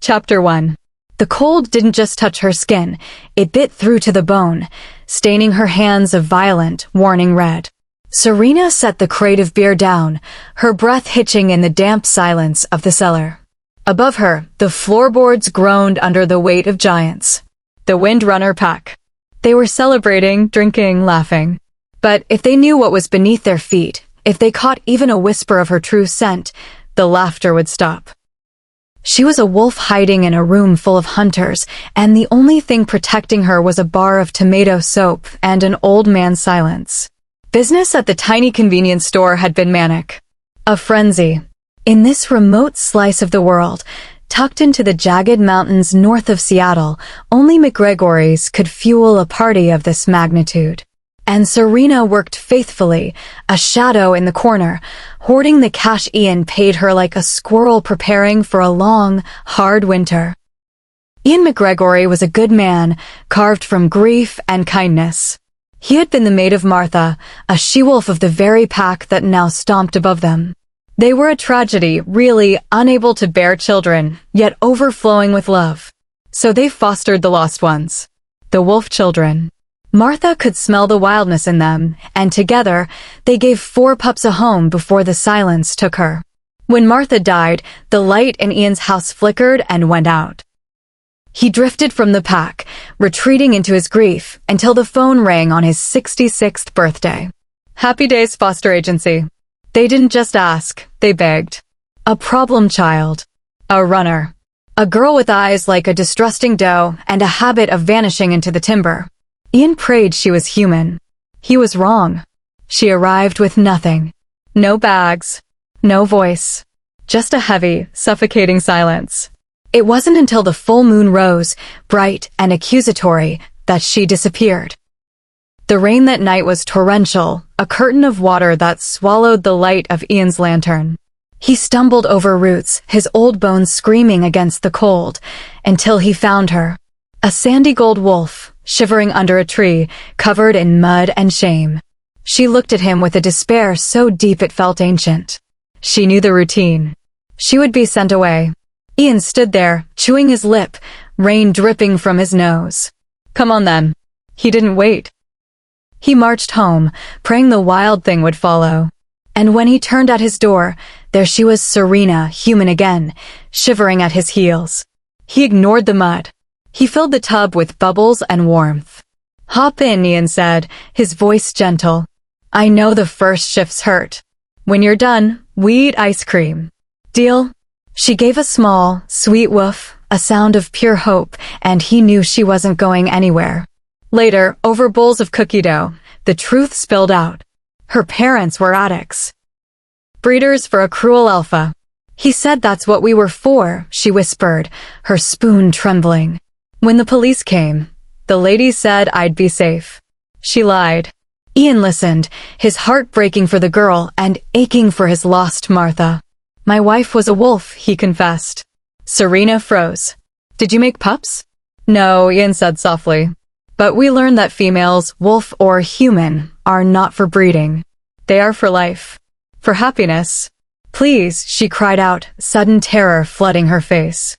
Chapter 1. The cold didn't just touch her skin, it bit through to the bone, staining her hands a violent, warning red. Serena set the crate of beer down, her breath hitching in the damp silence of the cellar. Above her, the floorboards groaned under the weight of giants. The Windrunner pack. They were celebrating, drinking, laughing. But if they knew what was beneath their feet, if they caught even a whisper of her true scent, the laughter would stop. She was a wolf hiding in a room full of hunters, and the only thing protecting her was a bar of tomato soap and an old man's silence. Business at the tiny convenience store had been manic. A frenzy. In this remote slice of the world, tucked into the jagged mountains north of Seattle, only McGregory's could fuel a party of this magnitude. And Serena worked faithfully, a shadow in the corner, hoarding the cash Ian paid her like a squirrel preparing for a long, hard winter. Ian McGregory was a good man, carved from grief and kindness. He had been the mate of Martha, a she-wolf of the very pack that now stomped above them. They were a tragedy, really, unable to bear children, yet overflowing with love. So they fostered the lost ones. The wolf children. Martha could smell the wildness in them, and together, they gave 4 pups a home before the silence took her. When Martha died, the light in Ian's house flickered and went out. He drifted from the pack, retreating into his grief, until the phone rang on his 66th birthday. Happy Days Foster Agency. They didn't just ask, they begged. A problem child. A runner. A girl with eyes like a distrusting doe and a habit of vanishing into the timber. Ian prayed she was human. He was wrong. She arrived with nothing. No bags. No voice. Just a heavy, suffocating silence. It wasn't until the full moon rose, bright and accusatory, that she disappeared. The rain that night was torrential, a curtain of water that swallowed the light of Ian's lantern. He stumbled over roots, his old bones screaming against the cold, until he found her. A sandy gold wolf, shivering under a tree, covered in mud and shame. She looked at him with a despair so deep it felt ancient. She knew the routine. She would be sent away. Ian stood there, chewing his lip, rain dripping from his nose. Come on then. He didn't wait. He marched home, praying the wild thing would follow. And when he turned at his door, there she was, Serena, human again, shivering at his heels. He ignored the mud. He filled the tub with bubbles and warmth. Hop in, Ian said, his voice gentle. I know the first shifts hurt. When you're done, we eat ice cream. Deal? She gave a small, sweet woof, a sound of pure hope, and he knew she wasn't going anywhere. Later, over bowls of cookie dough, the truth spilled out. Her parents were addicts. Breeders for a cruel alpha. He said that's what we were for, she whispered, her spoon trembling. When the police came, the lady said I'd be safe. She lied. Ian listened, his heart breaking for the girl and aching for his lost Martha. My wife was a wolf, he confessed. Serena froze. Did you make pups? No, Ian said softly. But we learned that females, wolf or human, are not for breeding. They are for life. For happiness. Please, she cried out, sudden terror flooding her face.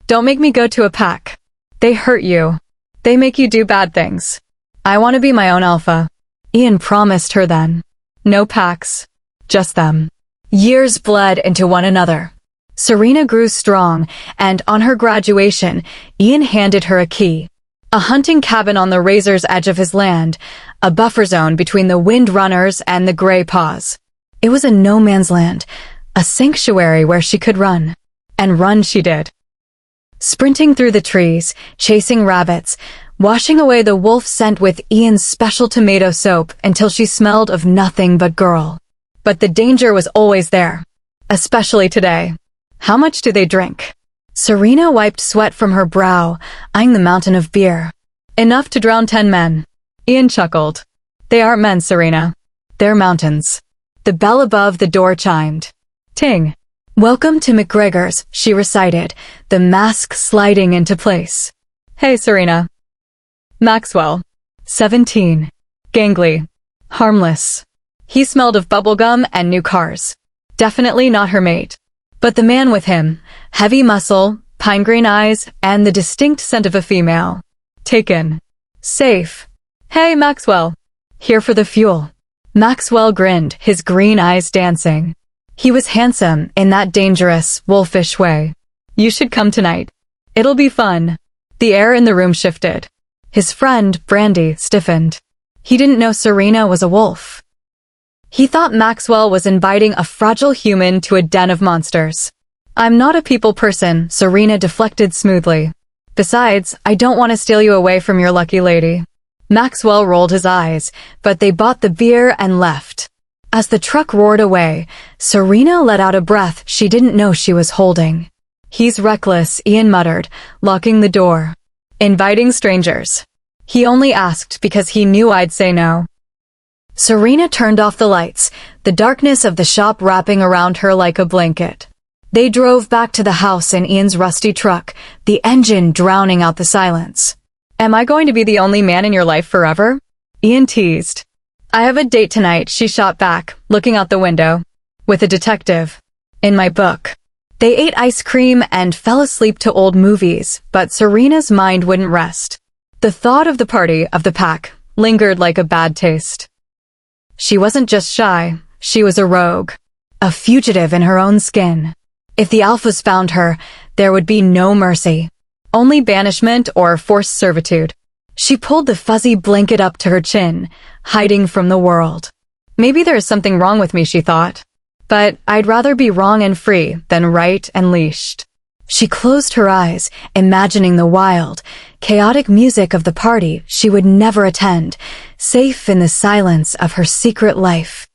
Don't make me go to a pack. They hurt you. They make you do bad things. I want to be my own alpha. Ian promised her then. No packs. Just them. Years bled into one another. Serena grew strong, and on her graduation, Ian handed her a key. A hunting cabin on the razor's edge of his land, a buffer zone between the Windrunners and the Grey Paws. It was a no-man's land, a sanctuary where she could run. And run she did. Sprinting through the trees, chasing rabbits, washing away the wolf scent with Ian's special tomato soap until she smelled of nothing but girl. But the danger was always there. Especially today. How much do they drink? Serena wiped sweat from her brow, eyeing the mountain of beer. Enough to drown 10 men. Ian chuckled. They aren't men, Serena. They're mountains. The bell above the door chimed. Ting. Welcome to McGregor's, she recited, the mask sliding into place. Hey, Serena. Maxwell. 17. Gangly. Harmless. He smelled of bubblegum and new cars. Definitely not her mate. But the man with him, heavy muscle, pine green eyes, and the distinct scent of a female. Taken. Safe. Hey, Maxwell. Here for the fuel. Maxwell grinned, his green eyes dancing. He was handsome in that dangerous, wolfish way. You should come tonight. It'll be fun. The air in the room shifted. His friend, Brandy, stiffened. He didn't know Serena was a wolf. He thought Maxwell was inviting a fragile human to a den of monsters. I'm not a people person, Serena deflected smoothly. Besides, I don't want to steal you away from your lucky lady. Maxwell rolled his eyes, but they bought the beer and left. As the truck roared away, Serena let out a breath she didn't know she was holding. He's reckless, Ian muttered, locking the door. Inviting strangers. He only asked because he knew I'd say no. Serena turned off the lights, the darkness of the shop wrapping around her like a blanket. They drove back to the house in Ian's rusty truck, the engine drowning out the silence. Am I going to be the only man in your life forever? Ian teased. I have a date tonight, she shot back, looking out the window. With a detective. In my book. They ate ice cream and fell asleep to old movies, but Serena's mind wouldn't rest. The thought of the party, of the pack, lingered like a bad taste. She wasn't just shy, she was a rogue. A fugitive in her own skin. If the Alphas found her, there would be no mercy. Only banishment or forced servitude. She pulled the fuzzy blanket up to her chin, hiding from the world. Maybe there is something wrong with me, she thought. But I'd rather be wrong and free than right and leashed. She closed her eyes, imagining the wild, chaotic music of the party she would never attend, safe in the silence of her secret life.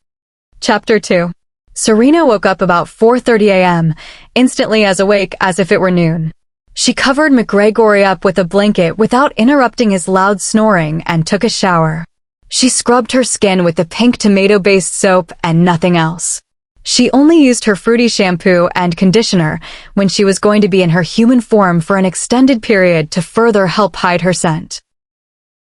Chapter 2. Serena woke up about 4:30 a.m., instantly as awake as if it were noon. She covered McGregory up with a blanket without interrupting his loud snoring and took a shower. She scrubbed her skin with the pink tomato-based soap and nothing else. She only used her fruity shampoo and conditioner when she was going to be in her human form for an extended period to further help hide her scent.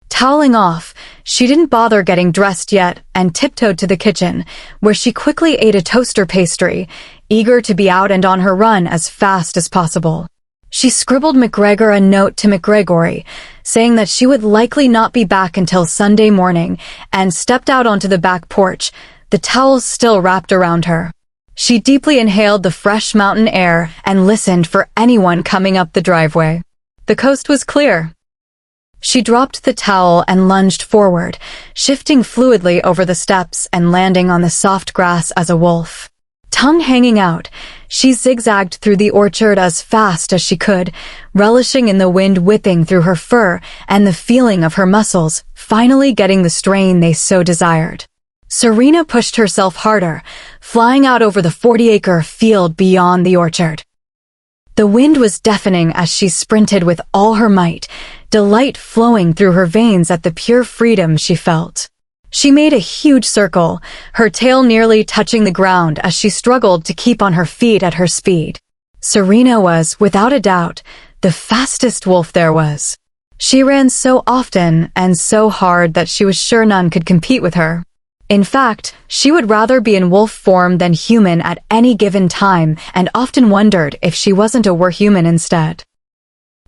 Toweling off, she didn't bother getting dressed yet and tiptoed to the kitchen, where she quickly ate a toaster pastry, eager to be out and on her run as fast as possible. She scribbled McGregor a note to McGregory, saying that she would likely not be back until Sunday morning, and stepped out onto the back porch, the towels still wrapped around her. She deeply inhaled the fresh mountain air and listened for anyone coming up the driveway. The coast was clear. She dropped the towel and lunged forward, shifting fluidly over the steps and landing on the soft grass as a wolf. Tongue hanging out, she zigzagged through the orchard as fast as she could, relishing in the wind whipping through her fur and the feeling of her muscles finally getting the strain they so desired. Serena pushed herself harder, flying out over the 40-acre field beyond the orchard. The wind was deafening as she sprinted with all her might, delight flowing through her veins at the pure freedom she felt. She made a huge circle, her tail nearly touching the ground as she struggled to keep on her feet at her speed. Serena was, without a doubt, the fastest wolf there was. She ran so often and so hard that she was sure none could compete with her. In fact, she would rather be in wolf form than human at any given time and often wondered if she wasn't a were-human instead.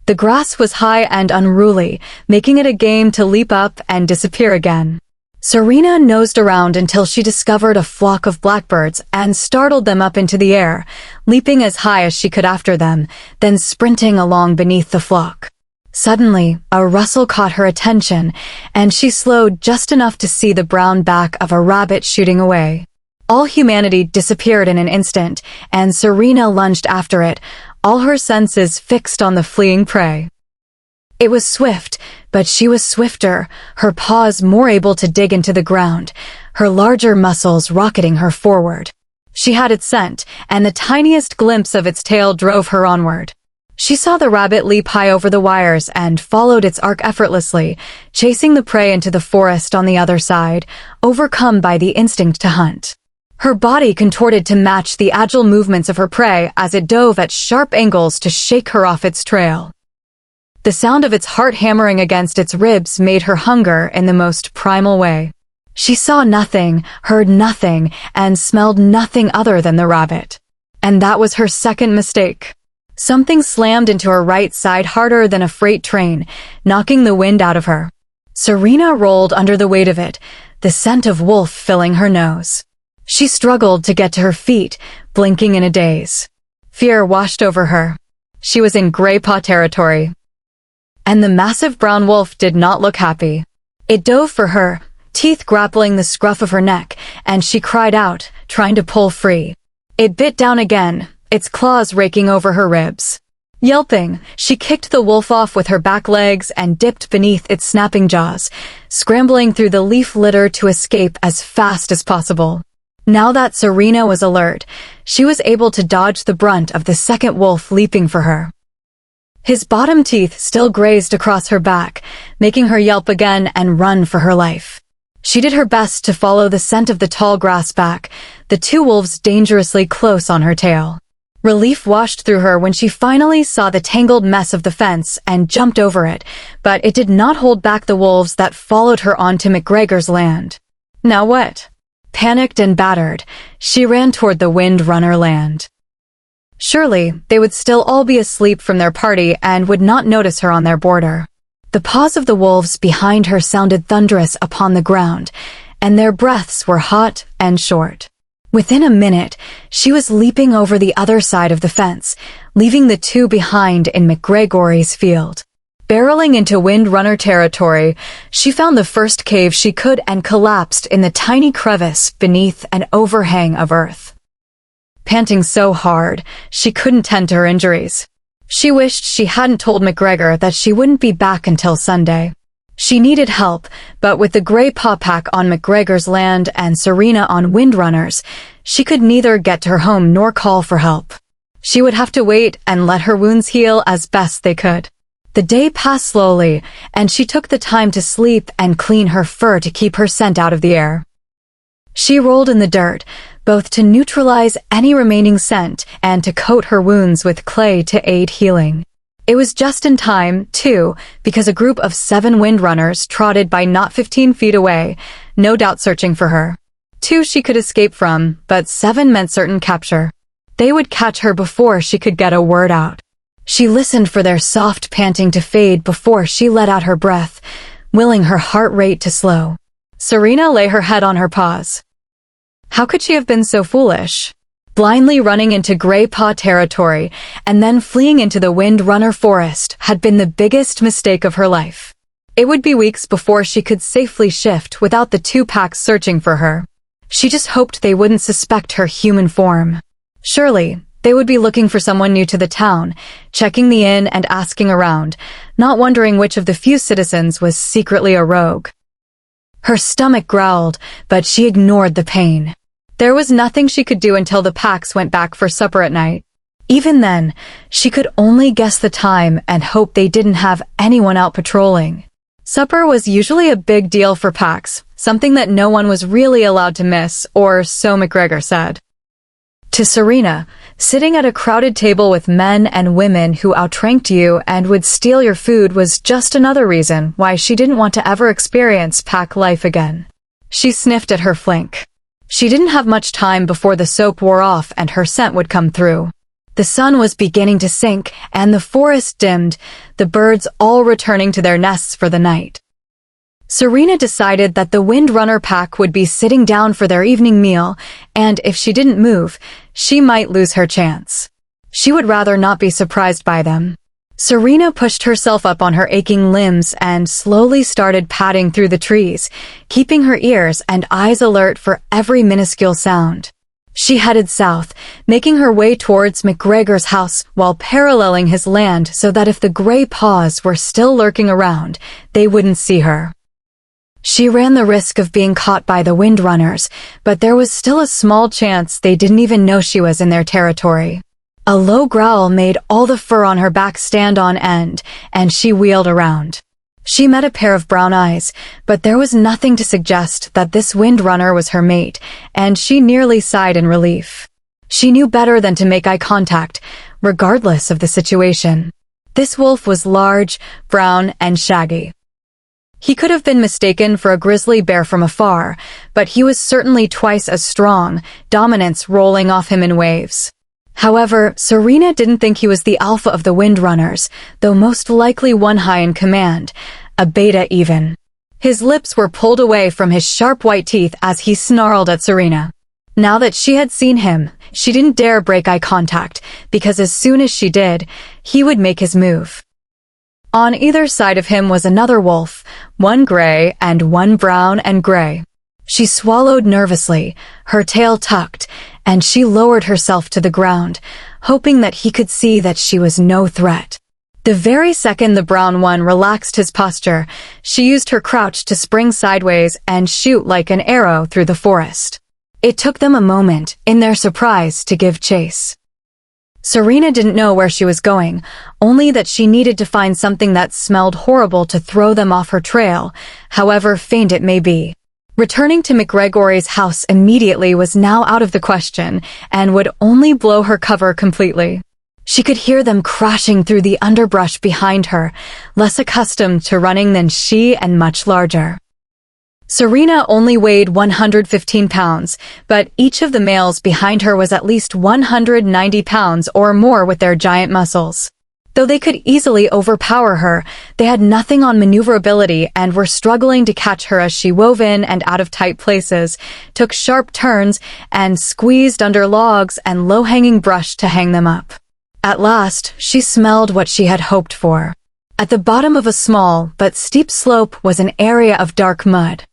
The grass was high and unruly, making it a game to leap up and disappear again. Serena nosed around until she discovered a flock of blackbirds and startled them up into the air, leaping as high as she could after them, then sprinting along beneath the flock. Suddenly, a rustle caught her attention, and she slowed just enough to see the brown back of a rabbit shooting away. All humanity disappeared in an instant, and Serena lunged after it, all her senses fixed on the fleeing prey. It was swift, but she was swifter, her paws more able to dig into the ground, her larger muscles rocketing her forward. She had its scent, and the tiniest glimpse of its tail drove her onward. She saw the rabbit leap high over the wires and followed its arc effortlessly, chasing the prey into the forest on the other side, overcome by the instinct to hunt. Her body contorted to match the agile movements of her prey as it dove at sharp angles to shake her off its trail. The sound of its heart hammering against its ribs made her hunger in the most primal way. She saw nothing, heard nothing, and smelled nothing other than the rabbit. And that was her second mistake. Something slammed into her right side harder than a freight train, knocking the wind out of her. Serena rolled under the weight of it, the scent of wolf filling her nose. She struggled to get to her feet, blinking in a daze. Fear washed over her. She was in gray paw territory. And the massive brown wolf did not look happy. It dove for her, teeth grappling the scruff of her neck, and she cried out, trying to pull free. It bit down again, its claws raking over her ribs. Yelping, she kicked the wolf off with her back legs and dipped beneath its snapping jaws, scrambling through the leaf litter to escape as fast as possible. Now that Serena was alert, she was able to dodge the brunt of the second wolf leaping for her. His bottom teeth still grazed across her back, making her yelp again and run for her life. She did her best to follow the scent of the tall grass back, the two wolves dangerously close on her tail. Relief washed through her when she finally saw the tangled mess of the fence and jumped over it, but it did not hold back the wolves that followed her onto McGregor's land. Now what? Panicked and battered, she ran toward the Windrunner land. Surely, they would still all be asleep from their party and would not notice her on their border. The paws of the wolves behind her sounded thunderous upon the ground, and their breaths were hot and short. Within a minute, she was leaping over the other side of the fence, leaving the two behind in McGregor's field. Barreling into Windrunner territory, she found the first cave she could and collapsed in the tiny crevice beneath an overhang of earth. Panting so hard, she couldn't tend to her injuries. She wished she hadn't told McGregor that she wouldn't be back until Sunday. She needed help, but with the gray paw pack on McGregor's land and Serena on Windrunner's, she could neither get to her home nor call for help. She would have to wait and let her wounds heal as best they could. The day passed slowly, and she took the time to sleep and clean her fur to keep her scent out of the air. She rolled in the dirt, both to neutralize any remaining scent and to coat her wounds with clay to aid healing. It was just in time, too, because a group of 7 Windrunners trotted by not 15 feet away, no doubt searching for her. 2 she could escape from, but 7 meant certain capture. They would catch her before she could get a word out. She listened for their soft panting to fade before she let out her breath, willing her heart rate to slow. Serena lay her head on her paws. How could she have been so foolish? Blindly running into Gray Paw territory and then fleeing into the Windrunner forest had been the biggest mistake of her life. It would be weeks before she could safely shift without the 2 packs searching for her. She just hoped they wouldn't suspect her human form. Surely, they would be looking for someone new to the town, checking the inn and asking around, not wondering which of the few citizens was secretly a rogue. Her stomach growled, but she ignored the pain. There was nothing she could do until the packs went back for supper at night. Even then, she could only guess the time and hope they didn't have anyone out patrolling. Supper was usually a big deal for packs, something that no one was really allowed to miss, or so McGregor said. To Serena, sitting at a crowded table with men and women who outranked you and would steal your food was just another reason why she didn't want to ever experience pack life again. She sniffed at her flank. She didn't have much time before the soap wore off and her scent would come through. The sun was beginning to sink and the forest dimmed, the birds all returning to their nests for the night. Serena decided that the Windrunner pack would be sitting down for their evening meal, and if she didn't move, she might lose her chance. She would rather not be surprised by them. Serena pushed herself up on her aching limbs and slowly started padding through the trees, keeping her ears and eyes alert for every minuscule sound. She headed south, making her way towards McGregor's house while paralleling his land so that if the Gray Paws were still lurking around, they wouldn't see her. She ran the risk of being caught by the Windrunners, but there was still a small chance they didn't even know she was in their territory. A low growl made all the fur on her back stand on end, and she wheeled around. She met a pair of brown eyes, but there was nothing to suggest that this Windrunner was her mate, and she nearly sighed in relief. She knew better than to make eye contact, regardless of the situation. This wolf was large, brown, and shaggy. He could have been mistaken for a grizzly bear from afar, but he was certainly twice as strong, dominance rolling off him in waves. However, Serena didn't think he was the alpha of the Windrunners, though most likely one high in command, a beta even. His lips were pulled away from his sharp white teeth as he snarled at Serena. Now that she had seen him, she didn't dare break eye contact, because as soon as she did, he would make his move. On either side of him was another wolf, one gray and one brown and gray. She swallowed nervously, her tail tucked, and she lowered herself to the ground, hoping that he could see that she was no threat. The very second the brown one relaxed his posture, she used her crouch to spring sideways and shoot like an arrow through the forest. It took them a moment, in their surprise, to give chase. Serena didn't know where she was going, only that she needed to find something that smelled horrible to throw them off her trail, however faint it may be. Returning to McGregory's house immediately was now out of the question, and would only blow her cover completely. She could hear them crashing through the underbrush behind her, less accustomed to running than she and much larger. Serena only weighed 115 pounds, but each of the males behind her was at least 190 pounds or more with their giant muscles. Though they could easily overpower her, they had nothing on maneuverability and were struggling to catch her as she wove in and out of tight places, took sharp turns, and squeezed under logs and low-hanging brush to hang them up. At last, she smelled what she had hoped for. At the bottom of a small but steep slope was an area of dark mud.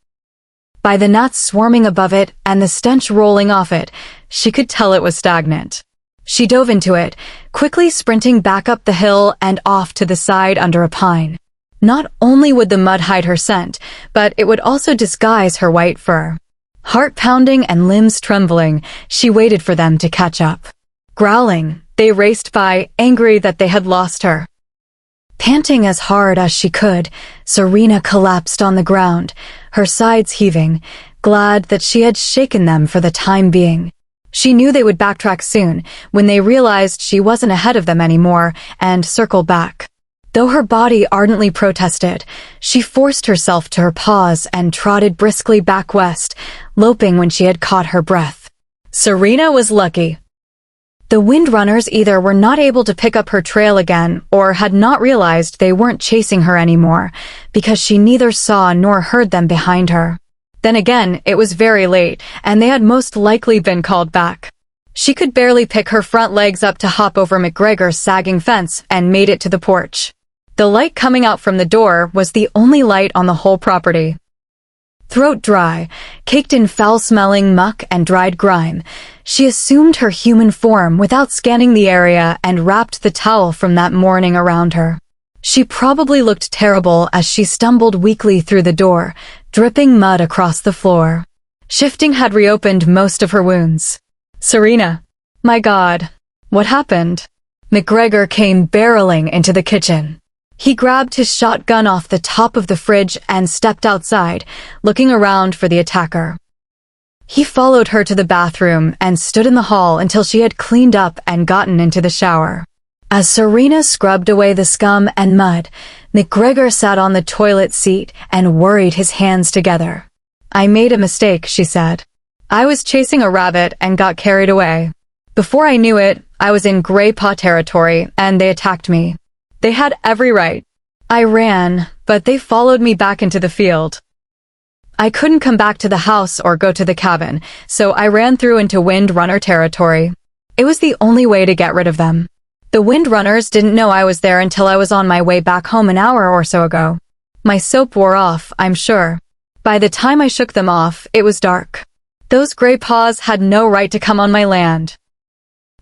By the gnats swarming above it and the stench rolling off it, she could tell it was stagnant. She dove into it, quickly sprinting back up the hill and off to the side under a pine. Not only would the mud hide her scent, but it would also disguise her white fur. Heart pounding and limbs trembling, she waited for them to catch up. Growling, they raced by, angry that they had lost her. Panting as hard as she could, Serena collapsed on the ground, her sides heaving, glad that she had shaken them for the time being. She knew they would backtrack soon, when they realized she wasn't ahead of them anymore, and circle back. Though her body ardently protested, she forced herself to her paws and trotted briskly back west, loping when she had caught her breath. Serena was lucky. The Windrunners either were not able to pick up her trail again or had not realized they weren't chasing her anymore, because she neither saw nor heard them behind her. Then again, it was very late, and they had most likely been called back. She could barely pick her front legs up to hop over McGregor's sagging fence and made it to the porch. The light coming out from the door was the only light on the whole property. Throat dry, caked in foul-smelling muck and dried grime, she assumed her human form without scanning the area and wrapped the towel from that morning around her. She probably looked terrible as she stumbled weakly through the door, dripping mud across the floor. Shifting had reopened most of her wounds. "Serena, my God, what happened?" McGregor came barreling into the kitchen. He grabbed his shotgun off the top of the fridge and stepped outside, looking around for the attacker. He followed her to the bathroom and stood in the hall until she had cleaned up and gotten into the shower. As Serena scrubbed away the scum and mud, McGregor sat on the toilet seat and worried his hands together. "I made a mistake," she said. "I was chasing a rabbit and got carried away. Before I knew it, I was in Grey Paw territory and they attacked me. They had every right. I ran, but they followed me back into the field. I couldn't come back to the house or go to the cabin, so I ran through into Windrunner territory. It was the only way to get rid of them. The Windrunners didn't know I was there until I was on my way back home an hour or so ago. My soap wore off, I'm sure. By the time I shook them off, it was dark. Those Grey Paws had no right to come on my land."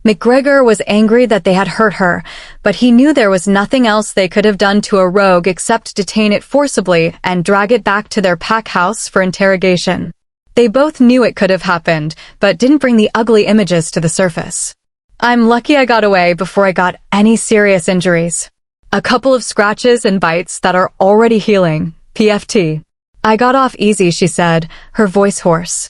McGregor was angry that they had hurt her, but he knew there was nothing else they could have done to a rogue except detain it forcibly and drag it back to their pack house for interrogation. They both knew it could have happened, but didn't bring the ugly images to the surface. "I'm lucky I got away before I got any serious injuries. A couple of scratches and bites that are already healing, PFT. I got off easy," she said, her voice hoarse.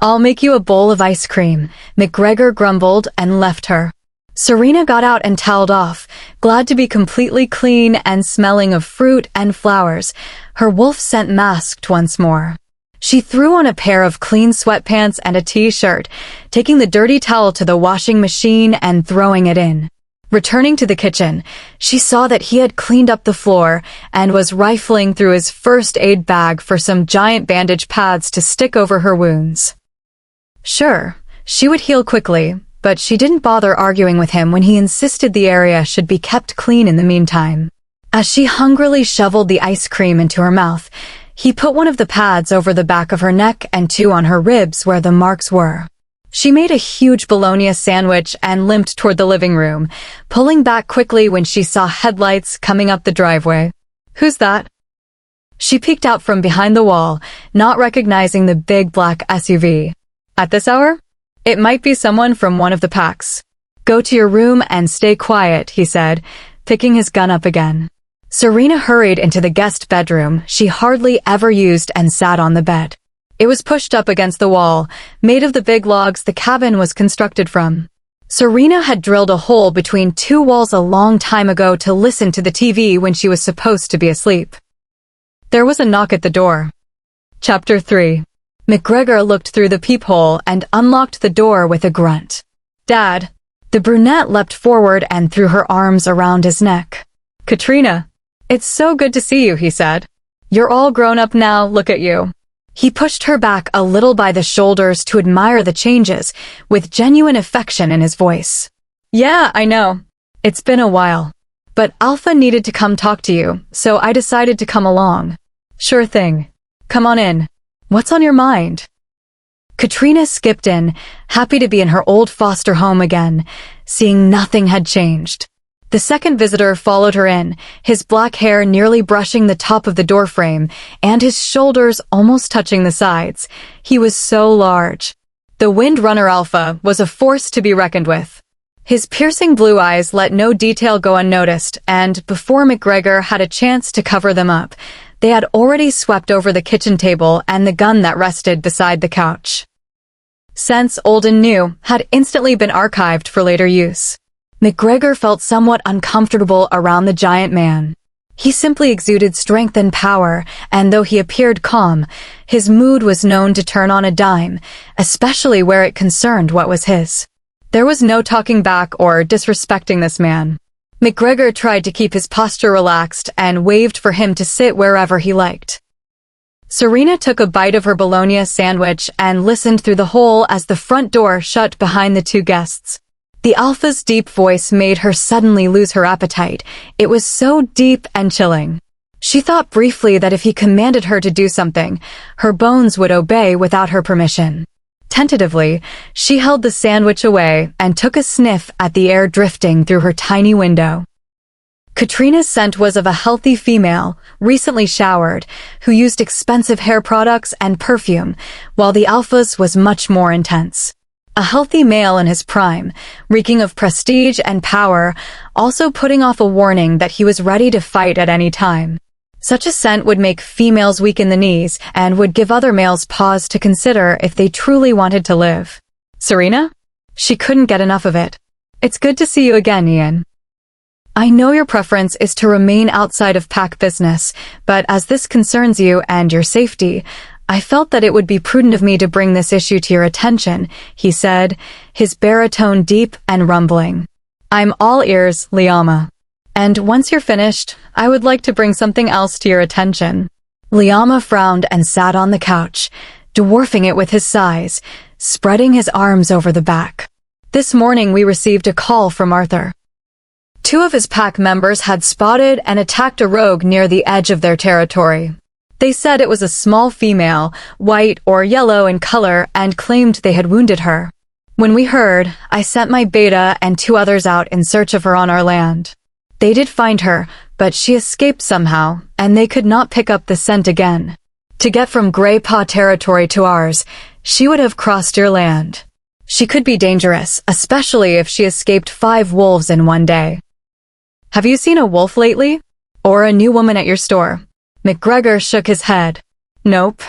"I'll make you a bowl of ice cream," McGregor grumbled and left her. Serena got out and toweled off, glad to be completely clean and smelling of fruit and flowers, her wolf scent masked once more. She threw on a pair of clean sweatpants and a t-shirt, taking the dirty towel to the washing machine and throwing it in. Returning to the kitchen, she saw that he had cleaned up the floor and was rifling through his first aid bag for some giant bandage pads to stick over her wounds. Sure, she would heal quickly, but she didn't bother arguing with him when he insisted the area should be kept clean in the meantime. As she hungrily shoveled the ice cream into her mouth, he put one of the pads over the back of her neck and two on her ribs where the marks were. She made a huge bologna sandwich and limped toward the living room, pulling back quickly when she saw headlights coming up the driveway. "Who's that?" She peeked out from behind the wall, not recognizing the big black SUV. "At this hour? It might be someone from one of the packs." "Go to your room and stay quiet," he said, picking his gun up again. Serena hurried into the guest bedroom she hardly ever used and sat on the bed. It was pushed up against the wall, made of the big logs the cabin was constructed from. Serena had drilled a hole between two walls a long time ago to listen to the TV when she was supposed to be asleep. There was a knock at the door. Chapter 3. McGregor looked through the peephole and unlocked the door with a grunt. "Dad." The brunette leapt forward and threw her arms around his neck. "Katrina, it's so good to see you," he said. "You're all grown up now, look at you." He pushed her back a little by the shoulders to admire the changes, with genuine affection in his voice. "Yeah, I know. It's been a while. But Alpha needed to come talk to you, so I decided to come along." "Sure thing. Come on in. What's on your mind?" Katrina skipped in, happy to be in her old foster home again, seeing nothing had changed. The second visitor followed her in, his black hair nearly brushing the top of the doorframe and his shoulders almost touching the sides. He was so large. The Windrunner Alpha was a force to be reckoned with. His piercing blue eyes let no detail go unnoticed, and before McGregor had a chance to cover them up, they had already swept over the kitchen table and the gun that rested beside the couch. Scents old and new had instantly been archived for later use. McGregor felt somewhat uncomfortable around the giant man. He simply exuded strength and power, and though he appeared calm, his mood was known to turn on a dime, especially where it concerned what was his. There was no talking back or disrespecting this man. McGregor tried to keep his posture relaxed and waved for him to sit wherever he liked. Serena took a bite of her bologna sandwich and listened through the hole as the front door shut behind the two guests. The Alpha's deep voice made her suddenly lose her appetite. It was so deep and chilling. She thought briefly that if he commanded her to do something, her bones would obey without her permission. Tentatively, she held the sandwich away and took a sniff at the air drifting through her tiny window. Katrina's scent was of a healthy female, recently showered, who used expensive hair products and perfume, while the Alpha's was much more intense. A healthy male in his prime, reeking of prestige and power, also putting off a warning that he was ready to fight at any time. Such a scent would make females weak in the knees and would give other males pause to consider if they truly wanted to live. "Serena?" She couldn't get enough of it. "It's good to see you again, Ian. I know your preference is to remain outside of pack business, but as this concerns you and your safety, I felt that it would be prudent of me to bring this issue to your attention," he said, his baritone deep and rumbling. "I'm all ears, Liama. And once you're finished, I would like to bring something else to your attention." Liama frowned and sat on the couch, dwarfing it with his size, spreading his arms over the back. "This morning we received a call from Arthur. Two of his pack members had spotted and attacked a rogue near the edge of their territory. They said it was a small female, white or yellow in color, and claimed they had wounded her. When we heard, I sent my beta and two others out in search of her on our land. They did find her, but she escaped somehow, and they could not pick up the scent again. To get from Grey Paw territory to ours, she would have crossed your land. She could be dangerous, especially if she escaped 5 wolves in one day. Have you seen a wolf lately? Or a new woman at your store?" McGregor shook his head. "Nope,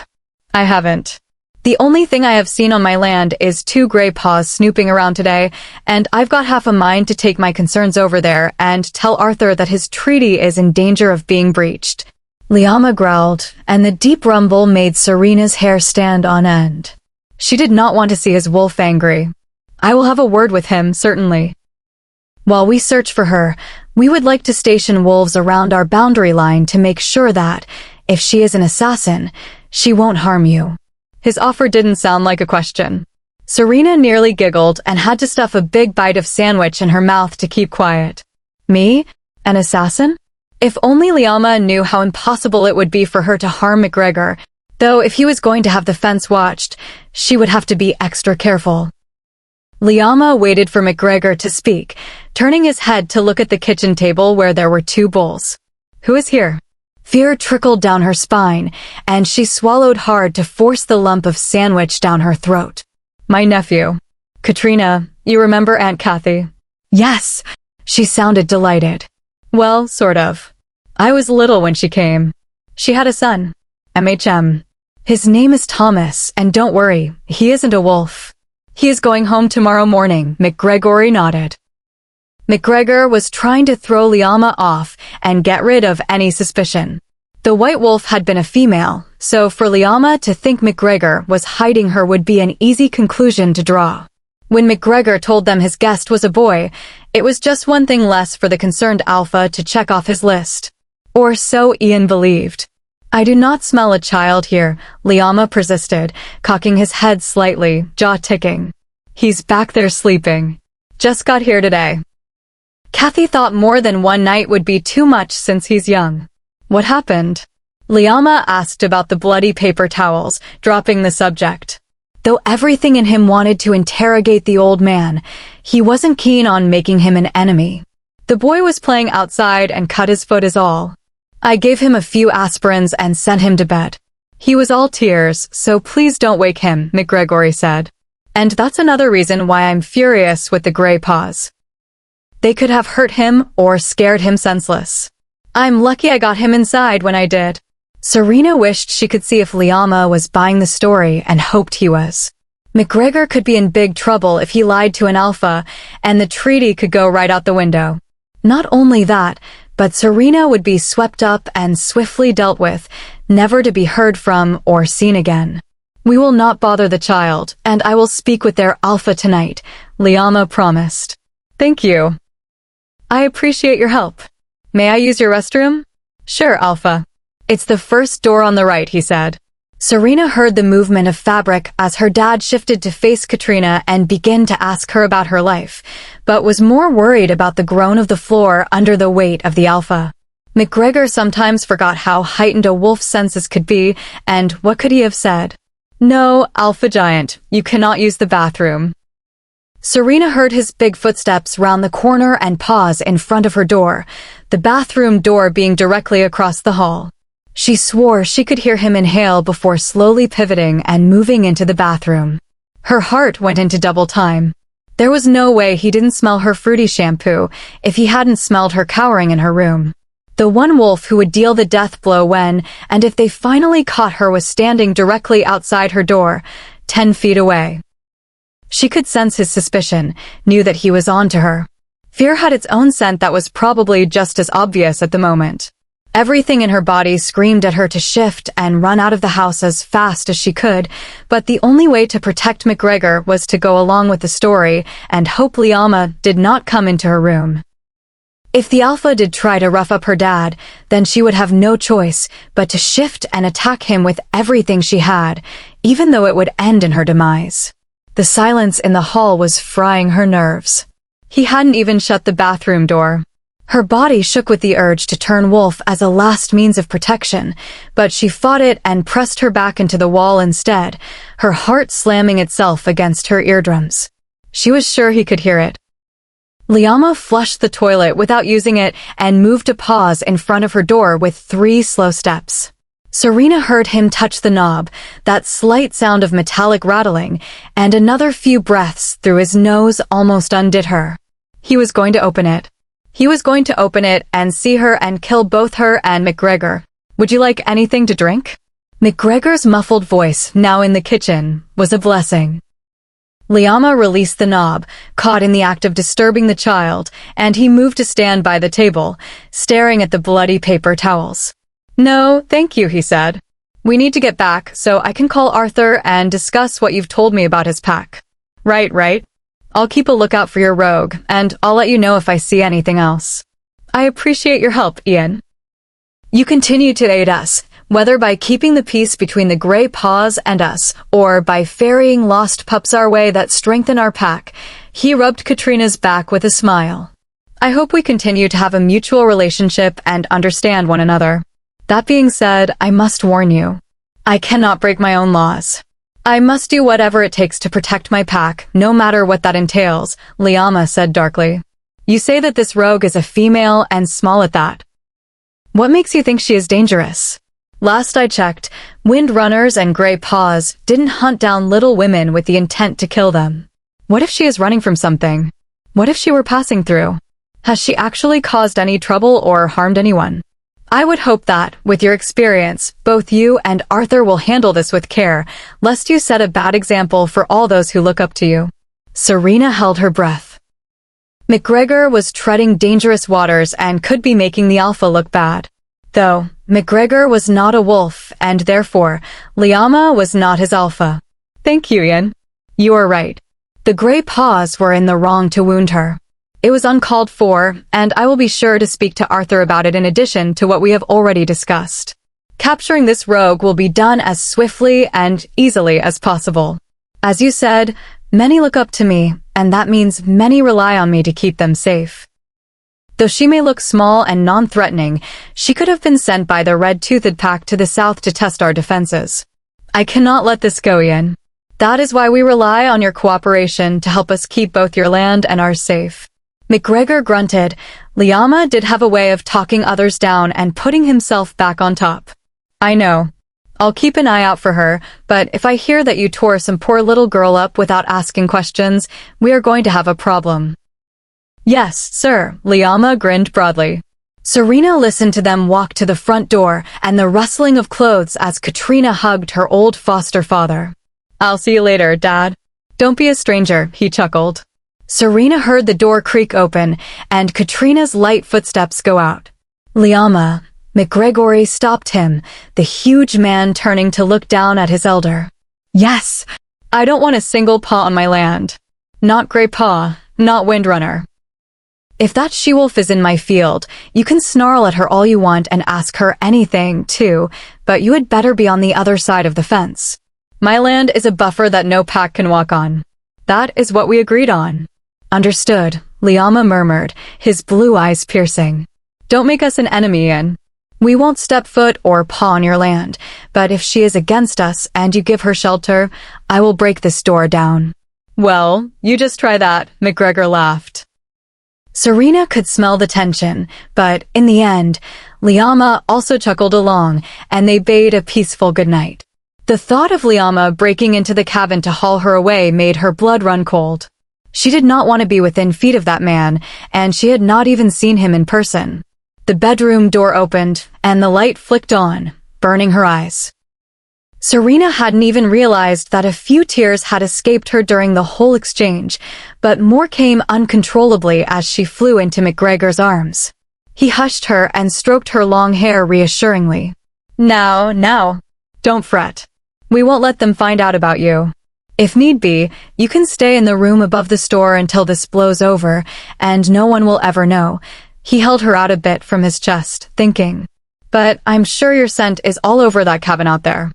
I haven't. The only thing I have seen on my land is 2 Grey Paws snooping around today, and I've got half a mind to take my concerns over there and tell Arthur that his treaty is in danger of being breached. Liama growled, and the deep rumble made Serena's hair stand on end. She did not want to see his wolf angry. I will have a word with him, certainly. While we search for her, we would like to station wolves around our boundary line to make sure that, if she is an assassin, she won't harm you. His offer didn't sound like a question. Serena nearly giggled and had to stuff a big bite of sandwich in her mouth to keep quiet. Me? An assassin? If only Liama knew how impossible it would be for her to harm McGregor, though if he was going to have the fence watched, she would have to be extra careful. Liama waited for McGregor to speak, turning his head to look at the kitchen table where there were 2 bowls. Who is here? Fear trickled down her spine, and she swallowed hard to force the lump of sandwich down her throat. My nephew. Katrina, you remember Aunt Kathy? Yes, she sounded delighted. Well, sort of. I was little when she came. She had a son. MHM. His name is Thomas, and don't worry, he isn't a wolf. He is going home tomorrow morning, McGregor nodded. McGregor was trying to throw Liama off and get rid of any suspicion. The white wolf had been a female, so for Liama to think McGregor was hiding her would be an easy conclusion to draw. When McGregor told them his guest was a boy, it was just one thing less for the concerned Alpha to check off his list. Or so Ian believed. I do not smell a child here, Liama persisted, cocking his head slightly, jaw ticking. He's back there sleeping. Just got here today. Kathy thought more than one night would be too much since he's young. What happened? Liama asked about the bloody paper towels, dropping the subject. Though everything in him wanted to interrogate the old man, he wasn't keen on making him an enemy. The boy was playing outside and cut his foot is all. I gave him a few aspirins and sent him to bed. He was all tears, so please don't wake him, McGregor said. And that's another reason why I'm furious with the gray paws. They could have hurt him or scared him senseless. I'm lucky I got him inside when I did. Serena wished she could see if Liama was buying the story and hoped he was. McGregor could be in big trouble if he lied to an alpha, and the treaty could go right out the window. Not only that, but Serena would be swept up and swiftly dealt with, never to be heard from or seen again. We will not bother the child, and I will speak with their alpha tonight, Liama promised. Thank you. I appreciate your help. May I use your restroom? Sure, Alpha. It's the first door on the right, he said. Serena heard the movement of fabric as her dad shifted to face Katrina and begin to ask her about her life, but was more worried about the groan of the floor under the weight of the alpha. McGregor sometimes forgot how heightened a wolf's senses could be, and what could he have said? No, Alpha Giant, you cannot use the bathroom. Serena heard his big footsteps round the corner and pause in front of her door, the bathroom door being directly across the hall. She swore she could hear him inhale before slowly pivoting and moving into the bathroom. Her heart went into double time. There was no way he didn't smell her fruity shampoo if he hadn't smelled her cowering in her room. The one wolf who would deal the death blow when, and if they finally caught her, was standing directly outside her door, 10 feet away. She could sense his suspicion, knew that he was on to her. Fear had its own scent that was probably just as obvious at the moment. Everything in her body screamed at her to shift and run out of the house as fast as she could, but the only way to protect McGregor was to go along with the story and hope Liama did not come into her room. If the alpha did try to rough up her dad, then she would have no choice but to shift and attack him with everything she had, even though it would end in her demise. The silence in the hall was frying her nerves. He hadn't even shut the bathroom door. Her body shook with the urge to turn wolf as a last means of protection, but she fought it and pressed her back into the wall instead, her heart slamming itself against her eardrums. She was sure he could hear it. Liama flushed the toilet without using it and moved to pause in front of her door with 3 slow steps. Serena heard him touch the knob, that slight sound of metallic rattling, and another few breaths through his nose almost undid her. He was going to open it. He was going to open it and see her and kill both her and McGregor. Would you like anything to drink? McGregor's muffled voice, now in the kitchen, was a blessing. Liama released the knob, caught in the act of disturbing the child, and he moved to stand by the table, staring at the bloody paper towels. No, thank you, he said. We need to get back so I can call Arthur and discuss what you've told me about his pack. Right. I'll keep a lookout for your rogue, and I'll let you know if I see anything else. I appreciate your help, Ian. You continue to aid us, whether by keeping the peace between the Grey Paws and us, or by ferrying lost pups our way that strengthen our pack. He rubbed Katrina's back with a smile. I hope we continue to have a mutual relationship and understand one another. That being said, I must warn you. I cannot break my own laws. I must do whatever it takes to protect my pack, no matter what that entails, Liama said darkly. You say that this rogue is a female and small at that. What makes you think she is dangerous? Last I checked, Windrunners and Grey Paws didn't hunt down little women with the intent to kill them. What if she is running from something? What if she were passing through? Has she actually caused any trouble or harmed anyone? I would hope that, with your experience, both you and Arthur will handle this with care, lest you set a bad example for all those who look up to you. Serena held her breath. McGregor was treading dangerous waters and could be making the Alpha look bad. Though, McGregor was not a wolf, and therefore, Liama was not his Alpha. Thank you, Ian. You are right. The Grey Paws were in the wrong to wound her. It was uncalled for, and I will be sure to speak to Arthur about it in addition to what we have already discussed. Capturing this rogue will be done as swiftly and easily as possible. As you said, many look up to me, and that means many rely on me to keep them safe. Though she may look small and non-threatening, she could have been sent by the red-toothed pack to the south to test our defenses. I cannot let this go, Ian. That is why we rely on your cooperation to help us keep both your land and ours safe. McGregor grunted. Liama did have a way of talking others down and putting himself back on top. I know. I'll keep an eye out for her, but if I hear that you tore some poor little girl up without asking questions, we are going to have a problem. Yes, sir, Liama grinned broadly. Serena listened to them walk to the front door and the rustling of clothes as Katrina hugged her old foster father. I'll see you later, Dad. Don't be a stranger, he chuckled. Serena heard the door creak open and Katrina's light footsteps go out. Liama, McGregory stopped him, the huge man turning to look down at his elder. Yes, I don't want a single paw on my land. Not Grey Paw, not Windrunner. If that she-wolf is in my field, you can snarl at her all you want and ask her anything, too, but you had better be on the other side of the fence. My land is a buffer that no pack can walk on. That is what we agreed on. Understood, Liama murmured, his blue eyes piercing. Don't make us an enemy, Ian. We won't step foot or paw on your land, but if she is against us and you give her shelter, I will break this door down. Well, you just try that, McGregor laughed. Serena could smell the tension, but in the end, Liama also chuckled along, and they bade a peaceful goodnight. The thought of Liama breaking into the cabin to haul her away made her blood run cold. She did not want to be within feet of that man, and she had not even seen him in person. The bedroom door opened, and the light flicked on, burning her eyes. Serena hadn't even realized that a few tears had escaped her during the whole exchange, but more came uncontrollably as she flew into McGregor's arms. He hushed her and stroked her long hair reassuringly. Now, don't fret. We won't let them find out about you. If need be, you can stay in the room above the store until this blows over, and no one will ever know. He held her out a bit from his chest, thinking, but I'm sure your scent is all over that cabin out there.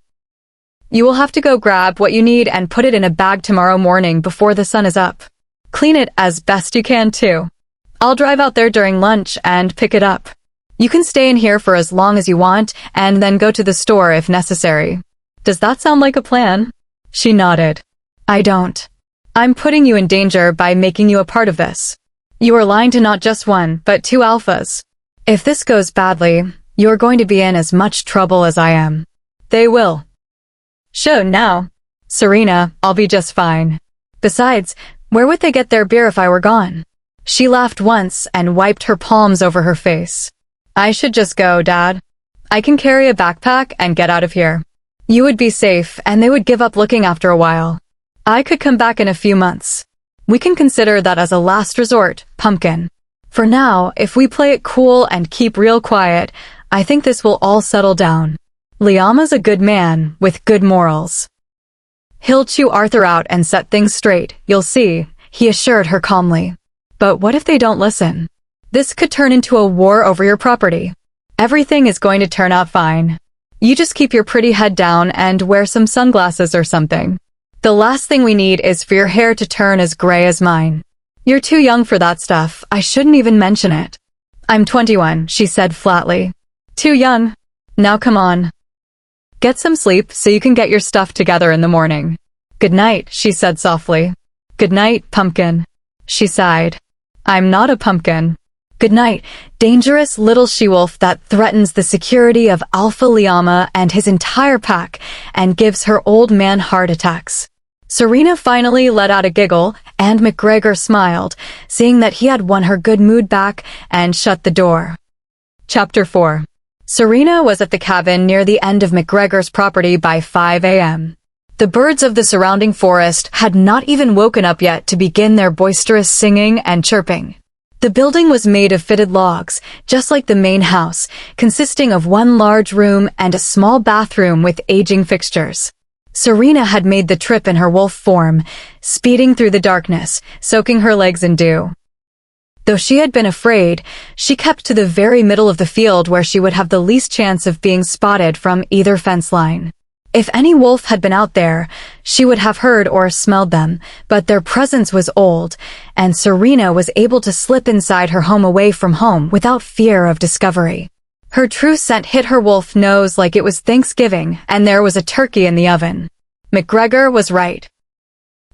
You will have to go grab what you need and put it in a bag tomorrow morning before the sun is up. Clean it as best you can, too. I'll drive out there during lunch and pick it up. You can stay in here for as long as you want and then go to the store if necessary. Does that sound like a plan? She nodded. I don't. I'm putting you in danger by making you a part of this. You are lying to not just one, but two alphas. If this goes badly, you are going to be in as much trouble as I am. They will. Show now. Serena, I'll be just fine. Besides, where would they get their beer if I were gone? She laughed once and wiped her palms over her face. I should just go, Dad. I can carry a backpack and get out of here. You would be safe, and they would give up looking after a while. I could come back in a few months. We can consider that as a last resort, Pumpkin. For now, if we play it cool and keep real quiet, I think this will all settle down. Liama's a good man, with good morals. He'll chew Arthur out and set things straight, you'll see, he assured her calmly. But what if they don't listen? This could turn into a war over your property. Everything is going to turn out fine. You just keep your pretty head down and wear some sunglasses or something. The last thing we need is for your hair to turn as gray as mine. You're too young for that stuff, I shouldn't even mention it. I'm 21, she said flatly. Too young? Now come on. Get some sleep so you can get your stuff together in the morning. Good night, she said softly. Good night, pumpkin. She sighed. I'm not a pumpkin. Good night, dangerous little she-wolf that threatens the security of Alpha Liama and his entire pack and gives her old man heart attacks. Serena finally let out a giggle, and McGregor smiled, seeing that he had won her good mood back, and shut the door. Chapter 4. Serena was at the cabin near the end of McGregor's property by 5 a.m. The birds of the surrounding forest had not even woken up yet to begin their boisterous singing and chirping. The building was made of fitted logs, just like the main house, consisting of one large room and a small bathroom with aging fixtures. Serena had made the trip in her wolf form, speeding through the darkness, soaking her legs in dew. Though she had been afraid, she kept to the very middle of the field where she would have the least chance of being spotted from either fence line. If any wolf had been out there, she would have heard or smelled them, but their presence was old, and Serena was able to slip inside her home away from home without fear of discovery. Her true scent hit her wolf nose like it was Thanksgiving and there was a turkey in the oven. McGregor was right.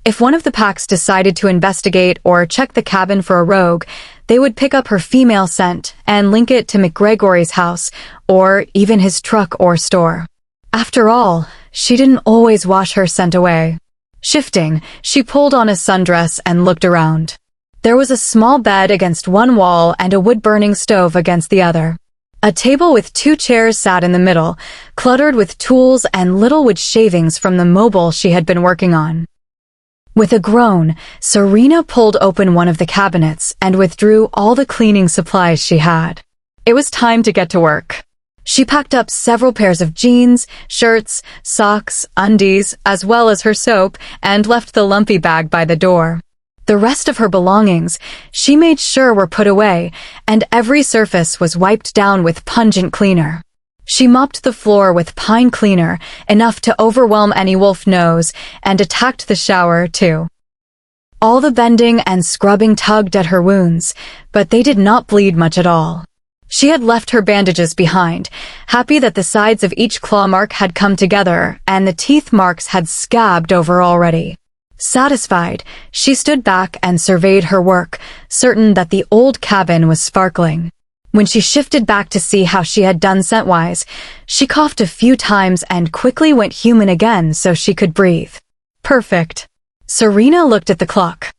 If one of the packs decided to investigate or check the cabin for a rogue, they would pick up her female scent and link it to McGregor's house or even his truck or store. After all, she didn't always wash her scent away. Shifting, she pulled on a sundress and looked around. There was a small bed against one wall and a wood-burning stove against the other. A table with 2 chairs sat in the middle, cluttered with tools and little wood shavings from the mobile she had been working on. With a groan, Serena pulled open one of the cabinets and withdrew all the cleaning supplies she had. It was time to get to work. She packed up several pairs of jeans, shirts, socks, undies, as well as her soap, and left the lumpy bag by the door. The rest of her belongings, she made sure were put away, and every surface was wiped down with pungent cleaner. She mopped the floor with pine cleaner, enough to overwhelm any wolf nose, and attacked the shower, too. All the bending and scrubbing tugged at her wounds, but they did not bleed much at all. She had left her bandages behind, happy that the sides of each claw mark had come together and the teeth marks had scabbed over already. Satisfied, she stood back and surveyed her work, certain that the old cabin was sparkling. When she shifted back to see how she had done scent-wise, she coughed a few times and quickly went human again so she could breathe. Perfect. Serena looked at the clock.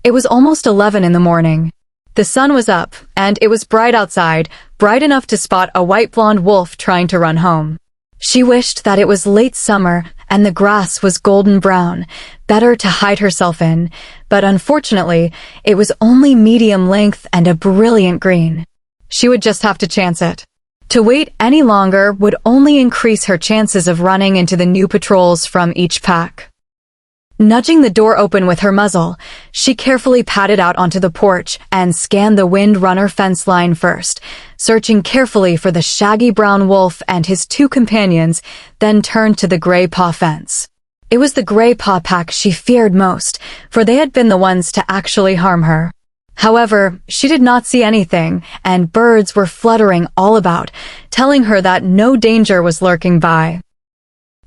It was almost 11 in the morning. The sun was up, and it was bright outside, bright enough to spot a white-blonde wolf trying to run home. She wished that it was late summer and the grass was golden brown, better to hide herself in, but unfortunately, it was only medium length and a brilliant green. She would just have to chance it. To wait any longer would only increase her chances of running into the new patrols from each pack. Nudging the door open with her muzzle, she carefully padded out onto the porch and scanned the Windrunner fence line first, searching carefully for the shaggy brown wolf and his 2 companions, then turned to the Gray Paw fence. It was the Gray Paw pack she feared most, for they had been the ones to actually harm her. However, she did not see anything, and birds were fluttering all about, telling her that no danger was lurking by.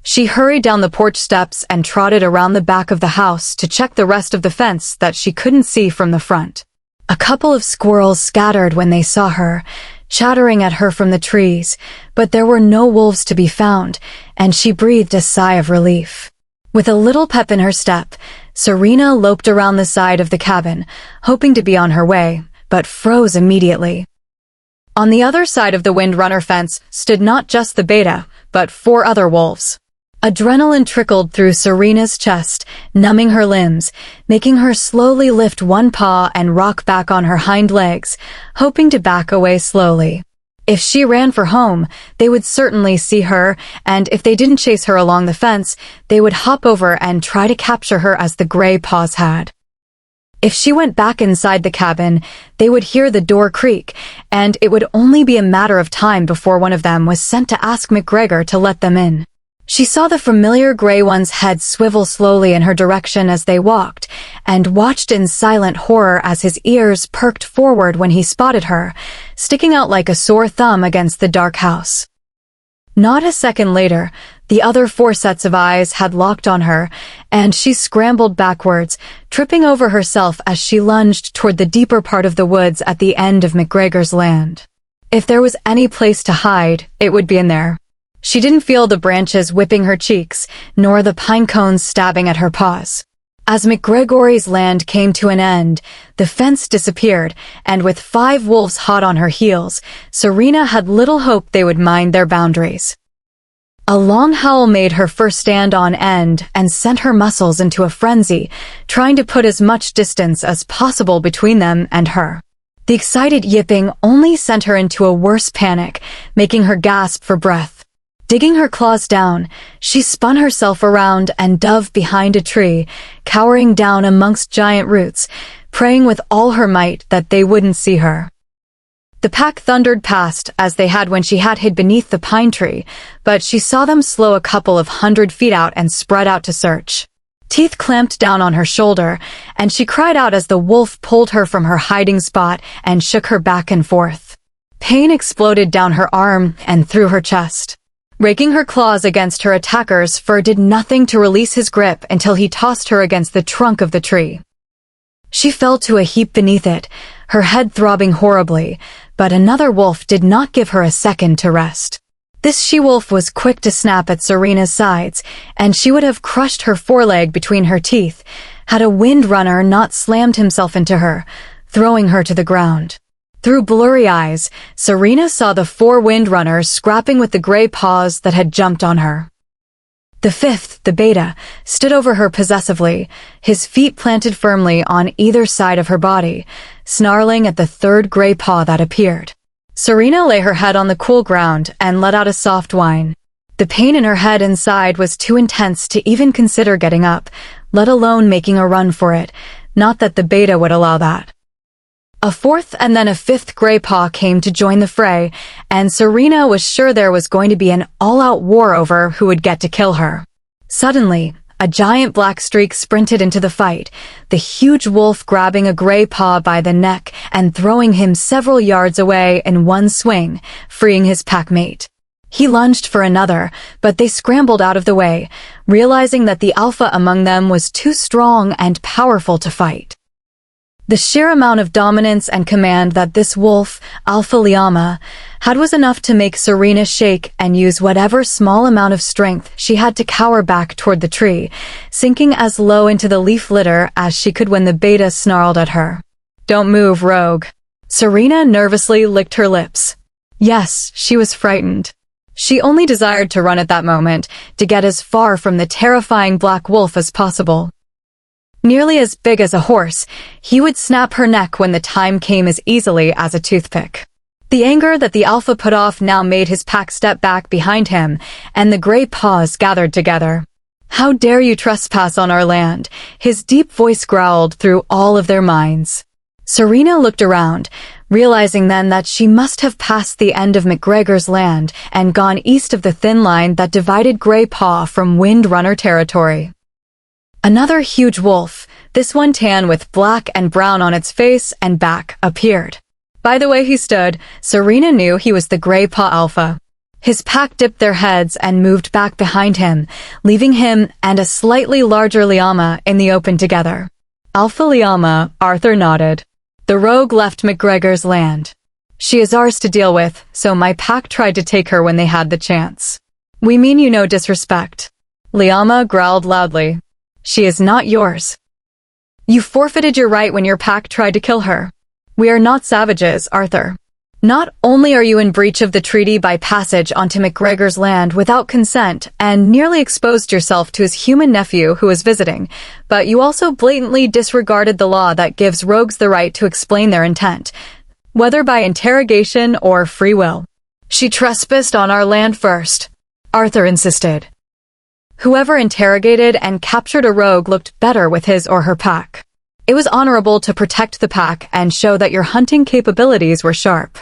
She hurried down the porch steps and trotted around the back of the house to check the rest of the fence that she couldn't see from the front. A couple of squirrels scattered when they saw her, chattering at her from the trees, but there were no wolves to be found, and she breathed a sigh of relief. With a little pep in her step, Serena loped around the side of the cabin, hoping to be on her way, but froze immediately. On the other side of the Windrunner fence stood not just the beta, but 4 other wolves. Adrenaline trickled through Serena's chest, numbing her limbs, making her slowly lift one paw and rock back on her hind legs, hoping to back away slowly. If she ran for home, they would certainly see her, and if they didn't chase her along the fence, they would hop over and try to capture her as the gray paws had. If she went back inside the cabin, they would hear the door creak, and it would only be a matter of time before one of them was sent to ask McGregor to let them in. She saw the familiar gray one's head swivel slowly in her direction as they walked, and watched in silent horror as his ears perked forward when he spotted her, sticking out like a sore thumb against the dark house. Not a second later, the other 4 sets of eyes had locked on her, and she scrambled backwards, tripping over herself as she lunged toward the deeper part of the woods at the end of McGregor's land. If there was any place to hide, it would be in there. She didn't feel the branches whipping her cheeks, nor the pine cones stabbing at her paws. As McGregor's land came to an end, the fence disappeared, and with 5 wolves hot on her heels, Serena had little hope they would mind their boundaries. A long howl made her first stand on end and sent her muscles into a frenzy, trying to put as much distance as possible between them and her. The excited yipping only sent her into a worse panic, making her gasp for breath. Digging her claws down, she spun herself around and dove behind a tree, cowering down amongst giant roots, praying with all her might that they wouldn't see her. The pack thundered past as they had when she had hid beneath the pine tree, but she saw them slow a couple of 100 feet out and spread out to search. Teeth clamped down on her shoulder, and she cried out as the wolf pulled her from her hiding spot and shook her back and forth. Pain exploded down her arm and through her chest. Raking her claws against her attacker's fur did nothing to release his grip until he tossed her against the trunk of the tree. She fell to a heap beneath it, her head throbbing horribly, but another wolf did not give her a second to rest. This she-wolf was quick to snap at Serena's sides, and she would have crushed her foreleg between her teeth had a windrunner not slammed himself into her, throwing her to the ground. Through blurry eyes, Serena saw the 4 windrunners scrapping with the gray paws that had jumped on her. The 5th, the beta, stood over her possessively, his feet planted firmly on either side of her body, snarling at the 3rd gray paw that appeared. Serena lay her head on the cool ground and let out a soft whine. The pain in her head and side was too intense to even consider getting up, let alone making a run for it, not that the beta would allow that. A 4th and then a 5th gray paw came to join the fray, and Serena was sure there was going to be an all-out war over who would get to kill her. Suddenly, a giant black streak sprinted into the fight, the huge wolf grabbing a gray paw by the neck and throwing him several yards away in one swing, freeing his packmate. He lunged for another, but they scrambled out of the way, realizing that the alpha among them was too strong and powerful to fight. The sheer amount of dominance and command that this wolf, Alpha Liama, had was enough to make Serena shake and use whatever small amount of strength she had to cower back toward the tree, sinking as low into the leaf litter as she could when the beta snarled at her. "Don't move, rogue." Serena nervously licked her lips. Yes, she was frightened. She only desired to run at that moment, to get as far from the terrifying black wolf as possible. Nearly as big as a horse, he would snap her neck when the time came as easily as a toothpick. The anger that the alpha put off now made his pack step back behind him, and the gray paws gathered together. "How dare you trespass on our land?" his deep voice growled through all of their minds. Serena looked around, realizing then that she must have passed the end of McGregor's land and gone east of the thin line that divided Gray Paw from Windrunner territory. Another huge wolf, this one tan with black and brown on its face and back, appeared. By the way he stood, Serena knew he was the Gray Paw Alpha. His pack dipped their heads and moved back behind him, leaving him and a slightly larger Liama in the open together. Alpha Liama, Arthur nodded. The rogue left McGregor's land. She is ours to deal with, so my pack tried to take her when they had the chance. We mean you no disrespect. Liama growled loudly. She is not yours. You forfeited your right when your pack tried to kill her. We are not savages, Arthur. Not only are you in breach of the treaty by passage onto McGregor's land without consent and nearly exposed yourself to his human nephew who was visiting, but you also blatantly disregarded the law that gives rogues the right to explain their intent, whether by interrogation or free will. She trespassed on our land first, Arthur insisted. Whoever interrogated and captured a rogue looked better with his or her pack. It was honorable to protect the pack and show that your hunting capabilities were sharp.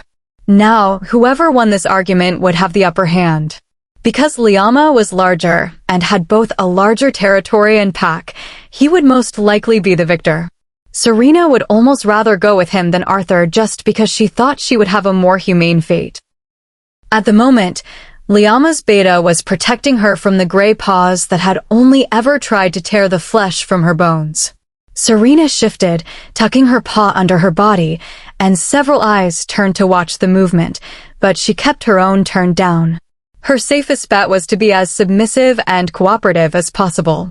Now, whoever won this argument would have the upper hand. Because Liama was larger and had both a larger territory and pack, he would most likely be the victor. Serena would almost rather go with him than Arthur just because she thought she would have a more humane fate. At the moment, Liama's beta was protecting her from the gray paws that had only ever tried to tear the flesh from her bones. Serena shifted, tucking her paw under her body, and several eyes turned to watch the movement, but she kept her own turned down. Her safest bet was to be as submissive and cooperative as possible.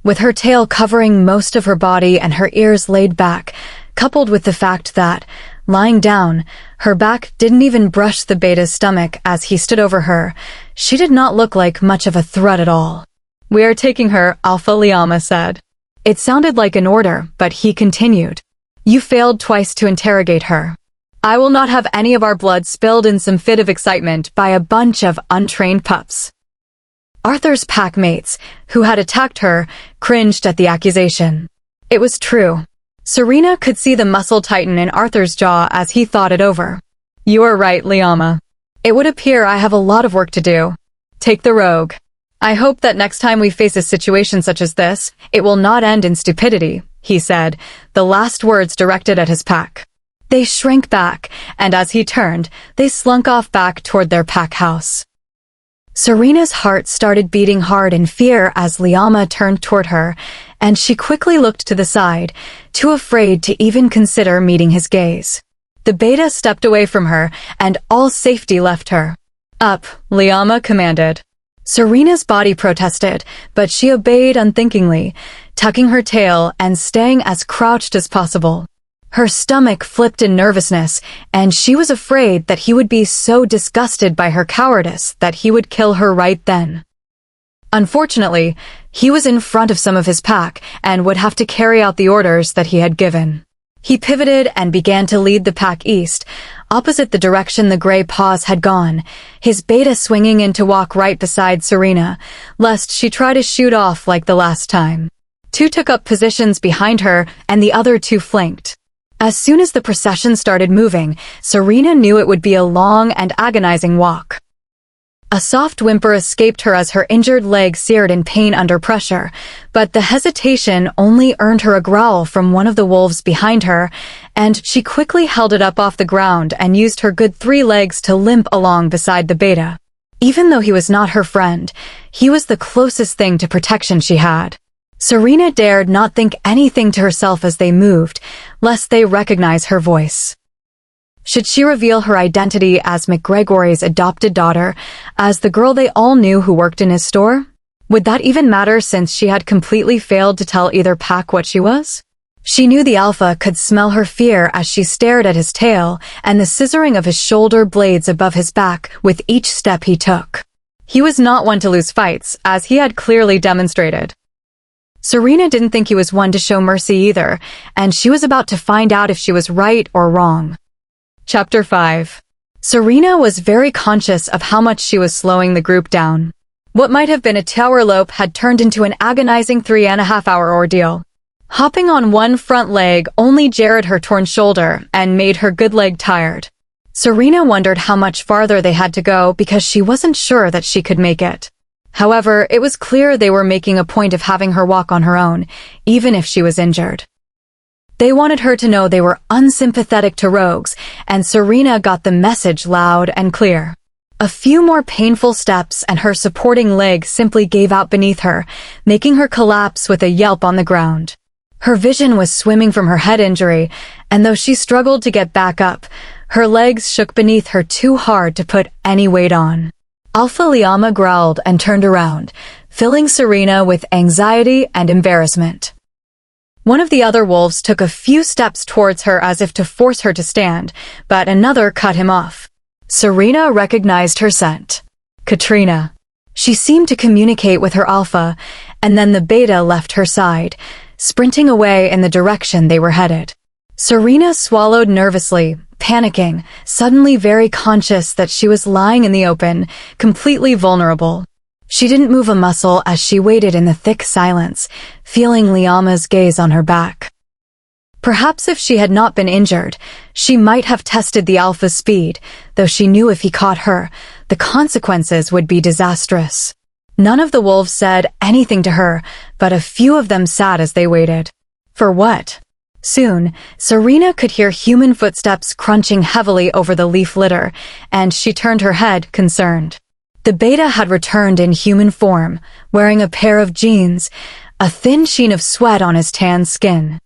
With her tail covering most of her body and her ears laid back, coupled with the fact that, lying down, her back didn't even brush the beta's stomach as he stood over her, she did not look like much of a threat at all. "We are taking her," Alpha Liama said. It sounded like an order, but he continued. "You failed twice to interrogate her. I will not have any of our blood spilled in some fit of excitement by a bunch of untrained pups." Arthur's pack mates, who had attacked her, cringed at the accusation. It was true. Serena could see the muscle tighten in Arthur's jaw as he thought it over. "You are right, Liama. It would appear I have a lot of work to do. Take the rogue. I hope that next time we face a situation such as this, it will not end in stupidity," he said, the last words directed at his pack. They shrank back, and as he turned, they slunk off back toward their pack house. Serena's heart started beating hard in fear as Liama turned toward her, and she quickly looked to the side, too afraid to even consider meeting his gaze. The beta stepped away from her, and all safety left her. "Up," Liama commanded. Serena's body protested, but she obeyed unthinkingly, tucking her tail and staying as crouched as possible. Her stomach flipped in nervousness, and she was afraid that he would be so disgusted by her cowardice that he would kill her right then. Unfortunately, he was in front of some of his pack and would have to carry out the orders that he had given. He pivoted and began to lead the pack east, opposite the direction the gray paws had gone, his beta swinging in to walk right beside Serena, lest she try to shoot off like the last time. Two took up positions behind her, and the other two flanked. As soon as the procession started moving, Serena knew it would be a long and agonizing walk. A soft whimper escaped her as her injured leg seared in pain under pressure, but the hesitation only earned her a growl from one of the wolves behind her, and she quickly held it up off the ground and used her good 3 legs to limp along beside the beta. Even though he was not her friend, he was the closest thing to protection she had. Serena dared not think anything to herself as they moved, lest they recognize her voice. Should she reveal her identity as McGregory's adopted daughter, as the girl they all knew who worked in his store? Would that even matter since she had completely failed to tell either pack what she was? She knew the alpha could smell her fear as she stared at his tail and the scissoring of his shoulder blades above his back with each step he took. He was not one to lose fights, as he had clearly demonstrated. Serena didn't think he was one to show mercy either, and she was about to find out if she was right or wrong. Chapter 5. Serena was very conscious of how much she was slowing the group down. What might have been a tower lope had turned into an agonizing 3.5-hour ordeal. Hopping on one front leg only jarred her torn shoulder and made her good leg tired. Serena wondered how much farther they had to go because she wasn't sure that she could make it. However, it was clear they were making a point of having her walk on her own, even if she was injured. They wanted her to know they were unsympathetic to rogues, and Serena got the message loud and clear. A few more painful steps and her supporting leg simply gave out beneath her, making her collapse with a yelp on the ground. Her vision was swimming from her head injury, and though she struggled to get back up, her legs shook beneath her too hard to put any weight on. Alpha Liama growled and turned around, filling Serena with anxiety and embarrassment. One of the other wolves took a few steps towards her as if to force her to stand, but another cut him off. Serena recognized her scent. Katrina. She seemed to communicate with her alpha, and then the beta left her side, sprinting away in the direction they were headed. Serena swallowed nervously, panicking, suddenly very conscious that she was lying in the open, completely vulnerable. She didn't move a muscle as she waited in the thick silence, feeling Liama's gaze on her back. Perhaps if she had not been injured, she might have tested the Alpha's speed, though she knew if he caught her, the consequences would be disastrous. None of the wolves said anything to her, but a few of them sat as they waited. For what? Soon, Serena could hear human footsteps crunching heavily over the leaf litter, and she turned her head, concerned. The beta had returned in human form, wearing a pair of jeans, a thin sheen of sweat on his tan skin.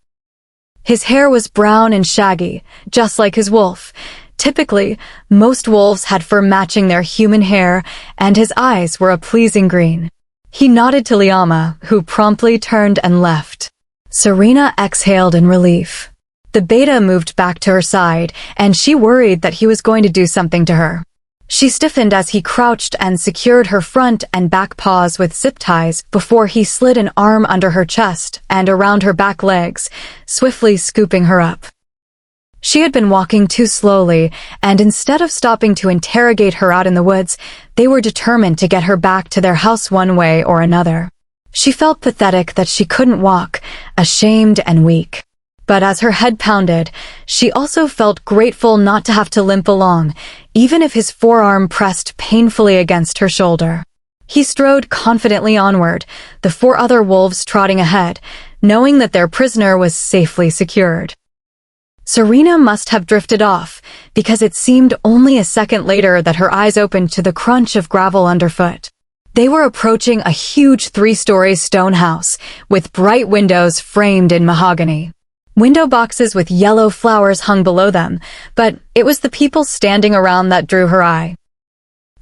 His hair was brown and shaggy, just like his wolf. Typically, most wolves had fur matching their human hair, and his eyes were a pleasing green. He nodded to Liama, who promptly turned and left. Serena exhaled in relief. The beta moved back to her side, and she worried that he was going to do something to her. She stiffened as he crouched and secured her front and back paws with zip ties before he slid an arm under her chest and around her back legs, swiftly scooping her up. She had been walking too slowly, and instead of stopping to interrogate her out in the woods, they were determined to get her back to their house one way or another. She felt pathetic that she couldn't walk, ashamed and weak. But as her head pounded, she also felt grateful not to have to limp along, even if his forearm pressed painfully against her shoulder. He strode confidently onward, the 4 other wolves trotting ahead, knowing that their prisoner was safely secured. Serena must have drifted off, because it seemed only a second later that her eyes opened to the crunch of gravel underfoot. They were approaching a huge 3-story stone house, with bright windows framed in mahogany. Window boxes with yellow flowers hung below them, but it was the people standing around that drew her eye.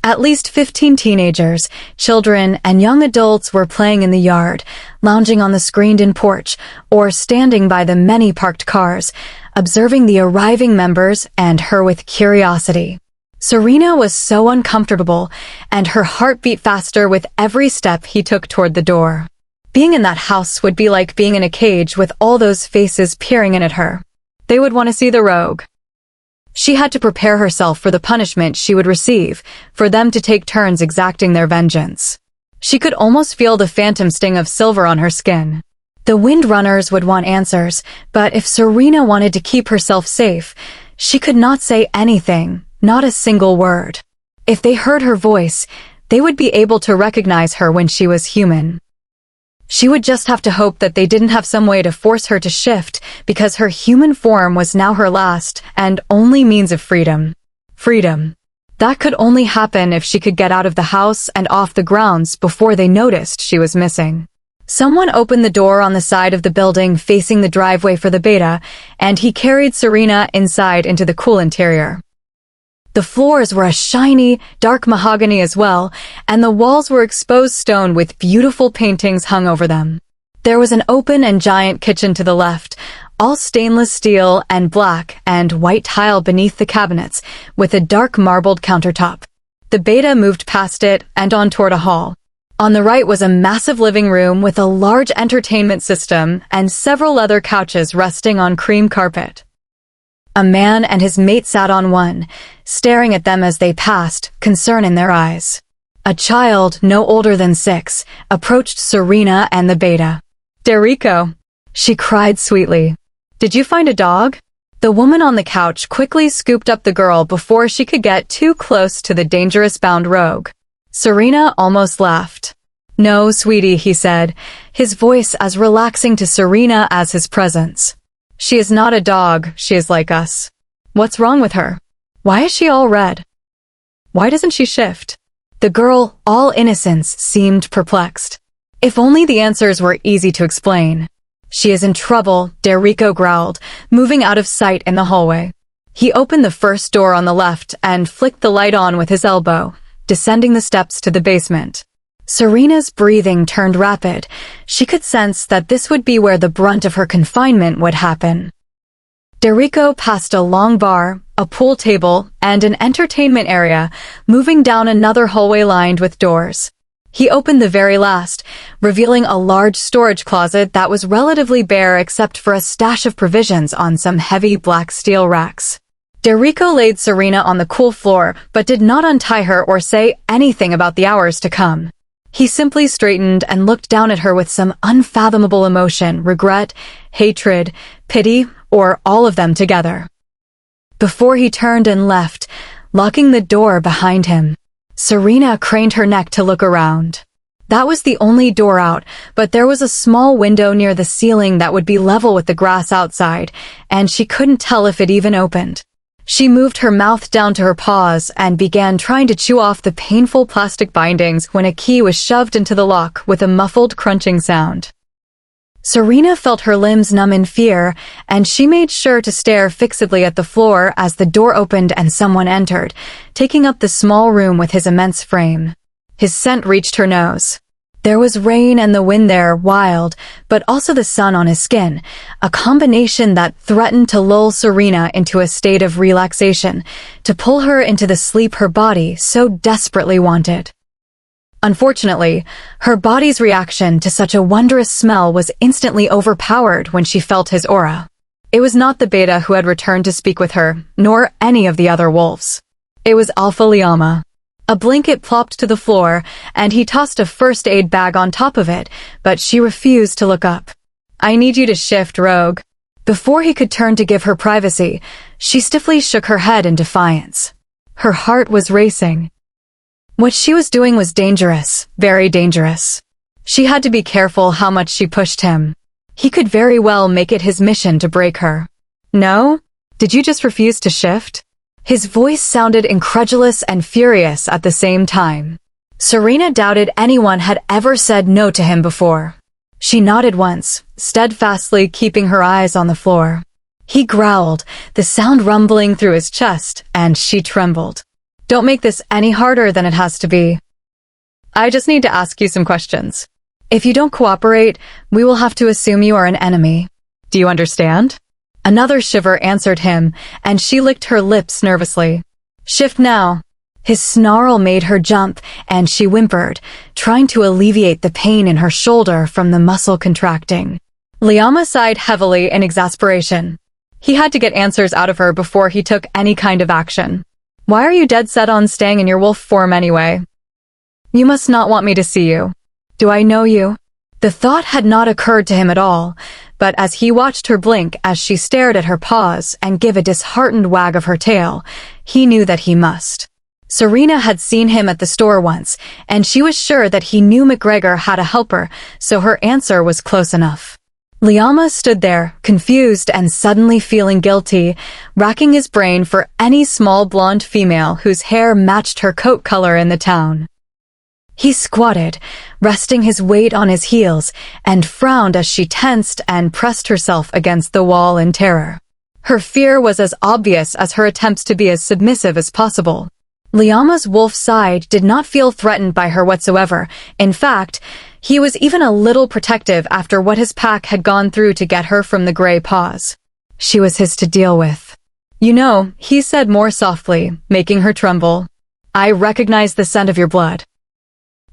At least 15 teenagers, children, and young adults were playing in the yard, lounging on the screened-in porch, or standing by the many parked cars, observing the arriving members and her with curiosity. Serena was so uncomfortable, and her heart beat faster with every step he took toward the door. Being in that house would be like being in a cage with all those faces peering in at her. They would want to see the rogue. She had to prepare herself for the punishment she would receive, for them to take turns exacting their vengeance. She could almost feel the phantom sting of silver on her skin. The windrunners would want answers, but if Serena wanted to keep herself safe, she could not say anything, not a single word. If they heard her voice, they would be able to recognize her when she was human. She would just have to hope that they didn't have some way to force her to shift, because her human form was now her last and only means of freedom. Freedom. That could only happen if she could get out of the house and off the grounds before they noticed she was missing. Someone opened the door on the side of the building facing the driveway for the beta, and he carried Serena inside into the cool interior. The floors were a shiny, dark mahogany as well, and the walls were exposed stone with beautiful paintings hung over them. There was an open and giant kitchen to the left, all stainless steel and black and white tile beneath the cabinets, with a dark marbled countertop. The beta moved past it and on toward a hall. On the right was a massive living room with a large entertainment system and several leather couches resting on cream carpet. A man and his mate sat on one, staring at them as they passed, concern in their eyes. A child, no older than 6, approached Serena and the beta. "Derico," she cried sweetly. "Did you find a dog?" The woman on the couch quickly scooped up the girl before she could get too close to the dangerous-bound rogue. Serena almost laughed. "No, sweetie," he said, his voice as relaxing to Serena as his presence. "She is not a dog, she is like us." "What's wrong with her? Why is she all red? Why doesn't she shift?" The girl, all innocence, seemed perplexed. If only the answers were easy to explain. "She is in trouble," Derico growled, moving out of sight in the hallway. He opened the first door on the left and flicked the light on with his elbow, descending the steps to the basement. Serena's breathing turned rapid. She could sense that this would be where the brunt of her confinement would happen. Derico passed a long bar, a pool table, and an entertainment area, moving down another hallway lined with doors. He opened the very last, revealing a large storage closet that was relatively bare except for a stash of provisions on some heavy black steel racks. Derico laid Serena on the cool floor but did not untie her or say anything about the hours to come. He simply straightened and looked down at her with some unfathomable emotion, regret, hatred, pity, or all of them together. Before he turned and left, locking the door behind him, Serena craned her neck to look around. That was the only door out, but there was a small window near the ceiling that would be level with the grass outside, and she couldn't tell if it even opened. She moved her mouth down to her paws and began trying to chew off the painful plastic bindings when a key was shoved into the lock with a muffled crunching sound. Serena felt her limbs numb in fear, and she made sure to stare fixedly at the floor as the door opened and someone entered, taking up the small room with his immense frame. His scent reached her nose. There was rain and the wind there, wild, but also the sun on his skin, a combination that threatened to lull Serena into a state of relaxation, to pull her into the sleep her body so desperately wanted. Unfortunately, her body's reaction to such a wondrous smell was instantly overpowered when she felt his aura. It was not the beta who had returned to speak with her, nor any of the other wolves. It was Alpha Liama. A blanket plopped to the floor, and he tossed a first aid bag on top of it, but she refused to look up. "I need you to shift, rogue." Before he could turn to give her privacy, she stiffly shook her head in defiance. Her heart was racing. What she was doing was dangerous, very dangerous. She had to be careful how much she pushed him. He could very well make it his mission to break her. "No? Did you just refuse to shift?" His voice sounded incredulous and furious at the same time. Serena doubted anyone had ever said no to him before. She nodded once, steadfastly keeping her eyes on the floor. He growled, the sound rumbling through his chest, and she trembled. "Don't make this any harder than it has to be. I just need to ask you some questions. If you don't cooperate, we will have to assume you are an enemy. Do you understand?" Another shiver answered him, and she licked her lips nervously. "Shift now." His snarl made her jump, and she whimpered, trying to alleviate the pain in her shoulder from the muscle contracting. Liama sighed heavily in exasperation. He had to get answers out of her before he took any kind of action. "Why are you dead set on staying in your wolf form anyway? You must not want me to see you. Do I know you?" The thought had not occurred to him at all, but as he watched her blink as she stared at her paws and give a disheartened wag of her tail, he knew that he must. Serena had seen him at the store once, and she was sure that he knew McGregor had a helper, so her answer was close enough. Liama stood there, confused and suddenly feeling guilty, racking his brain for any small blonde female whose hair matched her coat color in the town. He squatted, resting his weight on his heels, and frowned as she tensed and pressed herself against the wall in terror. Her fear was as obvious as her attempts to be as submissive as possible. Liama's wolf side did not feel threatened by her whatsoever. In fact, he was even a little protective after what his pack had gone through to get her from the gray paws. She was his to deal with. "You know," he said more softly, making her tremble, "I recognize the scent of your blood."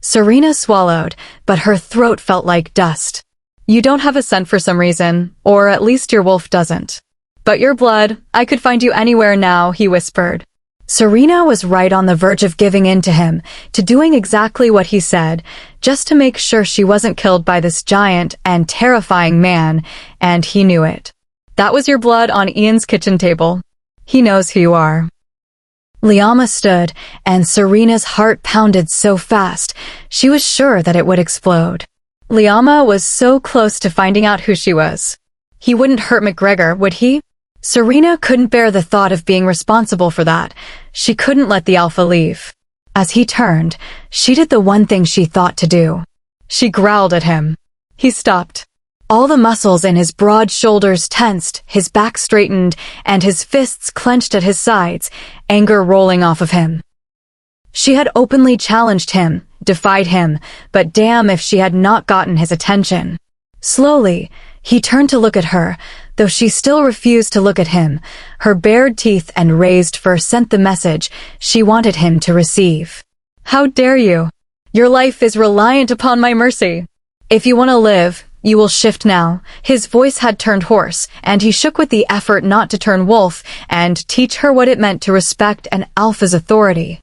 Serena swallowed, but her throat felt like dust. "You don't have a scent for some reason, or at least your wolf doesn't. But your blood, I could find you anywhere now," he whispered. Serena was right on the verge of giving in to him, to doing exactly what he said, just to make sure she wasn't killed by this giant and terrifying man, and he knew it. "That was your blood on Ian's kitchen table. He knows who you are." Liama stood, and Serena's heart pounded so fast, she was sure that it would explode. Liama was so close to finding out who she was. He wouldn't hurt McGregor, would he? Serena couldn't bear the thought of being responsible for that. She couldn't let the Alpha leave. As he turned, she did the one thing she thought to do. She growled at him. He stopped. All the muscles in his broad shoulders tensed, his back straightened, and his fists clenched at his sides, anger rolling off of him. She had openly challenged him, defied him, but damn if she had not gotten his attention. Slowly, he turned to look at her, though she still refused to look at him. Her bared teeth and raised fur sent the message she wanted him to receive. "How dare you?" Your life is reliant upon my mercy. If you want to live, you will shift now." His voice had turned hoarse, and he shook with the effort not to turn wolf and teach her what it meant to respect an alpha's authority.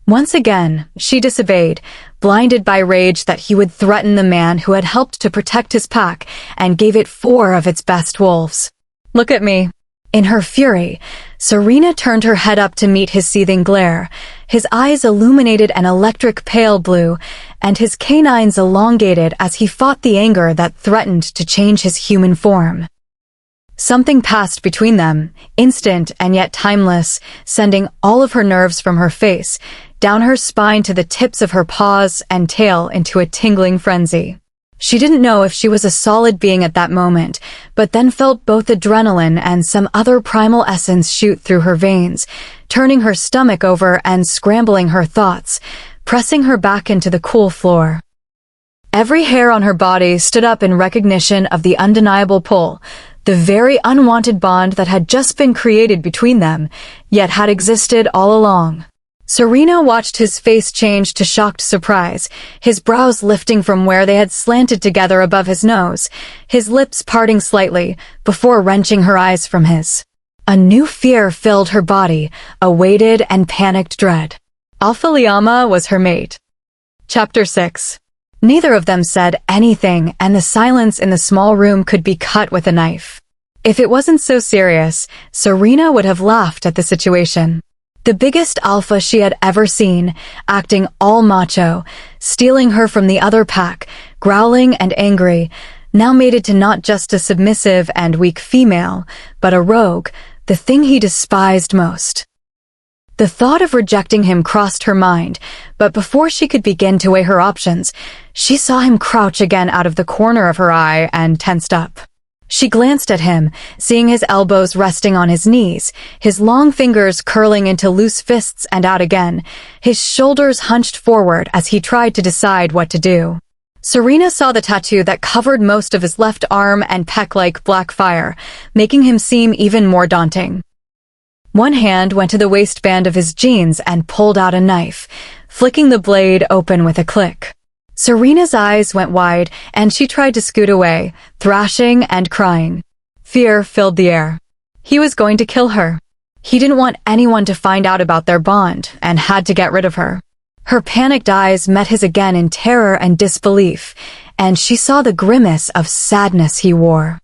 Once again, she disobeyed, blinded by rage that he would threaten the man who had helped to protect his pack and gave it 4 of its best wolves. "Look at me." In her fury, Serena turned her head up to meet his seething glare. His eyes illuminated an electric pale blue, and his canines elongated as he fought the anger that threatened to change his human form. Something passed between them, instant and yet timeless, sending all of her nerves from her face, down her spine to the tips of her paws and tail into a tingling frenzy. She didn't know if she was a solid being at that moment, but then felt both adrenaline and some other primal essence shoot through her veins, turning her stomach over and scrambling her thoughts, pressing her back into the cool floor. Every hair on her body stood up in recognition of the undeniable pull, the very unwanted bond that had just been created between them, yet had existed all along. Serena watched his face change to shocked surprise, his brows lifting from where they had slanted together above his nose, his lips parting slightly, before wrenching her eyes from his. A new fear filled her body, a weighted and panicked dread. Alpha Liama was her mate. Chapter 6. Neither of them said anything, and the silence in the small room could be cut with a knife. If it wasn't so serious, Serena would have laughed at the situation. The biggest alpha she had ever seen, acting all macho, stealing her from the other pack, growling and angry, now mated to not just a submissive and weak female, but a rogue, the thing he despised most. The thought of rejecting him crossed her mind, but before she could begin to weigh her options, she saw him crouch again out of the corner of her eye and tensed up. She glanced at him, seeing his elbows resting on his knees, his long fingers curling into loose fists and out again, his shoulders hunched forward as he tried to decide what to do. Serena saw the tattoo that covered most of his left arm and pec like black fire, making him seem even more daunting. One hand went to the waistband of his jeans and pulled out a knife, flicking the blade open with a click. Serena's eyes went wide, and she tried to scoot away, thrashing and crying. Fear filled the air. He was going to kill her. He didn't want anyone to find out about their bond, and had to get rid of her. Her panicked eyes met his again in terror and disbelief, and she saw the grimace of sadness he wore.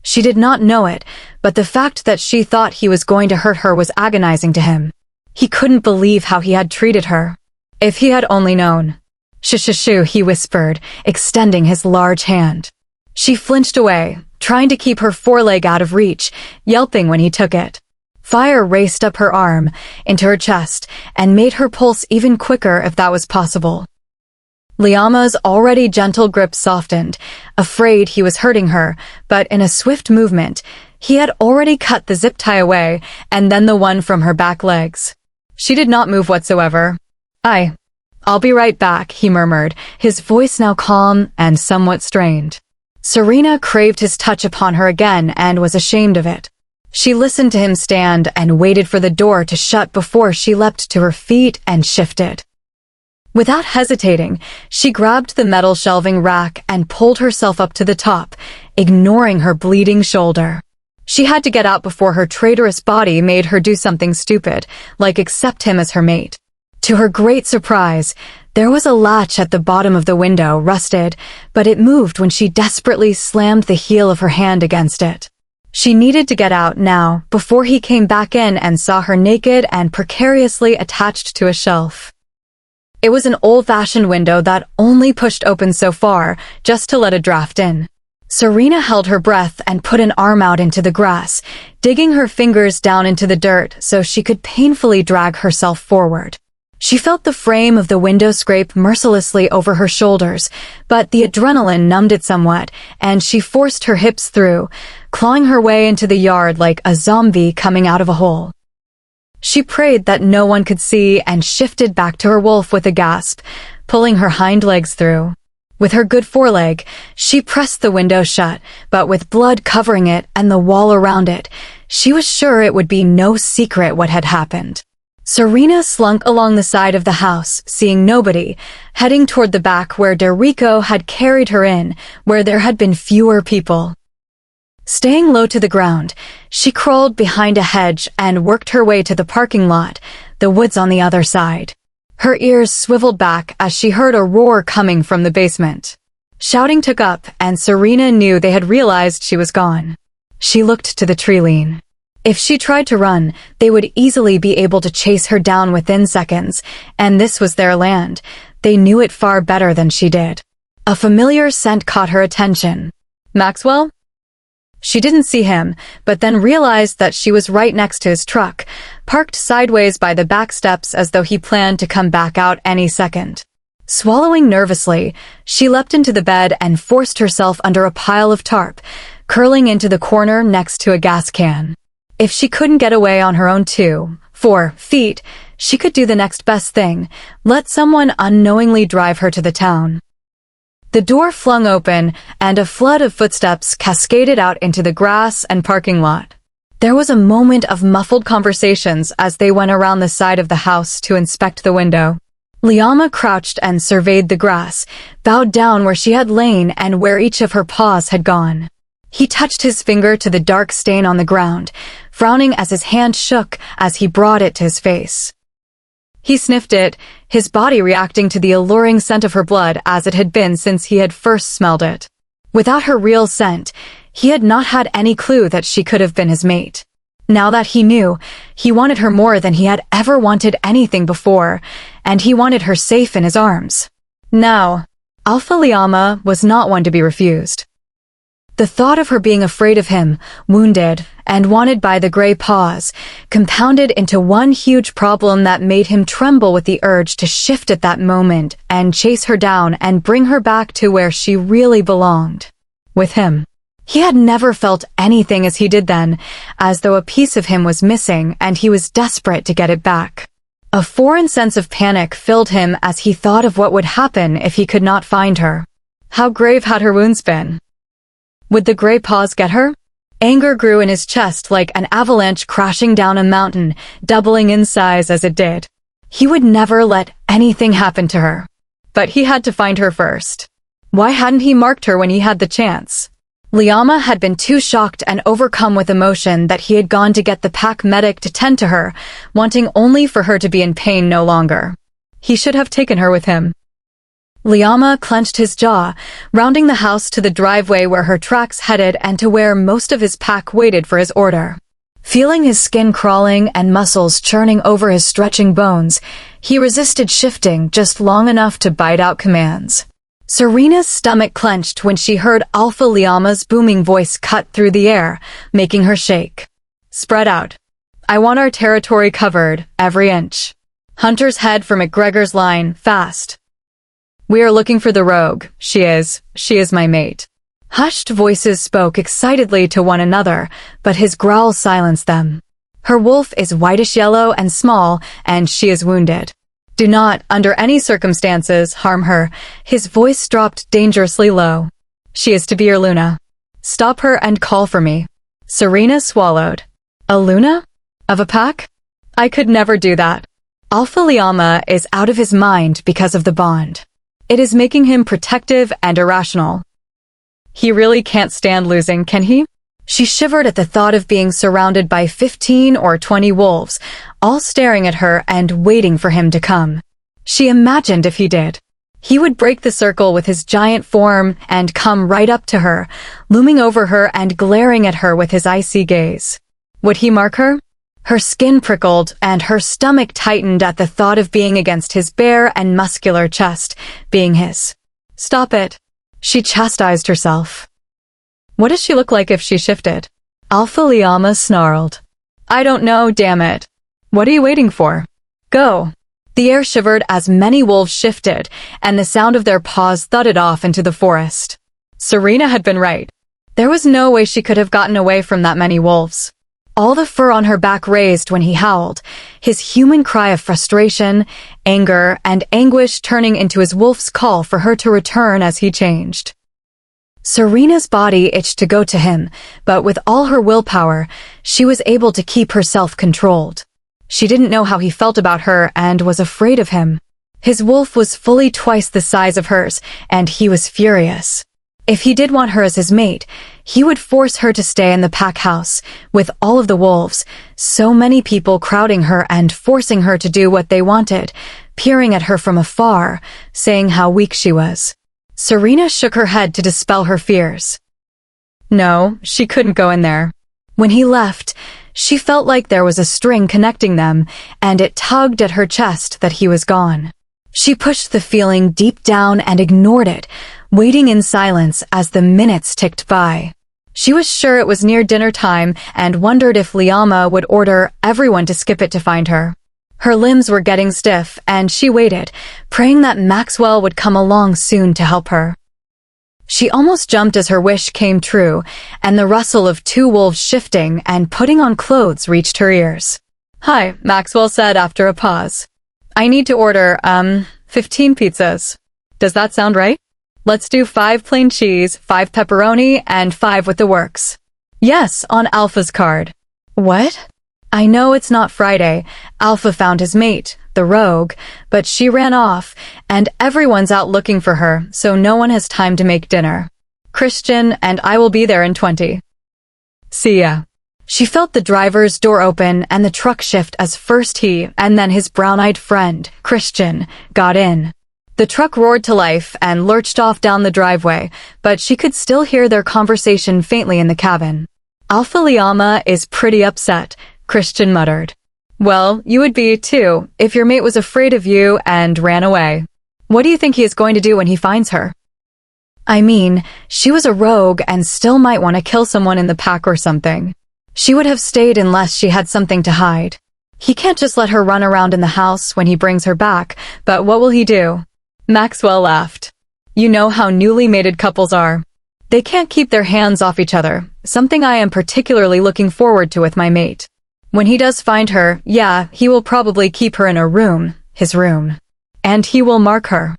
She did not know it, but the fact that she thought he was going to hurt her was agonizing to him. He couldn't believe how he had treated her. If he had only known. "Shh-shh-shoo," he whispered, extending his large hand. She flinched away, trying to keep her foreleg out of reach, yelping when he took it. Fire raced up her arm, into her chest, and made her pulse even quicker if that was possible. Liama's already gentle grip softened, afraid he was hurting her, but in a swift movement, he had already cut the zip tie away and then the one from her back legs. She did not move whatsoever. I'll be right back," he murmured, his voice now calm and somewhat strained. Serena craved his touch upon her again and was ashamed of it. She listened to him stand and waited for the door to shut before she leapt to her feet and shifted. Without hesitating, she grabbed the metal shelving rack and pulled herself up to the top, ignoring her bleeding shoulder. She had to get out before her traitorous body made her do something stupid, like accept him as her mate. To her great surprise, there was a latch at the bottom of the window, rusted, but it moved when she desperately slammed the heel of her hand against it. She needed to get out now, before he came back in and saw her naked and precariously attached to a shelf. It was an old-fashioned window that only pushed open so far, just to let a draft in. Serena held her breath and put an arm out into the grass, digging her fingers down into the dirt so she could painfully drag herself forward. She felt the frame of the window scrape mercilessly over her shoulders, but the adrenaline numbed it somewhat, and she forced her hips through, clawing her way into the yard like a zombie coming out of a hole. She prayed that no one could see and shifted back to her wolf with a gasp, pulling her hind legs through. With her good foreleg, she pressed the window shut, but with blood covering it and the wall around it, she was sure it would be no secret what had happened. Serena slunk along the side of the house, seeing nobody, heading toward the back where Derrico had carried her in, where there had been fewer people. Staying low to the ground, she crawled behind a hedge and worked her way to the parking lot, the woods on the other side. Her ears swiveled back as she heard a roar coming from the basement. Shouting took up, and Serena knew they had realized she was gone. She looked to the tree line. If she tried to run, they would easily be able to chase her down within seconds, and this was their land. They knew it far better than she did. A familiar scent caught her attention. Maxwell? She didn't see him, but then realized that she was right next to his truck, parked sideways by the back steps as though he planned to come back out any second. Swallowing nervously, she leapt into the bed and forced herself under a pile of tarp, curling into the corner next to a gas can. If she couldn't get away on her own 4 feet, she could do the next best thing, let someone unknowingly drive her to the town. The door flung open, and a flood of footsteps cascaded out into the grass and parking lot. There was a moment of muffled conversations as they went around the side of the house to inspect the window. Liama crouched and surveyed the grass, bowed down where she had lain and where each of her paws had gone. He touched his finger to the dark stain on the ground, frowning as his hand shook as he brought it to his face. He sniffed it, his body reacting to the alluring scent of her blood as it had been since he had first smelled it. Without her real scent, he had not had any clue that she could have been his mate. Now that he knew, he wanted her more than he had ever wanted anything before, and he wanted her safe in his arms. Now, Alpha Liama was not one to be refused. The thought of her being afraid of him, wounded, and wanted by the gray paws, compounded into one huge problem that made him tremble with the urge to shift at that moment and chase her down and bring her back to where she really belonged. With him. He had never felt anything as he did then, as though a piece of him was missing and he was desperate to get it back. A foreign sense of panic filled him as he thought of what would happen if he could not find her. How grave had her wounds been? Would the gray paws get her? Anger grew in his chest like an avalanche crashing down a mountain, doubling in size as it did. He would never let anything happen to her. But he had to find her first. Why hadn't he marked her when he had the chance? Liama had been too shocked and overcome with emotion that he had gone to get the pack medic to tend to her, wanting only for her to be in pain no longer. He should have taken her with him. Liama clenched his jaw, rounding the house to the driveway where her tracks headed and to where most of his pack waited for his order. Feeling his skin crawling and muscles churning over his stretching bones, he resisted shifting just long enough to bite out commands. Serena's stomach clenched when she heard Alpha Liama's booming voice cut through the air, making her shake. Spread out. I want our territory covered, every inch. Hunters head for McGregor's line, fast. We are looking for the rogue. She is my mate. Hushed voices spoke excitedly to one another, but his growl silenced them. Her wolf is whitish yellow and small, and she is wounded. Do not, under any circumstances, harm her. His voice dropped dangerously low. She is to be your Luna. Stop her and call for me. Serena swallowed. A Luna? Of a pack? I could never do that. Alpha Liama is out of his mind because of the bond. It is making him protective and irrational. He really can't stand losing, can he? She shivered at the thought of being surrounded by 15 or 20 wolves, all staring at her and waiting for him to come. She imagined if he did. He would break the circle with his giant form and come right up to her, looming over her and glaring at her with his icy gaze. Would he mark her? Her skin prickled and her stomach tightened at the thought of being against his bare and muscular chest, being his. Stop it. She chastised herself. What does she look like if she shifted? Alpha Liama snarled. I don't know, damn it. What are you waiting for? Go. The air shivered as many wolves shifted, and the sound of their paws thudded off into the forest. Serena had been right. There was no way she could have gotten away from that many wolves. All the fur on her back raised when he howled, his human cry of frustration, anger, and anguish turning into his wolf's call for her to return as he changed. Serena's body itched to go to him, but with all her willpower, she was able to keep herself controlled. She didn't know how he felt about her and was afraid of him. His wolf was fully twice the size of hers, and he was furious. If he did want her as his mate, he would force her to stay in the pack house, with all of the wolves, so many people crowding her and forcing her to do what they wanted, peering at her from afar, saying how weak she was. Serena shook her head to dispel her fears. No, she couldn't go in there. When he left, she felt like there was a string connecting them, and it tugged at her chest that he was gone. She pushed the feeling deep down and ignored it, waiting in silence as the minutes ticked by. She was sure it was near dinner time and wondered if Liama would order everyone to skip it to find her. Her limbs were getting stiff, and she waited, praying that Maxwell would come along soon to help her. She almost jumped as her wish came true, and the rustle of two wolves shifting and putting on clothes reached her ears. "Hi," Maxwell said after a pause. "I need to order, 15 pizzas. Does that sound right? Let's do 5 plain cheese, 5 pepperoni, and 5 with the works." "Yes, on Alpha's card." "What?" "I know it's not Friday. Alpha found his mate, the rogue, but she ran off, and everyone's out looking for her, so no one has time to make dinner. Christian and I will be there in 20. See ya." She felt the driver's door open and the truck shift as first he, and then his brown-eyed friend, Christian, got in. The truck roared to life and lurched off down the driveway, but she could still hear their conversation faintly in the cabin. "Alpha Liama is pretty upset," Christian muttered. "Well, you would be, too, if your mate was afraid of you and ran away. What do you think he is going to do when he finds her?" "I mean, she was a rogue and still might want to kill someone in the pack or something. She would have stayed unless she had something to hide. He can't just let her run around in the house when he brings her back, but what will he do?" Maxwell laughed. "You know how newly mated couples are. They can't keep their hands off each other, something I am particularly looking forward to with my mate. When he does find her, yeah, he will probably keep her in a room, his room. And he will mark her.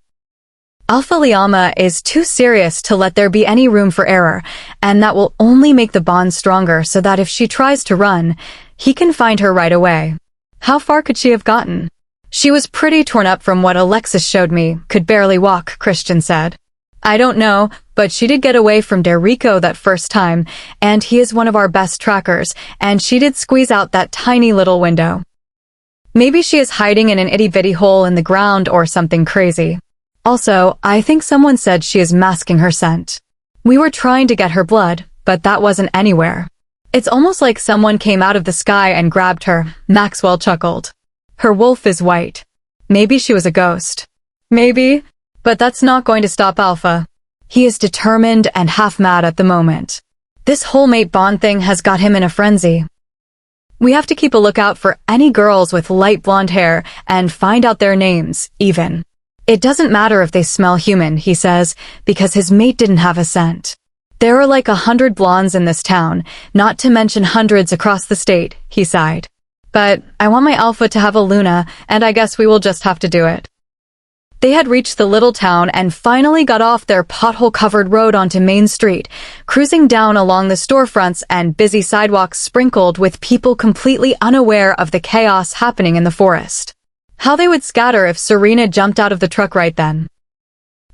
Alpha Liama is too serious to let there be any room for error, and that will only make the bond stronger so that if she tries to run, he can find her right away." How far could she have gotten? "She was pretty torn up from what Alexis showed me, could barely walk," Christian said. "I don't know, but she did get away from Derrico that first time, and he is one of our best trackers, and she did squeeze out that tiny little window. Maybe she is hiding in an itty-bitty hole in the ground or something crazy. Also, I think someone said she is masking her scent. We were trying to get her blood, but that wasn't anywhere. It's almost like someone came out of the sky and grabbed her," Maxwell chuckled. "Her wolf is white. Maybe she was a ghost." "Maybe, but that's not going to stop Alpha. He is determined and half mad at the moment. This whole mate bond thing has got him in a frenzy. We have to keep a lookout for any girls with light blonde hair and find out their names, even. It doesn't matter if they smell human," he says, because his mate didn't have a scent. "There are like 100 blondes in this town, not to mention hundreds across the state," he sighed. "But I want my Alpha to have a Luna, and I guess we will just have to do it." They had reached the little town and finally got off their pothole-covered road onto Main Street, cruising down along the storefronts and busy sidewalks sprinkled with people completely unaware of the chaos happening in the forest. How they would scatter if Serena jumped out of the truck right then.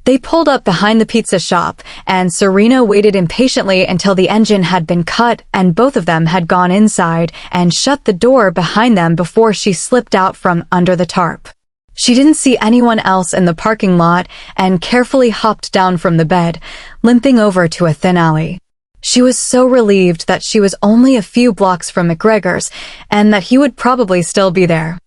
They pulled up behind the pizza shop, and Serena waited impatiently until the engine had been cut and both of them had gone inside and shut the door behind them before she slipped out from under the tarp. She didn't see anyone else in the parking lot and carefully hopped down from the bed, limping over to a thin alley. She was so relieved that she was only a few blocks from McGregor's and that he would probably still be there.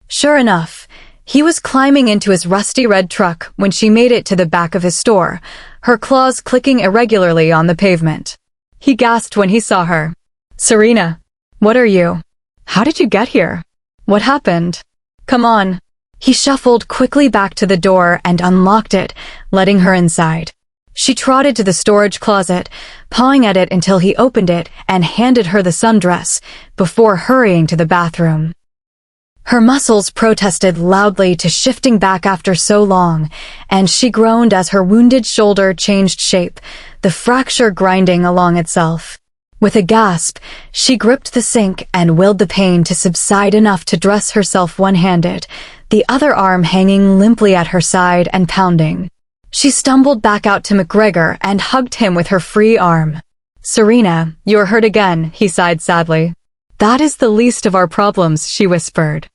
Sure enough, he was climbing into his rusty red truck when she made it to the back of his store, her claws clicking irregularly on the pavement. He gasped when he saw her. "Serena, what are you? How did you get here? What happened? Come on." He shuffled quickly back to the door and unlocked it, letting her inside. She trotted to the storage closet, pawing at it until he opened it and handed her the sundress, before hurrying to the bathroom. Her muscles protested loudly to shifting back after so long, and she groaned as her wounded shoulder changed shape, the fracture grinding along itself. With a gasp, she gripped the sink and willed the pain to subside enough to dress herself one-handed, the other arm hanging limply at her side and pounding. She stumbled back out to McGregor and hugged him with her free arm. "Serena, you're hurt again," he sighed sadly. "That is the least of our problems," she whispered.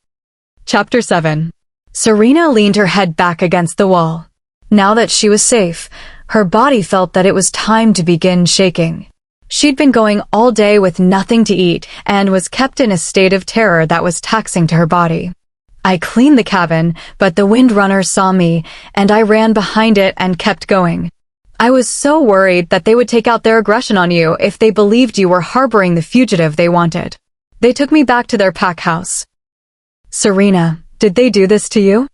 Chapter 7. Serena leaned her head back against the wall. Now that she was safe, her body felt that it was time to begin shaking. She'd been going all day with nothing to eat and was kept in a state of terror that was taxing to her body. I cleaned the cabin, but the windrunners saw me, and I ran behind it and kept going. I was so worried that they would take out their aggression on you if they believed you were harboring the fugitive they wanted. They took me back to their pack house. Serena, did they do this to you?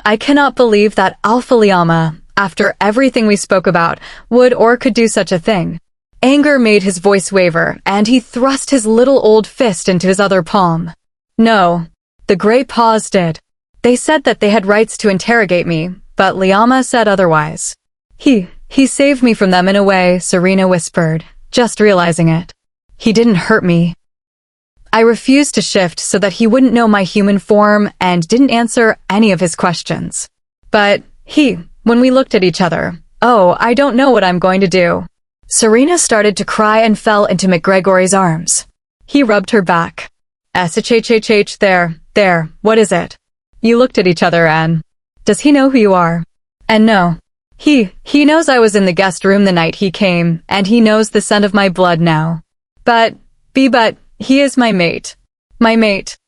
I cannot believe that Alpha Liama, after everything we spoke about, would or could do such a thing. Anger made his voice waver, and he thrust his little old fist into his other palm. No, the Grey Paws did. They said that they had rights to interrogate me, but Liama said otherwise. He saved me from them in a way, Serena whispered, just realizing it. He didn't hurt me. I refused to shift so that he wouldn't know my human form and didn't answer any of his questions. But when we looked at each other, oh, I don't know what I'm going to do. Serena started to cry and fell into McGregor's arms. He rubbed her back. "SHHHH, there, what is it?" You looked at each other and... Does he know who you are? And no. He knows I was in the guest room the night he came, and he knows the scent of my blood now. But he is my mate. My mate.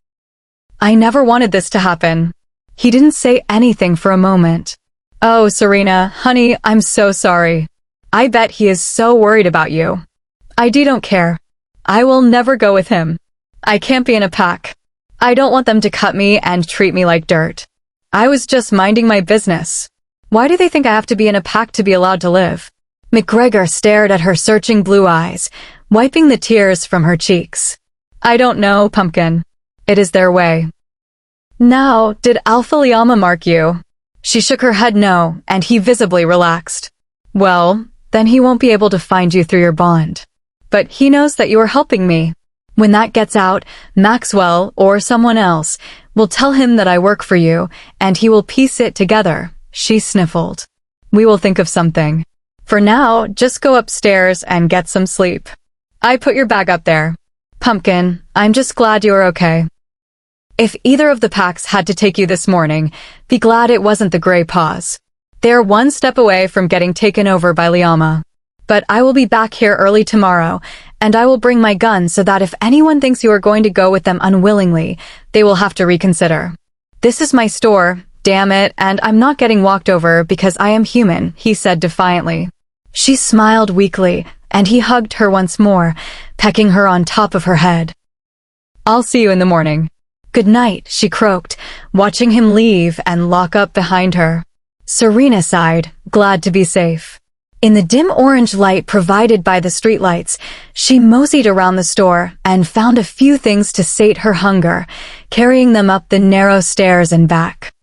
I never wanted this to happen. He didn't say anything for a moment. Oh, Serena, honey, I'm so sorry. I bet he is so worried about you. I don't care. I will never go with him. I can't be in a pack. I don't want them to cut me and treat me like dirt. I was just minding my business. Why do they think I have to be in a pack to be allowed to live? McGregor stared at her searching blue eyes, wiping the tears from her cheeks. I don't know, Pumpkin. It is their way. Now, did Alpha Liama mark you? She shook her head no, and he visibly relaxed. Well, then he won't be able to find you through your bond. But he knows that you are helping me. When that gets out, Maxwell, or someone else, will tell him that I work for you, and he will piece it together. She sniffled. We will think of something. For now, just go upstairs and get some sleep. I put your bag up there. Pumpkin, I'm just glad you are okay. If either of the packs had to take you this morning, be glad it wasn't the Grey Paws. They're one step away from getting taken over by Liama. But I will be back here early tomorrow, and I will bring my gun so that if anyone thinks you are going to go with them unwillingly, they will have to reconsider. This is my store, damn it, and I'm not getting walked over because I am human, he said defiantly. She smiled weakly, and he hugged her once more, pecking her on top of her head. I'll see you in the morning. Good night, she croaked, watching him leave and lock up behind her. Serena sighed, glad to be safe. In the dim orange light provided by the streetlights, she moseyed around the store and found a few things to sate her hunger, carrying them up the narrow stairs and back.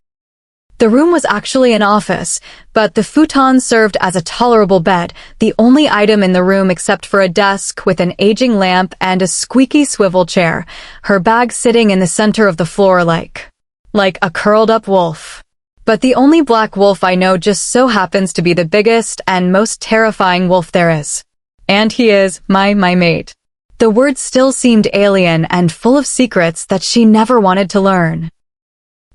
The room was actually an office, but the futon served as a tolerable bed, the only item in the room except for a desk with an aging lamp and a squeaky swivel chair, her bag sitting in the center of the floor like a curled-up wolf. But the only black wolf I know just so happens to be the biggest and most terrifying wolf there is. And he is my mate. The word still seemed alien and full of secrets that she never wanted to learn.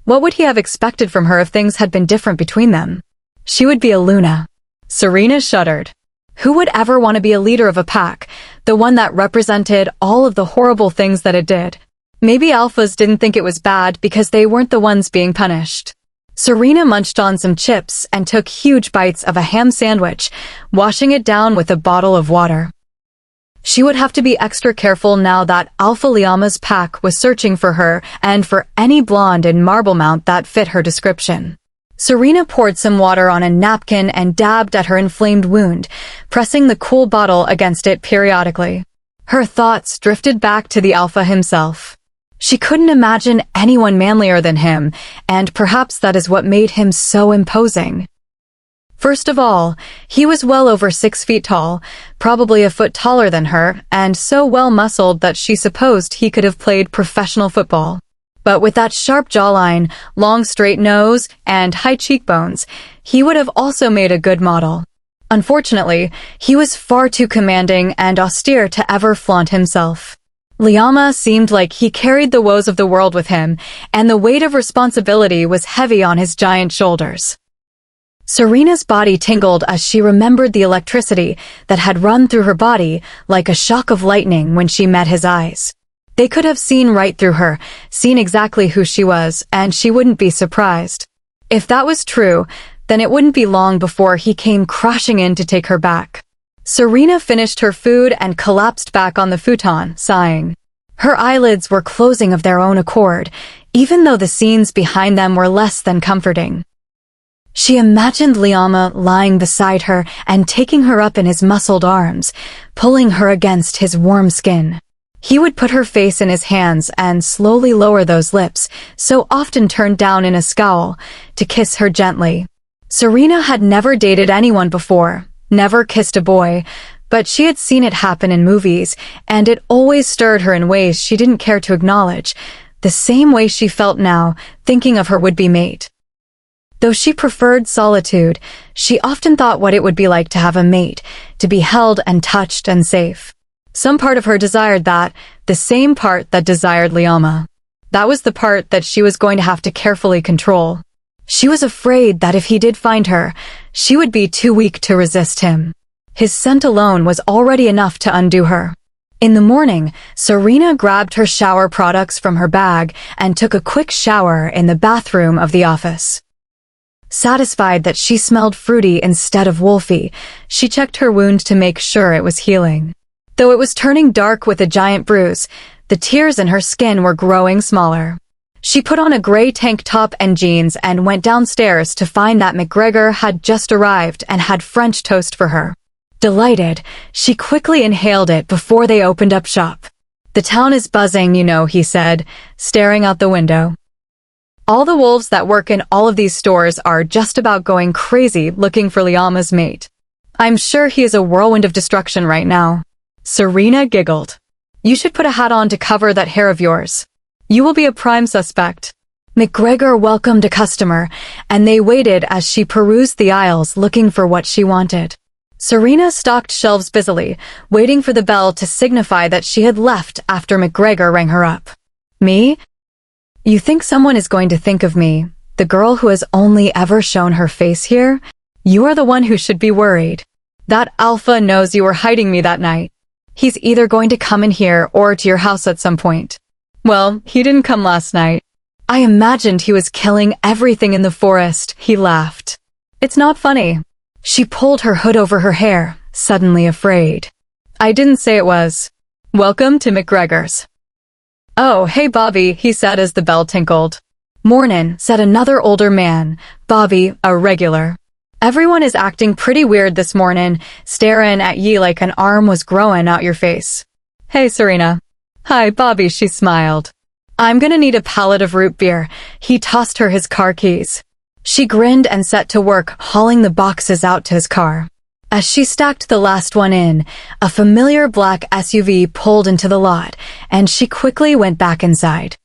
What would he have expected from her if things had been different between them? She would be a Luna. Serena shuddered. Who would ever want to be a leader of a pack, the one that represented all of the horrible things that it did? Maybe alphas didn't think it was bad because they weren't the ones being punished. Serena munched on some chips and took huge bites of a ham sandwich, washing it down with a bottle of water. She would have to be extra careful now that Alpha Liama's pack was searching for her and for any blonde in Marblemount that fit her description. Serena poured some water on a napkin and dabbed at her inflamed wound, pressing the cool bottle against it periodically. Her thoughts drifted back to the Alpha himself. She couldn't imagine anyone manlier than him, and perhaps that is what made him so imposing. First of all, he was well over 6 feet tall, probably a foot taller than her, and so well muscled that she supposed he could have played professional football. But with that sharp jawline, long straight nose, and high cheekbones, he would have also made a good model. Unfortunately, he was far too commanding and austere to ever flaunt himself. Liama seemed like he carried the woes of the world with him, and the weight of responsibility was heavy on his giant shoulders. Serena's body tingled as she remembered the electricity that had run through her body like a shock of lightning when she met his eyes. They could have seen right through her, seen exactly who she was, and she wouldn't be surprised. If that was true, then it wouldn't be long before he came crashing in to take her back. Serena finished her food and collapsed back on the futon, sighing. Her eyelids were closing of their own accord, even though the scenes behind them were less than comforting. She imagined Liama lying beside her and taking her up in his muscled arms, pulling her against his warm skin. He would put her face in his hands and slowly lower those lips, so often turned down in a scowl, to kiss her gently. Serena had never dated anyone before, never kissed a boy, but she had seen it happen in movies, and it always stirred her in ways she didn't care to acknowledge, the same way she felt now, thinking of her would-be mate. Though she preferred solitude, she often thought what it would be like to have a mate, to be held and touched and safe. Some part of her desired that, the same part that desired Liama. That was the part that she was going to have to carefully control. She was afraid that if he did find her, she would be too weak to resist him. His scent alone was already enough to undo her. In the morning, Serena grabbed her shower products from her bag and took a quick shower in the bathroom of the office. Satisfied that she smelled fruity instead of wolfy, she checked her wound to make sure it was healing. Though it was turning dark with a giant bruise, the tears in her skin were growing smaller. She put on a gray tank top and jeans and went downstairs to find that McGregor had just arrived and had French toast for her. Delighted, she quickly inhaled it before they opened up shop. "The town is buzzing, you know," he said, staring out the window. "All the wolves that work in all of these stores are just about going crazy looking for Liama's mate. I'm sure he is a whirlwind of destruction right now." Serena giggled. "You should put a hat on to cover that hair of yours. You will be a prime suspect." McGregor welcomed a customer, and they waited as she perused the aisles looking for what she wanted. Serena stocked shelves busily, waiting for the bell to signify that she had left after McGregor rang her up. "Me? You think someone is going to think of me, the girl who has only ever shown her face here? You are the one who should be worried. That Alpha knows you were hiding me that night. He's either going to come in here or to your house at some point. Well, he didn't come last night. I imagined he was killing everything in the forest," he laughed. "It's not funny." She pulled her hood over her hair, suddenly afraid. "I didn't say it was. Welcome to McGregor's." "Oh, hey Bobby," he said as the bell tinkled. "Mornin'," said another older man, Bobby, a regular. "Everyone is acting pretty weird this mornin', staring at ye like an arm was growing out your face." "Hey Serena." "Hi Bobby," she smiled. "I'm gonna need a pallet of root beer." He tossed her his car keys. She grinned and set to work hauling the boxes out to his car. As she stacked the last one in, a familiar black SUV pulled into the lot, and she quickly went back inside.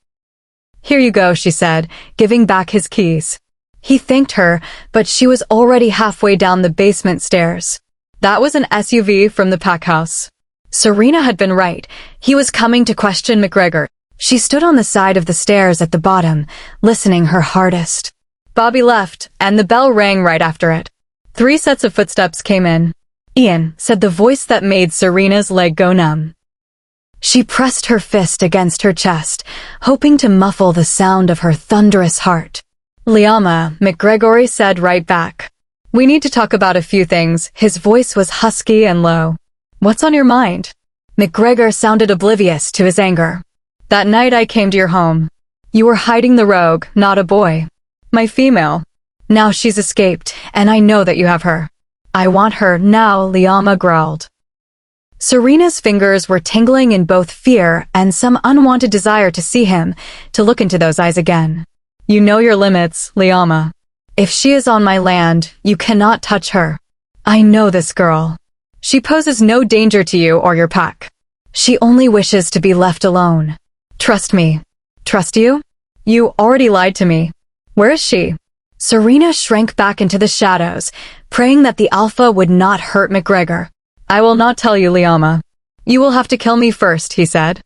"Here you go," she said, giving back his keys. He thanked her, but she was already halfway down the basement stairs. That was an SUV from the pack house. Serena had been right. He was coming to question McGregor. She stood on the side of the stairs at the bottom, listening her hardest. Bobby left, and the bell rang right after it. 3 sets of footsteps came in. "Ian," said the voice that made Serena's leg go numb. She pressed her fist against her chest, hoping to muffle the sound of her thunderous heart. "Liama," McGregor said right back. "We need to talk about a few things." His voice was husky and low. "What's on your mind?" McGregor sounded oblivious to his anger. "That night I came to your home. You were hiding the rogue, not a boy. My female. Now she's escaped, and I know that you have her. I want her now," Liama growled. Serena's fingers were tingling in both fear and some unwanted desire to see him, to look into those eyes again. "You know your limits, Liama. If she is on my land, you cannot touch her. I know this girl. She poses no danger to you or your pack. She only wishes to be left alone. Trust me. Trust you? You already lied to me. Where is she? Serena shrank back into the shadows, praying that the Alpha would not hurt McGregor. I will not tell you, Liama. You will have to kill me first, he said.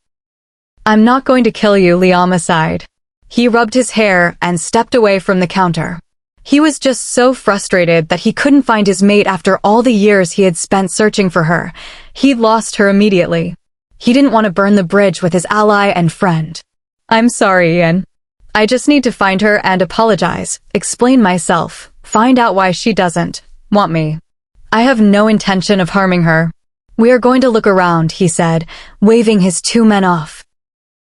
I'm not going to kill you, Liama sighed. He rubbed his hair and stepped away from the counter. He was just so frustrated that he couldn't find his mate after all the years he had spent searching for her. He'd lost her immediately. He didn't want to burn the bridge with his ally and friend. I'm sorry, Ian. I just need to find her and apologize, explain myself, find out why she doesn't want me. I have no intention of harming her. We are going to look around, he said, waving his 2 men off.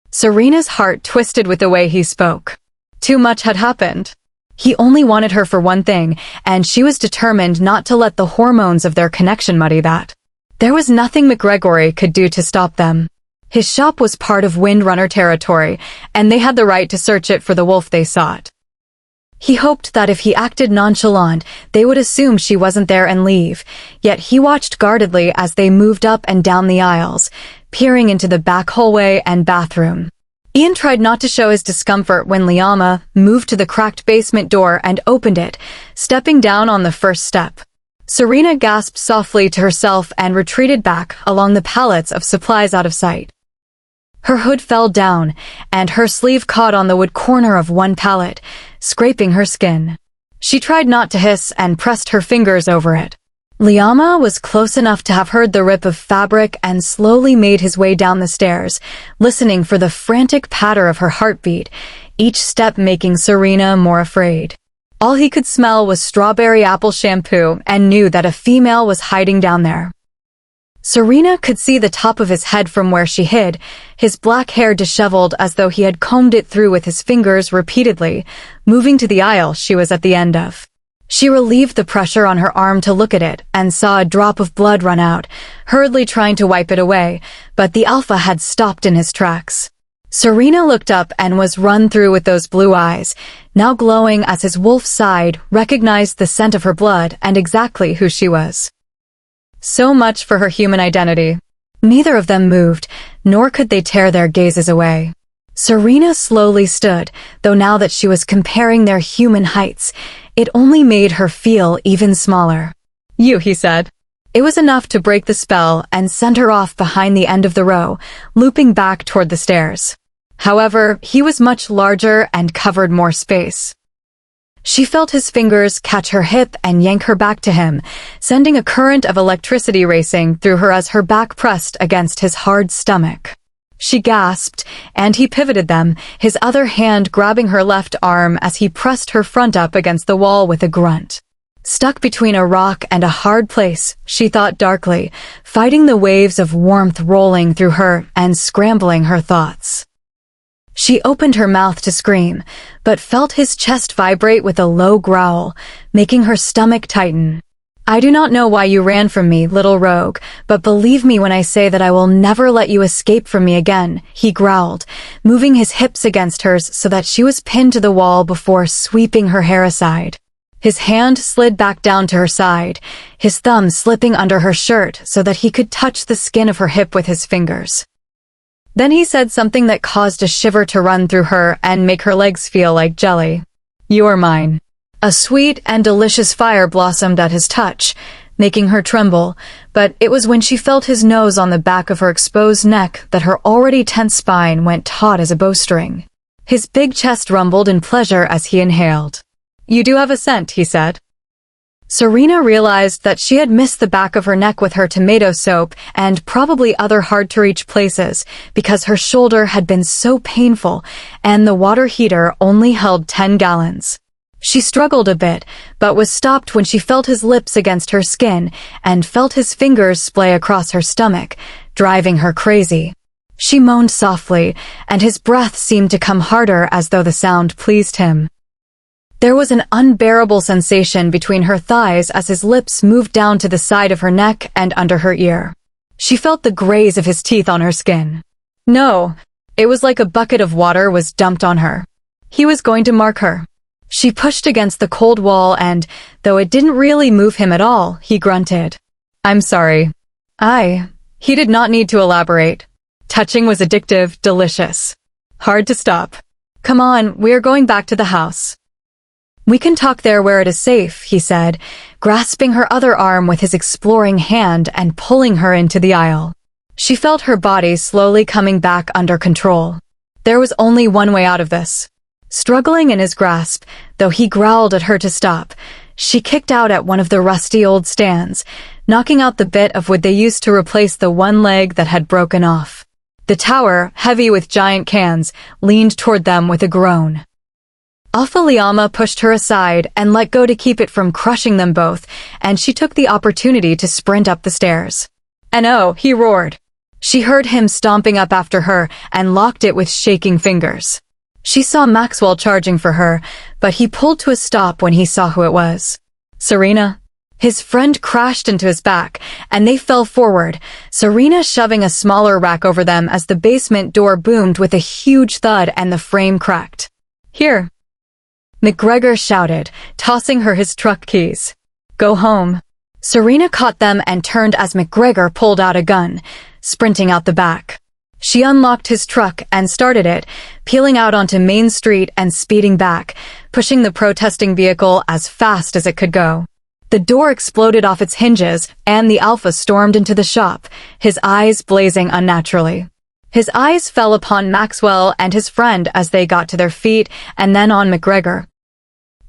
Serena's heart twisted with the way he spoke. Too much had happened. He only wanted her for one thing, and she was determined not to let the hormones of their connection muddy that. There was nothing McGregory could do to stop them. His shop was part of Windrunner territory, and they had the right to search it for the wolf they sought. He hoped that if he acted nonchalant, they would assume she wasn't there and leave, yet he watched guardedly as they moved up and down the aisles, peering into the back hallway and bathroom. Ian tried not to show his discomfort when Liama moved to the cracked basement door and opened it, stepping down on the first step. Serena gasped softly to herself and retreated back along the pallets of supplies out of sight. Her hood fell down, and her sleeve caught on the wood corner of one pallet, scraping her skin. She tried not to hiss and pressed her fingers over it. Liama was close enough to have heard the rip of fabric and slowly made his way down the stairs, listening for the frantic patter of her heartbeat, each step making Serena more afraid. All he could smell was strawberry apple shampoo and knew that a female was hiding down there. Serena could see the top of his head from where she hid, his black hair disheveled as though he had combed it through with his fingers repeatedly, moving to the aisle she was at the end of. She relieved the pressure on her arm to look at it and saw a drop of blood run out, hurriedly trying to wipe it away, but the Alpha had stopped in his tracks. Serena looked up and was run through with those blue eyes, now glowing as his wolf side recognized the scent of her blood and exactly who she was. So much for her human identity. Neither of them moved, nor could they tear their gazes away. Serena slowly stood, though now that she was comparing their human heights, it only made her feel even smaller. You, he said. It was enough to break the spell and send her off behind the end of the row, looping back toward the stairs. However, he was much larger and covered more space. She felt his fingers catch her hip and yank her back to him, sending a current of electricity racing through her as her back pressed against his hard stomach. She gasped, and he pivoted them, his other hand grabbing her left arm as he pressed her front up against the wall with a grunt. Stuck between a rock and a hard place, she thought darkly, fighting the waves of warmth rolling through her and scrambling her thoughts. She opened her mouth to scream, but felt his chest vibrate with a low growl, making her stomach tighten. I do not know why you ran from me, little rogue, but believe me when I say that I will never let you escape from me again, he growled, moving his hips against hers so that she was pinned to the wall before sweeping her hair aside. His hand slid back down to her side, his thumb slipping under her shirt so that he could touch the skin of her hip with his fingers. Then he said something that caused a shiver to run through her and make her legs feel like jelly. You're mine. A sweet and delicious fire blossomed at his touch, making her tremble, but it was when she felt his nose on the back of her exposed neck that her already tense spine went taut as a bowstring. His big chest rumbled in pleasure as he inhaled. You do have a scent, he said. Serena realized that she had missed the back of her neck with her tomato soap and probably other hard-to-reach places because her shoulder had been so painful and the water heater only held 10 gallons. She struggled a bit, but was stopped when she felt his lips against her skin and felt his fingers splay across her stomach, driving her crazy. She moaned softly, and his breath seemed to come harder as though the sound pleased him. There was an unbearable sensation between her thighs as his lips moved down to the side of her neck and under her ear. She felt the graze of his teeth on her skin. No, it was like a bucket of water was dumped on her. He was going to mark her. She pushed against the cold wall and, though it didn't really move him at all, he grunted. I'm sorry. He did not need to elaborate. Touching was addictive, delicious. Hard to stop. Come on, we are going back to the house. We can talk there where it is safe, he said, grasping her other arm with his exploring hand and pulling her into the aisle. She felt her body slowly coming back under control. There was only one way out of this. Struggling in his grasp, though he growled at her to stop, she kicked out at one of the rusty old stands, knocking out the bit of wood they used to replace the one leg that had broken off. The tower, heavy with giant cans, leaned toward them with a groan. Alpha Liama pushed her aside and let go to keep it from crushing them both, and she took the opportunity to sprint up the stairs. And oh, he roared. She heard him stomping up after her and locked it with shaking fingers. She saw Maxwell charging for her, but he pulled to a stop when he saw who it was. Serena. His friend crashed into his back, and they fell forward, Serena shoving a smaller rack over them as the basement door boomed with a huge thud and the frame cracked. Here. McGregor shouted, tossing her his truck keys. Go home. Serena caught them and turned as McGregor pulled out a gun, sprinting out the back. She unlocked his truck and started it, peeling out onto Main Street and speeding back, pushing the protesting vehicle as fast as it could go. The door exploded off its hinges, and the Alpha stormed into the shop, his eyes blazing unnaturally. His eyes fell upon Maxwell and his friend as they got to their feet, and then on McGregor.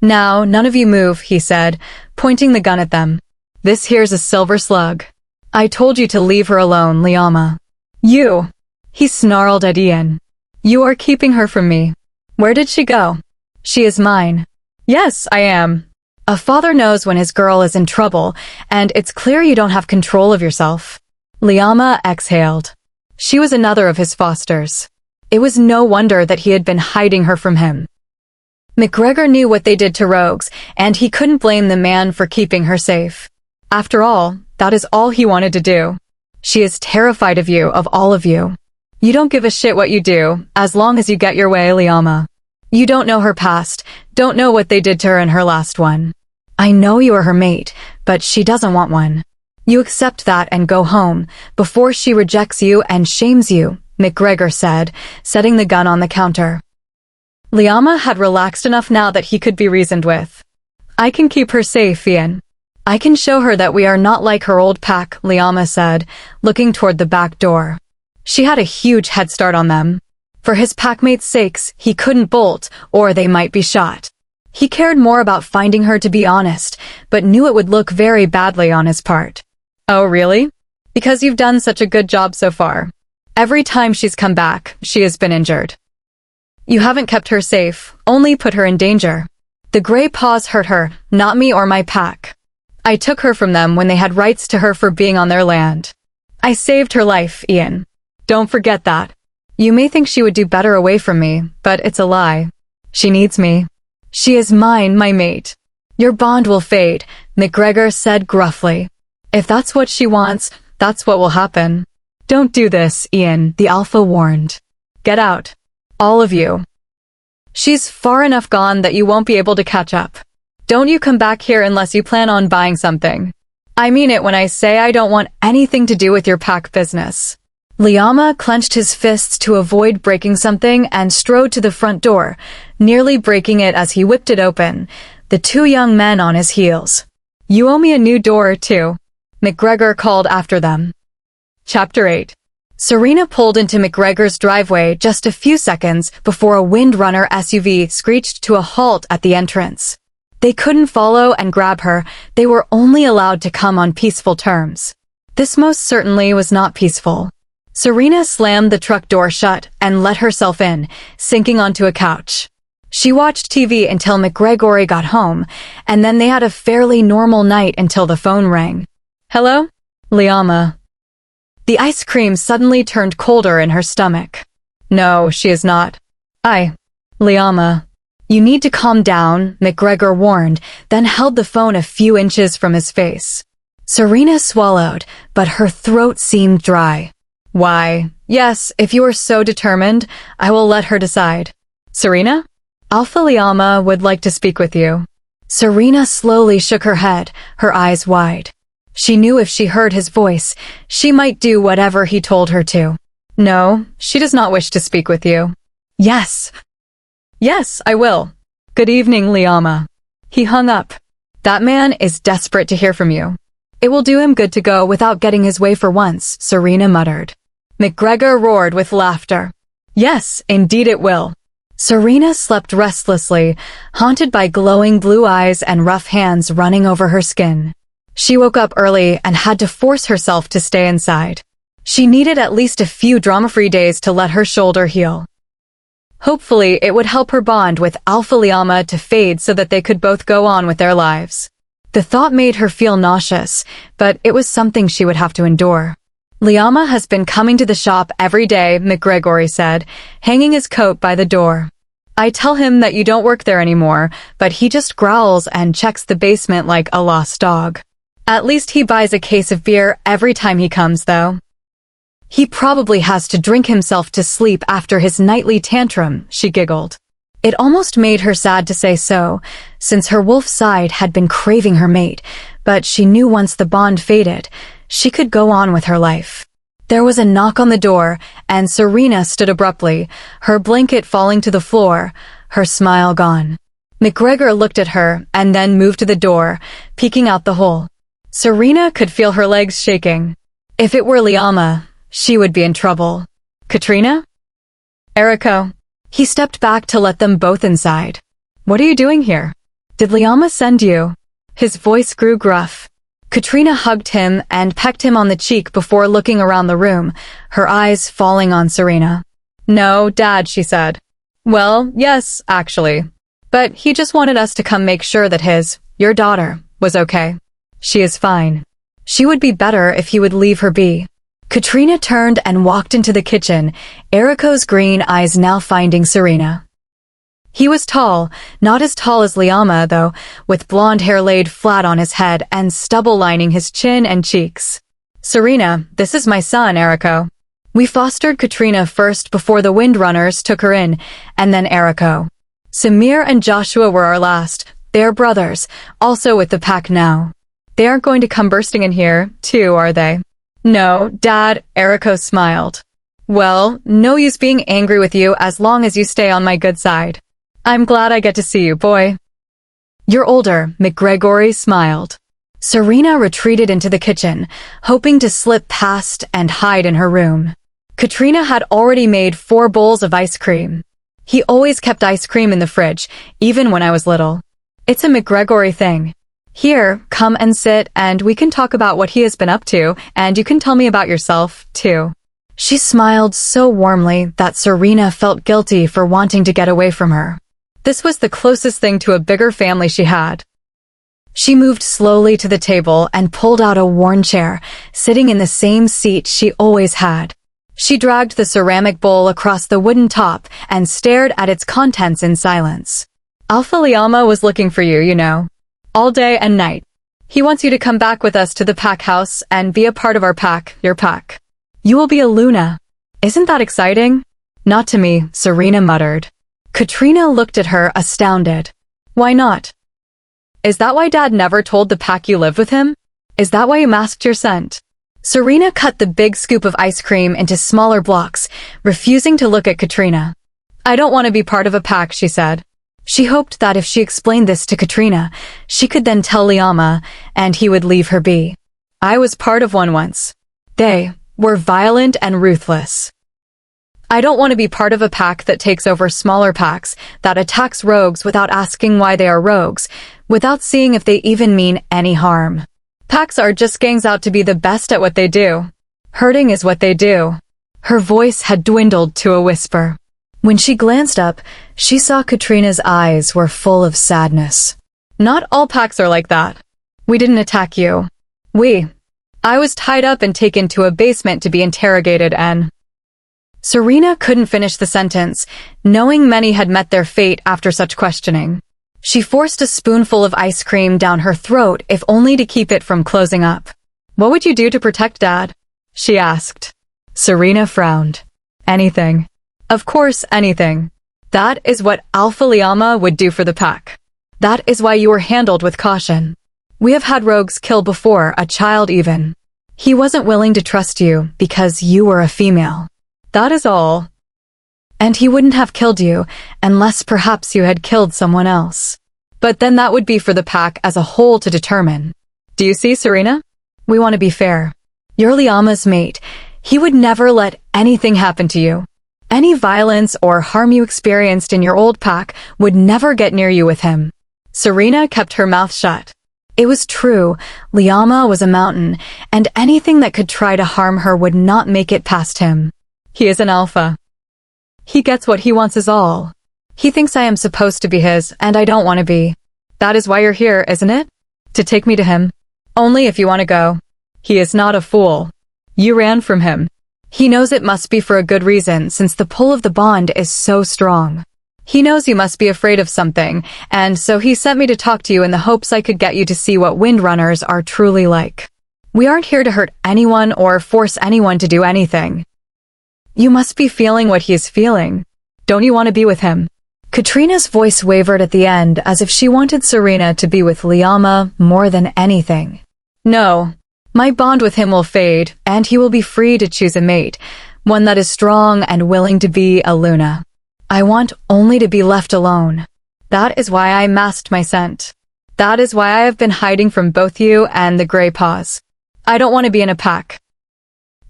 Now, none of you move, he said, pointing the gun at them. This here's a silver slug. I told you to leave her alone, Liama. You! He snarled at Ian. You are keeping her from me. Where did she go? She is mine. Yes, I am. A father knows when his girl is in trouble, and it's clear you don't have control of yourself. Liama exhaled. She was another of his fosters. It was no wonder that he had been hiding her from him. McGregor knew what they did to rogues, and he couldn't blame the man for keeping her safe. After all, that is all he wanted to do. She is terrified of you, of all of you. You don't give a shit what you do, as long as you get your way, Liama. You don't know her past, don't know what they did to her in her last one. I know you are her mate, but she doesn't want one. You accept that and go home, before she rejects you and shames you, McGregor said, setting the gun on the counter. Liama had relaxed enough now that he could be reasoned with. I can keep her safe, Ian. I can show her that we are not like her old pack, Liama said, looking toward the back door. She had a huge head start on them. For his packmates' sakes, he couldn't bolt, or they might be shot. He cared more about finding her, to be honest, but knew it would look very badly on his part. Oh, really? Because you've done such a good job so far. Every time she's come back, she has been injured. You haven't kept her safe, only put her in danger. The gray paws hurt her, not me or my pack. I took her from them when they had rights to her for being on their land. I saved her life, Ian. Don't forget that. You may think she would do better away from me, but it's a lie. She needs me. She is mine, my mate. Your bond will fade, McGregor said gruffly. If that's what she wants, that's what will happen. Don't do this, Ian, the Alpha warned. Get out. All of you. She's far enough gone that you won't be able to catch up. Don't you come back here unless you plan on buying something. I mean it when I say I don't want anything to do with your pack business. Liama clenched his fists to avoid breaking something and strode to the front door, nearly breaking it as he whipped it open, the two young men on his heels. You owe me a new door or two, McGregor called after them. Chapter 8. Serena pulled into McGregor's driveway just a few seconds before a Windrunner SUV screeched to a halt at the entrance. They couldn't follow and grab her, they were only allowed to come on peaceful terms. This most certainly was not peaceful. Serena slammed the truck door shut and let herself in, sinking onto a couch. She watched TV until McGregor got home, and then they had a fairly normal night until the phone rang. Hello? Liama. The ice cream suddenly turned colder in her stomach. No, she is not. Liama. You need to calm down, McGregor warned, then held the phone a few inches from his face. Serena swallowed, but her throat seemed dry. Why, yes, if you are so determined, I will let her decide. Serena? Alpha Liama would like to speak with you. Serena slowly shook her head, her eyes wide. She knew if she heard his voice, she might do whatever he told her to. No, she does not wish to speak with you. Yes. Yes, I will. Good evening, Liama. He hung up. That man is desperate to hear from you. It will do him good to go without getting his way for once, Serena muttered. McGregor roared with laughter. Yes, indeed it will. Serena slept restlessly, haunted by glowing blue eyes and rough hands running over her skin. She woke up early and had to force herself to stay inside. She needed at least a few drama-free days to let her shoulder heal. Hopefully, it would help her bond with Alpha Liama to fade so that they could both go on with their lives. The thought made her feel nauseous, but it was something she would have to endure. Liama has been coming to the shop every day, McGregor said, hanging his coat by the door. I tell him that you don't work there anymore, but he just growls and checks the basement like a lost dog. At least he buys a case of beer every time he comes, though. He probably has to drink himself to sleep after his nightly tantrum, she giggled. It almost made her sad to say so, since her wolf side had been craving her mate, but she knew once the bond faded, she could go on with her life. There was a knock on the door, and Serena stood abruptly, her blanket falling to the floor, her smile gone. McGregor looked at her and then moved to the door, peeking out the hole. Serena could feel her legs shaking. If it were Liama, she would be in trouble. Katrina? Eriko. He stepped back to let them both inside. What are you doing here? Did Liama send you? His voice grew gruff. Katrina hugged him and pecked him on the cheek before looking around the room, her eyes falling on Serena. No, Dad, she said. Well, yes, actually. But he just wanted us to come make sure that your daughter, was okay. She is fine. She would be better if he would leave her be. Katrina turned and walked into the kitchen, Eriko's green eyes now finding Serena. He was tall, not as tall as Liama, though, with blonde hair laid flat on his head and stubble lining his chin and cheeks. Serena, this is my son, Eriko. We fostered Katrina first before the Windrunners took her in, and then Eriko. Samir and Joshua were our last. They're brothers, also with the pack now. They aren't going to come bursting in here, too, are they? No, Dad, Eriko smiled. Well, no use being angry with you as long as you stay on my good side. I'm glad I get to see you, boy. You're older, McGregor smiled. Serena retreated into the kitchen, hoping to slip past and hide in her room. Katrina had already made 4 bowls of ice cream. He always kept ice cream in the fridge, even when I was little. It's a McGregor thing. Here, come and sit and we can talk about what he has been up to, and you can tell me about yourself, too. She smiled so warmly that Serena felt guilty for wanting to get away from her. This was the closest thing to a bigger family she had. She moved slowly to the table and pulled out a worn chair, sitting in the same seat she always had. She dragged the ceramic bowl across the wooden top and stared at its contents in silence. Alpha Liama was looking for you, you know. All day and night. He wants you to come back with us to the pack house and be a part of our pack, your pack. You will be a Luna. Isn't that exciting? Not to me, Serena muttered. Katrina looked at her, astounded. Why not? Is that why Dad never told the pack you lived with him? Is that why you masked your scent? Serena cut the big scoop of ice cream into smaller blocks, refusing to look at Katrina. I don't want to be part of a pack, she said. She hoped that if she explained this to Katrina, she could then tell Liama, and he would leave her be. I was part of one once. They were violent and ruthless. I don't want to be part of a pack that takes over smaller packs, that attacks rogues without asking why they are rogues, without seeing if they even mean any harm. Packs are just gangs out to be the best at what they do. Hurting is what they do. Her voice had dwindled to a whisper. When she glanced up, she saw Katrina's eyes were full of sadness. Not all packs are like that. We didn't attack you. I was tied up and taken to a basement to be interrogated and... Serena couldn't finish the sentence, knowing many had met their fate after such questioning. She forced a spoonful of ice cream down her throat if only to keep it from closing up. What would you do to protect Dad? She asked. Serena frowned. Anything. Of course, anything. That is what Alpha Liama would do for the pack. That is why you were handled with caution. We have had rogues kill before, a child even. He wasn't willing to trust you because you were a female. That is all. And he wouldn't have killed you unless perhaps you had killed someone else. But then that would be for the pack as a whole to determine. Do you see, Serena? We want to be fair. You're Liama's mate. He would never let anything happen to you. Any violence or harm you experienced in your old pack would never get near you with him. Serena kept her mouth shut. It was true, Liama was a mountain, and anything that could try to harm her would not make it past him. He is an alpha. He gets what he wants is all. He thinks I am supposed to be his, and I don't want to be. That is why you're here, isn't it? To take me to him. Only if you want to go. He is not a fool. You ran from him. He knows it must be for a good reason, since the pull of the bond is so strong. He knows you must be afraid of something, and so he sent me to talk to you in the hopes I could get you to see what windrunners are truly like. We aren't here to hurt anyone or force anyone to do anything. You must be feeling what he is feeling. Don't you want to be with him? Katrina's voice wavered at the end as if she wanted Serena to be with Liama more than anything. No. My bond with him will fade, and he will be free to choose a mate, one that is strong and willing to be a Luna. I want only to be left alone. That is why I masked my scent. That is why I have been hiding from both you and the Grey Paws. I don't want to be in a pack.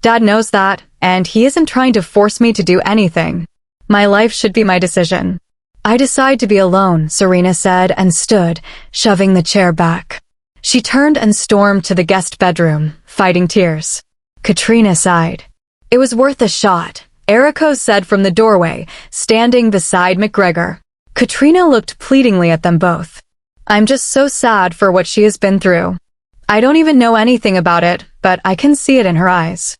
Dad knows that, and he isn't trying to force me to do anything. My life should be my decision. I decide to be alone, Serena said and stood, shoving the chair back. She turned and stormed to the guest bedroom, fighting tears. Katrina sighed. It was worth a shot, Eriko said from the doorway, standing beside McGregor. Katrina looked pleadingly at them both. I'm just so sad for what she has been through. I don't even know anything about it, but I can see it in her eyes.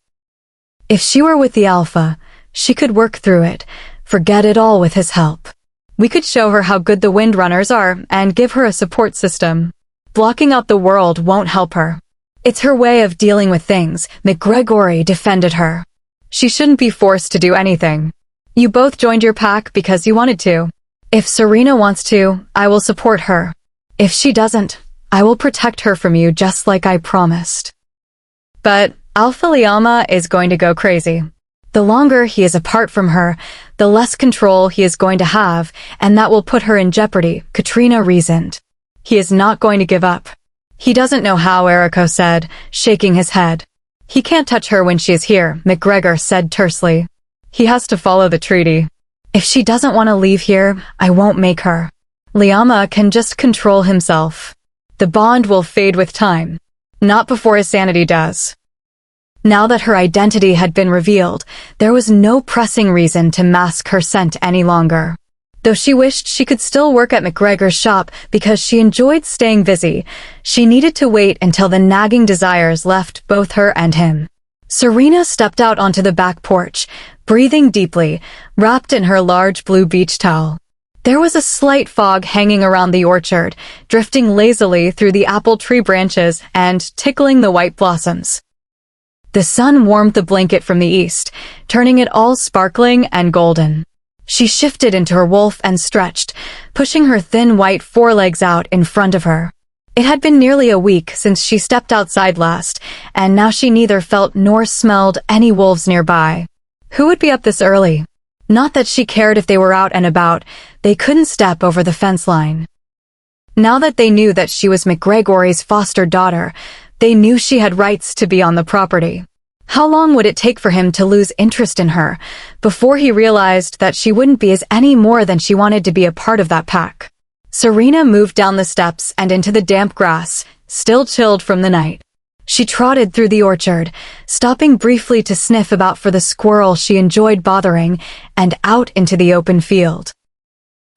If she were with the Alpha, she could work through it, forget it all with his help. We could show her how good the Windrunners are and give her a support system. Blocking out the world won't help her. It's her way of dealing with things, McGregor defended her. She shouldn't be forced to do anything. You both joined your pack because you wanted to. If Serena wants to, I will support her. If she doesn't, I will protect her from you just like I promised. But Alpha Liama is going to go crazy. The longer he is apart from her, the less control he is going to have, and that will put her in jeopardy, Katrina reasoned. He is not going to give up. He doesn't know how, Eriko said, shaking his head. He can't touch her when she is here, McGregor said tersely. He has to follow the treaty. If she doesn't want to leave here, I won't make her. Liama can just control himself. The bond will fade with time. Not before his sanity does. Now that her identity had been revealed, there was no pressing reason to mask her scent any longer. Though she wished she could still work at McGregor's shop because she enjoyed staying busy, she needed to wait until the nagging desires left both her and him. Serena stepped out onto the back porch, breathing deeply, wrapped in her large blue beach towel. There was a slight fog hanging around the orchard, drifting lazily through the apple tree branches and tickling the white blossoms. The sun warmed the blanket from the east, turning it all sparkling and golden. She shifted into her wolf and stretched, pushing her thin white forelegs out in front of her. It had been nearly a week since she stepped outside last, and now she neither felt nor smelled any wolves nearby. Who would be up this early? Not that she cared if they were out and about, they couldn't step over the fence line. Now that they knew that she was McGregor's foster daughter, they knew she had rights to be on the property. How long would it take for him to lose interest in her, before he realized that she wouldn't be as any more than she wanted to be a part of that pack? Serena moved down the steps and into the damp grass, still chilled from the night. She trotted through the orchard, stopping briefly to sniff about for the squirrel she enjoyed bothering, and out into the open field.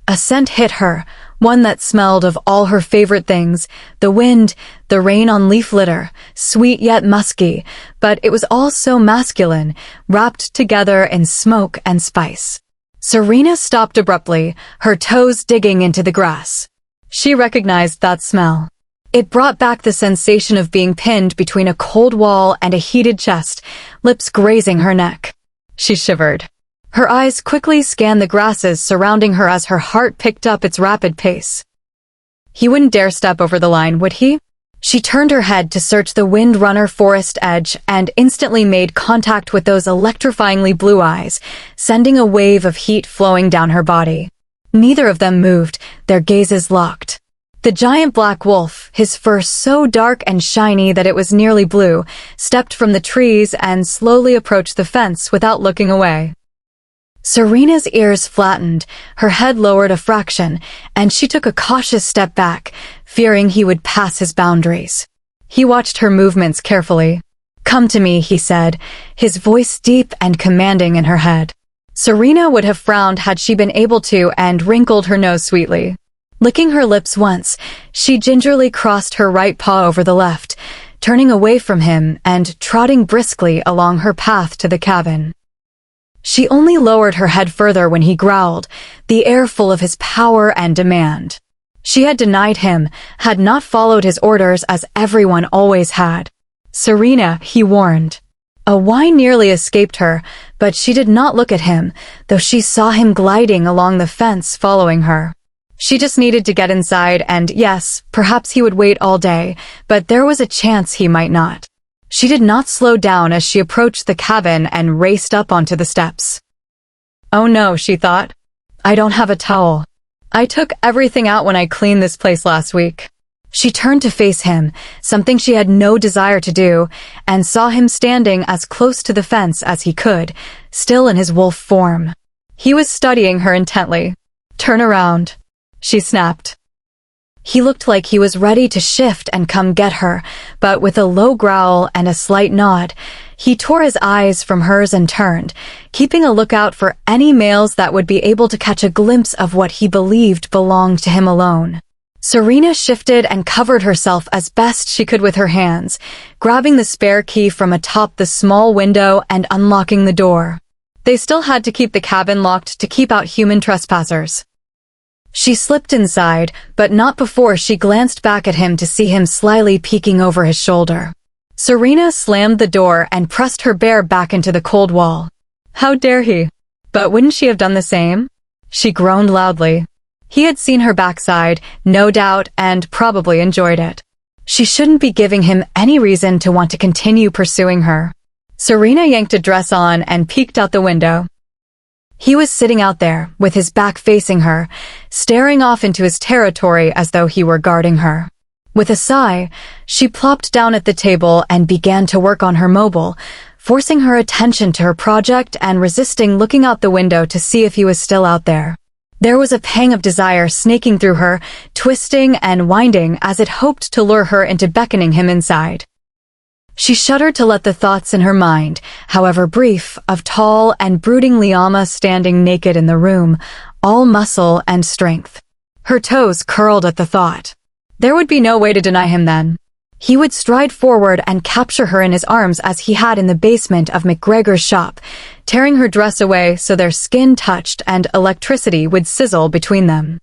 A scent hit her, one that smelled of all her favorite things, the wind, the rain on leaf litter, sweet yet musky, but it was all so masculine, wrapped together in smoke and spice. Serena stopped abruptly, her toes digging into the grass. She recognized that smell. It brought back the sensation of being pinned between a cold wall and a heated chest, lips grazing her neck. She shivered. Her eyes quickly scanned the grasses surrounding her as her heart picked up its rapid pace. He wouldn't dare step over the line, would he? She turned her head to search the wind-runner forest edge and instantly made contact with those electrifyingly blue eyes, sending a wave of heat flowing down her body. Neither of them moved, their gazes locked. The giant black wolf, his fur so dark and shiny that it was nearly blue, stepped from the trees and slowly approached the fence without looking away. Serena's ears flattened, her head lowered a fraction, and she took a cautious step back, fearing he would pass his boundaries. He watched her movements carefully. "Come to me," he said, his voice deep and commanding in her head. Serena would have frowned had she been able to and wrinkled her nose sweetly. Licking her lips once, she gingerly crossed her right paw over the left, turning away from him and trotting briskly along her path to the cabin. She only lowered her head further when he growled, the air full of his power and demand. She had denied him, had not followed his orders as everyone always had. "Serena," he warned. A whine nearly escaped her, but she did not look at him, though she saw him gliding along the fence following her. She just needed to get inside and, yes, perhaps he would wait all day, but there was a chance he might not. She did not slow down as she approached the cabin and raced up onto the steps. "Oh no," she thought. "I don't have a towel. I took everything out when I cleaned this place last week." She turned to face him, something she had no desire to do, and saw him standing as close to the fence as he could, still in his wolf form. He was studying her intently. "Turn around," she snapped. He looked like he was ready to shift and come get her, but with a low growl and a slight nod, he tore his eyes from hers and turned, keeping a lookout for any males that would be able to catch a glimpse of what he believed belonged to him alone. Serena shifted and covered herself as best she could with her hands, grabbing the spare key from atop the small window and unlocking the door. They still had to keep the cabin locked to keep out human trespassers. She slipped inside, but not before she glanced back at him to see him slyly peeking over his shoulder. Serena slammed the door and pressed her bear back into the cold wall. How dare he? But wouldn't she have done the same? She groaned loudly. He had seen her backside, no doubt, and probably enjoyed it. She shouldn't be giving him any reason to want to continue pursuing her. Serena yanked a dress on and peeked out the window. He was sitting out there, with his back facing her, staring off into his territory as though he were guarding her. With a sigh, she plopped down at the table and began to work on her mobile, forcing her attention to her project and resisting looking out the window to see if he was still out there. There was a pang of desire snaking through her, twisting and winding as it hoped to lure her into beckoning him inside. She shuddered to let the thoughts in her mind, however brief, of tall and brooding Liama standing naked in the room, all muscle and strength. Her toes curled at the thought. There would be no way to deny him then. He would stride forward and capture her in his arms as he had in the basement of McGregor's shop, tearing her dress away so their skin touched and electricity would sizzle between them.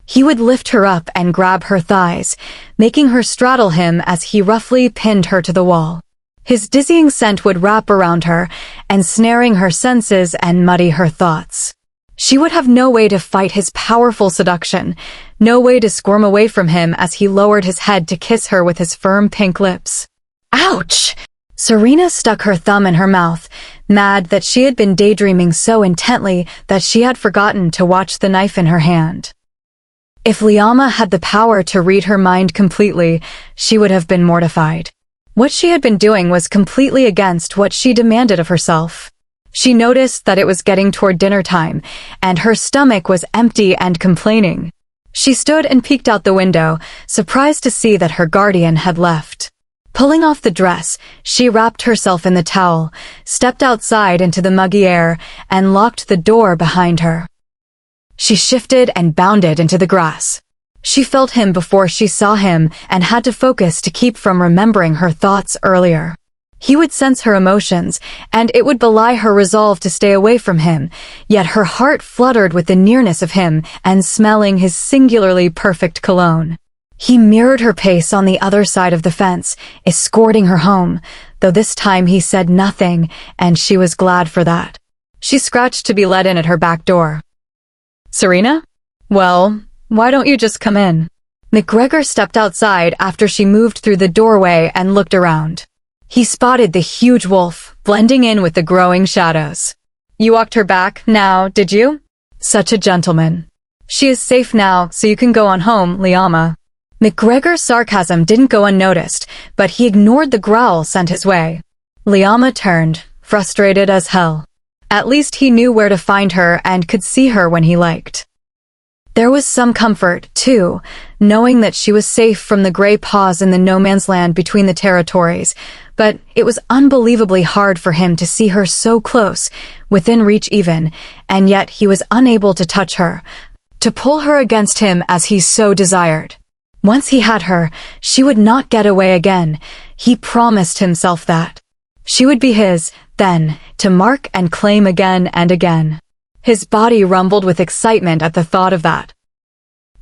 He would lift her up and grab her thighs, making her straddle him as he roughly pinned her to the wall. His dizzying scent would wrap around her, ensnaring her senses and muddy her thoughts. She would have no way to fight his powerful seduction, no way to squirm away from him as he lowered his head to kiss her with his firm pink lips. Ouch! Serena stuck her thumb in her mouth, mad that she had been daydreaming so intently that she had forgotten to watch the knife in her hand. If Liama had the power to read her mind completely, she would have been mortified. What she had been doing was completely against what she demanded of herself. She noticed that it was getting toward dinner time, and her stomach was empty and complaining. She stood and peeked out the window, surprised to see that her guardian had left. Pulling off the dress, she wrapped herself in the towel, stepped outside into the muggy air, and locked the door behind her. She shifted and bounded into the grass. She felt him before she saw him and had to focus to keep from remembering her thoughts earlier. He would sense her emotions, and it would belie her resolve to stay away from him, yet her heart fluttered with the nearness of him and smelling his singularly perfect cologne. He mirrored her pace on the other side of the fence, escorting her home, though this time he said nothing, and she was glad for that. She scratched to be let in at her back door. Serena? Well, why don't you just come in? McGregor stepped outside after she moved through the doorway and looked around. He spotted the huge wolf, blending in with the growing shadows. You walked her back now, did you? Such a gentleman. She is safe now, so you can go on home, Liama. McGregor's sarcasm didn't go unnoticed, but he ignored the growl sent his way. Liama turned, frustrated as hell. At least he knew where to find her and could see her when he liked. There was some comfort, too, knowing that she was safe from the gray paws in the no-man's land between the territories, but it was unbelievably hard for him to see her so close, within reach even, and yet he was unable to touch her, to pull her against him as he so desired. Once he had her, she would not get away again. He promised himself that. She would be his, then, to mark and claim again and again. His body rumbled with excitement at the thought of that.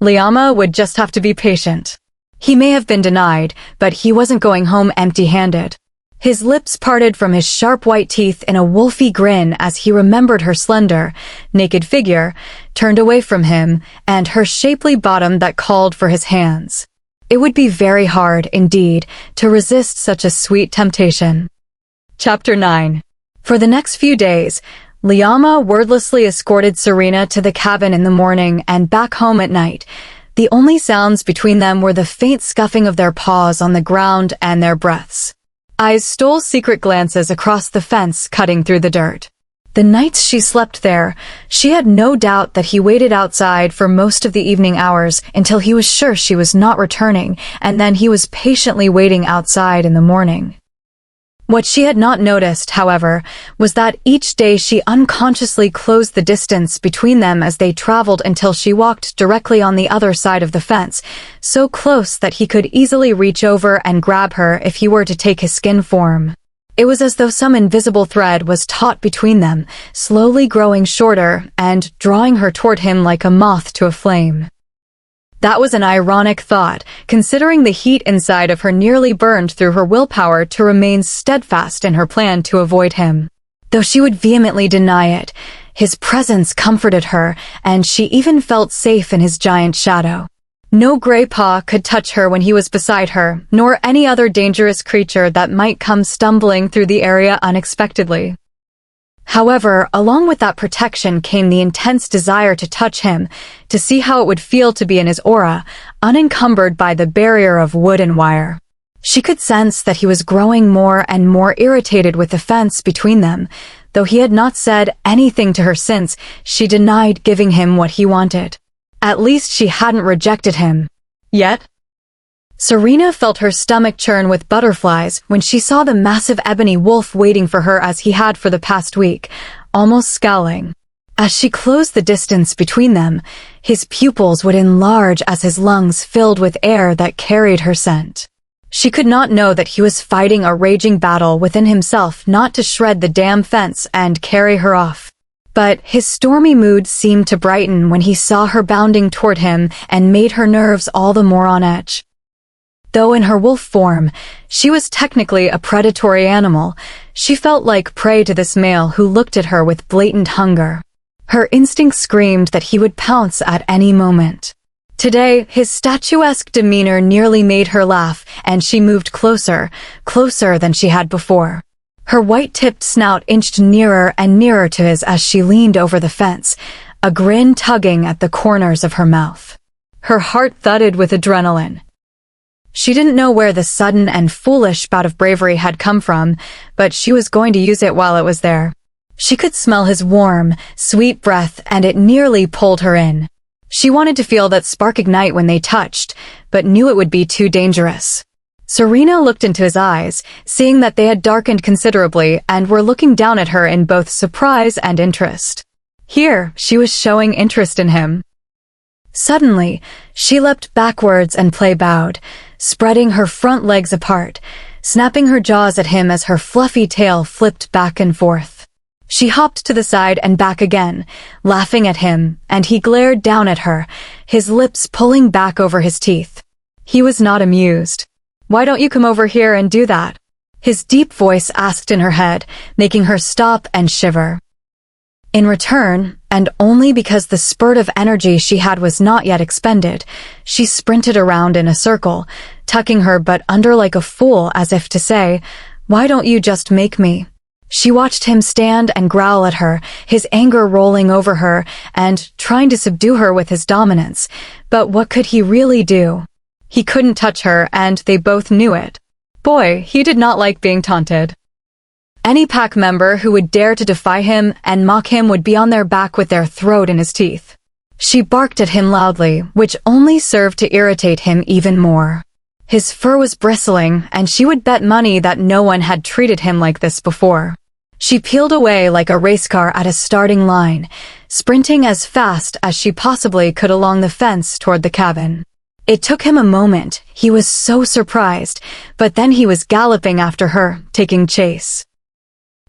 Liama would just have to be patient. He may have been denied, but he wasn't going home empty-handed. His lips parted from his sharp white teeth in a wolfy grin as he remembered her slender, naked figure, turned away from him, and her shapely bottom that called for his hands. It would be very hard, indeed, to resist such a sweet temptation. Chapter 9. For the next few days, Liama wordlessly escorted Serena to the cabin in the morning and back home at night. The only sounds between them were the faint scuffing of their paws on the ground and their breaths. Eyes stole secret glances across the fence cutting through the dirt. The nights she slept there, she had no doubt that he waited outside for most of the evening hours until he was sure she was not returning, and then he was patiently waiting outside in the morning. What she had not noticed, however, was that each day she unconsciously closed the distance between them as they traveled until she walked directly on the other side of the fence, so close that he could easily reach over and grab her if he were to take his skin form. It was as though some invisible thread was taut between them, slowly growing shorter and drawing her toward him like a moth to a flame. That was an ironic thought, considering the heat inside of her nearly burned through her willpower to remain steadfast in her plan to avoid him. Though she would vehemently deny it, his presence comforted her, and she even felt safe in his giant shadow. No gray paw could touch her when he was beside her, nor any other dangerous creature that might come stumbling through the area unexpectedly. However, along with that protection came the intense desire to touch him, to see how it would feel to be in his aura, unencumbered by the barrier of wood and wire. She could sense that he was growing more and more irritated with the fence between them. Though he had not said anything to her since, she denied giving him what he wanted. At least she hadn't rejected him. Yet? Serena felt her stomach churn with butterflies when she saw the massive ebony wolf waiting for her as he had for the past week, almost scowling. As she closed the distance between them, his pupils would enlarge as his lungs filled with air that carried her scent. She could not know that he was fighting a raging battle within himself not to shred the damn fence and carry her off. But his stormy mood seemed to brighten when he saw her bounding toward him and made her nerves all the more on edge. Though in her wolf form, she was technically a predatory animal, she felt like prey to this male who looked at her with blatant hunger. Her instinct screamed that he would pounce at any moment. Today, his statuesque demeanor nearly made her laugh, and she moved closer, closer than she had before. Her white-tipped snout inched nearer and nearer to his as she leaned over the fence, a grin tugging at the corners of her mouth. Her heart thudded with adrenaline. She didn't know where the sudden and foolish bout of bravery had come from, but she was going to use it while it was there. She could smell his warm, sweet breath, and it nearly pulled her in. She wanted to feel that spark ignite when they touched, but knew it would be too dangerous. Serena looked into his eyes, seeing that they had darkened considerably and were looking down at her in both surprise and interest. Here, she was showing interest in him. Suddenly, she leapt backwards and play-bowed, spreading her front legs apart, snapping her jaws at him as her fluffy tail flipped back and forth. She hopped to the side and back again, laughing at him, and he glared down at her, his lips pulling back over his teeth. He was not amused. "Why don't you come over here and do that?" His deep voice asked in her head, making her stop and shiver. In return, and only because the spurt of energy she had was not yet expended, she sprinted around in a circle, tucking her butt under like a fool as if to say, "Why don't you just make me?" She watched him stand and growl at her, his anger rolling over her and trying to subdue her with his dominance. But what could he really do? He couldn't touch her, and they both knew it. Boy, he did not like being taunted. Any pack member who would dare to defy him and mock him would be on their back with their throat in his teeth. She barked at him loudly, which only served to irritate him even more. His fur was bristling, and she would bet money that no one had treated him like this before. She peeled away like a race car at a starting line, sprinting as fast as she possibly could along the fence toward the cabin. It took him a moment. He was so surprised, but then he was galloping after her, taking chase.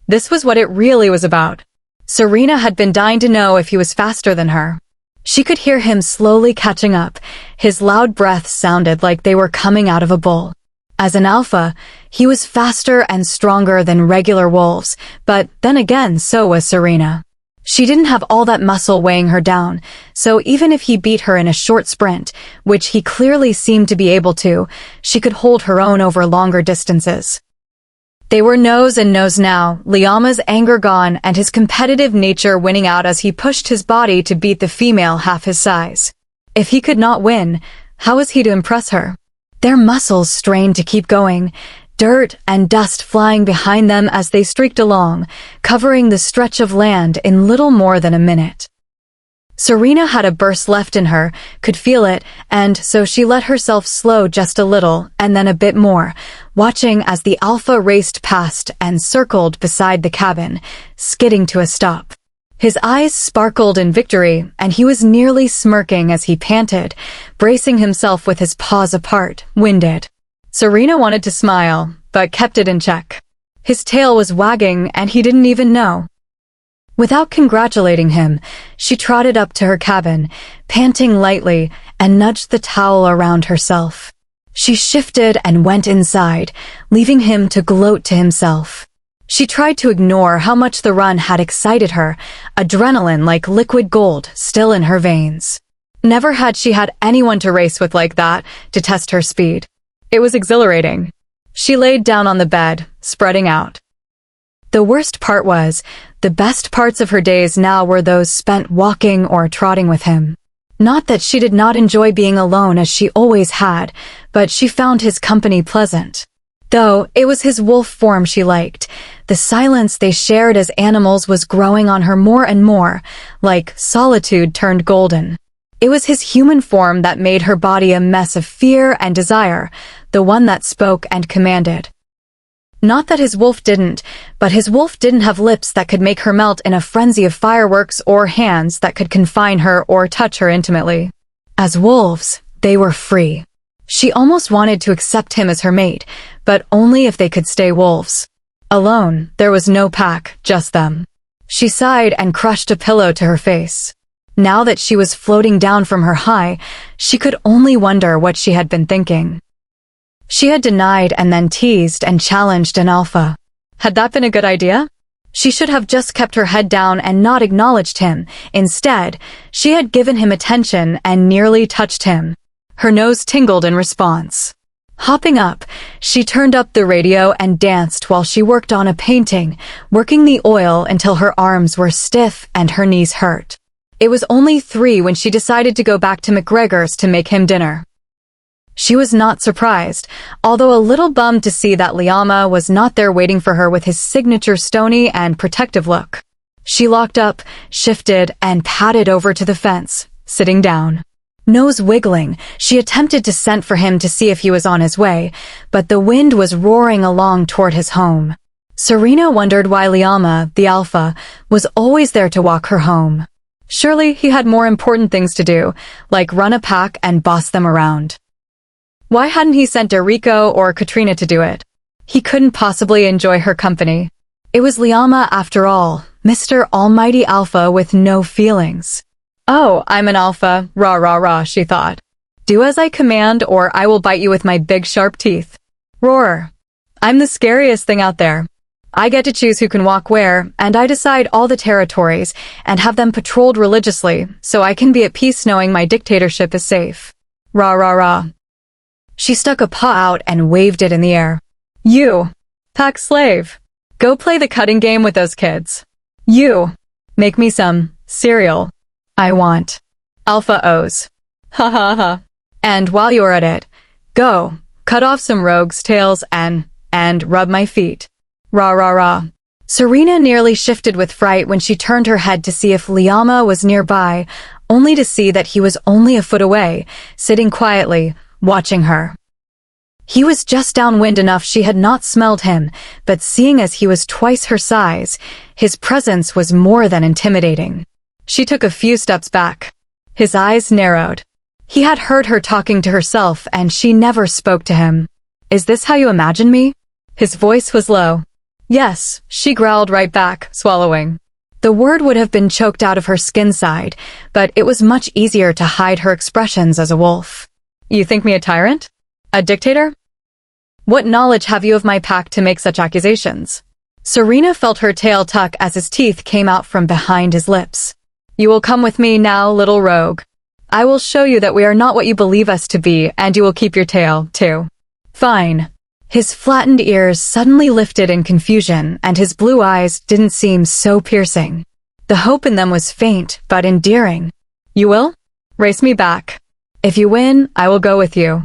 This was what it really was about. Serena had been dying to know if he was faster than her. She could hear him slowly catching up. His loud breaths sounded like they were coming out of a bull. As an alpha, he was faster and stronger than regular wolves, but then again, so was Serena. She didn't have all that muscle weighing her down, so even if he beat her in a short sprint, which he clearly seemed to be able to, she could hold her own over longer distances. They were nose and nose now, Liama's anger gone and his competitive nature winning out as he pushed his body to beat the female half his size. If he could not win, how was he to impress her? Their muscles strained to keep going, dirt and dust flying behind them as they streaked along, covering the stretch of land in little more than a minute. Serena had a burst left in her, could feel it, and so she let herself slow just a little, and then a bit more, watching as the Alpha raced past and circled beside the cabin, skidding to a stop. His eyes sparkled in victory, and he was nearly smirking as he panted, bracing himself with his paws apart, winded. Serena wanted to smile, but kept it in check. His tail was wagging, and he didn't even know. Without congratulating him, she trotted up to her cabin, panting lightly, and nudged the towel around herself. She shifted and went inside, leaving him to gloat to himself. She tried to ignore how much the run had excited her, adrenaline like liquid gold still in her veins. Never had she had anyone to race with like that, to test her speed. It was exhilarating. She laid down on the bed, spreading out. The worst part was, the best parts of her days now were those spent walking or trotting with him. Not that she did not enjoy being alone as she always had, but she found his company pleasant. Though it was his wolf form she liked, the silence they shared as animals was growing on her more and more, like solitude turned golden. It was his human form that made her body a mess of fear and desire, the one that spoke and commanded. Not that his wolf didn't, but his wolf didn't have lips that could make her melt in a frenzy of fireworks or hands that could confine her or touch her intimately. As wolves, they were free. She almost wanted to accept him as her mate, but only if they could stay wolves. Alone, there was no pack, just them. She sighed and crushed a pillow to her face. Now that she was floating down from her high, she could only wonder what she had been thinking. She had denied and then teased and challenged an alpha. Had that been a good idea? She should have just kept her head down and not acknowledged him. Instead, she had given him attention and nearly touched him. Her nose tingled in response. Hopping up, she turned up the radio and danced while she worked on a painting, working the oil until her arms were stiff and her knees hurt. It was only 3 when she decided to go back to McGregor's to make him dinner. She was not surprised, although a little bummed to see that Liama was not there waiting for her with his signature stony and protective look. She locked up, shifted, and padded over to the fence, sitting down. Nose wiggling, she attempted to scent for him to see if he was on his way, but the wind was roaring along toward his home. Serena wondered why Liama, the alpha, was always there to walk her home. Surely he had more important things to do, like run a pack and boss them around. Why hadn't he sent Rico or Katrina to do it? He couldn't possibly enjoy her company. It was Liama after all, Mr. Almighty Alpha with no feelings. Oh, I'm an alpha, rah rah rah, she thought. Do as I command or I will bite you with my big sharp teeth. Roar. I'm the scariest thing out there. I get to choose who can walk where, and I decide all the territories and have them patrolled religiously, so I can be at peace knowing my dictatorship is safe. Rah rah rah. She stuck a paw out and waved it in the air. You, pack slave, go play the cutting game with those kids. You, make me some cereal. I want Alpha O's. Ha ha ha. And while you're at it, go, cut off some rogues' tails and rub my feet. Rah rah rah. Serena nearly shifted with fright when she turned her head to see if Liama was nearby, only to see that he was only a foot away, sitting quietly, watching her. He was just downwind enough she had not smelled him, but seeing as he was twice her size, his presence was more than intimidating. She took a few steps back. His eyes narrowed. He had heard her talking to herself, and she never spoke to him. Is this how you imagine me? His voice was low. Yes, she growled right back, swallowing. The word would have been choked out of her skin side, but it was much easier to hide her expressions as a wolf. You think me a tyrant? A dictator? What knowledge have you of my pack to make such accusations? Serena felt her tail tuck as his teeth came out from behind his lips. You will come with me now, little rogue. I will show you that we are not what you believe us to be, and you will keep your tail, too. Fine. His flattened ears suddenly lifted in confusion, and his blue eyes didn't seem so piercing. The hope in them was faint, but endearing. You will? Race me back. If you win, I will go with you.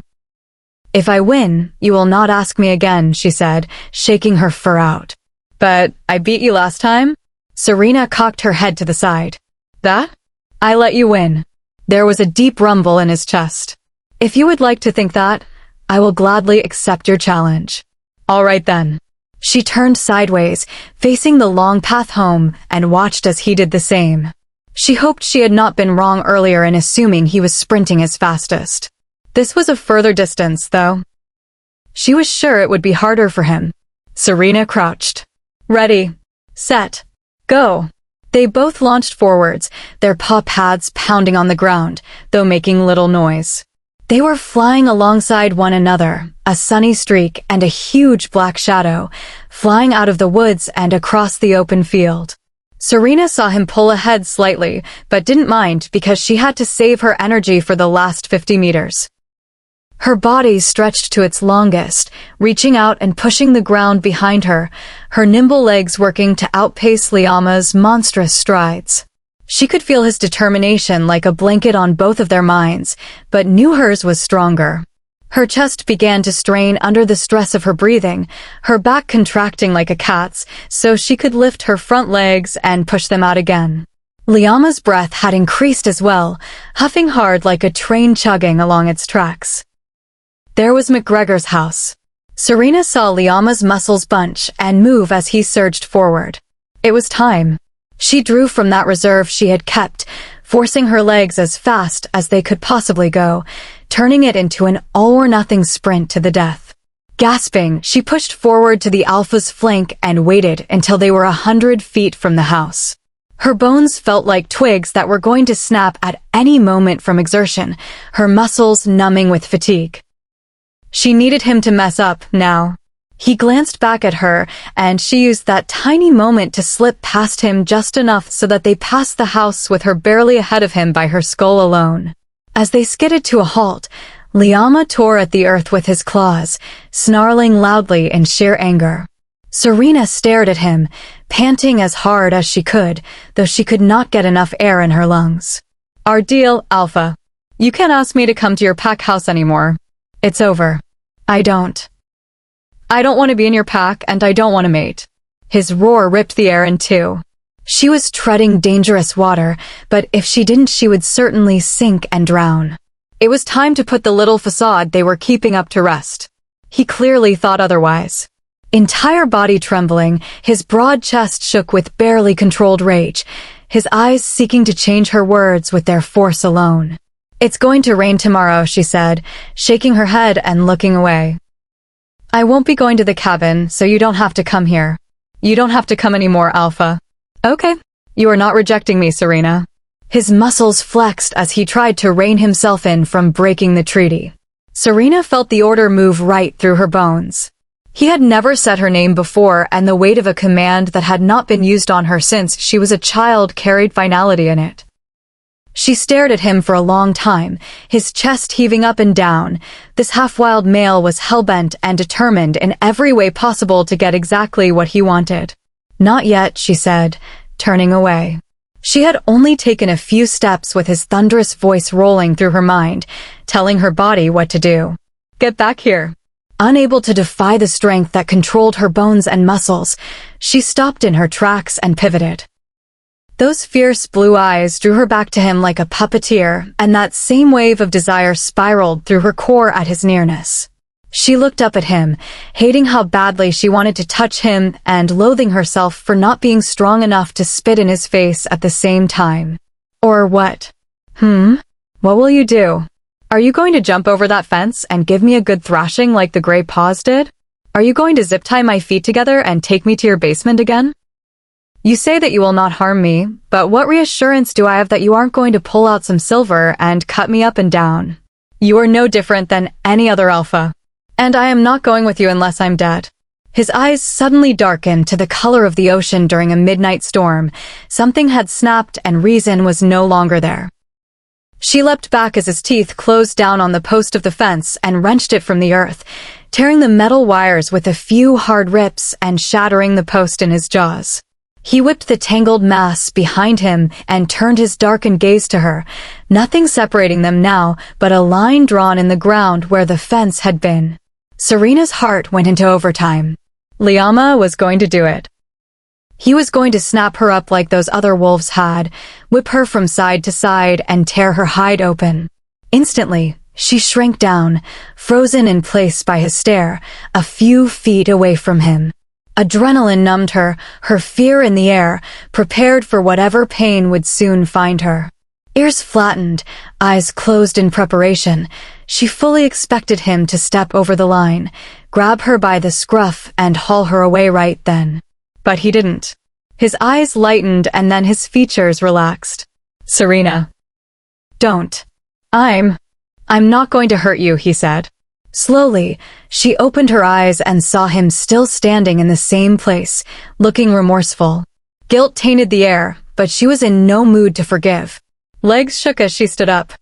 If I win, you will not ask me again, she said, shaking her fur out. But I beat you last time? Serena cocked her head to the side. That? I let you win. There was a deep rumble in his chest. If you would like to think that, I will gladly accept your challenge. All right then. She turned sideways, facing the long path home, and watched as he did the same. She hoped she had not been wrong earlier in assuming he was sprinting his fastest. This was a further distance, though. She was sure it would be harder for him. Serena crouched. Ready, set, go. They both launched forwards, their paw pads pounding on the ground, though making little noise. They were flying alongside one another, a sunny streak and a huge black shadow, flying out of the woods and across the open field. Serena saw him pull ahead slightly, but didn't mind because she had to save her energy for the last 50 meters. Her body stretched to its longest, reaching out and pushing the ground behind her, her nimble legs working to outpace Liama's monstrous strides. She could feel his determination like a blanket on both of their minds, but knew hers was stronger. Her chest began to strain under the stress of her breathing, her back contracting like a cat's, so she could lift her front legs and push them out again. Liama's breath had increased as well, huffing hard like a train chugging along its tracks. There was McGregor's house. Serena saw Liama's muscles bunch and move as he surged forward. It was time. She drew from that reserve she had kept, forcing her legs as fast as they could possibly go, turning it into an all-or-nothing sprint to the death. Gasping, she pushed forward to the Alpha's flank and waited until they were 100 feet from the house. Her bones felt like twigs that were going to snap at any moment from exertion, her muscles numbing with fatigue. She needed him to mess up now. He glanced back at her, and she used that tiny moment to slip past him just enough so that they passed the house with her barely ahead of him by her skull alone. As they skidded to a halt, Liama tore at the earth with his claws, snarling loudly in sheer anger. Serena stared at him, panting as hard as she could, though she could not get enough air in her lungs. Our deal, Alpha. You can't ask me to come to your pack house anymore. It's over. I don't want to be in your pack, and I don't want to mate. His roar ripped the air in two. She was treading dangerous water, but if she didn't, she would certainly sink and drown. It was time to put the little facade they were keeping up to rest. He clearly thought otherwise. Entire body trembling, his broad chest shook with barely controlled rage, his eyes seeking to change her words with their force alone. It's going to rain tomorrow, she said, shaking her head and looking away. I won't be going to the cabin, so you don't have to come here. You don't have to come anymore, Alpha. Okay. You are not rejecting me, Serena. His muscles flexed as he tried to rein himself in from breaking the treaty. Serena felt the order move right through her bones. He had never said her name before, and the weight of a command that had not been used on her since she was a child carried finality in it. She stared at him for a long time, his chest heaving up and down. This half-wild male was hell-bent and determined in every way possible to get exactly what he wanted. "Not yet," she said, turning away. She had only taken a few steps with his thunderous voice rolling through her mind, telling her body what to do. "Get back here." Unable to defy the strength that controlled her bones and muscles, she stopped in her tracks and pivoted. Those fierce blue eyes drew her back to him like a puppeteer, and that same wave of desire spiraled through her core at his nearness. She looked up at him, hating how badly she wanted to touch him and loathing herself for not being strong enough to spit in his face at the same time. Or what? What will you do? Are you going to jump over that fence and give me a good thrashing like the Grey Paws did? Are you going to zip-tie my feet together and take me to your basement again? You say that you will not harm me, but what reassurance do I have that you aren't going to pull out some silver and cut me up and down? You are no different than any other alpha. And I am not going with you unless I'm dead." His eyes suddenly darkened to the color of the ocean during a midnight storm. Something had snapped and reason was no longer there. She leapt back as his teeth closed down on the post of the fence and wrenched it from the earth, tearing the metal wires with a few hard rips and shattering the post in his jaws. He whipped the tangled mass behind him and turned his darkened gaze to her, nothing separating them now but a line drawn in the ground where the fence had been. Serena's heart went into overtime. Liama was going to do it. He was going to snap her up like those other wolves had, whip her from side to side and tear her hide open. Instantly, she shrank down, frozen in place by his stare, a few feet away from him. Adrenaline numbed her, her fear in the air, prepared for whatever pain would soon find her. Ears flattened, eyes closed in preparation, she fully expected him to step over the line, grab her by the scruff and haul her away right then. But he didn't. His eyes lightened and then his features relaxed. "Serena. Don't. I'm not going to hurt you," he said. Slowly, she opened her eyes and saw him still standing in the same place, looking remorseful. Guilt tainted the air, but she was in no mood to forgive. Legs shook as she stood up.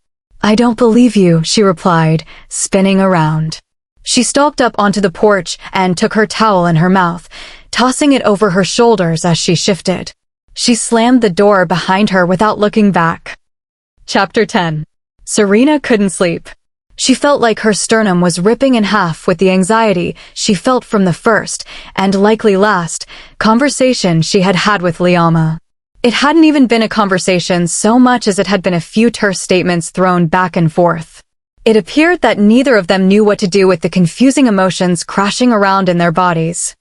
"I don't believe you," she replied, spinning around. She stalked up onto the porch and took her towel in her mouth, tossing it over her shoulders as she shifted. She slammed the door behind her without looking back. Chapter 10. Serena couldn't sleep. She felt like her sternum was ripping in half with the anxiety she felt from the first, and likely last, conversation she had had with Liama. It hadn't even been a conversation so much as it had been a few terse statements thrown back and forth. It appeared that neither of them knew what to do with the confusing emotions crashing around in their bodies.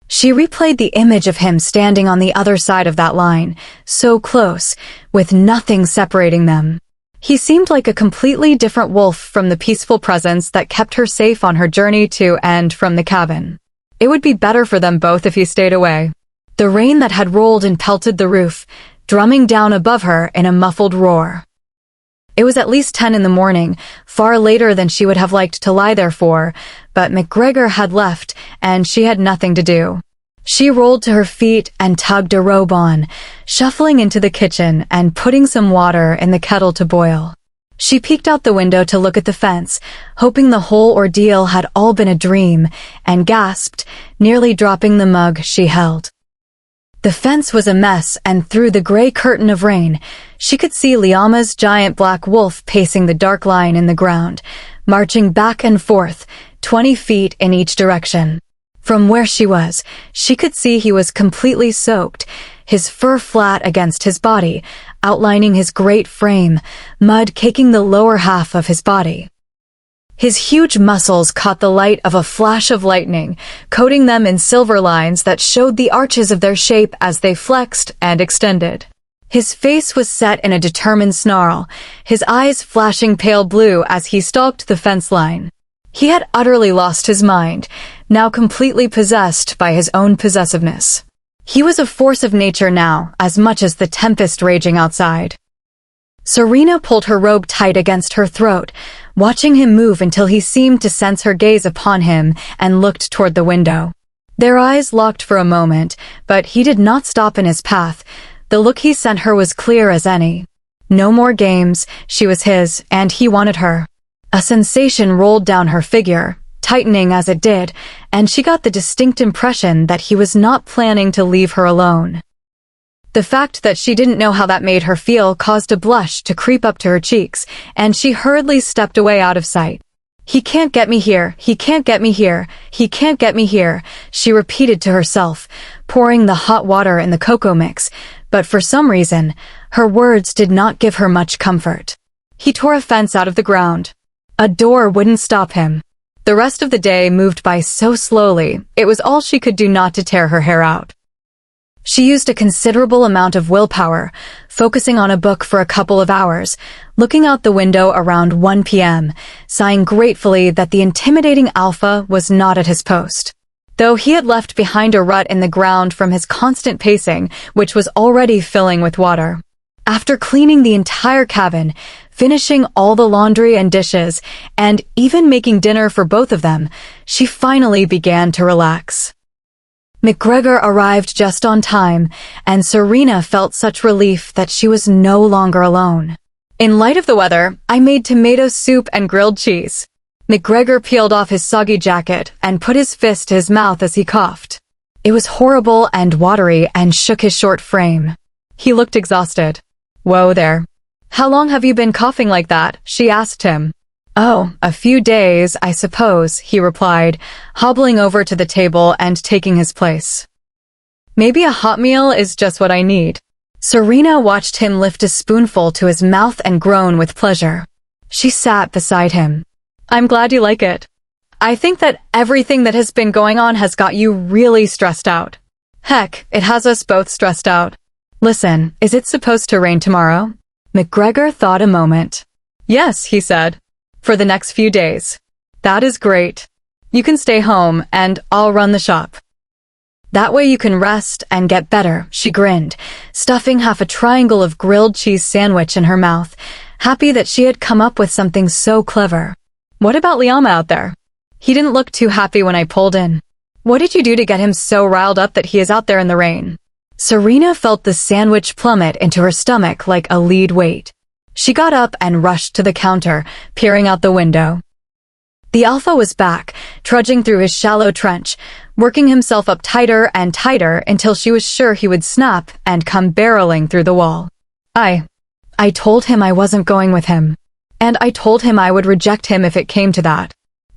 She replayed the image of him standing on the other side of that line, so close, with nothing separating them. He seemed like a completely different wolf from the peaceful presence that kept her safe on her journey to and from the cabin. It would be better for them both if he stayed away. The rain that had rolled and pelted the roof, drumming down above her in a muffled roar. It was at least 10 in the morning, far later than she would have liked to lie there for, but McGregor had left, and she had nothing to do. She rolled to her feet and tugged a robe on, shuffling into the kitchen and putting some water in the kettle to boil. She peeked out the window to look at the fence, hoping the whole ordeal had all been a dream, and gasped, nearly dropping the mug she held. The fence was a mess, and through the gray curtain of rain, she could see Liama's giant black wolf pacing the dark line in the ground, marching back and forth, 20 feet in each direction. From where she was, she could see he was completely soaked, his fur flat against his body, outlining his great frame, mud caking the lower half of his body. His huge muscles caught the light of a flash of lightning, coating them in silver lines that showed the arches of their shape as they flexed and extended. His face was set in a determined snarl, his eyes flashing pale blue as he stalked the fence line. He had utterly lost his mind, now completely possessed by his own possessiveness. He was a force of nature now, as much as the tempest raging outside. Serena pulled her robe tight against her throat, watching him move until he seemed to sense her gaze upon him and looked toward the window. Their eyes locked for a moment, but he did not stop in his path. The look he sent her was clear as any. No more games, she was his, and he wanted her. A sensation rolled down her figure, tightening as it did, and she got the distinct impression that he was not planning to leave her alone. The fact that she didn't know how that made her feel caused a blush to creep up to her cheeks, and she hurriedly stepped away out of sight. "He can't get me here, he can't get me here, he can't get me here," she repeated to herself, pouring the hot water in the cocoa mix, but for some reason, her words did not give her much comfort. He tore a fence out of the ground. A door wouldn't stop him. The rest of the day moved by so slowly, it was all she could do not to tear her hair out. She used a considerable amount of willpower, focusing on a book for a couple of hours, looking out the window around 1 p.m., sighing gratefully that the intimidating Alpha was not at his post. Though he had left behind a rut in the ground from his constant pacing, which was already filling with water. After cleaning the entire cabin, finishing all the laundry and dishes, and even making dinner for both of them, she finally began to relax. McGregor arrived just on time, and Serena felt such relief that she was no longer alone. "In light of the weather, I made tomato soup and grilled cheese." McGregor peeled off his soggy jacket and put his fist to his mouth as he coughed. It was horrible and watery and shook his short frame. He looked exhausted. "Whoa there. How long have you been coughing like that?" she asked him. "Oh, a few days, I suppose," he replied, hobbling over to the table and taking his place. "Maybe a hot meal is just what I need." Serena watched him lift a spoonful to his mouth and groan with pleasure. She sat beside him. "I'm glad you like it. I think that everything that has been going on has got you really stressed out. Heck, it has us both stressed out. Listen, is it supposed to rain tomorrow?" McGregor thought a moment. "Yes," he said. "For the next few days." "That is great. You can stay home, and I'll run the shop. That way you can rest and get better," she grinned, stuffing half a triangle of grilled cheese sandwich in her mouth, happy that she had come up with something so clever. "What about Liama out there? He didn't look too happy when I pulled in. What did you do to get him so riled up that he is out there in the rain?" Serena felt the sandwich plummet into her stomach like a lead weight. She got up and rushed to the counter, peering out the window. The Alpha was back, trudging through his shallow trench, working himself up tighter and tighter until she was sure he would snap and come barreling through the wall. I told him I wasn't going with him. And I told him I would reject him if it came to that.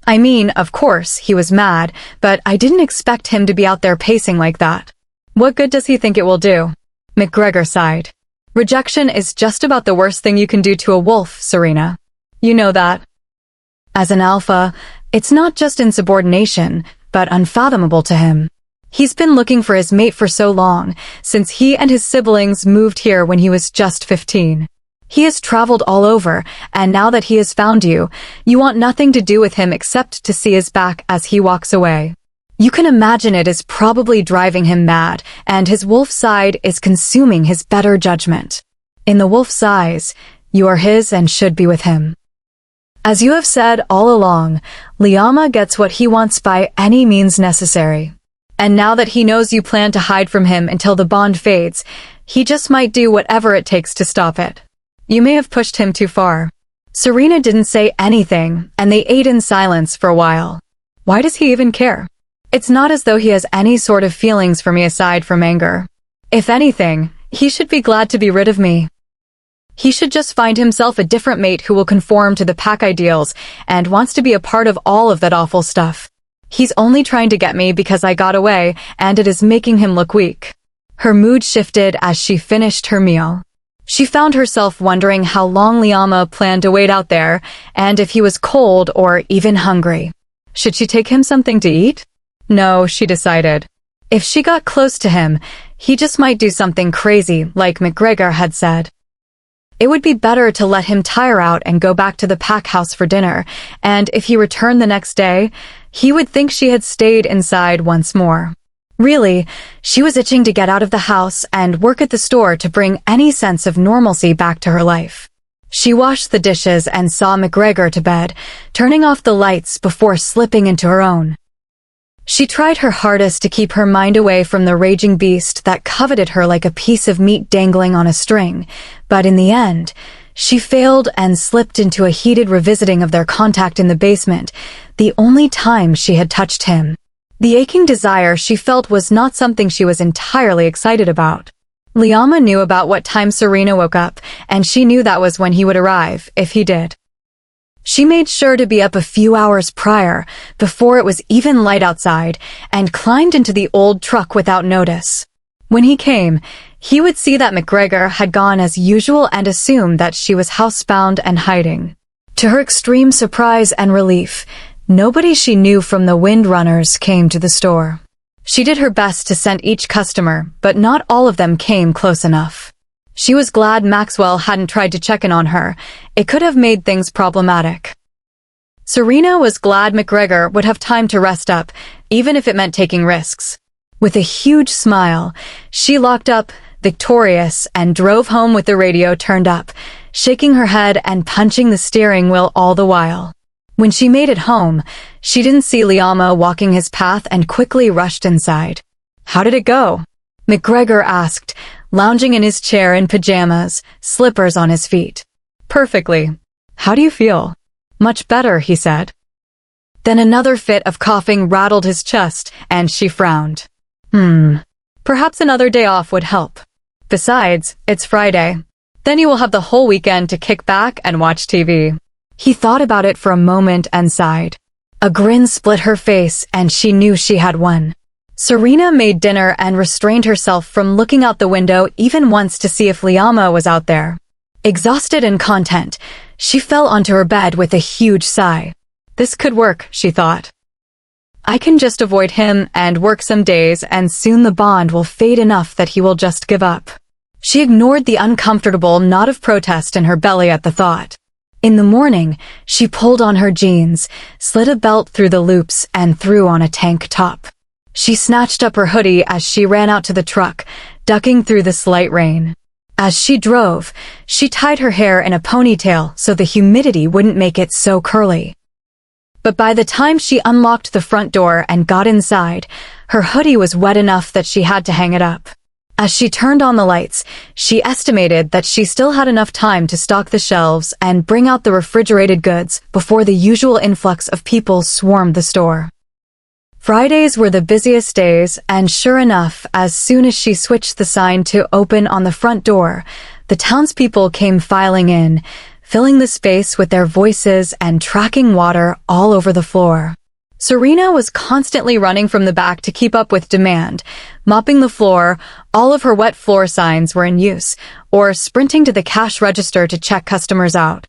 I mean, of course, he was mad, but I didn't expect him to be out there pacing like that. What good does he think it will do?" McGregor sighed. "Rejection is just about the worst thing you can do to a wolf, Serena. You know that. As an Alpha, it's not just insubordination, but unfathomable to him. He's been looking for his mate for so long, since he and his siblings moved here when he was just 15. He has traveled all over, and now that he has found you, you want nothing to do with him except to see his back as he walks away. You can imagine it is probably driving him mad, and his wolf side is consuming his better judgment. In the wolf's eyes, you are his and should be with him. As you have said all along, Liama gets what he wants by any means necessary. And now that he knows you plan to hide from him until the bond fades, he just might do whatever it takes to stop it. You may have pushed him too far." Serena didn't say anything, and they ate in silence for a while. Why does he even care? It's not as though he has any sort of feelings for me aside from anger. If anything, he should be glad to be rid of me. He should just find himself a different mate who will conform to the pack ideals and wants to be a part of all of that awful stuff. He's only trying to get me because I got away, and it is making him look weak. Her mood shifted as she finished her meal. She found herself wondering how long Liama planned to wait out there, and if he was cold or even hungry. Should she take him something to eat? No, she decided. If she got close to him, he just might do something crazy, like McGregor had said. It would be better to let him tire out and go back to the pack house for dinner, and if he returned the next day, he would think she had stayed inside once more. Really, she was itching to get out of the house and work at the store to bring any sense of normalcy back to her life. She washed the dishes and saw McGregor to bed, turning off the lights before slipping into her own. She tried her hardest to keep her mind away from the raging beast that coveted her like a piece of meat dangling on a string, but in the end, she failed and slipped into a heated revisiting of their contact in the basement, the only time she had touched him. The aching desire she felt was not something she was entirely excited about. Liama knew about what time Serena woke up, and she knew that was when he would arrive, if he did. She made sure to be up a few hours prior, before it was even light outside, and climbed into the old truck without notice. When he came, he would see that McGregor had gone as usual and assume that she was housebound and hiding. To her extreme surprise and relief, nobody she knew from the Windrunners came to the store. She did her best to send each customer, but not all of them came close enough. She was glad Maxwell hadn't tried to check in on her. It could have made things problematic. Serena was glad McGregor would have time to rest up, even if it meant taking risks. With a huge smile, she locked up, victorious, and drove home with the radio turned up, shaking her head and punching the steering wheel all the while. When she made it home, she didn't see Liama walking his path and quickly rushed inside. "How did it go?" McGregor asked, lounging in his chair in pajamas, slippers on his feet. "Perfectly. How do you feel?" "Much better," he said. Then another fit of coughing rattled his chest, and she frowned. Perhaps another day off would help. Besides, it's Friday. Then you will have the whole weekend to kick back and watch TV. He thought about it for a moment and sighed. A grin split her face, and she knew she had won. Serena made dinner and restrained herself from looking out the window even once to see if Liama was out there. Exhausted and content, she fell onto her bed with a huge sigh. This could work, she thought. I can just avoid him and work some days, and soon the bond will fade enough that he will just give up. She ignored the uncomfortable knot of protest in her belly at the thought. In the morning, she pulled on her jeans, slid a belt through the loops, and threw on a tank top. She snatched up her hoodie as she ran out to the truck, ducking through the slight rain. As she drove, she tied her hair in a ponytail so the humidity wouldn't make it so curly. But by the time she unlocked the front door and got inside, her hoodie was wet enough that she had to hang it up. As she turned on the lights, she estimated that she still had enough time to stock the shelves and bring out the refrigerated goods before the usual influx of people swarmed the store. Fridays were the busiest days, and sure enough, as soon as she switched the sign to open on the front door, the townspeople came filing in, filling the space with their voices and tracking water all over the floor. Serena was constantly running from the back to keep up with demand, mopping the floor, all of her wet floor signs were in use, or sprinting to the cash register to check customers out.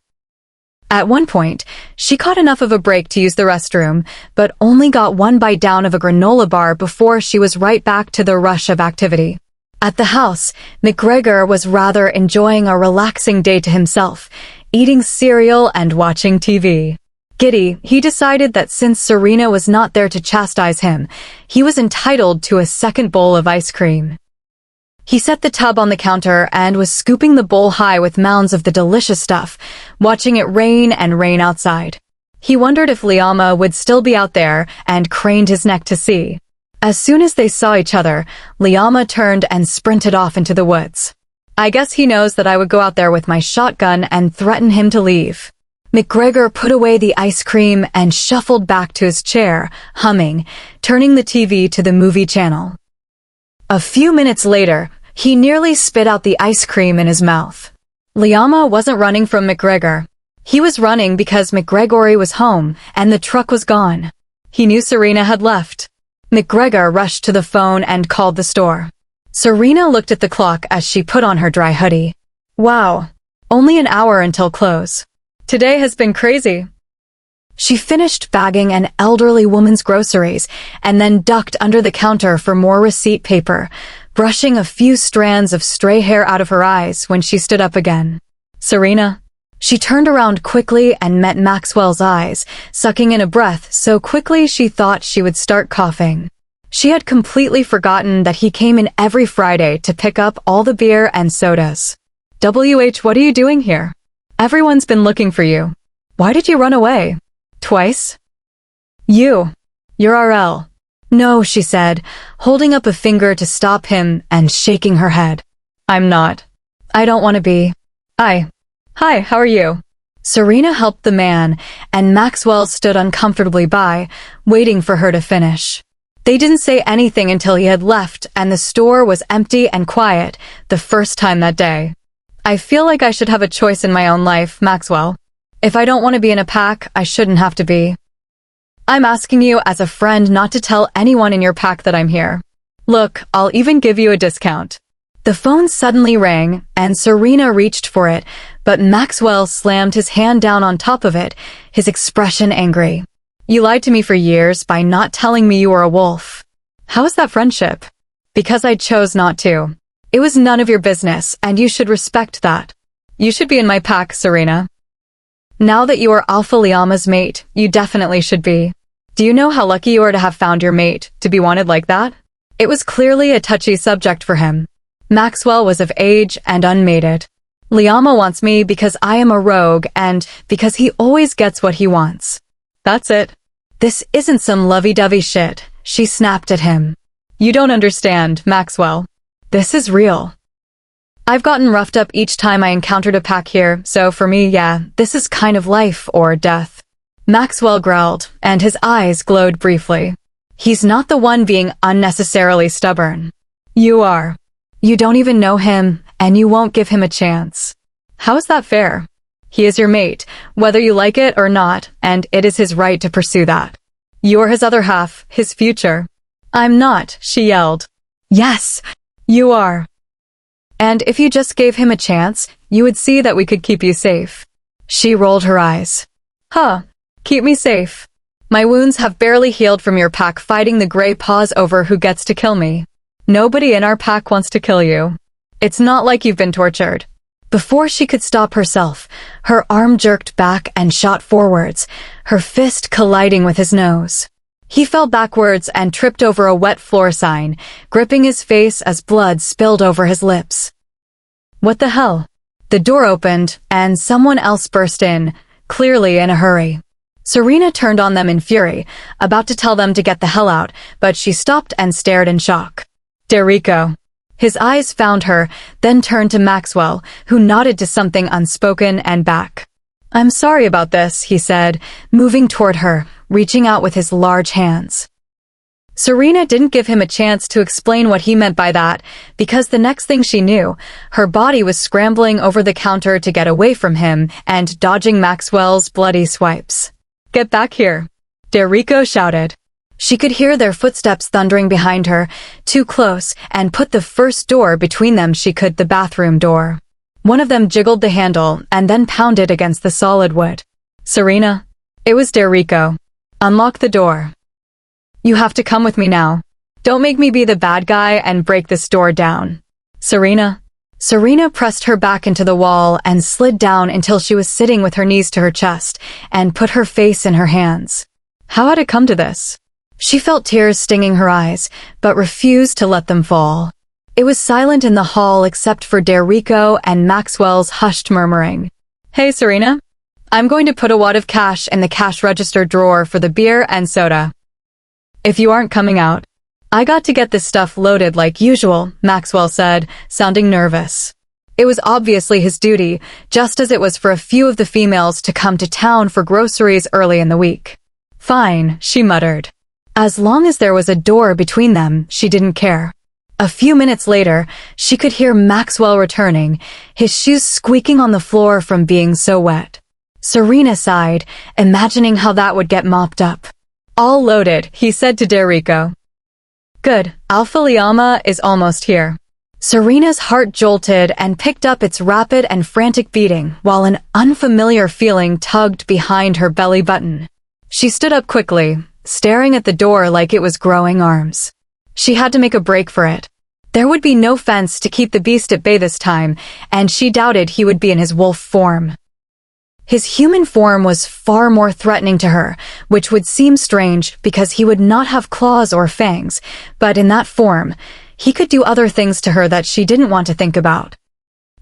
At one point, she caught enough of a break to use the restroom, but only got one bite down of a granola bar before she was right back to the rush of activity. At the house, McGregor was rather enjoying a relaxing day to himself, eating cereal and watching TV. Giddy, he decided that since Serena was not there to chastise him, he was entitled to a second bowl of ice cream. He set the tub on the counter and was scooping the bowl high with mounds of the delicious stuff, watching it rain and rain outside. He wondered if Liama would still be out there and craned his neck to see. As soon as they saw each other, Liama turned and sprinted off into the woods. I guess he knows that I would go out there with my shotgun and threaten him to leave. McGregor put away the ice cream and shuffled back to his chair, humming, turning the TV to the movie channel. A few minutes later, he nearly spit out the ice cream in his mouth. Liama wasn't running from McGregor. He was running because McGregory was home and the truck was gone. He knew Serena had left. McGregor rushed to the phone and called the store. Serena looked at the clock as she put on her dry hoodie. Wow, only an hour until close. Today has been crazy. She finished bagging an elderly woman's groceries and then ducked under the counter for more receipt paper, brushing a few strands of stray hair out of her eyes when she stood up again. Serena? She turned around quickly and met Maxwell's eyes, sucking in a breath so quickly she thought she would start coughing. She had completely forgotten that he came in every Friday to pick up all the beer and sodas. WH, what are you doing here? Everyone's been looking for you. Why did you run away? Twice? You're RL. No, she said, holding up a finger to stop him and shaking her head. I'm not. I don't want to be. Hi, how are you? Serena helped the man, and Maxwell stood uncomfortably by, waiting for her to finish. They didn't say anything until he had left, and the store was empty and quiet, the first time that day. I feel like I should have a choice in my own life, Maxwell. If I don't want to be in a pack, I shouldn't have to be. I'm asking you as a friend not to tell anyone in your pack that I'm here. Look, I'll even give you a discount. The phone suddenly rang, and Serena reached for it, but Maxwell slammed his hand down on top of it, his expression angry. You lied to me for years by not telling me you were a wolf. How is that friendship? Because I chose not to. It was none of your business, and you should respect that. You should be in my pack, Serena. Now that you are Alpha Liama's mate, you definitely should be. Do you know how lucky you are to have found your mate, to be wanted like that? It was clearly a touchy subject for him. Maxwell was of age and unmated. Liama wants me because I am a rogue and because he always gets what he wants. That's it. This isn't some lovey-dovey shit, she snapped at him. You don't understand, Maxwell. This is real. I've gotten roughed up each time I encountered a pack here, so for me, yeah, this is kind of life or death. Maxwell growled, and his eyes glowed briefly. He's not the one being unnecessarily stubborn. You are. You don't even know him, and you won't give him a chance. How is that fair? He is your mate, whether you like it or not, and it is his right to pursue that. You're his other half, his future. I'm not, she yelled. Yes, you are. And if you just gave him a chance, you would see that we could keep you safe. She rolled her eyes. Huh, keep me safe. My wounds have barely healed from your pack fighting the gray paws over who gets to kill me. Nobody in our pack wants to kill you. It's not like you've been tortured. Before she could stop herself, her arm jerked back and shot forwards, her fist colliding with his nose. He fell backwards and tripped over a wet floor sign, gripping his face as blood spilled over his lips. What the hell? The door opened, and someone else burst in, clearly in a hurry. Serena turned on them in fury, about to tell them to get the hell out, but she stopped and stared in shock. Derrico. His eyes found her, then turned to Maxwell, who nodded to something unspoken and back. I'm sorry about this, he said, moving toward her, reaching out with his large hands. Serena didn't give him a chance to explain what he meant by that, because the next thing she knew, her body was scrambling over the counter to get away from him and dodging Maxwell's bloody swipes. Get back here, Derrico shouted. She could hear their footsteps thundering behind her, too close, and put the first door between them she could, the bathroom door. One of them jiggled the handle and then pounded against the solid wood. Serena? It was Derrico. Unlock the door. You have to come with me now. Don't make me be the bad guy and break this door down. Serena? Serena pressed her back into the wall and slid down until she was sitting with her knees to her chest and put her face in her hands. How had it come to this? She felt tears stinging her eyes, but refused to let them fall. It was silent in the hall except for Derrico and Maxwell's hushed murmuring. Hey, Serena. I'm going to put a wad of cash in the cash register drawer for the beer and soda. If you aren't coming out. I got to get this stuff loaded like usual, Maxwell said, sounding nervous. It was obviously his duty, just as it was for a few of the females to come to town for groceries early in the week. Fine, she muttered. As long as there was a door between them, she didn't care. A few minutes later, she could hear Maxwell returning, his shoes squeaking on the floor from being so wet. Serena sighed, imagining how that would get mopped up. All loaded, he said to Derrico. Good, Alpha Liama is almost here. Serena's heart jolted and picked up its rapid and frantic beating while an unfamiliar feeling tugged behind her belly button. She stood up quickly, staring at the door like it was growing arms. She had to make a break for it. There would be no fence to keep the beast at bay this time, and she doubted he would be in his wolf form. His human form was far more threatening to her, which would seem strange because he would not have claws or fangs, but in that form, he could do other things to her that she didn't want to think about.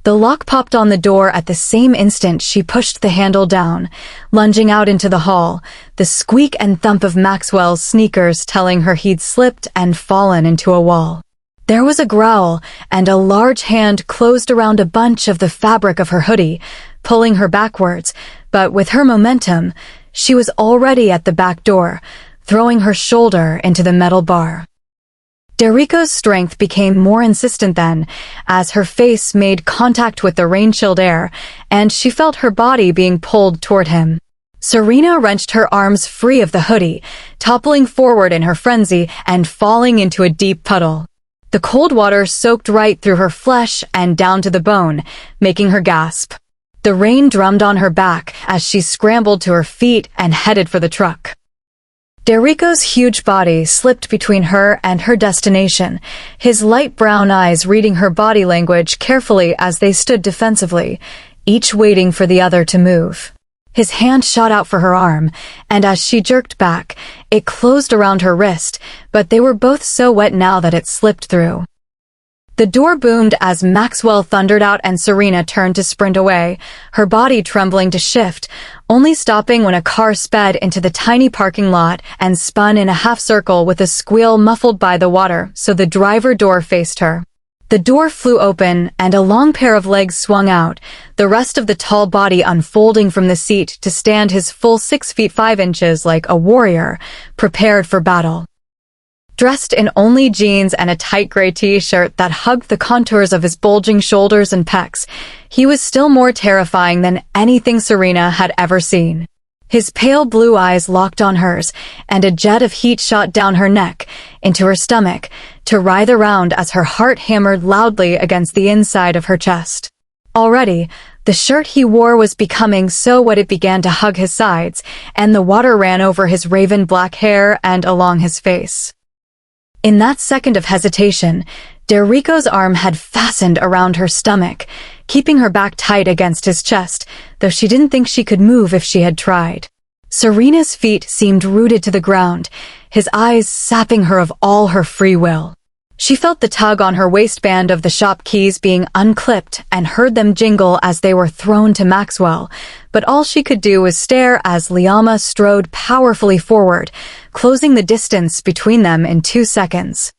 The lock popped on the door at the same instant she pushed the handle down, lunging out into the hall, the squeak and thump of Maxwell's sneakers telling her he'd slipped and fallen into a wall. There was a growl, and a large hand closed around a bunch of the fabric of her hoodie, pulling her backwards, but with her momentum, she was already at the back door, throwing her shoulder into the metal bar. Derrico's strength became more insistent then, as her face made contact with the rain-chilled air, and she felt her body being pulled toward him. Serena wrenched her arms free of the hoodie, toppling forward in her frenzy and falling into a deep puddle. The cold water soaked right through her flesh and down to the bone, making her gasp. The rain drummed on her back as she scrambled to her feet and headed for the truck. Derrico's huge body slipped between her and her destination, his light brown eyes reading her body language carefully as they stood defensively, each waiting for the other to move. His hand shot out for her arm, and as she jerked back, it closed around her wrist, but they were both so wet now that it slipped through. The door boomed as Maxwell thundered out and Serena turned to sprint away, her body trembling to shift, only stopping when a car sped into the tiny parking lot and spun in a half-circle with a squeal muffled by the water so the driver door faced her. The door flew open and a long pair of legs swung out, the rest of the tall body unfolding from the seat to stand his full 6 feet 5 inches like a warrior, prepared for battle. Dressed in only jeans and a tight gray t-shirt that hugged the contours of his bulging shoulders and pecs, he was still more terrifying than anything Serena had ever seen. His pale blue eyes locked on hers, and a jet of heat shot down her neck, into her stomach, to writhe around as her heart hammered loudly against the inside of her chest. Already, the shirt he wore was becoming so wet it began to hug his sides, and the water ran over his raven black hair and along his face. In that second of hesitation, Derrico's arm had fastened around her stomach, keeping her back tight against his chest, though she didn't think she could move if she had tried. Serena's feet seemed rooted to the ground, his eyes sapping her of all her free will. She felt the tug on her waistband of the shop keys being unclipped and heard them jingle as they were thrown to Maxwell, but all she could do was stare as Liama strode powerfully forward, closing the distance between them in 2 seconds.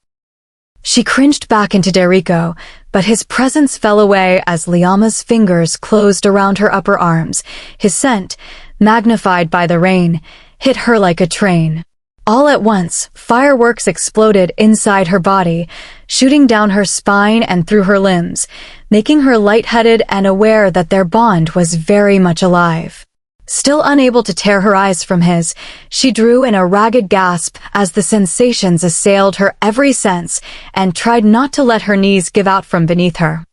She cringed back into Derrico, but his presence fell away as Liama's fingers closed around her upper arms, his scent, magnified by the rain, hit her like a train. All at once, fireworks exploded inside her body, shooting down her spine and through her limbs, making her lightheaded and aware that their bond was very much alive. Still unable to tear her eyes from his, she drew in a ragged gasp as the sensations assailed her every sense and tried not to let her knees give out from beneath her.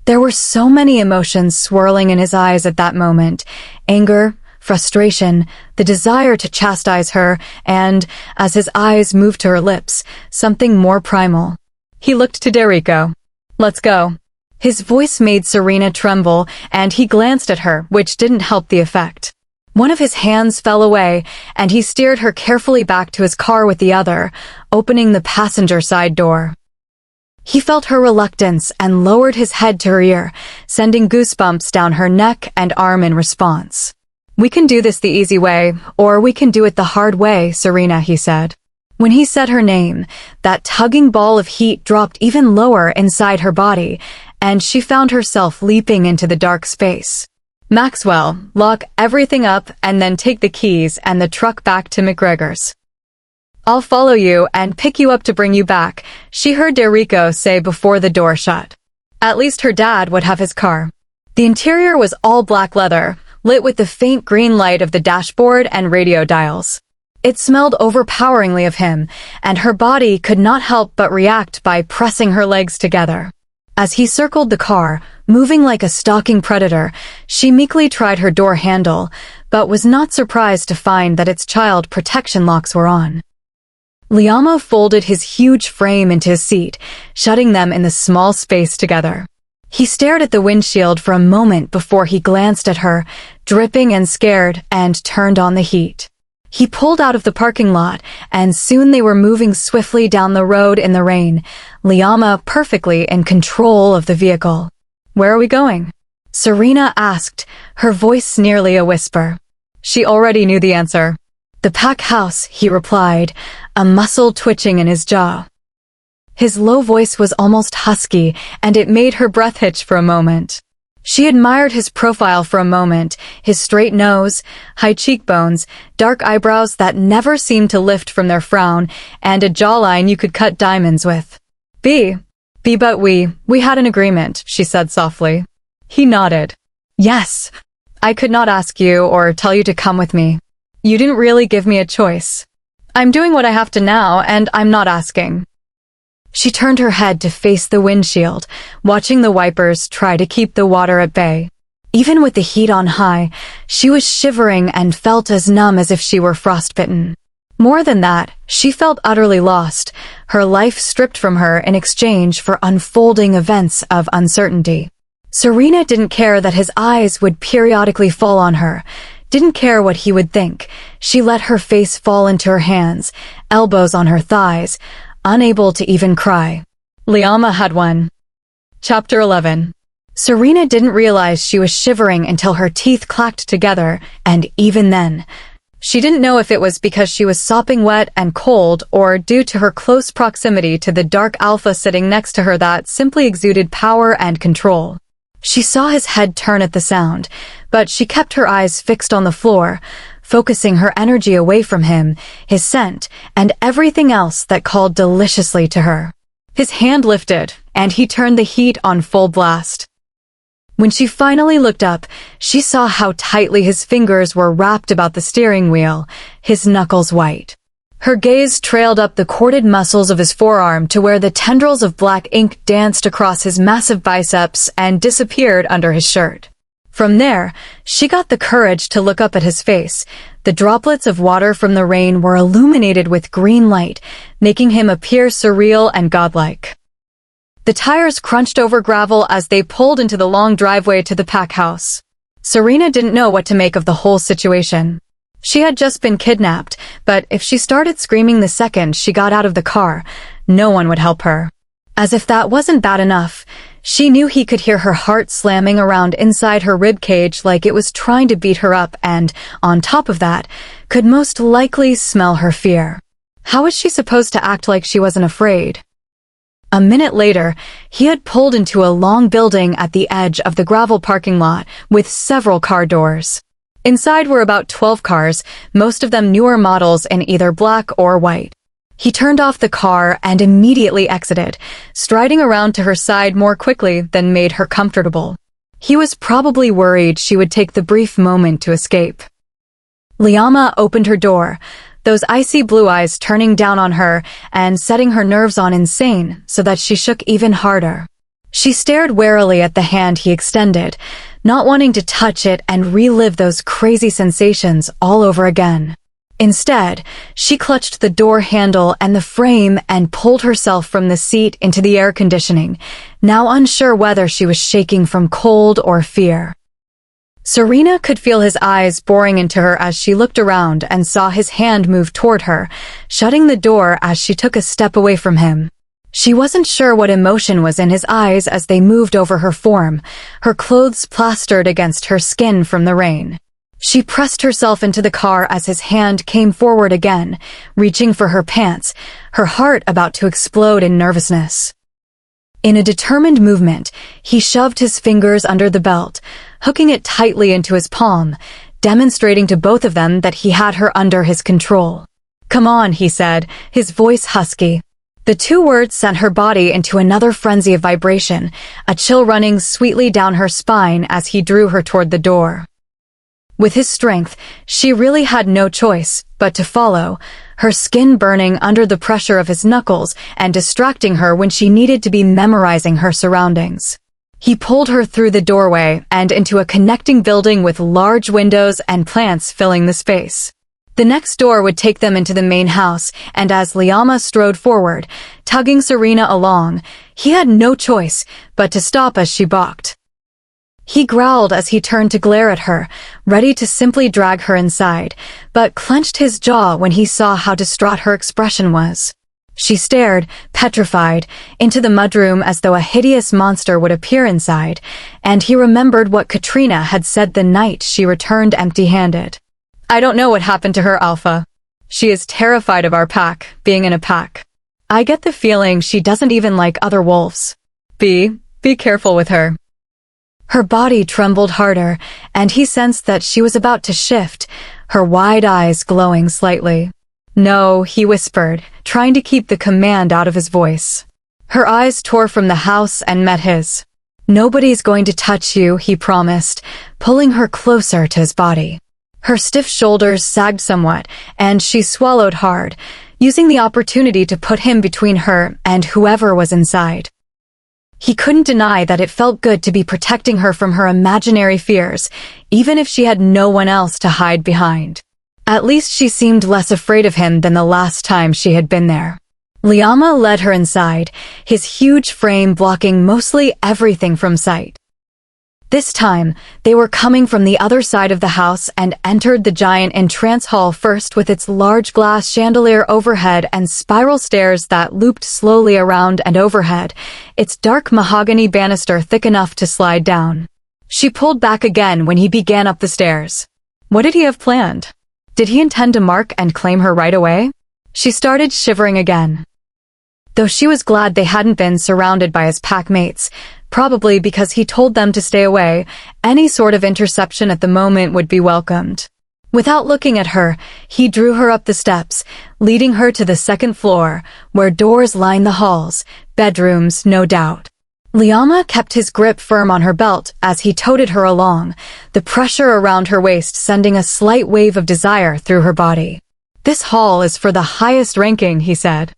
There were so many emotions swirling in his eyes at that moment: anger, frustration, the desire to chastise her, and, as his eyes moved to her lips, something more primal. He looked to Derrico. "Let's go." His voice made Serena tremble, and he glanced at her, which didn't help the effect. One of his hands fell away, and he steered her carefully back to his car with the other, opening the passenger side door. He felt her reluctance and lowered his head to her ear, sending goosebumps down her neck and arm in response. "We can do this the easy way, or we can do it the hard way, Serena," he said. When he said her name, that tugging ball of heat dropped even lower inside her body, and she found herself leaping into the dark space. "Maxwell, lock everything up and then take the keys and the truck back to McGregor's. I'll follow you and pick you up to bring you back," she heard Derrico say before the door shut. At least her dad would have his car. The interior was all black leather, lit with the faint green light of the dashboard and radio dials. It smelled overpoweringly of him, and her body could not help but react by pressing her legs together. As he circled the car, moving like a stalking predator, she meekly tried her door handle, but was not surprised to find that its child protection locks were on. Liama folded his huge frame into his seat, shutting them in the small space together. He stared at the windshield for a moment before he glanced at her, dripping and scared, and turned on the heat. He pulled out of the parking lot, and soon they were moving swiftly down the road in the rain, Liama perfectly in control of the vehicle. Where are we going? Serena asked, her voice nearly a whisper. She already knew the answer. The pack house, he replied, a muscle twitching in his jaw. His low voice was almost husky, and it made her breath hitch for a moment. She admired his profile for a moment, his straight nose, high cheekbones, dark eyebrows that never seemed to lift from their frown, and a jawline you could cut diamonds with. But we had an agreement, she said softly. He nodded. Yes. I could not ask you or tell you to come with me. You didn't really give me a choice. I'm doing what I have to now, and I'm not asking. She turned her head to face the windshield, watching the wipers try to keep the water at bay. Even with the heat on high, she was shivering and felt as numb as if she were frostbitten. More than that, she felt utterly lost, her life stripped from her in exchange for unfolding events of uncertainty. Serena didn't care that his eyes would periodically fall on her, didn't care what he would think. She let her face fall into her hands, elbows on her thighs, unable to even cry. Liama had won. Chapter 11. Serena didn't realize she was shivering until her teeth clacked together, and even then, she didn't know if it was because she was sopping wet and cold or due to her close proximity to the dark Alpha sitting next to her that simply exuded power and control. She saw his head turn at the sound, but she kept her eyes fixed on the floor, focusing her energy away from him, his scent, and everything else that called deliciously to her. His hand lifted, and he turned the heat on full blast. When she finally looked up, she saw how tightly his fingers were wrapped about the steering wheel, his knuckles white. Her gaze trailed up the corded muscles of his forearm to where the tendrils of black ink danced across his massive biceps and disappeared under his shirt. From there, she got the courage to look up at his face. The droplets of water from the rain were illuminated with green light, making him appear surreal and godlike. The tires crunched over gravel as they pulled into the long driveway to the pack house. Serena didn't know what to make of the whole situation. She had just been kidnapped, but if she started screaming the second she got out of the car, no one would help her. As if that wasn't bad enough, she knew he could hear her heart slamming around inside her ribcage like it was trying to beat her up and, on top of that, could most likely smell her fear. How was she supposed to act like she wasn't afraid? A minute later, he had pulled into a long building at the edge of the gravel parking lot with several car doors. Inside were about 12 cars, most of them newer models in either black or white. He turned off the car and immediately exited, striding around to her side more quickly than made her comfortable. He was probably worried she would take the brief moment to escape. Liama opened her door, those icy blue eyes turning down on her and setting her nerves on insane so that she shook even harder. She stared warily at the hand he extended, not wanting to touch it and relive those crazy sensations all over again. Instead, she clutched the door handle and the frame and pulled herself from the seat into the air conditioning, now unsure whether she was shaking from cold or fear. Serena could feel his eyes boring into her as she looked around and saw his hand move toward her, shutting the door as she took a step away from him. She wasn't sure what emotion was in his eyes as they moved over her form, her clothes plastered against her skin from the rain. She pressed herself into the car as his hand came forward again, reaching for her pants, her heart about to explode in nervousness. In a determined movement, he shoved his fingers under the belt, hooking it tightly into his palm, demonstrating to both of them that he had her under his control. "Come on," he said, his voice husky. The two words sent her body into another frenzy of vibration, a chill running sweetly down her spine as he drew her toward the door. With his strength, she really had no choice but to follow, her skin burning under the pressure of his knuckles and distracting her when she needed to be memorizing her surroundings. He pulled her through the doorway and into a connecting building with large windows and plants filling the space. The next door would take them into the main house, and as Liama strode forward, tugging Serena along, he had no choice but to stop as she balked. He growled as he turned to glare at her, ready to simply drag her inside, but clenched his jaw when he saw how distraught her expression was. She stared, petrified, into the mudroom as though a hideous monster would appear inside, and he remembered what Katrina had said the night she returned empty-handed. "I don't know what happened to her, Alpha. She is terrified of our pack, being in a pack. I get the feeling she doesn't even like other wolves. Be careful with her." Her body trembled harder, and he sensed that she was about to shift, her wide eyes glowing slightly. "No," he whispered, trying to keep the command out of his voice. Her eyes tore from the house and met his. "Nobody's going to touch you," he promised, pulling her closer to his body. Her stiff shoulders sagged somewhat, and she swallowed hard, using the opportunity to put him between her and whoever was inside. He couldn't deny that it felt good to be protecting her from her imaginary fears, even if she had no one else to hide behind. At least she seemed less afraid of him than the last time she had been there. Liama led her inside, his huge frame blocking mostly everything from sight. This time, they were coming from the other side of the house and entered the giant entrance hall first with its large glass chandelier overhead and spiral stairs that looped slowly around and overhead, its dark mahogany banister thick enough to slide down. She pulled back again when he began up the stairs. What did he have planned? Did he intend to mark and claim her right away? She started shivering again. Though she was glad they hadn't been surrounded by his pack mates, probably because he told them to stay away, any sort of interception at the moment would be welcomed. Without looking at her, he drew her up the steps, leading her to the second floor, where doors lined the halls, bedrooms, no doubt. Liama kept his grip firm on her belt as he toted her along, the pressure around her waist sending a slight wave of desire through her body. "This hall is for the highest ranking," he said.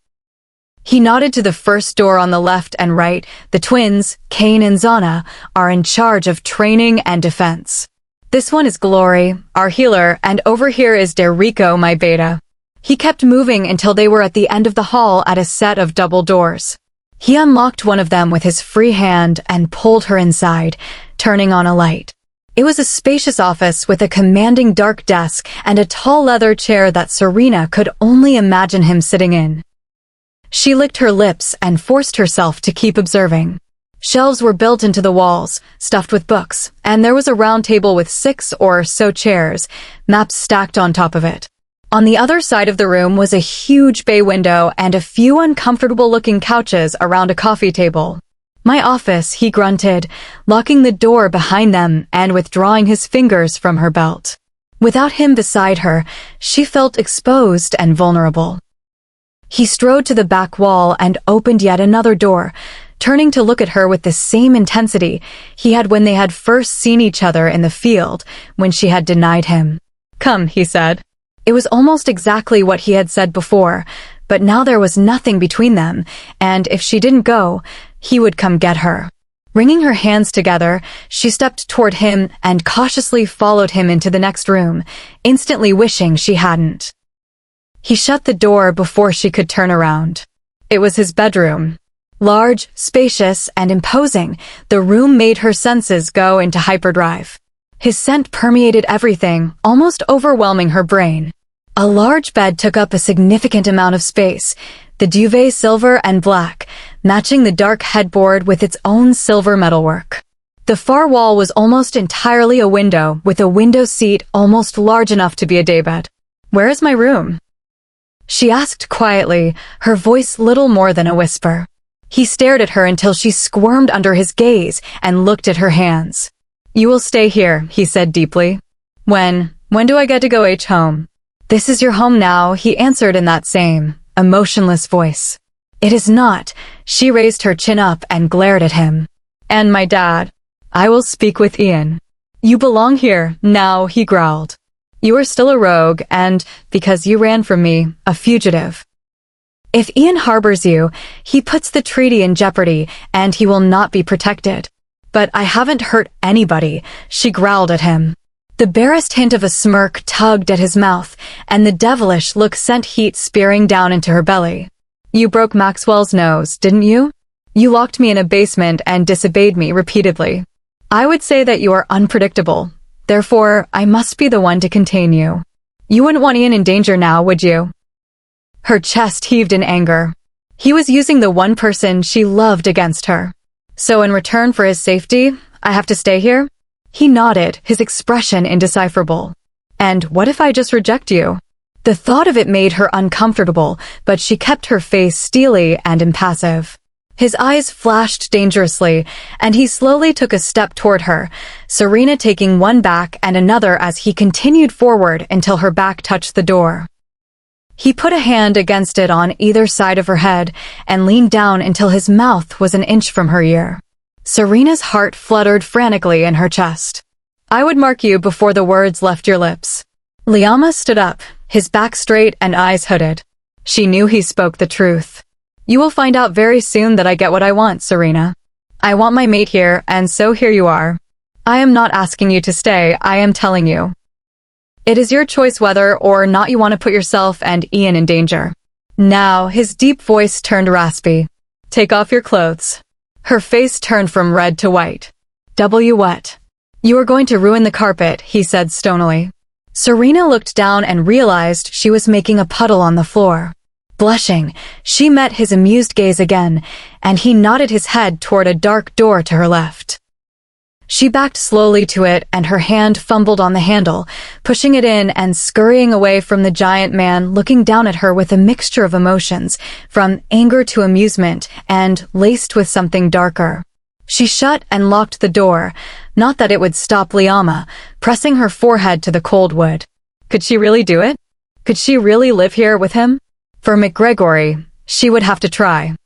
He nodded to the first door on the left and right. "The twins, Kane and Zana, are in charge of training and defense. This one is Glory, our healer, and over here is Derico, my beta." He kept moving until they were at the end of the hall at a set of double doors. He unlocked one of them with his free hand and pulled her inside, turning on a light. It was a spacious office with a commanding dark desk and a tall leather chair that Serena could only imagine him sitting in. She licked her lips and forced herself to keep observing. Shelves were built into the walls, stuffed with books, and there was a round table with 6 or so chairs, maps stacked on top of it. On the other side of the room was a huge bay window and a few uncomfortable-looking couches around a coffee table. "My office," he grunted, locking the door behind them and withdrawing his fingers from her belt. Without him beside her, she felt exposed and vulnerable. He strode to the back wall and opened yet another door, turning to look at her with the same intensity he had when they had first seen each other in the field, when she had denied him. "Come," he said. It was almost exactly what he had said before, but now there was nothing between them, and if she didn't go, he would come get her. Wringing her hands together, she stepped toward him and cautiously followed him into the next room, instantly wishing she hadn't. He shut the door before she could turn around. It was his bedroom. Large, spacious, and imposing, the room made her senses go into hyperdrive. His scent permeated everything, almost overwhelming her brain. A large bed took up a significant amount of space, the duvet silver and black, matching the dark headboard with its own silver metalwork. The far wall was almost entirely a window, with a window seat almost large enough to be a daybed. "Where is my room?" she asked quietly, her voice little more than a whisper. He stared at her until she squirmed under his gaze and looked at her hands. "You will stay here," he said deeply. When do I get to go home?" "This is your home now," he answered in that same, emotionless voice. "It is not." She raised her chin up and glared at him. "And my dad? I will speak with Ian." "You belong here, now," he growled. "You are still a rogue, and, because you ran from me, a fugitive. If Ian harbors you, he puts the treaty in jeopardy, and he will not be protected." "But I haven't hurt anybody," she growled at him. The barest hint of a smirk tugged at his mouth, and the devilish look sent heat spearing down into her belly. "You broke Maxwell's nose, didn't you? You locked me in a basement and disobeyed me repeatedly. I would say that you are unpredictable. Therefore, I must be the one to contain you. You wouldn't want Ian in danger now, would you?" Her chest heaved in anger. He was using the one person she loved against her. So in return for his safety, I have to stay here? He nodded, his expression indecipherable. And what if I just reject you? The thought of it made her uncomfortable, but she kept her face steely and impassive. His eyes flashed dangerously, and he slowly took a step toward her, Serena taking one back and another as he continued forward until her back touched the door. He put a hand against it on either side of her head and leaned down until his mouth was an inch from her ear. Serena's heart fluttered frantically in her chest. I would mark you before the words left your lips. Liama stood up, his back straight and eyes hooded. She knew he spoke the truth. You will find out very soon that I get what I want, Serena. I want my mate here, and so here you are. I am not asking you to stay, I am telling you. It is your choice whether or not you want to put yourself and Ian in danger. Now, his deep voice turned raspy. Take off your clothes. Her face turned from red to white. What? You are going to ruin the carpet, he said stonily. Serena looked down and realized she was making a puddle on the floor. Blushing, she met his amused gaze again, and he nodded his head toward a dark door to her left. She backed slowly to it, and her hand fumbled on the handle, pushing it in and scurrying away from the giant man looking down at her with a mixture of emotions, from anger to amusement, and laced with something darker. She shut and locked the door, not that it would stop Liama, pressing her forehead to the cold wood. Could she really do it? Could she really live here with him? For McGregory, she would have to try.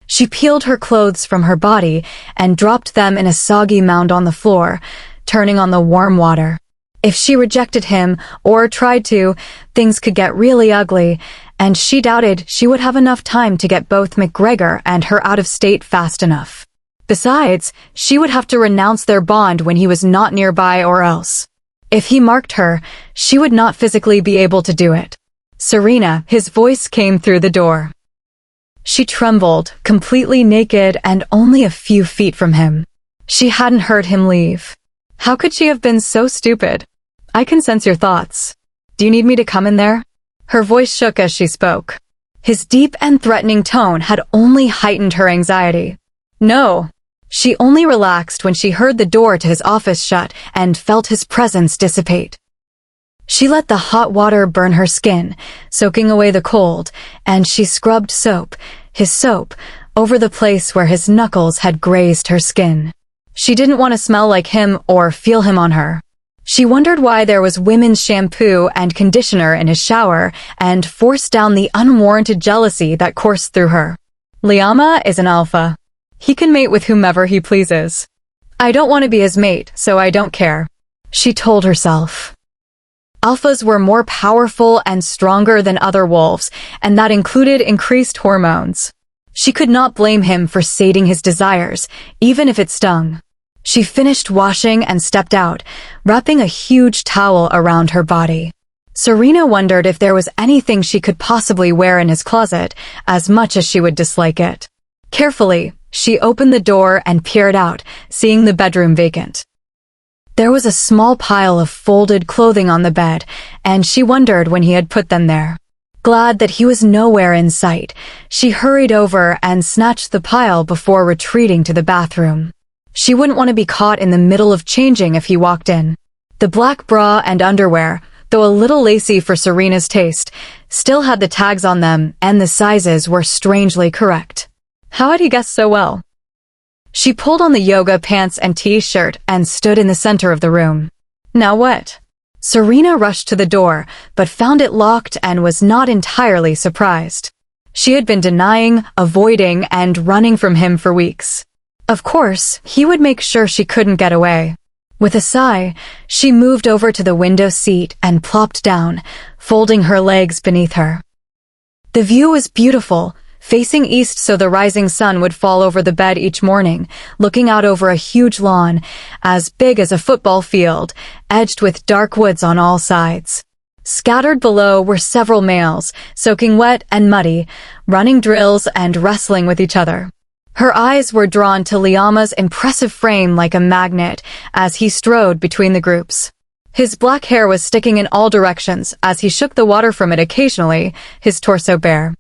She peeled her clothes from her body and dropped them in a soggy mound on the floor, turning on the warm water. If she rejected him, or tried to, things could get really ugly, and she doubted she would have enough time to get both McGregor and her out of state fast enough. Besides, she would have to renounce their bond when he was not nearby or else. If he marked her, she would not physically be able to do it. Serena, his voice came through the door. She trembled, completely naked and only a few feet from him. She hadn't heard him leave. How could she have been so stupid? I can sense your thoughts. Do you need me to come in there? Her voice shook as she spoke. His deep and threatening tone had only heightened her anxiety. No. She only relaxed when she heard the door to his office shut and felt his presence dissipate. She let the hot water burn her skin, soaking away the cold, and she scrubbed his soap, over the place where his knuckles had grazed her skin. She didn't want to smell like him or feel him on her. She wondered why there was women's shampoo and conditioner in his shower and forced down the unwarranted jealousy that coursed through her. Liama is an alpha. He can mate with whomever he pleases. I don't want to be his mate, so I don't care, she told herself. Alphas were more powerful and stronger than other wolves, and that included increased hormones. She could not blame him for sating his desires, even if it stung. She finished washing and stepped out, wrapping a huge towel around her body. Serena wondered if there was anything she could possibly wear in his closet, as much as she would dislike it. Carefully, she opened the door and peered out, seeing the bedroom vacant. There was a small pile of folded clothing on the bed, and she wondered when he had put them there. Glad that he was nowhere in sight, she hurried over and snatched the pile before retreating to the bathroom. She wouldn't want to be caught in the middle of changing if he walked in. The black bra and underwear, though a little lacy for Serena's taste, still had the tags on them, and the sizes were strangely correct. How had he guessed so well? She pulled on the yoga pants and t-shirt and stood in the center of the room. Now what? Serena rushed to the door, but found it locked and was not entirely surprised. She had been denying, avoiding, and running from him for weeks. Of course, he would make sure she couldn't get away. With a sigh, she moved over to the window seat and plopped down, folding her legs beneath her. The view was beautiful, facing east so the rising sun would fall over the bed each morning, looking out over a huge lawn, as big as a football field, edged with dark woods on all sides. Scattered below were several males, soaking wet and muddy, running drills and wrestling with each other. Her eyes were drawn to Liama's impressive frame like a magnet as he strode between the groups. His black hair was sticking in all directions as he shook the water from it occasionally, his torso bare.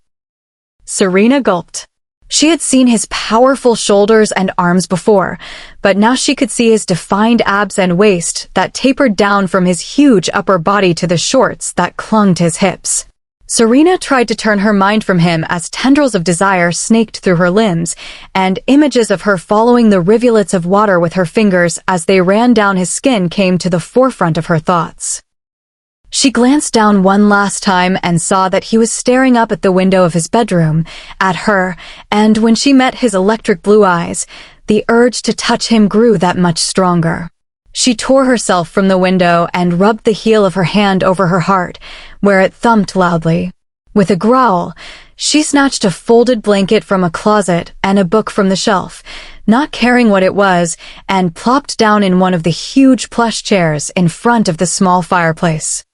Serena gulped. She had seen his powerful shoulders and arms before, but now she could see his defined abs and waist that tapered down from his huge upper body to the shorts that clung to his hips. Serena tried to turn her mind from him as tendrils of desire snaked through her limbs, and images of her following the rivulets of water with her fingers as they ran down his skin came to the forefront of her thoughts. She glanced down one last time and saw that he was staring up at the window of his bedroom, at her, and when she met his electric blue eyes, the urge to touch him grew that much stronger. She tore herself from the window and rubbed the heel of her hand over her heart, where it thumped loudly. With a growl, she snatched a folded blanket from a closet and a book from the shelf, not caring what it was, and plopped down in one of the huge plush chairs in front of the small fireplace.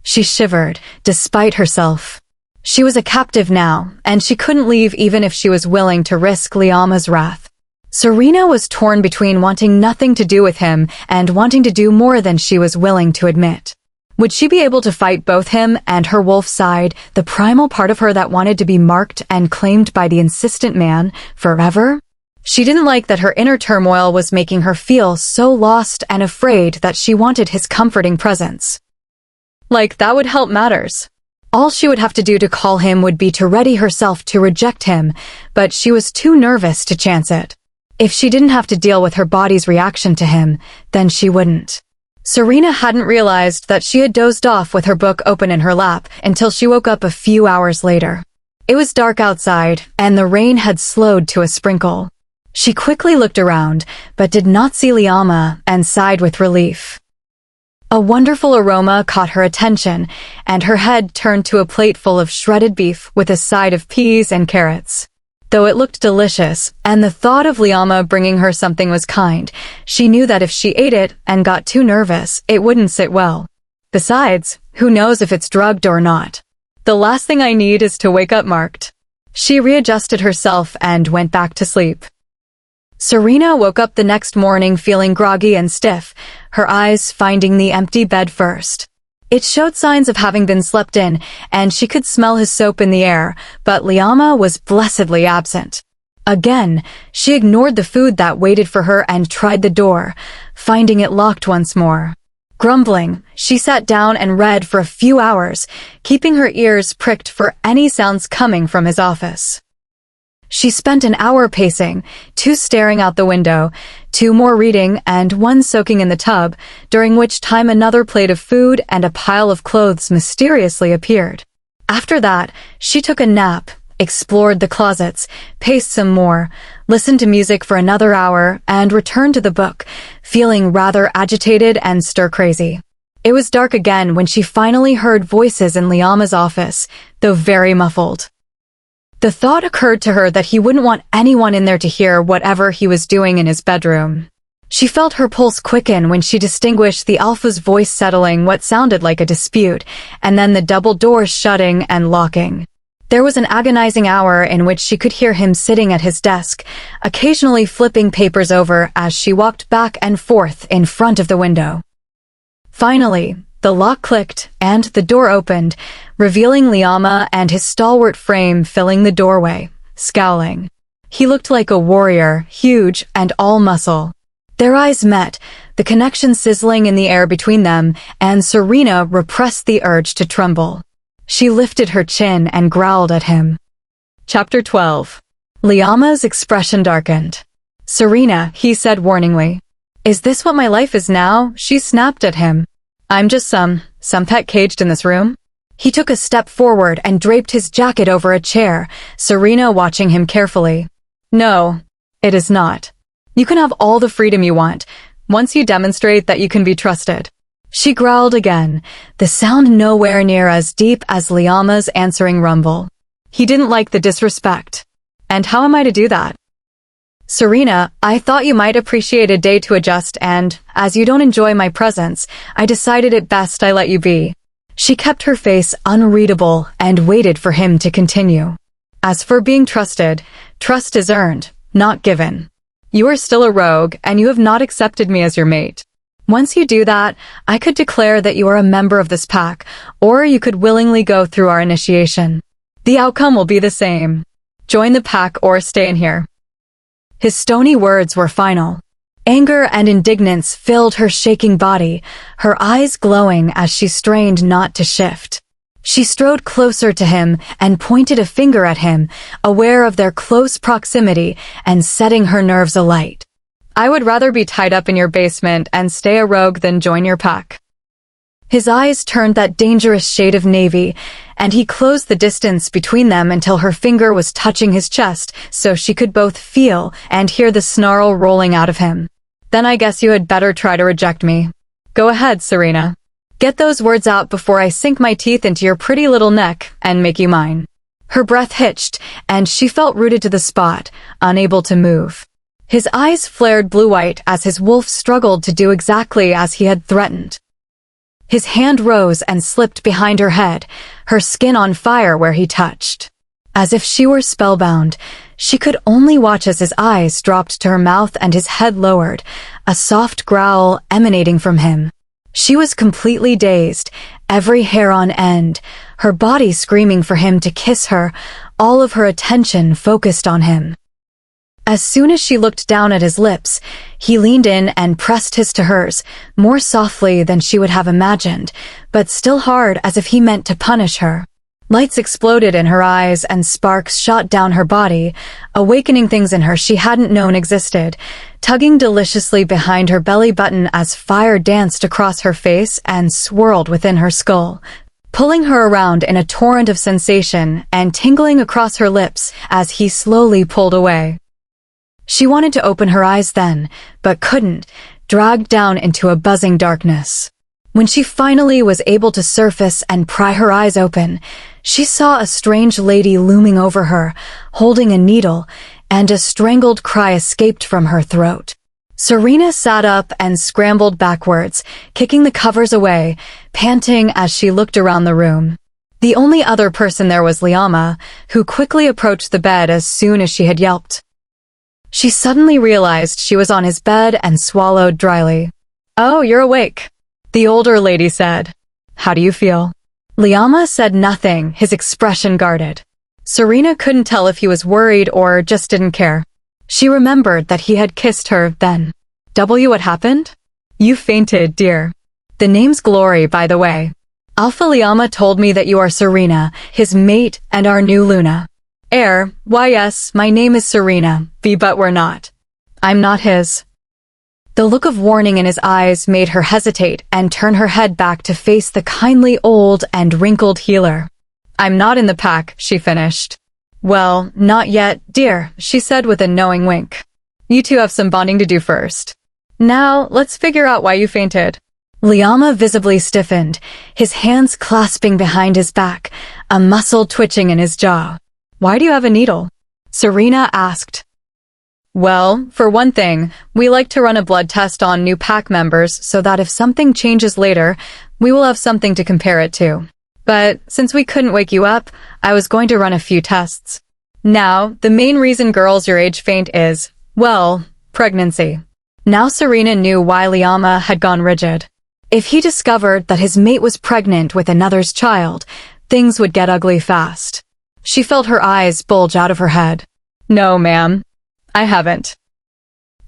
She shivered, despite herself. She was a captive now, and she couldn't leave even if she was willing to risk Liama's wrath. Serena was torn between wanting nothing to do with him and wanting to do more than she was willing to admit. Would she be able to fight both him and her wolf side, the primal part of her that wanted to be marked and claimed by the insistent man, forever? She didn't like that her inner turmoil was making her feel so lost and afraid that she wanted his comforting presence. Like that would help matters. All she would have to do to call him would be to ready herself to reject him, but she was too nervous to chance it. If she didn't have to deal with her body's reaction to him, then she wouldn't. Serena hadn't realized that she had dozed off with her book open in her lap until she woke up a few hours later. It was dark outside, and the rain had slowed to a sprinkle. She quickly looked around, but did not see Liama, and sighed with relief. A wonderful aroma caught her attention, and her head turned to a plate full of shredded beef with a side of peas and carrots. Though it looked delicious, and the thought of Liama bringing her something was kind, she knew that if she ate it and got too nervous, it wouldn't sit well. Besides, who knows if it's drugged or not? The last thing I need is to wake up marked. She readjusted herself and went back to sleep. Serena woke up the next morning feeling groggy and stiff, her eyes finding the empty bed first. It showed signs of having been slept in, and she could smell his soap in the air, but Liama was blessedly absent. Again, she ignored the food that waited for her and tried the door, finding it locked once more. Grumbling, she sat down and read for a few hours, keeping her ears pricked for any sounds coming from his office. She spent an hour pacing, 2 staring out the window, 2 more reading, and 1 soaking in the tub, during which time another plate of food and a pile of clothes mysteriously appeared. After that, she took a nap, explored the closets, paced some more, listened to music for another hour, and returned to the book, feeling rather agitated and stir-crazy. It was dark again when she finally heard voices in Liama's office, though very muffled. The thought occurred to her that he wouldn't want anyone in there to hear whatever he was doing in his bedroom. She felt her pulse quicken when she distinguished the Alpha's voice settling what sounded like a dispute, and then the double doors shutting and locking. There was an agonizing hour in which she could hear him sitting at his desk, occasionally flipping papers over as she walked back and forth in front of the window. Finally, the lock clicked, and the door opened, revealing Liama and his stalwart frame filling the doorway, scowling. He looked like a warrior, huge and all muscle. Their eyes met, the connection sizzling in the air between them, and Serena repressed the urge to tremble. She lifted her chin and growled at him. Chapter 12. Liama's expression darkened. "Serena," he said warningly. "Is this what my life is now?" She snapped at him. "I'm just some pet caged in this room?" He took a step forward and draped his jacket over a chair, Serena watching him carefully. "No, it is not. You can have all the freedom you want, once you demonstrate that you can be trusted." She growled again, the sound nowhere near as deep as Liama's answering rumble. He didn't like the disrespect. "And how am I to do that?" "Serena, I thought you might appreciate a day to adjust and, as you don't enjoy my presence, I decided it best I let you be." She kept her face unreadable and waited for him to continue. "As for being trusted, trust is earned, not given. You are still a rogue, and you have not accepted me as your mate. Once you do that, I could declare that you are a member of this pack, or you could willingly go through our initiation. The outcome will be the same. Join the pack or stay in here. His stony words were final. Anger and indignance filled her shaking body, her eyes glowing as she strained not to shift. She strode closer to him and pointed a finger at him, aware of their close proximity and setting her nerves alight. I would rather be tied up in your basement and stay a rogue than join your pack. His eyes turned that dangerous shade of navy, and he closed the distance between them until her finger was touching his chest so she could both feel and hear the snarl rolling out of him. Then I guess you had better try to reject me. Go ahead, Serena. Get those words out before I sink my teeth into your pretty little neck and make you mine. Her breath hitched, and she felt rooted to the spot, unable to move. His eyes flared blue-white as his wolf struggled to do exactly as he had threatened. His hand rose and slipped behind her head, her skin on fire where he touched. As if she were spellbound, she could only watch as his eyes dropped to her mouth and his head lowered, a soft growl emanating from him. She was completely dazed, every hair on end, her body screaming for him to kiss her, all of her attention focused on him. As soon as she looked down at his lips, he leaned in and pressed his to hers, more softly than she would have imagined, but still hard as if he meant to punish her. Lights exploded in her eyes and sparks shot down her body, awakening things in her she hadn't known existed, tugging deliciously behind her belly button as fire danced across her face and swirled within her skull, pulling her around in a torrent of sensation and tingling across her lips as he slowly pulled away. She wanted to open her eyes then, but couldn't, dragged down into a buzzing darkness. When she finally was able to surface and pry her eyes open, she saw a strange lady looming over her, holding a needle, and a strangled cry escaped from her throat. Serena sat up and scrambled backwards, kicking the covers away, panting as she looked around the room. The only other person there was Liama, who quickly approached the bed as soon as she had yelped. She suddenly realized she was on his bed and swallowed dryly. "Oh, you're awake," the older lady said. "How do you feel?" Liama said nothing, his expression guarded. Serena couldn't tell if he was worried or just didn't care. She remembered that he had kissed her then. What happened? You fainted, dear. The name's Glory, by the way. Alpha Liama told me that you are Serena, his mate and our new Luna. Heir, why yes, my name is Serena, but we're not. I'm not his. The look of warning in his eyes made her hesitate and turn her head back to face the kindly old and wrinkled healer. I'm not in the pack, she finished. Well, not yet, dear, she said with a knowing wink. You two have some bonding to do first. Now, let's figure out why you fainted. Liama visibly stiffened, his hands clasping behind his back, a muscle twitching in his jaw. Why do you have a needle? Serena asked. Well, for one thing, we like to run a blood test on new pack members so that if something changes later, we will have something to compare it to. But since we couldn't wake you up, I was going to run a few tests. Now, the main reason girls your age faint is, well, pregnancy. Now Serena knew why Liama had gone rigid. If he discovered that his mate was pregnant with another's child, things would get ugly fast. She felt her eyes bulge out of her head. No, ma'am. I haven't.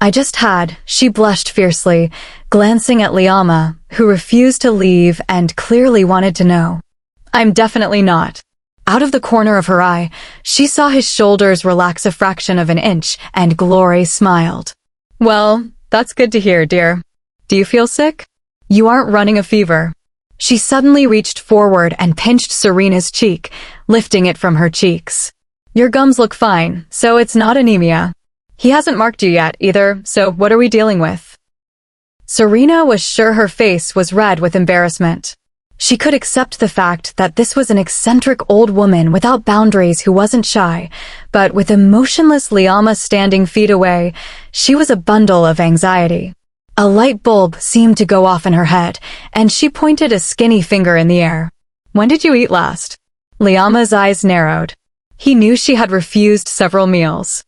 I just had, she blushed fiercely, glancing at Liama, who refused to leave and clearly wanted to know. I'm definitely not. Out of the corner of her eye, she saw his shoulders relax a fraction of an inch, and Glory smiled. Well, that's good to hear, dear. Do you feel sick? You aren't running a fever. She suddenly reached forward and pinched Serena's cheek, lifting it from her cheeks. Your gums look fine, so it's not anemia. He hasn't marked you yet, either, so what are we dealing with? Serena was sure her face was red with embarrassment. She could accept the fact that this was an eccentric old woman without boundaries who wasn't shy, but with a motionless Liama standing feet away, she was a bundle of anxiety. A light bulb seemed to go off in her head, and she pointed a skinny finger in the air. When did you eat last? Liama's eyes narrowed. He knew she had refused several meals.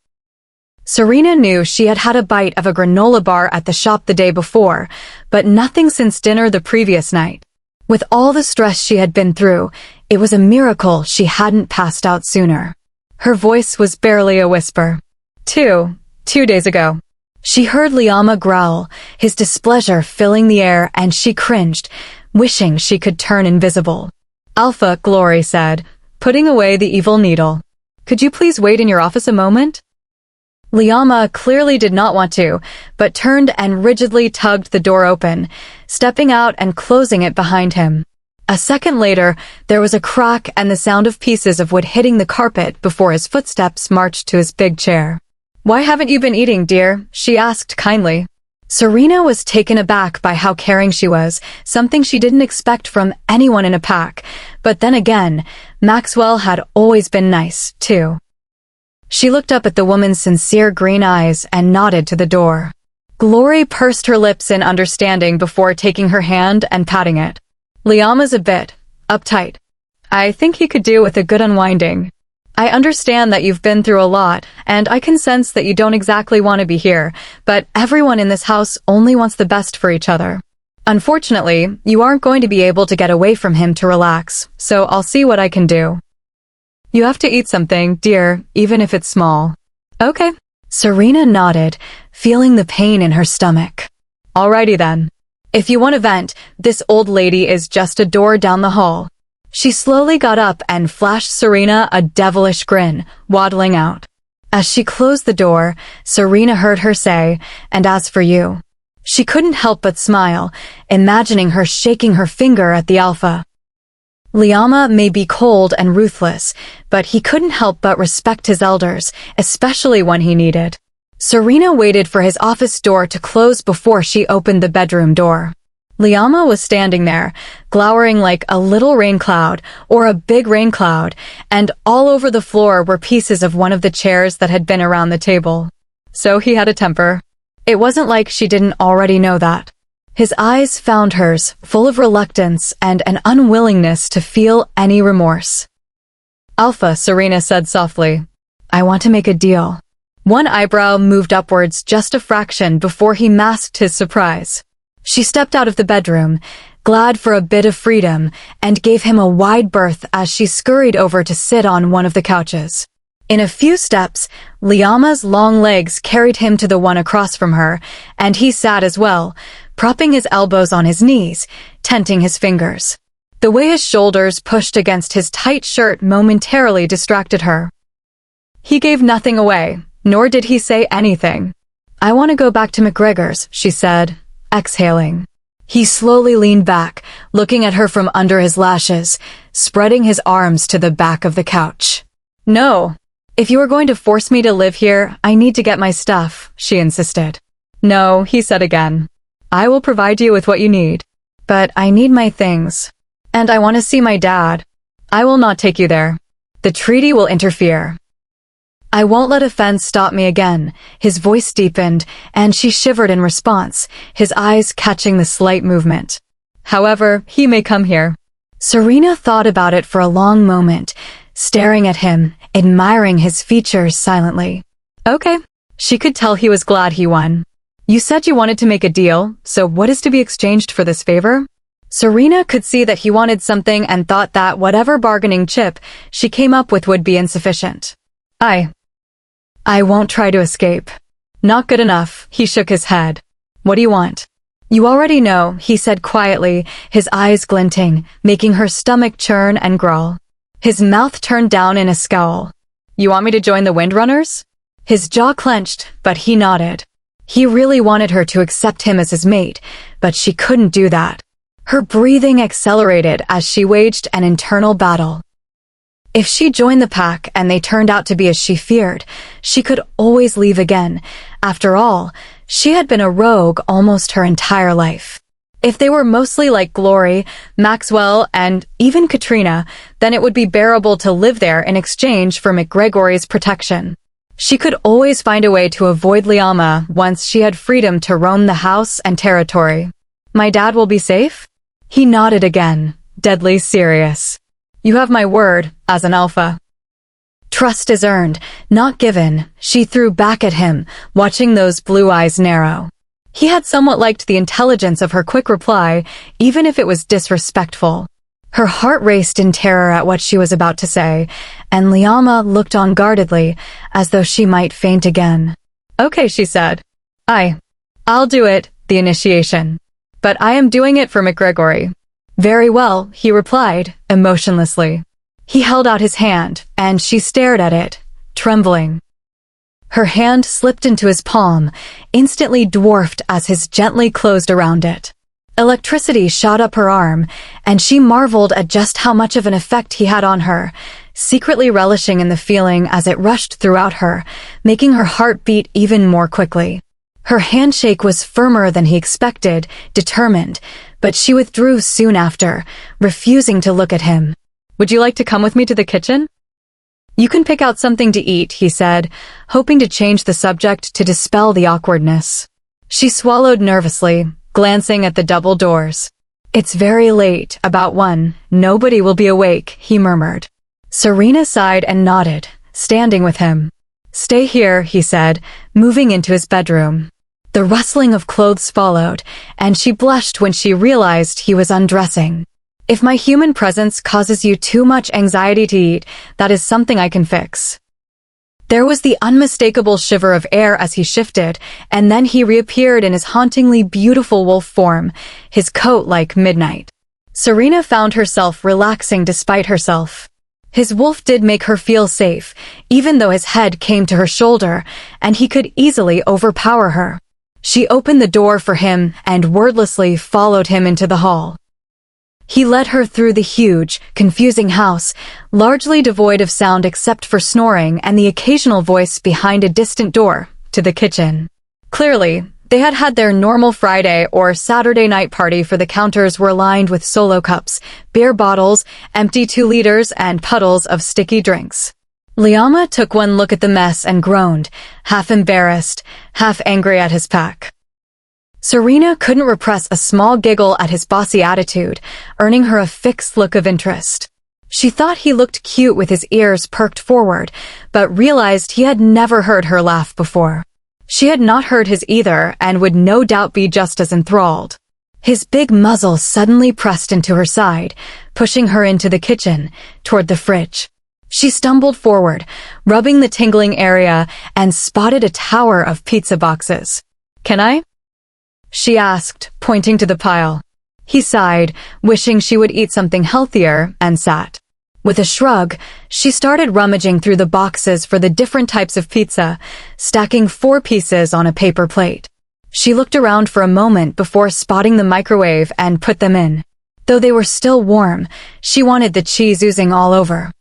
Serena knew she had had a bite of a granola bar at the shop the day before, but nothing since dinner the previous night. With all the stress she had been through, It was a miracle she hadn't passed out sooner. Her voice was barely a whisper. 2 days ago. She heard Liama growl, his displeasure filling the air, and she cringed, wishing she could turn invisible. Alpha, Glory said, putting away the evil needle. Could you please wait in your office a moment? Liama clearly did not want to, but turned and rigidly tugged the door open, stepping out and closing it behind him. A second later, there was a crack and the sound of pieces of wood hitting the carpet before his footsteps marched to his big chair. Why haven't you been eating, dear? She asked kindly. Serena was taken aback by how caring she was, something she didn't expect from anyone in a pack. But then again, Maxwell had always been nice, too. She looked up at the woman's sincere green eyes and nodded to the door. Glory pursed her lips in understanding before taking her hand and patting it. Liama's a bit uptight. I think he could do with a good unwinding. I understand that you've been through a lot, and I can sense that you don't exactly want to be here, but everyone in this house only wants the best for each other. Unfortunately, you aren't going to be able to get away from him to relax, so I'll see what I can do. You have to eat something, dear, even if it's small. Okay. Serena nodded, feeling the pain in her stomach. Alrighty then. If you want to vent, this old lady is just a door down the hall. She slowly got up and flashed Serena a devilish grin, waddling out. As she closed the door, Serena heard her say, and as for you. She couldn't help but smile, imagining her shaking her finger at the Alpha. Liama may be cold and ruthless, but he couldn't help but respect his elders, especially when he needed. Serena waited for his office door to close before she opened the bedroom door. Liama was standing there, glowering like a little rain cloud or a big rain cloud, and all over the floor were pieces of one of the chairs that had been around the table. So he had a temper. It wasn't like she didn't already know that. His eyes found hers, full of reluctance and an unwillingness to feel any remorse. Alpha, Serena said softly. I want to make a deal. One eyebrow moved upwards just a fraction before he masked his surprise. She stepped out of the bedroom, glad for a bit of freedom, and gave him a wide berth as she scurried over to sit on one of the couches. In a few steps, Liama's long legs carried him to the one across from her, and he sat as well, propping his elbows on his knees, tenting his fingers. The way his shoulders pushed against his tight shirt momentarily distracted her. He gave nothing away, nor did he say anything. I want to go back to McGregor's, she said, exhaling. He slowly leaned back, looking at her from under his lashes, spreading his arms to the back of the couch. No. If you are going to force me to live here, I need to get my stuff, she insisted. No, he said again. I will provide you with what you need. But I need my things. And I want to see my dad. I will not take you there. The treaty will interfere. I won't let offense stop me again. His voice deepened, and she shivered in response, his eyes catching the slight movement. However, he may come here. Serena thought about it for a long moment, staring at him, admiring his features silently. Okay. She could tell he was glad he won. You said you wanted to make a deal, so what is to be exchanged for this favor? Serena could see that he wanted something and thought that whatever bargaining chip she came up with would be insufficient. I won't try to escape. Not good enough, he shook his head. What do you want? You already know, he said quietly, his eyes glinting, making her stomach churn and growl. His mouth turned down in a scowl. You want me to join the Windrunners? His jaw clenched, but he nodded. He really wanted her to accept him as his mate, but she couldn't do that. Her breathing accelerated as she waged an internal battle. If she joined the pack and they turned out to be as she feared, she could always leave again. After all, she had been a rogue almost her entire life. If they were mostly like Glory, Maxwell, and even Katrina, then it would be bearable to live there in exchange for McGregory's protection. She could always find a way to avoid Liama once she had freedom to roam the house and territory. My dad will be safe? He nodded again, deadly serious. You have my word, as an alpha. Trust is earned, not given, she threw back at him, watching those blue eyes narrow. He had somewhat liked the intelligence of her quick reply, even if it was disrespectful. Her heart raced in terror at what she was about to say, and Liama looked on guardedly, as though she might faint again. "Okay," she said. I'll do it, the initiation. But I am doing it for McGregory." "Very well," he replied, emotionlessly. He held out his hand, and she stared at it, trembling. Her hand slipped into his palm, instantly dwarfed as his gently closed around it. Electricity shot up her arm, and she marveled at just how much of an effect he had on her, secretly relishing in the feeling as it rushed throughout her, making her heart beat even more quickly. Her handshake was firmer than he expected, determined, but she withdrew soon after, refusing to look at him. "Would you like to come with me to the kitchen?" "You can pick out something to eat," he said, hoping to change the subject to dispel the awkwardness. She swallowed nervously, glancing at the double doors. "It's very late, about 1. Nobody will be awake," he murmured. Serena sighed and nodded, standing with him. "Stay here," he said, moving into his bedroom. The rustling of clothes followed, and she blushed when she realized he was undressing. "If my human presence causes you too much anxiety to eat, that is something I can fix." There was the unmistakable shiver of air as he shifted, and then he reappeared in his hauntingly beautiful wolf form, his coat like midnight. Serena found herself relaxing despite herself. His wolf did make her feel safe, even though his head came to her shoulder, and he could easily overpower her. She opened the door for him and wordlessly followed him into the hall. He led her through the huge, confusing house, largely devoid of sound except for snoring and the occasional voice behind a distant door, to the kitchen. Clearly, they had had their normal Friday or Saturday night party, for the counters were lined with solo cups, beer bottles, empty 2 liters, and puddles of sticky drinks. Liama took one look at the mess and groaned, half embarrassed, half angry at his pack. Serena couldn't repress a small giggle at his bossy attitude, earning her a fixed look of interest. She thought he looked cute with his ears perked forward, but realized he had never heard her laugh before. She had not heard his either and would no doubt be just as enthralled. His big muzzle suddenly pressed into her side, pushing her into the kitchen, toward the fridge. She stumbled forward, rubbing the tingling area, and spotted a tower of pizza boxes. "Can I?" she asked, pointing to the pile. He sighed, wishing she would eat something healthier, and sat. With a shrug, she started rummaging through the boxes for the different types of pizza, stacking 4 pieces on a paper plate. She looked around for a moment before spotting the microwave and put them in. Though they were still warm, she wanted the cheese oozing all over.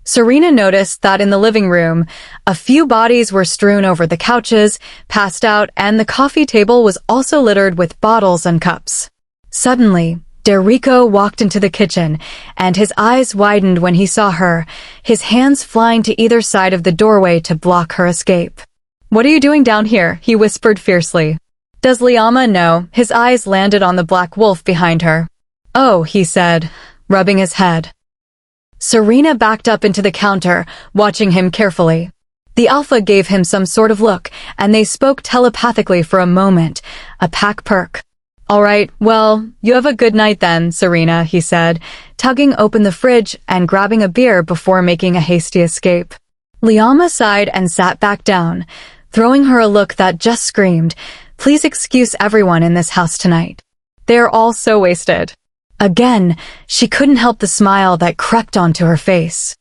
Serena noticed that in the living room, a few bodies were strewn over the couches, passed out, and the coffee table was also littered with bottles and cups. Suddenly, Derico walked into the kitchen, and his eyes widened when he saw her, his hands flying to either side of the doorway to block her escape. "What are you doing down here?" he whispered fiercely. "Does Liama know?" His eyes landed on the black wolf behind her. "Oh," he said, rubbing his head. Serena backed up into the counter, watching him carefully. The Alpha gave him some sort of look, and they spoke telepathically for a moment, a pack perk. "All right, well, you have a good night then, Serena," he said, tugging open the fridge and grabbing a beer before making a hasty escape. Liama sighed and sat back down, throwing her a look that just screamed, "Please excuse everyone in this house tonight. They are all so wasted." Again, she couldn't help the smile that crept onto her face.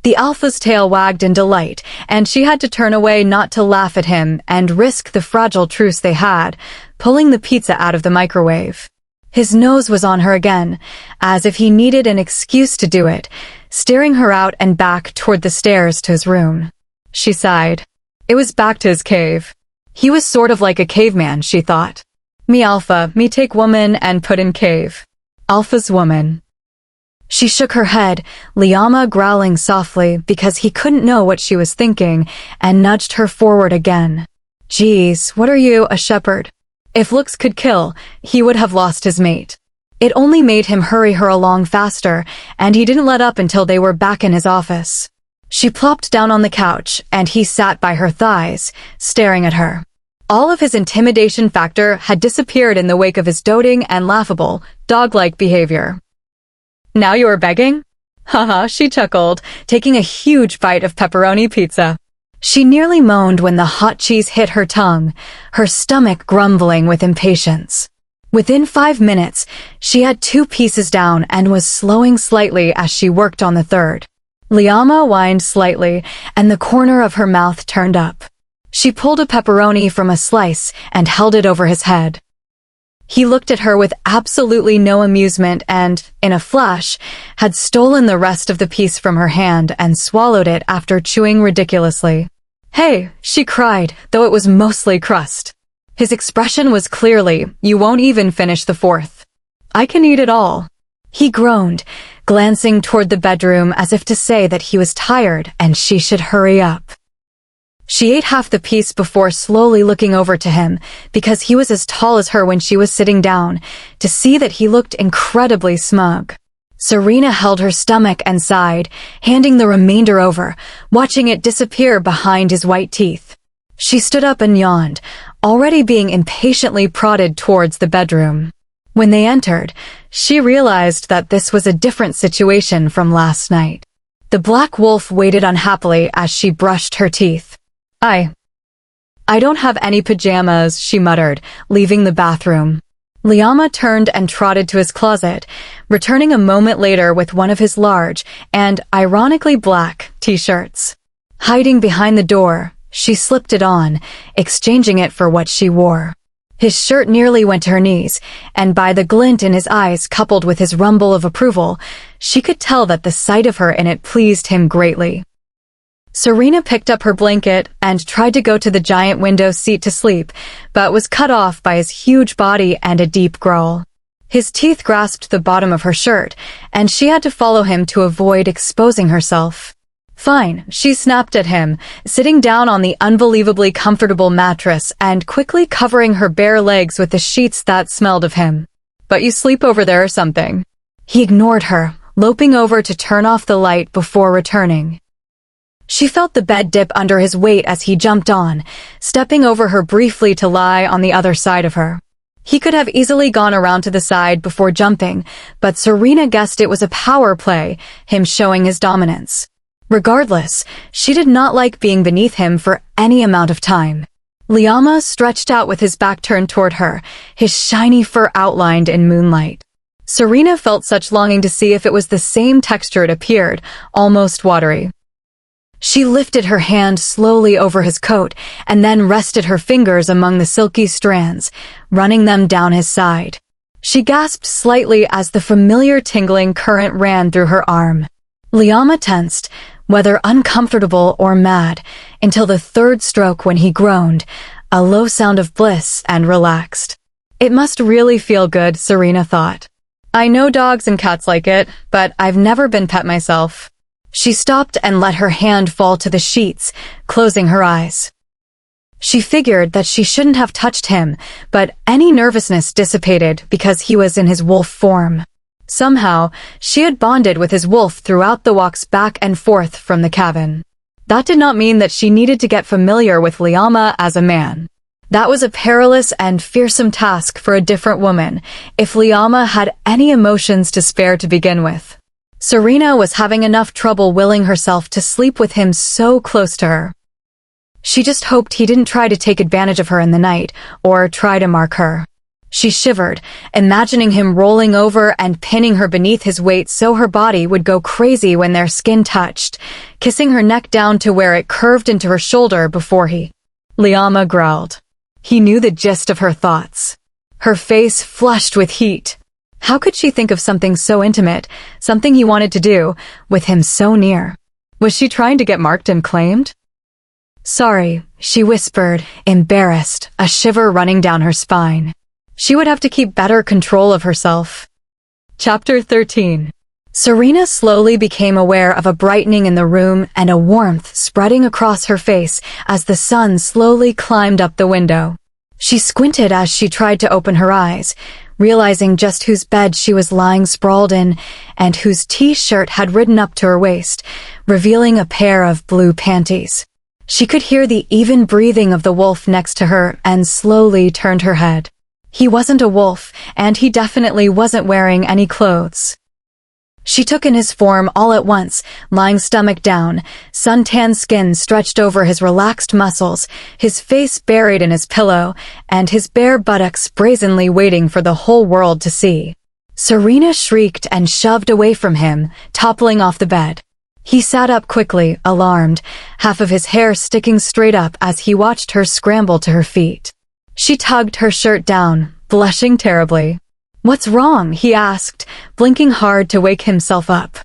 The Alpha's tail wagged in delight, and she had to turn away not to laugh at him and risk the fragile truce they had, pulling the pizza out of the microwave. His nose was on her again, as if he needed an excuse to do it, steering her out and back toward the stairs to his room. She sighed. It was back to his cave. He was sort of like a caveman, she thought. "Me Alpha, me take woman and put in cave. Alpha's woman." She shook her head, Liama growling softly because he couldn't know what she was thinking, and nudged her forward again. "Geez, what are you, a shepherd?" If looks could kill, he would have lost his mate. It only made him hurry her along faster, and he didn't let up until they were back in his office. She plopped down on the couch, and he sat by her thighs, staring at her. All of his intimidation factor had disappeared in the wake of his doting and laughable, dog-like behavior. Now you are begging? Haha, she chuckled, taking a huge bite of pepperoni pizza. She nearly moaned when the hot cheese hit her tongue, her stomach grumbling with impatience. Within 5 minutes, she had 2 pieces down and was slowing slightly as she worked on the third. Liama whined slightly, and the corner of her mouth turned up. She pulled a pepperoni from a slice and held it over his head. He looked at her with absolutely no amusement and, in a flash, had stolen the rest of the piece from her hand and swallowed it after chewing ridiculously. "Hey," she cried, though it was mostly crust. His expression was clearly, "You won't even finish the fourth. I can eat it all." He groaned, glancing toward the bedroom as if to say that he was tired and she should hurry up. She ate half the piece before slowly looking over to him, because he was as tall as her when she was sitting down, to see that he looked incredibly smug. Serena held her stomach and sighed, handing the remainder over, watching it disappear behind his white teeth. She stood up and yawned, already being impatiently prodded towards the bedroom. When they entered, she realized that this was a different situation from last night. The black wolf waited unhappily as she brushed her teeth. I don't have any pajamas," she muttered, leaving the bathroom. Liama turned and trotted to his closet, returning a moment later with one of his large and, ironically black, t-shirts. Hiding behind the door, she slipped it on, exchanging it for what she wore. His shirt nearly went to her knees, and by the glint in his eyes coupled with his rumble of approval, she could tell that the sight of her in it pleased him greatly. Serena picked up her blanket and tried to go to the giant window seat to sleep, but was cut off by his huge body and a deep growl. His teeth grasped the bottom of her shirt, and she had to follow him to avoid exposing herself. "Fine," she snapped at him, sitting down on the unbelievably comfortable mattress and quickly covering her bare legs with the sheets that smelled of him. "But you sleep over there or something." He ignored her, loping over to turn off the light before returning. She felt the bed dip under his weight as he jumped on, stepping over her briefly to lie on the other side of her. He could have easily gone around to the side before jumping, but Serena guessed it was a power play, him showing his dominance. Regardless, she did not like being beneath him for any amount of time. Liama stretched out with his back turned toward her, his shiny fur outlined in moonlight. Serena felt such longing to see if it was the same texture it appeared, almost watery. She lifted her hand slowly over his coat and then rested her fingers among the silky strands, running them down his side. She gasped slightly as the familiar tingling current ran through her arm. Liama tensed, whether uncomfortable or mad, until the third stroke when he groaned, a low sound of bliss, and relaxed. It must really feel good, Serena thought. I know dogs and cats like it, but I've never been pet myself. She stopped and let her hand fall to the sheets, closing her eyes. She figured that she shouldn't have touched him, but any nervousness dissipated because he was in his wolf form. Somehow, she had bonded with his wolf throughout the walks back and forth from the cabin. That did not mean that she needed to get familiar with Liama as a man. That was a perilous and fearsome task for a different woman, if Liama had any emotions to spare to begin with. Serena was having enough trouble willing herself to sleep with him so close to her. She just hoped he didn't try to take advantage of her in the night, or try to mark her. She shivered, imagining him rolling over and pinning her beneath his weight so her body would go crazy when their skin touched, kissing her neck down to where it curved into her shoulder before he. Liama growled. He knew the gist of her thoughts. Her face flushed with heat. How could she think of something so intimate, something he wanted to do, with him so near? Was she trying to get marked and claimed? Sorry, she whispered, embarrassed, a shiver running down her spine. She would have to keep better control of herself. Chapter 13. Serena slowly became aware of a brightening in the room and a warmth spreading across her face as the sun slowly climbed up the window. She squinted as she tried to open her eyes, realizing just whose bed she was lying sprawled in and whose t-shirt had ridden up to her waist, revealing a pair of blue panties. She could hear the even breathing of the wolf next to her and slowly turned her head. He wasn't a wolf, and he definitely wasn't wearing any clothes. She took in his form all at once, lying stomach down, suntan skin stretched over his relaxed muscles, his face buried in his pillow, and his bare buttocks brazenly waiting for the whole world to see. Serena shrieked and shoved away from him, toppling off the bed. He sat up quickly, alarmed, half of his hair sticking straight up as he watched her scramble to her feet. She tugged her shirt down, blushing terribly. "What's wrong?" he asked, blinking hard to wake himself up.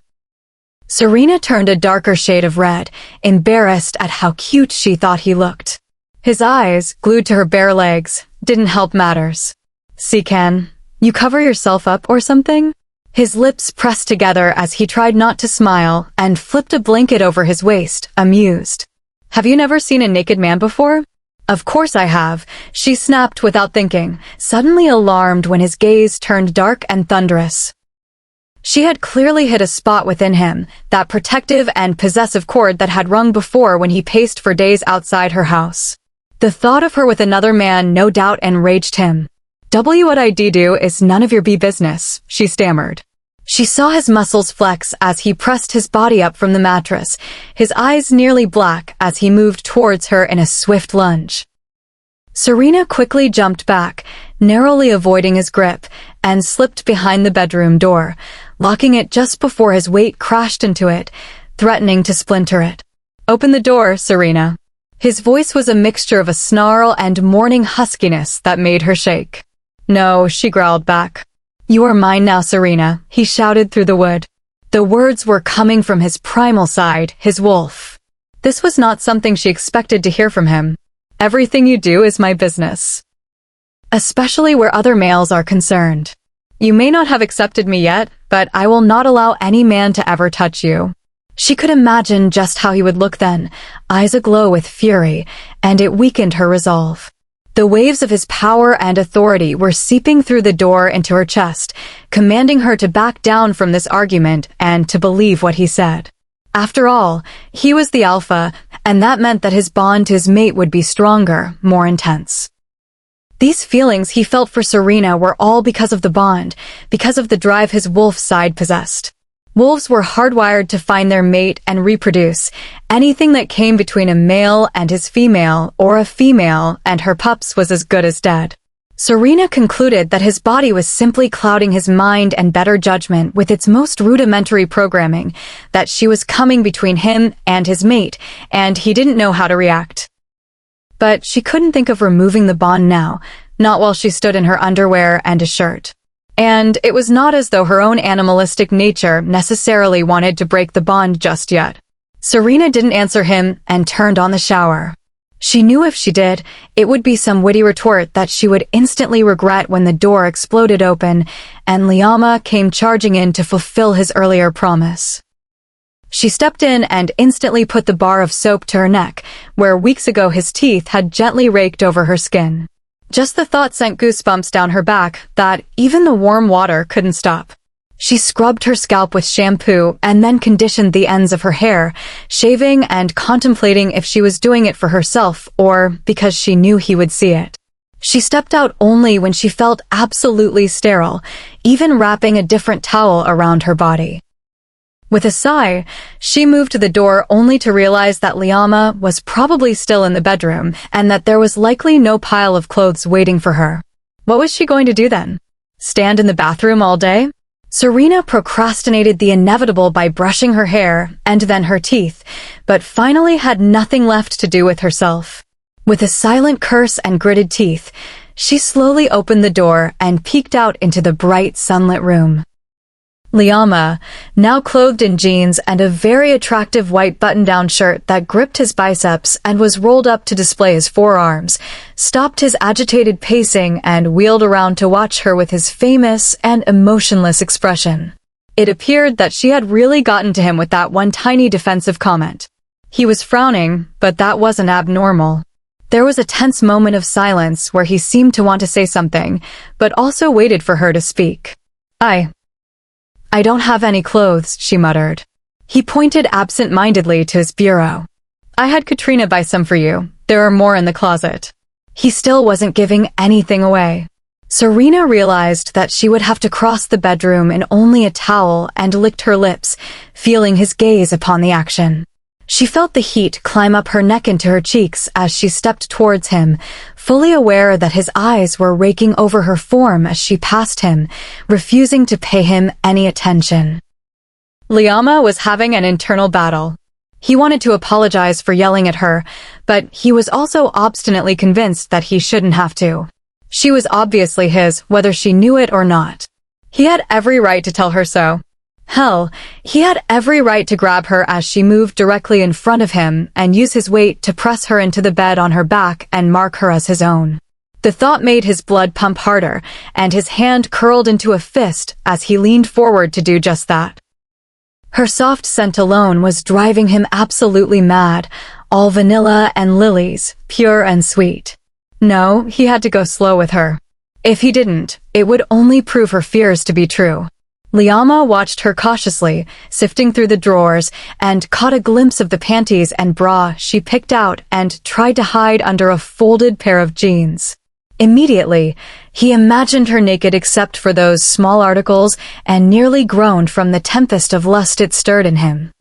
Serena turned a darker shade of red, embarrassed at how cute she thought he looked. His eyes, glued to her bare legs, didn't help matters. "See, Ken, you cover yourself up or something?" His lips pressed together as he tried not to smile and flipped a blanket over his waist, amused. "Have you never seen a naked man before?" "Of course I have," she snapped without thinking, suddenly alarmed when his gaze turned dark and thunderous. She had clearly hit a spot within him, that protective and possessive chord that had rung before when he paced for days outside her house. The thought of her with another man no doubt enraged him. "What I do is none of your business," she stammered. She saw his muscles flex as he pressed his body up from the mattress, his eyes nearly black as he moved towards her in a swift lunge. Serena quickly jumped back, narrowly avoiding his grip, and slipped behind the bedroom door, locking it just before his weight crashed into it, threatening to splinter it. "Open the door, Serena." His voice was a mixture of a snarl and morning huskiness that made her shake. "No," she growled back. "You are mine now, Serena," he shouted through the wood. The words were coming from his primal side, his wolf. This was not something she expected to hear from him. "Everything you do is my business. Especially where other males are concerned. You may not have accepted me yet, but I will not allow any man to ever touch you." She could imagine just how he would look then, eyes aglow with fury, and it weakened her resolve. The waves of his power and authority were seeping through the door into her chest, commanding her to back down from this argument and to believe what he said. After all, he was the alpha, and that meant that his bond to his mate would be stronger, more intense. These feelings he felt for Serena were all because of the bond, because of the drive his wolf side possessed. Wolves were hardwired to find their mate and reproduce. Anything that came between a male and his female, or a female and her pups, was as good as dead. Serena concluded that his body was simply clouding his mind and better judgment with its most rudimentary programming, that she was coming between him and his mate, and he didn't know how to react. But she couldn't think of removing the bond now, not while she stood in her underwear and a shirt. And it was not as though her own animalistic nature necessarily wanted to break the bond just yet. Serena didn't answer him and turned on the shower. She knew if she did, it would be some witty retort that she would instantly regret when the door exploded open and Liama came charging in to fulfill his earlier promise. She stepped in and instantly put the bar of soap to her neck, where weeks ago his teeth had gently raked over her skin. Just the thought sent goosebumps down her back that even the warm water couldn't stop. She scrubbed her scalp with shampoo and then conditioned the ends of her hair, shaving and contemplating if she was doing it for herself or because she knew he would see it. She stepped out only when she felt absolutely sterile, even wrapping a different towel around her body. With a sigh, she moved to the door only to realize that Liama was probably still in the bedroom and that there was likely no pile of clothes waiting for her. What was she going to do then? Stand in the bathroom all day? Serena procrastinated the inevitable by brushing her hair and then her teeth, but finally had nothing left to do with herself. With a silent curse and gritted teeth, she slowly opened the door and peeked out into the bright sunlit room. Liama, now clothed in jeans and a very attractive white button-down shirt that gripped his biceps and was rolled up to display his forearms, stopped his agitated pacing and wheeled around to watch her with his famous and emotionless expression. It appeared that she had really gotten to him with that one tiny defensive comment. He was frowning, but that wasn't abnormal. There was a tense moment of silence where he seemed to want to say something, but also waited for her to speak. I don't have any clothes," she muttered. He pointed absent-mindedly to his bureau. "I had Katrina buy some for you. There are more in the closet." He still wasn't giving anything away. Serena realized that she would have to cross the bedroom in only a towel and licked her lips, feeling his gaze upon the action. She felt the heat climb up her neck into her cheeks as she stepped towards him, fully aware that his eyes were raking over her form as she passed him, refusing to pay him any attention. Liama was having an internal battle. He wanted to apologize for yelling at her, but he was also obstinately convinced that he shouldn't have to. She was obviously his, whether she knew it or not. He had every right to tell her so. Hell, he had every right to grab her as she moved directly in front of him and use his weight to press her into the bed on her back and mark her as his own. The thought made his blood pump harder, and his hand curled into a fist as he leaned forward to do just that. Her soft scent alone was driving him absolutely mad, all vanilla and lilies, pure and sweet. No, he had to go slow with her. If he didn't, it would only prove her fears to be true. Liama watched her cautiously, sifting through the drawers, and caught a glimpse of the panties and bra she picked out and tried to hide under a folded pair of jeans. Immediately, he imagined her naked except for those small articles and nearly groaned from the tempest of lust it stirred in him.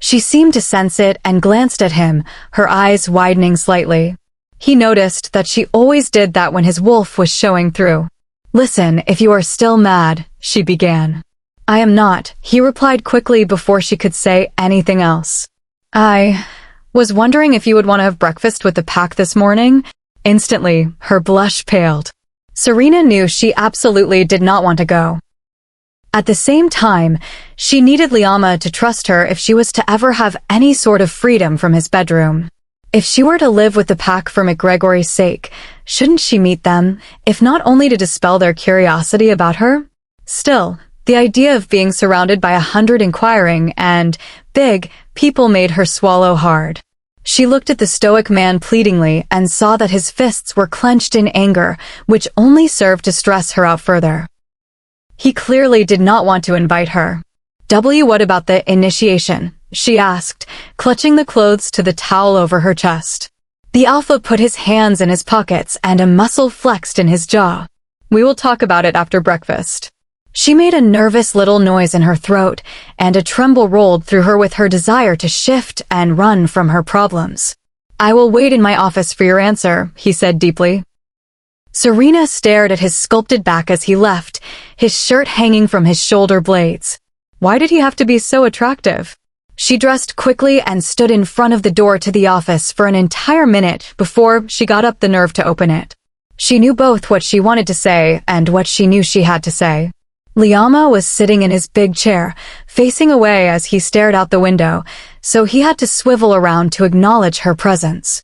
She seemed to sense it and glanced at him, her eyes widening slightly. He noticed that she always did that when his wolf was showing through. "Listen, if you are still mad," she began. "I am not," he replied quickly before she could say anything else. "I was wondering if you would want to have breakfast with the pack this morning." Instantly, her blush paled. Serena knew she absolutely did not want to go. At the same time, she needed Liama to trust her if she was to ever have any sort of freedom from his bedroom. If she were to live with the pack for McGregory's sake, shouldn't she meet them, if not only to dispel their curiosity about her? Still, the idea of being surrounded by 100 inquiring and big people made her swallow hard. She looked at the stoic man pleadingly and saw that his fists were clenched in anger, which only served to stress her out further. He clearly did not want to invite her. What about the initiation?" she asked, clutching the clothes to the towel over her chest. The Alpha put his hands in his pockets and a muscle flexed in his jaw. "We will talk about it after breakfast." She made a nervous little noise in her throat, and a tremble rolled through her with her desire to shift and run from her problems. "I will wait in my office for your answer," he said deeply. Serena stared at his sculpted back as he left, his shirt hanging from his shoulder blades. Why did he have to be so attractive? She dressed quickly and stood in front of the door to the office for an entire minute before she got up the nerve to open it. She knew both what she wanted to say and what she knew she had to say. Liama was sitting in his big chair, facing away as he stared out the window, so he had to swivel around to acknowledge her presence.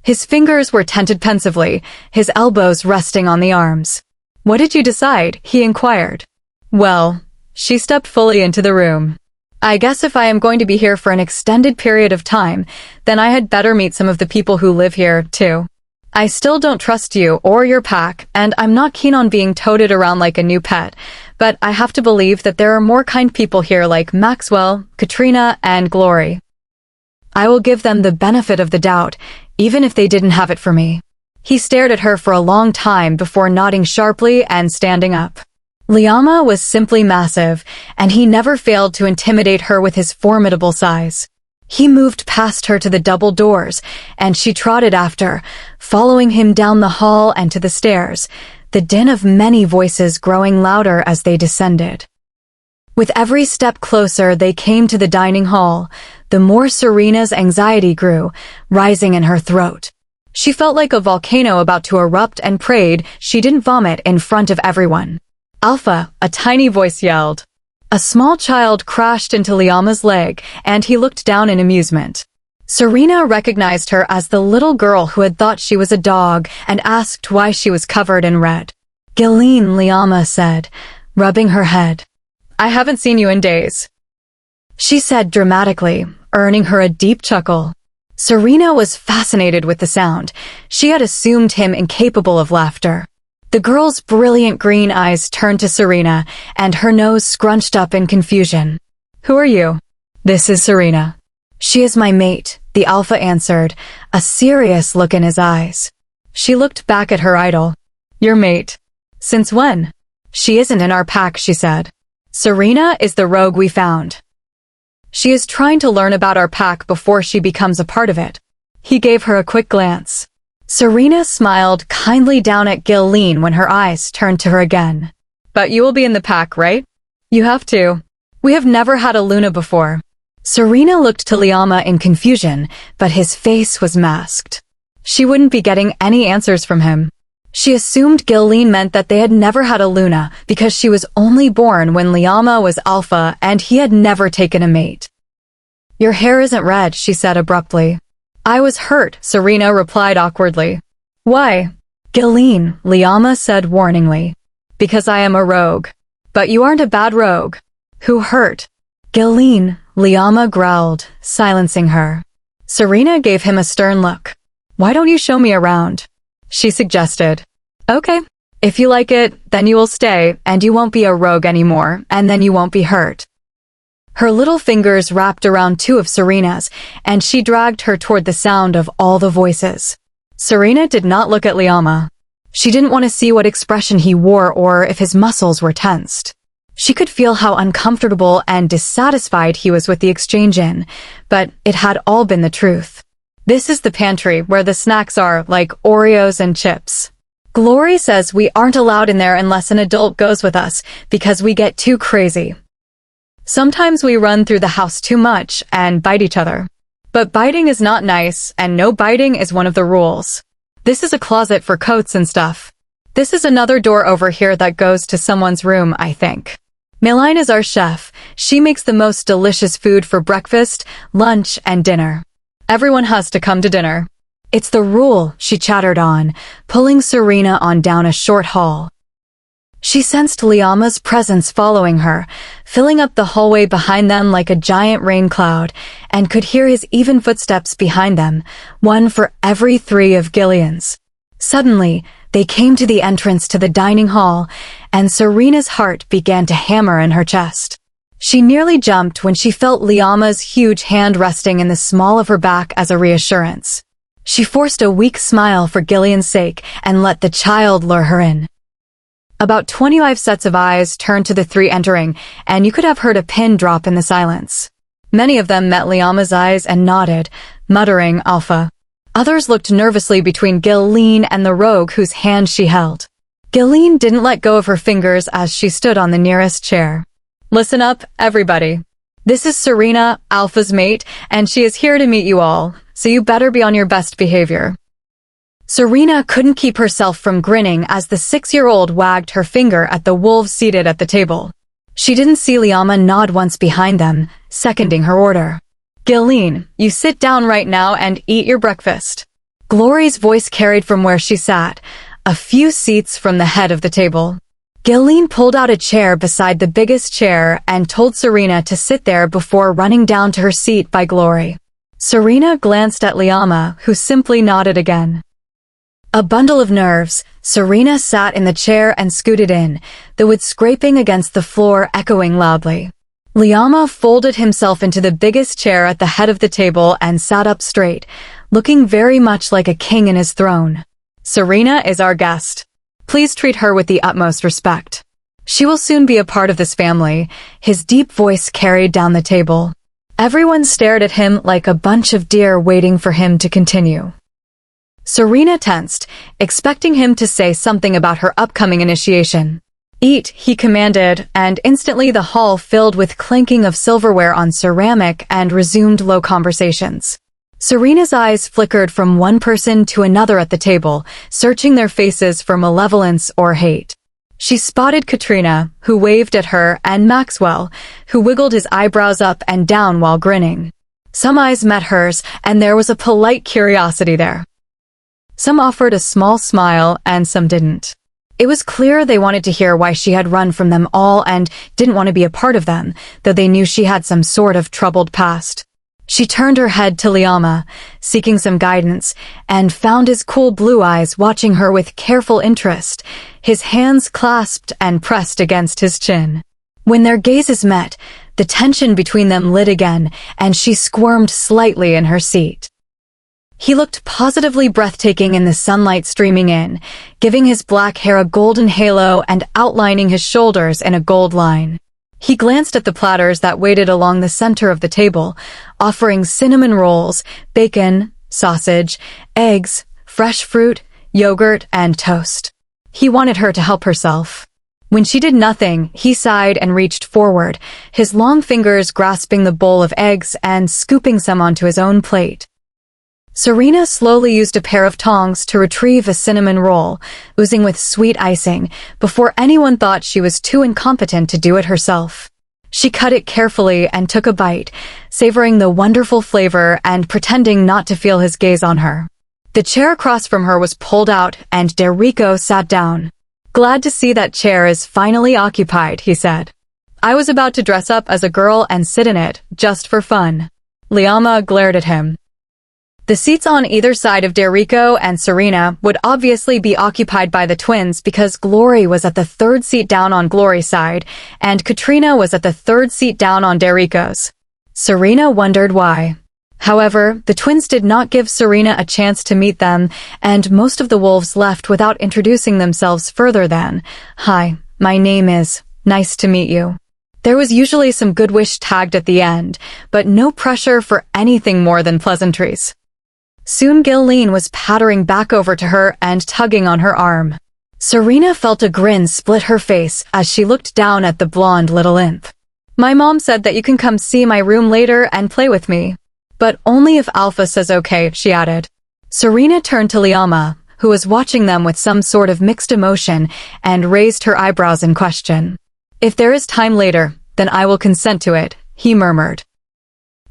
His fingers were tented pensively, his elbows resting on the arms. "What did you decide?" he inquired. "Well," she stepped fully into the room. "I guess if I am going to be here for an extended period of time, then I had better meet some of the people who live here, too. I still don't trust you or your pack, and I'm not keen on being toted around like a new pet, but I have to believe that there are more kind people here like Maxwell, Katrina, and Glory. I will give them the benefit of the doubt, even if they didn't have it for me." He stared at her for a long time before nodding sharply and standing up. Liama was simply massive, and he never failed to intimidate her with his formidable size. He moved past her to the double doors, and she trotted after, following him down the hall and to the stairs, the din of many voices growing louder as they descended. With every step closer they came to the dining hall, the more Serena's anxiety grew, rising in her throat. She felt like a volcano about to erupt and prayed she didn't vomit in front of everyone. "Alpha," a tiny voice yelled. A small child crashed into Liama's leg, and he looked down in amusement. Serena recognized her as the little girl who had thought she was a dog and asked why she was covered in red. "Ghislaine," Liama said, rubbing her head. "I haven't seen you in days," she said dramatically, earning her a deep chuckle. Serena was fascinated with the sound. She had assumed him incapable of laughter. The girl's brilliant green eyes turned to Serena, and her nose scrunched up in confusion. "Who are you?" "This is Serena." "She is my mate," the Alpha answered, a serious look in his eyes. She looked back at her idol. Your mate. Since when? She isn't in our pack, she said. Serena is the rogue we found. She is trying to learn about our pack before she becomes a part of it. He gave her a quick glance. Serena smiled kindly down at Gilleen when her eyes turned to her again. But you will be in the pack, right? You have to. We have never had a Luna before. Serena looked to Liama in confusion, but his face was masked. She wouldn't be getting any answers from him. She assumed Gilleen meant that they had never had a Luna because she was only born when Liama was Alpha and he had never taken a mate. Your hair isn't red, she said abruptly. I was hurt, Serena replied awkwardly. Why? Gilleen, Liama said warningly. Because I am a rogue. But you aren't a bad rogue. Who hurt? Gilleen, Liama growled, silencing her. Serena gave him a stern look. Why don't you show me around? She suggested. Okay. If you like it, then you will stay, and you won't be a rogue anymore, and then you won't be hurt. Her little fingers wrapped around two of Serena's, and she dragged her toward the sound of all the voices. Serena did not look at Liama. She didn't want to see what expression he wore or if his muscles were tensed. She could feel how uncomfortable and dissatisfied he was with the exchange in, but it had all been the truth. This is the pantry where the snacks are, like Oreos and chips. Glory says we aren't allowed in there unless an adult goes with us because we get too crazy. Sometimes we run through the house too much and bite each other. But biting is not nice, and no biting is one of the rules. This is a closet for coats and stuff. This is another door over here that goes to someone's room, I think. Meline is our chef. She makes the most delicious food for breakfast, lunch, and dinner. Everyone has to come to dinner. It's the rule, she chattered on, pulling Serena on down a short hall. She sensed Liama's presence following her, filling up the hallway behind them like a giant rain cloud, and could hear his even footsteps behind them, one for every 3 of Gillian's. Suddenly, they came to the entrance to the dining hall, and Serena's heart began to hammer in her chest. She nearly jumped when she felt Liama's huge hand resting in the small of her back as a reassurance. She forced a weak smile for Gillian's sake and let the child lure her in. About 25 sets of eyes turned to the 3 entering, and you could have heard a pin drop in the silence. Many of them met Liama's eyes and nodded, muttering Alpha. Others looked nervously between Gilleen and the rogue whose hand she held. Gilleen didn't let go of her fingers as she stood on the nearest chair. Listen up, everybody. This is Serena, Alpha's mate, and she is here to meet you all, so you better be on your best behavior. Serena couldn't keep herself from grinning as the 6-year-old wagged her finger at the wolves seated at the table. She didn't see Liama nod once behind them, seconding her order. Gilleen, you sit down right now and eat your breakfast. Glory's voice carried from where she sat, a few seats from the head of the table. Gilleen pulled out a chair beside the biggest chair and told Serena to sit there before running down to her seat by Glory. Serena glanced at Liama, who simply nodded again. A bundle of nerves, Serena sat in the chair and scooted in, the wood scraping against the floor echoing loudly. Liama folded himself into the biggest chair at the head of the table and sat up straight, looking very much like a king in his throne. Serena is our guest. Please treat her with the utmost respect. She will soon be a part of this family, his deep voice carried down the table. Everyone stared at him like a bunch of deer waiting for him to continue. Serena tensed, expecting him to say something about her upcoming initiation. Eat, he commanded, and instantly the hall filled with clinking of silverware on ceramic and resumed low conversations. Serena's eyes flickered from one person to another at the table, searching their faces for malevolence or hate. She spotted Katrina, who waved at her, and Maxwell, who wiggled his eyebrows up and down while grinning. Some eyes met hers, and there was a polite curiosity there. Some offered a small smile, and some didn't. It was clear they wanted to hear why she had run from them all and didn't want to be a part of them, though they knew she had some sort of troubled past. She turned her head to Liama, seeking some guidance, and found his cool blue eyes watching her with careful interest, his hands clasped and pressed against his chin. When their gazes met, the tension between them lit again, and she squirmed slightly in her seat. He looked positively breathtaking in the sunlight streaming in, giving his black hair a golden halo and outlining his shoulders in a gold line. He glanced at the platters that waited along the center of the table, offering cinnamon rolls, bacon, sausage, eggs, fresh fruit, yogurt, and toast. He wanted her to help herself. When she did nothing, he sighed and reached forward, his long fingers grasping the bowl of eggs and scooping some onto his own plate. Serena slowly used a pair of tongs to retrieve a cinnamon roll, oozing with sweet icing, before anyone thought she was too incompetent to do it herself. She cut it carefully and took a bite, savoring the wonderful flavor and pretending not to feel his gaze on her. The chair across from her was pulled out and Derrico sat down. "Glad to see that chair is finally occupied," he said. "I was about to dress up as a girl and sit in it, just for fun." Liama glared at him. The seats on either side of Derrico and Serena would obviously be occupied by the twins because Glory was at the third seat down on Glory's side, and Katrina was at the third seat down on Derrico's. Serena wondered why. However, the twins did not give Serena a chance to meet them, and most of the wolves left without introducing themselves further than, "Hi, my name is, nice to meet you." There was usually some good wish tagged at the end, but no pressure for anything more than pleasantries. Soon Gilleen was pattering back over to her and tugging on her arm. Serena felt a grin split her face as she looked down at the blonde little imp. "My mom said that you can come see my room later and play with me. But only if Alpha says okay," she added. Serena turned to Liama, who was watching them with some sort of mixed emotion, and raised her eyebrows in question. "If there is time later, then I will consent to it," he murmured.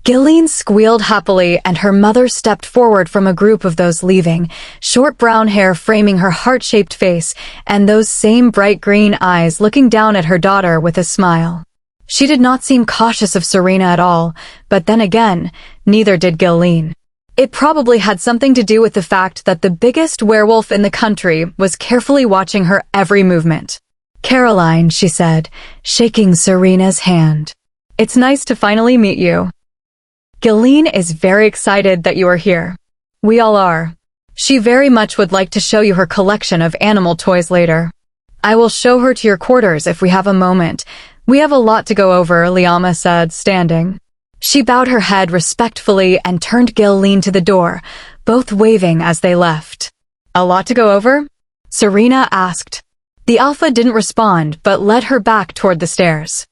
Gilleen squealed happily and her mother stepped forward from a group of those leaving, short brown hair framing her heart-shaped face and those same bright green eyes looking down at her daughter with a smile. She did not seem cautious of Serena at all, but then again, neither did Gilleen. It probably had something to do with the fact that the biggest werewolf in the country was carefully watching her every movement. "Caroline," she said, shaking Serena's hand. "It's nice to finally meet you. Gilleen is very excited that you are here. We all are. She very much would like to show you her collection of animal toys later. I will show her to your quarters if we have a moment. We have a lot to go over," Liama said, standing. She bowed her head respectfully and turned Gilleen to the door, both waving as they left. "A lot to go over?" Serena asked. The Alpha didn't respond but led her back toward the stairs.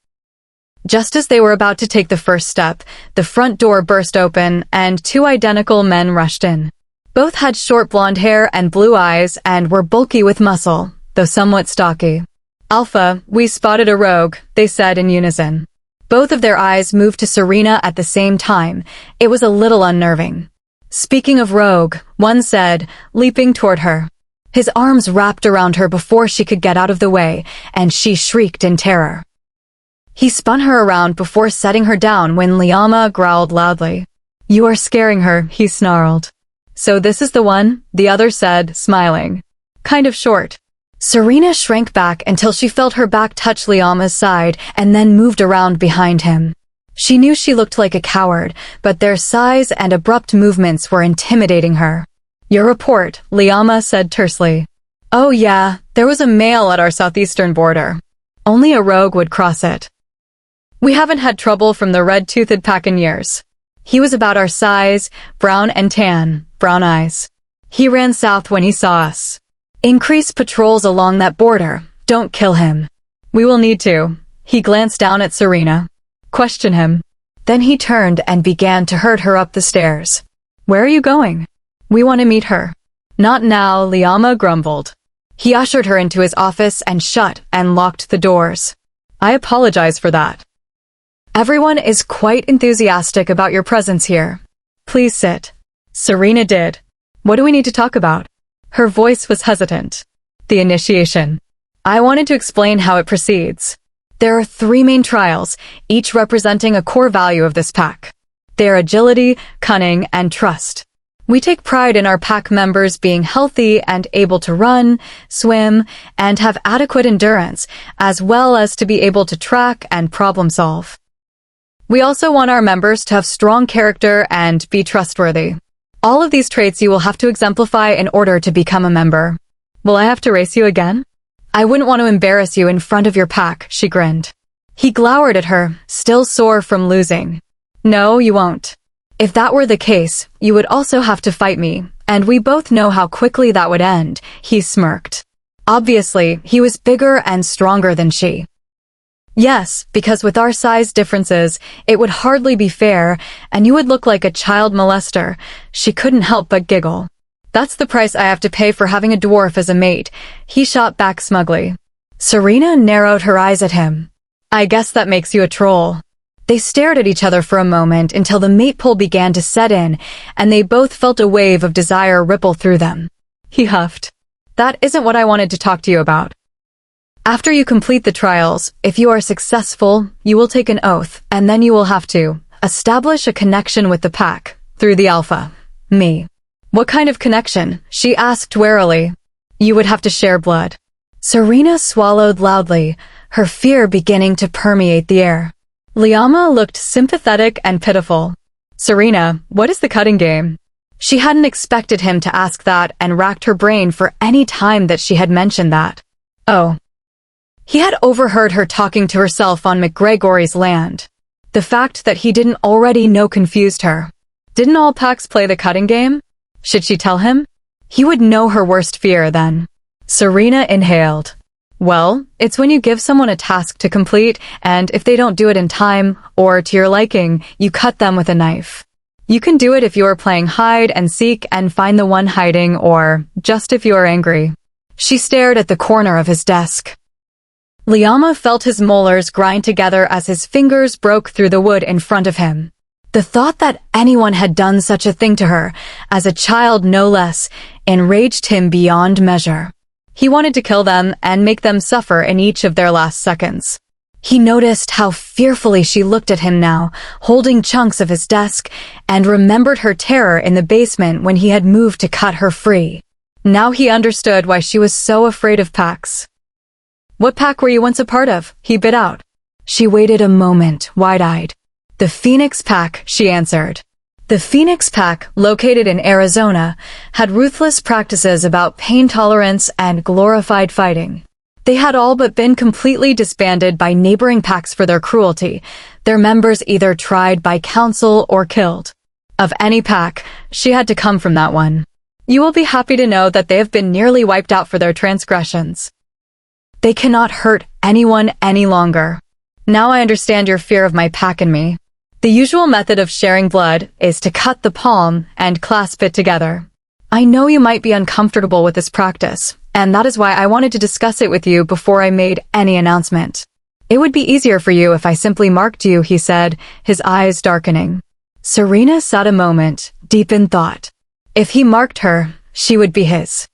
Just as they were about to take the first step, the front door burst open and two identical men rushed in. Both had short blonde hair and blue eyes and were bulky with muscle, though somewhat stocky. "Alpha, we spotted a rogue," they said in unison. Both of their eyes moved to Serena at the same time. It was a little unnerving. "Speaking of rogue," one said, leaping toward her. His arms wrapped around her before she could get out of the way, and she shrieked in terror. He spun her around before setting her down when Liama growled loudly. "You are scaring her," he snarled. "So this is the one?" the other said, smiling. "Kind of short." Serena shrank back until she felt her back touch Liama's side and then moved around behind him. She knew she looked like a coward, but their size and abrupt movements were intimidating her. "Your report," Liama said tersely. "Oh yeah, there was a male at our southeastern border. Only a rogue would cross it. We haven't had trouble from the red-toothed pack in years. He was about our size, brown and tan, brown eyes. He ran south when he saw us. Increase patrols along that border. Don't kill him. We will need to." He glanced down at Serena. "Question him." Then he turned and began to herd her up the stairs. "Where are you going?" "We want to meet her." "Not now," Liama grumbled. He ushered her into his office and shut and locked the doors. "I apologize for that. Everyone is quite enthusiastic about your presence here. Please sit." Serena did. "What do we need to talk about?" Her voice was hesitant. "The initiation. I wanted to explain how it proceeds. There are 3 main trials, each representing a core value of this pack. They are agility, cunning, and trust. We take pride in our pack members being healthy and able to run, swim, and have adequate endurance, as well as to be able to track and problem solve. We also want our members to have strong character and be trustworthy. All of these traits you will have to exemplify in order to become a member. Will I have to race you again? I wouldn't want to embarrass you in front of your pack, she grinned. He glowered at her, still sore from losing. No, you won't. If that were the case, you would also have to fight me, and we both know how quickly that would end, he smirked. Obviously, he was bigger and stronger than she. Yes, because with our size differences, it would hardly be fair, and you would look like a child molester. She couldn't help but giggle. That's the price I have to pay for having a dwarf as a mate, he shot back smugly. Serena narrowed her eyes at him. I guess that makes you a troll. They stared at each other for a moment until the mate pull began to set in, and they both felt a wave of desire ripple through them. He huffed. That isn't what I wanted to talk to you about. After you complete the trials, if you are successful, you will take an oath, and then you will have to establish a connection with the pack, through the Alpha. Me. What kind of connection? She asked warily. You would have to share blood. Serena swallowed loudly, her fear beginning to permeate the air. Liama looked sympathetic and pitiful. Serena, what is the cutting game? She hadn't expected him to ask that and racked her brain for any time that she had mentioned that. Oh. He had overheard her talking to herself on McGregory's land. The fact that he didn't already know confused her. Didn't all packs play the cutting game? Should she tell him? He would know her worst fear then. Serena inhaled. Well, it's when you give someone a task to complete, and if they don't do it in time, or to your liking, you cut them with a knife. You can do it if you are playing hide and seek and find the one hiding, or just if you are angry. She stared at the corner of his desk. Liama felt his molars grind together as his fingers broke through the wood in front of him. The thought that anyone had done such a thing to her, as a child no less, enraged him beyond measure. He wanted to kill them and make them suffer in each of their last seconds. He noticed how fearfully she looked at him now, holding chunks of his desk, and remembered her terror in the basement when he had moved to cut her free. Now he understood why she was so afraid of packs. What pack were you once a part of? He bit out. She waited a moment, wide-eyed. The Phoenix Pack, she answered. The Phoenix Pack, located in Arizona, had ruthless practices about pain tolerance and glorified fighting. They had all but been completely disbanded by neighboring packs for their cruelty, their members either tried by council or killed. Of any pack, she had to come from that one. You will be happy to know that they have been nearly wiped out for their transgressions. They cannot hurt anyone any longer. Now I understand your fear of my pack and me. The usual method of sharing blood is to cut the palm and clasp it together. I know you might be uncomfortable with this practice, and that is why I wanted to discuss it with you before I made any announcement. It would be easier for you if I simply marked you, he said, his eyes darkening. Serena sat a moment, deep in thought. If he marked her, she would be his.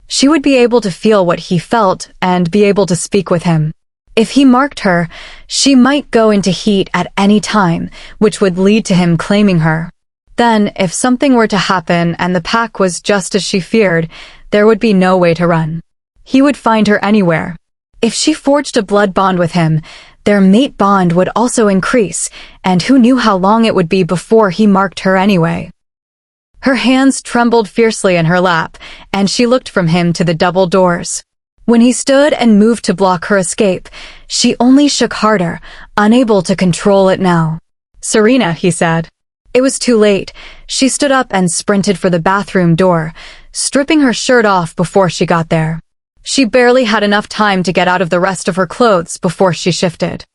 She would be able to feel what he felt and be able to speak with him. If he marked her, she might go into heat at any time, which would lead to him claiming her. Then, if something were to happen and the pack was just as she feared, there would be no way to run. He would find her anywhere. If she forged a blood bond with him, their mate bond would also increase, and who knew how long it would be before he marked her anyway. Her hands trembled fiercely in her lap, and she looked from him to the double doors. When he stood and moved to block her escape, she only shook harder, unable to control it now. Serena, he said. It was too late. She stood up and sprinted for the bathroom door, stripping her shirt off before she got there. She barely had enough time to get out of the rest of her clothes before she shifted.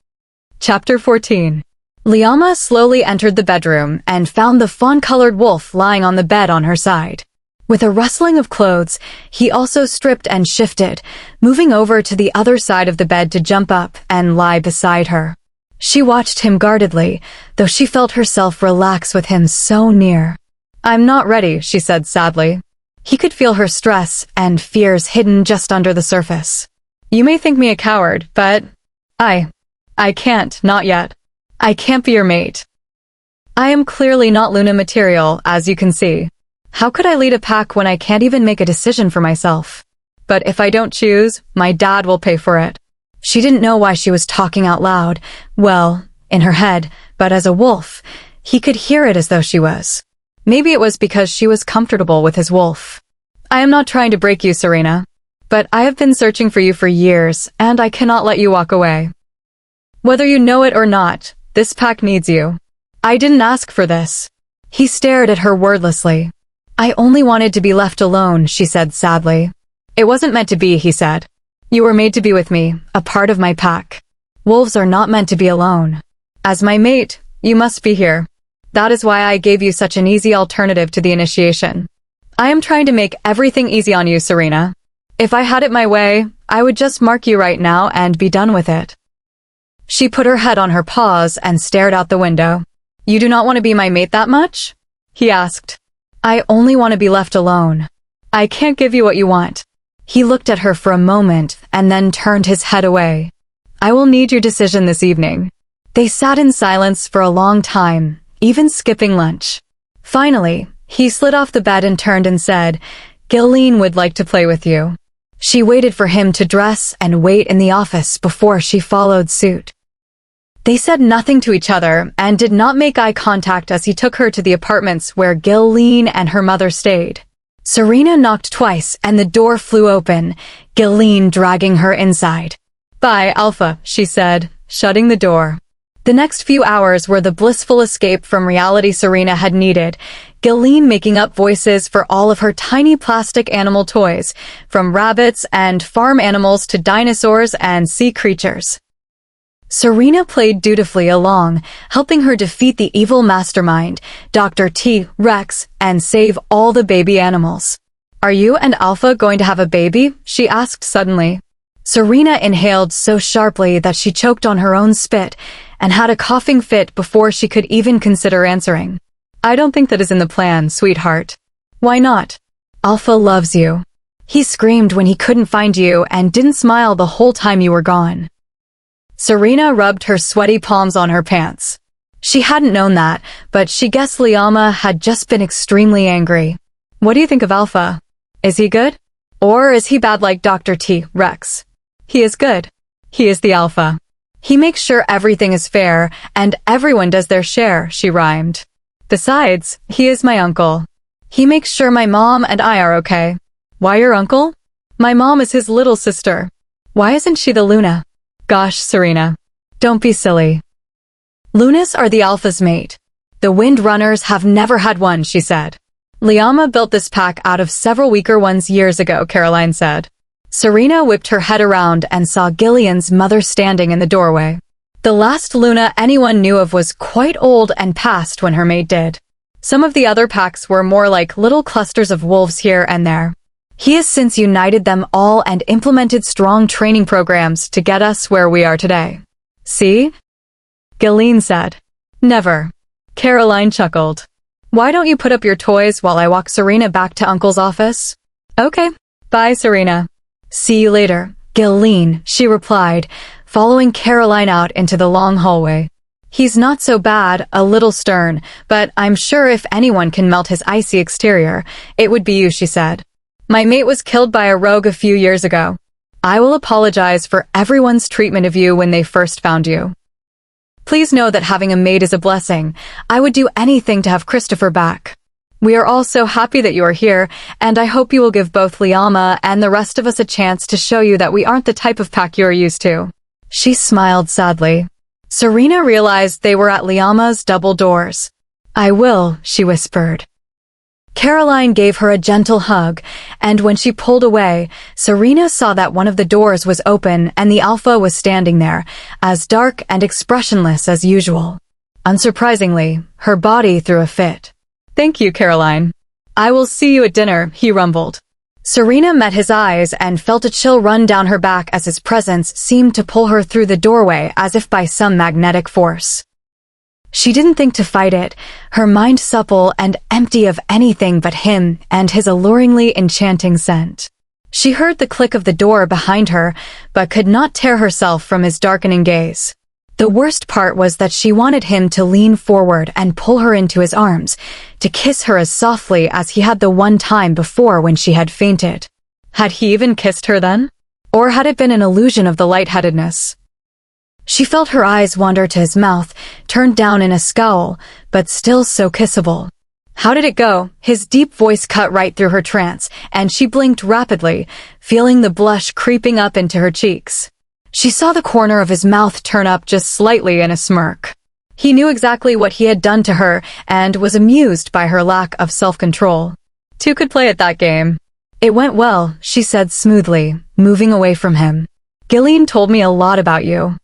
Chapter 14. Liama slowly entered the bedroom and found the fawn-colored wolf lying on the bed on her side. With a rustling of clothes, he also stripped and shifted, moving over to the other side of the bed to jump up and lie beside her. She watched him guardedly, though she felt herself relax with him so near. I'm not ready, she said sadly. He could feel her stress and fears hidden just under the surface. You may think me a coward, but I can't, not yet. I can't be your mate. I am clearly not Luna material, as you can see. How could I lead a pack when I can't even make a decision for myself? But if I don't choose, my dad will pay for it. She didn't know why she was talking out loud, well, in her head, but as a wolf, he could hear it as though she was. Maybe it was because she was comfortable with his wolf. I am not trying to break you, Serena, but I have been searching for you for years, and I cannot let you walk away. Whether you know it or not, this pack needs you. I didn't ask for this. He stared at her wordlessly. I only wanted to be left alone, she said sadly. It wasn't meant to be, he said. You were made to be with me, a part of my pack. Wolves are not meant to be alone. As my mate, you must be here. That is why I gave you such an easy alternative to the initiation. I am trying to make everything easy on you, Serena. If I had it my way, I would just mark you right now and be done with it. She put her head on her paws and stared out the window. You do not want to be my mate that much? He asked. I only want to be left alone. I can't give you what you want. He looked at her for a moment and then turned his head away. I will need your decision this evening. They sat in silence for a long time, even skipping lunch. Finally, he slid off the bed and turned and said, Gilleen would like to play with you. She waited for him to dress and wait in the office before she followed suit. They said nothing to each other and did not make eye contact as he took her to the apartments where Gilleen and her mother stayed. Serena knocked twice and the door flew open, Gilleen dragging her inside. Bye, Alpha, she said, shutting the door. The next few hours were the blissful escape from reality Serena had needed, Gilleen making up voices for all of her tiny plastic animal toys, from rabbits and farm animals to dinosaurs and sea creatures. Serena played dutifully along, helping her defeat the evil mastermind, Dr. T. Rex, and save all the baby animals. Are you and Alpha going to have a baby? She asked suddenly. Serena inhaled so sharply that she choked on her own spit and had a coughing fit before she could even consider answering. I don't think that is in the plan, sweetheart. Why not? Alpha loves you. He screamed when he couldn't find you and didn't smile the whole time you were gone. Serena rubbed her sweaty palms on her pants. She hadn't known that, but she guessed Liama had just been extremely angry. What do you think of Alpha? Is he good? Or is he bad like Dr. T. Rex? He is good. He is the Alpha. He makes sure everything is fair, and everyone does their share, she rhymed. Besides, he is my uncle. He makes sure my mom and I are okay. Why your uncle? My mom is his little sister. Why isn't she the Luna? Gosh, Serena. Don't be silly. Lunas are the Alpha's mate. The Wind Runners have never had one, she said. Liama built this pack out of several weaker ones years ago, Caroline said. Serena whipped her head around and saw Gillian's mother standing in the doorway. The last Luna anyone knew of was quite old and passed when her mate did. Some of the other packs were more like little clusters of wolves here and there. He has since united them all and implemented strong training programs to get us where we are today. See? Gilleen said. Never. Caroline chuckled. Why don't you put up your toys while I walk Serena back to Uncle's office? Okay. Bye, Serena. See you later, Gilleen, she replied, following Caroline out into the long hallway. He's not so bad, a little stern, but I'm sure if anyone can melt his icy exterior, it would be you, she said. My mate was killed by a rogue a few years ago. I will apologize for everyone's treatment of you when they first found you. Please know that having a mate is a blessing. I would do anything to have Christopher back. We are all so happy that you are here, and I hope you will give both Liama and the rest of us a chance to show you that we aren't the type of pack you are used to. She smiled sadly. Serena realized they were at Liama's double doors. I will, she whispered. Caroline gave her a gentle hug, and when she pulled away, Serena saw that one of the doors was open and the Alpha was standing there, as dark and expressionless as usual. Unsurprisingly, her body threw a fit. Thank you, Caroline. I will see you at dinner, he rumbled. Serena met his eyes and felt a chill run down her back as his presence seemed to pull her through the doorway as if by some magnetic force. She didn't think to fight it, her mind supple and empty of anything but him and his alluringly enchanting scent. She heard the click of the door behind her, but could not tear herself from his darkening gaze. The worst part was that she wanted him to lean forward and pull her into his arms, to kiss her as softly as he had the one time before when she had fainted. Had he even kissed her then? Or had it been an illusion of the lightheadedness? She felt her eyes wander to his mouth, turned down in a scowl, but still so kissable. How did it go? His deep voice cut right through her trance, and she blinked rapidly, feeling the blush creeping up into her cheeks. She saw the corner of his mouth turn up just slightly in a smirk. He knew exactly what he had done to her and was amused by her lack of self-control. Two could play at that game. It went well, she said smoothly, moving away from him. Gillian told me a lot about you.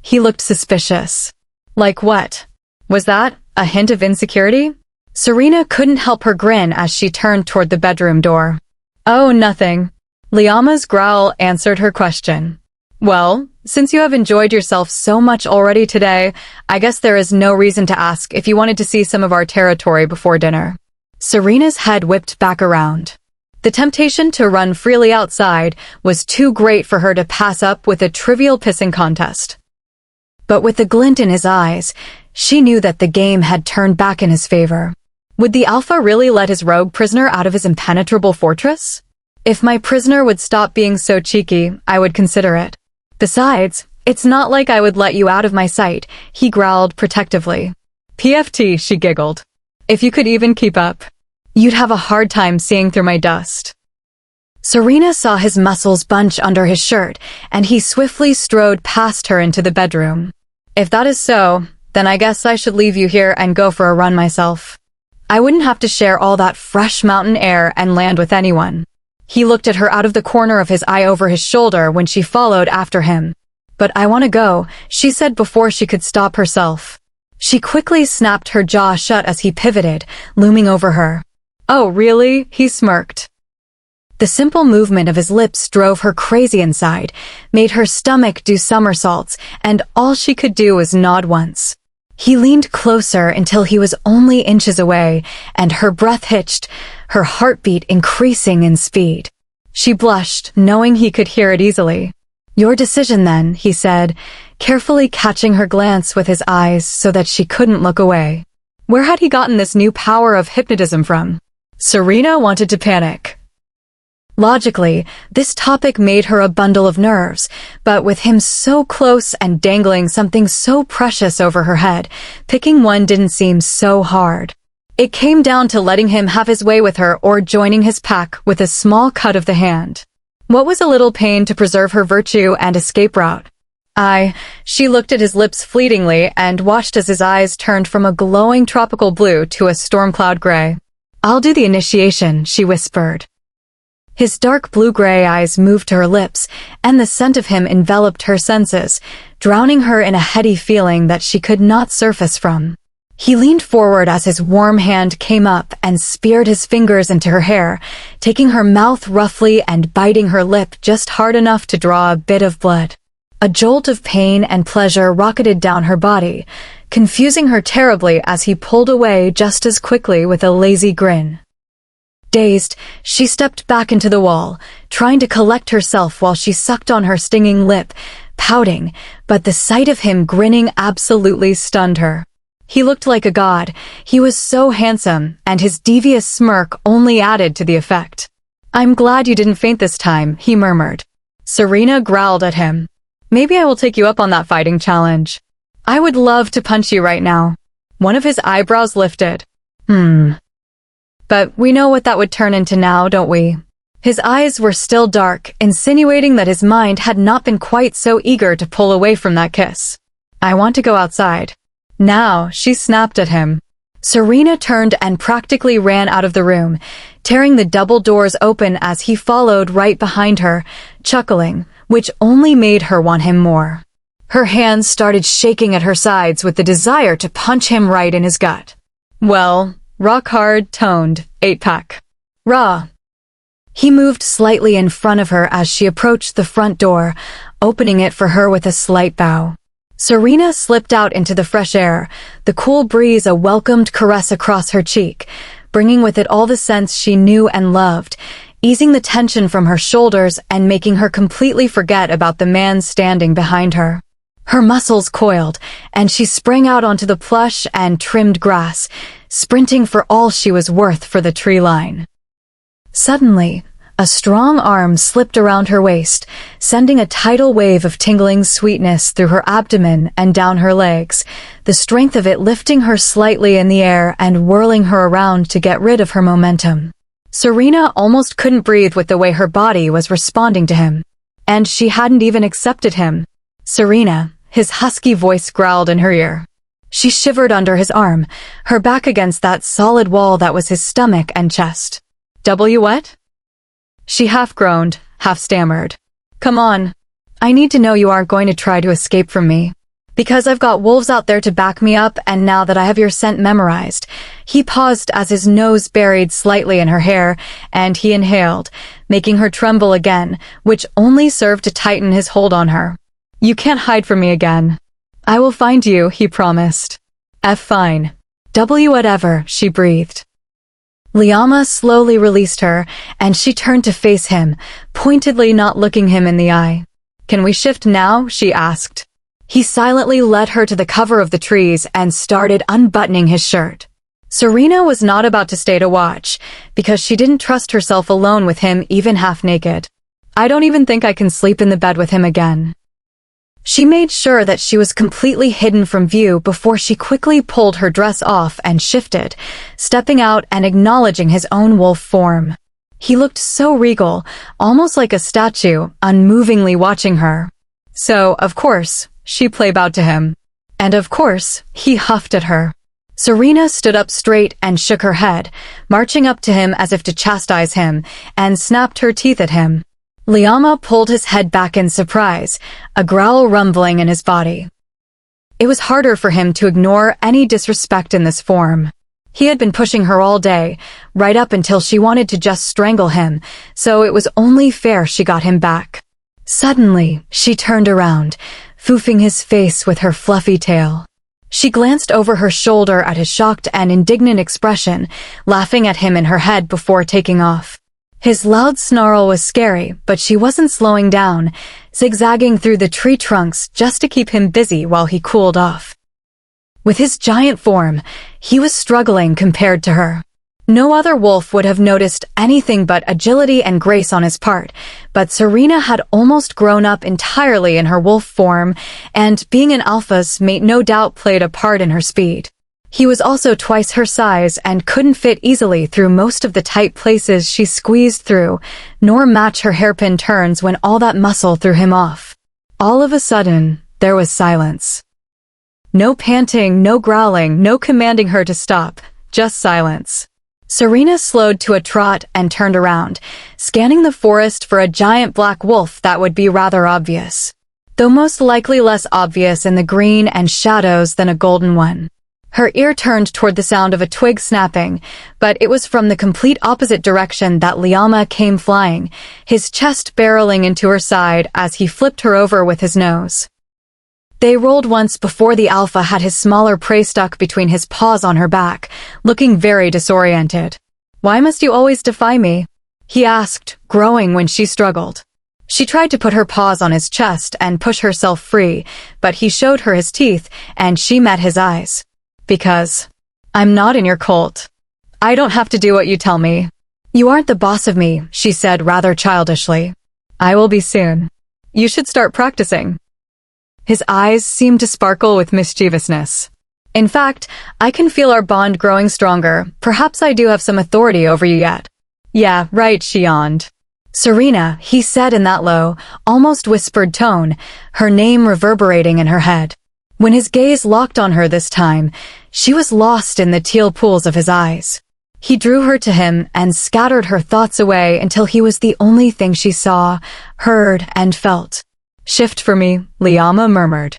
He looked suspicious. Like what? Was that a hint of insecurity? Serena couldn't help her grin as she turned toward the bedroom door. Oh, nothing. Liama's growl answered her question. Well, since you have enjoyed yourself so much already today, I guess there is no reason to ask if you wanted to see some of our territory before dinner. Serena's head whipped back around. The temptation to run freely outside was too great for her to pass up with a trivial pissing contest. But with the glint in his eyes, she knew that the game had turned back in his favor. Would the Alpha really let his rogue prisoner out of his impenetrable fortress? If my prisoner would stop being so cheeky, I would consider it. Besides, it's not like I would let you out of my sight, he growled protectively. PFT, she giggled. If you could even keep up. You'd have a hard time seeing through my dust. Serena saw his muscles bunch under his shirt, and he swiftly strode past her into the bedroom. If that is so, then I guess I should leave you here and go for a run myself. I wouldn't have to share all that fresh mountain air and land with anyone. He looked at her out of the corner of his eye over his shoulder when she followed after him. But I want to go, she said before she could stop herself. She quickly snapped her jaw shut as he pivoted, looming over her. Oh, really? He smirked. The simple movement of his lips drove her crazy inside, made her stomach do somersaults, and all she could do was nod once. He leaned closer until he was only inches away, and her breath hitched, her heartbeat increasing in speed. She blushed, knowing he could hear it easily. Your decision then, he said, carefully catching her glance with his eyes so that she couldn't look away. Where had he gotten this new power of hypnotism from? Serena wanted to panic. Logically, this topic made her a bundle of nerves, but with him so close and dangling something so precious over her head, picking one didn't seem so hard. It came down to letting him have his way with her or joining his pack with a small cut of the hand. What was a little pain to preserve her virtue and escape route? She looked at his lips fleetingly and watched as his eyes turned from a glowing tropical blue to a storm cloud gray. I'll do the initiation, she whispered. His dark blue-gray eyes moved to her lips, and the scent of him enveloped her senses, drowning her in a heady feeling that she could not surface from. He leaned forward as his warm hand came up and speared his fingers into her hair, taking her mouth roughly and biting her lip just hard enough to draw a bit of blood. A jolt of pain and pleasure rocketed down her body, confusing her terribly as he pulled away just as quickly with a lazy grin. Dazed, she stepped back into the wall, trying to collect herself while she sucked on her stinging lip, pouting, but the sight of him grinning absolutely stunned her. He looked like a god. He was so handsome, and his devious smirk only added to the effect. I'm glad you didn't faint this time, he murmured. Serena growled at him. Maybe I will take you up on that fighting challenge. I would love to punch you right now. One of his eyebrows lifted. But we know what that would turn into now, don't we? His eyes were still dark, insinuating that his mind had not been quite so eager to pull away from that kiss. I want to go outside. Now, she snapped at him. Serena turned and practically ran out of the room, tearing the double doors open as he followed right behind her, chuckling, which only made her want him more. Her hands started shaking at her sides with the desire to punch him right in his gut. Well, rock hard, toned, 8-pack. Raw. He moved slightly in front of her as she approached the front door, opening it for her with a slight bow. Serena slipped out into the fresh air, the cool breeze a welcomed caress across her cheek, bringing with it all the scents she knew and loved, easing the tension from her shoulders and making her completely forget about the man standing behind her. Her muscles coiled, and she sprang out onto the plush and trimmed grass, sprinting for all she was worth for the tree line. Suddenly, a strong arm slipped around her waist, sending a tidal wave of tingling sweetness through her abdomen and down her legs, the strength of it lifting her slightly in the air and whirling her around to get rid of her momentum. Serena almost couldn't breathe with the way her body was responding to him. And she hadn't even accepted him. "Serena," his husky voice growled in her ear. She shivered under his arm, her back against that solid wall that was his stomach and chest. What? She half groaned, half stammered. "Come on. I need to know you aren't going to try to escape from me. Because I've got wolves out there to back me up, and now that I have your scent memorized." He paused as his nose buried slightly in her hair, and he inhaled, making her tremble again, which only served to tighten his hold on her. "You can't hide from me again. I will find you," he promised. Fine. Whatever, she breathed. Liama slowly released her, and she turned to face him, pointedly not looking him in the eye. "Can we shift now?" she asked. He silently led her to the cover of the trees and started unbuttoning his shirt. Serena was not about to stay to watch, because she didn't trust herself alone with him even half naked. "I don't even think I can sleep in the bed with him again." She made sure that she was completely hidden from view before she quickly pulled her dress off and shifted, stepping out and acknowledging his own wolf form. He looked so regal, almost like a statue, unmovingly watching her. So, of course, she play-bowed to him. And of course, he huffed at her. Serena stood up straight and shook her head, marching up to him as if to chastise him, and snapped her teeth at him. Liama pulled his head back in surprise, a growl rumbling in his body. It was harder for him to ignore any disrespect in this form. He had been pushing her all day, right up until she wanted to just strangle him, so it was only fair she got him back. Suddenly, she turned around, foofing his face with her fluffy tail. She glanced over her shoulder at his shocked and indignant expression, laughing at him in her head before taking off. His loud snarl was scary, but she wasn't slowing down, zigzagging through the tree trunks just to keep him busy while he cooled off. With his giant form, he was struggling compared to her. No other wolf would have noticed anything but agility and grace on his part, but Serena had almost grown up entirely in her wolf form, and being an alpha's mate no doubt played a part in her speed. He was also twice her size and couldn't fit easily through most of the tight places she squeezed through, nor match her hairpin turns when all that muscle threw him off. All of a sudden, there was silence. No panting, no growling, no commanding her to stop, just silence. Serena slowed to a trot and turned around, scanning the forest for a giant black wolf that would be rather obvious, though most likely less obvious in the green and shadows than a golden one. Her ear turned toward the sound of a twig snapping, but it was from the complete opposite direction that Liama came flying, his chest barreling into her side as he flipped her over with his nose. They rolled once before the alpha had his smaller prey stuck between his paws on her back, looking very disoriented. "Why must you always defy me?" he asked, growing when she struggled. She tried to put her paws on his chest and push herself free, but he showed her his teeth, and she met his eyes. "Because I'm not in your cult. I don't have to do what you tell me. You aren't the boss of me," she said rather childishly. "I will be soon. You should start practicing." His eyes seemed to sparkle with mischievousness. "In fact, I can feel our bond growing stronger. Perhaps I do have some authority over you yet." "Yeah, right," she yawned. "Serena," he said in that low, almost whispered tone, her name reverberating in her head. When his gaze locked on her this time, she was lost in the teal pools of his eyes. He drew her to him and scattered her thoughts away until he was the only thing she saw, heard, and felt. "Shift for me," Liama murmured.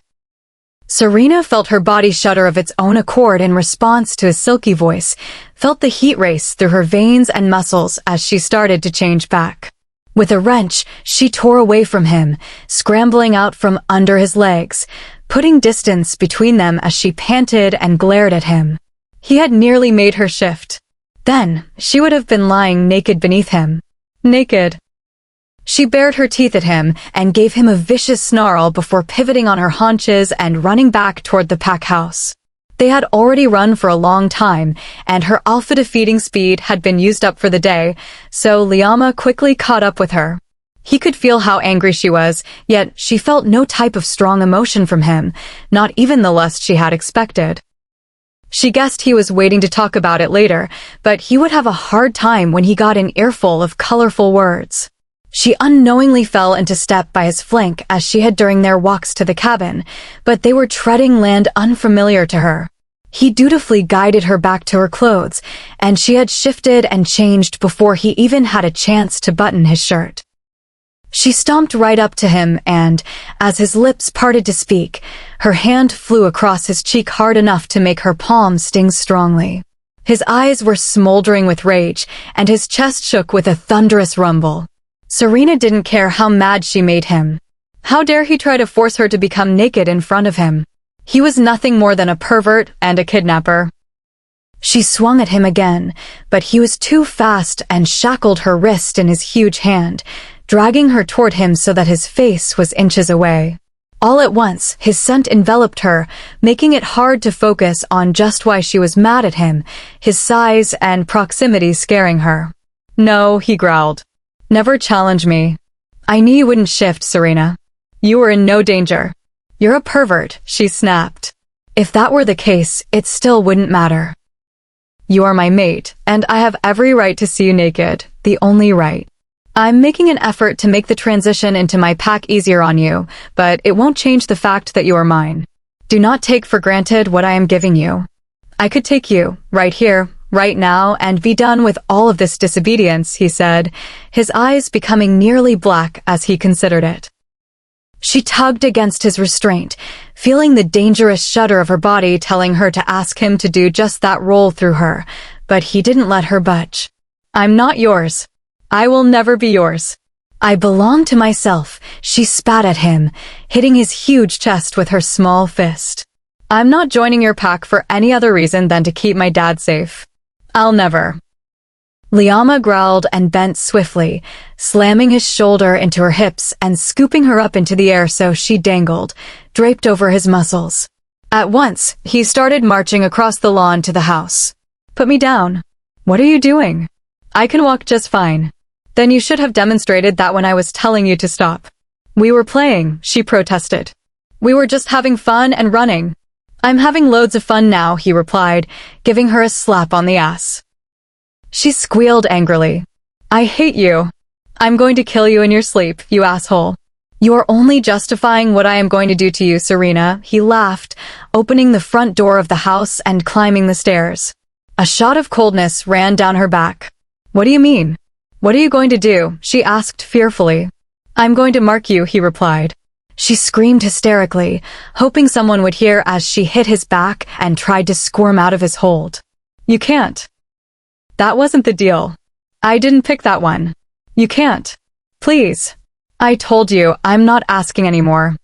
Serena felt her body shudder of its own accord in response to his silky voice, felt the heat race through her veins and muscles as she started to change back. With a wrench, she tore away from him, scrambling out from under his legs, putting distance between them as she panted and glared at him. He had nearly made her shift. Then, she would have been lying naked beneath him. Naked. She bared her teeth at him and gave him a vicious snarl before pivoting on her haunches and running back toward the pack house. They had already run for a long time, and her alpha defeating speed had been used up for the day, so Liama quickly caught up with her. He could feel how angry she was, yet she felt no type of strong emotion from him, not even the lust she had expected. She guessed he was waiting to talk about it later, but he would have a hard time when he got an earful of colorful words. She unknowingly fell into step by his flank as she had during their walks to the cabin, but they were treading land unfamiliar to her. He dutifully guided her back to her clothes, and she had shifted and changed before he even had a chance to button his shirt. She stomped right up to him and, as his lips parted to speak, her hand flew across his cheek hard enough to make her palm sting strongly. His eyes were smoldering with rage, and his chest shook with a thunderous rumble. Serena didn't care how mad she made him. How dare he try to force her to become naked in front of him? He was nothing more than a pervert and a kidnapper. She swung at him again, but he was too fast and shackled her wrist in his huge hand, dragging her toward him so that his face was inches away. All at once, his scent enveloped her, making it hard to focus on just why she was mad at him, his size and proximity scaring her. "No," he growled. "Never challenge me. I knew you wouldn't shift, Serena. You were in no danger." "You're a pervert," she snapped. "If that were the case, it still wouldn't matter. You are my mate, and I have every right to see you naked, the only right. I'm making an effort to make the transition into my pack easier on you, but it won't change the fact that you are mine. Do not take for granted what I am giving you. I could take you, right here, right now, and be done with all of this disobedience," he said, his eyes becoming nearly black as he considered it. She tugged against his restraint, feeling the dangerous shudder of her body telling her to ask him to do just that roll through her, but he didn't let her budge. "I'm not yours. I will never be yours. I belong to myself," she spat at him, hitting his huge chest with her small fist. "I'm not joining your pack for any other reason than to keep my dad safe. I'll never." Liama growled and bent swiftly, slamming his shoulder into her hips and scooping her up into the air so she dangled, draped over his muscles. At once, he started marching across the lawn to the house. "Put me down." "What are you doing?" "I can walk just fine." "Then you should have demonstrated that when I was telling you to stop." "We were playing," she protested. "We were just having fun and running." "I'm having loads of fun now," he replied, giving her a slap on the ass. She squealed angrily. "I hate you. I'm going to kill you in your sleep, you asshole." "You are only justifying what I am going to do to you, Serena," he laughed, opening the front door of the house and climbing the stairs. A shot of coldness ran down her back. "What do you mean? What are you going to do?" she asked fearfully. "I'm going to mark you," he replied. She screamed hysterically, hoping someone would hear as she hit his back and tried to squirm out of his hold. "You can't. That wasn't the deal. I didn't pick that one. You can't. Please. I told you, I'm not asking anymore."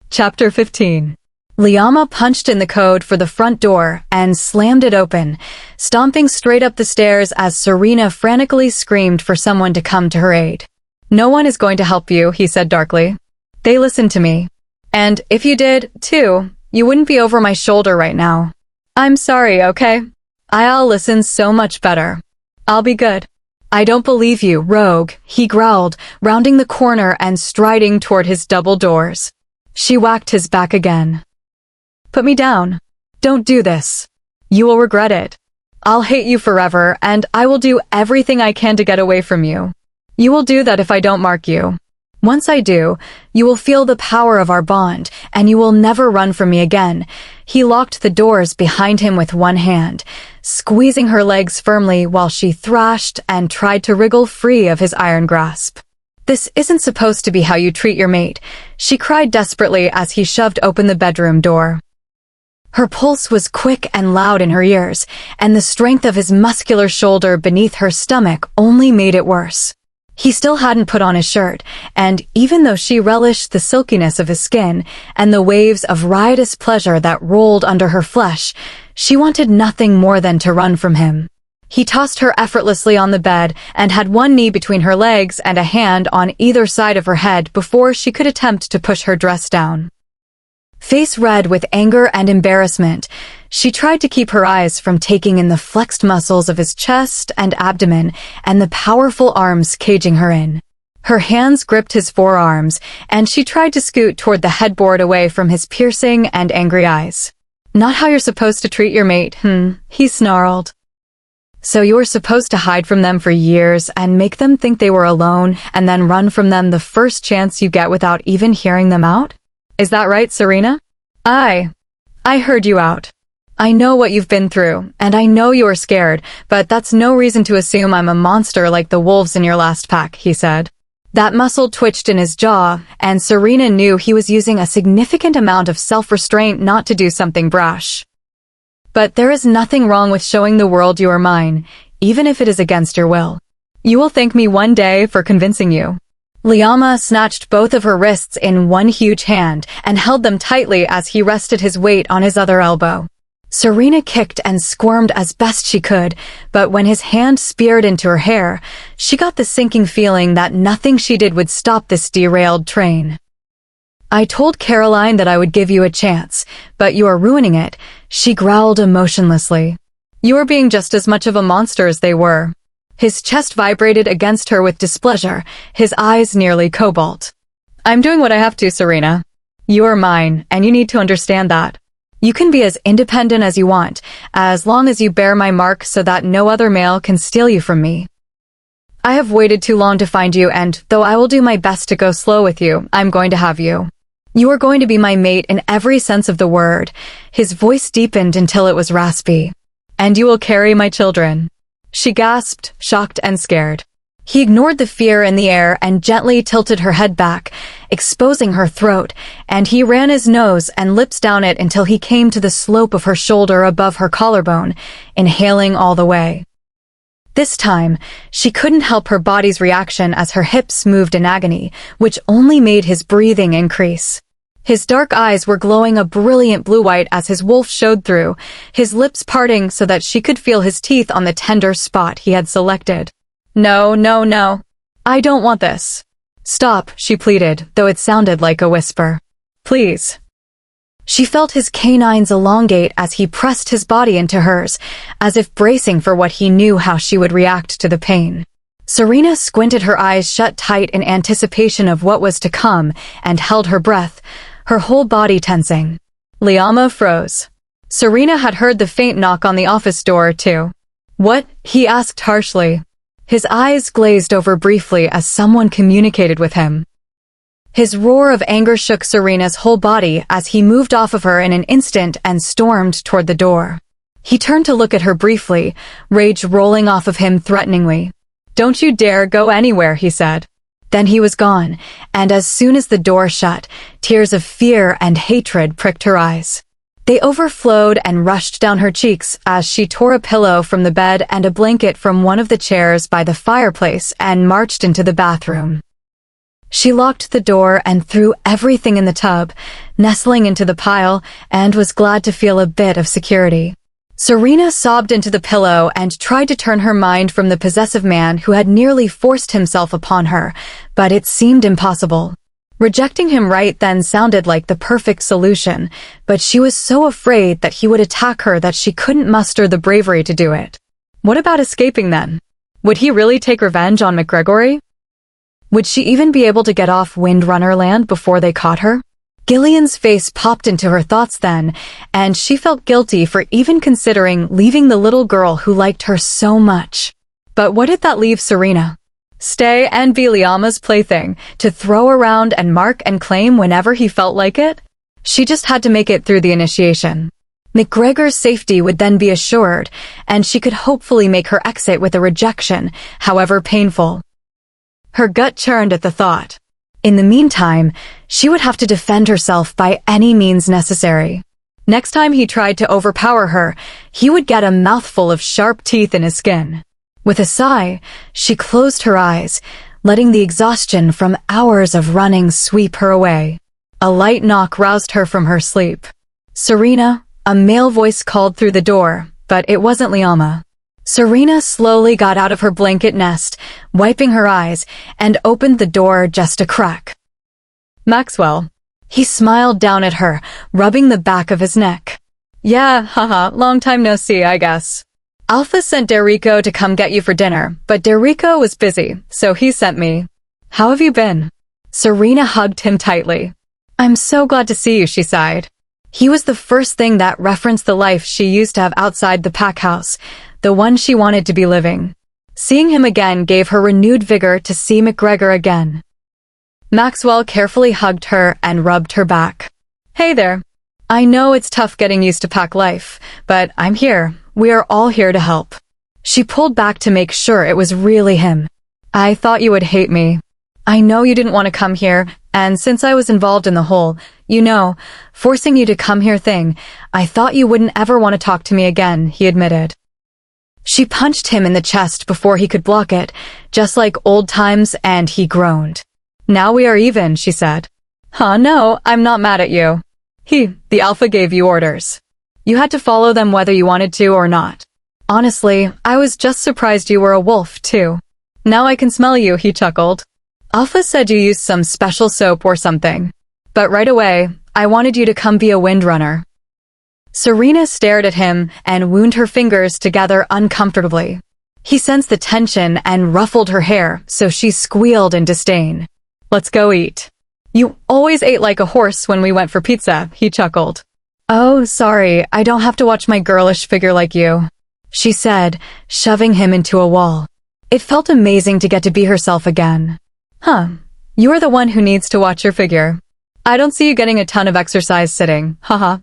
Chapter 15. Liama punched in the code for the front door and slammed it open, stomping straight up the stairs as Serena frantically screamed for someone to come to her aid. "No one is going to help you," he said darkly. "They listened to me. And if you did, too, you wouldn't be over my shoulder right now. I'm sorry, okay? I'll listen so much better. I'll be good." "I don't believe you, rogue," he growled, rounding the corner and striding toward his double doors. She whacked his back again. "Put me down. Don't do this. You will regret it. I'll hate you forever, and I will do everything I can to get away from you. You will do that if I don't mark you. Once I do, you will feel the power of our bond, and you will never run from me again." He locked the doors behind him with one hand, squeezing her legs firmly while she thrashed and tried to wriggle free of his iron grasp. "This isn't supposed to be how you treat your mate," she cried desperately as he shoved open the bedroom door. Her pulse was quick and loud in her ears, and the strength of his muscular shoulder beneath her stomach only made it worse. He still hadn't put on his shirt, and even though she relished the silkiness of his skin and the waves of riotous pleasure that rolled under her flesh, she wanted nothing more than to run from him. He tossed her effortlessly on the bed and had one knee between her legs and a hand on either side of her head before she could attempt to push her dress down. Face red with anger and embarrassment, she tried to keep her eyes from taking in the flexed muscles of his chest and abdomen and the powerful arms caging her in. Her hands gripped his forearms, and she tried to scoot toward the headboard away from his piercing and angry eyes. "Not how you're supposed to treat your mate, he snarled. "So you were supposed to hide from them for years and make them think they were alone and then run from them the first chance you get without even hearing them out? Is that right, Serena?" I heard you out. I know what you've been through, and I know you are scared, but that's no reason to assume I'm a monster like the wolves in your last pack," he said. That muscle twitched in his jaw, and Serena knew he was using a significant amount of self-restraint not to do something brash. "But there is nothing wrong with showing the world you are mine, even if it is against your will. You will thank me one day for convincing you." Liama snatched both of her wrists in one huge hand and held them tightly as he rested his weight on his other elbow. Serena kicked and squirmed as best she could, but when his hand speared into her hair, she got the sinking feeling that nothing she did would stop this derailed train. "I told Caroline that I would give you a chance, but you are ruining it," she growled emotionlessly. "You are being just as much of a monster as they were." His chest vibrated against her with displeasure, his eyes nearly cobalt. "I'm doing what I have to, Serena. You are mine, and you need to understand that. You can be as independent as you want, as long as you bear my mark so that no other male can steal you from me. I have waited too long to find you, and though I will do my best to go slow with you, I'm going to have you. You are going to be my mate in every sense of the word." His voice deepened until it was raspy. "And you will carry my children." She gasped, shocked and scared. He ignored the fear in the air and gently tilted her head back, exposing her throat, and he ran his nose and lips down it until he came to the slope of her shoulder above her collarbone, inhaling all the way. This time, she couldn't help her body's reaction as her hips moved in agony, which only made his breathing increase. His dark eyes were glowing a brilliant blue-white as his wolf showed through, his lips parting so that she could feel his teeth on the tender spot he had selected. "No, no, no. I don't want this." "Stop," she pleaded, though it sounded like a whisper. "Please." She felt his canines elongate as he pressed his body into hers, as if bracing for what he knew how she would react to the pain. Serena squinted her eyes shut tight in anticipation of what was to come and held her breath, her whole body tensing. Liama froze. Serena had heard the faint knock on the office door, too. "What?" he asked harshly. His eyes glazed over briefly as someone communicated with him. His roar of anger shook Serena's whole body as he moved off of her in an instant and stormed toward the door. He turned to look at her briefly, rage rolling off of him threateningly. "Don't you dare go anywhere," he said. Then he was gone, and as soon as the door shut, tears of fear and hatred pricked her eyes. They overflowed and rushed down her cheeks as she tore a pillow from the bed and a blanket from one of the chairs by the fireplace and marched into the bathroom. She locked the door and threw everything in the tub, nestling into the pile, and was glad to feel a bit of security. Serena sobbed into the pillow and tried to turn her mind from the possessive man who had nearly forced himself upon her, but it seemed impossible. Rejecting him right then sounded like the perfect solution, but she was so afraid that he would attack her that she couldn't muster the bravery to do it. What about escaping then? Would he really take revenge on McGregory? Would she even be able to get off Windrunner Land before they caught her? Gillian's face popped into her thoughts then, and she felt guilty for even considering leaving the little girl who liked her so much. But what did that leave Serena? Stay and be Liama's plaything, to throw around and mark and claim whenever he felt like it? She just had to make it through the initiation. McGregor's safety would then be assured, and she could hopefully make her exit with a rejection, however painful. Her gut churned at the thought. In the meantime, she would have to defend herself by any means necessary. Next time he tried to overpower her, he would get a mouthful of sharp teeth in his skin. With a sigh, she closed her eyes, letting the exhaustion from hours of running sweep her away. A light knock roused her from her sleep. "Serena," a male voice called through the door, but it wasn't Liama. Serena slowly got out of her blanket nest, wiping her eyes, and opened the door just a crack. "Maxwell." He smiled down at her, rubbing the back of his neck. "Yeah, haha, long time no see, I guess. Alpha sent Derico to come get you for dinner, but Derico was busy, so he sent me." How have you been? Serena hugged him tightly. I'm so glad to see you, she sighed. He was the first thing that referenced the life she used to have outside the pack house, the one she wanted to be living. Seeing him again gave her renewed vigor to see McGregor again. Maxwell carefully hugged her and rubbed her back. Hey there. I know it's tough getting used to pack life, but I'm here. We are all here to help. She pulled back to make sure it was really him. I thought you would hate me. I know you didn't want to come here, and since I was involved in the whole, forcing you to come here thing, I thought you wouldn't ever want to talk to me again, he admitted. She punched him in the chest before he could block it, just like old times, and he groaned. Now we are even, she said. No, I'm not mad at you. The Alpha gave you orders. You had to follow them whether you wanted to or not. Honestly, I was just surprised you were a wolf, too. Now I can smell you, he chuckled. Alpha said you used some special soap or something. But right away, I wanted you to come be a windrunner. Serena stared at him and wound her fingers together uncomfortably. He sensed the tension and ruffled her hair, so she squealed in disdain. Let's go eat. You always ate like a horse when we went for pizza, he chuckled. Oh, sorry, I don't have to watch my girlish figure like you, she said, shoving him into a wall. It felt amazing to get to be herself again. You are the one who needs to watch your figure. I don't see you getting a ton of exercise sitting, haha.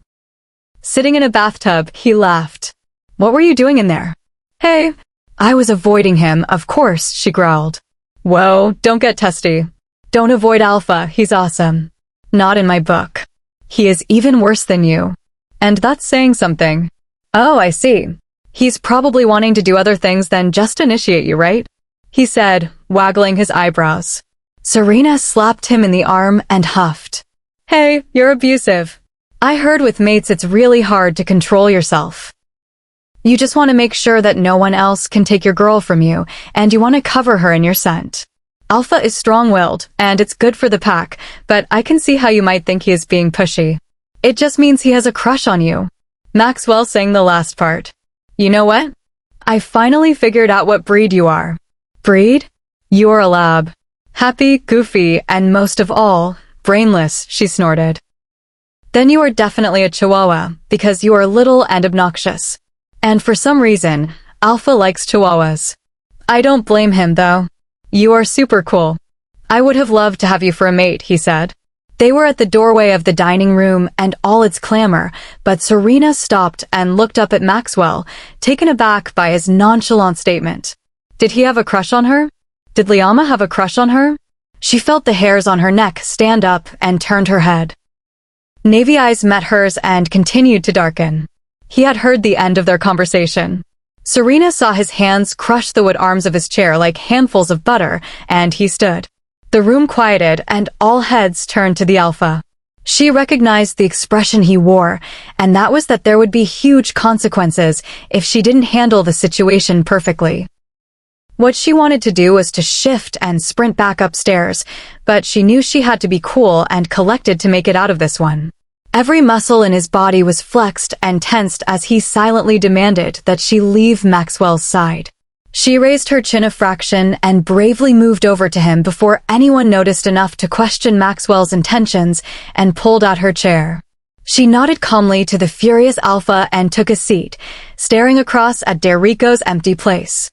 Sitting in a bathtub, he laughed. What were you doing in there? Hey, I was avoiding him, of course, she growled. Whoa, don't get testy. Don't avoid Alpha, he's awesome. Not in my book. He is even worse than you. And that's saying something. Oh, I see. He's probably wanting to do other things than just initiate you, right? He said, waggling his eyebrows. Serena slapped him in the arm and huffed. Hey, you're abusive. I heard with mates it's really hard to control yourself. You just want to make sure that no one else can take your girl from you, and you want to cover her in your scent. Alpha is strong-willed, and it's good for the pack, but I can see how you might think he is being pushy. It just means he has a crush on you. Maxwell sang the last part. You know what? I finally figured out what breed you are. Breed? You're a lab. Happy, goofy, and most of all, brainless, she snorted. Then you are definitely a chihuahua, because you are little and obnoxious. And for some reason, Alpha likes chihuahuas. I don't blame him, though. You are super cool. I would have loved to have you for a mate, he said. They were at the doorway of the dining room and all its clamor, but Serena stopped and looked up at Maxwell, taken aback by his nonchalant statement. Did he have a crush on her? Did Liama have a crush on her? She felt the hairs on her neck stand up and turned her head. Navy eyes met hers and continued to darken. He had heard the end of their conversation. Serena saw his hands crush the wood arms of his chair like handfuls of butter, and he stood. The room quieted, and all heads turned to the Alpha. She recognized the expression he wore, and that was that there would be huge consequences if she didn't handle the situation perfectly. What she wanted to do was to shift and sprint back upstairs, but she knew she had to be cool and collected to make it out of this one. Every muscle in his body was flexed and tensed as he silently demanded that she leave Maxwell's side. She raised her chin a fraction and bravely moved over to him before anyone noticed enough to question Maxwell's intentions and pulled out her chair. She nodded calmly to the furious Alpha and took a seat, staring across at Derico's empty place.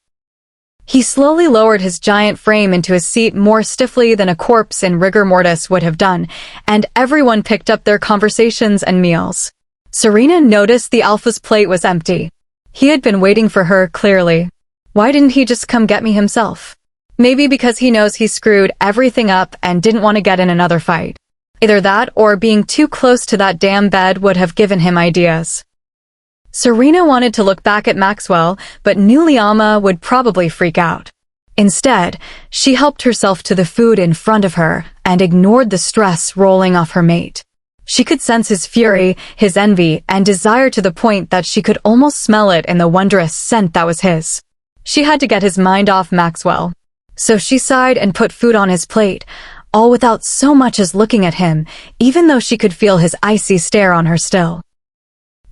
He slowly lowered his giant frame into his seat more stiffly than a corpse in rigor mortis would have done, and everyone picked up their conversations and meals. Serena noticed the Alpha's plate was empty. He had been waiting for her, clearly. Why didn't he just come get me himself? Maybe because he knows he screwed everything up and didn't want to get in another fight. Either that or being too close to that damn bed would have given him ideas. Serena wanted to look back at Maxwell, but knew Liama would probably freak out. Instead, she helped herself to the food in front of her and ignored the stress rolling off her mate. She could sense his fury, his envy, and desire to the point that she could almost smell it in the wondrous scent that was his. She had to get his mind off Maxwell. So she sighed and put food on his plate, all without so much as looking at him, even though she could feel his icy stare on her still.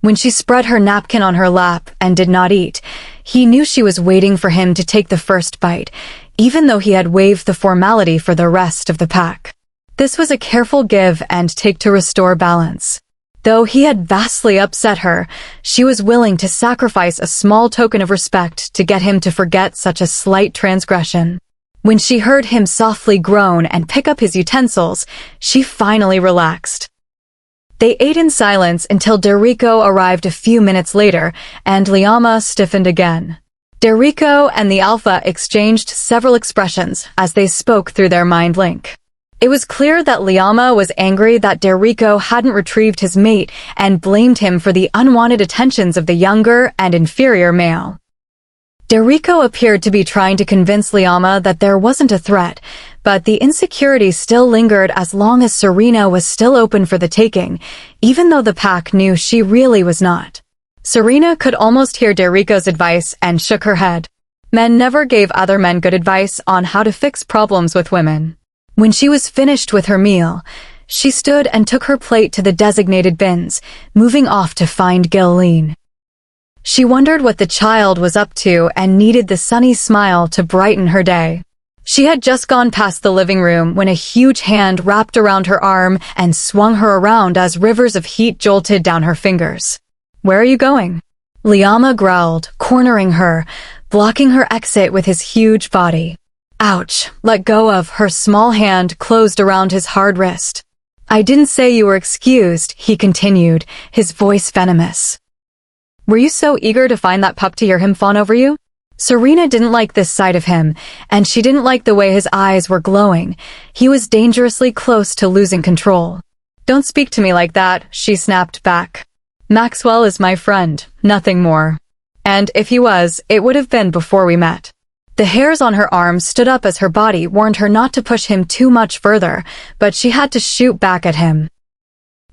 When she spread her napkin on her lap and did not eat, he knew she was waiting for him to take the first bite, even though he had waived the formality for the rest of the pack. This was a careful give and take to restore balance. Though he had vastly upset her, she was willing to sacrifice a small token of respect to get him to forget such a slight transgression. When she heard him softly groan and pick up his utensils, she finally relaxed. They ate in silence until Derrico arrived a few minutes later, and Liama stiffened again. Derrico and the Alpha exchanged several expressions as they spoke through their mind link. It was clear that Liama was angry that Derrico hadn't retrieved his mate and blamed him for the unwanted attentions of the younger and inferior male. Derrico appeared to be trying to convince Liama that there wasn't a threat, but the insecurity still lingered as long as Serena was still open for the taking, even though the pack knew she really was not. Serena could almost hear Derrico's advice and shook her head. Men never gave other men good advice on how to fix problems with women. When she was finished with her meal, she stood and took her plate to the designated bins, moving off to find Gilleen. She wondered what the child was up to and needed the sunny smile to brighten her day. She had just gone past the living room when a huge hand wrapped around her arm and swung her around as rivers of heat jolted down her fingers. "Where are you going?" Liama growled, cornering her, blocking her exit with his huge body. Ouch, let go of her small hand closed around his hard wrist. "I didn't say you were excused," he continued, his voice venomous. "Were you so eager to find that pup to hear him fawn over you?" Serena didn't like this side of him, and she didn't like the way his eyes were glowing. He was dangerously close to losing control. "Don't speak to me like that," she snapped back. "Maxwell is my friend, nothing more. And if he was, it would have been before we met." The hairs on her arms stood up as her body warned her not to push him too much further, but she had to shoot back at him.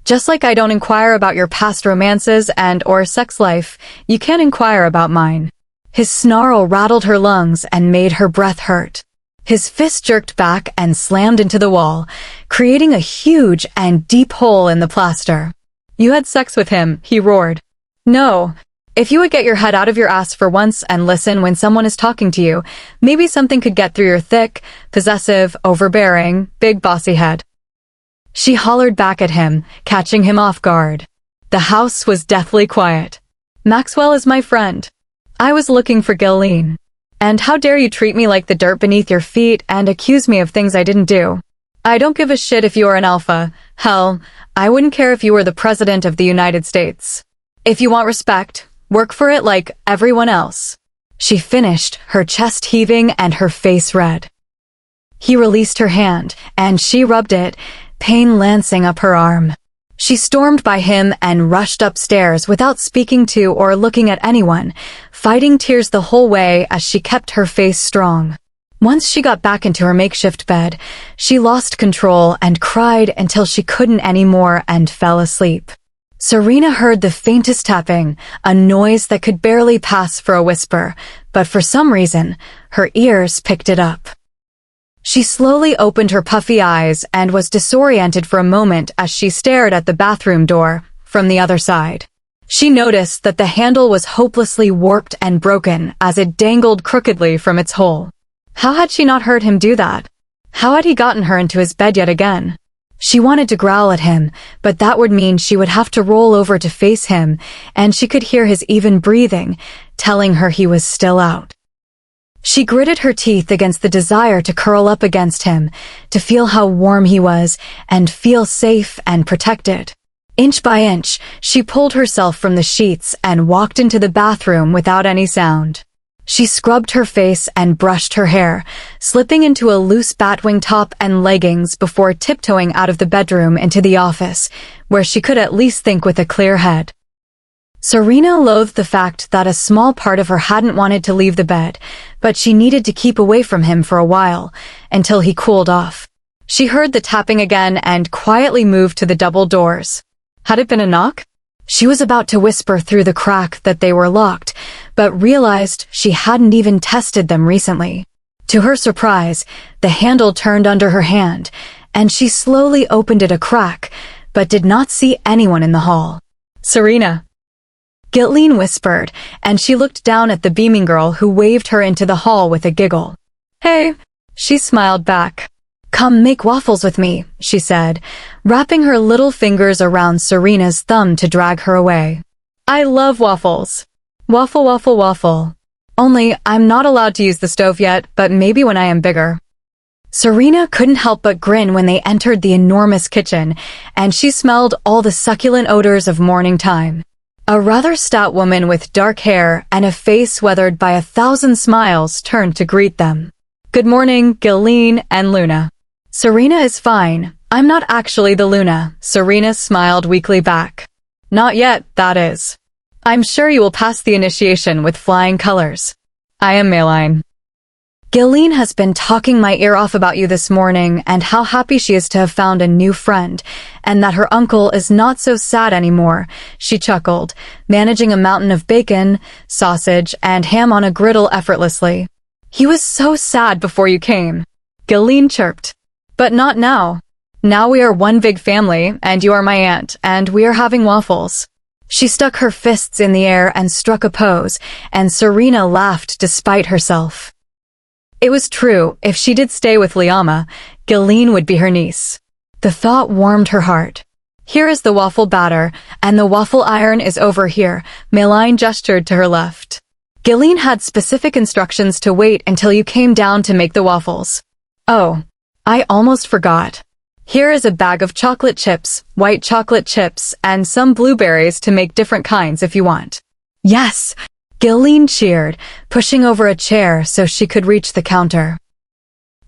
"Just like I don't inquire about your past romances and/or sex life, you can't inquire about mine." His snarl rattled her lungs and made her breath hurt. His fist jerked back and slammed into the wall, creating a huge and deep hole in the plaster. "You had sex with him," he roared. "No. If you would get your head out of your ass for once and listen when someone is talking to you, maybe something could get through your thick, possessive, overbearing, big bossy head." She hollered back at him, catching him off guard. The house was deathly quiet. "Maxwell is my friend. I was looking for Gilleen. And how dare you treat me like the dirt beneath your feet and accuse me of things I didn't do? I don't give a shit if you are an alpha. Hell, I wouldn't care if you were the president of the United States. If you want respect, work for it like everyone else." She finished, her chest heaving and her face red. He released her hand, and she rubbed it, pain lancing up her arm. She stormed by him and rushed upstairs without speaking to or looking at anyone, fighting tears the whole way as she kept her face strong. Once she got back into her makeshift bed, she lost control and cried until she couldn't anymore and fell asleep. Serena heard the faintest tapping, a noise that could barely pass for a whisper, but for some reason, her ears picked it up. She slowly opened her puffy eyes and was disoriented for a moment as she stared at the bathroom door from the other side. She noticed that the handle was hopelessly warped and broken as it dangled crookedly from its hole. How had she not heard him do that? How had he gotten her into his bed yet again? She wanted to growl at him, but that would mean she would have to roll over to face him, and she could hear his even breathing, telling her he was still out. She gritted her teeth against the desire to curl up against him, to feel how warm he was, and feel safe and protected. Inch by inch, she pulled herself from the sheets and walked into the bathroom without any sound. She scrubbed her face and brushed her hair, slipping into a loose batwing top and leggings before tiptoeing out of the bedroom into the office, where she could at least think with a clear head. Serena loathed the fact that a small part of her hadn't wanted to leave the bed, but she needed to keep away from him for a while, until he cooled off. She heard the tapping again and quietly moved to the double doors. Had it been a knock? She was about to whisper through the crack that they were locked, but realized she hadn't even tested them recently. To her surprise, the handle turned under her hand, and she slowly opened it a crack, but did not see anyone in the hall. "Serena," Gilleen whispered, and she looked down at the beaming girl who waved her into the hall with a giggle. Hey, she smiled back. Come make waffles with me, she said, wrapping her little fingers around Serena's thumb to drag her away. I love waffles. Waffle, waffle, waffle. Only, I'm not allowed to use the stove yet, but maybe when I am bigger. Serena couldn't help but grin when they entered the enormous kitchen, and she smelled all the succulent odors of morning time. A rather stout woman with dark hair and a face weathered by 1,000 smiles turned to greet them. Good morning, Gilleen and Luna. Serena is fine. I'm not actually the Luna, Serena smiled weakly back. Not yet, that is. I'm sure you will pass the initiation with flying colors. I am Maline. Gilleen has been talking my ear off about you this morning and how happy she is to have found a new friend, and that her uncle is not so sad anymore, she chuckled, managing a mountain of bacon, sausage, and ham on a griddle effortlessly. He was so sad before you came. Gilleen chirped. But not now. Now we are one big family, and you are my aunt, and we are having waffles. She stuck her fists in the air and struck a pose, and Serena laughed despite herself. It was true, if she did stay with Liama, Gilleen would be her niece. The thought warmed her heart. Here is the waffle batter, and the waffle iron is over here, Maline gestured to her left. Gilleen had specific instructions to wait until you came down to make the waffles. Oh, I almost forgot. Here is a bag of chocolate chips, white chocolate chips, and some blueberries to make different kinds if you want. Yes! Gilleen cheered, pushing over a chair so she could reach the counter.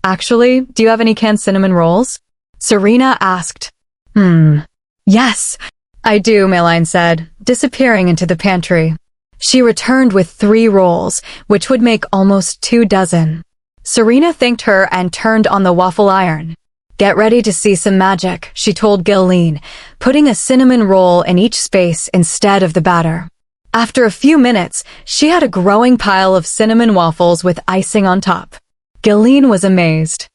Actually, do you have any canned cinnamon rolls? Serena asked. Yes, I do, Maline said, disappearing into the pantry. She returned with 3 rolls, which would make almost 2 dozen. Serena thanked her and turned on the waffle iron. Get ready to see some magic, she told Gilleen, putting a cinnamon roll in each space instead of the batter. After a few minutes, she had a growing pile of cinnamon waffles with icing on top. Gilleen was amazed.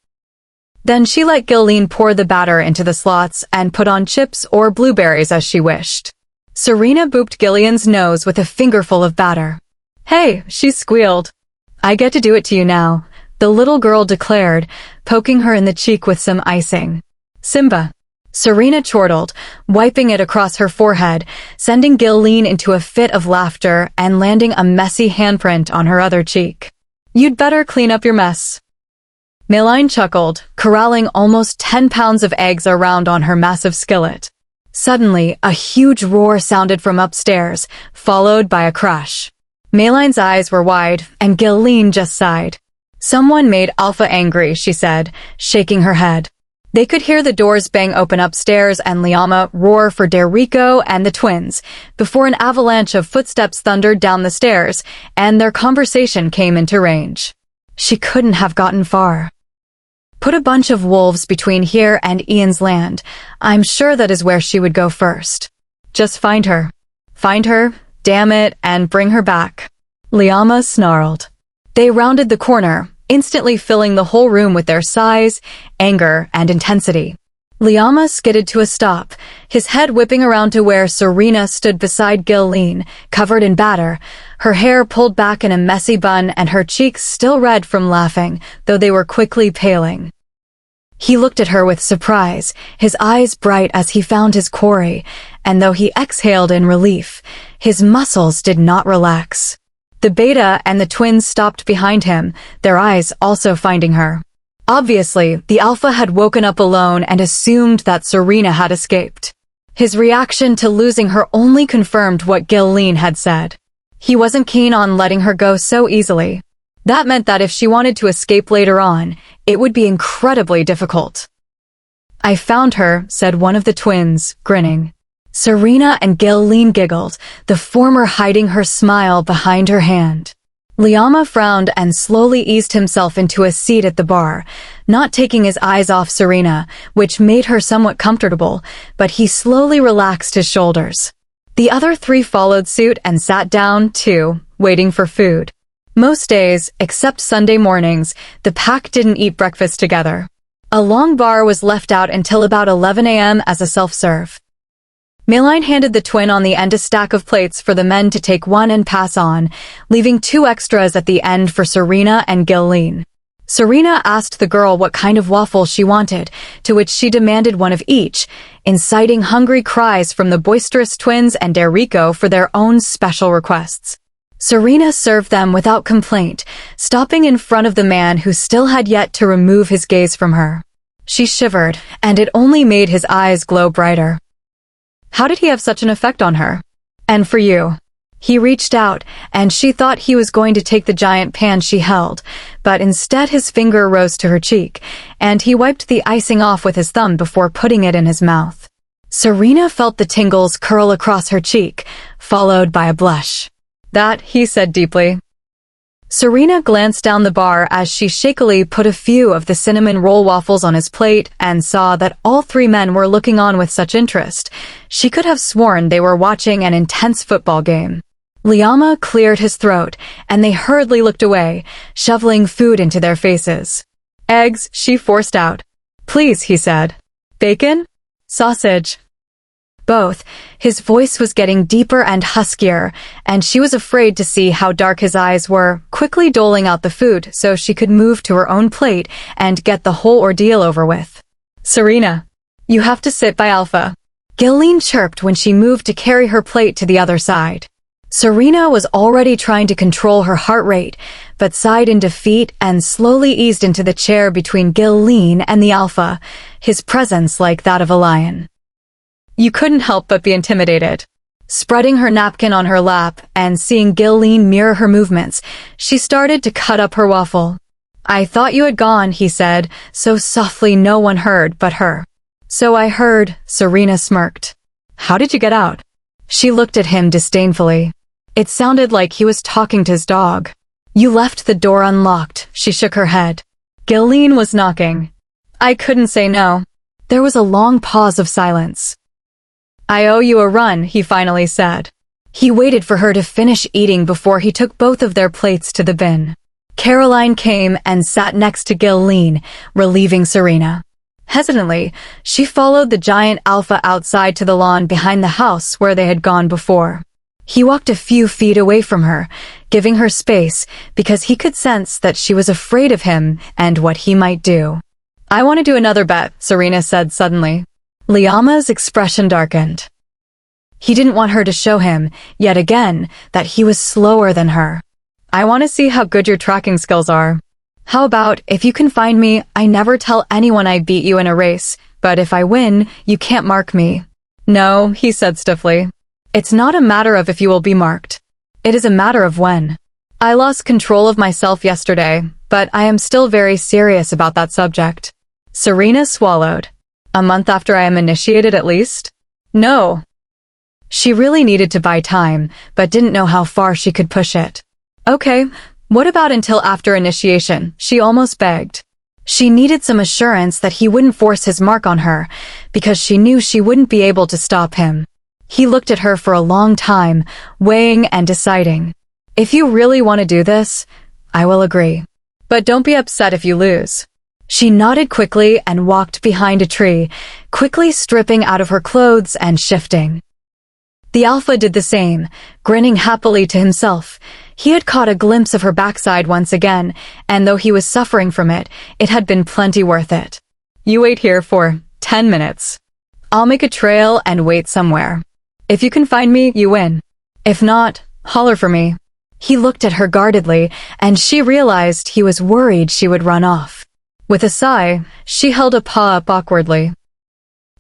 Then she let Gilleen pour the batter into the slots and put on chips or blueberries as she wished. Serena booped Gilleen's nose with a fingerful of batter. Hey, she squealed. I get to do it to you now, the little girl declared, poking her in the cheek with some icing. Simba. Serena chortled, wiping it across her forehead, sending Gilleen into a fit of laughter and landing a messy handprint on her other cheek. You'd better clean up your mess. Maline chuckled, corralling almost 10 pounds of eggs around on her massive skillet. Suddenly, a huge roar sounded from upstairs, followed by a crash. Maline's eyes were wide, and Gilleen just sighed. Someone made Alpha angry, she said, shaking her head. They could hear the doors bang open upstairs and Liama roar for Derico and the twins, before an avalanche of footsteps thundered down the stairs, and their conversation came into range. She couldn't have gotten far. Put a bunch of wolves between here and Ian's land. I'm sure that is where she would go first. Just find her. Find her, damn it, and bring her back. Liama snarled. They rounded the corner, instantly filling the whole room with their size, anger, and intensity. Liama skidded to a stop, his head whipping around to where Serena stood beside Gilleen, covered in batter, her hair pulled back in a messy bun and her cheeks still red from laughing, though they were quickly paling. He looked at her with surprise, his eyes bright as he found his quarry, and though he exhaled in relief, his muscles did not relax. The beta and the twins stopped behind him, their eyes also finding her. Obviously, the alpha had woken up alone and assumed that Serena had escaped. His reaction to losing her only confirmed what Gilleen had said. He wasn't keen on letting her go so easily. That meant that if she wanted to escape later on, it would be incredibly difficult. I found her, said one of the twins, grinning. Serena and Gilleen giggled, the former hiding her smile behind her hand. Liama frowned and slowly eased himself into a seat at the bar, not taking his eyes off Serena, which made her somewhat comfortable, but he slowly relaxed his shoulders. The other 3 followed suit and sat down, too, waiting for food. Most days, except Sunday mornings, the pack didn't eat breakfast together. A long bar was left out until about 11 a.m. as a self-serve. Maline handed the twin on the end a stack of plates for the men to take one and pass on, leaving 2 extras at the end for Serena and Gilleen. Serena asked the girl what kind of waffle she wanted, to which she demanded one of each, inciting hungry cries from the boisterous twins and Enrico for their own special requests. Serena served them without complaint, stopping in front of the man who still had yet to remove his gaze from her. She shivered, and it only made his eyes glow brighter. How did he have such an effect on her? And for you? He reached out, and she thought he was going to take the giant pan she held, but instead his finger rose to her cheek, and he wiped the icing off with his thumb before putting it in his mouth. Serena felt the tingles curl across her cheek, followed by a blush. That, he said deeply. Serena glanced down the bar as she shakily put a few of the cinnamon roll waffles on his plate and saw that all three men were looking on with such interest. She could have sworn they were watching an intense football game. Liama cleared his throat, and they hurriedly looked away, shoveling food into their faces. Eggs, she forced out. Please, he said. Bacon? Sausage? Both. His voice was getting deeper and huskier, and she was afraid to see how dark his eyes were, quickly doling out the food so she could move to her own plate and get the whole ordeal over with. Serena, you have to sit by Alpha. Gilleen chirped when she moved to carry her plate to the other side. Serena was already trying to control her heart rate, but sighed in defeat and slowly eased into the chair between Gilleen and the Alpha, his presence like that of a lion. You couldn't help but be intimidated. Spreading her napkin on her lap and seeing Gilleen mirror her movements, she started to cut up her waffle. I thought you had gone, he said, so softly no one heard but her. So I heard, Serena smirked. How did you get out? She looked at him disdainfully. It sounded like he was talking to his dog. You left the door unlocked, she shook her head. Gilleen was knocking. I couldn't say no. There was a long pause of silence. I owe you a run, he finally said. He waited for her to finish eating before he took both of their plates to the bin. Caroline came and sat next to Gilleen, relieving Serena. Hesitantly, she followed the giant Alpha outside to the lawn behind the house where they had gone before. He walked a few feet away from her, giving her space because he could sense that she was afraid of him and what he might do. I want to do another bet, Serena said suddenly. Liama's expression darkened. He didn't want her to show him, yet again, that he was slower than her. I want to see how good your tracking skills are. How about, if you can find me, I never tell anyone I beat you in a race, but if I win, you can't mark me. No, he said stiffly. It's not a matter of if you will be marked. It is a matter of when. I lost control of myself yesterday, but I am still very serious about that subject. Serena swallowed. A month after I am initiated at least? No. She really needed to buy time, but didn't know how far she could push it. Okay, what about until after initiation? She almost begged. She needed some assurance that he wouldn't force his mark on her, because she knew she wouldn't be able to stop him. He looked at her for a long time, weighing and deciding. If you really want to do this, I will agree. But don't be upset if you lose. She nodded quickly and walked behind a tree, quickly stripping out of her clothes and shifting. The Alpha did the same, grinning happily to himself. He had caught a glimpse of her backside once again, and though he was suffering from it, it had been plenty worth it. You wait here for 10 minutes. I'll make a trail and wait somewhere. If you can find me, you win. If not, holler for me. He looked at her guardedly, and she realized he was worried she would run off. With a sigh, she held a paw up awkwardly.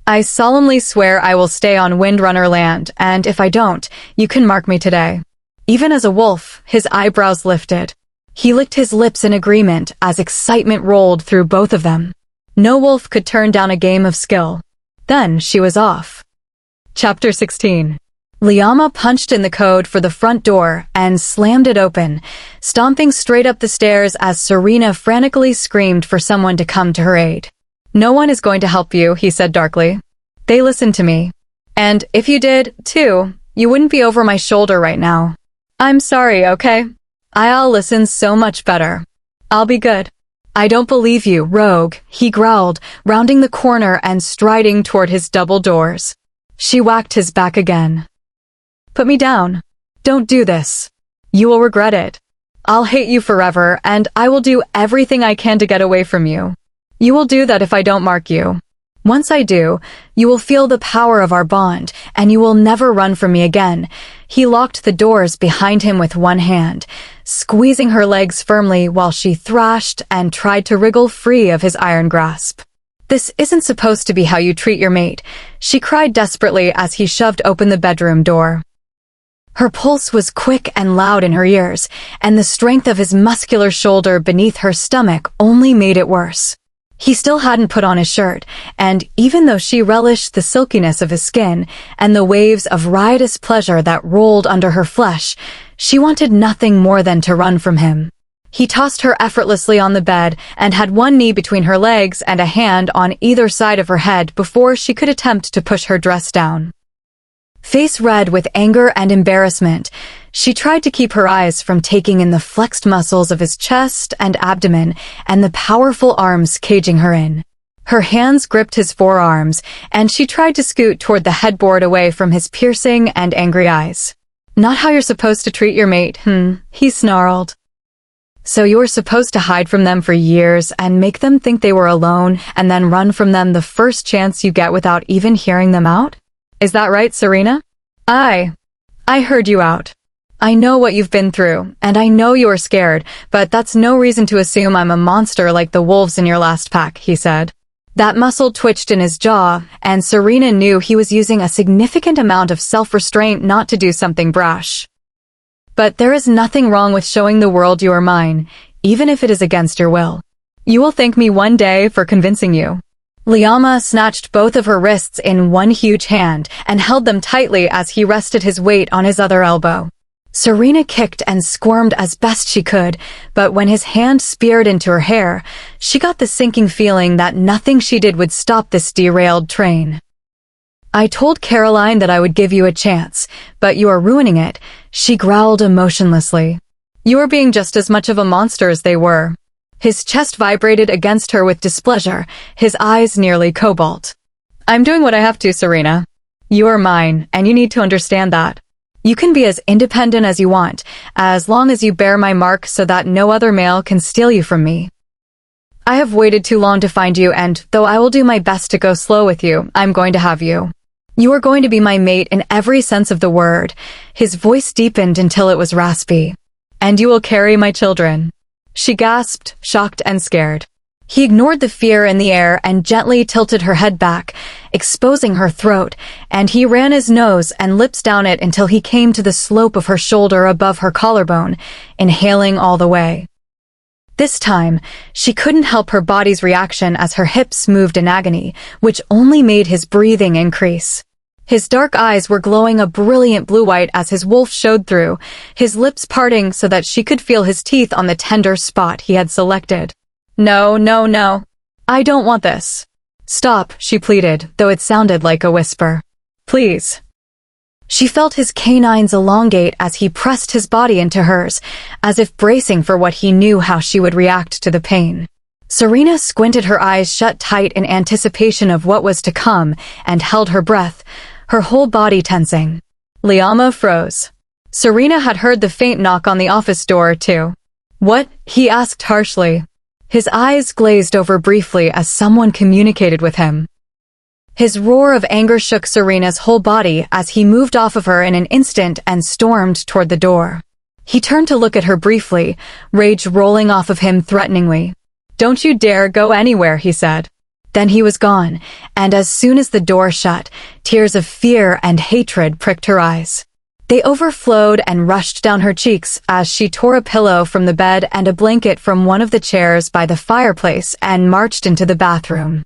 I solemnly swear I will stay on Windrunner land, and if I don't, you can mark me today. Even as a wolf, his eyebrows lifted. He licked his lips in agreement as excitement rolled through both of them. No wolf could turn down a game of skill. Then she was off. Chapter 16. Liama punched in the code for the front door and slammed it open, stomping straight up the stairs as Serena frantically screamed for someone to come to her aid. No one is going to help you, he said darkly. They listened to me. And if you did, too, you wouldn't be over my shoulder right now. I'm sorry, okay? I'll listen so much better. I'll be good. I don't believe you, rogue, he growled, rounding the corner and striding toward his double doors. She whacked his back again. Put me down. Don't do this. You will regret it. I'll hate you forever, and I will do everything I can to get away from you. You will do that if I don't mark you. Once I do, you will feel the power of our bond, and you will never run from me again." He locked the doors behind him with one hand, squeezing her legs firmly while she thrashed and tried to wriggle free of his iron grasp. "This isn't supposed to be how you treat your mate," she cried desperately as he shoved open the bedroom door. Her pulse was quick and loud in her ears, and the strength of his muscular shoulder beneath her stomach only made it worse. He still hadn't put on his shirt, and even though she relished the silkiness of his skin and the waves of riotous pleasure that rolled under her flesh, she wanted nothing more than to run from him. He tossed her effortlessly on the bed and had one knee between her legs and a hand on either side of her head before she could attempt to push her dress down. Face red with anger and embarrassment, she tried to keep her eyes from taking in the flexed muscles of his chest and abdomen and the powerful arms caging her in. Her hands gripped his forearms, and she tried to scoot toward the headboard away from his piercing and angry eyes. "Not how you're supposed to treat your mate, he snarled. "So you were supposed to hide from them for years and make them think they were alone and then run from them the first chance you get without even hearing them out? Is that right, Serena? I heard you out. I know what you've been through, and I know you are scared, but that's no reason to assume I'm a monster like the wolves in your last pack," he said. That muscle twitched in his jaw, and Serena knew he was using a significant amount of self-restraint not to do something brash. "But there is nothing wrong with showing the world you are mine, even if it is against your will. You will thank me one day for convincing you." Liama snatched both of her wrists in one huge hand and held them tightly as he rested his weight on his other elbow. Serena kicked and squirmed as best she could, but when his hand speared into her hair, she got the sinking feeling that nothing she did would stop this derailed train. "I told Caroline that I would give you a chance, but you are ruining it," she growled emotionlessly. "You are being just as much of a monster as they were." His chest vibrated against her with displeasure, his eyes nearly cobalt. "I'm doing what I have to, Serena. You are mine, and you need to understand that. You can be as independent as you want, as long as you bear my mark so that no other male can steal you from me. I have waited too long to find you, and though I will do my best to go slow with you, I'm going to have you. You are going to be my mate in every sense of the word." His voice deepened until it was raspy. "And you will carry my children." She gasped, shocked and scared. He ignored the fear in the air and gently tilted her head back, exposing her throat, and he ran his nose and lips down it until he came to the slope of her shoulder above her collarbone, inhaling all the way. This time, she couldn't help her body's reaction as her hips moved in agony, which only made his breathing increase. His dark eyes were glowing a brilliant blue-white as his wolf showed through, his lips parting so that she could feel his teeth on the tender spot he had selected. "No, no, no. I don't want this." "Stop," she pleaded, though it sounded like a whisper. "Please." She felt his canines elongate as he pressed his body into hers, as if bracing for what he knew how she would react to the pain. Serena squinted her eyes shut tight in anticipation of what was to come and held her breath, her whole body tensing. Liama froze. Serena had heard the faint knock on the office door, too. "What?" he asked harshly. His eyes glazed over briefly as someone communicated with him. His roar of anger shook Serena's whole body as he moved off of her in an instant and stormed toward the door. He turned to look at her briefly, rage rolling off of him threateningly. "Don't you dare go anywhere," he said. Then he was gone, and as soon as the door shut, tears of fear and hatred pricked her eyes. They overflowed and rushed down her cheeks as she tore a pillow from the bed and a blanket from one of the chairs by the fireplace and marched into the bathroom.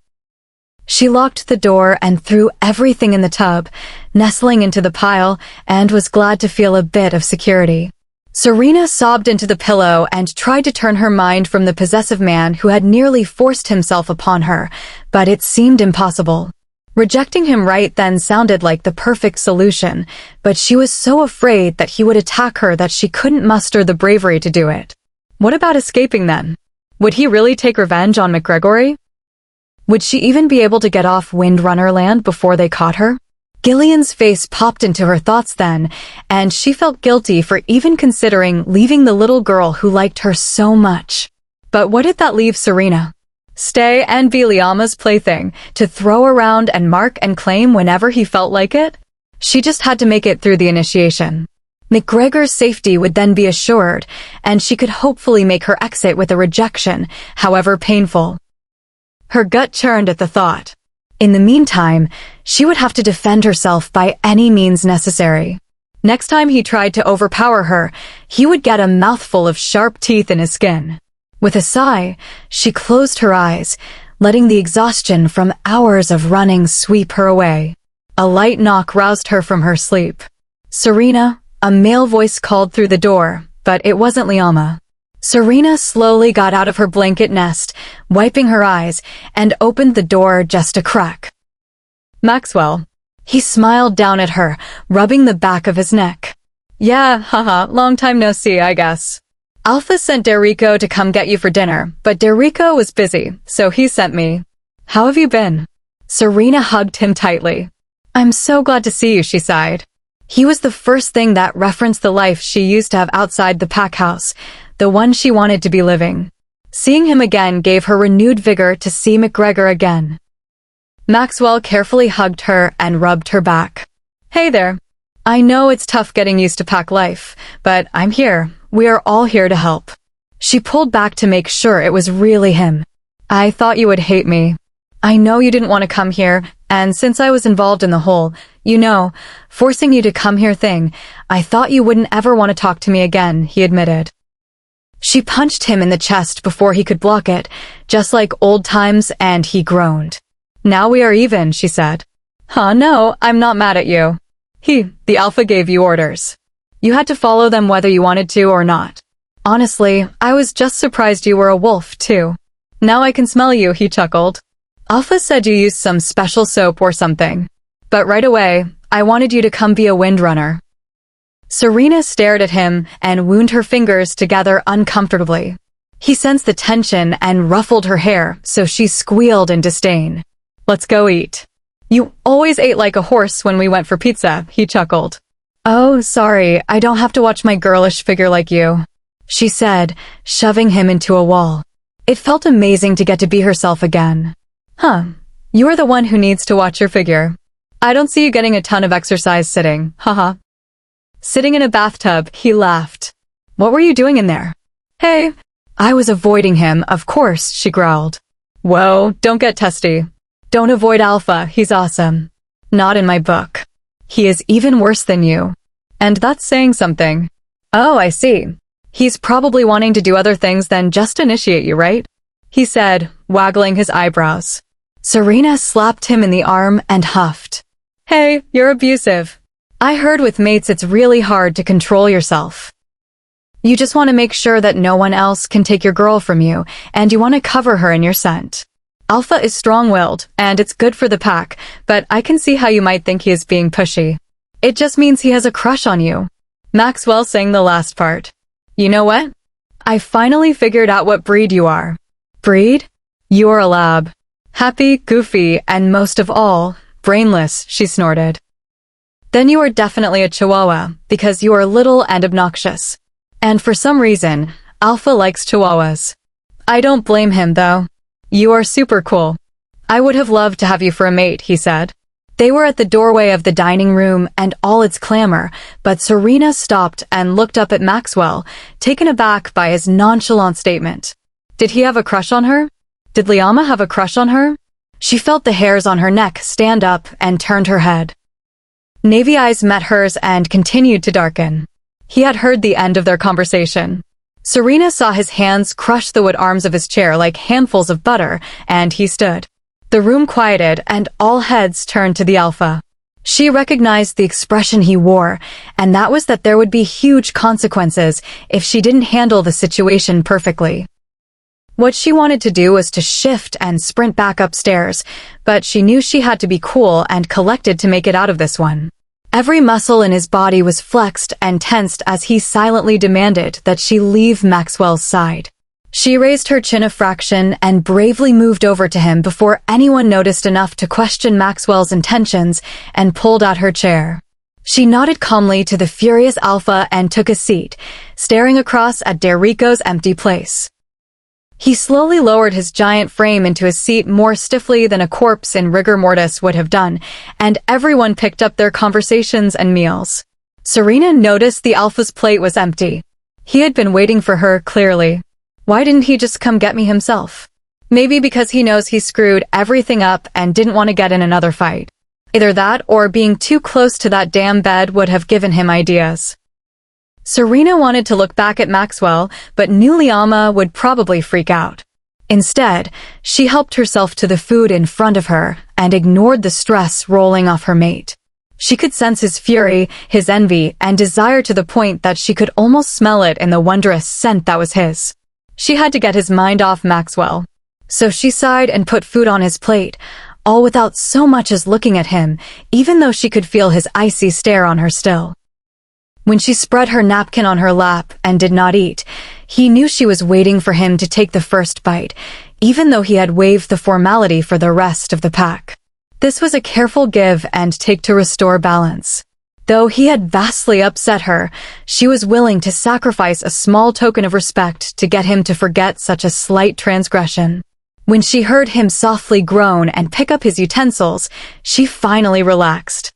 She locked the door and threw everything in the tub, nestling into the pile, and was glad to feel a bit of security. Serena sobbed into the pillow and tried to turn her mind from the possessive man who had nearly forced himself upon her, but it seemed impossible. Rejecting him right then sounded like the perfect solution, but she was so afraid that he would attack her that she couldn't muster the bravery to do it. What about escaping then? Would he really take revenge on McGregory? Would she even be able to get off Windrunner Land before they caught her? Gillian's face popped into her thoughts then, and she felt guilty for even considering leaving the little girl who liked her so much. But what did that leave Serena? Stay and be Liama's plaything, to throw around and mark and claim whenever he felt like it? She just had to make it through the initiation. McGregor's safety would then be assured, and she could hopefully make her exit with a rejection, however painful. Her gut churned at the thought. In the meantime, she would have to defend herself by any means necessary. Next time he tried to overpower her, he would get a mouthful of sharp teeth in his skin. With a sigh, she closed her eyes, letting the exhaustion from hours of running sweep her away. A light knock roused her from her sleep. "Serena," a male voice called through the door, but it wasn't Liama. Serena slowly got out of her blanket nest, wiping her eyes, and opened the door just a crack. "Maxwell." He smiled down at her, rubbing the back of his neck. "Yeah, haha, long time no see, I guess. Alpha sent Derrico to come get you for dinner, but Derrico was busy, so he sent me. How have you been?" Serena hugged him tightly. "I'm so glad to see you," she sighed. He was the first thing that referenced the life she used to have outside the pack house, the one she wanted to be living. Seeing him again gave her renewed vigor to see McGregor again. Maxwell carefully hugged her and rubbed her back. "Hey there. I know it's tough getting used to pack life, but I'm here. We are all here to help." She pulled back to make sure it was really him. "I thought you would hate me. I know you didn't want to come here, and since I was involved in the whole, forcing you to come here thing, I thought you wouldn't ever want to talk to me again," he admitted. She punched him in the chest before he could block it, just like old times, and he groaned. "Now we are even," she said. "Huh, no, I'm not mad at you. The Alpha gave you orders. You had to follow them whether you wanted to or not. Honestly, I was just surprised you were a wolf, too. Now I can smell you," he chuckled. "Alpha said you used some special soap or something. But right away, I wanted you to come be a windrunner." Serena stared at him and wound her fingers together uncomfortably. He sensed the tension and ruffled her hair, so she squealed in disdain. "Let's go eat." "You always ate like a horse when we went for pizza," he chuckled. "Oh, sorry, I don't have to watch my girlish figure like you," she said, shoving him into a wall. It felt amazing to get to be herself again. "Huh, you are the one who needs to watch your figure. I don't see you getting a ton of exercise sitting, haha." Sitting in a bathtub, he laughed. "What were you doing in there?" "Hey." "I was avoiding him, of course," she growled. "Whoa, don't get testy. Don't avoid Alpha, he's awesome. Not in my book. He is even worse than you. And that's saying something." "Oh, I see. He's probably wanting to do other things than just initiate you, right?" he said, waggling his eyebrows. Serena slapped him in the arm and huffed. "Hey, you're abusive. I heard with mates it's really hard to control yourself. You just want to make sure that no one else can take your girl from you, and you want to cover her in your scent. Alpha is strong-willed, and it's good for the pack, but I can see how you might think he is being pushy. It just means he has a crush on you." Maxwell sang the last part. "You know what? I finally figured out what breed you are." "Breed? You're a lab. Happy, goofy, and most of all, brainless," she snorted. "Then you are definitely a chihuahua, because you are little and obnoxious. And for some reason, Alpha likes chihuahuas. I don't blame him, though. You are super cool. I would have loved to have you for a mate," he said. They were at the doorway of the dining room and all its clamor, but Serena stopped and looked up at Maxwell, taken aback by his nonchalant statement. Did he have a crush on her? Did Liama have a crush on her? She felt the hairs on her neck stand up and turned her head. Navy eyes met hers and continued to darken. He had heard the end of their conversation. Serena saw his hands crush the wood arms of his chair like handfuls of butter, and he stood. The room quieted, and all heads turned to the Alpha. She recognized the expression he wore, and that was that there would be huge consequences if she didn't handle the situation perfectly. What she wanted to do was to shift and sprint back upstairs, but she knew she had to be cool and collected to make it out of this one. Every muscle in his body was flexed and tensed as he silently demanded that she leave Maxwell's side. She raised her chin a fraction and bravely moved over to him before anyone noticed enough to question Maxwell's intentions and pulled out her chair. She nodded calmly to the furious Alpha and took a seat, staring across at Derrico's empty place. He slowly lowered his giant frame into his seat more stiffly than a corpse in rigor mortis would have done, and everyone picked up their conversations and meals. Serena noticed the Alpha's plate was empty. He had been waiting for her, clearly. Why didn't he just come get me himself? Maybe because he knows he screwed everything up and didn't want to get in another fight. Either that or being too close to that damn bed would have given him ideas. Serena wanted to look back at Maxwell, but knew Liama would probably freak out. Instead, she helped herself to the food in front of her and ignored the stress rolling off her mate. She could sense his fury, his envy, and desire to the point that she could almost smell it in the wondrous scent that was his. She had to get his mind off Maxwell. So she sighed and put food on his plate, all without so much as looking at him, even though she could feel his icy stare on her still. When she spread her napkin on her lap and did not eat, he knew she was waiting for him to take the first bite, even though he had waived the formality for the rest of the pack. This was a careful give and take to restore balance. Though he had vastly upset her, she was willing to sacrifice a small token of respect to get him to forget such a slight transgression. When she heard him softly groan and pick up his utensils, she finally relaxed.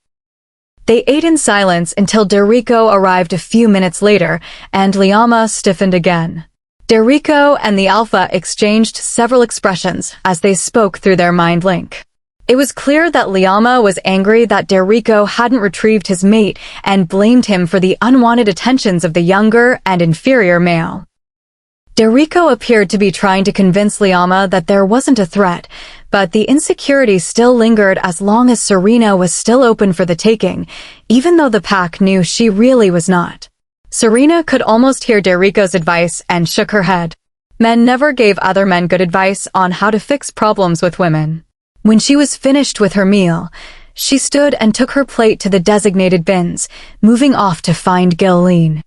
They ate in silence until Derrico arrived a few minutes later, and Liama stiffened again. Derrico and the Alpha exchanged several expressions as they spoke through their mind link. It was clear that Liama was angry that Derrico hadn't retrieved his mate and blamed him for the unwanted attentions of the younger and inferior male. Derrico appeared to be trying to convince Liama that there wasn't a threat, but the insecurity still lingered as long as Serena was still open for the taking, even though the pack knew she really was not. Serena could almost hear Derrico's advice and shook her head. Men never gave other men good advice on how to fix problems with women. When she was finished with her meal, she stood and took her plate to the designated bins, moving off to find Gilleen.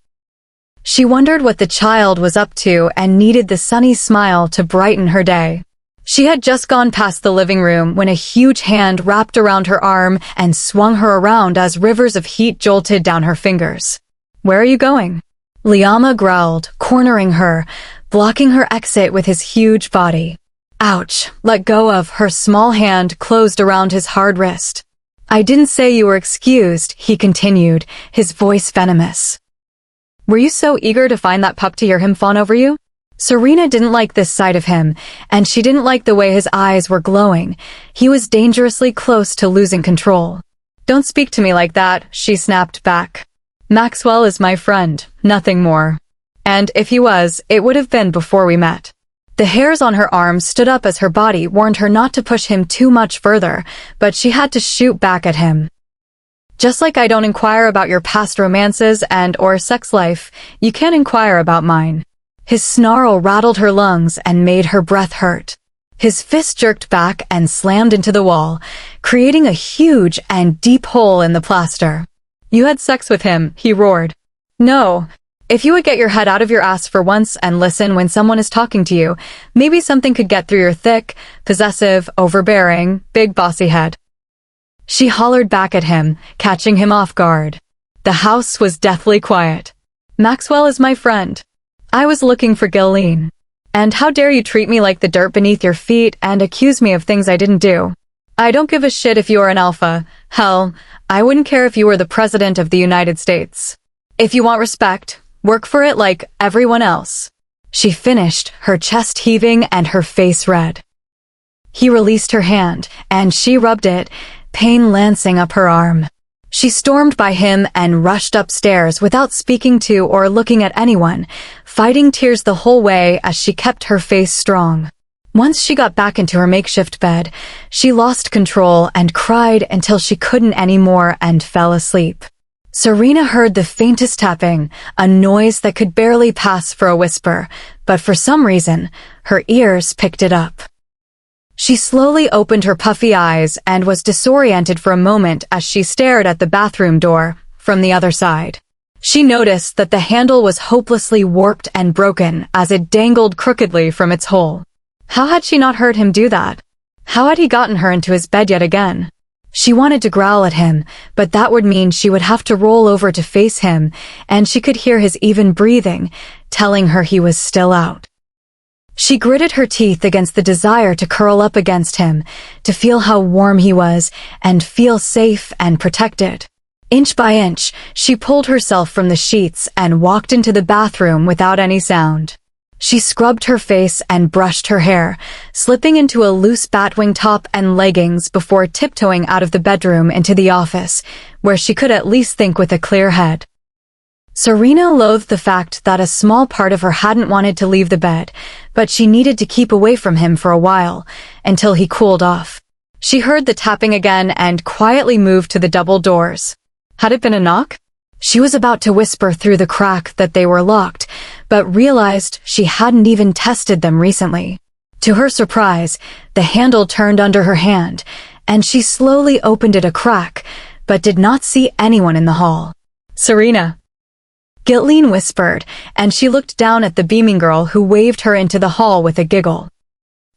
She wondered what the child was up to and needed the sunny smile to brighten her day. She had just gone past the living room when a huge hand wrapped around her arm and swung her around as rivers of heat jolted down her fingers. "Where are you going?" Liama growled, cornering her, blocking her exit with his huge body. Ouch, let go of her small hand closed around his hard wrist. "I didn't say you were excused," he continued, his voice venomous. "Were you so eager to find that pup to hear him fawn over you?" Serena didn't like this side of him, and she didn't like the way his eyes were glowing. He was dangerously close to losing control. "Don't speak to me like that," she snapped back. "Maxwell is my friend, nothing more. And if he was, it would have been before we met." The hairs on her arms stood up as her body warned her not to push him too much further, but she had to shoot back at him. "Just like I don't inquire about your past romances and/or sex life, you can't inquire about mine." His snarl rattled her lungs and made her breath hurt. His fist jerked back and slammed into the wall, creating a huge and deep hole in the plaster. "You had sex with him," he roared. "No. If you would get your head out of your ass for once and listen when someone is talking to you, maybe something could get through your thick, possessive, overbearing, big bossy head." She hollered back at him, catching him off guard. The house was deathly quiet. "Maxwell is my friend. I was looking for Gilleen. And how dare you treat me like the dirt beneath your feet and accuse me of things I didn't do? I don't give a shit if you are an alpha. Hell, I wouldn't care if you were the president of the United States. If you want respect, work for it like everyone else." She finished, her chest heaving and her face red. He released her hand, and she rubbed it, pain lancing up her arm. She stormed by him and rushed upstairs without speaking to or looking at anyone, fighting tears the whole way as she kept her face strong. Once she got back into her makeshift bed, she lost control and cried until she couldn't anymore and fell asleep. Serena heard the faintest tapping, a noise that could barely pass for a whisper, but for some reason, her ears picked it up. She slowly opened her puffy eyes and was disoriented for a moment as she stared at the bathroom door from the other side. She noticed that the handle was hopelessly warped and broken as it dangled crookedly from its hole. How had she not heard him do that? How had he gotten her into his bed yet again? She wanted to growl at him, but that would mean she would have to roll over to face him, and she could hear his even breathing, telling her he was still out. She gritted her teeth against the desire to curl up against him, to feel how warm he was, and feel safe and protected. Inch by inch, she pulled herself from the sheets and walked into the bathroom without any sound. She scrubbed her face and brushed her hair, slipping into a loose batwing top and leggings before tiptoeing out of the bedroom into the office, where she could at least think with a clear head. Serena loathed the fact that a small part of her hadn't wanted to leave the bed, but she needed to keep away from him for a while, until he cooled off. She heard the tapping again and quietly moved to the double doors. Had it been a knock? She was about to whisper through the crack that they were locked, but realized she hadn't even tested them recently. To her surprise, the handle turned under her hand, and she slowly opened it a crack, but did not see anyone in the hall. "Serena," Ghislaine whispered, and she looked down at the beaming girl who waved her into the hall with a giggle.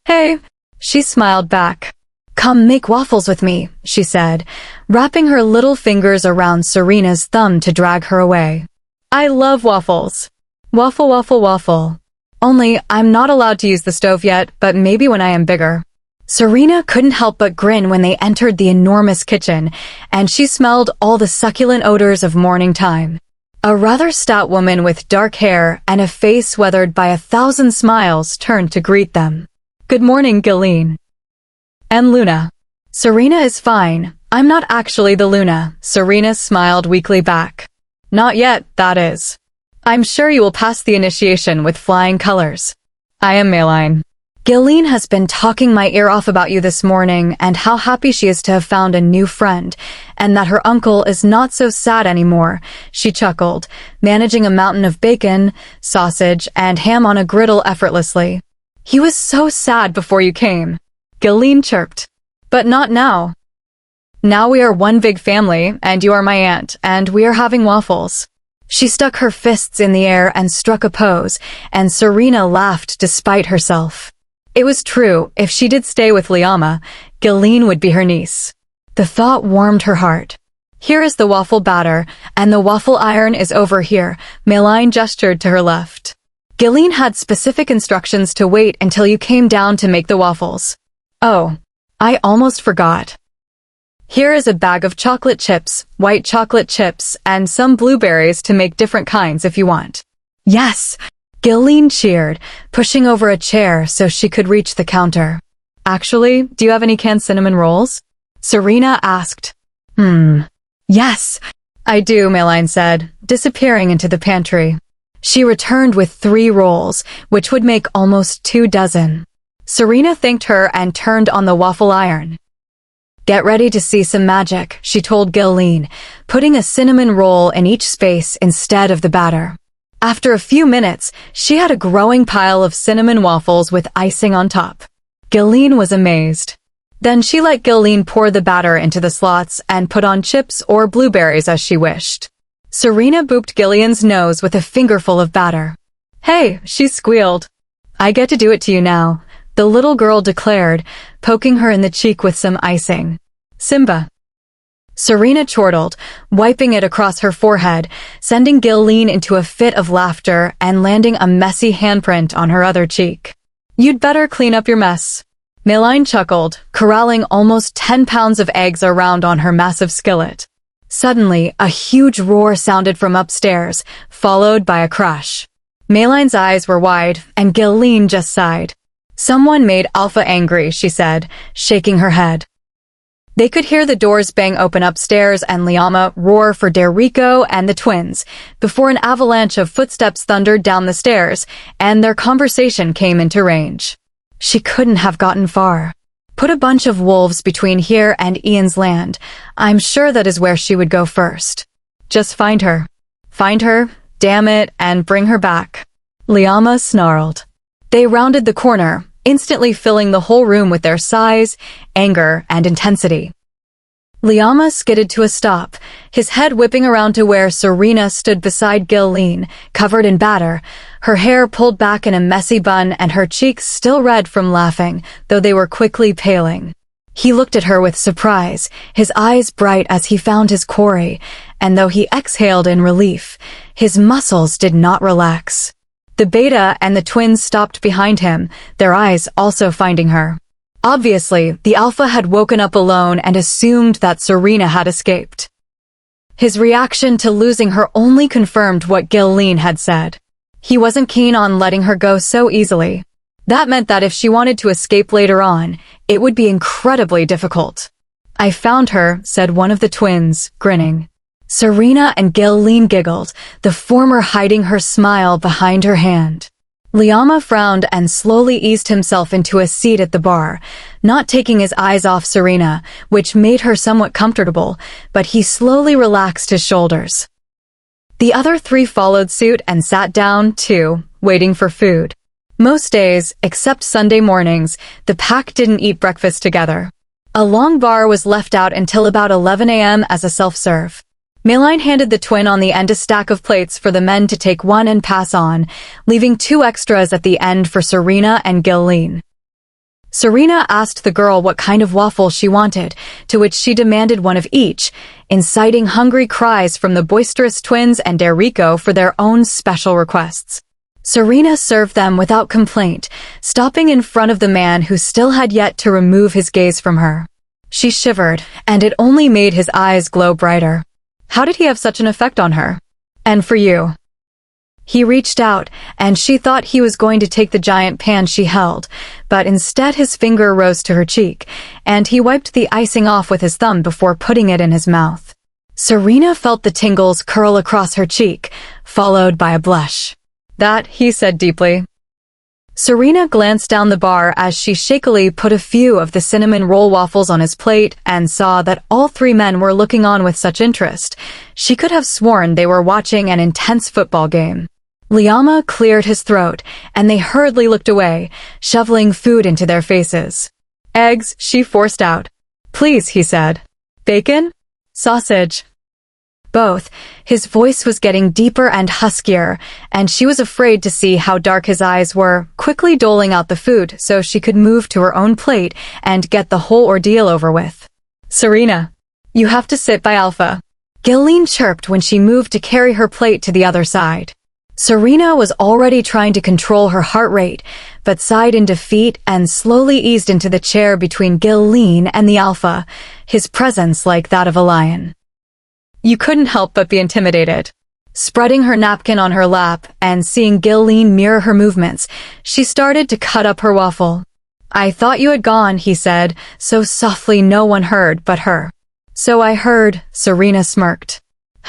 "Hey," she smiled back. "Come make waffles with me," she said, wrapping her little fingers around Serena's thumb to drag her away. "I love waffles. Waffle, waffle, waffle. Only, I'm not allowed to use the stove yet, but maybe when I am bigger." Serena couldn't help but grin when they entered the enormous kitchen, and she smelled all the succulent odors of morning time. A rather stout woman with dark hair and a face weathered by 1,000 smiles turned to greet them. "Good morning, Ghislaine. And Luna." "Serena is fine. I'm not actually the Luna," Serena smiled weakly back. "Not yet, that is. I'm sure you will pass the initiation with flying colors." "I am Maylene. Ghislaine has been talking my ear off about you this morning and how happy she is to have found a new friend, and that her uncle is not so sad anymore," she chuckled, managing a mountain of bacon, sausage, and ham on a griddle effortlessly. "He was so sad before you came," Ghislaine chirped. "But not now. Now we are one big family, and you are my aunt, and we are having waffles." She stuck her fists in the air and struck a pose, and Serena laughed despite herself. It was true, if she did stay with Liama, Ghislaine would be her niece. The thought warmed her heart. "Here is the waffle batter, and the waffle iron is over here," Maylene gestured to her left. "Ghislaine had specific instructions to wait until you came down to make the waffles." "Oh, I almost forgot. Here is a bag of chocolate chips, white chocolate chips, and some blueberries to make different kinds if you want." "Yes!" Ghislaine cheered, pushing over a chair so she could reach the counter. "Actually, do you have any canned cinnamon rolls?" Serena asked. "Yes, I do," Maylene said, disappearing into the pantry. She returned with 3 rolls, which would make almost 2 dozen. Serena thanked her and turned on the waffle iron. "Get ready to see some magic," she told Ghislaine, putting a cinnamon roll in each space instead of the batter. After a few minutes, she had a growing pile of cinnamon waffles with icing on top. Ghislaine was amazed. Then she let Ghislaine pour the batter into the slots and put on chips or blueberries as she wished. Serena booped Ghislaine's nose with a fingerful of batter. "Hey," she squealed. "I get to do it to you now," the little girl declared, poking her in the cheek with some icing. "Simba." Serena chortled, wiping it across her forehead, sending Ghislaine into a fit of laughter and landing a messy handprint on her other cheek. "You'd better clean up your mess." Maylene chuckled, corralling almost 10 pounds of eggs around on her massive skillet. Suddenly, a huge roar sounded from upstairs, followed by a crash. Maylene's eyes were wide, and Ghislaine just sighed. "Someone made Alpha angry," she said, shaking her head. They could hear the doors bang open upstairs and Liama roar for Derrico and the twins, before an avalanche of footsteps thundered down the stairs, and their conversation came into range. She couldn't have gotten far. Put a bunch of wolves between here and Ian's land. I'm sure that is where she would go first. Just find her. Find her, damn it, and bring her back. Liama snarled. They rounded the corner, instantly filling the whole room with their size, anger, and intensity. Liama skidded to a stop, his head whipping around to where Serena stood beside Gilleen, covered in batter, her hair pulled back in a messy bun and her cheeks still red from laughing, though they were quickly paling. He looked at her with surprise, his eyes bright as he found his quarry, and though he exhaled in relief, his muscles did not relax. The beta and the twins stopped behind him, their eyes also finding her. Obviously, the Alpha had woken up alone and assumed that Serena had escaped. His reaction to losing her only confirmed what Gilleen had said. He wasn't keen on letting her go so easily. That meant that if she wanted to escape later on, it would be incredibly difficult. "I found her," said one of the twins, grinning. Serena and Gilleen giggled, the former hiding her smile behind her hand. Liama frowned and slowly eased himself into a seat at the bar, not taking his eyes off Serena, which made her somewhat comfortable, but he slowly relaxed his shoulders. The other three followed suit and sat down, too, waiting for food. Most days, except Sunday mornings, the pack didn't eat breakfast together. A long bar was left out until about 11 a.m. as a self-serve. Maline handed the twin on the end a stack of plates for the men to take one and pass on, leaving 2 extras at the end for Serena and Gilleen. Serena asked the girl what kind of waffle she wanted, to which she demanded one of each, inciting hungry cries from the boisterous twins and Enrico for their own special requests. Serena served them without complaint, stopping in front of the man who still had yet to remove his gaze from her. She shivered, and it only made his eyes glow brighter. How did he have such an effect on her? "And for you." He reached out, and she thought he was going to take the giant pan she held, but instead his finger rose to her cheek, and he wiped the icing off with his thumb before putting it in his mouth. Serena felt the tingles curl across her cheek, followed by a blush. "That," he said deeply. Serena glanced down the bar as she shakily put a few of the cinnamon roll waffles on his plate and saw that all 3 men were looking on with such interest. She could have sworn they were watching an intense football game. Liama cleared his throat, and they hurriedly looked away, shoveling food into their faces. "Eggs," she forced out. "Please," he said. "Bacon? Sausage?" Both. His voice was getting deeper and huskier, and she was afraid to see how dark his eyes were, quickly doling out the food so she could move to her own plate and get the whole ordeal over with. "Serena, you have to sit by Alpha," Gilleen chirped when she moved to carry her plate to the other side. Serena was already trying to control her heart rate, but sighed in defeat and slowly eased into the chair between Gilleen and the Alpha, his presence like that of a lion. You couldn't help but be intimidated. Spreading her napkin on her lap and seeing Gilleen mirror her movements, she started to cut up her waffle. "I thought you had gone," he said, so softly no one heard but her. "So I heard," Serena smirked.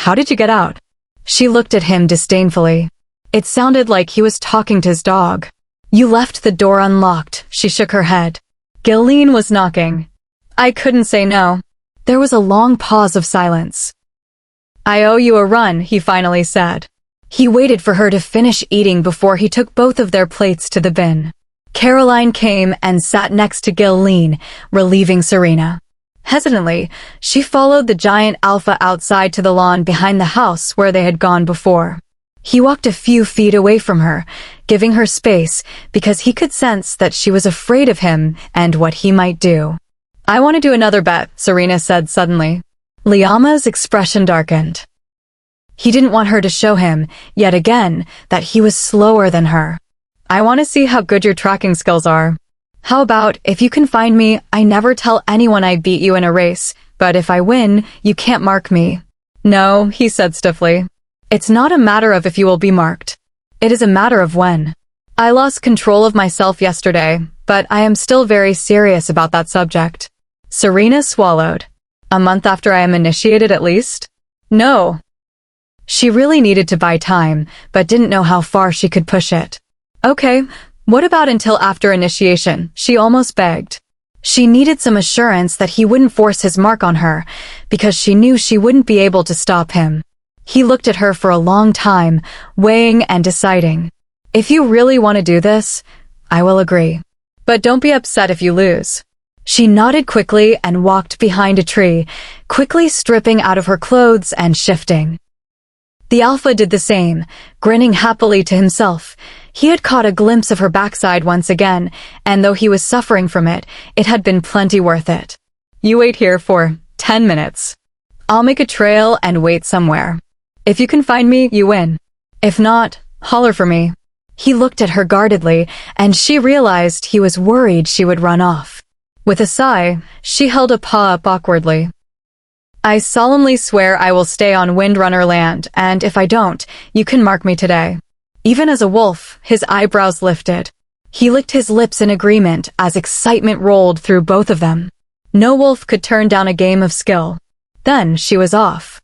"How did you get out?" She looked at him disdainfully. It sounded like he was talking to his dog. "You left the door unlocked," she shook her head. Gilleen was knocking. "I couldn't say no." There was a long pause of silence. "I owe you a run," he finally said. He waited for her to finish eating before he took both of their plates to the bin. Caroline came and sat next to Gilleen, relieving Serena. Hesitantly, she followed the giant Alpha outside to the lawn behind the house where they had gone before. He walked a few feet away from her, giving her space because he could sense that she was afraid of him and what he might do. "I want to do another bet," Serena said suddenly. Liama's expression darkened. He didn't want her to show him, yet again, that he was slower than her. "I want to see how good your tracking skills are. How about, if you can find me, I never tell anyone I beat you in a race, but if I win, you can't mark me." "No," he said stiffly. "It's not a matter of if you will be marked. It is a matter of when. I lost control of myself yesterday, but I am still very serious about that subject." Serena swallowed. "A month after I am initiated at least?" "No." She really needed to buy time, but didn't know how far she could push it. "Okay, what about until after initiation?" she almost begged. She needed some assurance that he wouldn't force his mark on her, because she knew she wouldn't be able to stop him. He looked at her for a long time, weighing and deciding. "If you really want to do this, I will agree. But don't be upset if you lose." She nodded quickly and walked behind a tree, quickly stripping out of her clothes and shifting. The Alpha did the same, grinning happily to himself. He had caught a glimpse of her backside once again, and though he was suffering from it, it had been plenty worth it. You wait here for 10 minutes. I'll make a trail and wait somewhere. If you can find me, you win. If not, holler for me. He looked at her guardedly, and she realized he was worried she would run off. With a sigh, she held a paw up awkwardly. I solemnly swear I will stay on Windrunner land, and if I don't, you can mark me today. Even as a wolf, his eyebrows lifted. He licked his lips in agreement as excitement rolled through both of them. No wolf could turn down a game of skill. Then she was off.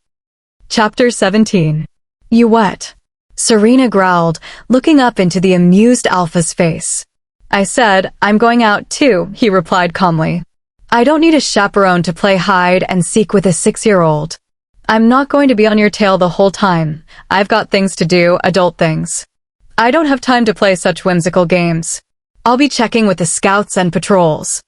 Chapter 17. You what? Serena growled, looking up into the amused Alpha's face. I said, I'm going out too, he replied calmly. I don't need a chaperone to play hide and seek with a 6-year-old. I'm not going to be on your tail the whole time. I've got things to do, adult things. I don't have time to play such whimsical games. I'll be checking with the scouts and patrols.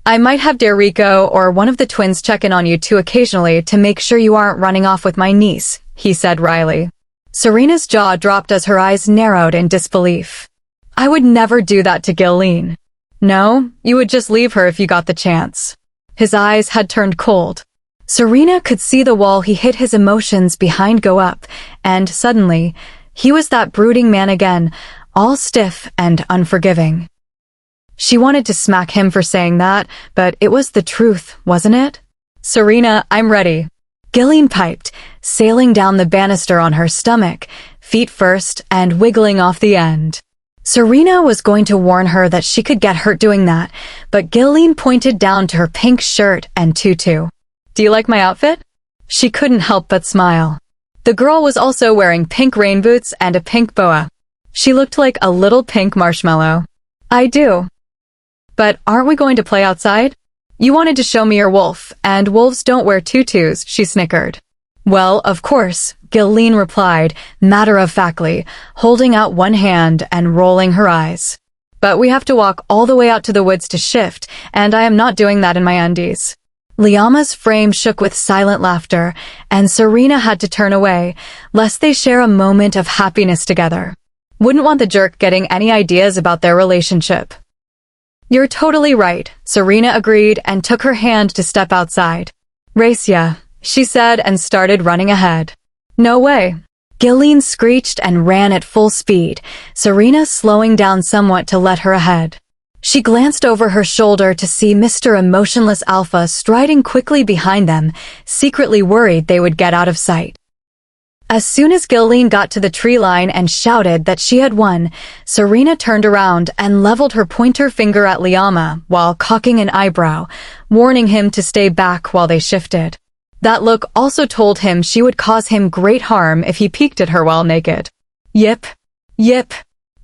I might have Derico or one of the twins check in on you too occasionally to make sure you aren't running off with my niece, he said wryly. Serena's jaw dropped as her eyes narrowed in disbelief. I would never do that to Gilleen. No, you would just leave her if you got the chance. His eyes had turned cold. Serena could see the wall he hid his emotions behind go up, and suddenly, he was that brooding man again, all stiff and unforgiving. She wanted to smack him for saying that, but it was the truth, wasn't it? Serena, I'm ready. Gilleen piped, sailing down the banister on her stomach, feet first and wiggling off the end. Serena was going to warn her that she could get hurt doing that, but Gilleen pointed down to her pink shirt and tutu. Do you like my outfit? She couldn't help but smile. The girl was also wearing pink rain boots and a pink boa. She looked like a little pink marshmallow. I do. But aren't we going to play outside? You wanted to show me your wolf, and wolves don't wear tutus, she snickered. Well, of course, Gilleen replied, matter-of-factly, holding out one hand and rolling her eyes. But we have to walk all the way out to the woods to shift, and I am not doing that in my undies. Liama's frame shook with silent laughter, and Serena had to turn away, lest they share a moment of happiness together. Wouldn't want the jerk getting any ideas about their relationship. You're totally right, Serena agreed and took her hand to step outside. Race ya, she said and started running ahead. No way. Gilleen screeched and ran at full speed, Serena slowing down somewhat to let her ahead. She glanced over her shoulder to see Mr. Emotionless Alpha striding quickly behind them, secretly worried they would get out of sight. As soon as Gilleen got to the tree line and shouted that she had won, Serena turned around and leveled her pointer finger at Liama while cocking an eyebrow, warning him to stay back while they shifted. That look also told him she would cause him great harm if he peeked at her while naked. Yip. Yip.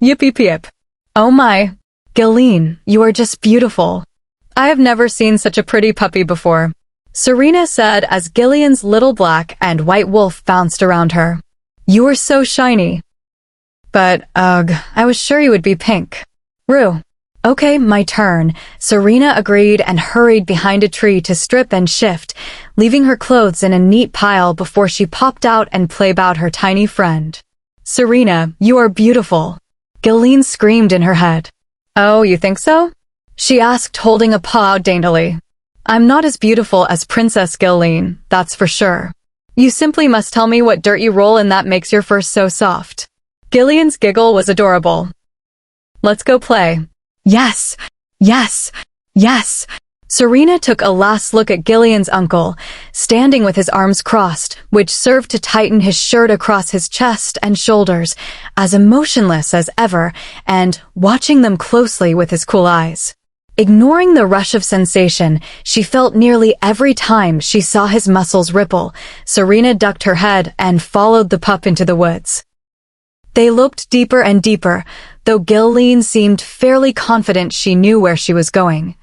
Yip. Oh my. Gilleen, you are just beautiful. I have never seen such a pretty puppy before, Serena said as Gilleen's little black and white wolf bounced around her. You are so shiny. But, ugh, I was sure you would be pink. Rue. Okay, my turn, Serena agreed and hurried behind a tree to strip and shift, leaving her clothes in a neat pile before she popped out and played her tiny friend. Serena, you are beautiful. Gilleen screamed in her head. Oh, you think so? She asked, holding a paw out daintily. I'm not as beautiful as Princess Gilleen, that's for sure. You simply must tell me what dirt you roll in that makes your fur so soft. Gilleen's giggle was adorable. Let's go play. Yes, yes, yes. Serena took a last look at Gilleen's uncle, standing with his arms crossed, which served to tighten his shirt across his chest and shoulders, as emotionless as ever, and watching them closely with his cool eyes. Ignoring the rush of sensation she felt nearly every time she saw his muscles ripple, Serena ducked her head and followed the pup into the woods. They loped deeper and deeper, though Gilleen seemed fairly confident she knew where she was going.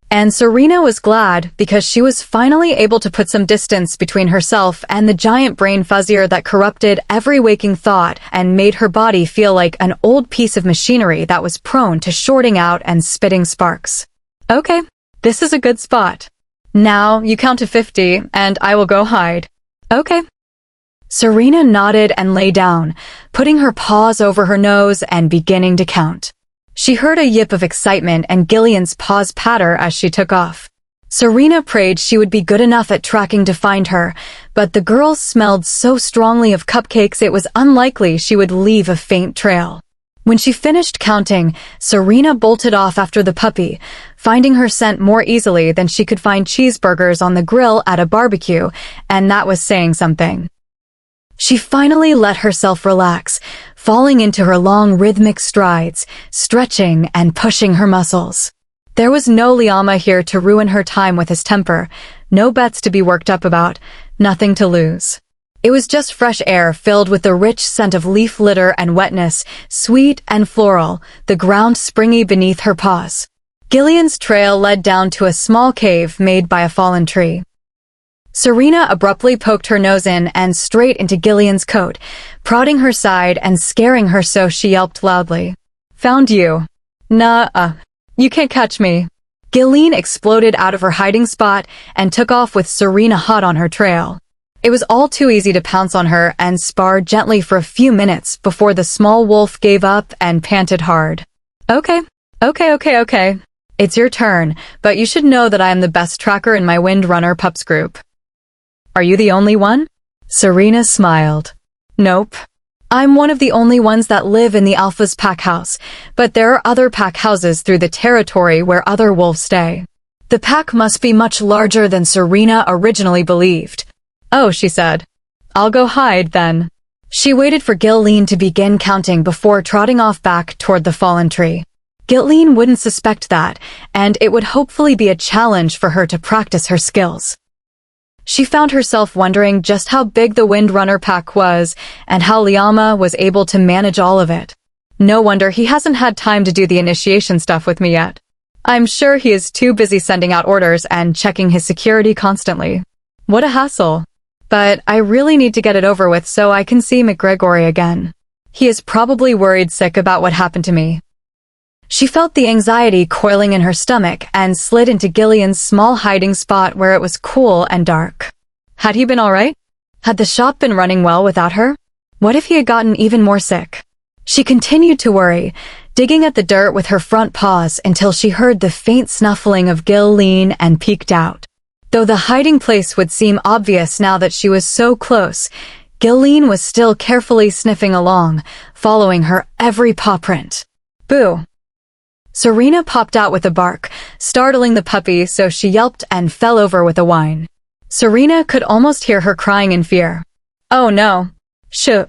And Serena was glad because she was finally able to put some distance between herself and the giant brain fuzzier that corrupted every waking thought and made her body feel like an old piece of machinery that was prone to shorting out and spitting sparks. Okay, This is a good spot. Now, you count to 50, and I will go hide. Okay. Serena nodded and lay down, putting her paws over her nose and beginning to count. She heard a yip of excitement and Gillian's paws patter as she took off. Serena prayed she would be good enough at tracking to find her, but the girl smelled so strongly of cupcakes it was unlikely she would leave a faint trail. When she finished counting, Serena bolted off after the puppy, finding her scent more easily than she could find cheeseburgers on the grill at a barbecue, and that was saying something. She finally let herself relax, falling into her long rhythmic strides, stretching and pushing her muscles. There was no Liama here to ruin her time with his temper, no bets to be worked up about, nothing to lose. It was just fresh air filled with the rich scent of leaf litter and wetness, sweet and floral, the ground springy beneath her paws. Gillian's trail led down to a small cave made by a fallen tree. Serena abruptly poked her nose in and straight into Gillian's coat, prodding her side and scaring her so she yelped loudly. Found you. Nah, you can't catch me. Gillian exploded out of her hiding spot and took off with Serena hot on her trail. It was all too easy to pounce on her and spar gently for a few minutes before the small wolf gave up and panted hard. Okay. It's your turn, but you should know that I am the best tracker in my Windrunner pups group. Are you the only one? Serena smiled. Nope. I'm one of the only ones that live in the Alpha's pack house, but there are other pack houses through the territory where other wolves stay. The pack must be much larger than Serena originally believed. Oh, she said. I'll go hide, then. She waited for Gillian to begin counting before trotting off back toward the fallen tree. Gillian wouldn't suspect that, and it would hopefully be a challenge for her to practice her skills. She found herself wondering just how big the Windrunner pack was and how Liama was able to manage all of it. No wonder he hasn't had time to do the initiation stuff with me yet. I'm sure he is too busy sending out orders and checking his security constantly. What a hassle. But I really need to get it over with so I can see McGregory again. He is probably worried sick about what happened to me. She felt the anxiety coiling in her stomach and slid into Gillian's small hiding spot where it was cool and dark. Had he been all right? Had the shop been running well without her? What if he had gotten even more sick? She continued to worry, digging at the dirt with her front paws until she heard the faint snuffling of Gillian and peeked out. Though the hiding place would seem obvious now that she was so close, Gillian was still carefully sniffing along, following her every paw print. Boo! Serena popped out with a bark, startling the puppy so she yelped and fell over with a whine. Serena could almost hear her crying in fear. Oh no. Shh,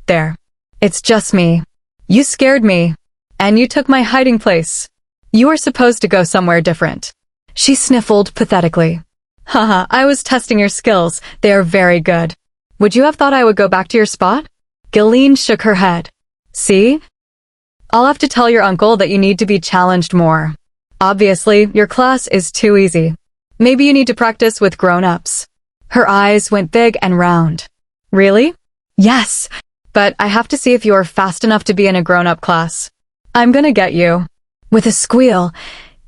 there. It's just me. You scared me. And you took my hiding place. You were supposed to go somewhere different. She sniffled pathetically. Haha, I was testing your skills. They are very good. Would you have thought I would go back to your spot? Gillian shook her head. See? I'll have to tell your uncle that you need to be challenged more. Obviously, your class is too easy. Maybe you need to practice with grown-ups. Her eyes went big and round. Really? Yes, but I have to see if you are fast enough to be in a grown-up class. I'm gonna get you. With a squeal,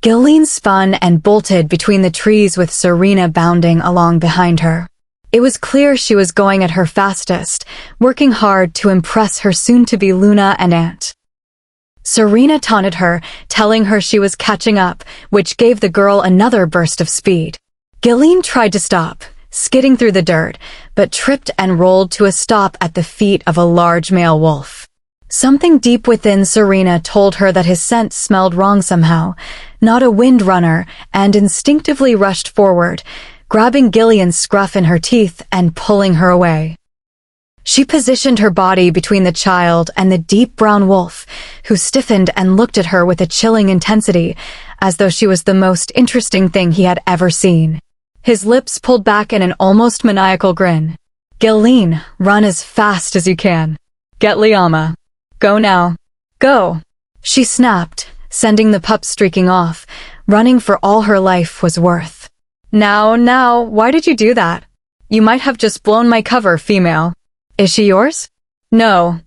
Gillian spun and bolted between the trees with Serena bounding along behind her. It was clear she was going at her fastest, working hard to impress her soon-to-be Luna and Aunt. Serena taunted her, telling her she was catching up, which gave the girl another burst of speed. Gillian tried to stop, skidding through the dirt, but tripped and rolled to a stop at the feet of a large male wolf. Something deep within Serena told her that his scent smelled wrong somehow, not a windrunner, and instinctively rushed forward, grabbing Gillian's scruff in her teeth and pulling her away. She positioned her body between the child and the deep brown wolf, who stiffened and looked at her with a chilling intensity, as though she was the most interesting thing he had ever seen. His lips pulled back in an almost maniacal grin. Gillian, run as fast as you can. Get Liama. Go now. Go. She snapped, sending the pup streaking off. Running for all her life was worth. Now, why did you do that? You might have just blown my cover, female. Is she yours? No.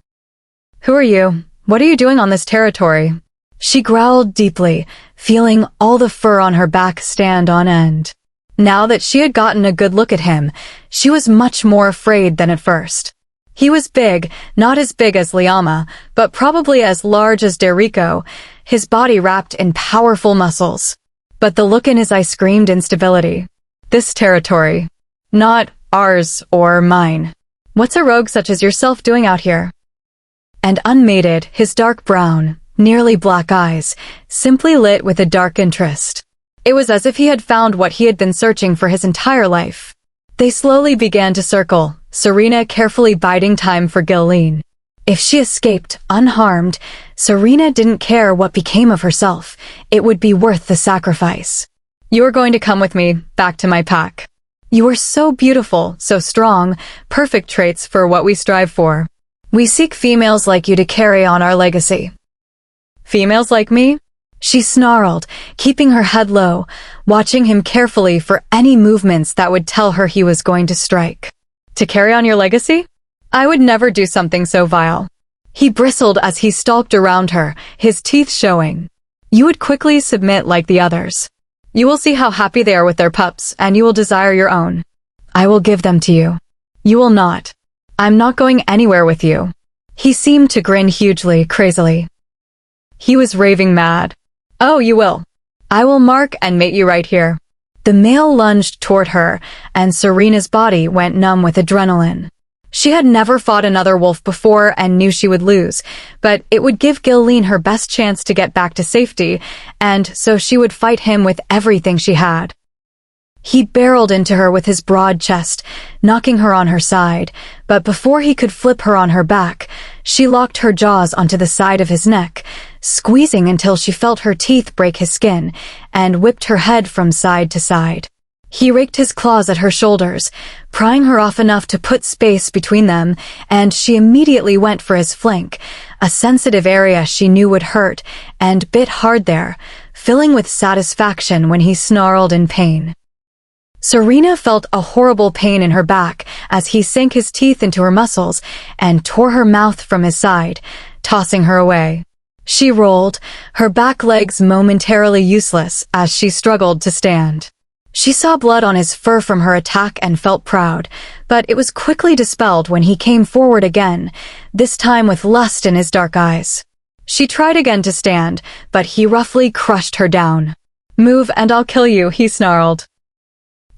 Who are you? What are you doing on this territory? She growled deeply, feeling all the fur on her back stand on end. Now that she had gotten a good look at him, she was much more afraid than at first. He was big, not as big as Liama, but probably as large as Derico, his body wrapped in powerful muscles. But the look in his eye screamed instability. This territory. Not ours or mine. What's a rogue such as yourself doing out here? And unmated, his dark brown, nearly black eyes, simply lit with a dark interest. It was as if he had found what he had been searching for his entire life. They slowly began to circle, Serena carefully biding time for Gilleen. If she escaped unharmed, Serena didn't care what became of herself. It would be worth the sacrifice. You are going to come with me, back to my pack. You are so beautiful, so strong, perfect traits for what we strive for. We seek females like you to carry on our legacy. Females like me? She snarled, keeping her head low, watching him carefully for any movements that would tell her he was going to strike. To carry on your legacy? I would never do something so vile. He bristled as he stalked around her, his teeth showing. You would quickly submit like the others. You will see how happy they are with their pups, and you will desire your own. I will give them to you. You will not. I'm not going anywhere with you. He seemed to grin hugely, crazily. He was raving mad. Oh, you will. I will mark and mate you right here. The male lunged toward her, and Serena's body went numb with adrenaline. She had never fought another wolf before and knew she would lose, but it would give Gilleen her best chance to get back to safety, and so she would fight him with everything she had. He barreled into her with his broad chest, knocking her on her side, but before he could flip her on her back, she locked her jaws onto the side of his neck, squeezing until she felt her teeth break his skin, and whipped her head from side to side. He raked his claws at her shoulders, prying her off enough to put space between them, and she immediately went for his flank, a sensitive area she knew would hurt, and bit hard there, filling with satisfaction when he snarled in pain. Serena felt a horrible pain in her back as he sank his teeth into her muscles and tore her mouth from his side, tossing her away. She rolled, her back legs momentarily useless as she struggled to stand. She saw blood on his fur from her attack and felt proud, but it was quickly dispelled when he came forward again, this time with lust in his dark eyes. She tried again to stand, but he roughly crushed her down. Move and I'll kill you, he snarled.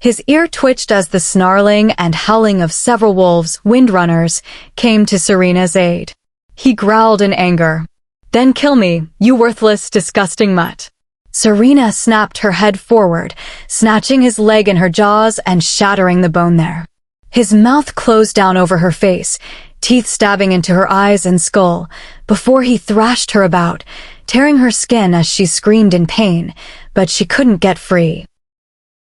His ear twitched as the snarling and howling of several wolves, windrunners, came to Serena's aid. He growled in anger. Then kill me, you worthless, disgusting mutt. Serena snapped her head forward, snatching his leg in her jaws and shattering the bone there. His mouth closed down over her face, teeth stabbing into her eyes and skull, before he thrashed her about, tearing her skin as she screamed in pain, but she couldn't get free.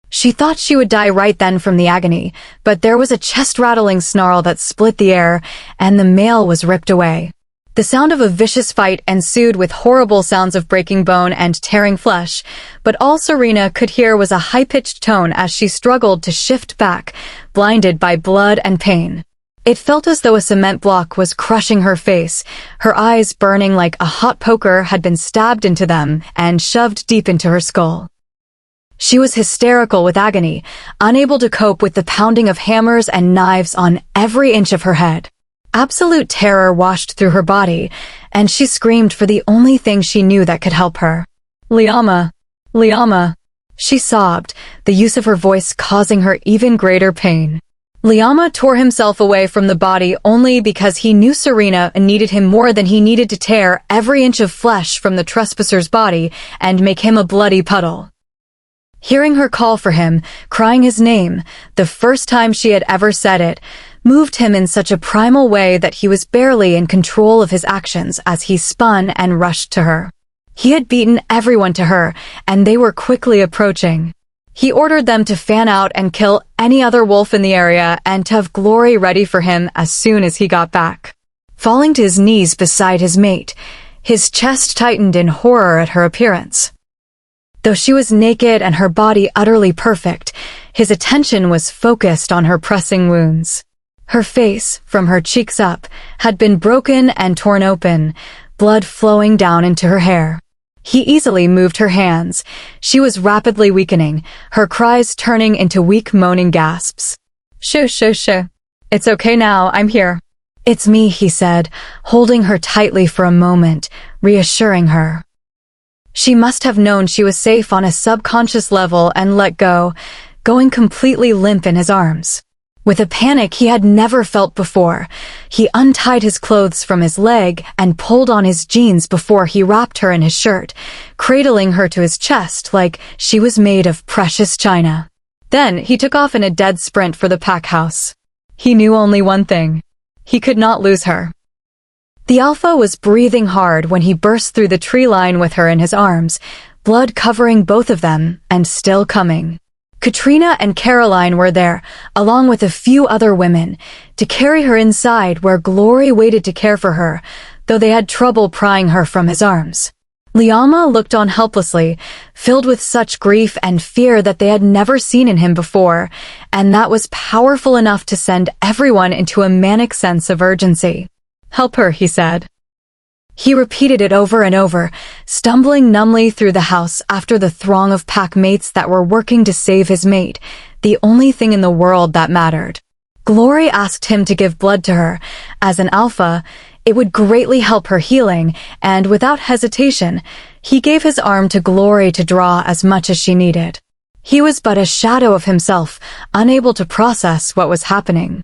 She thought she would die right then from the agony, but there was a chest-rattling snarl that split the air, and the male was ripped away. The sound of a vicious fight ensued with horrible sounds of breaking bone and tearing flesh, but all Serena could hear was a high-pitched tone as she struggled to shift back, blinded by blood and pain. It felt as though a cement block was crushing her face, her eyes burning like a hot poker had been stabbed into them and shoved deep into her skull. She was hysterical with agony, unable to cope with the pounding of hammers and knives on every inch of her head. Absolute terror washed through her body, and she screamed for the only thing she knew that could help her. Liama! Liama! She sobbed, the use of her voice causing her even greater pain. Liama tore himself away from the body only because he knew Serena needed him more than he needed to tear every inch of flesh from the trespasser's body and make him a bloody puddle. Hearing her call for him, crying his name, the first time she had ever said it, moved him in such a primal way that he was barely in control of his actions as he spun and rushed to her. He had beaten everyone to her, and they were quickly approaching. He ordered them to fan out and kill any other wolf in the area and to have glory ready for him as soon as he got back. Falling to his knees beside his mate, his chest tightened in horror at her appearance. Though she was naked and her body utterly perfect, his attention was focused on her pressing wounds. Her face, from her cheeks up, had been broken and torn open, blood flowing down into her hair. He easily moved her hands. She was rapidly weakening, her cries turning into weak moaning gasps. Shh. It's okay now, I'm here. It's me, he said, holding her tightly for a moment, reassuring her. She must have known she was safe on a subconscious level and let go, going completely limp in his arms. With a panic he had never felt before, he untied his clothes from his leg and pulled on his jeans before he wrapped her in his shirt, cradling her to his chest like she was made of precious china. Then he took off in a dead sprint for the pack house. He knew only one thing. He could not lose her. The Alpha was breathing hard when he burst through the tree line with her in his arms, blood covering both of them and still coming. Katrina and Caroline were there, along with a few other women, to carry her inside where Glory waited to care for her, though they had trouble prying her from his arms. Liama looked on helplessly, filled with such grief and fear that they had never seen in him before, and that was powerful enough to send everyone into a manic sense of urgency. "Help her," he said. He repeated it over and over, stumbling numbly through the house after the throng of pack mates that were working to save his mate, the only thing in the world that mattered. Glory asked him to give blood to her. As an Alpha, it would greatly help her healing, and without hesitation, he gave his arm to Glory to draw as much as she needed. He was but a shadow of himself, unable to process what was happening.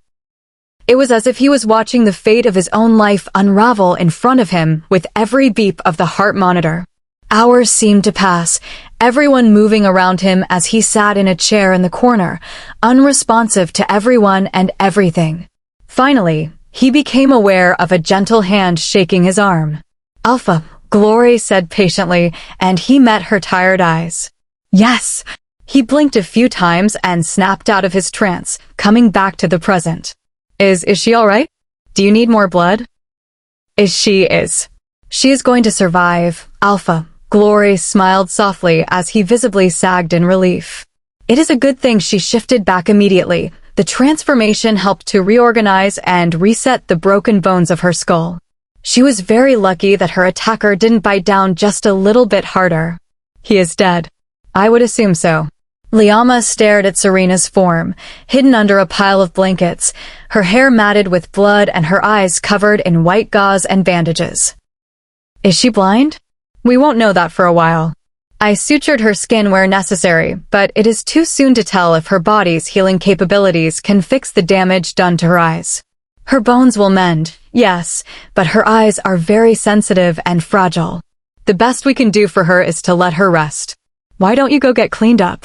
It was as if he was watching the fate of his own life unravel in front of him with every beep of the heart monitor. Hours seemed to pass, everyone moving around him as he sat in a chair in the corner, unresponsive to everyone and everything. Finally, he became aware of a gentle hand shaking his arm. "Alpha," Glory said patiently, and he met her tired eyes. "Yes." He blinked a few times and snapped out of his trance, coming back to the present. Is she all right? Do you need more blood? She is. She is going to survive, Alpha. Glory smiled softly as he visibly sagged in relief. It is a good thing she shifted back immediately. The transformation helped to reorganize and reset the broken bones of her skull. She was very lucky that her attacker didn't bite down just a little bit harder. He is dead. I would assume so. Liama stared at Serena's form, hidden under a pile of blankets, her hair matted with blood and her eyes covered in white gauze and bandages. Is she blind? We won't know that for a while. I sutured her skin where necessary, but it is too soon to tell if her body's healing capabilities can fix the damage done to her eyes. Her bones will mend, yes, but her eyes are very sensitive and fragile. The best we can do for her is to let her rest. Why don't you go get cleaned up?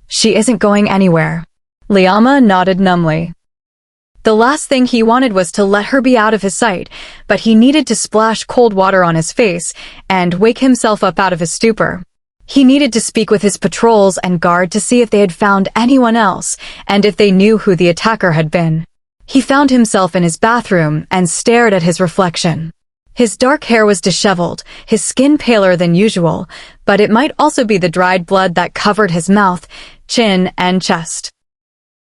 She isn't going anywhere. Liama nodded numbly. The last thing he wanted was to let her be out of his sight, but he needed to splash cold water on his face and wake himself up out of his stupor. He needed to speak with his patrols and guard to see if they had found anyone else and if they knew who the attacker had been. He found himself in his bathroom and stared at his reflection. His dark hair was disheveled, his skin paler than usual, but it might also be the dried blood that covered his mouth, chin, and chest.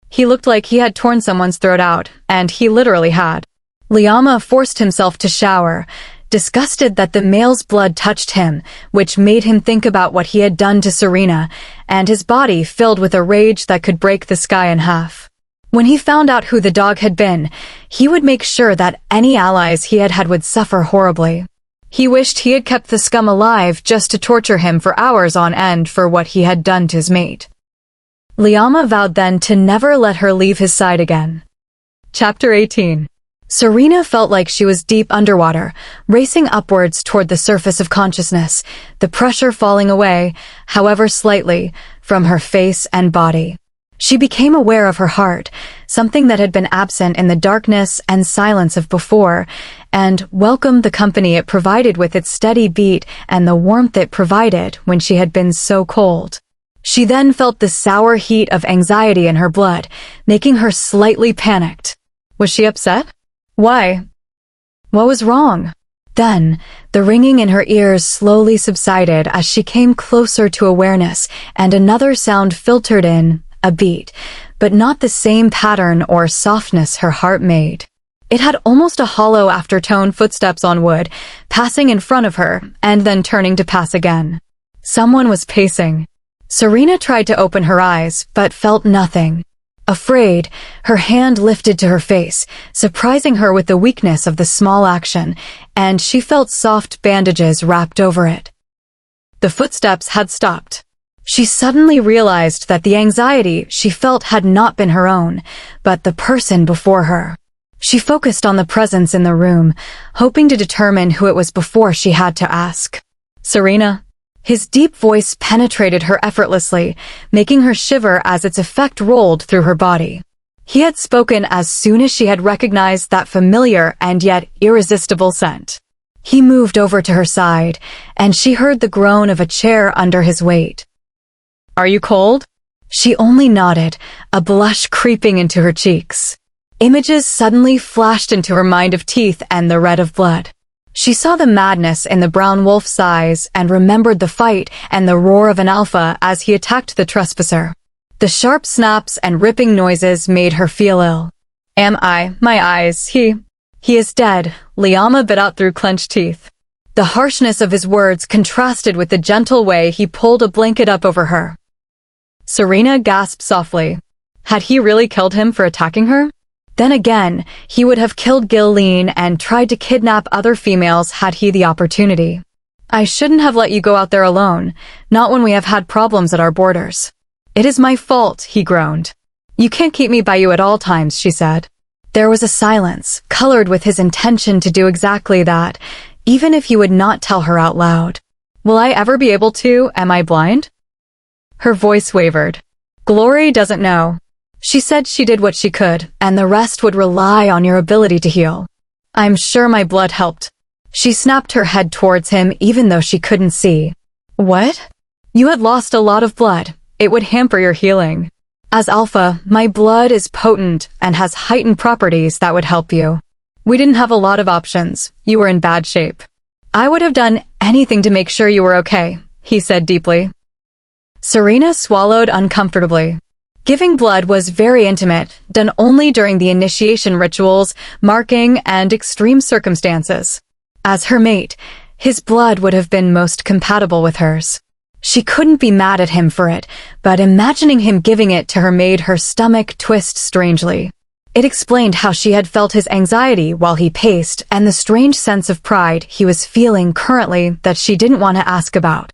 He looked like he had torn someone's throat out, and he literally had. Liama forced himself to shower, disgusted that the male's blood touched him, which made him think about what he had done to Serena, and his body filled with a rage that could break the sky in half. When he found out who the dog had been, he would make sure that any allies he had had would suffer horribly. He wished he had kept the scum alive just to torture him for hours on end for what he had done to his mate. Liama vowed then to never let her leave his side again. Chapter 18. Serena felt like she was deep underwater, racing upwards toward the surface of consciousness, the pressure falling away, however slightly, from her face and body. She became aware of her heart, something that had been absent in the darkness and silence of before, and welcomed the company it provided with its steady beat and the warmth it provided when she had been so cold. She then felt the sour heat of anxiety in her blood, making her slightly panicked. Was she upset? Why? What was wrong? Then, the ringing in her ears slowly subsided as she came closer to awareness, and another sound filtered in, a beat, but not the same pattern or softness her heart made. It had almost a hollow aftertone, footsteps on wood, passing in front of her, and then turning to pass again. Someone was pacing. Serena tried to open her eyes, but felt nothing. Afraid, her hand lifted to her face, surprising her with the weakness of the small action, and she felt soft bandages wrapped over it. The footsteps had stopped. She suddenly realized that the anxiety she felt had not been her own, but the person before her. She focused on the presence in the room, hoping to determine who it was before she had to ask. "Serena?" His deep voice penetrated her effortlessly, making her shiver as its effect rolled through her body. He had spoken as soon as she had recognized that familiar and yet irresistible scent. He moved over to her side, and she heard the groan of a chair under his weight. "Are you cold?" She only nodded, a blush creeping into her cheeks. Images suddenly flashed into her mind of teeth and the red of blood. She saw the madness in the brown wolf's eyes and remembered the fight and the roar of an alpha as he attacked the trespasser. The sharp snaps and ripping noises made her feel ill. My eyes, he is dead," Liama bit out through clenched teeth. The harshness of his words contrasted with the gentle way he pulled a blanket up over her. Serena gasped softly. Had he really killed him for attacking her? Then again, he would have killed Gilleen and tried to kidnap other females had he the opportunity. "I shouldn't have let you go out there alone, not when we have had problems at our borders." "It is my fault," he groaned. "You can't keep me by you at all times," she said. There was a silence, colored with his intention to do exactly that, even if he would not tell her out loud. "Will I ever be able to? Am I blind?" Her voice wavered. "Glory doesn't know. She said she did what she could, and the rest would rely on your ability to heal. I'm sure my blood helped." She snapped her head towards him even though she couldn't see. "What?" "You had lost a lot of blood. It would hamper your healing. As Alpha, my blood is potent and has heightened properties that would help you. We didn't have a lot of options. You were in bad shape. I would have done anything to make sure you were okay," he said deeply. Serena swallowed uncomfortably. Giving blood was very intimate, done only during the initiation rituals, marking, and extreme circumstances. As her mate, his blood would have been most compatible with hers. She couldn't be mad at him for it, but imagining him giving it to her made her stomach twist strangely. It explained how she had felt his anxiety while he paced and the strange sense of pride he was feeling currently that she didn't want to ask about.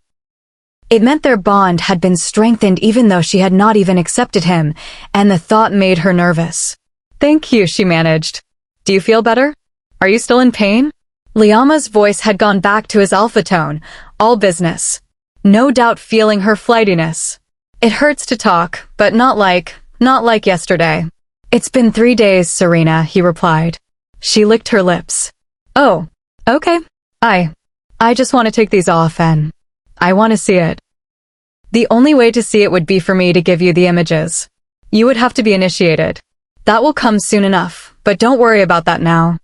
It meant their bond had been strengthened even though she had not even accepted him, and the thought made her nervous. "Thank you," she managed. "Do you feel better? Are you still in pain?" Liama's voice had gone back to his alpha tone, all business. No doubt feeling her flightiness. "It hurts to talk, but not like yesterday." "It's been 3 days, Serena," he replied. She licked her lips. "Oh, okay. I just want to take these off and I want to see it." "The only way to see it would be for me to give you the images. You would have to be initiated. That will come soon enough, but don't worry about that now.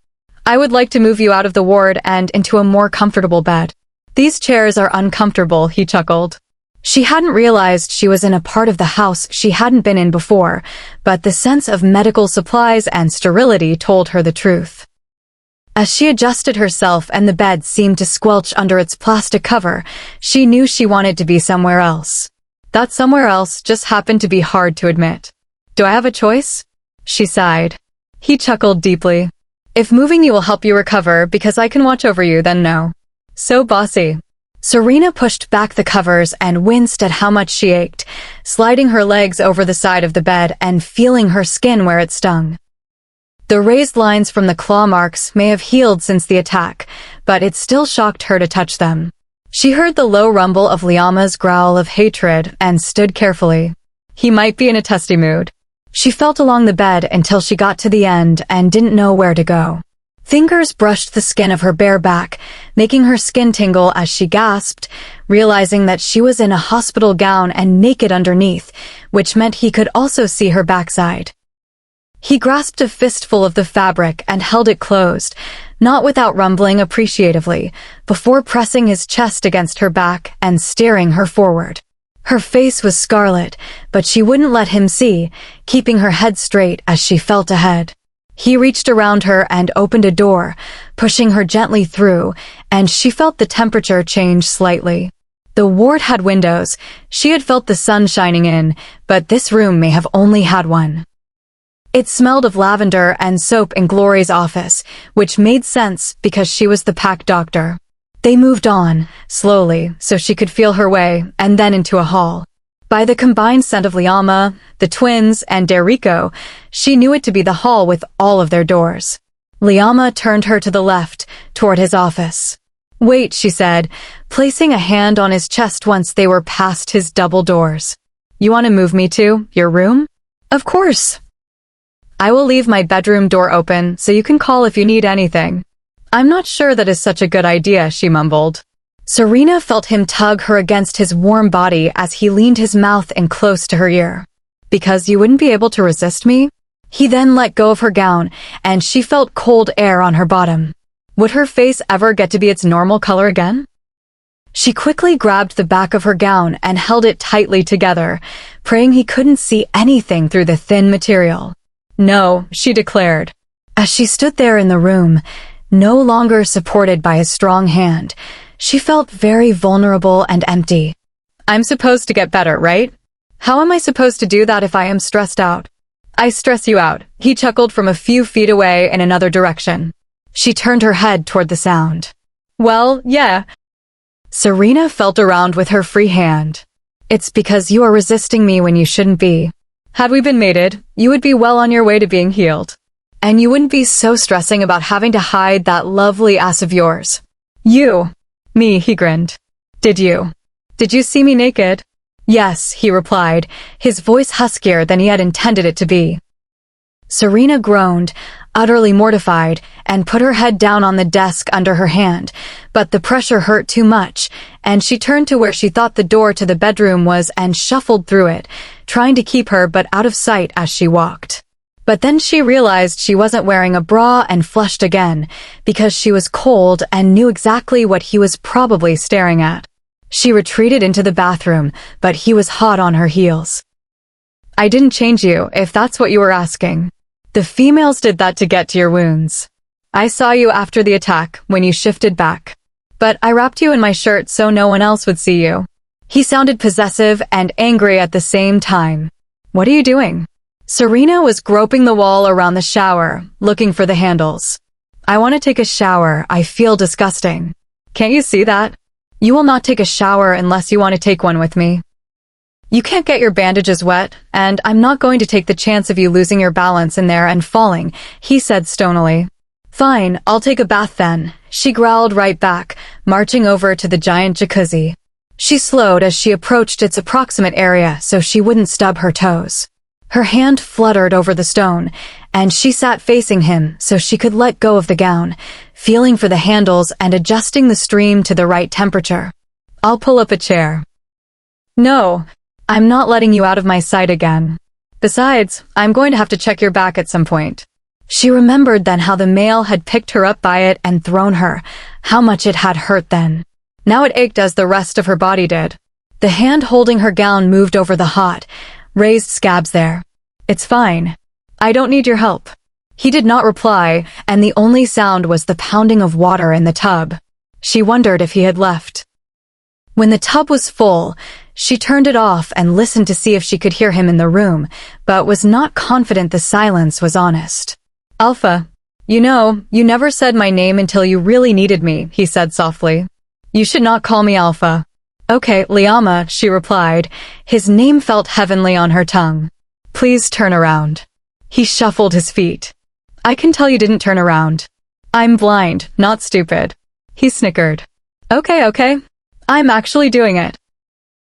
I would like to move you out of the ward and into a more comfortable bed. These chairs are uncomfortable," he chuckled. She hadn't realized she was in a part of the house she hadn't been in before, but the sense of medical supplies and sterility told her the truth. As she adjusted herself and the bed seemed to squelch under its plastic cover, she knew she wanted to be somewhere else. That somewhere else just happened to be hard to admit. "Do I have a choice?" She sighed. He chuckled deeply. "If moving you will help you recover because I can watch over you, then no." So bossy. Serena pushed back the covers and winced at how much she ached, sliding her legs over the side of the bed and feeling her skin where it stung. The raised lines from the claw marks may have healed since the attack, but it still shocked her to touch them. She heard the low rumble of Liama's growl of hatred and stood carefully. He might be in a testy mood. She felt along the bed until she got to the end and didn't know where to go. Fingers brushed the skin of her bare back, making her skin tingle as she gasped, realizing that she was in a hospital gown and naked underneath, which meant he could also see her backside. He grasped a fistful of the fabric and held it closed, not without rumbling appreciatively, before pressing his chest against her back and steering her forward. Her face was scarlet, but she wouldn't let him see, keeping her head straight as she felt ahead. He reached around her and opened a door, pushing her gently through, and she felt the temperature change slightly. The ward had windows. She had felt the sun shining in, but this room may have only had one. It smelled of lavender and soap in Glory's office, which made sense because she was the pack doctor. They moved on, slowly, so she could feel her way, and then into a hall. By the combined scent of Liama, the twins, and Derico, she knew it to be the hall with all of their doors. Liama turned her to the left, toward his office. "Wait," she said, placing a hand on his chest once they were past his double doors. "You want to move me to your room?" "Of course. I will leave my bedroom door open so you can call if you need anything." "I'm not sure that is such a good idea," she mumbled. Serena felt him tug her against his warm body as he leaned his mouth in close to her ear. "Because you wouldn't be able to resist me?" He then let go of her gown, and she felt cold air on her bottom. Would her face ever get to be its normal color again? She quickly grabbed the back of her gown and held it tightly together, praying he couldn't see anything through the thin material. "No," she declared. As she stood there in the room, no longer supported by a strong hand, she felt very vulnerable and empty. "I'm supposed to get better, right? How am I supposed to do that if I am stressed out?" "I stress you out," he chuckled from a few feet away in another direction. She turned her head toward the sound. "Well, yeah." Serena felt around with her free hand. "It's because you are resisting me when you shouldn't be. Had we been mated, you would be well on your way to being healed. And you wouldn't be so stressing about having to hide that lovely ass of yours." "You." "Me," he grinned. Did you see me naked?" "Yes," he replied, his voice huskier than he had intended it to be. Serena groaned, utterly mortified, and put her head down on the desk under her hand, but the pressure hurt too much, and she turned to where she thought the door to the bedroom was and shuffled through it, trying to keep her but out of sight as she walked. But then she realized she wasn't wearing a bra and flushed again, because she was cold and knew exactly what he was probably staring at. She retreated into the bathroom, but he was hot on her heels. "I didn't change you, if that's what you were asking. The females did that to get to your wounds. I saw you after the attack, when you shifted back. But I wrapped you in my shirt so no one else would see you." He sounded possessive and angry at the same time. "What are you doing?" Serena was groping the wall around the shower, looking for the handles. "I want to take a shower. I feel disgusting. Can't you see that? You will not take a shower unless you want to take one with me. You can't get your bandages wet, and I'm not going to take the chance of you losing your balance in there and falling," he said stonily. "Fine, I'll take a bath then," she growled right back, marching over to the giant jacuzzi. She slowed as she approached its approximate area so she wouldn't stub her toes. Her hand fluttered over the stone, and she sat facing him so she could let go of the gown, feeling for the handles and adjusting the stream to the right temperature. "I'll pull up a chair." "No, I'm not letting you out of my sight again. Besides, I'm going to have to check your back at some point." She remembered then how the male had picked her up by it and thrown her, how much it had hurt then. Now it ached as the rest of her body did. The hand holding her gown moved over the hot, raised scabs there. "It's fine. I don't need your help." He did not reply, and the only sound was the pounding of water in the tub. She wondered if he had left. When the tub was full, she turned it off and listened to see if she could hear him in the room, but was not confident the silence was honest. "Alpha, you know, you never said my name until you really needed me," he said softly. "You should not call me Alpha." "Okay, Liama," she replied. His name felt heavenly on her tongue. "Please turn around." He shuffled his feet. "I can tell you didn't turn around. I'm blind, not stupid." He snickered. Okay. I'm actually doing it."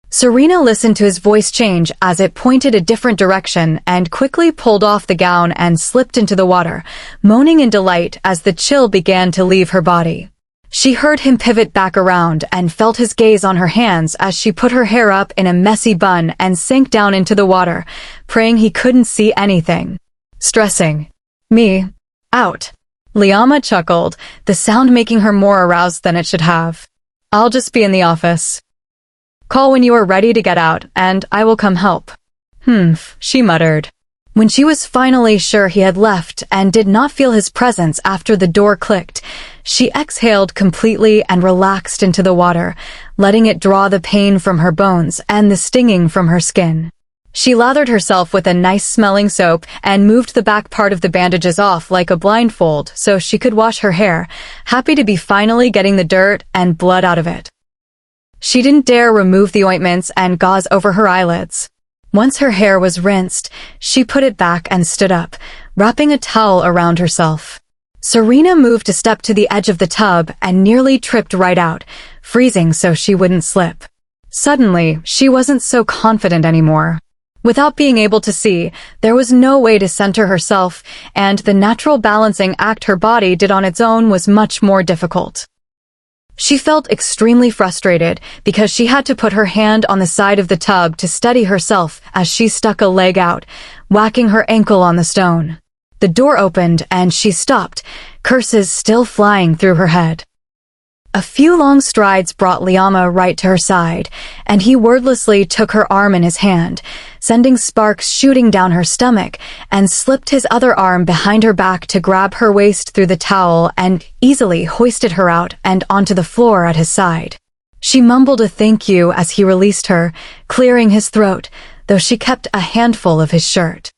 Serena listened to his voice change as it pointed a different direction and quickly pulled off the gown and slipped into the water, moaning in delight as the chill began to leave her body. She heard him pivot back around and felt his gaze on her hands as she put her hair up in a messy bun and sank down into the water, praying he couldn't see anything. "Stressing me out." Liama chuckled, the sound making her more aroused than it should have. "I'll just be in the office. Call when you are ready to get out, and I will come help." She muttered. When she was finally sure he had left and did not feel his presence after the door clicked, she exhaled completely and relaxed into the water, letting it draw the pain from her bones and the stinging from her skin. She lathered herself with a nice-smelling soap and moved the back part of the bandages off like a blindfold so she could wash her hair, happy to be finally getting the dirt and blood out of it. She didn't dare remove the ointments and gauze over her eyelids. Once her hair was rinsed, she put it back and stood up, wrapping a towel around herself. Serena moved a step to the edge of the tub and nearly tripped right out, freezing so she wouldn't slip. Suddenly, she wasn't so confident anymore. Without being able to see, there was no way to center herself, and the natural balancing act her body did on its own was much more difficult. She felt extremely frustrated because she had to put her hand on the side of the tub to steady herself as she stuck a leg out, whacking her ankle on the stone. The door opened and she stopped, curses still flying through her head. A few long strides brought Liama right to her side, and he wordlessly took her arm in his hand, sending sparks shooting down her stomach, and slipped his other arm behind her back to grab her waist through the towel and easily hoisted her out and onto the floor at his side. She mumbled a thank you as he released her, clearing his throat, though she kept a handful of his shirt.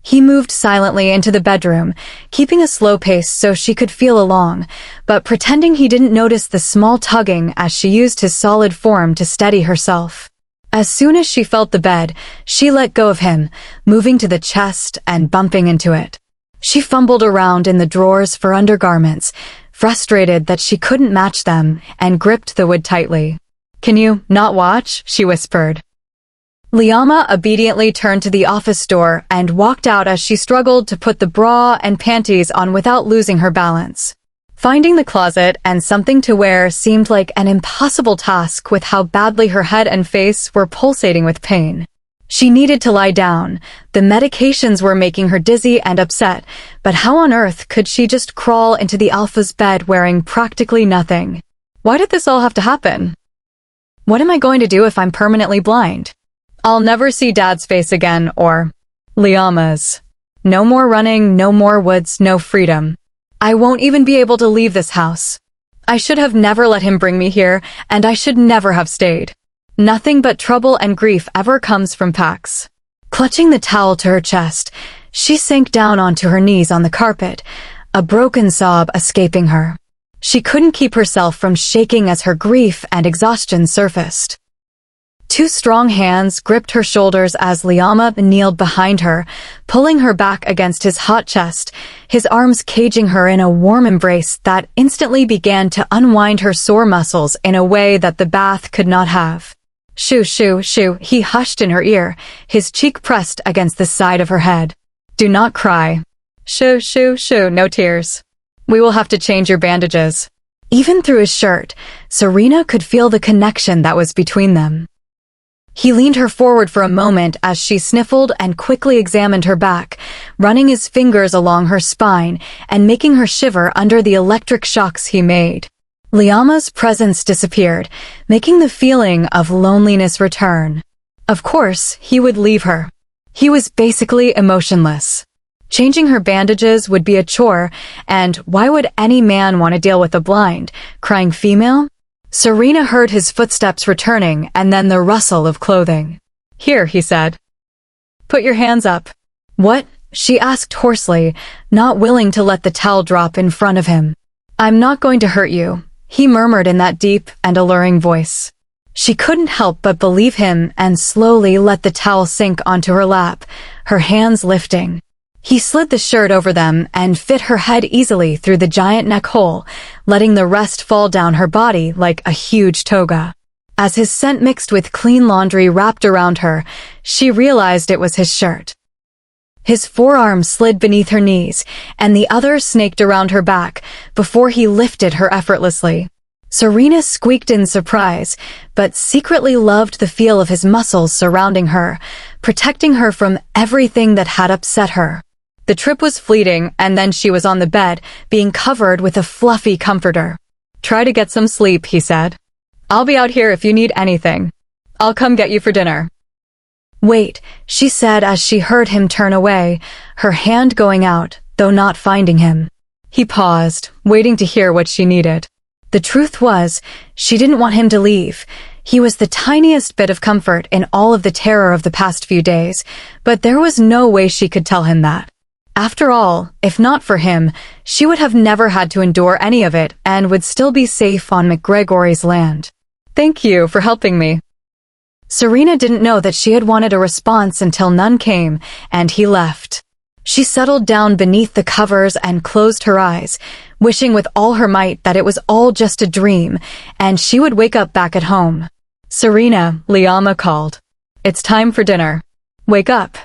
He moved silently into the bedroom, keeping a slow pace so she could feel along, but pretending he didn't notice the small tugging as she used his solid form to steady herself. As soon as she felt the bed, she let go of him, moving to the chest and bumping into it. She fumbled around in the drawers for undergarments, frustrated that she couldn't match them, and gripped the wood tightly. "Can you not watch?" she whispered. Liama obediently turned to the office door and walked out as she struggled to put the bra and panties on without losing her balance. Finding the closet and something to wear seemed like an impossible task with how badly her head and face were pulsating with pain. She needed to lie down. The medications were making her dizzy and upset, but how on earth could she just crawl into the Alpha's bed wearing practically nothing? Why did this all have to happen? What am I going to do if I'm permanently blind? I'll never see Dad's face again, or Liama's. No more running, no more woods, no freedom. I won't even be able to leave this house. I should have never let him bring me here, and I should never have stayed. Nothing but trouble and grief ever comes from Pax. Clutching the towel to her chest, she sank down onto her knees on the carpet, a broken sob escaping her. She couldn't keep herself from shaking as her grief and exhaustion surfaced. Two strong hands gripped her shoulders as Liama kneeled behind her, pulling her back against his hot chest, his arms caging her in a warm embrace that instantly began to unwind her sore muscles in a way that the bath could not have. "Shoo, shoo, shoo," he hushed in her ear, his cheek pressed against the side of her head. "Do not cry. Shoo, shoo, shoo, no tears. We will have to change your bandages." Even through his shirt, Serena could feel the connection that was between them. He leaned her forward for a moment as she sniffled and quickly examined her back, running his fingers along her spine and making her shiver under the electric shocks he made. Liama's presence disappeared, making the feeling of loneliness return. Of course, he would leave her. He was basically emotionless. Changing her bandages would be a chore, and why would any man want to deal with a blind, crying female? Serena heard his footsteps returning and then the rustle of clothing. "Here," he said. "Put your hands up." "What?" she asked hoarsely, not willing to let the towel drop in front of him. "I'm not going to hurt you," he murmured in that deep and alluring voice. She couldn't help but believe him and slowly let the towel sink onto her lap, her hands lifting. He slid the shirt over them and fit her head easily through the giant neck hole, letting the rest fall down her body like a huge toga. As his scent mixed with clean laundry wrapped around her, she realized it was his shirt. His forearm slid beneath her knees, and the other snaked around her back before he lifted her effortlessly. Serena squeaked in surprise, but secretly loved the feel of his muscles surrounding her, protecting her from everything that had upset her. The trip was fleeting, and then she was on the bed, being covered with a fluffy comforter. "Try to get some sleep," he said. "I'll be out here if you need anything. I'll come get you for dinner." "Wait," she said as she heard him turn away, her hand going out, though not finding him. He paused, waiting to hear what she needed. The truth was, she didn't want him to leave. He was the tiniest bit of comfort in all of the terror of the past few days, but there was no way she could tell him that. After all, if not for him, she would have never had to endure any of it and would still be safe on McGregory's land. "Thank you for helping me." Serena didn't know that she had wanted a response until none came, and he left. She settled down beneath the covers and closed her eyes, wishing with all her might that it was all just a dream, and she would wake up back at home. "Serena," Liama called. "It's time for dinner. Wake up."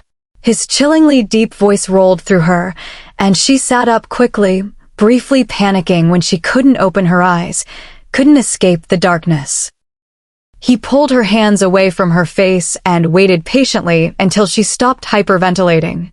His chillingly deep voice rolled through her, and she sat up quickly, briefly panicking when she couldn't open her eyes, couldn't escape the darkness. He pulled her hands away from her face and waited patiently until she stopped hyperventilating.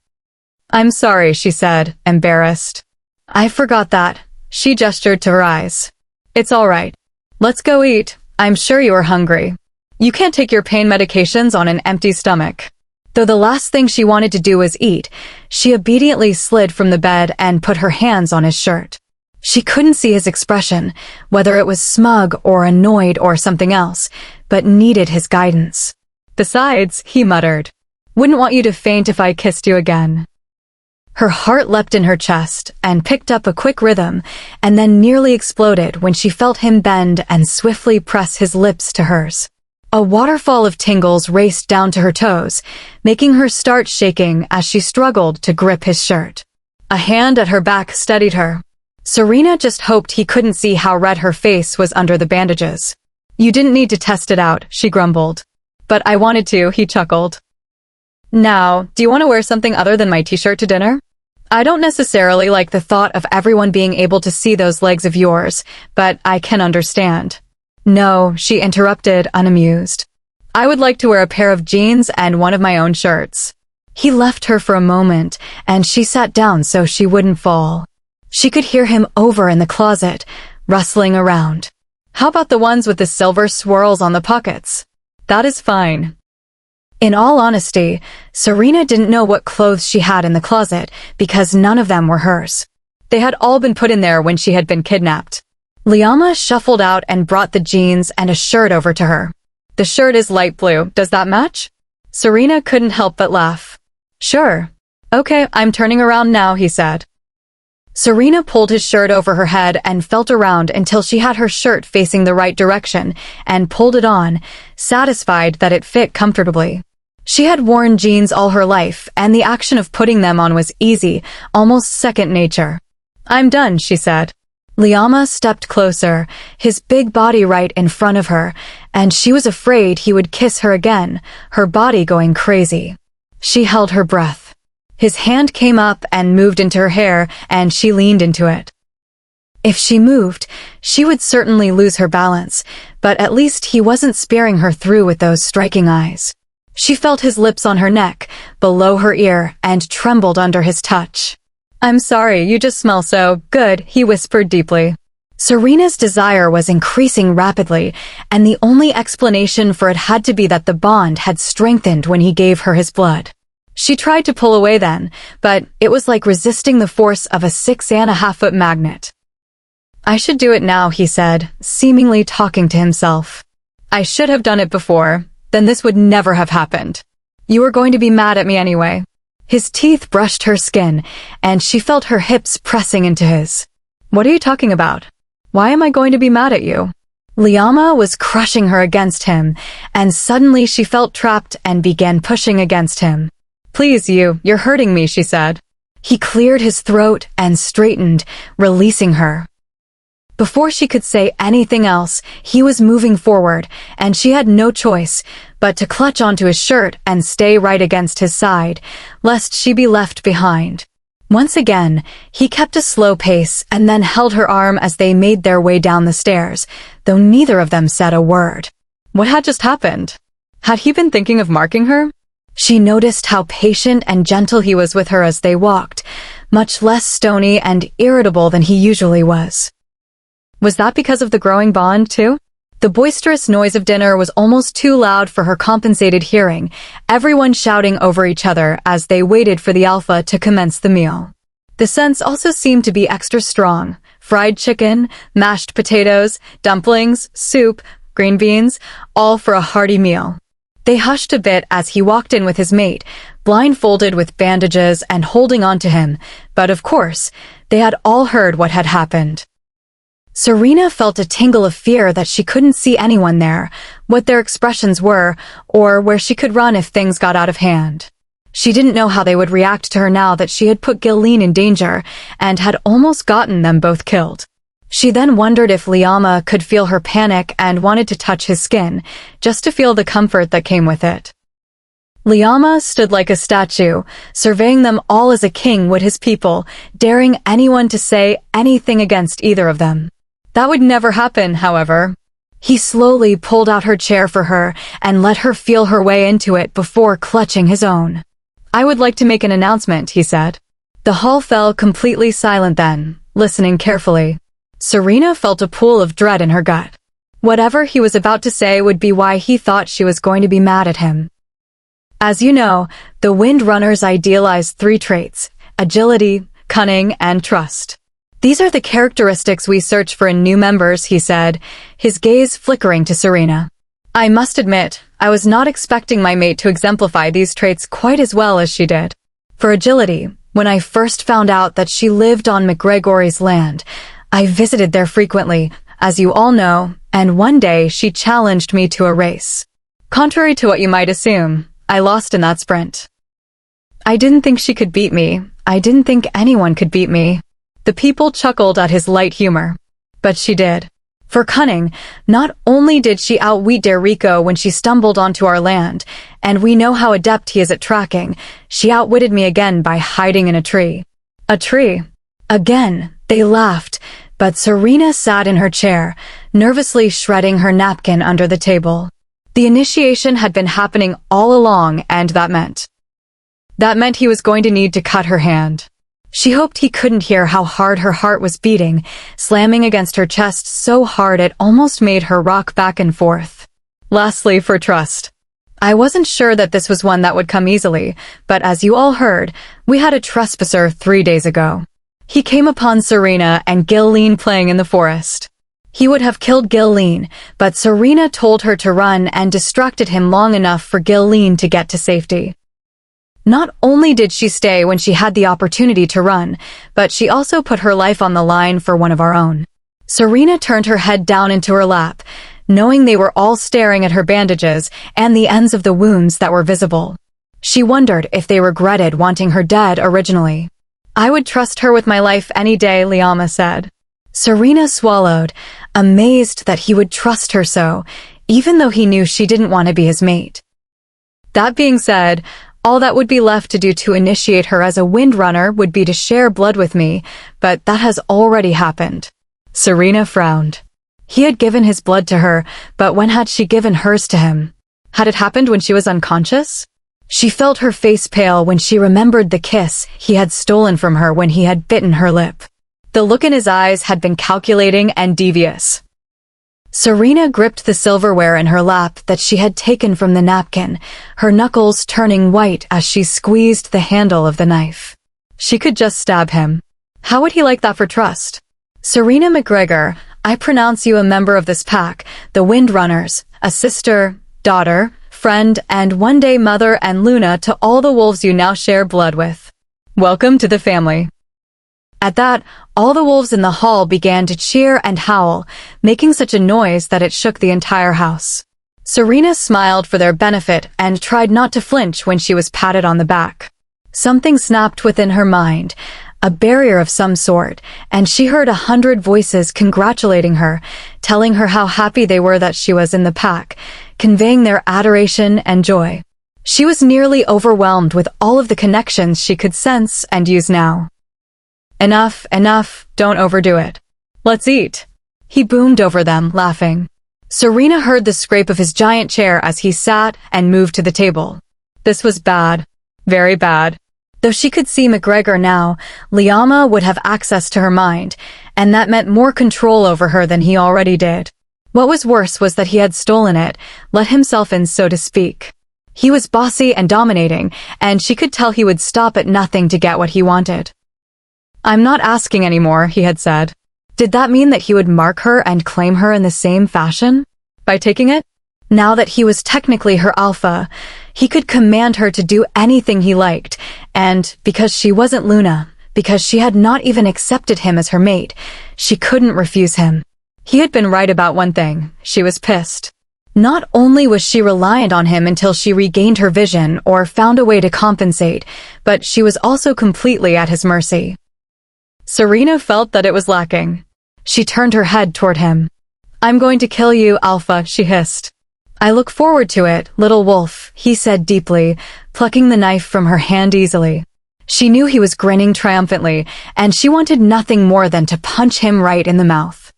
"I'm sorry," she said, embarrassed. "I forgot that." She gestured to her eyes. "It's all right. Let's go eat. I'm sure you are hungry. You can't take your pain medications on an empty stomach." Though the last thing she wanted to do was eat, she obediently slid from the bed and put her hands on his shirt. She couldn't see his expression, whether it was smug or annoyed or something else, but needed his guidance. "Besides," he muttered, "wouldn't want you to faint if I kissed you again." Her heart leapt in her chest and picked up a quick rhythm, and then nearly exploded when she felt him bend and swiftly press his lips to hers. A waterfall of tingles raced down to her toes, making her start shaking as she struggled to grip his shirt. A hand at her back steadied her. Serena just hoped he couldn't see how red her face was under the bandages. "You didn't need to test it out," she grumbled. "But I wanted to," he chuckled. "Now, do you want to wear something other than my t-shirt to dinner? I don't necessarily like the thought of everyone being able to see those legs of yours, but I can understand." "No," she interrupted, unamused. "I would like to wear a pair of jeans and one of my own shirts." He left her for a moment, and she sat down so she wouldn't fall. She could hear him over in the closet, rustling around. "How about the ones with the silver swirls on the pockets?" "That is fine." In all honesty, Serena didn't know what clothes she had in the closet because none of them were hers. They had all been put in there when she had been kidnapped. Liama shuffled out and brought the jeans and a shirt over to her. "The shirt is light blue. Does that match?" Serena couldn't help but laugh. "Sure." "Okay, I'm turning around now," he said. Serena pulled his shirt over her head and felt around until she had her shirt facing the right direction and pulled it on, satisfied that it fit comfortably. She had worn jeans all her life, and the action of putting them on was easy, almost second nature. "I'm done," she said. Liama stepped closer, his big body right in front of her, and she was afraid he would kiss her again, her body going crazy. She held her breath. His hand came up and moved into her hair, and she leaned into it. If she moved, she would certainly lose her balance, but at least he wasn't spearing her through with those striking eyes. She felt his lips on her neck, below her ear, and trembled under his touch. "I'm sorry, you just smell so good," he whispered deeply. Serena's desire was increasing rapidly, and the only explanation for it had to be that the bond had strengthened when he gave her his blood. She tried to pull away then, but it was like resisting the force of a 6.5-foot magnet. "I should do it now," he said, seemingly talking to himself. "I should have done it before, then this would never have happened. You were going to be mad at me anyway." His teeth brushed her skin, and she felt her hips pressing into his. "What are you talking about? Why am I going to be mad at you?" Liama was crushing her against him, and suddenly she felt trapped and began pushing against him. "Please, you're hurting me," she said. He cleared his throat and straightened, releasing her. Before she could say anything else, he was moving forward, and she had no choice but to clutch onto his shirt and stay right against his side, lest she be left behind. Once again, he kept a slow pace and then held her arm as they made their way down the stairs, though neither of them said a word. What had just happened? Had he been thinking of marking her? She noticed how patient and gentle he was with her as they walked, much less stony and irritable than he usually was. Was that because of the growing bond, too? The boisterous noise of dinner was almost too loud for her compensated hearing, everyone shouting over each other as they waited for the Alpha to commence the meal. The scents also seemed to be extra strong: fried chicken, mashed potatoes, dumplings, soup, green beans, all for a hearty meal. They hushed a bit as he walked in with his mate, blindfolded with bandages and holding on to him, but of course, they had all heard what had happened. Serena felt a tingle of fear that she couldn't see anyone there, what their expressions were, or where she could run if things got out of hand. She didn't know how they would react to her now that she had put Gilleen in danger and had almost gotten them both killed. She then wondered if Liama could feel her panic and wanted to touch his skin, just to feel the comfort that came with it. Liama stood like a statue, surveying them all as a king would his people, daring anyone to say anything against either of them. That would never happen, however. He slowly pulled out her chair for her and let her feel her way into it before clutching his own. "I would like to make an announcement," he said. The hall fell completely silent then, listening carefully. Serena felt a pool of dread in her gut. Whatever he was about to say would be why he thought she was going to be mad at him. As you know, the Windrunners idealize 3 traits: agility, cunning, and trust. "These are the characteristics we search for in new members," he said, his gaze flickering to Serena. "I must admit, I was not expecting my mate to exemplify these traits quite as well as she did. For agility, when I first found out that she lived on McGregory's land, I visited there frequently, as you all know, and one day she challenged me to a race. Contrary to what you might assume, I lost in that sprint. I didn't think she could beat me. I didn't think anyone could beat me." The people chuckled at his light humor. But she did. For cunning, not only did she outwit Derico when she stumbled onto our land, and we know how adept he is at tracking, she outwitted me again by hiding in a tree. A tree. Again, they laughed, but Serena sat in her chair, nervously shredding her napkin under the table. The initiation had been happening all along, and that meant he was going to need to cut her hand. She hoped he couldn't hear how hard her heart was beating, slamming against her chest so hard it almost made her rock back and forth. Lastly, for trust. I wasn't sure that this was one that would come easily, but as you all heard, we had a trespasser 3 days ago. He came upon Serena and Gilleen playing in the forest. He would have killed Gilleen, but Serena told her to run and distracted him long enough for Gilleen to get to safety. Not only did she stay when she had the opportunity to run, but she also put her life on the line for one of our own. Serena turned her head down into her lap, knowing they were all staring at her bandages and the ends of the wounds that were visible. She wondered if they regretted wanting her dead originally. "I would trust her with my life any day," Liama said. Serena swallowed, amazed that he would trust her so, even though he knew she didn't want to be his mate. That being said, all that would be left to do to initiate her as a Windrunner would be to share blood with me, but that has already happened. Serena frowned. He had given his blood to her, but when had she given hers to him? Had it happened when she was unconscious? She felt her face pale when she remembered the kiss he had stolen from her when he had bitten her lip. The look in his eyes had been calculating and devious. Serena gripped the silverware in her lap that she had taken from the napkin, her knuckles turning white as she squeezed the handle of the knife. She could just stab him. How would he like that for trust? "Serena McGregor, I pronounce you a member of this pack, the Windrunners, a sister, daughter, friend, and one day mother and Luna to all the wolves you now share blood with. Welcome to the family." At that, all the wolves in the hall began to cheer and howl, making such a noise that it shook the entire house. Serena smiled for their benefit and tried not to flinch when she was patted on the back. Something snapped within her mind, a barrier of some sort, and she heard 100 voices congratulating her, telling her how happy they were that she was in the pack, conveying their adoration and joy. She was nearly overwhelmed with all of the connections she could sense and use now. "Enough, enough, don't overdo it. Let's eat." He boomed over them, laughing. Serena heard the scrape of his giant chair as he sat and moved to the table. This was bad. Very bad. Though she could see McGregor now, Liama would have access to her mind, and that meant more control over her than he already did. What was worse was that he had stolen it, let himself in, so to speak. He was bossy and dominating, and she could tell he would stop at nothing to get what he wanted. "I'm not asking anymore," he had said. Did that mean that he would mark her and claim her in the same fashion? By taking it? Now that he was technically her alpha, he could command her to do anything he liked, and because she wasn't Luna, because she had not even accepted him as her mate, she couldn't refuse him. He had been right about one thing. She was pissed. Not only was she reliant on him until she regained her vision or found a way to compensate, but she was also completely at his mercy. Serena felt that it was lacking. She turned her head toward him. "I'm going to kill you, Alpha," she hissed. "I look forward to it, little wolf," he said deeply, plucking the knife from her hand easily. She knew he was grinning triumphantly, and she wanted nothing more than to punch him right in the mouth.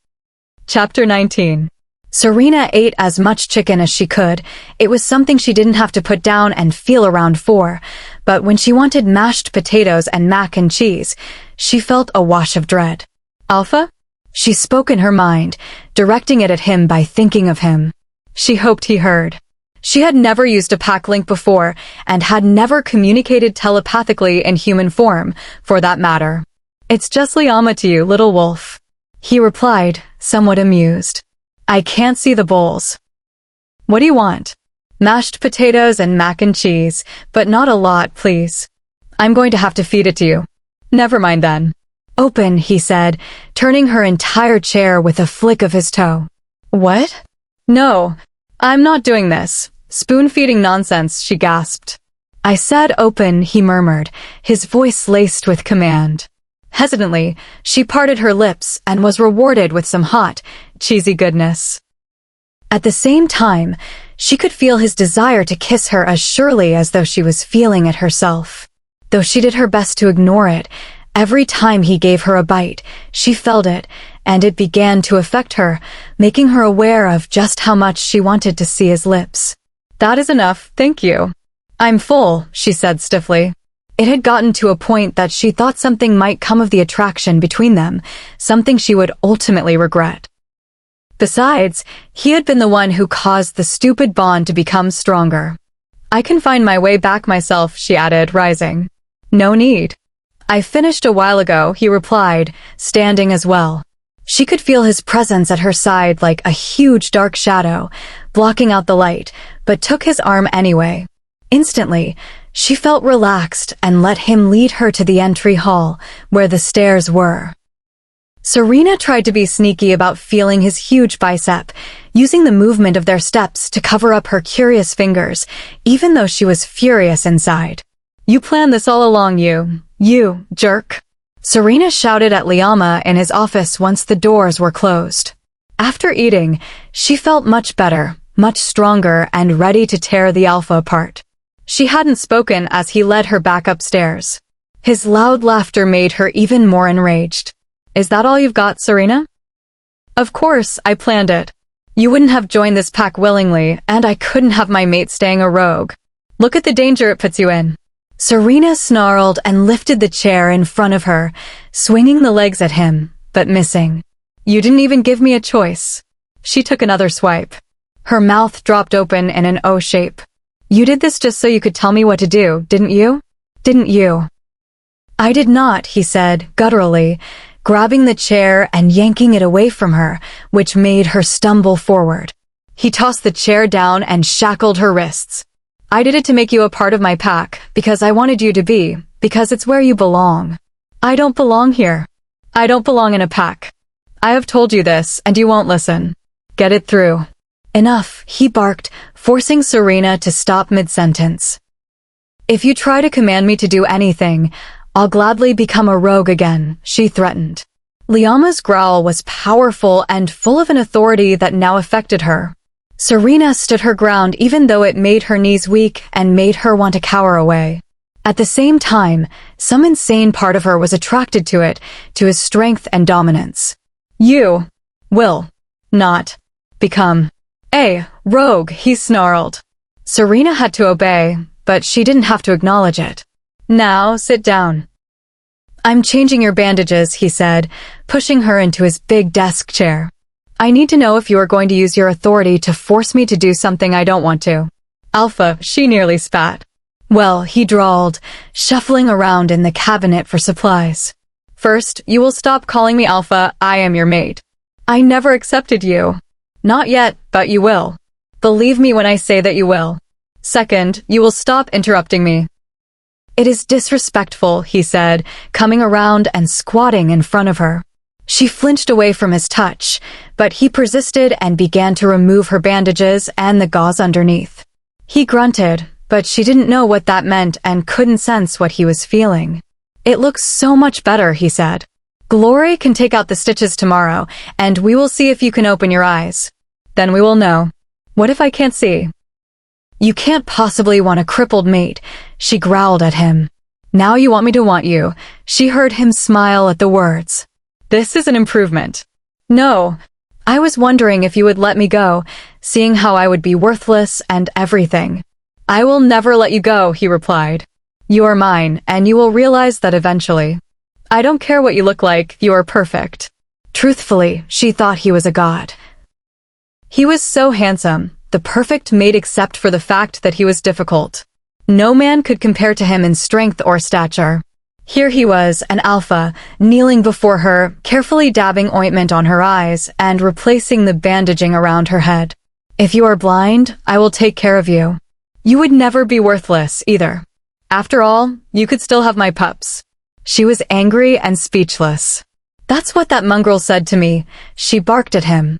Chapter 19. Serena ate as much chicken as she could. It was something she didn't have to put down and feel around for, but when she wanted mashed potatoes and mac and cheese, she felt a wash of dread. "Alpha?" She spoke in her mind, directing it at him by thinking of him. She hoped he heard. She had never used a pack link before, and had never communicated telepathically in human form, for that matter. "It's just Liama to you, little wolf," he replied, somewhat amused. "I can't see the bowls." "What do you want?" "Mashed potatoes and mac and cheese, but not a lot, please. I'm going to have to feed it to you." "Never mind then." "Open," he said, turning her entire chair with a flick of his toe. "What?" "No, I'm not doing this. Spoon-feeding nonsense," she gasped. "I said open," he murmured, his voice laced with command. Hesitantly, she parted her lips and was rewarded with some hot, cheesy goodness. At the same time, she could feel his desire to kiss her as surely as though she was feeling it herself. Though she did her best to ignore it, every time he gave her a bite, she felt it, and it began to affect her, making her aware of just how much she wanted to see his lips. "That is enough, thank you." "I'm full," she said stiffly. It had gotten to a point that she thought something might come of the attraction between them, something she would ultimately regret. Besides, he had been the one who caused the stupid bond to become stronger. "I can find my way back myself," she added, rising. "No need." "I finished a while ago," he replied, standing as well. She could feel his presence at her side like a huge dark shadow, blocking out the light, but took his arm anyway. Instantly, she felt relaxed and let him lead her to the entry hall, where the stairs were. Serena tried to be sneaky about feeling his huge bicep, using the movement of their steps to cover up her curious fingers, even though she was furious inside. "You planned this all along, you jerk," Serena shouted at Liama in his office once the doors were closed. After eating, she felt much better, much stronger, and ready to tear the Alpha apart. She hadn't spoken as he led her back upstairs. His loud laughter made her even more enraged. "Is that all you've got, Serena?" "Of course, I planned it. You wouldn't have joined this pack willingly, and I couldn't have my mate staying a rogue. Look at the danger it puts you in." Serena snarled and lifted the chair in front of her, swinging the legs at him, but missing. "You didn't even give me a choice." She took another swipe. Her mouth dropped open in an O shape. "You did this just so you could tell me what to do, didn't you? Didn't you?" "I did not," he said, gutturally, grabbing the chair and yanking it away from her, which made her stumble forward. He tossed the chair down and shackled her wrists. "I did it to make you a part of my pack, because I wanted you to be, because it's where you belong. I don't belong here. I don't belong in a pack. I have told you this, and you won't listen. Get it through." "Enough," he barked, forcing Serena to stop mid-sentence. "If you try to command me to do anything, I'll gladly become a rogue again," she threatened. Liama's growl was powerful and full of an authority that now affected her. Serena stood her ground even though it made her knees weak and made her want to cower away. At the same time, some insane part of her was attracted to it, to his strength and dominance. "You will not become a rogue," he snarled. Serena had to obey, but she didn't have to acknowledge it. "Now, sit down." "I'm changing your bandages," he said, pushing her into his big desk chair. I need to know if you are going to use your authority to force me to do something I don't want to. Alpha, she nearly spat. Well, he drawled, shuffling around in the cabinet for supplies. First, you will stop calling me Alpha, I am your mate. I never accepted you. Not yet, but you will. Believe me when I say that you will. Second, you will stop interrupting me. It is disrespectful, he said, coming around and squatting in front of her. She flinched away from his touch, but he persisted and began to remove her bandages and the gauze underneath. He grunted, but she didn't know what that meant and couldn't sense what he was feeling. It looks so much better, he said. Glory can take out the stitches tomorrow, and we will see if you can open your eyes. Then we will know. What if I can't see? You can't possibly want a crippled mate, she growled at him. Now you want me to want you. She heard him smile at the words. This is an improvement. No, I was wondering if you would let me go, seeing how I would be worthless and everything. I will never let you go, he replied. You are mine, and you will realize that eventually. I don't care what you look like, you are perfect. Truthfully, she thought he was a god. He was so handsome, the perfect mate except for the fact that he was difficult. No man could compare to him in strength or stature. Here he was, an alpha, kneeling before her, carefully dabbing ointment on her eyes and replacing the bandaging around her head. If you are blind, I will take care of you. You would never be worthless, either. After all, you could still have my pups. She was angry and speechless. That's what that mongrel said to me, she barked at him.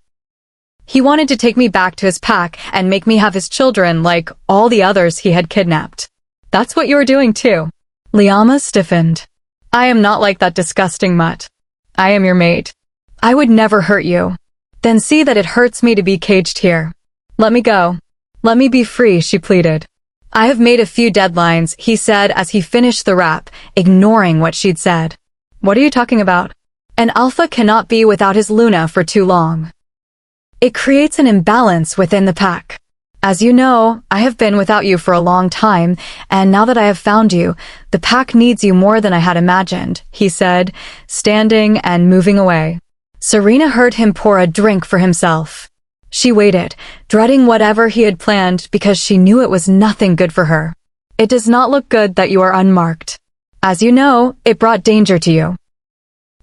He wanted to take me back to his pack and make me have his children like all the others he had kidnapped. That's what you're doing too. Liama stiffened. I am not like that disgusting mutt. I am your mate. I would never hurt you. Then see that it hurts me to be caged here. Let me go. Let me be free, she pleaded. I have made a few deadlines, he said as he finished the rap, ignoring what she'd said. What are you talking about? An alpha cannot be without his Luna for too long. It creates an imbalance within the pack. As you know, I have been without you for a long time, and now that I have found you, the pack needs you more than I had imagined, he said, standing and moving away. Serena heard him pour a drink for himself. She waited, dreading whatever he had planned because she knew it was nothing good for her. It does not look good that you are unmarked. As you know, it brought danger to you.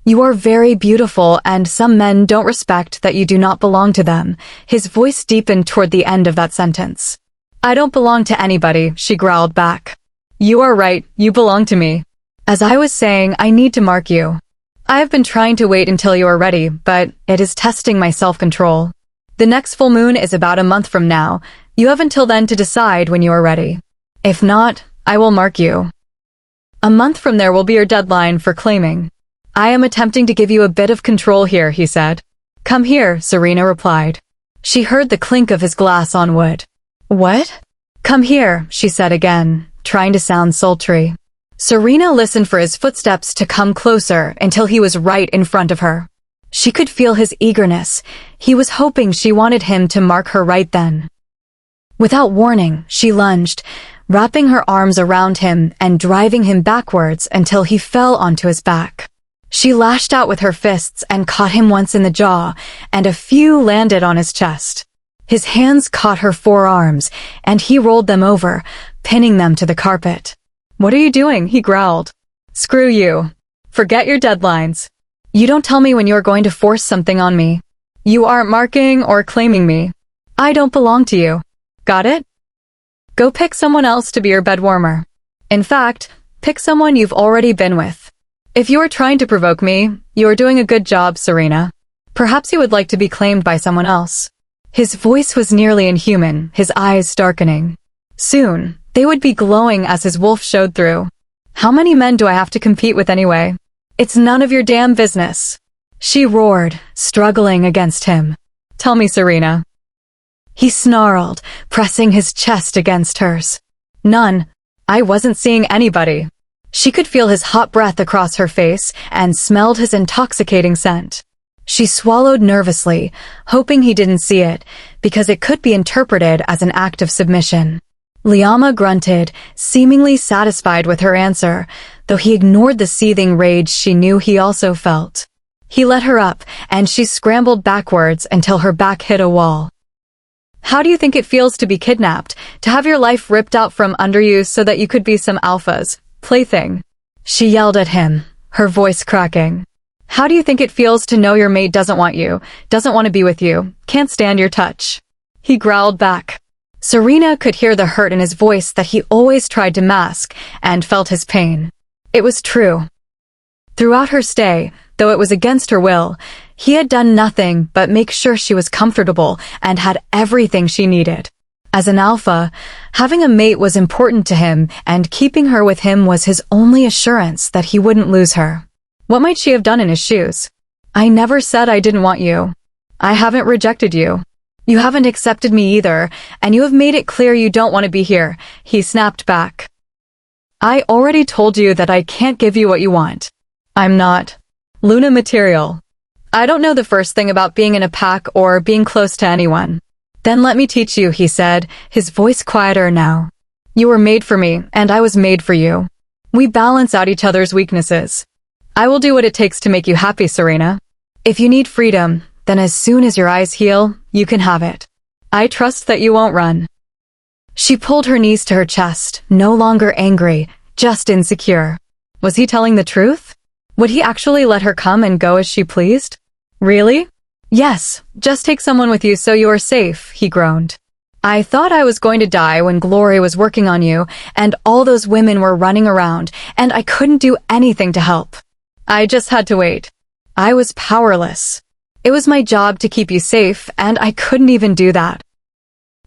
You are very beautiful, and some men don't respect that you do not belong to them. His voice deepened toward the end of that sentence. I don't belong to anybody, she growled back. You are right, you belong to me. As I was saying, I need to mark you. I have been trying to wait until you are ready, but it is testing my self-control. The next full moon is about a month from now. You have until then to decide when you are ready. If not, I will mark you. A month from there will be your deadline for claiming. I am attempting to give you a bit of control here, he said. Come here, Serena replied. She heard the clink of his glass on wood. What? Come here, she said again, trying to sound sultry. Serena listened for his footsteps to come closer until he was right in front of her. She could feel his eagerness. He was hoping she wanted him to mark her right then. Without warning, she lunged, wrapping her arms around him and driving him backwards until he fell onto his back. She lashed out with her fists and caught him once in the jaw, and a few landed on his chest. His hands caught her forearms, and he rolled them over, pinning them to the carpet. What are you doing? He growled. Screw you. Forget your deadlines. You don't tell me when you are going to force something on me. You aren't marking or claiming me. I don't belong to you. Got it? Go pick someone else to be your bed warmer. In fact, pick someone you've already been with. If you are trying to provoke me, you are doing a good job, Serena. Perhaps you would like to be claimed by someone else. His voice was nearly inhuman, his eyes darkening. Soon, they would be glowing as his wolf showed through. How many men do I have to compete with anyway? It's none of your damn business. She roared, struggling against him. Tell me, Serena. He snarled, pressing his chest against hers. None. I wasn't seeing anybody. She could feel his hot breath across her face and smelled his intoxicating scent. She swallowed nervously, hoping he didn't see it, because it could be interpreted as an act of submission. Liama grunted, seemingly satisfied with her answer, though he ignored the seething rage she knew he also felt. He let her up, and she scrambled backwards until her back hit a wall. How do you think it feels to be kidnapped, to have your life ripped out from under you so that you could be some alpha's plaything? She yelled at him, her voice cracking. How do you think it feels to know your mate doesn't want you, doesn't want to be with you, can't stand your touch? He growled back. Serena could hear the hurt in his voice that he always tried to mask, and felt his pain. It was true. Throughout her stay, though it was against her will, he had done nothing but make sure she was comfortable and had everything she needed. As an alpha, having a mate was important to him, and keeping her with him was his only assurance that he wouldn't lose her. What might she have done in his shoes? I never said I didn't want you. I haven't rejected you. You haven't accepted me either, and you have made it clear you don't want to be here, he snapped back. I already told you that I can't give you what you want. I'm not Luna material. I don't know the first thing about being in a pack or being close to anyone. Then let me teach you, he said, his voice quieter now. You were made for me, and I was made for you. We balance out each other's weaknesses. I will do what it takes to make you happy, Serena. If you need freedom, then as soon as your eyes heal, you can have it. I trust that you won't run. She pulled her knees to her chest, no longer angry, just insecure. Was he telling the truth? Would he actually let her come and go as she pleased? Really? Yes, just take someone with you so you are safe, he groaned. I thought I was going to die when Glory was working on you, and all those women were running around, and I couldn't do anything to help. I just had to wait. I was powerless. It was my job to keep you safe, and I couldn't even do that.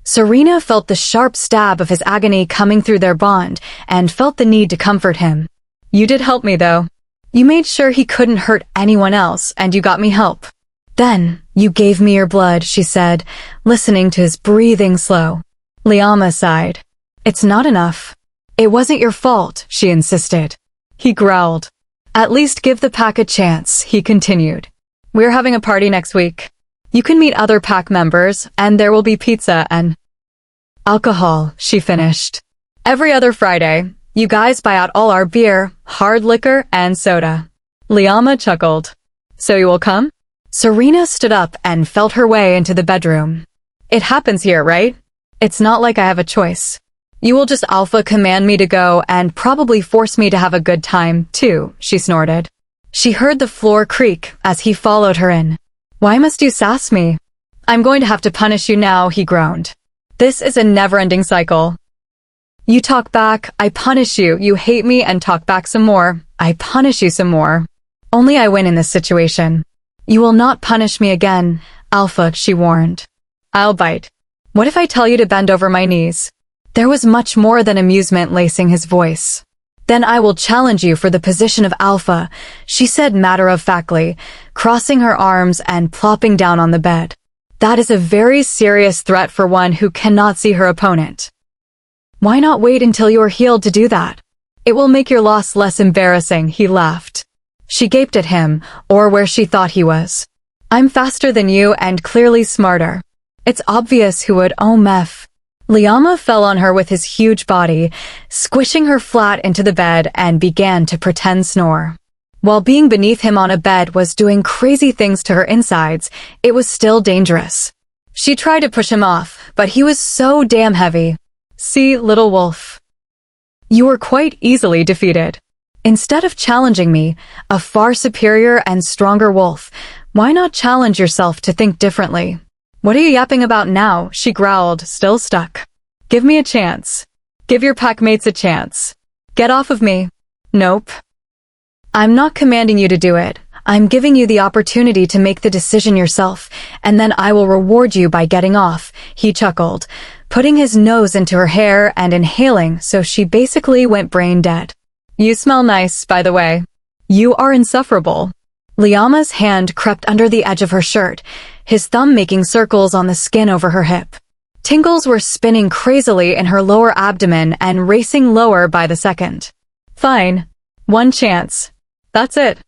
Serena felt the sharp stab of his agony coming through their bond, and felt the need to comfort him. You did help me, though. You made sure he couldn't hurt anyone else, and you got me help. Then, you gave me your blood, she said, listening to his breathing slow. Liama sighed. It's not enough. It wasn't your fault, she insisted. He growled. At least give the pack a chance, he continued. We're having a party next week. You can meet other pack members, and there will be pizza and alcohol, she finished. Every other Friday, you guys buy out all our beer, hard liquor, and soda. Liama chuckled. So you will come? Serena stood up and felt her way into the bedroom. It happens here, right? It's not like I have a choice. You will just alpha command me to go and probably force me to have a good time, too, she snorted. She heard the floor creak as he followed her in. Why must you sass me? I'm going to have to punish you now, he groaned. This is a never-ending cycle. You talk back, I punish you, you hate me and talk back some more, I punish you some more. Only I win in this situation. You will not punish me again, Alpha, she warned. I'll bite. What if I tell you to bend over my knees? There was much more than amusement lacing his voice. Then I will challenge you for the position of Alpha, she said matter-of-factly, crossing her arms and plopping down on the bed. That is a very serious threat for one who cannot see her opponent. Why not wait until you are healed to do that? It will make your loss less embarrassing, he laughed. She gaped at him, or where she thought he was. I'm faster than you and clearly smarter. It's obvious who would, oh meth. Liama fell on her with his huge body, squishing her flat into the bed and began to pretend snore. While being beneath him on a bed was doing crazy things to her insides, it was still dangerous. She tried to push him off, but he was so damn heavy. See, little wolf. You were quite easily defeated. Instead of challenging me, a far superior and stronger wolf, why not challenge yourself to think differently? What are you yapping about now? She growled, still stuck. Give me a chance. Give your packmates a chance. Get off of me. Nope. I'm not commanding you to do it. I'm giving you the opportunity to make the decision yourself, and then I will reward you by getting off, he chuckled, putting his nose into her hair and inhaling so she basically went brain dead. You smell nice, by the way. You are insufferable. Liama's hand crept under the edge of her shirt, his thumb making circles on the skin over her hip. Tingles were spinning crazily in her lower abdomen and racing lower by the second. Fine. One chance. That's it.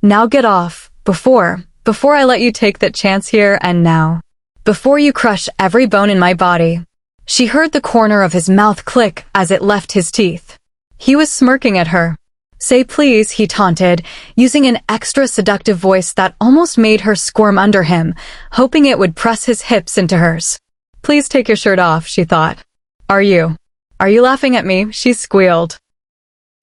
Now get off, before I let you take that chance here and now. Before you crush every bone in my body. She heard the corner of his mouth click as it left his teeth. He was smirking at her. Say please, he taunted, using an extra seductive voice that almost made her squirm under him, hoping it would press his hips into hers. Please take your shirt off, she thought. Are you laughing at me? She squealed.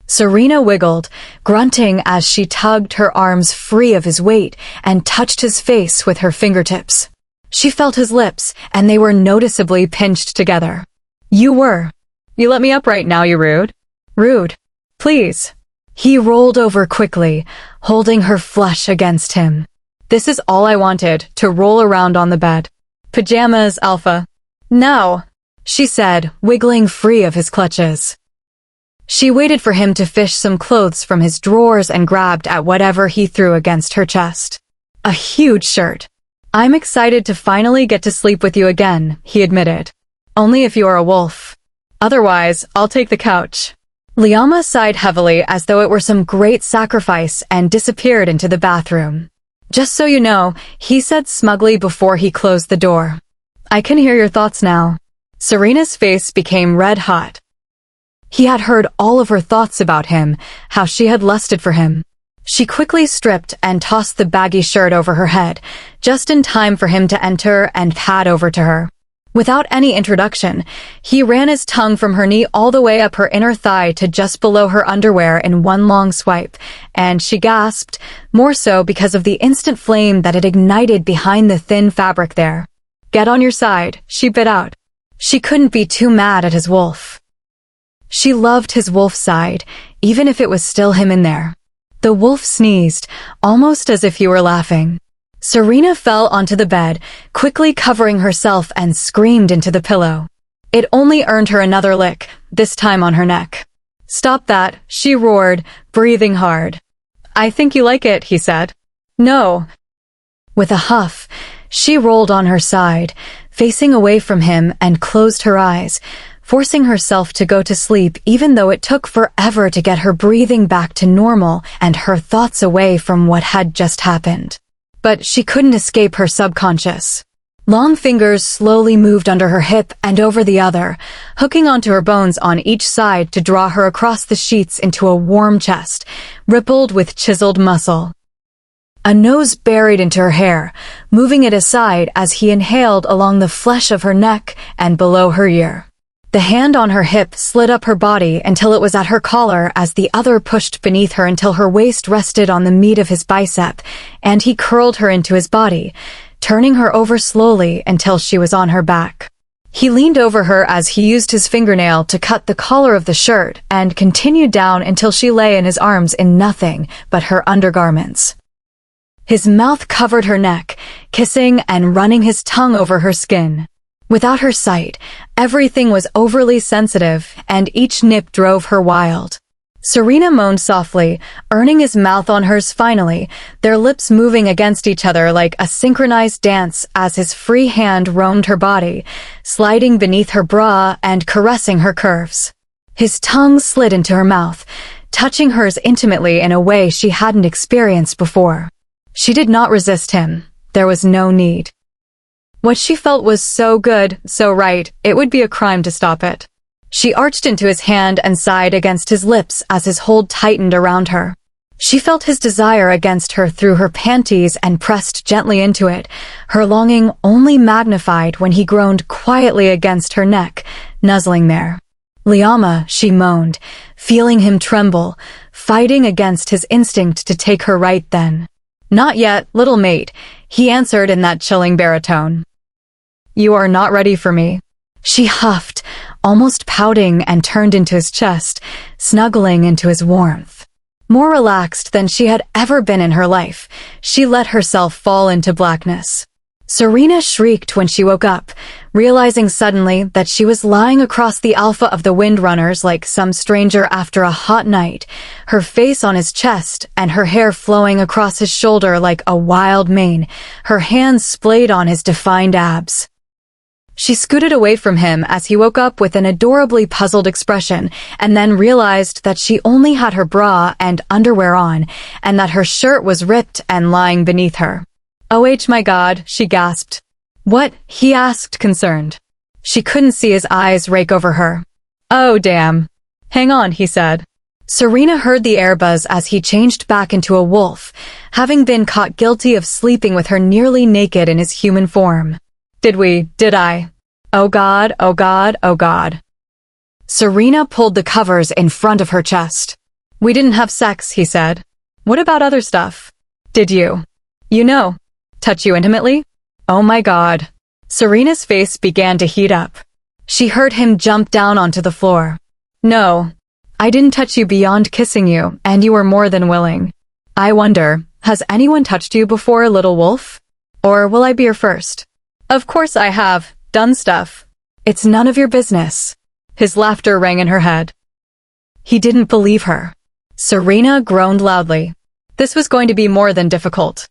Serena wiggled, grunting as she tugged her arms free of his weight and touched his face with her fingertips. She felt his lips, and they were noticeably pinched together. You let me up right now, you rude. Rude. Please. He rolled over quickly, holding her flesh against him. This is all I wanted, to roll around on the bed. Pajamas, Alpha. No, she said, wiggling free of his clutches. She waited for him to fish some clothes from his drawers and grabbed at whatever he threw against her chest. A huge shirt. I'm excited to finally get to sleep with you again, he admitted. Only if you are a wolf. Otherwise, I'll take the couch. Liama sighed heavily as though it were some great sacrifice and disappeared into the bathroom. Just so you know, he said smugly before he closed the door. I can hear your thoughts now. Serena's face became red hot. He had heard all of her thoughts about him, how she had lusted for him. She quickly stripped and tossed the baggy shirt over her head, just in time for him to enter and pad over to her. Without any introduction, he ran his tongue from her knee all the way up her inner thigh to just below her underwear in one long swipe, and she gasped, more so because of the instant flame that had ignited behind the thin fabric there. Get on your side, she bit out. She couldn't be too mad at his wolf. She loved his wolf side, even if it was still him in there. The wolf sneezed, almost as if he were laughing. Serena fell onto the bed, quickly covering herself and screamed into the pillow. It only earned her another lick, this time on her neck. Stop that, she roared, breathing hard. I think you like it, he said. No. With a huff, she rolled on her side, facing away from him and closed her eyes, forcing herself to go to sleep even though it took forever to get her breathing back to normal and her thoughts away from what had just happened. But she couldn't escape her subconscious. Long fingers slowly moved under her hip and over the other, hooking onto her bones on each side to draw her across the sheets into a warm chest, rippled with chiseled muscle. A nose buried into her hair, moving it aside as he inhaled along the flesh of her neck and below her ear. The hand on her hip slid up her body until it was at her collar as the other pushed beneath her until her waist rested on the meat of his bicep, and he curled her into his body, turning her over slowly until she was on her back. He leaned over her as he used his fingernail to cut the collar of the shirt and continued down until she lay in his arms in nothing but her undergarments. His mouth covered her neck, kissing and running his tongue over her skin. Without her sight, everything was overly sensitive, and each nip drove her wild. Serena moaned softly, earning his mouth on hers finally, their lips moving against each other like a synchronized dance as his free hand roamed her body, sliding beneath her bra and caressing her curves. His tongue slid into her mouth, touching hers intimately in a way she hadn't experienced before. She did not resist him. There was no need. What she felt was so good, so right, it would be a crime to stop it. She arched into his hand and sighed against his lips as his hold tightened around her. She felt his desire against her through her panties and pressed gently into it, her longing only magnified when he groaned quietly against her neck, nuzzling there. Liama, she moaned, feeling him tremble, fighting against his instinct to take her right then. Not yet, little mate, he answered in that chilling baritone. You are not ready for me. She huffed, almost pouting, and turned into his chest, snuggling into his warmth. More relaxed than she had ever been in her life, she let herself fall into blackness. Serena shrieked when she woke up, realizing suddenly that she was lying across the Alpha of the Windrunners like some stranger after a hot night, her face on his chest and her hair flowing across his shoulder like a wild mane, her hands splayed on his defined abs. She scooted away from him as he woke up with an adorably puzzled expression and then realized that she only had her bra and underwear on and that her shirt was ripped and lying beneath her. "Oh my God," she gasped. "What?" he asked, concerned. She couldn't see his eyes rake over her. "Oh damn. Hang on," he said. Serena heard the air buzz as he changed back into a wolf, having been caught guilty of sleeping with her nearly naked in his human form. Did I? Oh God, oh God, oh God. Serena pulled the covers in front of her chest. We didn't have sex, he said. What about other stuff? Did you? Touch you intimately? Oh my God. Serena's face began to heat up. She heard him jump down onto the floor. No, I didn't touch you beyond kissing you, and you were more than willing. I wonder, has anyone touched you before, little wolf? Or will I be your first? Of course I have, done stuff. It's none of your business. His laughter rang in her head. He didn't believe her. Serena groaned loudly. This was going to be more than difficult.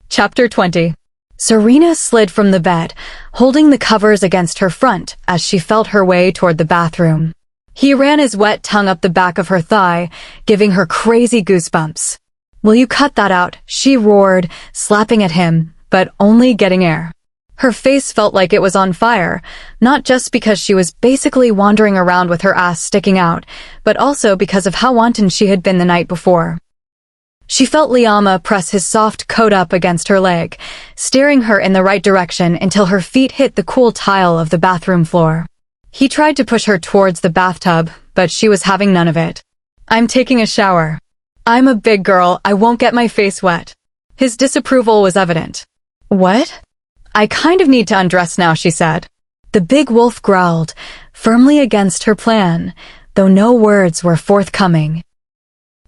Chapter 20. Serena slid from the bed, holding the covers against her front as she felt her way toward the bathroom. He ran his wet tongue up the back of her thigh, giving her crazy goosebumps. Will you cut that out? She roared, slapping at him, but only getting air. Her face felt like it was on fire, not just because she was basically wandering around with her ass sticking out, but also because of how wanton she had been the night before. She felt Liama press his soft coat up against her leg, steering her in the right direction until her feet hit the cool tile of the bathroom floor. He tried to push her towards the bathtub, but she was having none of it. I'm taking a shower. I'm a big girl, I won't get my face wet. His disapproval was evident. What? I kind of need to undress now, she said. The big wolf growled, firmly against her plan, though no words were forthcoming.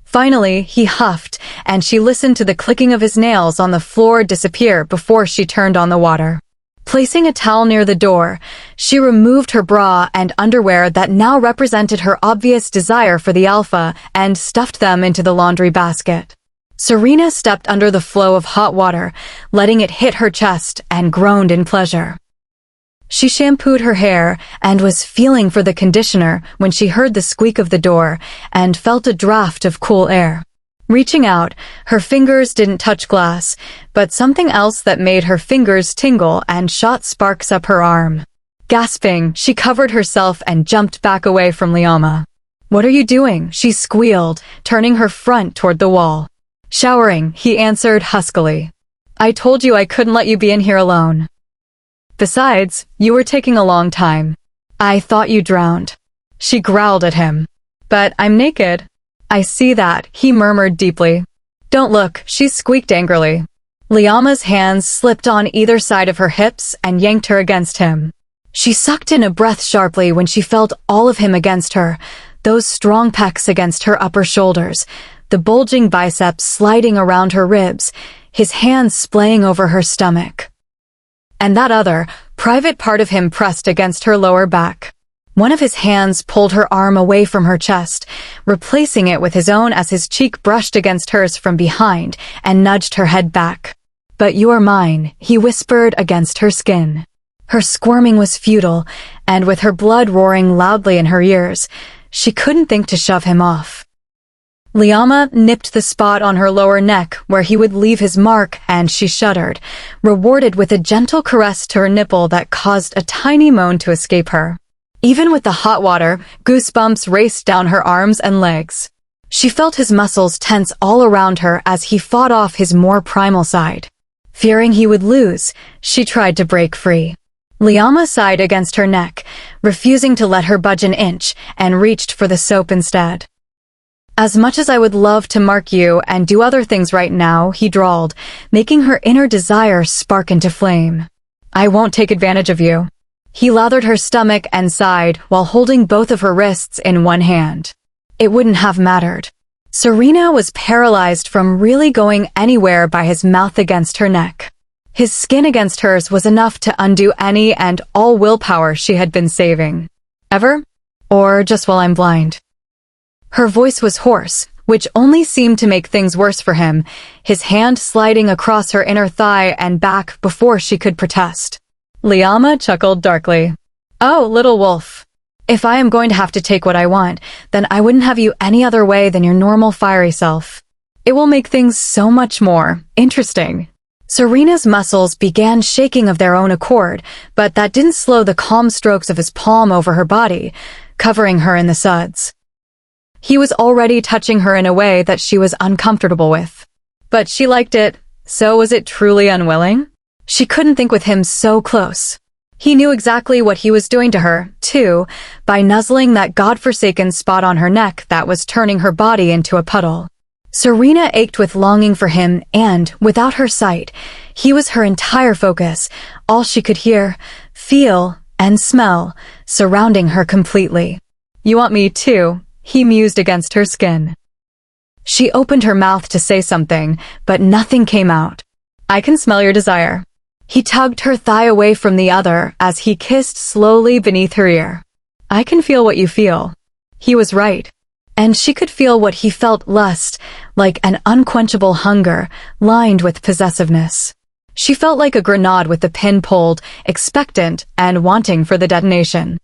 Finally, he huffed, and she listened to the clicking of his nails on the floor disappear before she turned on the water. Placing a towel near the door, she removed her bra and underwear that now represented her obvious desire for the alpha and stuffed them into the laundry basket. Serena stepped under the flow of hot water, letting it hit her chest, and groaned in pleasure. She shampooed her hair and was feeling for the conditioner when she heard the squeak of the door and felt a draft of cool air. Reaching out, her fingers didn't touch glass, but something else that made her fingers tingle and shot sparks up her arm. Gasping, she covered herself and jumped back away from Liama. What are you doing? She squealed, turning her front toward the wall. Showering, he answered huskily. I told you I couldn't let you be in here alone. Besides, you were taking a long time. I thought you drowned. She growled at him. But I'm naked. I see that, he murmured deeply. Don't look, she squeaked angrily. Liama's hands slipped on either side of her hips and yanked her against him. She sucked in a breath sharply when she felt all of him against her, those strong pecs against her upper shoulders, the bulging biceps sliding around her ribs, his hands splaying over her stomach. And that other, private part of him pressed against her lower back. One of his hands pulled her arm away from her chest, replacing it with his own as his cheek brushed against hers from behind and nudged her head back. But you are mine, he whispered against her skin. Her squirming was futile, and with her blood roaring loudly in her ears, she couldn't think to shove him off. Liama nipped the spot on her lower neck where he would leave his mark, and she shuddered, rewarded with a gentle caress to her nipple that caused a tiny moan to escape her. Even with the hot water, goosebumps raced down her arms and legs. She felt his muscles tense all around her as he fought off his more primal side. Fearing he would lose, she tried to break free. Liama sighed against her neck, refusing to let her budge an inch, and reached for the soap instead. As much as I would love to mark you and do other things right now, he drawled, making her inner desire spark into flame. I won't take advantage of you. He lathered her stomach and sighed while holding both of her wrists in one hand. It wouldn't have mattered. Serena was paralyzed from really going anywhere by his mouth against her neck. His skin against hers was enough to undo any and all willpower she had been saving. Ever? Or just while I'm blind? Her voice was hoarse, which only seemed to make things worse for him, his hand sliding across her inner thigh and back before she could protest. Liama chuckled darkly. Oh, little wolf. If I am going to have to take what I want, then I wouldn't have you any other way than your normal fiery self. It will make things so much more interesting. Serena's muscles began shaking of their own accord, but that didn't slow the calm strokes of his palm over her body, covering her in the suds. He was already touching her in a way that she was uncomfortable with. But she liked it, so was it truly unwilling? She couldn't think with him so close. He knew exactly what he was doing to her, too, by nuzzling that godforsaken spot on her neck that was turning her body into a puddle. Serena ached with longing for him and, without her sight, he was her entire focus, all she could hear, feel, and smell, surrounding her completely. "You want me too," he mused against her skin. She opened her mouth to say something, but nothing came out. "I can smell your desire." He tugged her thigh away from the other as he kissed slowly beneath her ear. "I can feel what you feel." He was right. And she could feel what he felt, lust, like an unquenchable hunger, lined with possessiveness. She felt like a grenade with the pin pulled, expectant and wanting for the detonation.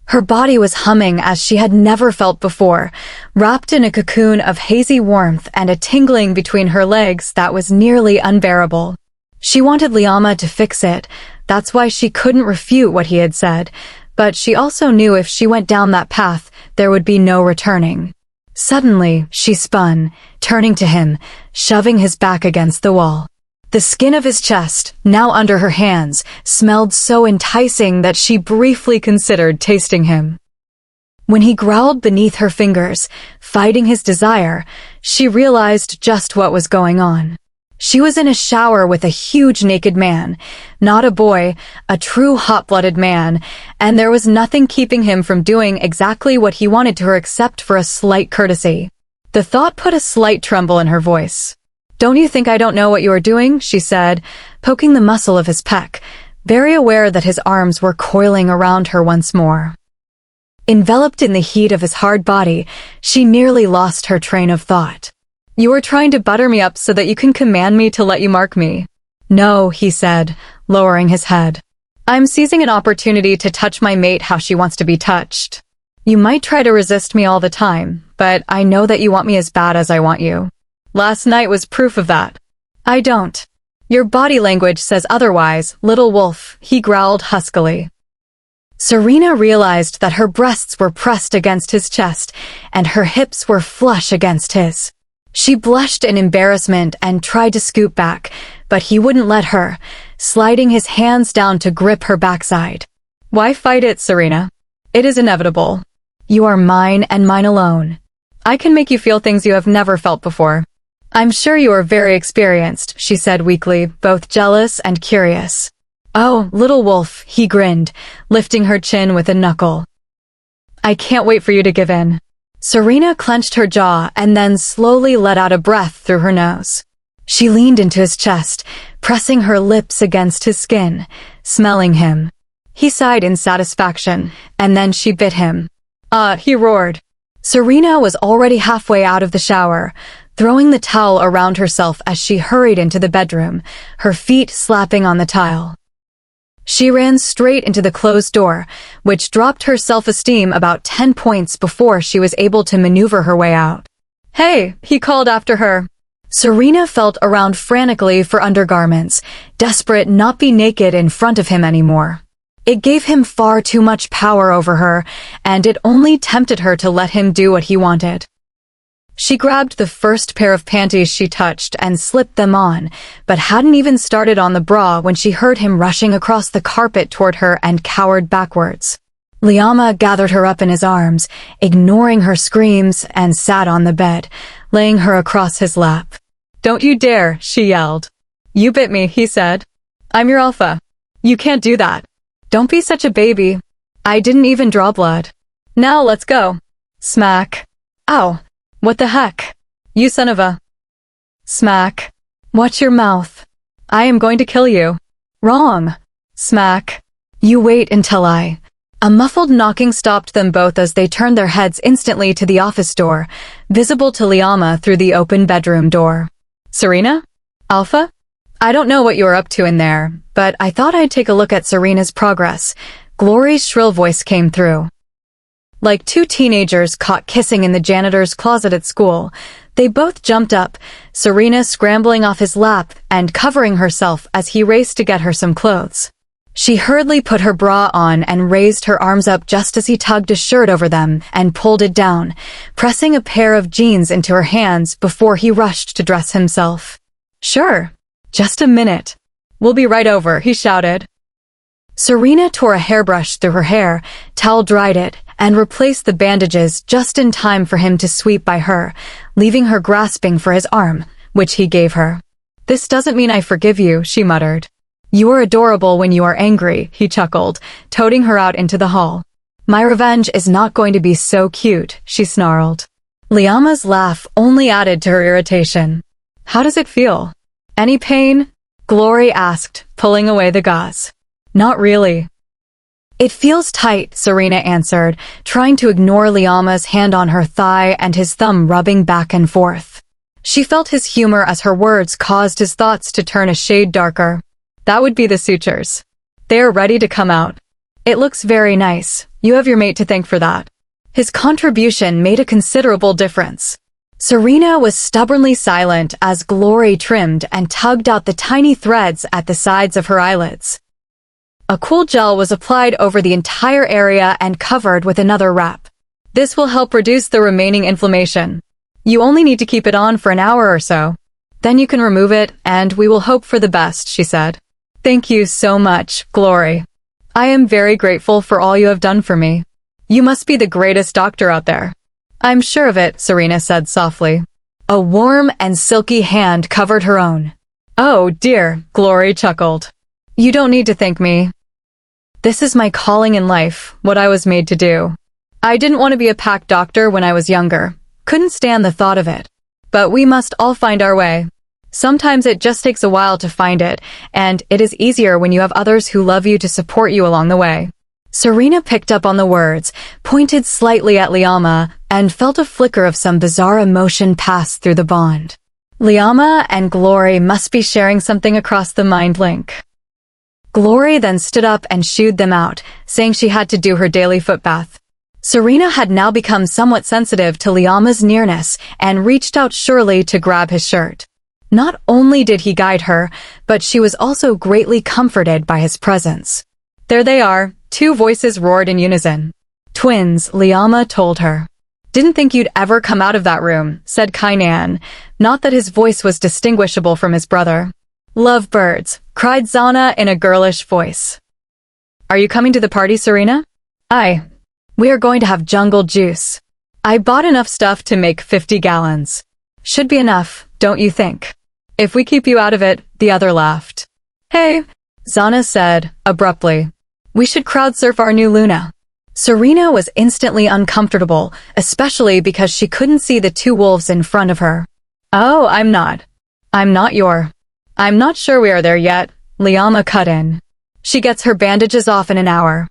Her body was humming as she had never felt before, wrapped in a cocoon of hazy warmth and a tingling between her legs that was nearly unbearable. She wanted Liama to fix it, that's why she couldn't refute what he had said, but she also knew if she went down that path, there would be no returning. Suddenly, she spun, turning to him, shoving his back against the wall. The skin of his chest, now under her hands, smelled so enticing that she briefly considered tasting him. When he growled beneath her fingers, fighting his desire, she realized just what was going on. She was in a shower with a huge naked man, not a boy, a true hot-blooded man, and there was nothing keeping him from doing exactly what he wanted to her except for a slight courtesy. The thought put a slight tremble in her voice. "Don't you think I don't know what you are doing?" she said, poking the muscle of his pec, very aware that his arms were coiling around her once more. Enveloped in the heat of his hard body, she nearly lost her train of thought. "You are trying to butter me up so that you can command me to let you mark me." "No," he said, lowering his head. "I'm seizing an opportunity to touch my mate how she wants to be touched. You might try to resist me all the time, but I know that you want me as bad as I want you. Last night was proof of that." "I don't. Your body language says otherwise, little wolf," he growled huskily. Serena realized that her breasts were pressed against his chest, and her hips were flush against his. She blushed in embarrassment and tried to scoot back, but he wouldn't let her, sliding his hands down to grip her backside. "Why fight it, Serena? It is inevitable. You are mine and mine alone. I can make you feel things you have never felt before." "I'm sure you are very experienced," she said weakly, both jealous and curious. "Oh, little wolf," he grinned, lifting her chin with a knuckle. "I can't wait for you to give in." Serena clenched her jaw and then slowly let out a breath through her nose. She leaned into his chest, pressing her lips against his skin, smelling him. He sighed in satisfaction, and then she bit him. He roared. Serena was already halfway out of the shower, throwing the towel around herself as she hurried into the bedroom, her feet slapping on the tile. She ran straight into the closed door, which dropped her self-esteem about 10 points before she was able to maneuver her way out. "Hey," he called after her. Serena felt around frantically for undergarments, desperate not be naked in front of him anymore. It gave him far too much power over her, and it only tempted her to let him do what he wanted. She grabbed the first pair of panties she touched and slipped them on, but hadn't even started on the bra when she heard him rushing across the carpet toward her and cowered backwards. Liama gathered her up in his arms, ignoring her screams, and sat on the bed, laying her across his lap. "Don't you dare," she yelled. "You bit me," he said. "I'm your alpha. You can't do that. Don't be such a baby. I didn't even draw blood. Now let's go." Smack. "Ow. What the heck? You son of a..." Smack. "Watch your mouth. I am going to kill you." "Wrong." Smack. "You wait until I..." A muffled knocking stopped them both as they turned their heads instantly to the office door, visible to Liama through the open bedroom door. "Serena? Alpha? I don't know what you are up to in there, but I thought I'd take a look at Serena's progress." Glory's shrill voice came through. Like two teenagers caught kissing in the janitor's closet at school, they both jumped up, Serena scrambling off his lap and covering herself as he raced to get her some clothes. She hurriedly put her bra on and raised her arms up just as he tugged a shirt over them and pulled it down, pressing a pair of jeans into her hands before he rushed to dress himself. "Sure. Just a minute. We'll be right over," he shouted. Serena tore a hairbrush through her hair, towel-dried it, and replaced the bandages just in time for him to sweep by her, leaving her grasping for his arm, which he gave her. "This doesn't mean I forgive you," she muttered. "You are adorable when you are angry," he chuckled, toting her out into the hall. "My revenge is not going to be so cute," she snarled. Liama's laugh only added to her irritation. "How does it feel? Any pain?" Glory asked, pulling away the gauze. "Not really." "It feels tight," Serena answered, trying to ignore Liama's hand on her thigh and his thumb rubbing back and forth. She felt his humor as her words caused his thoughts to turn a shade darker. That would be the sutures. They are ready to come out. "It looks very nice. You have your mate to thank for that." His contribution made a considerable difference. Serena was stubbornly silent as Glory trimmed and tugged out the tiny threads at the sides of her eyelids. A cool gel was applied over the entire area and covered with another wrap. "This will help reduce the remaining inflammation. You only need to keep it on for an hour or so. Then you can remove it, and we will hope for the best," she said. "Thank you so much, Glory. I am very grateful for all you have done for me. You must be the greatest doctor out there." "I'm sure of it," Serena said softly. A warm and silky hand covered her own. "Oh, dear," Glory chuckled. "You don't need to thank me. This is my calling in life, what I was made to do. I didn't want to be a pack doctor when I was younger. Couldn't stand the thought of it. But we must all find our way. Sometimes it just takes a while to find it, and it is easier when you have others who love you to support you along the way." Serena picked up on the words, pointed slightly at Liama, and felt a flicker of some bizarre emotion pass through the bond. Liama and Glory must be sharing something across the mind link. Glory then stood up and shooed them out, saying she had to do her daily foot bath. Serena had now become somewhat sensitive to Liama's nearness and reached out surely to grab his shirt. Not only did he guide her, but she was also greatly comforted by his presence. "There they are," two voices roared in unison. "Twins," Liama told her. "Didn't think you'd ever come out of that room," said Kainan, not that his voice was distinguishable from his brother. "Lovebirds," cried Zana in a girlish voice. "Are you coming to the party, Serena?" "Aye. We are going to have jungle juice. I bought enough stuff to make 50 gallons. Should be enough, don't you think? If we keep you out of it," the other laughed. "Hey," Zana said, abruptly. "We should crowd surf our new Luna." Serena was instantly uncomfortable, especially because she couldn't see the two wolves in front of her. "Oh, I'm not your. I'm not sure we are there yet," Liama cut in. "She gets her bandages off in an hour."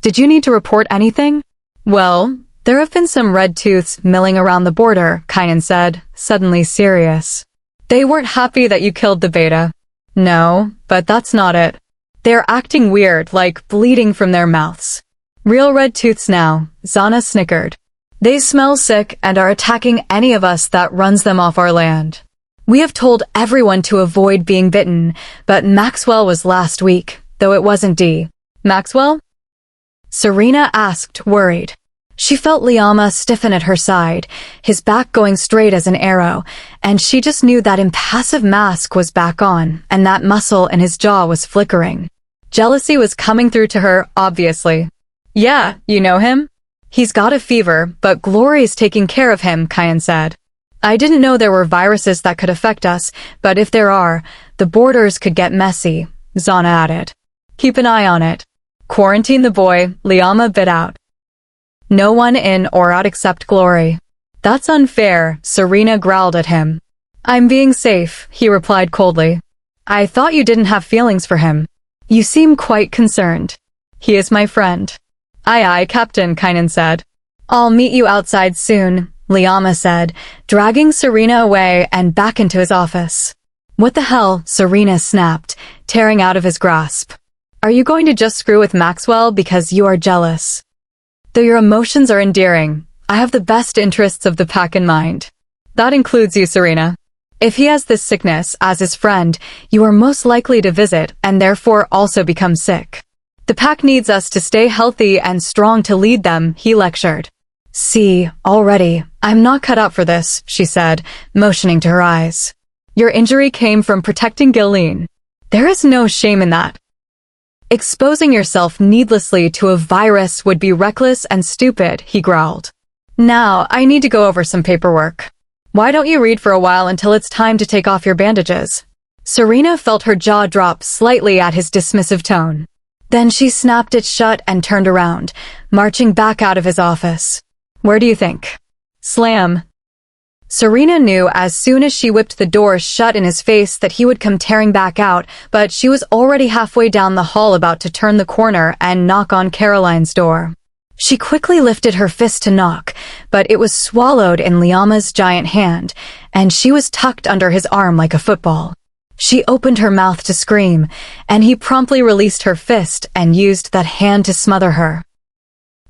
"Did you need to report anything?" "Well, there have been some red tooths milling around the border," Kainan said, suddenly serious. "They weren't happy that you killed the beta." "No, but that's not it. They're acting weird, like bleeding from their mouths." "Real red tooths now," Zana snickered. "They smell sick and are attacking any of us that runs them off our land. We have told everyone to avoid being bitten, but Maxwell was last week, though it wasn't D." "Maxwell?" Serena asked, worried. She felt Liama stiffen at her side, his back going straight as an arrow, and she just knew that impassive mask was back on, and that muscle in his jaw was flickering. Jealousy was coming through to her, obviously. "Yeah, you know him? He's got a fever, but Glory's taking care of him," Kainan said. "I didn't know there were viruses that could affect us, but if there are, the borders could get messy," Zana added. "Keep an eye on it. Quarantine the boy," Liama bit out. "No one in or out except Glory." "That's unfair," Serena growled at him. "I'm being safe," he replied coldly. "I thought you didn't have feelings for him. You seem quite concerned." "He is my friend." "Aye aye, Captain," Kainan said. "I'll meet you outside soon," Liama said, dragging Serena away and back into his office. "What the hell?" Serena snapped, tearing out of his grasp. "Are you going to just screw with Maxwell because you are jealous? Though your emotions are endearing, I have the best interests of the pack in mind. That includes you, Serena." If he has this sickness as his friend, you are most likely to visit and therefore also become sick. The pack needs us to stay healthy and strong to lead them, he lectured. See, already, I'm not cut out for this, she said, motioning to her eyes. Your injury came from protecting Gilleen. There is no shame in that. Exposing yourself needlessly to a virus would be reckless and stupid, he growled. Now, I need to go over some paperwork. Why don't you read for a while until it's time to take off your bandages? Serena felt her jaw drop slightly at his dismissive tone. Then she snapped it shut and turned around, marching back out of his office. Where do you think? Slam. Serena knew as soon as she whipped the door shut in his face that he would come tearing back out, but she was already halfway down the hall about to turn the corner and knock on Caroline's door. She quickly lifted her fist to knock, but it was swallowed in Liama's giant hand, and she was tucked under his arm like a football. She opened her mouth to scream, and he promptly released her fist and used that hand to smother her.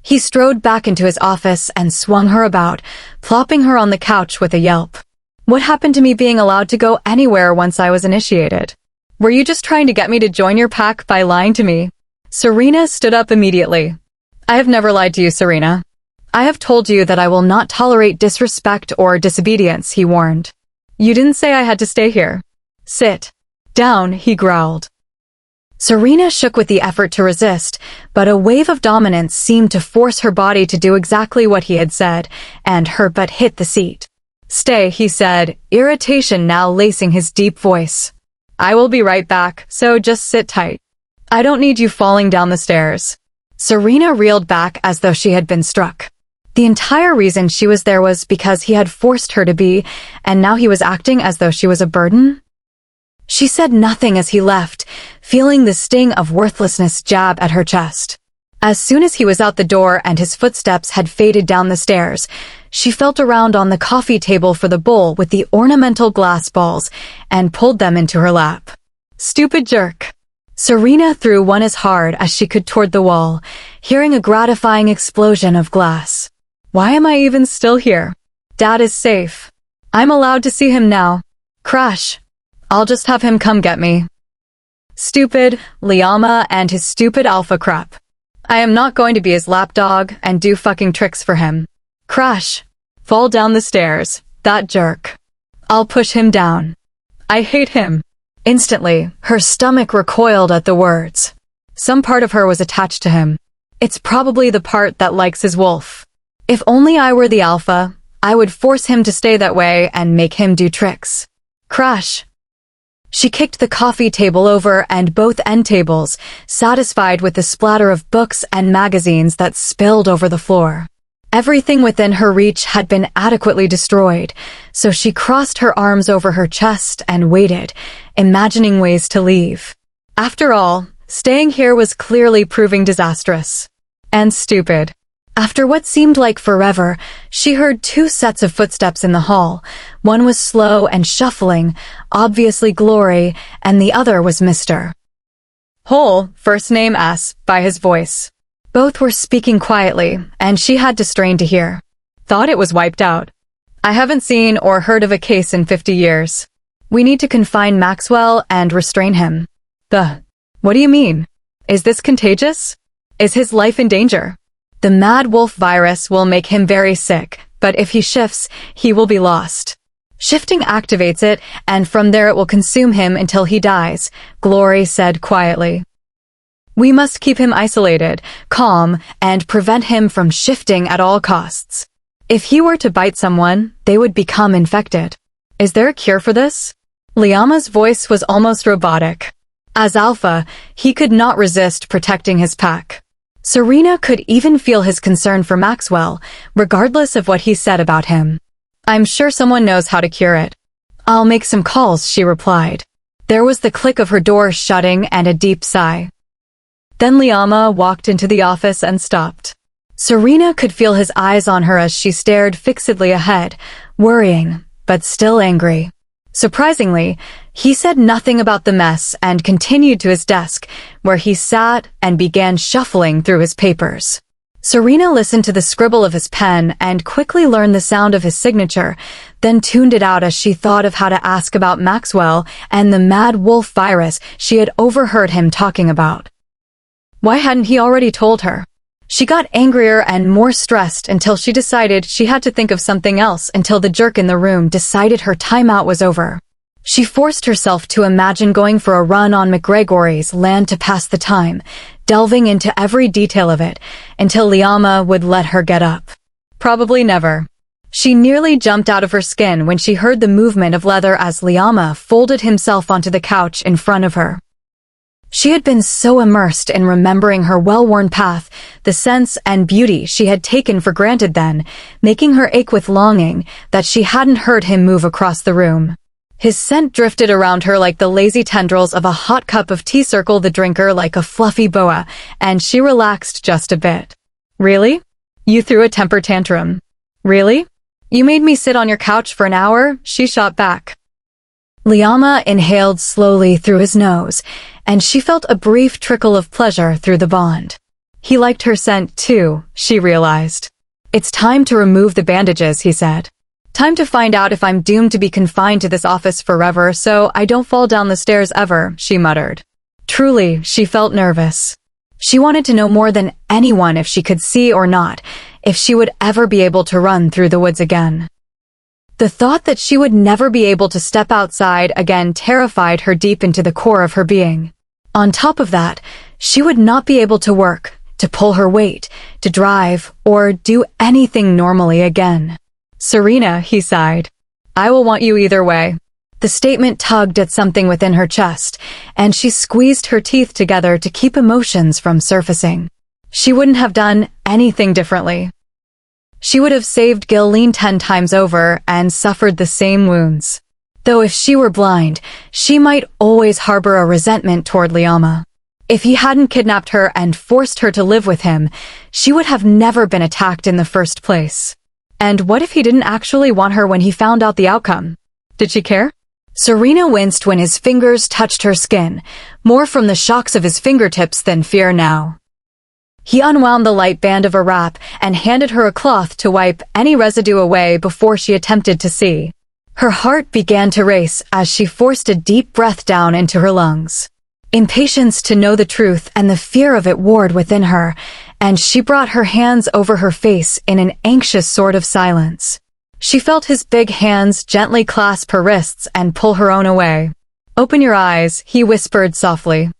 He strode back into his office and swung her about, plopping her on the couch with a yelp. What happened to me being allowed to go anywhere once I was initiated? Were you just trying to get me to join your pack by lying to me? Serena stood up immediately. I have never lied to you, Serena. I have told you that I will not tolerate disrespect or disobedience, he warned. You didn't say I had to stay here. Sit down, he growled. Serena shook with the effort to resist, but a wave of dominance seemed to force her body to do exactly what he had said, and her butt hit the seat. Stay, he said, irritation now lacing his deep voice. I will be right back, so just sit tight. I don't need you falling down the stairs. Serena reeled back as though she had been struck. The entire reason she was there was because he had forced her to be, and now he was acting as though she was a burden? She said nothing as he left, feeling the sting of worthlessness jab at her chest. As soon as he was out the door and his footsteps had faded down the stairs, she felt around on the coffee table for the bowl with the ornamental glass balls and pulled them into her lap. Stupid jerk. Serena threw one as hard as she could toward the wall, hearing a gratifying explosion of glass. Why am I even still here? Dad is safe. I'm allowed to see him now. Crash. I'll just have him come get me. Stupid Liama and his stupid alpha crap. I am not going to be his lapdog and do fucking tricks for him. Crash. Fall down the stairs. That jerk. I'll push him down. I hate him. Instantly, her stomach recoiled at the words. Some part of her was attached to him. It's probably the part that likes his wolf. If only I were the alpha, I would force him to stay that way and make him do tricks. Crash. She kicked the coffee table over and both end tables, satisfied with the splatter of books and magazines that spilled over the floor. Everything within her reach had been adequately destroyed, so she crossed her arms over her chest and waited, imagining ways to leave. After all, staying here was clearly proving disastrous. And stupid. After what seemed like forever, she heard two sets of footsteps in the hall. One was slow and shuffling, obviously Glory, and the other was Mr. Hole, first name S, by his voice. Both were speaking quietly, and she had to strain to hear. Thought it was wiped out. I haven't seen or heard of a case in 50 years. We need to confine Maxwell and restrain him. What do you mean? Is this contagious? Is his life in danger? The mad wolf virus will make him very sick, but if he shifts, he will be lost. Shifting activates it, and from there it will consume him until he dies, Glory said quietly. We must keep him isolated, calm, and prevent him from shifting at all costs. If he were to bite someone, they would become infected. Is there a cure for this? Liama's voice was almost robotic. As Alpha, he could not resist protecting his pack. Serena could even feel his concern for Maxwell, regardless of what he said about him. I'm sure someone knows how to cure it. I'll make some calls, she replied. There was the click of her door shutting and a deep sigh. Then Liama walked into the office and stopped. Serena could feel his eyes on her as she stared fixedly ahead, worrying, but still angry. Surprisingly, he said nothing about the mess and continued to his desk, where he sat and began shuffling through his papers. Serena listened to the scribble of his pen and quickly learned the sound of his signature, then tuned it out as she thought of how to ask about Maxwell and the mad wolf virus she had overheard him talking about. Why hadn't he already told her? She got angrier and more stressed until she decided she had to think of something else until the jerk in the room decided her timeout was over. She forced herself to imagine going for a run on McGregory's land to pass the time, delving into every detail of it, until Liama would let her get up. Probably never. She nearly jumped out of her skin when she heard the movement of leather as Liama folded himself onto the couch in front of her. She had been so immersed in remembering her well-worn path, the sense and beauty she had taken for granted then, making her ache with longing, that she hadn't heard him move across the room. His scent drifted around her like the lazy tendrils of a hot cup of tea circle the drinker like a fluffy boa, and she relaxed just a bit. Really? You threw a temper tantrum. Really? You made me sit on your couch for an hour? She shot back. Liama inhaled slowly through his nose, and she felt a brief trickle of pleasure through the bond. He liked her scent too, she realized. It's time to remove the bandages, he said. Time to find out if I'm doomed to be confined to this office forever so I don't fall down the stairs ever, she muttered. Truly, she felt nervous. She wanted to know more than anyone if she could see or not, if she would ever be able to run through the woods again. The thought that she would never be able to step outside again terrified her deep into the core of her being. On top of that, she would not be able to work, to pull her weight, to drive, or do anything normally again. Serena, he sighed. I will want you either way. The statement tugged at something within her chest, and she squeezed her teeth together to keep emotions from surfacing. She wouldn't have done anything differently. She would have saved Gilleen 10 times over and suffered the same wounds. Though if she were blind, she might always harbor a resentment toward Liama. If he hadn't kidnapped her and forced her to live with him, she would have never been attacked in the first place. And what if he didn't actually want her when he found out the outcome? Did she care? Serena winced when his fingers touched her skin, more from the shocks of his fingertips than fear now. He unwound the light band of a wrap and handed her a cloth to wipe any residue away before she attempted to see. Her heart began to race as she forced a deep breath down into her lungs. Impatience to know the truth and the fear of it warred within her, and she brought her hands over her face in an anxious sort of silence. She felt his big hands gently clasp her wrists and pull her own away. Open your eyes, he whispered softly.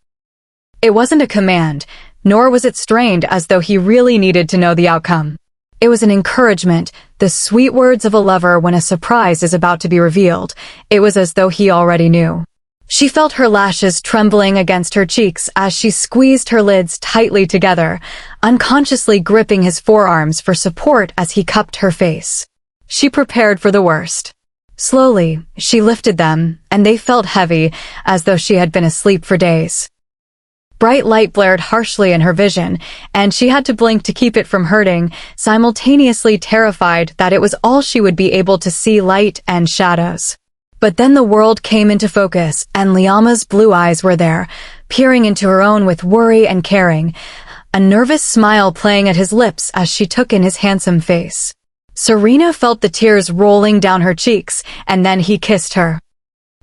It wasn't a command, nor was it strained as though he really needed to know the outcome. It was an encouragement, the sweet words of a lover when a surprise is about to be revealed. It was as though he already knew. She felt her lashes trembling against her cheeks as she squeezed her lids tightly together, unconsciously gripping his forearms for support as he cupped her face. She prepared for the worst. Slowly, she lifted them, and they felt heavy, as though she had been asleep for days. Bright light blared harshly in her vision, and she had to blink to keep it from hurting, simultaneously terrified that it was all she would be able to see: light and shadows. But then the world came into focus, and Liama's blue eyes were there, peering into her own with worry and caring, a nervous smile playing at his lips as she took in his handsome face. Serena felt the tears rolling down her cheeks, and then he kissed her.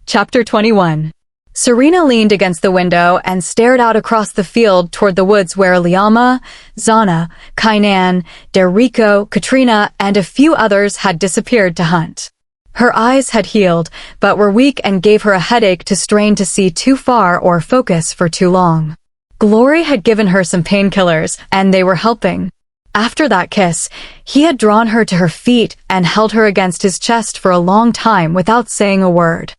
Chapter 21. Serena leaned against the window and stared out across the field toward the woods where Liama, Zana, Kainan, Derico, Katrina, and a few others had disappeared to hunt. Her eyes had healed, but were weak and gave her a headache to strain to see too far or focus for too long. Glory had given her some painkillers, and they were helping. After that kiss, he had drawn her to her feet and held her against his chest for a long time without saying a word.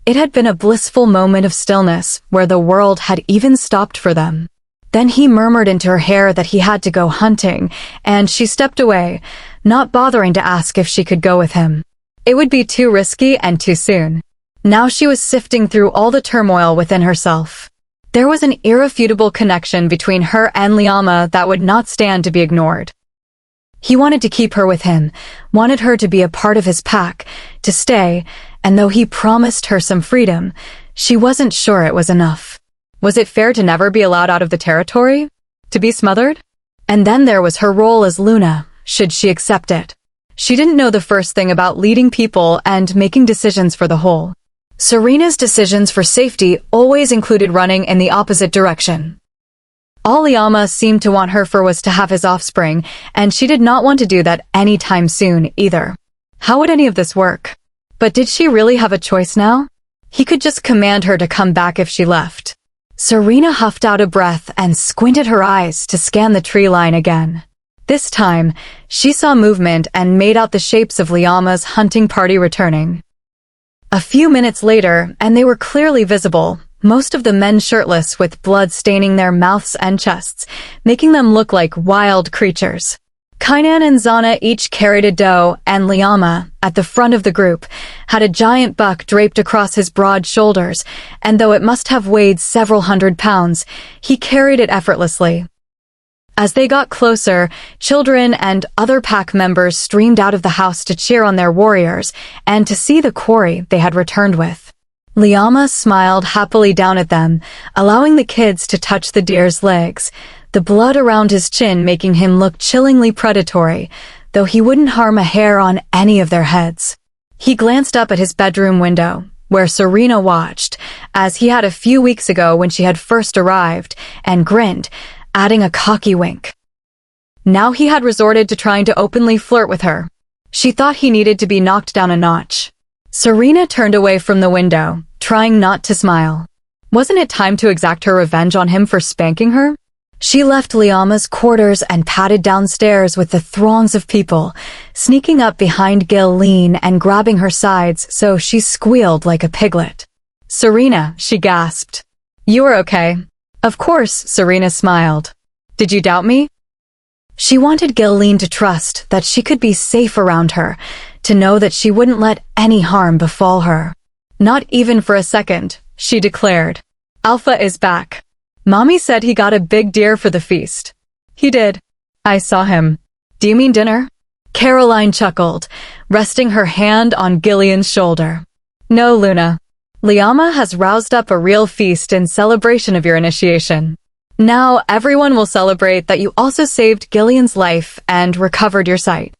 It had been a blissful moment of stillness, where the world had even stopped for them. Then he murmured into her hair that he had to go hunting, and she stepped away, not bothering to ask if she could go with him. It would be too risky and too soon. Now she was sifting through all the turmoil within herself. There was an irrefutable connection between her and Liama that would not stand to be ignored. He wanted to keep her with him, wanted her to be a part of his pack, to stay, and though he promised her some freedom, she wasn't sure it was enough. Was it fair to never be allowed out of the territory? To be smothered? And then there was her role as Luna, should she accept it. She didn't know the first thing about leading people and making decisions for the whole. Serena's decisions for safety always included running in the opposite direction. All Liama seemed to want her for was to have his offspring, and she did not want to do that anytime soon either. How would any of this work? But did she really have a choice now? He could just command her to come back if she left. Serena huffed out a breath and squinted her eyes to scan the tree line again. This time, she saw movement and made out the shapes of Liama's hunting party returning. A few minutes later, and they were clearly visible, most of the men shirtless with blood staining their mouths and chests, making them look like wild creatures. Kainan and Zana each carried a doe, and Liama, at the front of the group, had a giant buck draped across his broad shoulders, and though it must have weighed several hundred pounds, he carried it effortlessly. As they got closer, children and other pack members streamed out of the house to cheer on their warriors and to see the quarry they had returned with. Liama smiled happily down at them, allowing the kids to touch the deer's legs, the blood around his chin making him look chillingly predatory, though he wouldn't harm a hair on any of their heads. He glanced up at his bedroom window, where Serena watched, as he had a few weeks ago when she had first arrived, and grinned, adding a cocky wink. Now he had resorted to trying to openly flirt with her. She thought he needed to be knocked down a notch. Serena turned away from the window, trying not to smile. Wasn't it time to exact her revenge on him for spanking her? She left Liama's quarters and padded downstairs with the throngs of people, sneaking up behind Gilleen and grabbing her sides so she squealed like a piglet. "Serena," she gasped. "You are okay." Of course, Serena smiled. "Did you doubt me?" She wanted Gilleen to trust that she could be safe around her, to know that she wouldn't let any harm befall her. "Not even for a second," she declared. "Alpha is back. Mommy said he got a big deer for the feast." "He did. I saw him." "Do you mean dinner?" Caroline chuckled, resting her hand on Gillian's shoulder. "No, Luna. Liama has roused up a real feast in celebration of your initiation. Now everyone will celebrate that you also saved Gillian's life and recovered your sight.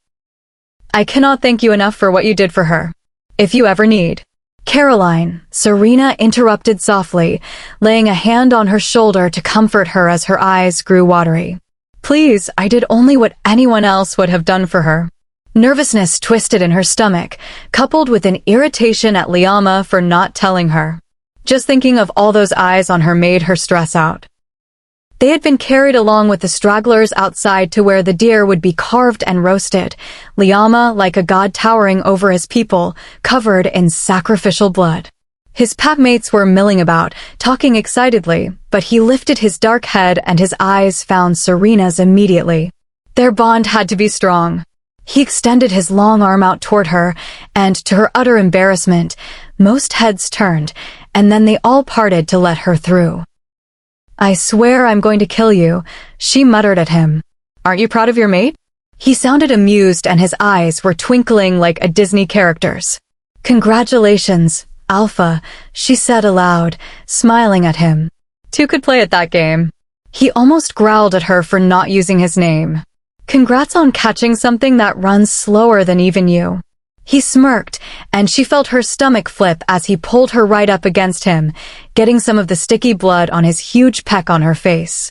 I cannot thank you enough for what you did for her. If you ever need." "Caroline," Serena interrupted softly, laying a hand on her shoulder to comfort her as her eyes grew watery. "Please, I did only what anyone else would have done for her." Nervousness twisted in her stomach, coupled with an irritation at Liama for not telling her. Just thinking of all those eyes on her made her stress out. They had been carried along with the stragglers outside to where the deer would be carved and roasted, Liama like a god towering over his people, covered in sacrificial blood. His packmates were milling about, talking excitedly, but he lifted his dark head and his eyes found Serena's immediately. Their bond had to be strong. He extended his long arm out toward her, and to her utter embarrassment, most heads turned, and then they all parted to let her through. "I swear I'm going to kill you," she muttered at him. "Aren't you proud of your mate?" He sounded amused and his eyes were twinkling like a Disney character's. "Congratulations, Alpha," she said aloud, smiling at him. "Two could play at that game." He almost growled at her for not using his name. "Congrats on catching something that runs slower than even you." He smirked, and she felt her stomach flip as he pulled her right up against him, getting some of the sticky blood on his huge peck on her face.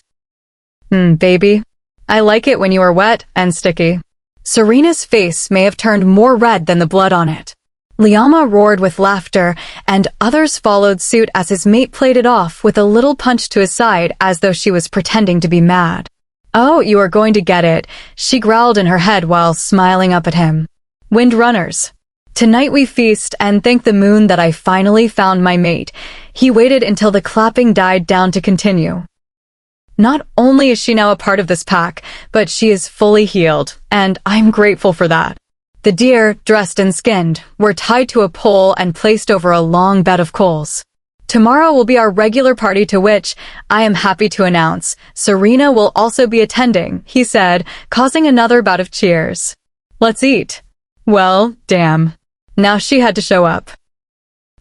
Baby. I like it when you are wet and sticky." Serena's face may have turned more red than the blood on it. Liama roared with laughter, and others followed suit as his mate played it off with a little punch to his side as though she was pretending to be mad. "Oh, you are going to get it," she growled in her head while smiling up at him. "Windrunners. Tonight we feast and thank the moon that I finally found my mate." He waited until the clapping died down to continue. "Not only is she now a part of this pack, but she is fully healed, and I'm grateful for that." The deer, dressed and skinned, were tied to a pole and placed over a long bed of coals. "Tomorrow will be our regular party to which, I am happy to announce, Serena will also be attending," he said, causing another bout of cheers. "Let's eat." Well, damn. Now she had to show up.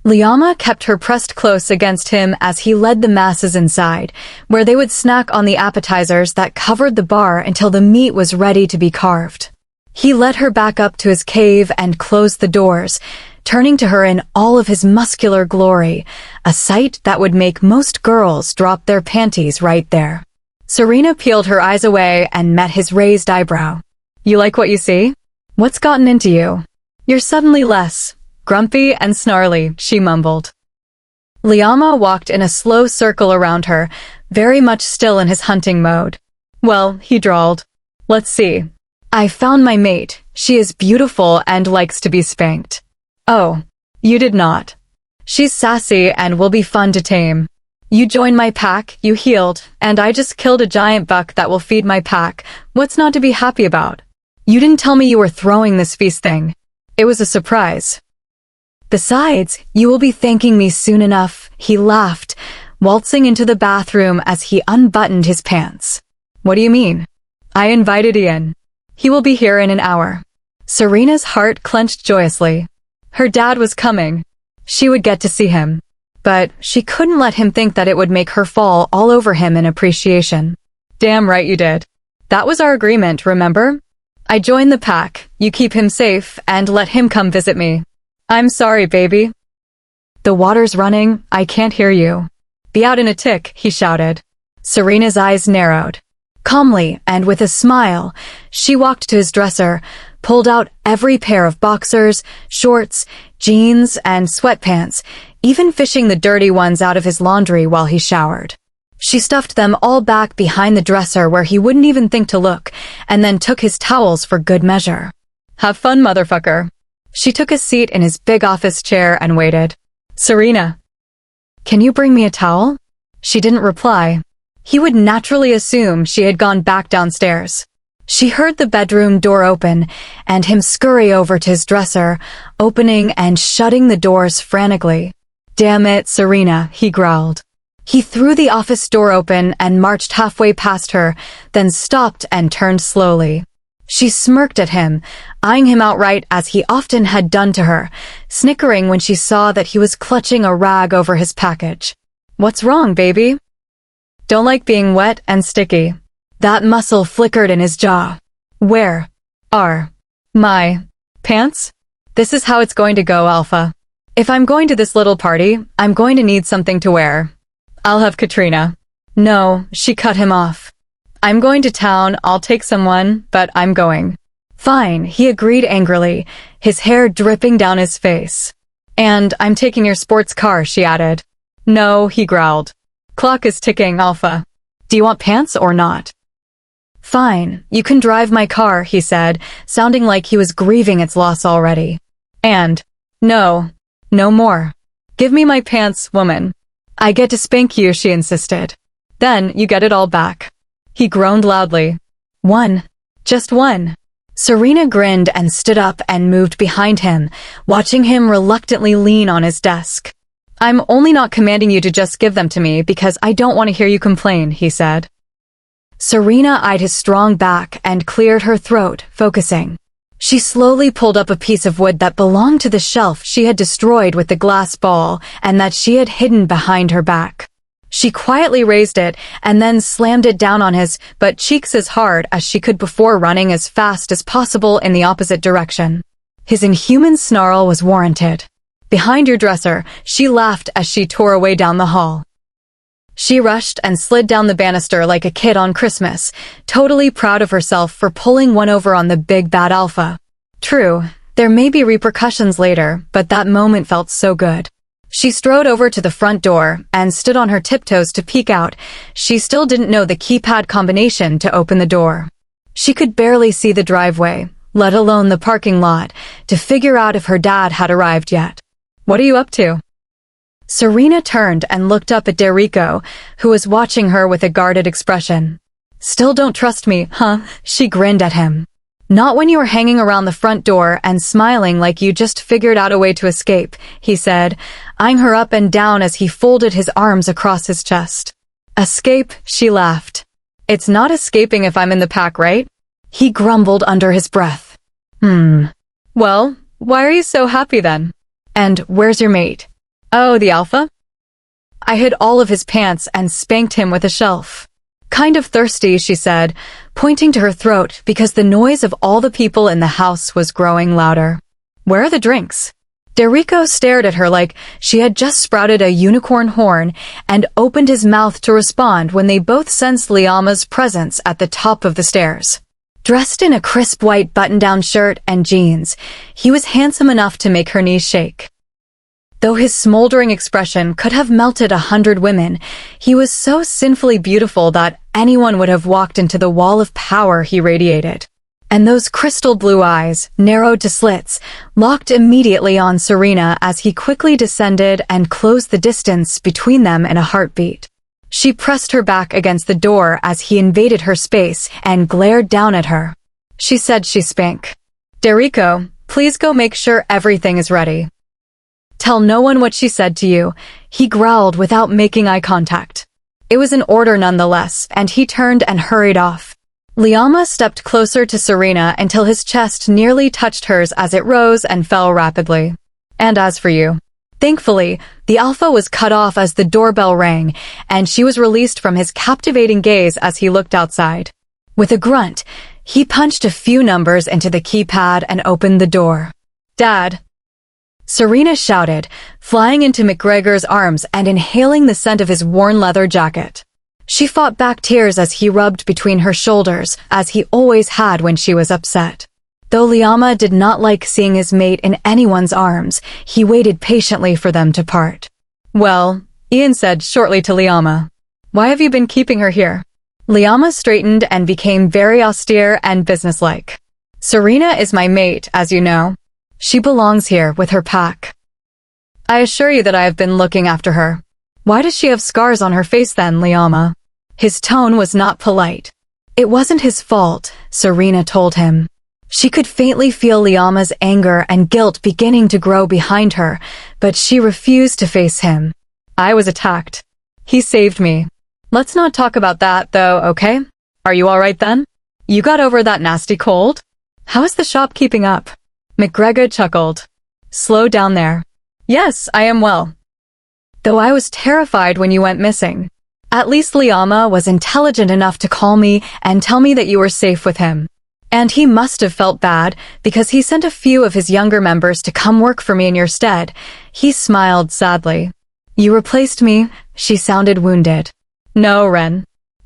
Liama kept her pressed close against him as he led the masses inside, where they would snack on the appetizers that covered the bar until the meat was ready to be carved. He led her back up to his cave and closed the doors, turning to her in all of his muscular glory, a sight that would make most girls drop their panties right there. Serena peeled her eyes away and met his raised eyebrow. "You like what you see? What's gotten into you? You're suddenly less grumpy and snarly," she mumbled. Liama walked in a slow circle around her, very much still in his hunting mode. "Well," he drawled. "Let's see. I found my mate. She is beautiful and likes to be spanked." "Oh, you did not. She's sassy and will be fun to tame. You joined my pack, you healed, and I just killed a giant buck that will feed my pack. What's not to be happy about? You didn't tell me you were throwing this feast thing. It was a surprise. Besides, you will be thanking me soon enough," he laughed, waltzing into the bathroom as he unbuttoned his pants. "What do you mean? I invited Ian. He will be here in an hour." Serena's heart clenched joyously. Her dad was coming. She would get to see him. But she couldn't let him think that it would make her fall all over him in appreciation. "Damn right you did. That was our agreement, remember? I joined the pack, you keep him safe, and let him come visit me." "I'm sorry, baby. The water's running, I can't hear you." "Be out in a tick," he shouted. Serena's eyes narrowed. Calmly, and with a smile, she walked to his dresser, pulled out every pair of boxers, shorts, jeans, and sweatpants, even fishing the dirty ones out of his laundry while he showered. She stuffed them all back behind the dresser where he wouldn't even think to look, and then took his towels for good measure. "Have fun, motherfucker." She took a seat in his big office chair and waited. "Serena, can you bring me a towel?" She didn't reply. He would naturally assume she had gone back downstairs. She heard the bedroom door open and him scurry over to his dresser, opening and shutting the doors frantically. "Damn it, Serena," he growled. He threw the office door open and marched halfway past her, then stopped and turned slowly. She smirked at him, eyeing him outright as he often had done to her, snickering when she saw that he was clutching a rag over his package. "What's wrong, baby?" "Don't like being wet and sticky." That muscle flickered in his jaw. "Where are my pants?" "This is how it's going to go, Alpha. If I'm going to this little party, I'm going to need something to wear. I'll have Katrina." "No," she cut him off. "I'm going to town, I'll take someone, but I'm going." "Fine," he agreed angrily, his hair dripping down his face. "And I'm taking your sports car," she added. "No," he growled. "Clock is ticking, Alpha. Do you want pants or not?" "Fine, you can drive my car," he said, sounding like he was grieving its loss already. "And no more. Give me my pants, woman." "I get to spank you," she insisted. "Then you get it all back." He groaned loudly. "One. Just one." Serena grinned and stood up and moved behind him, watching him reluctantly lean on his desk. "I'm only not commanding you to just give them to me because I don't want to hear you complain," he said. Serena eyed his strong back and cleared her throat, focusing. She slowly pulled up a piece of wood that belonged to the shelf she had destroyed with the glass ball and that she had hidden behind her back. She quietly raised it and then slammed it down on his butt cheeks as hard as she could before running as fast as possible in the opposite direction. His inhuman snarl was warranted. "Behind your dresser," she laughed as she tore away down the hall. She rushed and slid down the banister like a kid on Christmas, totally proud of herself for pulling one over on the big bad Alpha. True, there may be repercussions later, but that moment felt so good. She strode over to the front door and stood on her tiptoes to peek out. She still didn't know the keypad combination to open the door. She could barely see the driveway, let alone the parking lot, to figure out if her dad had arrived yet. "What are you up to?" Serena turned and looked up at Derico, who was watching her with a guarded expression. "Still don't trust me, huh?" She grinned at him. "Not when you were hanging around the front door and smiling like you just figured out a way to escape," he said, eyeing her up and down as he folded his arms across his chest. "Escape?" she laughed. "It's not escaping if I'm in the pack, right?" He grumbled under his breath. Well, why are you so happy then? And where's your mate?" "Oh, the Alpha?" I hid all of his pants and spanked him with a shelf. Kind of thirsty, she said, pointing to her throat because the noise of all the people in the house was growing louder. Where are the drinks? Derrico stared at her like she had just sprouted a unicorn horn and opened his mouth to respond when they both sensed Liama's presence at the top of the stairs. Dressed in a crisp white button-down shirt and jeans, he was handsome enough to make her knees shake. Though his smoldering expression could have melted 100 women, he was so sinfully beautiful that anyone would have walked into the wall of power he radiated. And those crystal blue eyes, narrowed to slits, locked immediately on Serena as he quickly descended and closed the distance between them in a heartbeat. She pressed her back against the door as he invaded her space and glared down at her. She said she spank. Derrico, please go make sure everything is ready. Tell no one what she said to you, he growled without making eye contact. It was an order nonetheless, and he turned and hurried off. Liama stepped closer to Serena until his chest nearly touched hers as it rose and fell rapidly. And as for you. Thankfully, the Alpha was cut off as the doorbell rang, and she was released from his captivating gaze as he looked outside. With a grunt, he punched a few numbers into the keypad and opened the door. Dad! Serena shouted, flying into McGregor's arms and inhaling the scent of his worn leather jacket. She fought back tears as he rubbed between her shoulders, as he always had when she was upset. Though Liama did not like seeing his mate in anyone's arms, he waited patiently for them to part. Well, Ian said shortly to Liama. Why have you been keeping her here? Liama straightened and became very austere and businesslike. Serena is my mate, as you know. She belongs here with her pack. I assure you that I have been looking after her. Why does she have scars on her face then, Liama? His tone was not polite. It wasn't his fault, Serena told him. She could faintly feel Liama's anger and guilt beginning to grow behind her, but she refused to face him. I was attacked. He saved me. Let's not talk about that, though, okay? Are you all right then? You got over that nasty cold? How is the shop keeping up? McGregor chuckled. Slow down there. Yes, I am well. Though I was terrified when you went missing. At least Liama was intelligent enough to call me and tell me that you were safe with him. And he must have felt bad because he sent a few of his younger members to come work for me in your stead. He smiled sadly. You replaced me, she sounded wounded. No, Ren.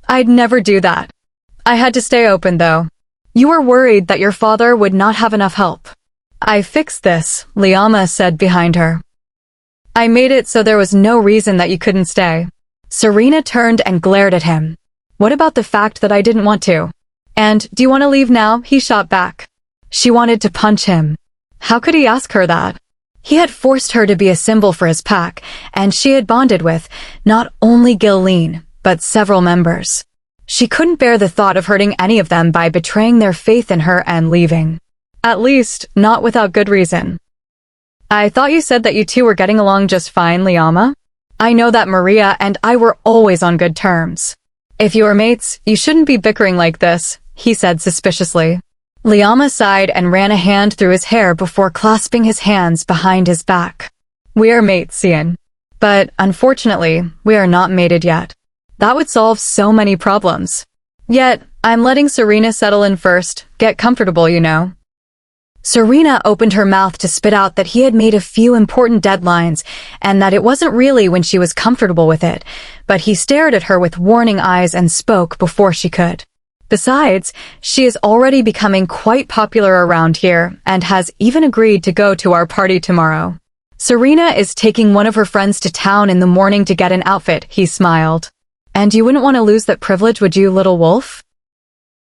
I'd never do that. I had to stay open though. You were worried that your father would not have enough help. I fixed this, Liama said behind her. I made it so there was no reason that you couldn't stay. Serena turned and glared at him. What about the fact that I didn't want to? And, do you want to leave now? He shot back. She wanted to punch him. How could he ask her that? He had forced her to be a symbol for his pack, and she had bonded with, not only Gilleen, but several members. She couldn't bear the thought of hurting any of them by betraying their faith in her and leaving. At least, not without good reason. I thought you said that you two were getting along just fine, Liama. I know that Maria and I were always on good terms. If you were mates, you shouldn't be bickering like this, he said suspiciously. Liama sighed and ran a hand through his hair before clasping his hands behind his back. We are mates, Ian. But, unfortunately, we are not mated yet. That would solve so many problems. Yet, I'm letting Serena settle in first, get comfortable, you know. Serena opened her mouth to spit out that he had made a few important deadlines and that it wasn't really when she was comfortable with it, but he stared at her with warning eyes and spoke before she could. Besides, she is already becoming quite popular around here and has even agreed to go to our party tomorrow. Serena is taking one of her friends to town in the morning to get an outfit, he smiled. And you wouldn't want to lose that privilege, would you, little wolf?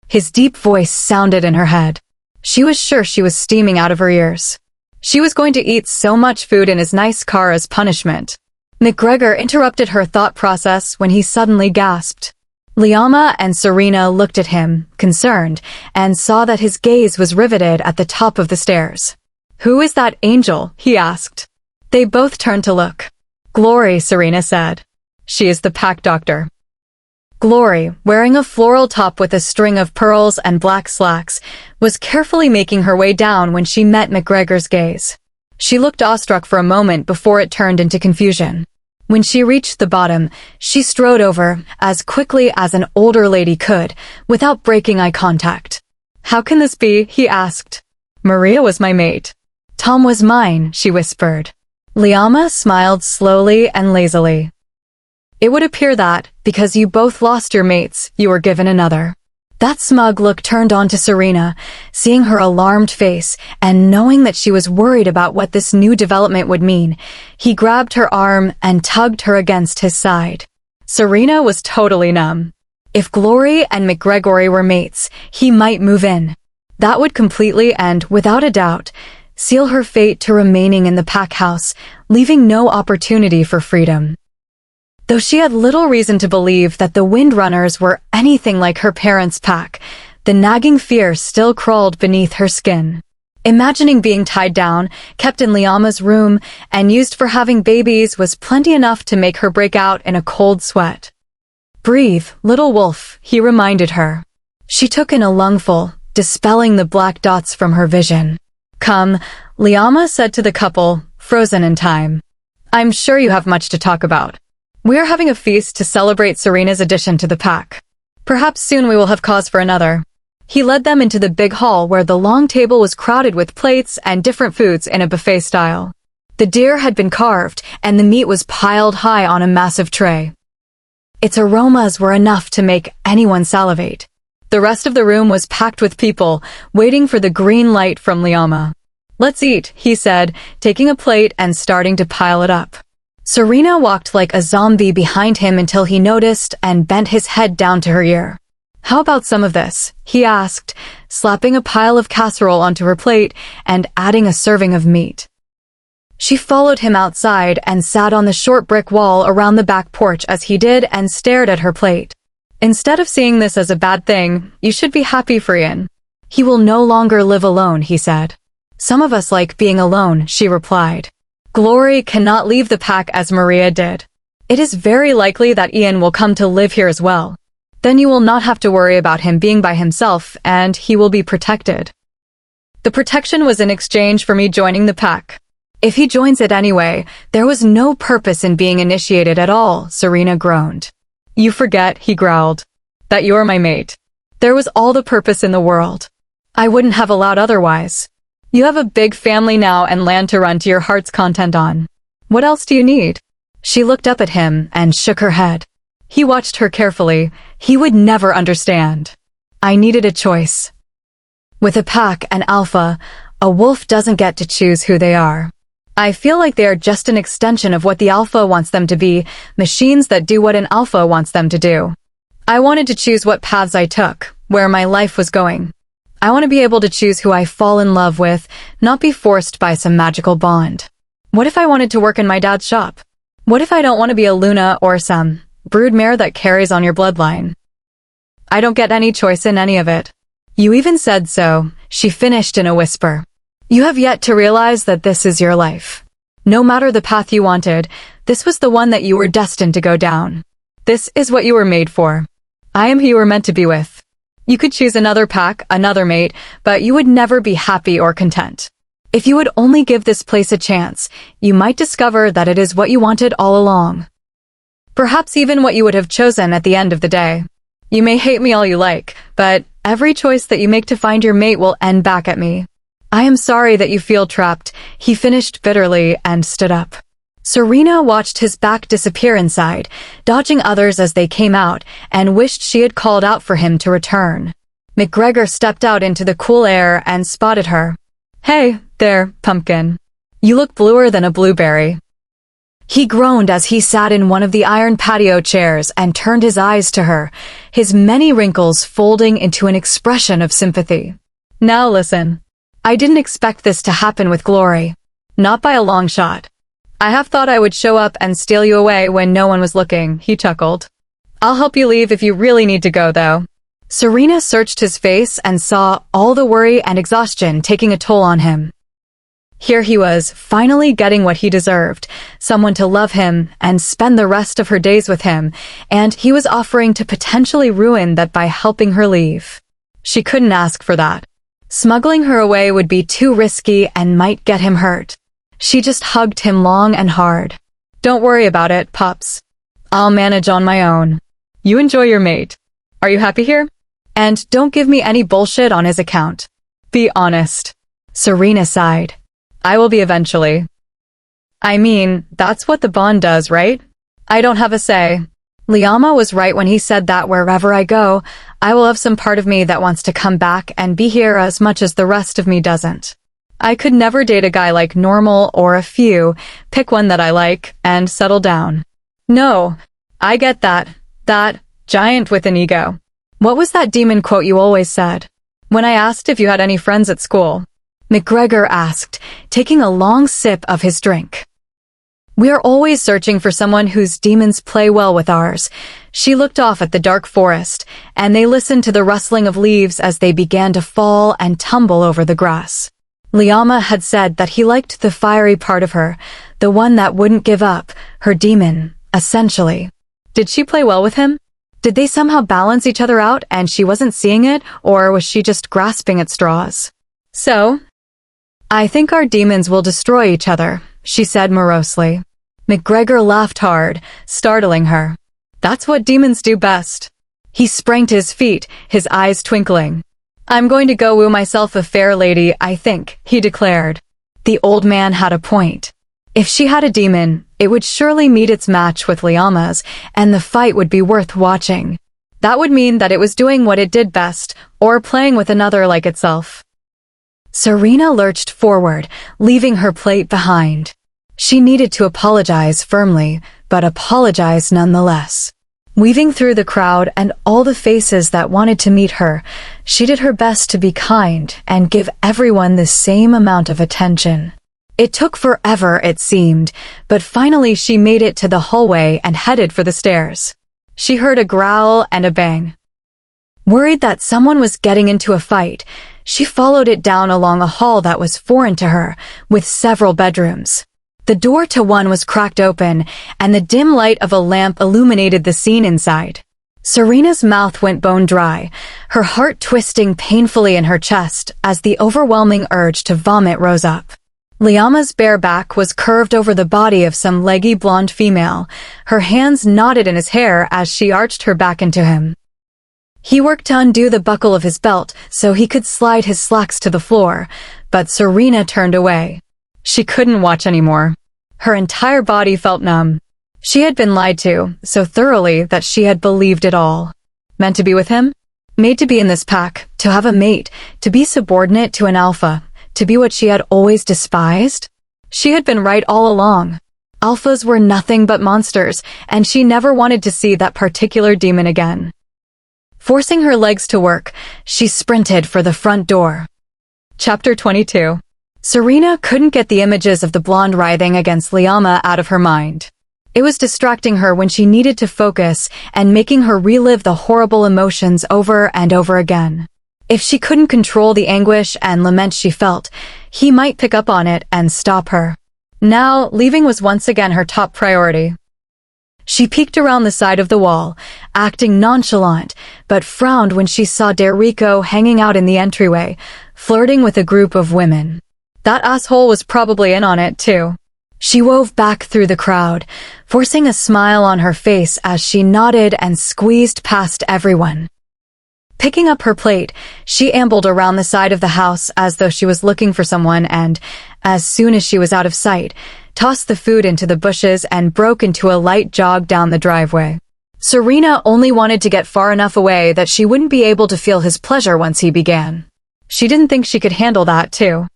His deep voice sounded in her head. She was sure she was steaming out of her ears. She was going to eat so much food in his nice car as punishment. McGregor interrupted her thought process when he suddenly gasped. Liama and Serena looked at him, concerned, and saw that his gaze was riveted at the top of the stairs. Who is that angel? He asked. They both turned to look. Glory, Serena said. She is the pack doctor. Glory, wearing a floral top with a string of pearls and black slacks, was carefully making her way down when she met McGregor's gaze. She looked awestruck for a moment before it turned into confusion. When she reached the bottom, she strode over as quickly as an older lady could, without breaking eye contact. "How can this be?" he asked. "Maria was my mate." "Tom was mine," she whispered. Liama smiled slowly and lazily. "It would appear that, because you both lost your mates, you were given another." That smug look turned on to Serena, seeing her alarmed face and knowing that she was worried about what this new development would mean. He grabbed her arm and tugged her against his side. Serena was totally numb. If Glory and McGregory were mates, he might move in. That would completely and, without a doubt, seal her fate to remaining in the pack house, leaving no opportunity for freedom. Though she had little reason to believe that the Windrunners were anything like her parents' pack, the nagging fear still crawled beneath her skin. Imagining being tied down, kept in Liama's room, and used for having babies was plenty enough to make her break out in a cold sweat. "Breathe, little wolf," he reminded her. She took in a lungful, dispelling the black dots from her vision. "Come," Liama said to the couple, frozen in time. "I'm sure you have much to talk about. We are having a feast to celebrate Serena's addition to the pack. Perhaps soon we will have cause for another." He led them into the big hall where the long table was crowded with plates and different foods in a buffet style. The deer had been carved, and the meat was piled high on a massive tray. Its aromas were enough to make anyone salivate. The rest of the room was packed with people, waiting for the green light from Liama. "Let's eat," he said, taking a plate and starting to pile it up. Serena walked like a zombie behind him until he noticed and bent his head down to her ear. "How about some of this?" he asked, slapping a pile of casserole onto her plate and adding a serving of meat. She followed him outside and sat on the short brick wall around the back porch as he did and stared at her plate. "Instead of seeing this as a bad thing, you should be happy for Ian. He will no longer live alone," he said. "Some of us like being alone," she replied. "Glory cannot leave the pack as Maria did. It is very likely that Ian will come to live here as well. Then you will not have to worry about him being by himself, and he will be protected." The protection was in exchange for me joining the pack. "If he joins it anyway, there was no purpose in being initiated at all," Serena groaned. "You forget," he growled, "that you're my mate. There was all the purpose in the world. I wouldn't have allowed otherwise. You have a big family now and land to run to your heart's content on. What else do you need?" She looked up at him and shook her head. He watched her carefully. He would never understand. "I needed a choice. With a pack and alpha, a wolf doesn't get to choose who they are. I feel like they are just an extension of what the alpha wants them to be, machines that do what an alpha wants them to do. I wanted to choose what paths I took, where my life was going. I want to be able to choose who I fall in love with, not be forced by some magical bond. What if I wanted to work in my dad's shop? What if I don't want to be a Luna or some broodmare that carries on your bloodline? I don't get any choice in any of it." "You even said so," she finished in a whisper. "You have yet to realize that this is your life. No matter the path you wanted, this was the one that you were destined to go down. This is what you were made for. I am who you were meant to be with. You could choose another pack, another mate, but you would never be happy or content. If you would only give this place a chance, you might discover that it is what you wanted all along. Perhaps even what you would have chosen at the end of the day. You may hate me all you like, but every choice that you make to find your mate will end back at me. I am sorry that you feel trapped," he finished bitterly and stood up. Serena watched his back disappear inside, dodging others as they came out, and wished she had called out for him to return. McGregor stepped out into the cool air and spotted her. "Hey, there, pumpkin. You look bluer than a blueberry." He groaned as he sat in one of the iron patio chairs and turned his eyes to her, his many wrinkles folding into an expression of sympathy. "Now listen. I didn't expect this to happen with Glory. Not by a long shot. I have thought I would show up and steal you away when no one was looking," he chuckled. "I'll help you leave if you really need to go, though." Serena searched his face and saw all the worry and exhaustion taking a toll on him. Here he was, finally getting what he deserved, someone to love him and spend the rest of her days with him, and he was offering to potentially ruin that by helping her leave. She couldn't ask for that. Smuggling her away would be too risky and might get him hurt. She just hugged him long and hard. Don't worry about it, pups. I'll manage on my own. You enjoy your mate. Are you happy here? And don't give me any bullshit on his account. Be honest. Serena sighed. I will be eventually. I mean, that's what the bond does, right? I don't have a say. Liama was right when he said that wherever I go, I will have some part of me that wants to come back and be here as much as the rest of me doesn't. I could never date a guy like Normal or a few, pick one that I like, and settle down. No, I get that. That giant with an ego. What was that demon quote you always said? When I asked if you had any friends at school, McGregor asked, taking a long sip of his drink. We are always searching for someone whose demons play well with ours. She looked off at the dark forest, and they listened to the rustling of leaves as they began to fall and tumble over the grass. Liama had said that he liked the fiery part of her, the one that wouldn't give up, her demon, essentially. Did she play well with him? Did they somehow balance each other out and she wasn't seeing it, or was she just grasping at straws? So, I think our demons will destroy each other, she said morosely. McGregor laughed hard, startling her. That's what demons do best. He sprang to his feet, his eyes twinkling. I'm going to go woo myself a fair lady, I think, he declared. The old man had a point. If she had a demon, it would surely meet its match with Liama's, and the fight would be worth watching. That would mean that it was doing what it did best, or playing with another like itself. Serena lurched forward, leaving her plate behind. She needed to apologize firmly, but apologize nonetheless. Weaving through the crowd and all the faces that wanted to meet her, she did her best to be kind and give everyone the same amount of attention. It took forever, it seemed, but finally she made it to the hallway and headed for the stairs. She heard a growl and a bang. Worried that someone was getting into a fight, she followed it down along a hall that was foreign to her, with several bedrooms. The door to one was cracked open, and the dim light of a lamp illuminated the scene inside. Serena's mouth went bone dry, her heart twisting painfully in her chest as the overwhelming urge to vomit rose up. Liama's bare back was curved over the body of some leggy blonde female, her hands knotted in his hair as she arched her back into him. He worked to undo the buckle of his belt so he could slide his slacks to the floor, but Serena turned away. She couldn't watch anymore. Her entire body felt numb. She had been lied to so thoroughly that she had believed it all. Meant to be with him? Made to be in this pack, to have a mate, to be subordinate to an alpha, to be what she had always despised? She had been right all along. Alphas were nothing but monsters, and she never wanted to see that particular demon again. Forcing her legs to work, she sprinted for the front door. Chapter 22. Serena couldn't get the images of the blonde writhing against Liama out of her mind. It was distracting her when she needed to focus and making her relive the horrible emotions over and over again. If she couldn't control the anguish and lament she felt, he might pick up on it and stop her. Now, leaving was once again her top priority. She peeked around the side of the wall, acting nonchalant, but frowned when she saw Derrico hanging out in the entryway, flirting with a group of women. That asshole was probably in on it, too. She wove back through the crowd, forcing a smile on her face as she nodded and squeezed past everyone. Picking up her plate, she ambled around the side of the house as though she was looking for someone and, as soon as she was out of sight, tossed the food into the bushes and broke into a light jog down the driveway. Serena only wanted to get far enough away that she wouldn't be able to feel his pleasure once he began. She didn't think she could handle that, too.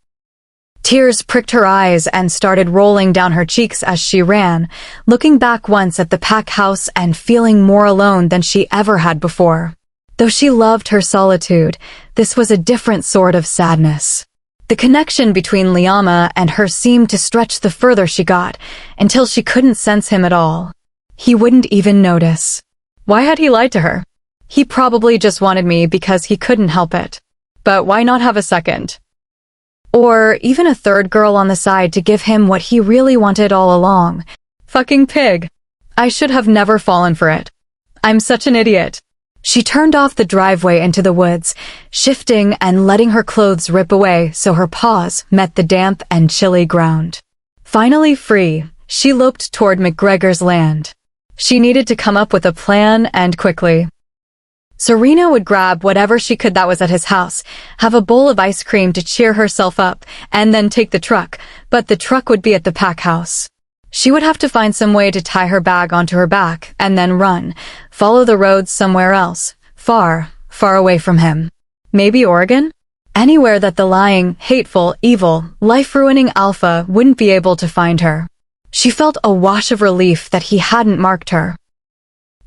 Tears pricked her eyes and started rolling down her cheeks as she ran, looking back once at the pack house and feeling more alone than she ever had before. Though she loved her solitude, this was a different sort of sadness. The connection between Liama and her seemed to stretch the further she got, until she couldn't sense him at all. He wouldn't even notice. Why had he lied to her? He probably just wanted me because he couldn't help it. But why not have a second? Or even a third girl on the side to give him what he really wanted all along. Fucking pig. I should have never fallen for it. I'm such an idiot. She turned off the driveway into the woods, shifting and letting her clothes rip away so her paws met the damp and chilly ground. Finally free, She loped toward McGregor's land. She needed to come up with a plan, and quickly. Serena would grab whatever she could that was at his house, have a bowl of ice cream to cheer herself up, and then take the truck, but the truck would be at the pack house. She would have to find some way to tie her bag onto her back, and then run, follow the roads somewhere else, far, far away from him. Maybe Oregon? Anywhere that the lying, hateful, evil, life-ruining Alpha wouldn't be able to find her. She felt a wash of relief that he hadn't marked her.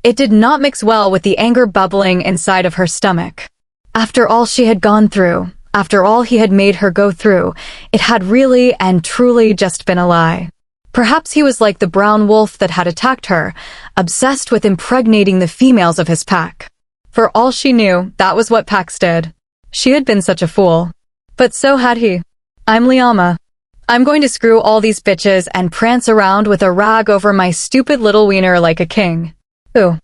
It did not mix well with the anger bubbling inside of her stomach. After all she had gone through, after all he had made her go through, it had really and truly just been a lie. Perhaps he was like the brown wolf that had attacked her, obsessed with impregnating the females of his pack. For all she knew, that was what packs did. She had been such a fool. But so had he. I'm Liama. I'm going to screw all these bitches and prance around with a rag over my stupid little wiener like a king. Ooh.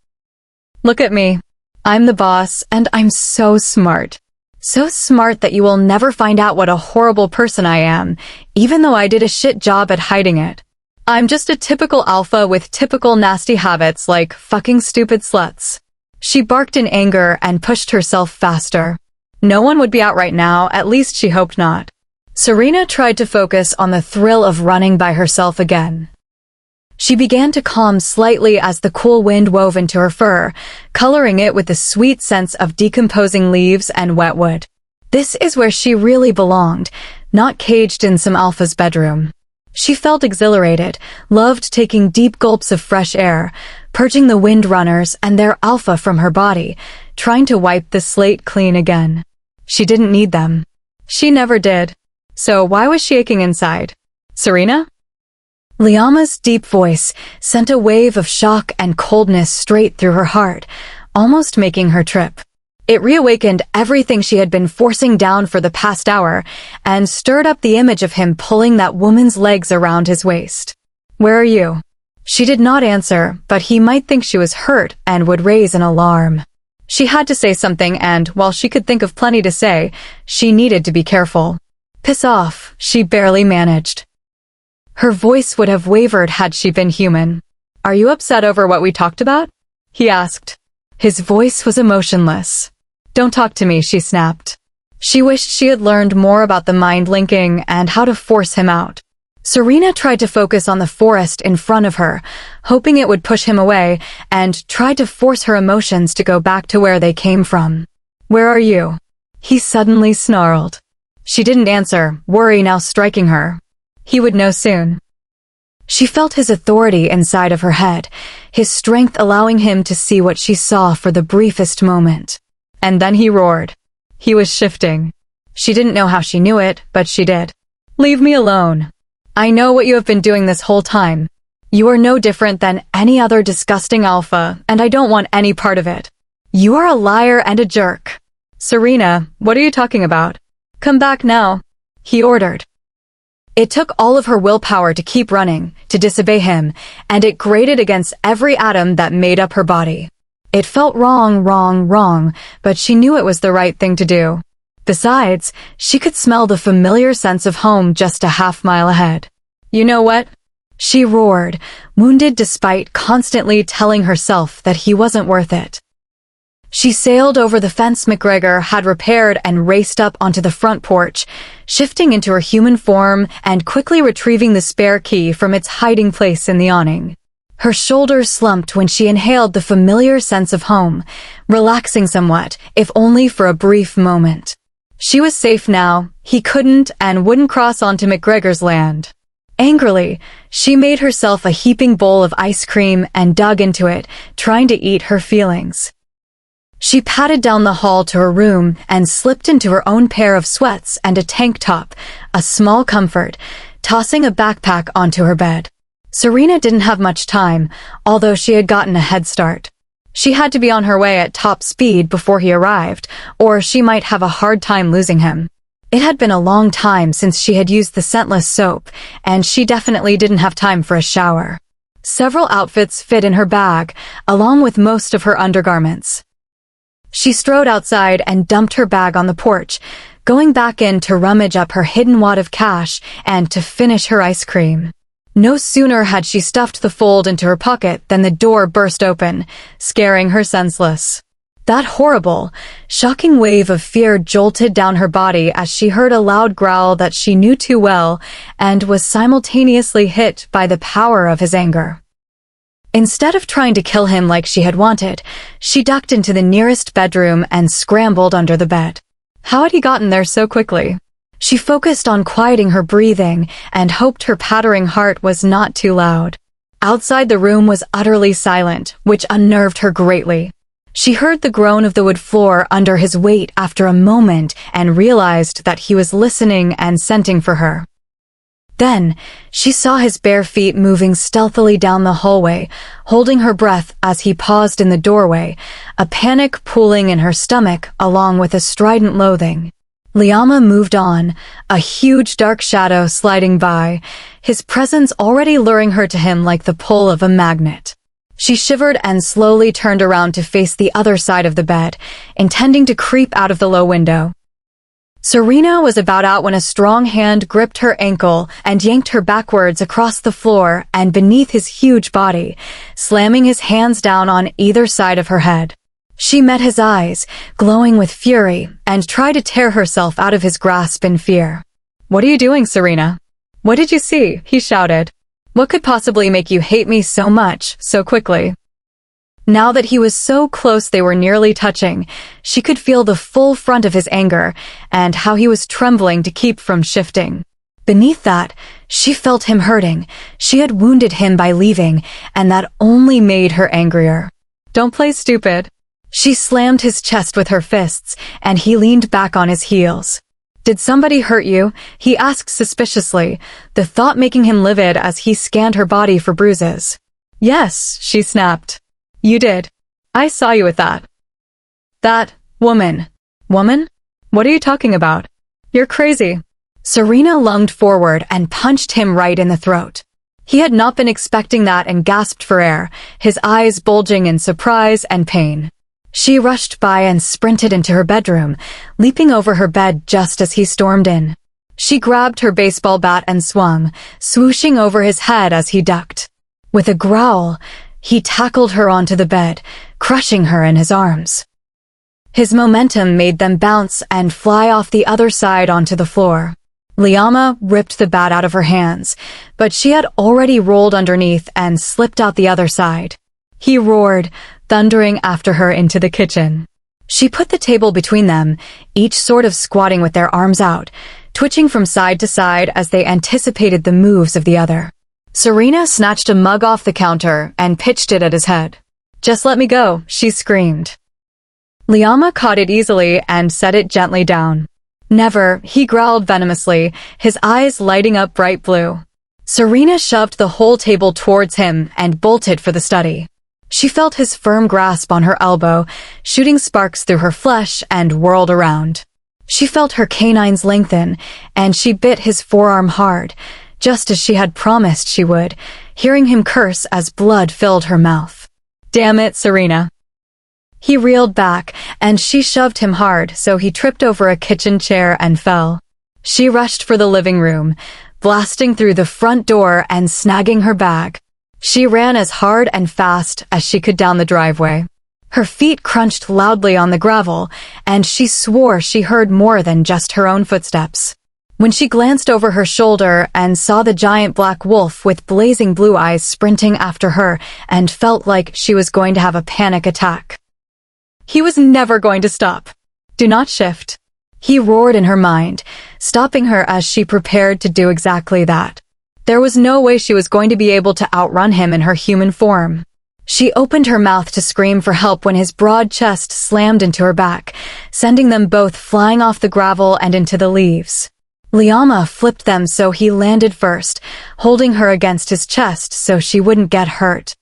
Look at me. I'm the boss, and I'm so smart. So smart that you will never find out what a horrible person I am, even though I did a shit job at hiding it. I'm just a typical alpha with typical nasty habits like fucking stupid sluts. She barked in anger and pushed herself faster. No one would be out right now, at least she hoped not. Serena tried to focus on the thrill of running by herself again. She began to calm slightly as the cool wind wove into her fur, coloring it with the sweet sense of decomposing leaves and wet wood. This is where she really belonged, not caged in some alpha's bedroom. She felt exhilarated, loved taking deep gulps of fresh air, purging the windrunners and their alpha from her body, trying to wipe the slate clean again. She didn't need them. She never did. So why was she aching inside? Serena? Liama's deep voice sent a wave of shock and coldness straight through her heart, almost making her trip. It reawakened everything she had been forcing down for the past hour and stirred up the image of him pulling that woman's legs around his waist. Where are you? She did not answer, but he might think she was hurt and would raise an alarm. She had to say something, and while she could think of plenty to say, she needed to be careful. Piss off, she barely managed. Her voice would have wavered had she been human. Are you upset over what we talked about? He asked. His voice was emotionless. Don't talk to me, she snapped. She wished she had learned more about the mind linking and how to force him out. Serena tried to focus on the forest in front of her, hoping it would push him away, and tried to force her emotions to go back to where they came from. Where are you? He suddenly snarled. She didn't answer, worry now striking her. He would know soon. She felt his authority inside of her head, his strength allowing him to see what she saw for the briefest moment. And then he roared. He was shifting. She didn't know how she knew it, but she did. Leave me alone. I know what you have been doing this whole time. You are no different than any other disgusting alpha, and I don't want any part of it. You are a liar and a jerk. Serena, what are you talking about? Come back now, he ordered. It took all of her willpower to keep running, to disobey him, and it grated against every atom that made up her body. It felt wrong, but she knew it was the right thing to do. Besides, she could smell the familiar sense of home just a half-mile ahead. You know what? She roared, wounded despite constantly telling herself that he wasn't worth it. She sailed over the fence McGregor had repaired and raced up onto the front porch, shifting into her human form and quickly retrieving the spare key from its hiding place in the awning. Her shoulders slumped when she inhaled the familiar sense of home, relaxing somewhat, if only for a brief moment. She was safe now. He couldn't and wouldn't cross onto McGregor's land. Angrily, she made herself a heaping bowl of ice cream and dug into it, trying to eat her feelings. She padded down the hall to her room and slipped into her own pair of sweats and a tank top, a small comfort, tossing a backpack onto her bed. Serena didn't have much time, although she had gotten a head start. She had to be on her way at top speed before he arrived, or she might have a hard time losing him. It had been a long time since she had used the scentless soap, and she definitely didn't have time for a shower. Several outfits fit in her bag, along with most of her undergarments. She strode outside and dumped her bag on the porch, going back in to rummage up her hidden wad of cash and to finish her ice cream. No sooner had she stuffed the fold into her pocket than the door burst open, scaring her senseless. That horrible, shocking wave of fear jolted down her body as she heard a loud growl that she knew too well and was simultaneously hit by the power of his anger. Instead of trying to kill him like she had wanted, she ducked into the nearest bedroom and scrambled under the bed. How had he gotten there so quickly? She focused on quieting her breathing and hoped her pattering heart was not too loud. Outside the room was utterly silent, which unnerved her greatly. She heard the groan of the wood floor under his weight after a moment and realized that he was listening and scenting for her. Then, she saw his bare feet moving stealthily down the hallway, holding her breath as he paused in the doorway, a panic pooling in her stomach along with a strident loathing. Liama moved on, a huge dark shadow sliding by, his presence already luring her to him like the pull of a magnet. She shivered and slowly turned around to face the other side of the bed, intending to creep out of the low window. Serena was about out when a strong hand gripped her ankle and yanked her backwards across the floor and beneath his huge body, slamming his hands down on either side of her head. She met his eyes, glowing with fury, and tried to tear herself out of his grasp in fear. "What are you doing, Serena? What did you see?" he shouted. "What could possibly make you hate me so much, so quickly?" Now that he was so close they were nearly touching, she could feel the full front of his anger and how he was trembling to keep from shifting. Beneath that, she felt him hurting. She had wounded him by leaving, and that only made her angrier. "Don't play stupid." She slammed his chest with her fists, and he leaned back on his heels. "Did somebody hurt you?" he asked suspiciously, the thought making him livid as he scanned her body for bruises. "Yes," she snapped. "You did. I saw you with that." "That woman." "Woman? What are you talking about? You're crazy." Serena lunged forward and punched him right in the throat. He had not been expecting that and gasped for air, his eyes bulging in surprise and pain. She rushed by and sprinted into her bedroom, leaping over her bed just as he stormed in. She grabbed her baseball bat and swung, swooshing over his head as he ducked. With a growl, he tackled her onto the bed, crushing her in his arms. His momentum made them bounce and fly off the other side onto the floor. Liama ripped the bat out of her hands, but she had already rolled underneath and slipped out the other side. He roared, thundering after her into the kitchen. She put the table between them, each sort of squatting with their arms out, twitching from side to side as they anticipated the moves of the other. Serena snatched a mug off the counter and pitched it at his head. "Just let me go," she screamed. Liama caught it easily and set it gently down. "Never," he growled venomously, his eyes lighting up bright blue. Serena shoved the whole table towards him and bolted for the study. She felt his firm grasp on her elbow, shooting sparks through her flesh, and whirled around. She felt her canines lengthen, and she bit his forearm hard, just as she had promised she would, hearing him curse as blood filled her mouth. "Damn it, Serena." He reeled back, and she shoved him hard, so he tripped over a kitchen chair and fell. She rushed for the living room, blasting through the front door and snagging her bag. She ran as hard and fast as she could down the driveway. Her feet crunched loudly on the gravel, and she swore she heard more than just her own footsteps. When she glanced over her shoulder and saw the giant black wolf with blazing blue eyes sprinting after her and felt like she was going to have a panic attack. He was never going to stop. "Do not shift," he roared in her mind, stopping her as she prepared to do exactly that. There was no way she was going to be able to outrun him in her human form. She opened her mouth to scream for help when his broad chest slammed into her back, sending them both flying off the gravel and into the leaves. Liama flipped them so he landed first, holding her against his chest so she wouldn't get hurt.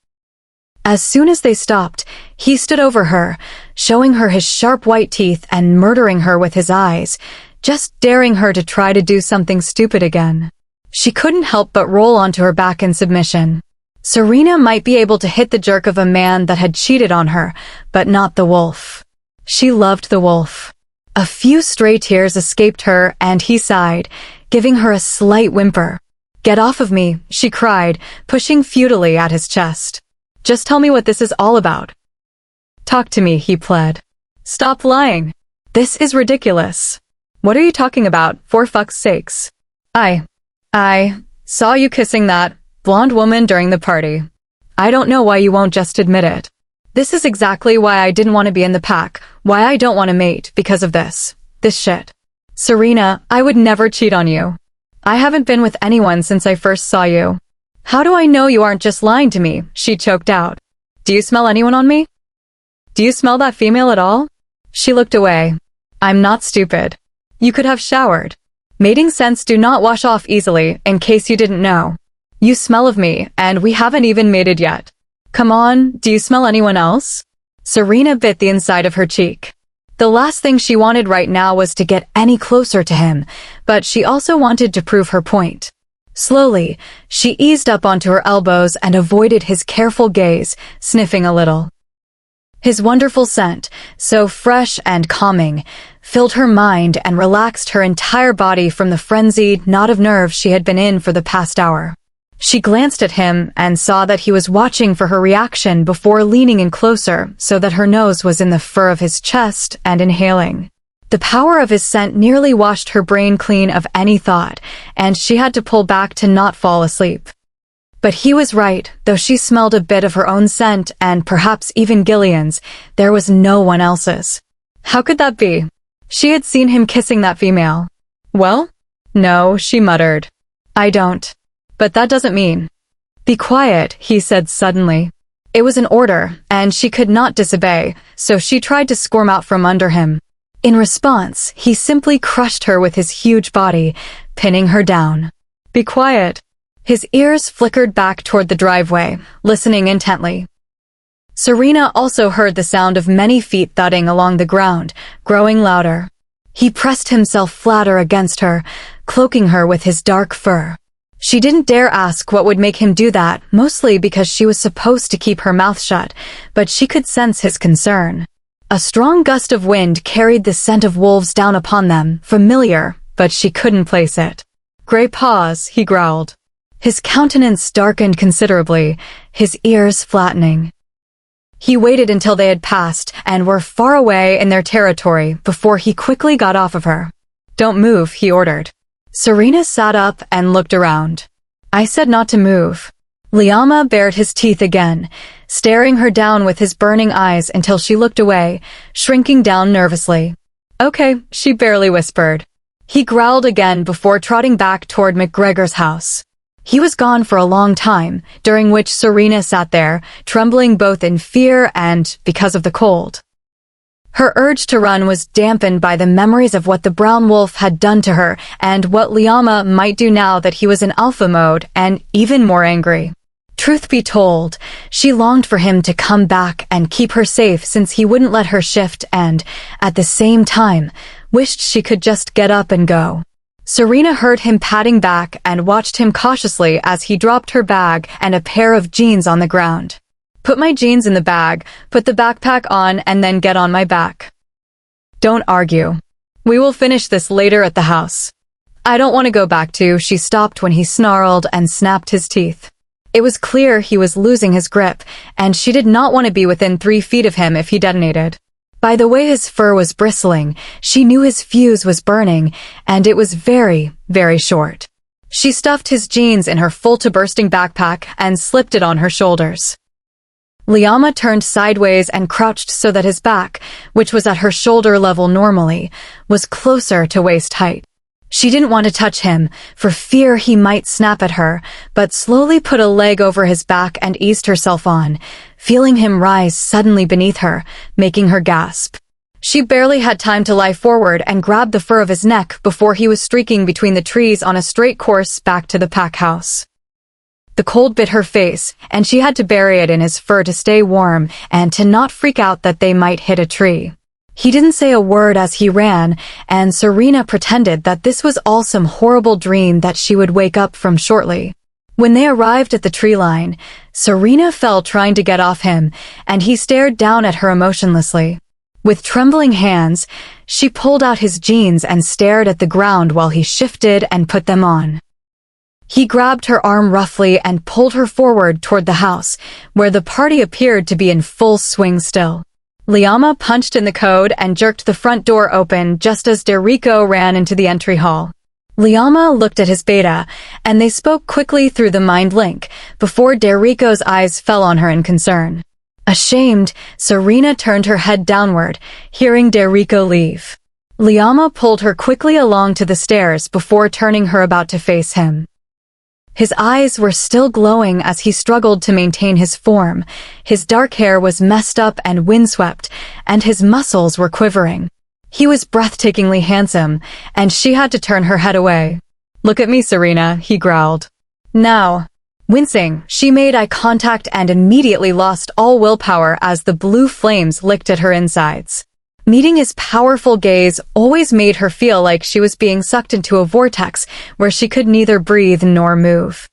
As soon as they stopped, he stood over her, showing her his sharp white teeth and murdering her with his eyes, just daring her to try to do something stupid again. She couldn't help but roll onto her back in submission. Serena might be able to hit the jerk of a man that had cheated on her, but not the wolf. She loved the wolf. A few stray tears escaped her, and he sighed, giving her a slight whimper. Get off of me, she cried, pushing futilely at his chest. Just tell me what this is all about. Talk to me, he pled. Stop lying. This is ridiculous. What are you talking about, for fuck's sakes? I saw you kissing that blonde woman during the party. I don't know why you won't just admit it. This is exactly why I didn't want to be in the pack, why I don't want to mate, because of this shit. Serena, I would never cheat on you. I haven't been with anyone since I first saw you. How do I know you aren't just lying to me? She choked out. Do you smell anyone on me? Do you smell that female at all? She looked away. I'm not stupid. You could have showered. Mating scents do not wash off easily, in case you didn't know. You smell of me, and we haven't even mated yet. Come on, do you smell anyone else? Serena bit the inside of her cheek. The last thing she wanted right now was to get any closer to him, but she also wanted to prove her point. Slowly, she eased up onto her elbows and avoided his careful gaze, sniffing a little. His wonderful scent, so fresh and calming, filled her mind and relaxed her entire body from the frenzied knot of nerves she had been in for the past hour. She glanced at him and saw that he was watching for her reaction before leaning in closer so that her nose was in the fur of his chest and inhaling. The power of his scent nearly washed her brain clean of any thought, and she had to pull back to not fall asleep. But he was right, though she smelled a bit of her own scent and perhaps even Gillian's, there was no one else's. How could that be? She had seen him kissing that female. Well? No, she muttered. I don't. But that doesn't mean. Be quiet, he said suddenly. It was an order, and she could not disobey, so she tried to squirm out from under him. In response, he simply crushed her with his huge body, pinning her down. Be quiet. His ears flickered back toward the driveway, listening intently. Serena also heard the sound of many feet thudding along the ground, growing louder. He pressed himself flatter against her, cloaking her with his dark fur. She didn't dare ask what would make him do that, mostly because she was supposed to keep her mouth shut, but she could sense his concern. A strong gust of wind carried the scent of wolves down upon them, familiar, but she couldn't place it. Gray paws, he growled. His countenance darkened considerably, his ears flattening. He waited until they had passed and were far away in their territory before he quickly got off of her. Don't move, he ordered. Serena sat up and looked around. I said not to move. Liama bared his teeth again, staring her down with his burning eyes until she looked away, shrinking down nervously. Okay, she barely whispered. He growled again before trotting back toward McGregor's house. He was gone for a long time, during which Serena sat there, trembling both in fear and because of the cold. Her urge to run was dampened by the memories of what the brown wolf had done to her and what Liama might do now that he was in alpha mode and even more angry. Truth be told, she longed for him to come back and keep her safe since he wouldn't let her shift and, at the same time, wished she could just get up and go. Serena heard him patting back and watched him cautiously as he dropped her bag and a pair of jeans on the ground. Put my jeans in the bag, put the backpack on, and then get on my back. Don't argue. We will finish this later at the house. I don't want to go back to, she stopped when he snarled and snapped his teeth. It was clear he was losing his grip, and she did not want to be within 3 feet of him if he detonated. By the way his fur was bristling, she knew his fuse was burning, and it was very, very short. She stuffed his jeans in her full-to-bursting backpack and slipped it on her shoulders. Liama turned sideways and crouched so that his back, which was at her shoulder level normally, was closer to waist height. She didn't want to touch him, for fear he might snap at her, but slowly put a leg over his back and eased herself on, feeling him rise suddenly beneath her, making her gasp. She barely had time to lie forward and grab the fur of his neck before he was streaking between the trees on a straight course back to the pack house. The cold bit her face, and she had to bury it in his fur to stay warm and to not freak out that they might hit a tree. He didn't say a word as he ran, and Serena pretended that this was all some horrible dream that she would wake up from shortly. When they arrived at the tree line, Serena fell trying to get off him, and he stared down at her emotionlessly. With trembling hands, she pulled out his jeans and stared at the ground while he shifted and put them on. He grabbed her arm roughly and pulled her forward toward the house, where the party appeared to be in full swing still. Liama punched in the code and jerked the front door open just as Derico ran into the entry hall. Liama looked at his beta, and they spoke quickly through the mind link, before Derico's eyes fell on her in concern. Ashamed, Serena turned her head downward, hearing Derico leave. Liama pulled her quickly along to the stairs before turning her about to face him. His eyes were still glowing as he struggled to maintain his form. His dark hair was messed up and windswept, and his muscles were quivering. He was breathtakingly handsome, and she had to turn her head away. "Look at me, Serena," he growled. "Now." Wincing, she made eye contact and immediately lost all willpower as the blue flames licked at her insides. Meeting his powerful gaze always made her feel like she was being sucked into a vortex where she could neither breathe nor move.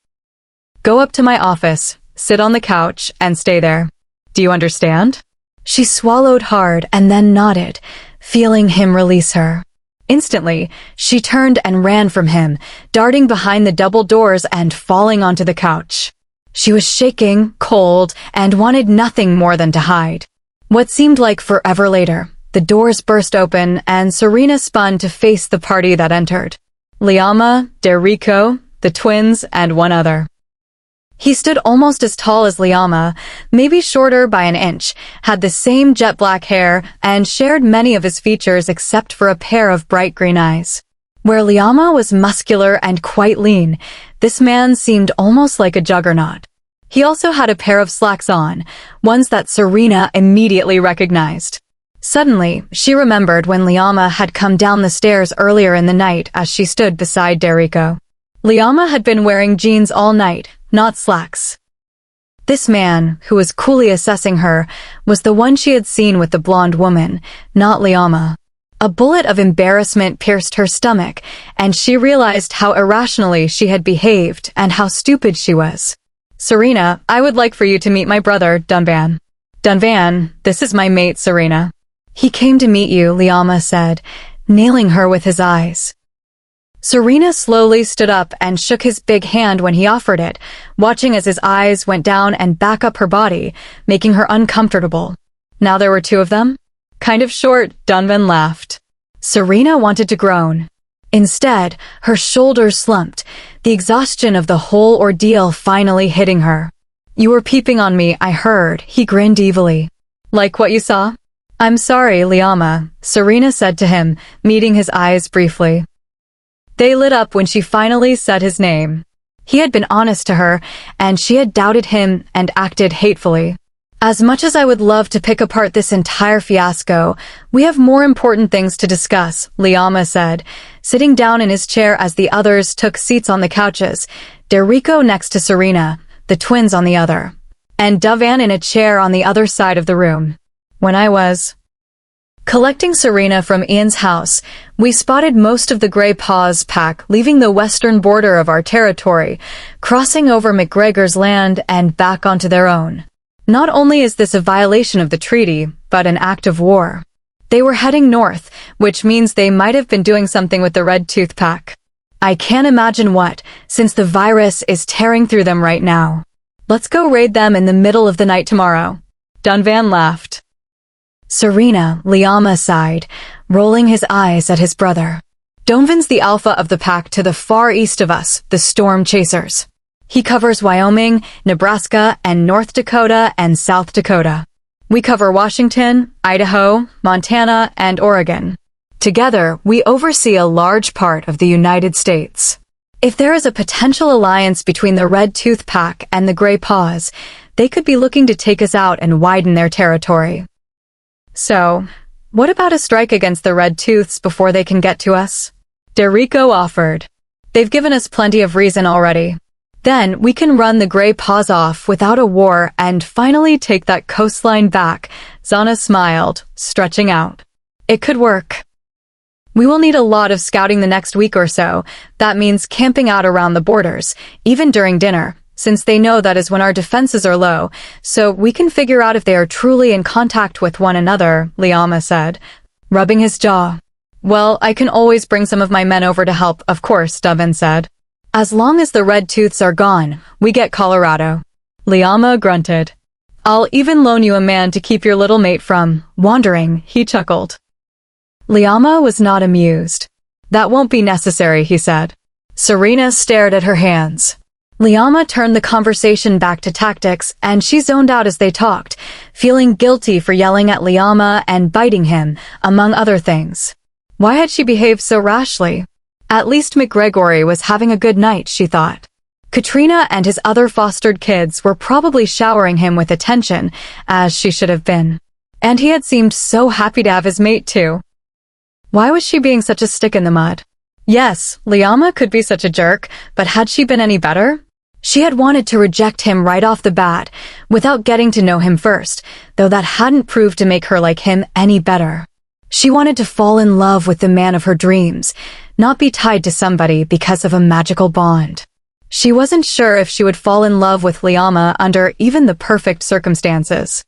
"Go up to my office, sit on the couch, and stay there. Do you understand?" She swallowed hard and then nodded, feeling him release her. Instantly, she turned and ran from him, darting behind the double doors and falling onto the couch. She was shaking, cold, and wanted nothing more than to hide. What seemed like forever later, the doors burst open and Serena spun to face the party that entered. Liama, Derico, the twins, and one other. He stood almost as tall as Liama, maybe shorter by an inch, had the same jet black hair, and shared many of his features except for a pair of bright green eyes. Where Liama was muscular and quite lean, this man seemed almost like a juggernaut. He also had a pair of slacks on, ones that Serena immediately recognized. Suddenly, she remembered when Liama had come down the stairs earlier in the night as she stood beside Derico. Liama had been wearing jeans all night, not slacks. This man, who was coolly assessing her, was the one she had seen with the blonde woman, not Liama. A bullet of embarrassment pierced her stomach, and she realized how irrationally she had behaved and how stupid she was. "Serena, I would like for you to meet my brother, Dunvan." "Dunvan, this is my mate, Serena." "He came to meet you," Liama said, nailing her with his eyes. Serena slowly stood up and shook his big hand when he offered it, watching as his eyes went down and back up her body, making her uncomfortable. Now there were two of them? "Kind of short," Dunvan laughed. Serena wanted to groan. Instead, her shoulders slumped, the exhaustion of the whole ordeal finally hitting her. "You were peeping on me, I heard," he grinned evilly. "Like what you saw?" "I'm sorry, Liama," Serena said to him, meeting his eyes briefly. They lit up when she finally said his name. He had been honest to her, and she had doubted him and acted hatefully. "As much as I would love to pick apart this entire fiasco, we have more important things to discuss," Liama said, sitting down in his chair as the others took seats on the couches, Derico next to Serena, the twins on the other, and Dunvan in a chair on the other side of the room. "When I was collecting Serena from Ian's house, we spotted most of the Grey Paws pack leaving the western border of our territory, crossing over McGregor's land and back onto their own. Not only is this a violation of the treaty, but an act of war. They were heading north, which means they might have been doing something with the Red Tooth pack. I can't imagine what, since the virus is tearing through them right now. Let's go raid them in the middle of the night tomorrow." Dunvan laughed. "Serena," Liama sighed, rolling his eyes at his brother. "Dunvan's the alpha of the pack to the far east of us, the Storm Chasers. He covers Wyoming, Nebraska, and North Dakota and South Dakota. We cover Washington, Idaho, Montana, and Oregon. Together, we oversee a large part of the United States. If there is a potential alliance between the Red Tooth Pack and the Grey Paws, they could be looking to take us out and widen their territory. So, what about a strike against the Red Tooths before they can get to us?" Derico offered. "They've given us plenty of reason already. Then we can run the Grey Paws off without a war and finally take that coastline back." Zana smiled, stretching out. "It could work. We will need a lot of scouting the next week or so. That means camping out around the borders, even during dinner, since they know that is when our defenses are low, so we can figure out if they are truly in contact with one another," Liama said, rubbing his jaw. "Well, I can always bring some of my men over to help, of course," Dunvan said. As long as the red tooths are gone, we get Colorado. Liama grunted. I'll even loan you a man to keep your little mate from wandering, he chuckled. Liama was not amused. That won't be necessary, he said. Serena stared at her hands. Liama turned the conversation back to tactics, and she zoned out as they talked, feeling guilty for yelling at Liama and biting him, among other things. Why had she behaved so rashly? At least McGregory was having a good night, she thought. Katrina and his other fostered kids were probably showering him with attention, as she should have been. And he had seemed so happy to have his mate too. Why was she being such a stick in the mud? Yes, Liama could be such a jerk, but had she been any better? She had wanted to reject him right off the bat, without getting to know him first, though that hadn't proved to make her like him any better. She wanted to fall in love with the man of her dreams, not be tied to somebody because of a magical bond. She wasn't sure if she would fall in love with Liama under even the perfect circumstances.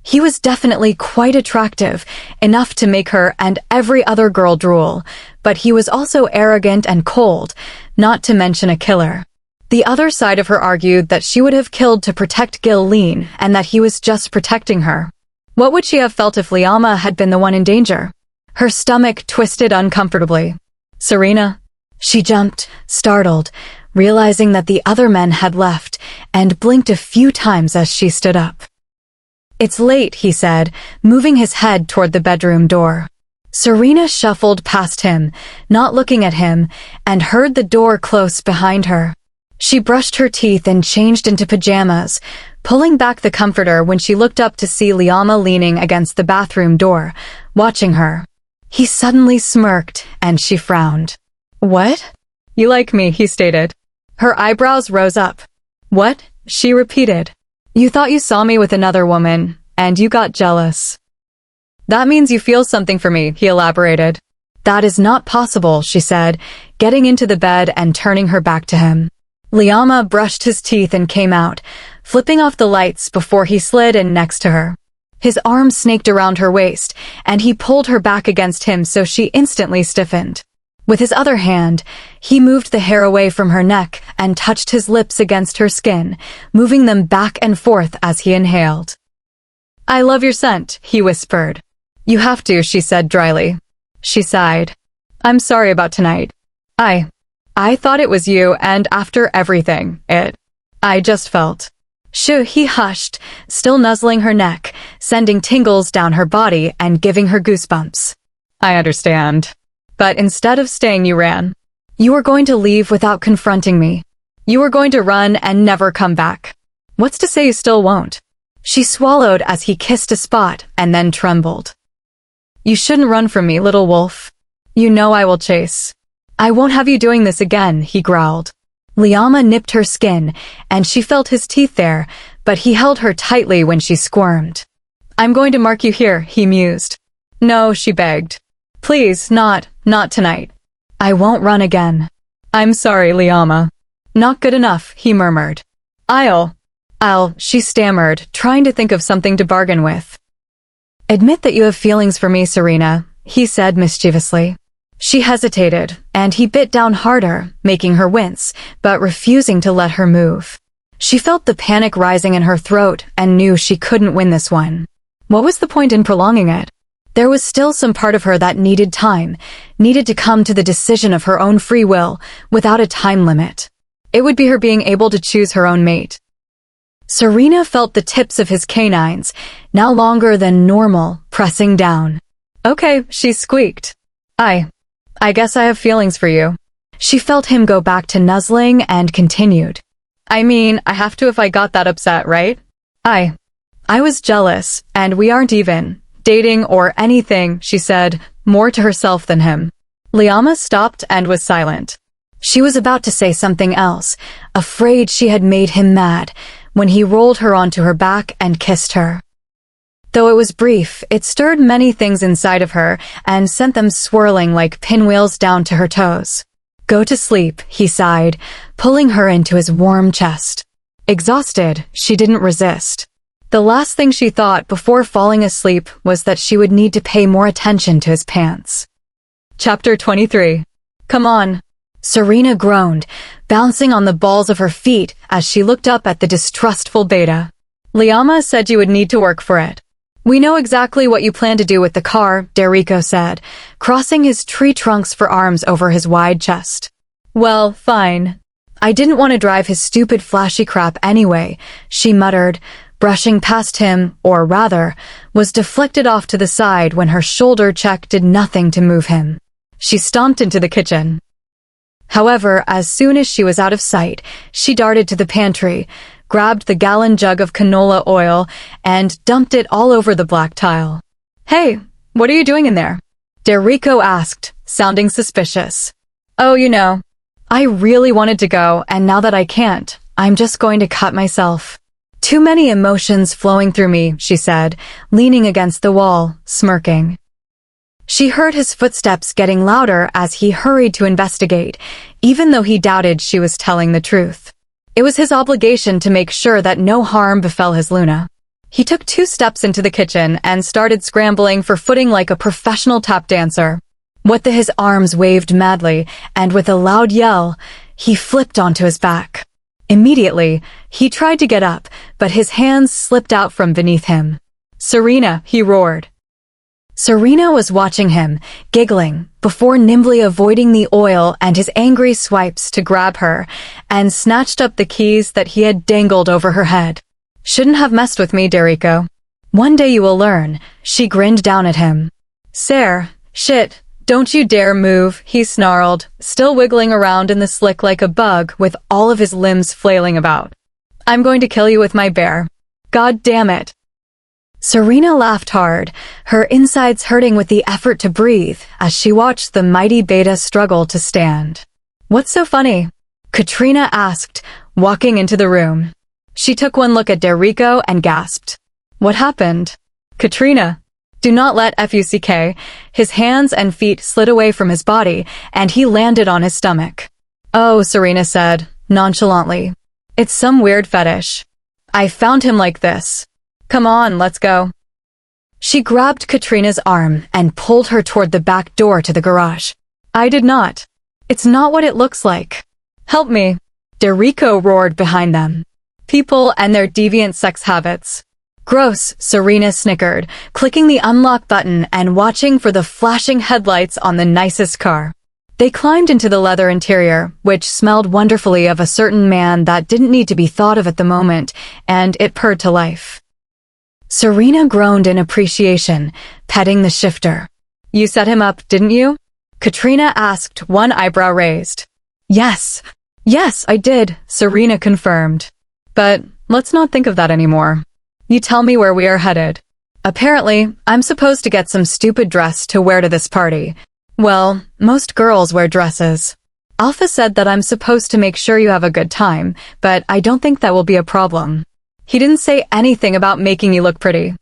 He was definitely quite attractive, enough to make her and every other girl drool, but he was also arrogant and cold, not to mention a killer. The other side of her argued that she would have killed to protect Gilleen and that he was just protecting her. What would she have felt if Liama had been the one in danger? Her stomach twisted uncomfortably. Serena. She jumped, startled, realizing that the other men had left, and blinked a few times as she stood up. It's late, he said, moving his head toward the bedroom door. Serena shuffled past him, not looking at him, and heard the door close behind her. She brushed her teeth and changed into pajamas, pulling back the comforter when she looked up to see Liama leaning against the bathroom door, watching her. He suddenly smirked, and she frowned. What? You like me, he stated. Her eyebrows rose up. What? She repeated. You thought you saw me with another woman, and you got jealous. That means you feel something for me, he elaborated. That is not possible, she said, getting into the bed and turning her back to him. Liama brushed his teeth and came out, flipping off the lights before he slid in next to her. His arm snaked around her waist, and he pulled her back against him so she instantly stiffened. With his other hand, he moved the hair away from her neck and touched his lips against her skin, moving them back and forth as he inhaled. I love your scent, he whispered. You have to, she said dryly. She sighed. I'm sorry about tonight. I thought it was you, and after everything, I just felt. Shoo, he hushed, still nuzzling her neck, sending tingles down her body and giving her goosebumps. I understand. But instead of staying, you ran. You were going to leave without confronting me. You were going to run and never come back. What's to say you still won't? She swallowed as he kissed a spot and then trembled. You shouldn't run from me, little wolf. You know I will chase. I won't have you doing this again, he growled. Liama nipped her skin, and she felt his teeth there, but he held her tightly when she squirmed. I'm going to mark you here, he mused. No, she begged. Please, not tonight. I won't run again. I'm sorry, Liama. Not good enough, he murmured. I'll, she stammered, trying to think of something to bargain with. Admit that you have feelings for me, Serena, he said mischievously. She hesitated, and he bit down harder, making her wince, but refusing to let her move. She felt the panic rising in her throat and knew she couldn't win this one. What was the point in prolonging it? There was still some part of her that needed time, needed to come to the decision of her own free will, without a time limit. It would be her being able to choose her own mate. Serena felt the tips of his canines, now longer than normal, pressing down. Okay, she squeaked. I guess I have feelings for you. She felt him go back to nuzzling and continued. I mean, I have to if I got that upset, right? I was jealous, and we aren't even dating or anything, she said, more to herself than him. Liama stopped and was silent. She was about to say something else, afraid she had made him mad, when he rolled her onto her back and kissed her. Though it was brief, it stirred many things inside of her and sent them swirling like pinwheels down to her toes. Go to sleep, he sighed, pulling her into his warm chest. Exhausted, she didn't resist. The last thing she thought before falling asleep was that she would need to pay more attention to his pants. Chapter 23. Come on. Serena groaned, bouncing on the balls of her feet as she looked up at the distrustful Beta. Liama said you would need to work for it. We know exactly what you plan to do with the car, Derico said, crossing his tree trunks for arms over his wide chest. Well, fine. I didn't want to drive his stupid flashy crap anyway, she muttered, brushing past him, or rather, was deflected off to the side when her shoulder check did nothing to move him. She stomped into the kitchen. However, as soon as she was out of sight, she darted to the pantry, grabbed the gallon jug of canola oil, and dumped it all over the black tile. Hey, what are you doing in there? Derico asked, sounding suspicious. Oh, you know, I really wanted to go, and now that I can't, I'm just going to cut myself. Too many emotions flowing through me, she said, leaning against the wall, smirking. She heard his footsteps getting louder as he hurried to investigate, even though he doubted she was telling the truth. It was his obligation to make sure that no harm befell his Luna. He took 2 steps into the kitchen and started scrambling for footing like a professional tap dancer. His arms waved madly, and with a loud yell, he flipped onto his back. Immediately, he tried to get up, but his hands slipped out from beneath him. Serena, he roared. Serena was watching him, giggling, before nimbly avoiding the oil and his angry swipes to grab her, and snatched up the keys that he had dangled over her head. Shouldn't have messed with me, Derico. One day you will learn, she grinned down at him. Shit, don't you dare move, he snarled, still wiggling around in the slick like a bug with all of his limbs flailing about. I'm going to kill you with my bear. God damn it. Serena laughed hard, her insides hurting with the effort to breathe as she watched the mighty Beta struggle to stand. What's so funny? Katrina asked, walking into the room. She took one look at Derico and gasped. What happened? Katrina. Do not let fuck. His hands and feet slid away from his body, and he landed on his stomach. Oh, Serena said, nonchalantly. It's some weird fetish. I found him like this. Come on, let's go. She grabbed Katrina's arm and pulled her toward the back door to the garage. I did not. It's not what it looks like. Help me. Derico roared behind them. People and their deviant sex habits. Gross, Serena snickered, clicking the unlock button and watching for the flashing headlights on the nicest car. They climbed into the leather interior, which smelled wonderfully of a certain man that didn't need to be thought of at the moment, and it purred to life. Serena groaned in appreciation, petting the shifter. You set him up, didn't you? Katrina asked, one eyebrow raised. Yes, I did, Serena confirmed. But let's not think of that anymore. You tell me where we are headed. Apparently, I'm supposed to get some stupid dress to wear to this party. Well, most girls wear dresses. Alpha said that I'm supposed to make sure you have a good time, but I don't think that will be a problem. He didn't say anything about making you look pretty.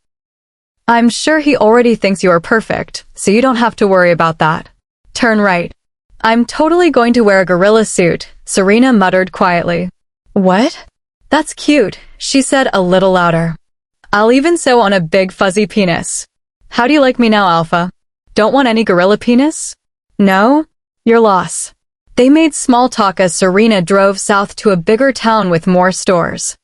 I'm sure he already thinks you are perfect, so you don't have to worry about that. Turn right. I'm totally going to wear a gorilla suit, Serena muttered quietly. What? That's cute, she said a little louder. I'll even sew on a big fuzzy penis. How do you like me now, Alpha? Don't want any gorilla penis? No? Your loss. They made small talk as Serena drove south to a bigger town with more stores.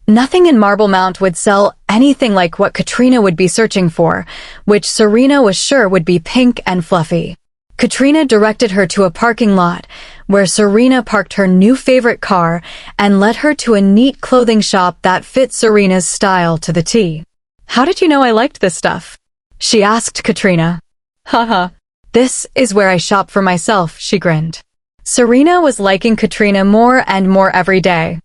Nothing in Marble Mount would sell anything like what Katrina would be searching for, which Serena was sure would be pink and fluffy. Katrina directed her to a parking lot, where Serena parked her new favorite car and led her to a neat clothing shop that fit Serena's style to the T. How did you know I liked this stuff? She asked Katrina. Haha. This is where I shop for myself, she grinned. Serena was liking Katrina more and more every day.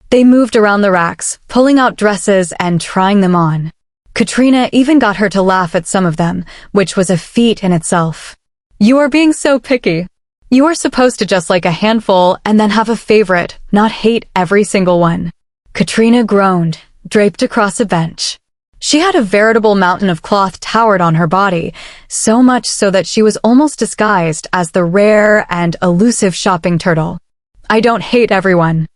They moved around the racks, pulling out dresses and trying them on. Katrina even got her to laugh at some of them, which was a feat in itself. You are being so picky. You are supposed to just like a handful and then have a favorite, not hate every single one. Katrina groaned, draped across a bench. She had a veritable mountain of cloth towered on her body, so much so that she was almost disguised as the rare and elusive shopping turtle. I don't hate everyone.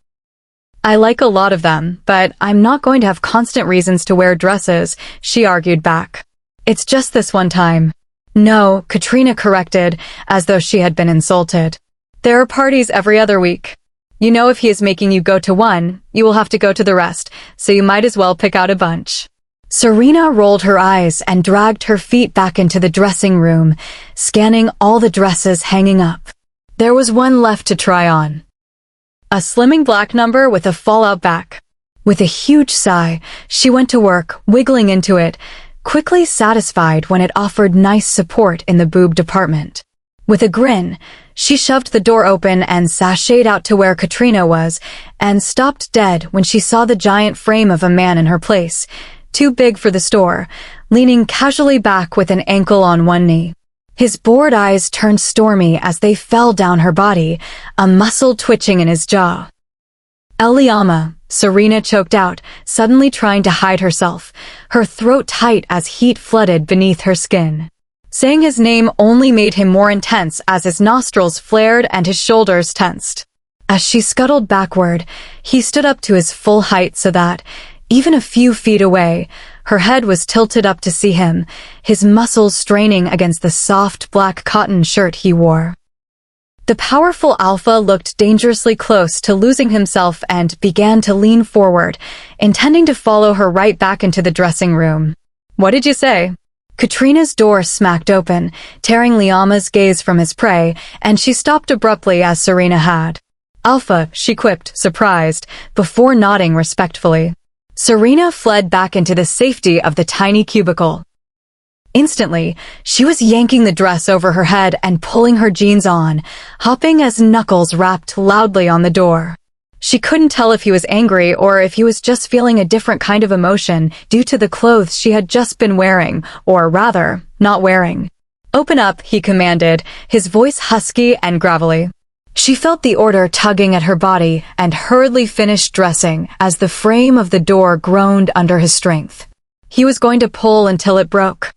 I like a lot of them, but I'm not going to have constant reasons to wear dresses, she argued back. It's just this one time. No, Katrina corrected, as though she had been insulted. There are parties every other week. You know if he is making you go to one, you will have to go to the rest, so you might as well pick out a bunch. Serena rolled her eyes and dragged her feet back into the dressing room, scanning all the dresses hanging up. There was one left to try on. A slimming black number with a fallout back. With a huge sigh, she went to work, wiggling into it, quickly satisfied when it offered nice support in the boob department. With a grin, she shoved the door open and sashayed out to where Katrina was, and stopped dead when she saw the giant frame of a man in her place, too big for the store, leaning casually back with an ankle on one knee. His bored eyes turned stormy as they fell down her body, a muscle twitching in his jaw. Alpha Liama, Serena choked out, suddenly trying to hide herself, her throat tight as heat flooded beneath her skin. Saying his name only made him more intense as his nostrils flared and his shoulders tensed. As she scuttled backward, he stood up to his full height so that, even a few feet away, her head was tilted up to see him, his muscles straining against the soft black cotton shirt he wore. The powerful Alpha looked dangerously close to losing himself and began to lean forward, intending to follow her right back into the dressing room. "What did you say?" Katrina's door smacked open, tearing Liama's gaze from his prey, and she stopped abruptly as Serena had. "Alpha," she quipped, surprised, before nodding respectfully. Serena fled back into the safety of the tiny cubicle. Instantly, she was yanking the dress over her head and pulling her jeans on, hopping as knuckles rapped loudly on the door. She couldn't tell if he was angry or if he was just feeling a different kind of emotion due to the clothes she had just been wearing, or rather, not wearing. "Open up," he commanded, his voice husky and gravelly. She felt the order tugging at her body and hurriedly finished dressing as the frame of the door groaned under his strength. He was going to pull until it broke.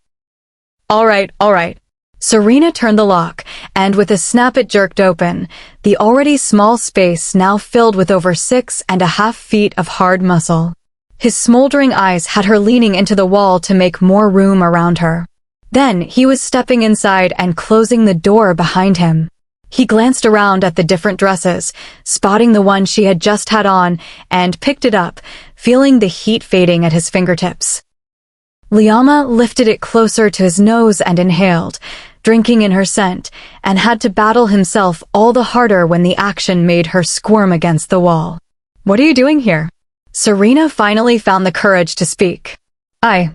All right. Serena turned the lock, and with a snap it jerked open, the already small space now filled with over 6.5 feet of hard muscle. His smoldering eyes had her leaning into the wall to make more room around her. Then he was stepping inside and closing the door behind him. He glanced around at the different dresses, spotting the one she had just had on, and picked it up, feeling the heat fading at his fingertips. Liama lifted it closer to his nose and inhaled, drinking in her scent, and had to battle himself all the harder when the action made her squirm against the wall. "What are you doing here?" Serena finally found the courage to speak. I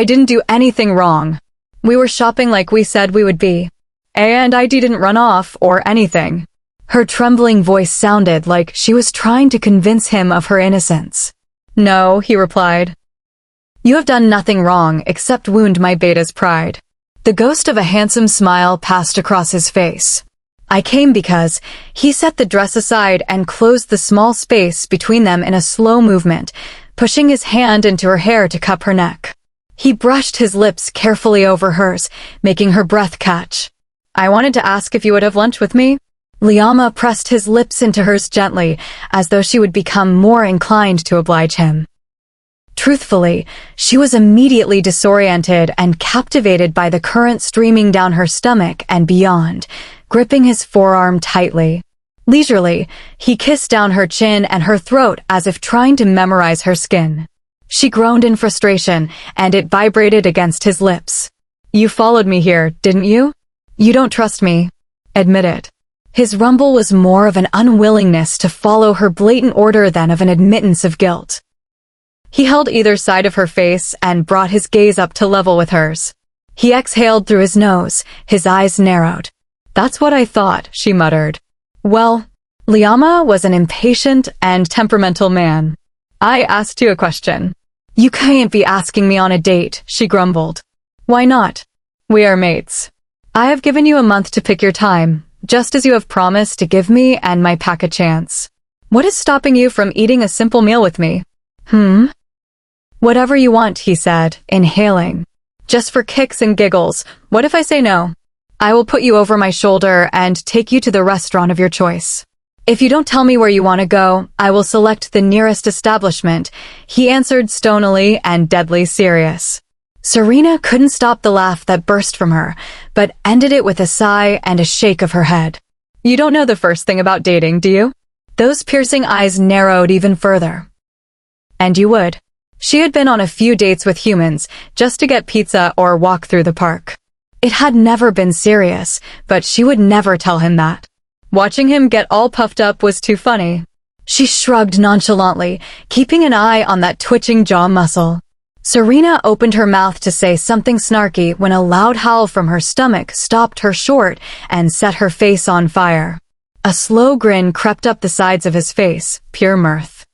didn't do anything wrong. We were shopping like we said we would be. And I didn't run off or anything." Her trembling voice sounded like she was trying to convince him of her innocence. "No," he replied. "You have done nothing wrong except wound my beta's pride." The ghost of a handsome smile passed across his face. "I came because," he set the dress aside and closed the small space between them in a slow movement, pushing his hand into her hair to cup her neck. He brushed his lips carefully over hers, making her breath catch. "I wanted to ask if you would have lunch with me." Liama pressed his lips into hers gently, as though she would become more inclined to oblige him. Truthfully, she was immediately disoriented and captivated by the current streaming down her stomach and beyond, gripping his forearm tightly. Leisurely, he kissed down her chin and her throat as if trying to memorize her skin. She groaned in frustration, and it vibrated against his lips. "You followed me here, didn't you? You don't trust me. Admit it." His rumble was more of an unwillingness to follow her blatant order than of an admittance of guilt. He held either side of her face and brought his gaze up to level with hers. He exhaled through his nose, his eyes narrowed. "That's what I thought," she muttered. "Well," Liama was an impatient and temperamental man. "I asked you a question." "You can't be asking me on a date," she grumbled. "Why not? We are mates. I have given you a month to pick your time, just as you have promised to give me and my pack a chance. What is stopping you from eating a simple meal with me?" "Whatever you want," he said, inhaling. "Just for kicks and giggles, what if I say no? I will put you over my shoulder and take you to the restaurant of your choice. If you don't tell me where you want to go, I will select the nearest establishment," he answered stonily and deadly serious. Serena couldn't stop the laugh that burst from her, but ended it with a sigh and a shake of her head. You don't know the first thing about dating, do you? Those piercing eyes narrowed even further. And you would. She had been on a few dates with humans, just to get pizza or walk through the park. It had never been serious, but she would never tell him that. Watching him get all puffed up was too funny. She shrugged nonchalantly, keeping an eye on that twitching jaw muscle. Serena opened her mouth to say something snarky when a loud howl from her stomach stopped her short and set her face on fire. A slow grin crept up the sides of his face, pure mirth.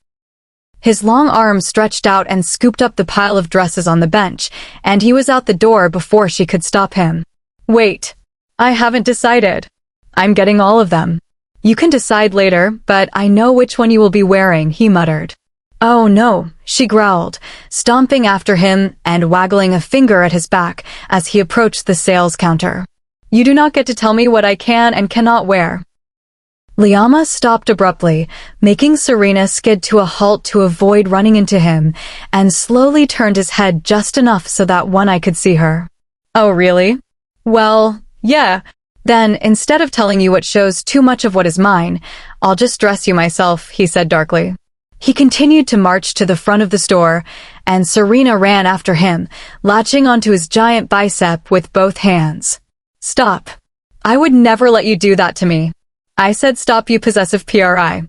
His long arms stretched out and scooped up the pile of dresses on the bench, and he was out the door before she could stop him. Wait, I haven't decided. I'm getting all of them. You can decide later, but I know which one you will be wearing, he muttered. Oh no, she growled, stomping after him and waggling a finger at his back as he approached the sales counter. You do not get to tell me what I can and cannot wear. Liama stopped abruptly, making Serena skid to a halt to avoid running into him, and slowly turned his head just enough so that one eye could see her. Oh really? Well, yeah. Then, instead of telling you what shows too much of what is mine, I'll just dress you myself, he said darkly. He continued to march to the front of the store, and Serena ran after him, latching onto his giant bicep with both hands. Stop. I would never let you do that to me. I said stop, you possessive PRI.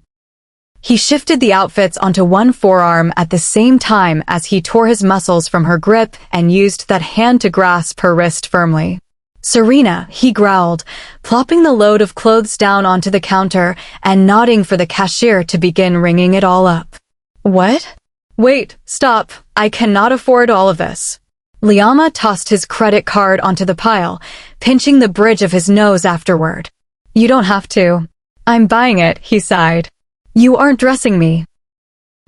He shifted the outfits onto one forearm at the same time as he tore his muscles from her grip and used that hand to grasp her wrist firmly. Serena, he growled, plopping the load of clothes down onto the counter and nodding for the cashier to begin ringing it all up. What? Wait, stop. I cannot afford all of this. Liama tossed his credit card onto the pile, pinching the bridge of his nose afterward. You don't have to. I'm buying it, he sighed. You aren't dressing me.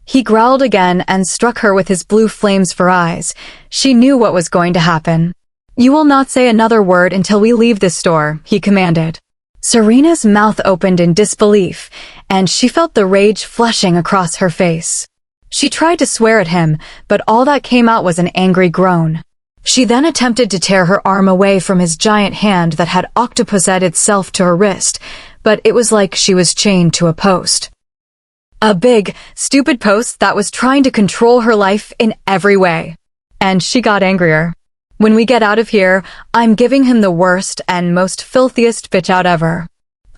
He growled again and struck her with his blue flames for eyes. She knew what was going to happen. You will not say another word until we leave this store, he commanded. Serena's mouth opened in disbelief, and she felt the rage flushing across her face. She tried to swear at him, but all that came out was an angry groan. She then attempted to tear her arm away from his giant hand that had octopused itself to her wrist, but it was like she was chained to a post. A big, stupid post that was trying to control her life in every way. And she got angrier. When we get out of here, I'm giving him the worst and most filthiest bitch out ever.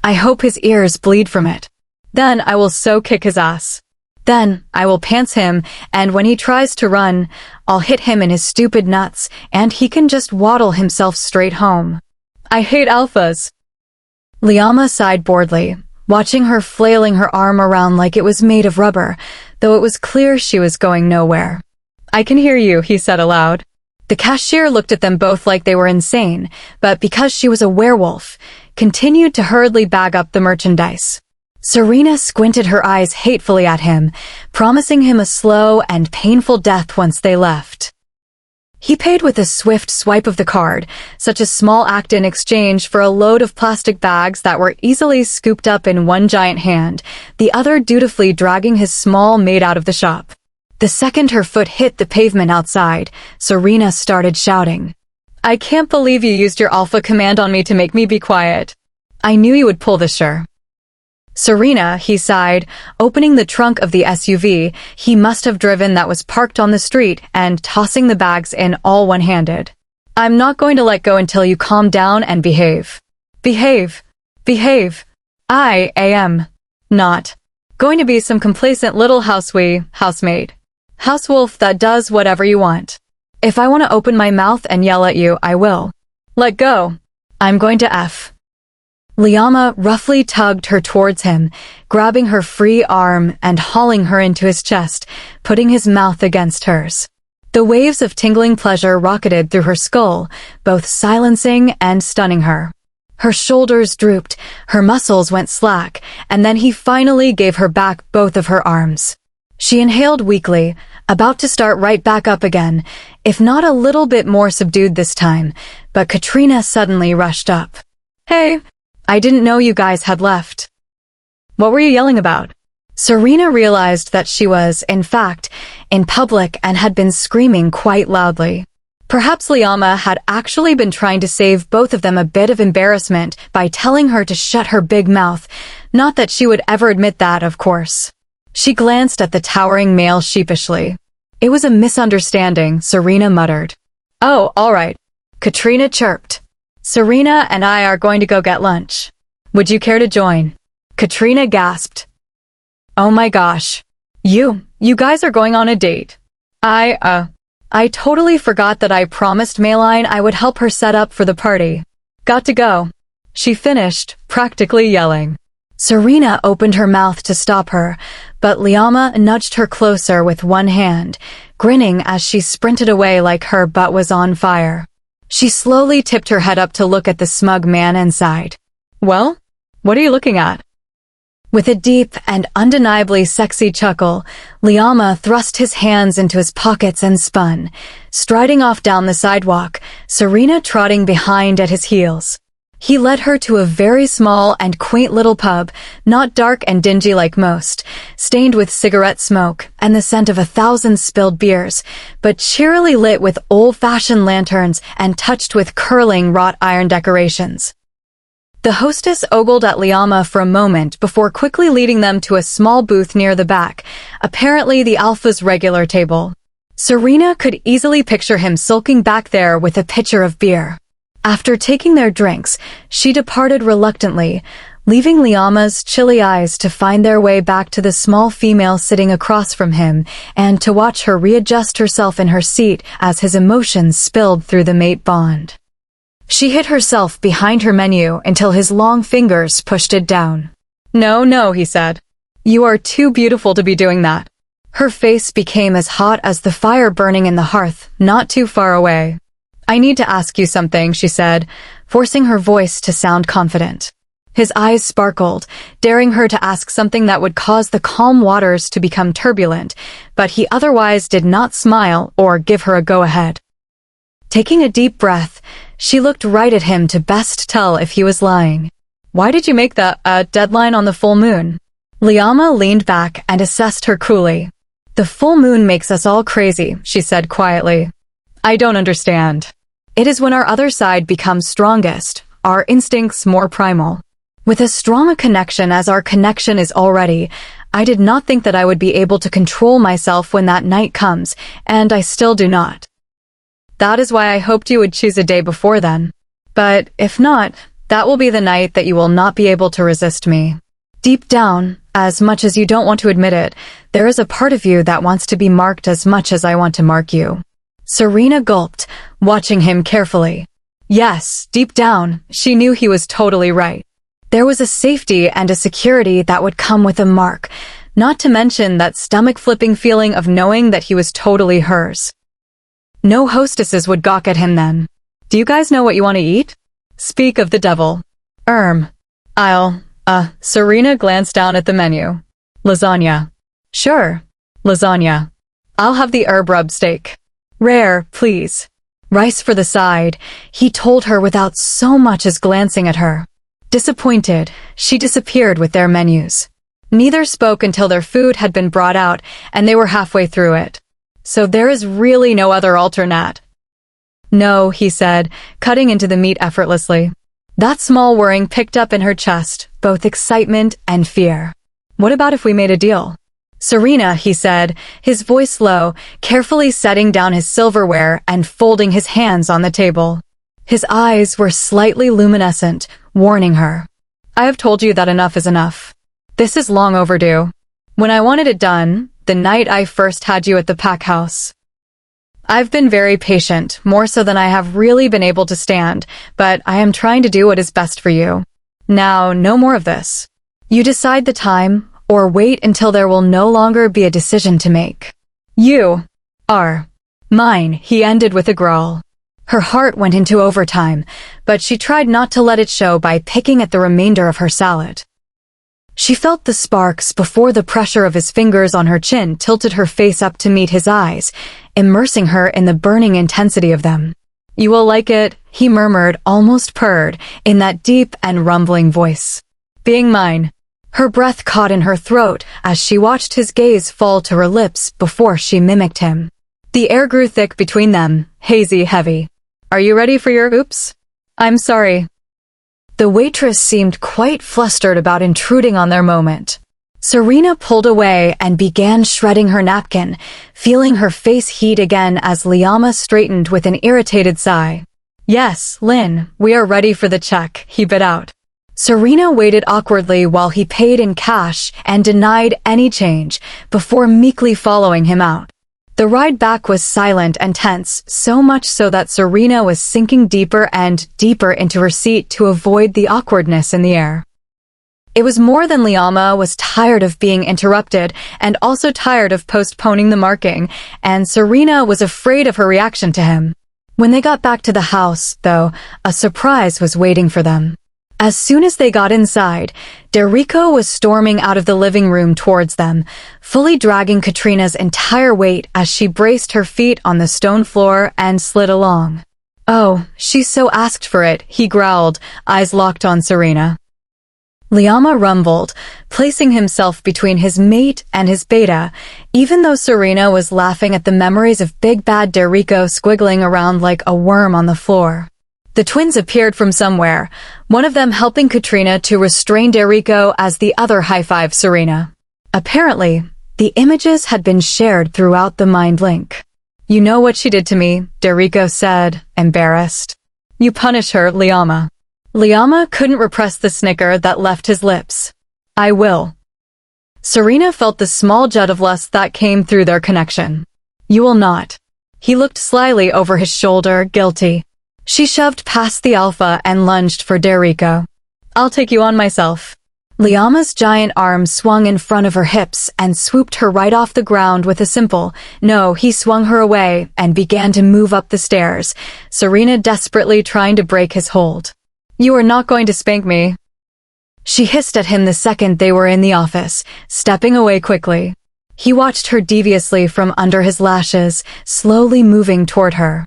I hope his ears bleed from it. Then I will so kick his ass. Then I will pants him, and when he tries to run, I'll hit him in his stupid nuts, and he can just waddle himself straight home. I hate alphas. Liama sighed boredly, watching her flailing her arm around like it was made of rubber, though it was clear she was going nowhere. I can hear you, he said aloud. The cashier looked at them both like they were insane, but because she was a werewolf, continued to hurriedly bag up the merchandise. Serena squinted her eyes hatefully at him, promising him a slow and painful death once they left. He paid with a swift swipe of the card, such a small act in exchange for a load of plastic bags that were easily scooped up in one giant hand, the other dutifully dragging his small maid out of the shop. The second her foot hit the pavement outside, Serena started shouting. I can't believe you used your alpha command on me to make me be quiet. I knew you would pull this sure. Serena, he sighed, opening the trunk of the SUV he must have driven that was parked on the street and tossing the bags in all one-handed. I'm not going to let go until you calm down and behave. Behave. Behave. I am not going to be some complacent little housemaid. Housewolf that does whatever you want. If I want to open my mouth and yell at you, I will. Let go. I'm going to F. Liama roughly tugged her towards him, grabbing her free arm and hauling her into his chest, putting his mouth against hers. The waves of tingling pleasure rocketed through her skull, both silencing and stunning her. Her shoulders drooped, her muscles went slack, and then he finally gave her back both of her arms. She inhaled weakly, about to start right back up again, if not a little bit more subdued this time, but Katrina suddenly rushed up. Hey, I didn't know you guys had left. What were you yelling about? Serena realized that she was, in fact, in public and had been screaming quite loudly. Perhaps Liama had actually been trying to save both of them a bit of embarrassment by telling her to shut her big mouth. Not that she would ever admit that, of course. She glanced at the towering male sheepishly. It was a misunderstanding, Serena muttered. Oh, all right. Katrina chirped. Serena and I are going to go get lunch. Would you care to join? Katrina gasped. Oh my gosh. You guys are going on a date. I totally forgot that I promised Mayline I would help her set up for the party. Got to go. She finished, practically yelling. Serena opened her mouth to stop her, but Liama nudged her closer with one hand, grinning as she sprinted away like her butt was on fire. She slowly tipped her head up to look at the smug man inside. Well, what are you looking at? With a deep and undeniably sexy chuckle, Liama thrust his hands into his pockets and spun, striding off down the sidewalk, Serena trotting behind at his heels. He led her to a very small and quaint little pub, not dark and dingy like most, stained with cigarette smoke and the scent of 1,000 spilled beers, but cheerily lit with old-fashioned lanterns and touched with curling wrought iron decorations. The hostess ogled at Liama for a moment before quickly leading them to a small booth near the back, apparently the Alpha's regular table. Serena could easily picture him sulking back there with a pitcher of beer. After taking their drinks, she departed reluctantly, leaving Liama's chilly eyes to find their way back to the small female sitting across from him and to watch her readjust herself in her seat as his emotions spilled through the mate bond. She hid herself behind her menu until his long fingers pushed it down. No, he said. You are too beautiful to be doing that. Her face became as hot as the fire burning in the hearth, not too far away. I need to ask you something, she said, forcing her voice to sound confident. His eyes sparkled, daring her to ask something that would cause the calm waters to become turbulent, but he otherwise did not smile or give her a go-ahead. Taking a deep breath, she looked right at him to best tell if he was lying. Why did you make the deadline on the full moon? Liama leaned back and assessed her coolly. The full moon makes us all crazy, she said quietly. I don't understand. It is when our other side becomes strongest, our instincts more primal. With as strong a connection as our connection is already, I did not think that I would be able to control myself when that night comes, and I still do not. That is why I hoped you would choose a day before then. But if not, that will be the night that you will not be able to resist me. Deep down, as much as you don't want to admit it, there is a part of you that wants to be marked as much as I want to mark you. Serena gulped, watching him carefully. Yes, deep down, she knew he was totally right. There was a safety and a security that would come with a mark, not to mention that stomach-flipping feeling of knowing that he was totally hers. No hostesses would gawk at him then. Do you guys know what you want to eat? Speak of the devil. Serena glanced down at the menu. Lasagna. Sure. Lasagna. I'll have the herb rub steak. Rare, please. Rice for the side, he told her without so much as glancing at her. Disappointed, she disappeared with their menus. Neither spoke until their food had been brought out and they were halfway through it. So there is really no other alternate. No, he said, cutting into the meat effortlessly. That small whirring picked up in her chest, both excitement and fear. What about if we made a deal? Serena, he said, his voice low, carefully setting down his silverware and folding his hands on the table. His eyes were slightly luminescent, warning her. I have told you that enough is enough. This is long overdue. When I wanted it done, the night I first had you at the pack house. I've been very patient, more so than I have really been able to stand, but I am trying to do what is best for you. Now, no more of this. You decide the time, or wait until there will no longer be a decision to make. You are mine, he ended with a growl. Her heart went into overtime, but she tried not to let it show by picking at the remainder of her salad. She felt the sparks before the pressure of his fingers on her chin tilted her face up to meet his eyes, immersing her in the burning intensity of them. You will like it, he murmured, almost purred, in that deep and rumbling voice. Being mine. Her breath caught in her throat as she watched his gaze fall to her lips before she mimicked him. The air grew thick between them, hazy, heavy. "Are you ready for your oops?" "I'm sorry." The waitress seemed quite flustered about intruding on their moment. Serena pulled away and began shredding her napkin, feeling her face heat again as Liama straightened with an irritated sigh. "Yes, Lynn, we are ready for the check," he bit out. Serena waited awkwardly while he paid in cash and denied any change before meekly following him out. The ride back was silent and tense, so much so that Serena was sinking deeper and deeper into her seat to avoid the awkwardness in the air. It was more than Liama was tired of being interrupted and also tired of postponing the marking, and Serena was afraid of her reaction to him. When they got back to the house, though, a surprise was waiting for them. As soon as they got inside, Derico was storming out of the living room towards them, fully dragging Katrina's entire weight as she braced her feet on the stone floor and slid along. "Oh, she so asked for it," he growled, eyes locked on Serena. Liama rumbled, placing himself between his mate and his beta, even though Serena was laughing at the memories of Big Bad Derico squiggling around like a worm on the floor. The twins appeared from somewhere, one of them helping Katrina to restrain Derico as the other high-fived Serena. Apparently, the images had been shared throughout the mind link. "You know what she did to me," Derico said, embarrassed. "You punish her, Liama." Liama couldn't repress the snicker that left his lips. "I will." Serena felt the small jet of lust that came through their connection. "You will not." He looked slyly over his shoulder, guilty. She shoved past the Alpha and lunged for Derico. "I'll take you on myself." Liama's giant arms swung in front of her hips and swooped her right off the ground with a simple no. He swung her away and began to move up the stairs, Serena desperately trying to break his hold. "You are not going to spank me." She hissed at him the second they were in the office, stepping away quickly. He watched her deviously from under his lashes, slowly moving toward her.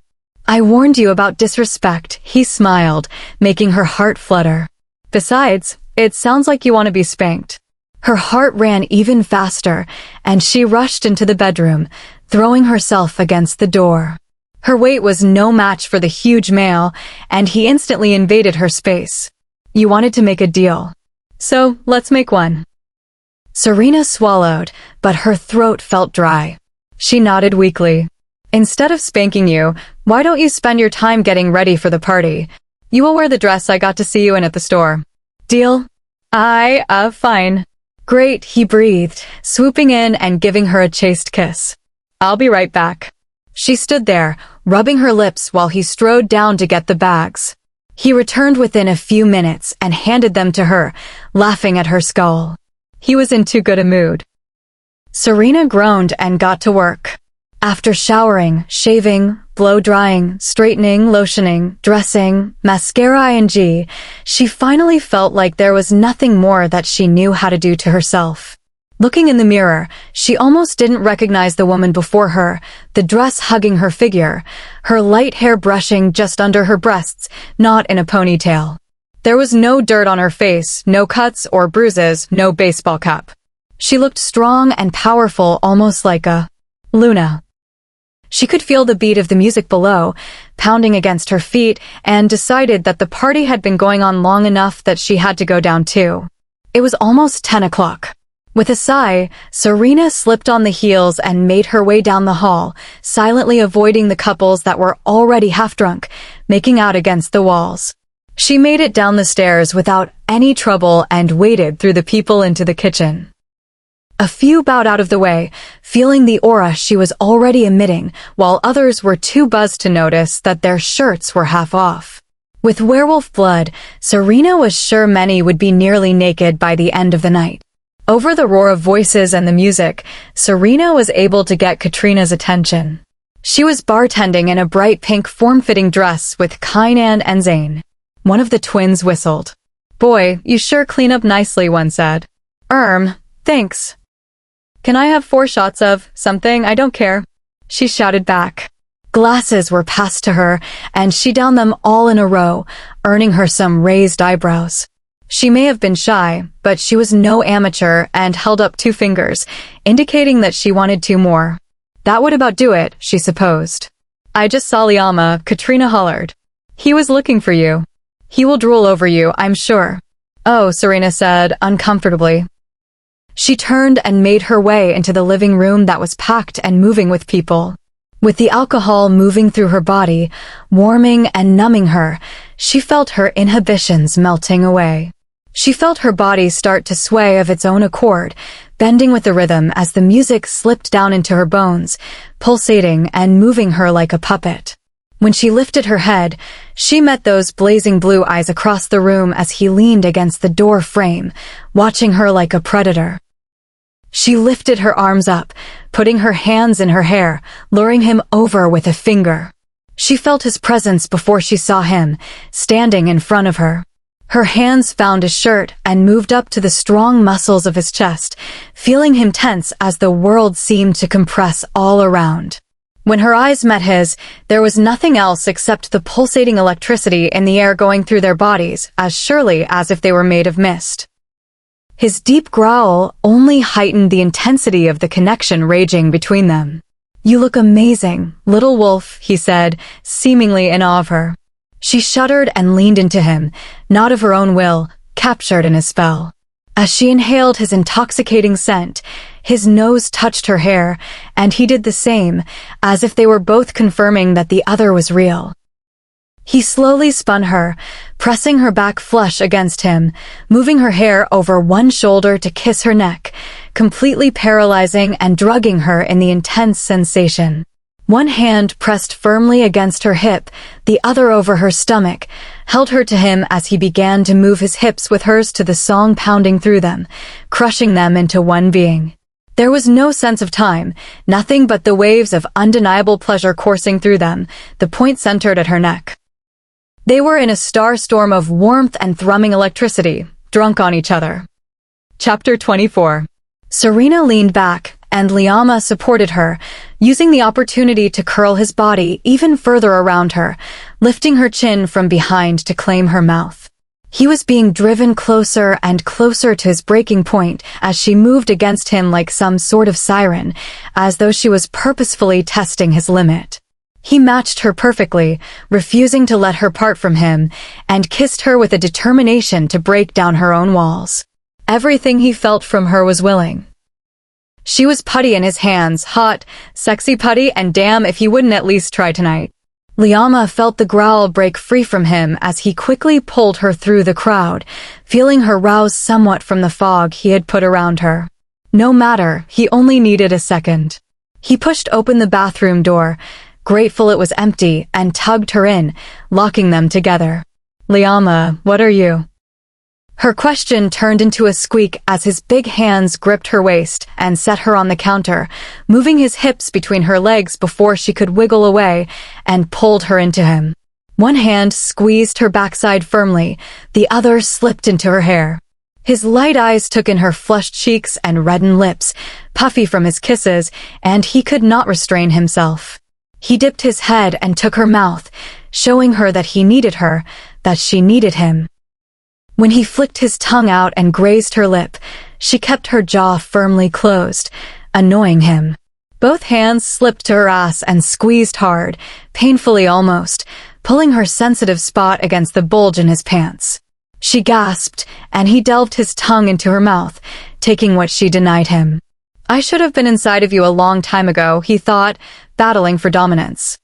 "I warned you about disrespect," he smiled, making her heart flutter. "Besides, it sounds like you want to be spanked." Her heart ran even faster, and she rushed into the bedroom, throwing herself against the door. Her weight was no match for the huge male, and he instantly invaded her space. "You wanted to make a deal. So, let's make one." Serena swallowed, but her throat felt dry. She nodded weakly. "Instead of spanking you, why don't you spend your time getting ready for the party? You will wear the dress I got to see you in at the store. Deal?" Fine." "Great," he breathed, swooping in and giving her a chaste kiss. "I'll be right back." She stood there, rubbing her lips while he strode down to get the bags. He returned within a few minutes and handed them to her, laughing at her skull. He was in too good a mood. Serena groaned and got to work. After showering, shaving, blow-drying, straightening, lotioning, dressing, mascara ing, she finally felt like there was nothing more that she knew how to do to herself. Looking in the mirror, she almost didn't recognize the woman before her, the dress hugging her figure, her light hair brushing just under her breasts, not in a ponytail. There was no dirt on her face, no cuts or bruises, no baseball cap. She looked strong and powerful, almost like a Luna. She could feel the beat of the music below, pounding against her feet, and decided that the party had been going on long enough that she had to go down too. It was almost 10 o'clock. With a sigh, Serena slipped on the heels and made her way down the hall, silently avoiding the couples that were already half-drunk, making out against the walls. She made it down the stairs without any trouble and waded through the people into the kitchen. A few bowed out of the way, feeling the aura she was already emitting, while others were too buzzed to notice that their shirts were half off. With werewolf blood, Serena was sure many would be nearly naked by the end of the night. Over the roar of voices and the music, Serena was able to get Katrina's attention. She was bartending in a bright pink form-fitting dress with Kainan and Zane. One of the twins whistled. "Boy, you sure clean up nicely," one said. Thanks. "Can I have 4 shots of something? I don't care," she shouted back. Glasses were passed to her, and she downed them all in a row, earning her some raised eyebrows. She may have been shy, but she was no amateur and held up 2 fingers, indicating that she wanted 2 more. That would about do it, she supposed. I just saw Liama, Katrina hollered. He was looking for you. He will drool over you, I'm sure. Oh, Serena said, uncomfortably. She turned and made her way into the living room that was packed and moving with people. With the alcohol moving through her body, warming and numbing her, she felt her inhibitions melting away. She felt her body start to sway of its own accord, bending with the rhythm as the music slipped down into her bones, pulsating and moving her like a puppet. When she lifted her head, she met those blazing blue eyes across the room as he leaned against the door frame, watching her like a predator. She lifted her arms up, putting her hands in her hair, luring him over with a finger. She felt his presence before she saw him, standing in front of her. Her hands found his shirt and moved up to the strong muscles of his chest, feeling him tense as the world seemed to compress all around. When her eyes met his, there was nothing else except the pulsating electricity in the air going through their bodies, as surely as if they were made of mist. His deep growl only heightened the intensity of the connection raging between them. You look amazing, little wolf, he said, seemingly in awe of her. She shuddered and leaned into him, not of her own will, captured in his spell. As she inhaled his intoxicating scent, his nose touched her hair, and he did the same, as if they were both confirming that the other was real. He slowly spun her, pressing her back flush against him, moving her hair over one shoulder to kiss her neck, completely paralyzing and drugging her in the intense sensation. One hand pressed firmly against her hip, the other over her stomach, held her to him as he began to move his hips with hers to the song pounding through them, crushing them into one being. There was no sense of time, nothing but the waves of undeniable pleasure coursing through them, the point centered at her neck. They were in a star-storm of warmth and thrumming electricity, drunk on each other. Chapter 24. Serena leaned back, and Liama supported her, using the opportunity to curl his body even further around her, lifting her chin from behind to claim her mouth. He was being driven closer and closer to his breaking point as she moved against him like some sort of siren, as though she was purposefully testing his limit. He matched her perfectly, refusing to let her part from him, and kissed her with a determination to break down her own walls. Everything he felt from her was willing. She was putty in his hands, hot, sexy putty, and damn if he wouldn't at least try tonight. Liama felt the growl break free from him as he quickly pulled her through the crowd, feeling her rouse somewhat from the fog he had put around her. No matter, he only needed a second. He pushed open the bathroom door, grateful it was empty, and tugged her in, locking them together. Liama, what are you? Her question turned into a squeak as his big hands gripped her waist and set her on the counter, moving his hips between her legs before she could wiggle away, and pulled her into him. One hand squeezed her backside firmly, the other slipped into her hair. His light eyes took in her flushed cheeks and reddened lips, puffy from his kisses, and he could not restrain himself. He dipped his head and took her mouth, showing her that he needed her, that she needed him. When he flicked his tongue out and grazed her lip, she kept her jaw firmly closed, annoying him. Both hands slipped to her ass and squeezed hard, painfully almost, pulling her sensitive spot against the bulge in his pants. She gasped, and he delved his tongue into her mouth, taking what she denied him. I should have been inside of you a long time ago, he thought, battling for dominance.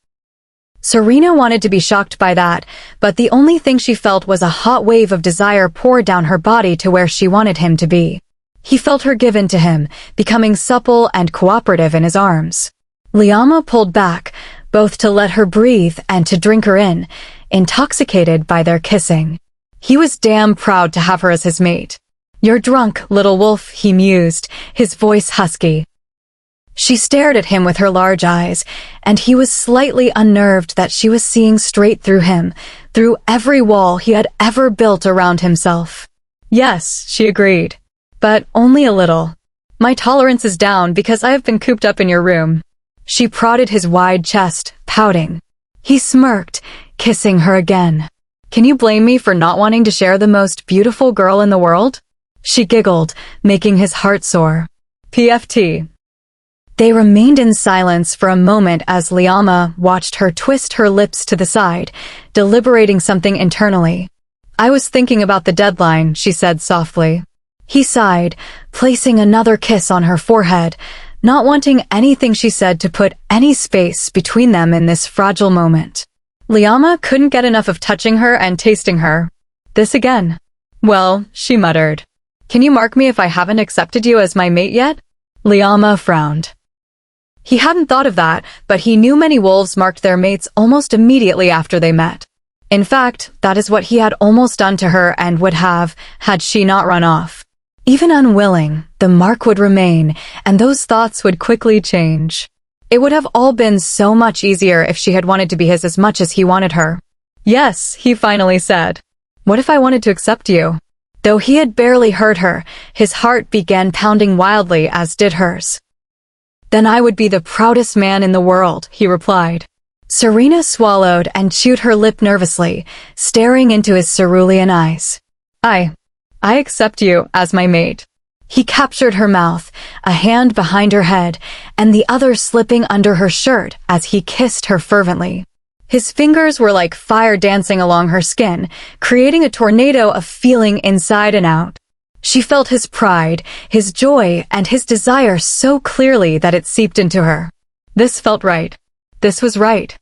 Serena wanted to be shocked by that, but the only thing she felt was a hot wave of desire pour down her body to where she wanted him to be. He felt her give in to him, becoming supple and cooperative in his arms. Liama pulled back, both to let her breathe and to drink her in, intoxicated by their kissing. He was damn proud to have her as his mate. You're drunk, little wolf, he mused, his voice husky. She stared at him with her large eyes, and he was slightly unnerved that she was seeing straight through him, through every wall he had ever built around himself. Yes, she agreed. But only a little. My tolerance is down because I have been cooped up in your room. She prodded his wide chest, pouting. He smirked, kissing her again. Can you blame me for not wanting to share the most beautiful girl in the world? She giggled, making his heart soar. PFT. They remained in silence for a moment as Liama watched her twist her lips to the side, deliberating something internally. "I was thinking about the deadline," she said softly. He sighed, placing another kiss on her forehead, not wanting anything she said to put any space between them in this fragile moment. Liama couldn't get enough of touching her and tasting her. "This again." "Well," she muttered. "Can you mark me if I haven't accepted you as my mate yet?" Liama frowned. He hadn't thought of that, but he knew many wolves marked their mates almost immediately after they met. In fact, that is what he had almost done to her and would have, had she not run off. Even unwilling, the mark would remain, and those thoughts would quickly change. It would have all been so much easier if she had wanted to be his as much as he wanted her. "Yes," he finally said. "What if I wanted to accept you?" Though he had barely heard her, his heart began pounding wildly, as did hers. "Then I would be the proudest man in the world," he replied. Serena swallowed and chewed her lip nervously, staring into his cerulean eyes. I accept you as my mate." He captured her mouth, a hand behind her head, and the other slipping under her shirt as he kissed her fervently. His fingers were like fire dancing along her skin, creating a tornado of feeling inside and out. She felt his pride, his joy, and his desire so clearly that it seeped into her. This felt right. This was right.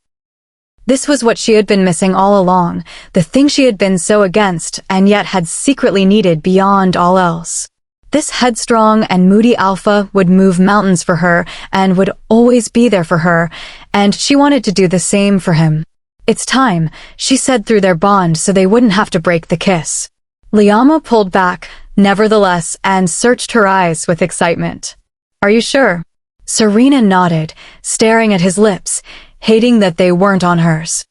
This was what she had been missing all along, the thing she had been so against and yet had secretly needed beyond all else. This headstrong and moody alpha would move mountains for her and would always be there for her, and she wanted to do the same for him. "It's time," she said through their bond so they wouldn't have to break the kiss. Liama pulled back, nevertheless, and searched her eyes with excitement. "Are you sure?" Serena nodded, staring at his lips, hating that they weren't on hers.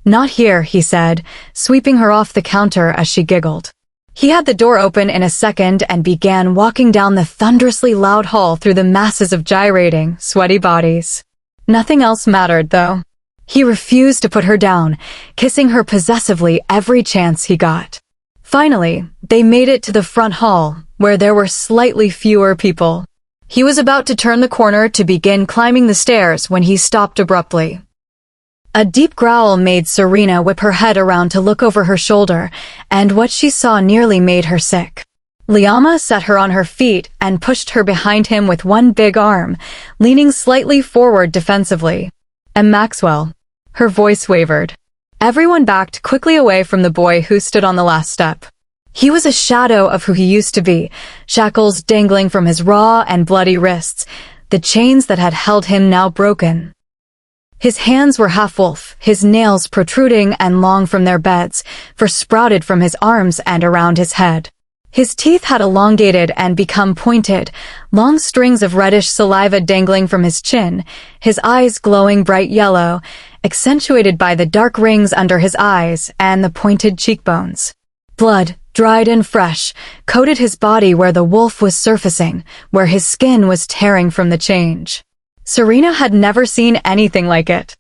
"Not here," he said, sweeping her off the counter as she giggled. He had the door open in a second and began walking down the thunderously loud hall through the masses of gyrating, sweaty bodies. Nothing else mattered, though. He refused to put her down, kissing her possessively every chance he got. Finally, they made it to the front hall, where there were slightly fewer people. He was about to turn the corner to begin climbing the stairs when he stopped abruptly. A deep growl made Serena whip her head around to look over her shoulder, and what she saw nearly made her sick. Liama set her on her feet and pushed her behind him with one big arm, leaning slightly forward defensively. "And Maxwell?" Her voice wavered. Everyone backed quickly away from the boy who stood on the last step. He was a shadow of who he used to be, shackles dangling from his raw and bloody wrists, the chains that had held him now broken. His hands were half-wolf, his nails protruding and long from their beds, for sprouted from his arms and around his head. His teeth had elongated and become pointed, long strings of reddish saliva dangling from his chin, his eyes glowing bright yellow, accentuated by the dark rings under his eyes and the pointed cheekbones. Blood, dried and fresh, coated his body where the wolf was surfacing, where his skin was tearing from the change. Serena had never seen anything like it.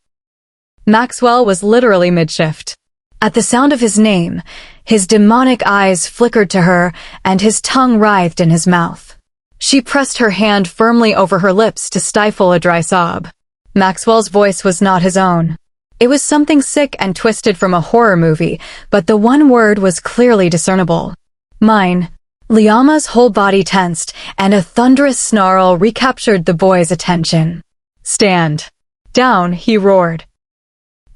Maxwell was literally mid-shift. At the sound of his name, his demonic eyes flickered to her and his tongue writhed in his mouth. She pressed her hand firmly over her lips to stifle a dry sob. Maxwell's voice was not his own. It was something sick and twisted from a horror movie, but the one word was clearly discernible. "Mine." Liama's whole body tensed, and a thunderous snarl recaptured the boy's attention. "Stand down," he roared.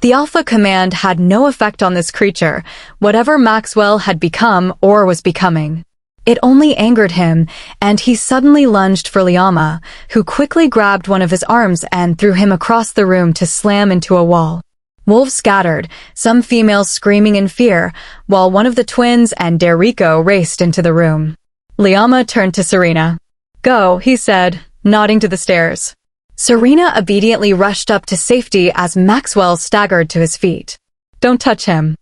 The Alpha command had no effect on this creature, whatever Maxwell had become or was becoming. It only angered him, and he suddenly lunged for Liama, who quickly grabbed one of his arms and threw him across the room to slam into a wall. Wolves scattered, some females screaming in fear, while one of the twins and Derico raced into the room. Liama turned to Serena. "Go," he said, nodding to the stairs. Serena obediently rushed up to safety as Maxwell staggered to his feet. "Don't touch him."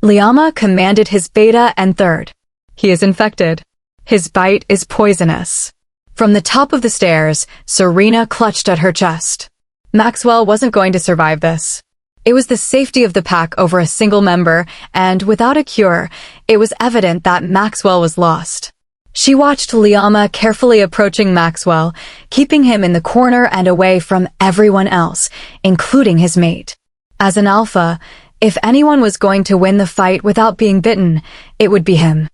Liama commanded his beta and third. "He is infected. His bite is poisonous." From the top of the stairs, Serena clutched at her chest. Maxwell wasn't going to survive this. It was the safety of the pack over a single member, and without a cure, it was evident that Maxwell was lost. She watched Liama carefully approaching Maxwell, keeping him in the corner and away from everyone else, including his mate. As an alpha, if anyone was going to win the fight without being bitten, it would be him.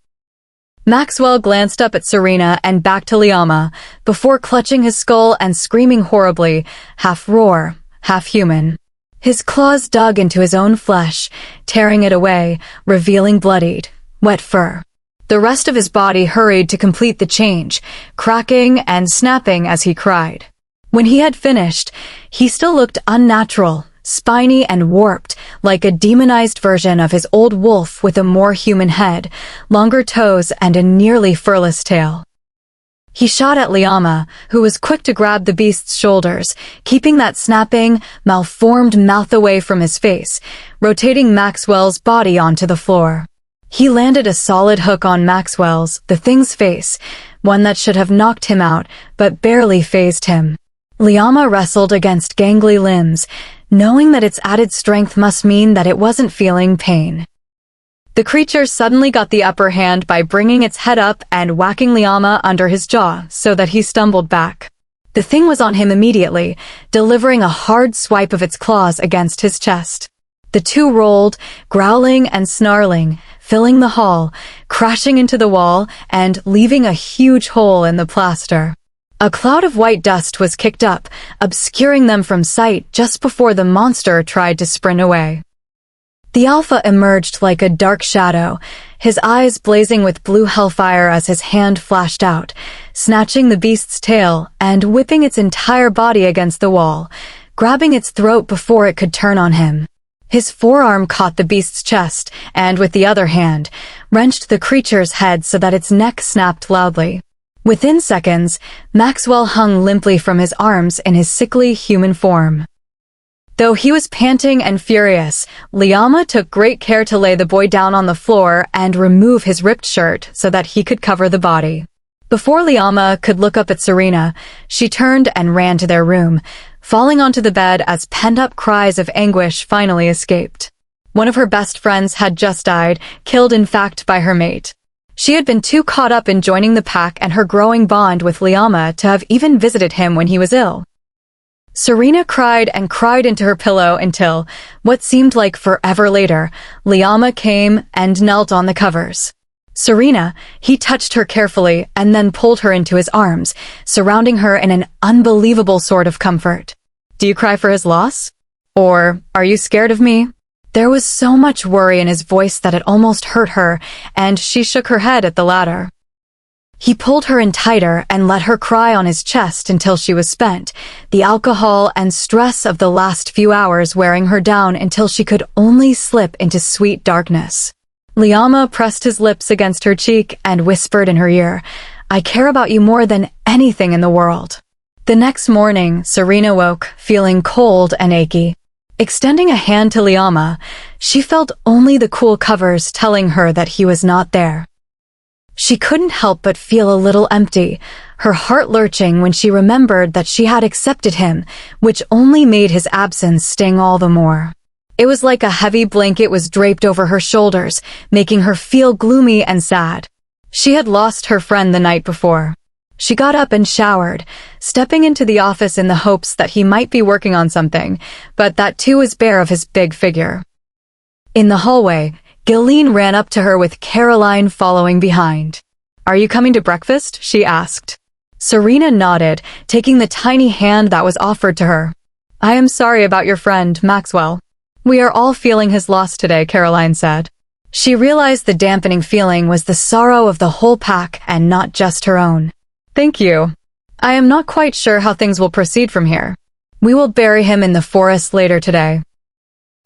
Maxwell glanced up at Serena and back to Liama, before clutching his skull and screaming horribly, half roar, half human. His claws dug into his own flesh, tearing it away, revealing bloodied, wet fur. The rest of his body hurried to complete the change, cracking and snapping as he cried. When he had finished, he still looked unnatural, spiny and warped, like a demonized version of his old wolf with a more human head, longer toes and a nearly furless tail. He shot at Liama, who was quick to grab the beast's shoulders, keeping that snapping, malformed mouth away from his face, rotating Maxwell's body onto the floor. He landed a solid hook on Maxwell's, the thing's face, one that should have knocked him out, but barely fazed him. Liama wrestled against gangly limbs, knowing that its added strength must mean that it wasn't feeling pain. The creature suddenly got the upper hand by bringing its head up and whacking Liama under his jaw so that he stumbled back. The thing was on him immediately, delivering a hard swipe of its claws against his chest. The two rolled, growling and snarling, filling the hall, crashing into the wall, and leaving a huge hole in the plaster. A cloud of white dust was kicked up, obscuring them from sight just before the monster tried to sprint away. The Alpha emerged like a dark shadow, his eyes blazing with blue hellfire as his hand flashed out, snatching the beast's tail and whipping its entire body against the wall, grabbing its throat before it could turn on him. His forearm caught the beast's chest and, with the other hand, wrenched the creature's head so that its neck snapped loudly. Within seconds, Maxwell hung limply from his arms in his sickly human form. Though he was panting and furious, Liama took great care to lay the boy down on the floor and remove his ripped shirt so that he could cover the body. Before Liama could look up at Serena, she turned and ran to their room, falling onto the bed as pent-up cries of anguish finally escaped. One of her best friends had just died, killed in fact by her mate. She had been too caught up in joining the pack and her growing bond with Liama to have even visited him when he was ill. Serena cried and cried into her pillow until, what seemed like forever later, Liama came and knelt on the covers. Serena, he touched her carefully and then pulled her into his arms, surrounding her in an unbelievable sort of comfort. "Do you cry for his loss? Or are you scared of me?" There was so much worry in his voice that it almost hurt her, and she shook her head at the latter. He pulled her in tighter and let her cry on his chest until she was spent, the alcohol and stress of the last few hours wearing her down until she could only slip into sweet darkness. Liama pressed his lips against her cheek and whispered in her ear, "I care about you more than anything in the world." The next morning, Serena woke, feeling cold and achy. Extending a hand to Liama, she felt only the cool covers telling her that he was not there. She couldn't help but feel a little empty, her heart lurching when she remembered that she had accepted him, which only made his absence sting all the more. It was like a heavy blanket was draped over her shoulders, making her feel gloomy and sad. She had lost her friend the night before. She got up and showered, stepping into the office in the hopes that he might be working on something, but that too was bare of his big figure. In the hallway, Gilleen ran up to her with Caroline following behind. "Are you coming to breakfast?" she asked. Serena nodded, taking the tiny hand that was offered to her. "I am sorry about your friend, Maxwell. We are all feeling his loss today," Caroline said. She realized the dampening feeling was the sorrow of the whole pack and not just her own. "Thank you. I am not quite sure how things will proceed from here. We will bury him in the forest later today.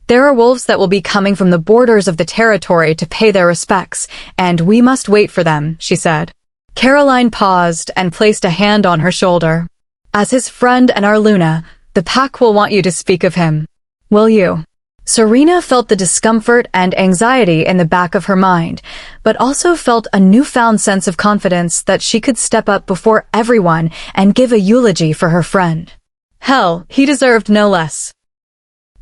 There are wolves that will be coming from the borders of the territory to pay their respects, and we must wait for them," she said. Caroline paused and placed a hand on her shoulder. "As his friend and our Luna, the pack will want you to speak of him. Will you?" Serena felt the discomfort and anxiety in the back of her mind, but also felt a newfound sense of confidence that she could step up before everyone and give a eulogy for her friend. Hell, he deserved no less.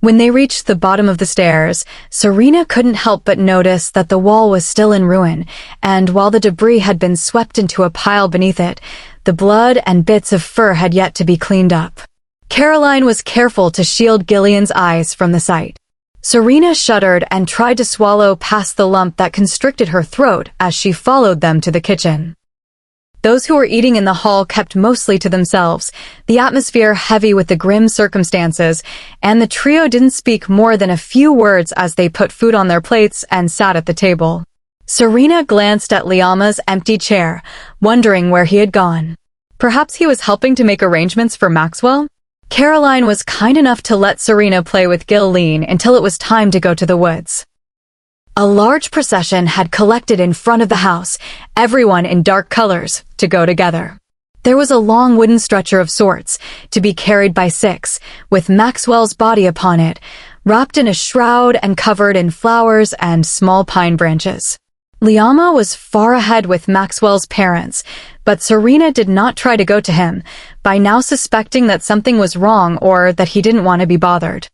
When they reached the bottom of the stairs, Serena couldn't help but notice that the wall was still in ruin, and while the debris had been swept into a pile beneath it, the blood and bits of fur had yet to be cleaned up. Caroline was careful to shield Gillian's eyes from the sight. Serena shuddered and tried to swallow past the lump that constricted her throat as she followed them to the kitchen. Those who were eating in the hall kept mostly to themselves, the atmosphere heavy with the grim circumstances, and the trio didn't speak more than a few words as they put food on their plates and sat at the table. Serena glanced at Liama's empty chair, wondering where he had gone. Perhaps he was helping to make arrangements for Maxwell? Caroline was kind enough to let Serena play with Gillian until it was time to go to the woods. A large procession had collected in front of the house, everyone in dark colors, to go together. There was a long wooden stretcher of sorts, to be carried by 6, with Maxwell's body upon it, wrapped in a shroud and covered in flowers and small pine branches. Liama was far ahead with Maxwell's parents, but Serena did not try to go to him, by now suspecting that something was wrong or that he didn't want to be bothered.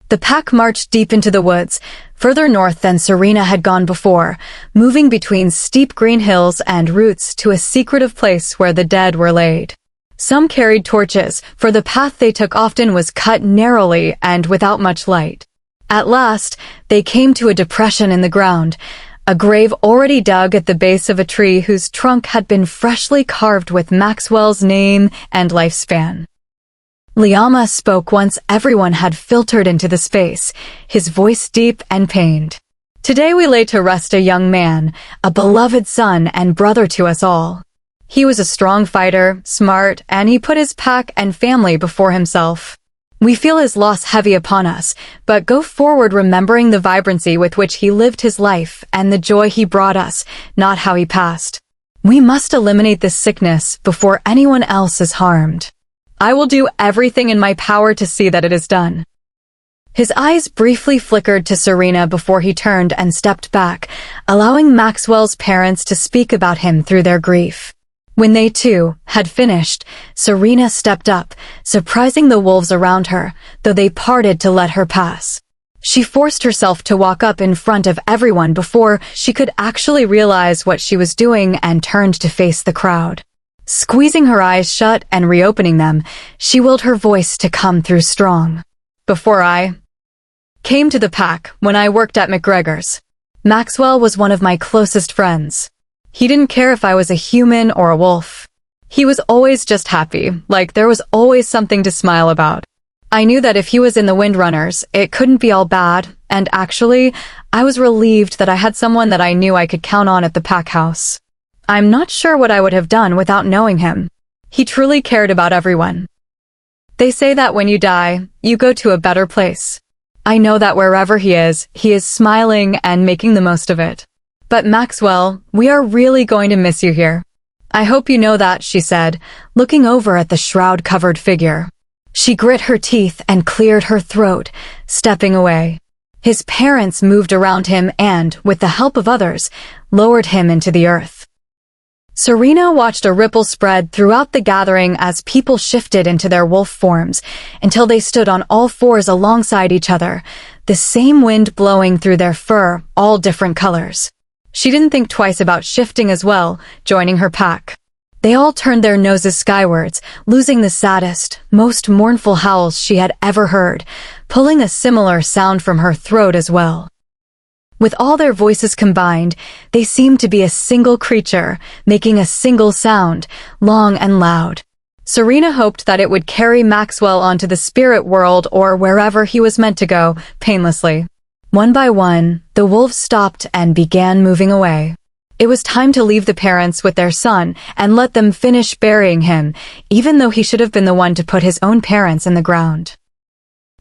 The pack marched deep into the woods, further north than Serena had gone before, moving between steep green hills and roots to a secretive place where the dead were laid. Some carried torches, for the path they took often was cut narrowly and without much light. At last, they came to a depression in the ground, a grave already dug at the base of a tree whose trunk had been freshly carved with Maxwell's name and lifespan. Liama spoke once everyone had filtered into the space, his voice deep and pained. Today we lay to rest a young man, a beloved son and brother to us all. He was a strong fighter, smart, and he put his pack and family before himself. We feel his loss heavy upon us, but go forward remembering the vibrancy with which he lived his life and the joy he brought us, not how he passed. We must eliminate this sickness before anyone else is harmed. I will do everything in my power to see that it is done. His eyes briefly flickered to Serena before he turned and stepped back, allowing Maxwell's parents to speak about him through their grief. When they, too, had finished, Serena stepped up, surprising the wolves around her, though they parted to let her pass. She forced herself to walk up in front of everyone before she could actually realize what she was doing and turned to face the crowd. Squeezing her eyes shut and reopening them, she willed her voice to come through strong. Before I came to the pack, when I worked at McGregor's, Maxwell was one of my closest friends. He didn't care if I was a human or a wolf. He was always just happy, like there was always something to smile about. I knew that if he was in the Windrunners, it couldn't be all bad, and actually, I was relieved that I had someone that I knew I could count on at the pack house. I'm not sure what I would have done without knowing him. He truly cared about everyone. They say that when you die, you go to a better place. I know that wherever he is smiling and making the most of it. But Maxwell, we are really going to miss you here. I hope you know that, she said, looking over at the shroud-covered figure. She grit her teeth and cleared her throat, stepping away. His parents moved around him and, with the help of others, lowered him into the earth. Serena watched a ripple spread throughout the gathering as people shifted into their wolf forms, until they stood on all fours alongside each other, the same wind blowing through their fur, all different colors. She didn't think twice about shifting as well, joining her pack. They all turned their noses skywards, losing the saddest, most mournful howls she had ever heard, pulling a similar sound from her throat as well. With all their voices combined, they seemed to be a single creature, making a single sound, long and loud. Serena hoped that it would carry Maxwell onto the spirit world or wherever he was meant to go, painlessly. One by one, the wolves stopped and began moving away. It was time to leave the parents with their son and let them finish burying him, even though he should have been the one to put his own parents in the ground.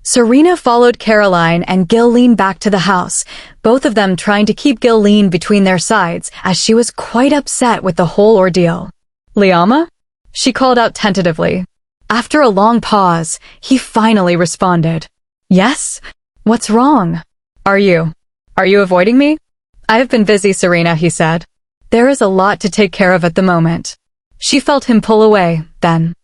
Serena followed Caroline and Gillian back to the house, both of them trying to keep Gillian between their sides, as she was quite upset with the whole ordeal. "Liama?" she called out tentatively. After a long pause, he finally responded. "Yes? What's wrong? Are you avoiding me?" "I have been busy, Serena," he said. "There is a lot to take care of at the moment." She felt him pull away, then.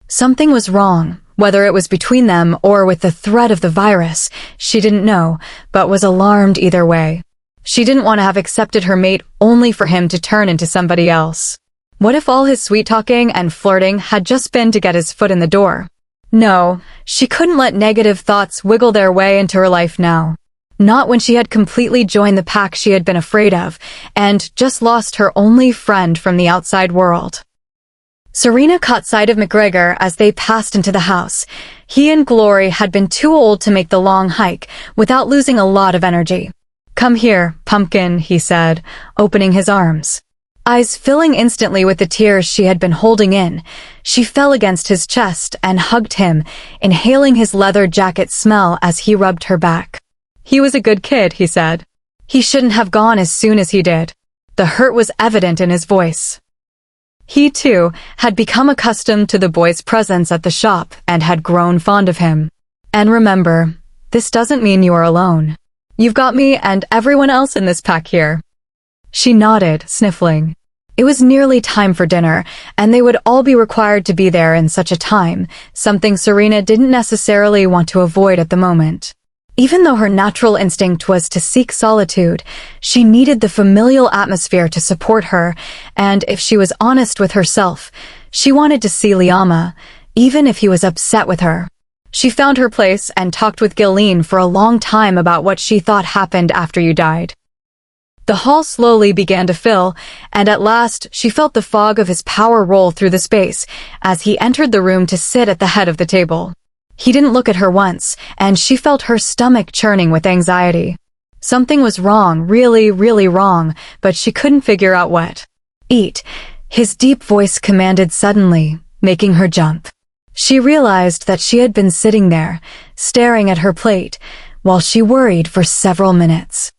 Something was wrong. Whether it was between them or with the threat of the virus, she didn't know, but was alarmed either way. She didn't want to have accepted her mate only for him to turn into somebody else. What if all his sweet-talking and flirting had just been to get his foot in the door? No, she couldn't let negative thoughts wiggle their way into her life now. Not when she had completely joined the pack she had been afraid of, and just lost her only friend from the outside world. Serena caught sight of McGregor as they passed into the house. He and Glory had been too old to make the long hike without losing a lot of energy. "Come here, pumpkin," he said, opening his arms. Eyes filling instantly with the tears she had been holding in, she fell against his chest and hugged him, inhaling his leather jacket smell as he rubbed her back. "He was a good kid," he said. "He shouldn't have gone as soon as he did." The hurt was evident in his voice. He, too, had become accustomed to the boy's presence at the shop and had grown fond of him. "And remember, this doesn't mean you are alone. You've got me and everyone else in this pack here." She nodded, sniffling. It was nearly time for dinner, and they would all be required to be there in such a time, something Serena didn't necessarily want to avoid at the moment. Even though her natural instinct was to seek solitude, she needed the familial atmosphere to support her, and if she was honest with herself, she wanted to see Liama, even if he was upset with her. She found her place and talked with Gilleen for a long time about what she thought happened after you died. The hall slowly began to fill, and at last she felt the fog of his power roll through the space as he entered the room to sit at the head of the table. He didn't look at her once, and she felt her stomach churning with anxiety. Something was wrong, really, really wrong, but she couldn't figure out what. "Eat," his deep voice commanded suddenly, making her jump. She realized that she had been sitting there, staring at her plate, while she worried for several minutes.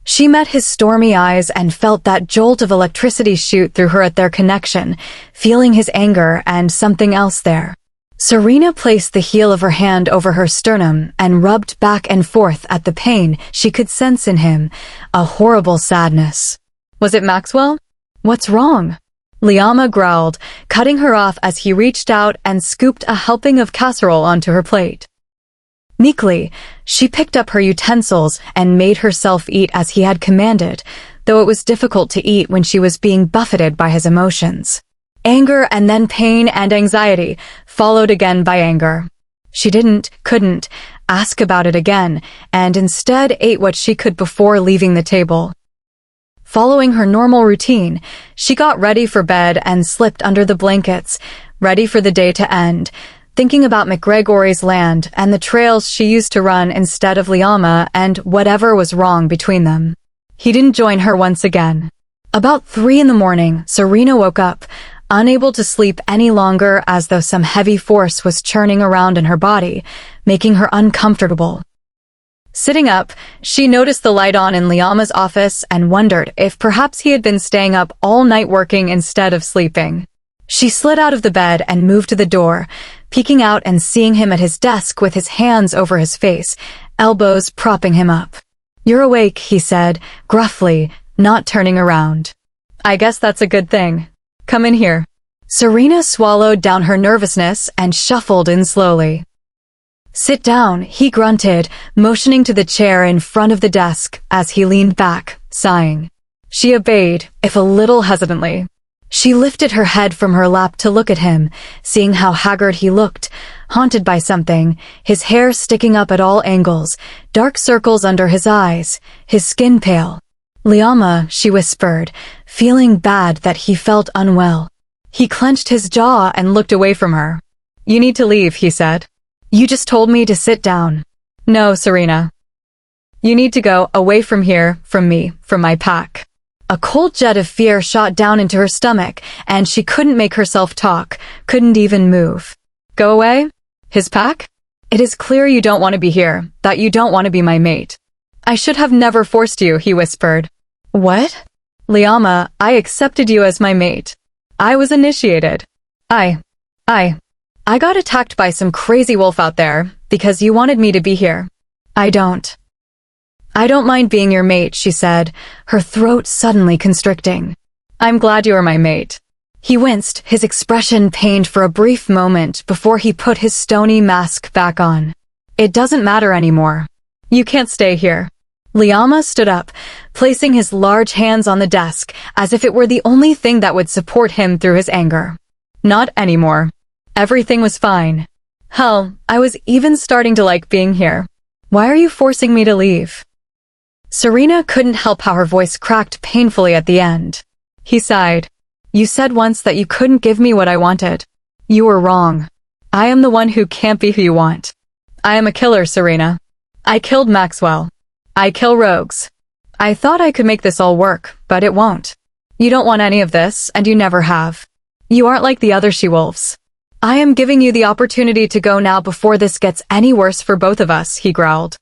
She met his stormy eyes and felt that jolt of electricity shoot through her at their connection, feeling his anger and something else there. Serena placed the heel of her hand over her sternum and rubbed back and forth at the pain she could sense in him, a horrible sadness. "Was it Maxwell? What's wrong?" Liama growled, cutting her off as he reached out and scooped a helping of casserole onto her plate. Meekly, she picked up her utensils and made herself eat as he had commanded, though it was difficult to eat when she was being buffeted by his emotions. Anger and then pain and anxiety, followed again by anger. She couldn't ask about it again, and instead ate what she could before leaving the table. Following her normal routine, she got ready for bed and slipped under the blankets, ready for the day to end, thinking about McGregor's land and the trails she used to run instead of Liama and whatever was wrong between them. He didn't join her once again. About 3 in the morning, Serena woke up, unable to sleep any longer as though some heavy force was churning around in her body, making her uncomfortable. Sitting up, she noticed the light on in Liama's office and wondered if perhaps he had been staying up all night working instead of sleeping. She slid out of the bed and moved to the door, peeking out and seeing him at his desk with his hands over his face, elbows propping him up. "You're awake," he said, gruffly, not turning around. "I guess that's a good thing. Come in here." Serena swallowed down her nervousness and shuffled in slowly. "Sit down," he grunted, motioning to the chair in front of the desk as he leaned back, sighing. She obeyed, if a little hesitantly. She lifted her head from her lap to look at him, seeing how haggard he looked, haunted by something, his hair sticking up at all angles, dark circles under his eyes, his skin pale. "Liama," she whispered, feeling bad that he felt unwell. He clenched his jaw and looked away from her. "You need to leave," he said. "You just told me to sit down." "No, Serena. You need to go away from here, from me, from my pack." A cold jet of fear shot down into her stomach, and she couldn't make herself talk, couldn't even move. "Go away? His pack? It is clear you don't want to be here, that you don't want to be my mate." "I should have never forced you," he whispered. "What?" "Liama, I accepted you as my mate. I was initiated. I got attacked by some crazy wolf out there, because you wanted me to be here. I don't mind being your mate," she said, her throat suddenly constricting. "I'm glad you are my mate." He winced, his expression pained for a brief moment before he put his stony mask back on. It doesn't matter anymore. You can't stay here. Liama stood up, placing his large hands on the desk as if it were the only thing that would support him through his anger. Not anymore. Everything was fine. Hell, I was even starting to like being here. Why are you forcing me to leave? Serena couldn't help how her voice cracked painfully at the end. He sighed. You said once that you couldn't give me what I wanted. You were wrong. I am the one who can't be who you want. I am a killer, Serena. I killed Maxwell. I kill rogues. I thought I could make this all work, but it won't. You don't want any of this, and you never have. You aren't like the other she-wolves. I am giving you the opportunity to go now before this gets any worse for both of us, he growled.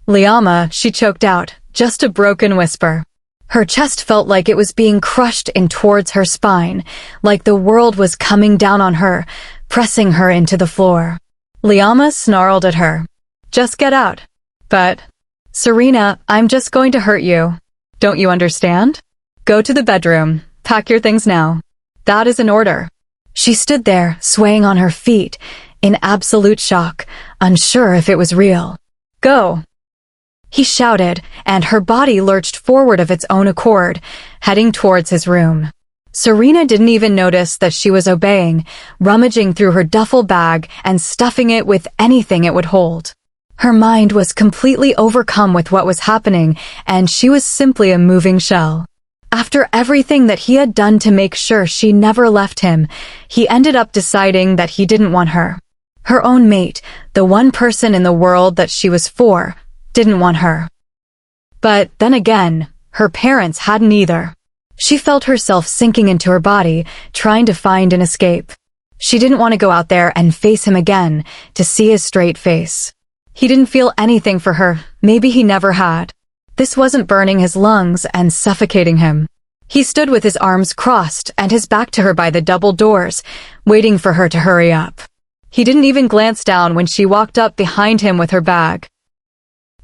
Liama, she choked out, just a broken whisper. Her chest felt like it was being crushed in towards her spine, like the world was coming down on her, pressing her into the floor. Liama snarled at her. Just get out. But, Serena, I'm just going to hurt you. Don't you understand? Go to the bedroom. Pack your things now. That is an order. She stood there, swaying on her feet, in absolute shock, unsure if it was real. Go! He shouted, and her body lurched forward of its own accord, heading towards his room. Serena didn't even notice that she was obeying, rummaging through her duffel bag and stuffing it with anything it would hold. Her mind was completely overcome with what was happening, and she was simply a moving shell. After everything that he had done to make sure she never left him, he ended up deciding that he didn't want her. Her own mate, the one person in the world that she was for, didn't want her. But then again, her parents hadn't either. She felt herself sinking into her body, trying to find an escape. She didn't want to go out there and face him again, to see his straight face. He didn't feel anything for her, maybe he never had. This wasn't burning his lungs and suffocating him. He stood with his arms crossed and his back to her by the double doors, waiting for her to hurry up. He didn't even glance down when she walked up behind him with her bag.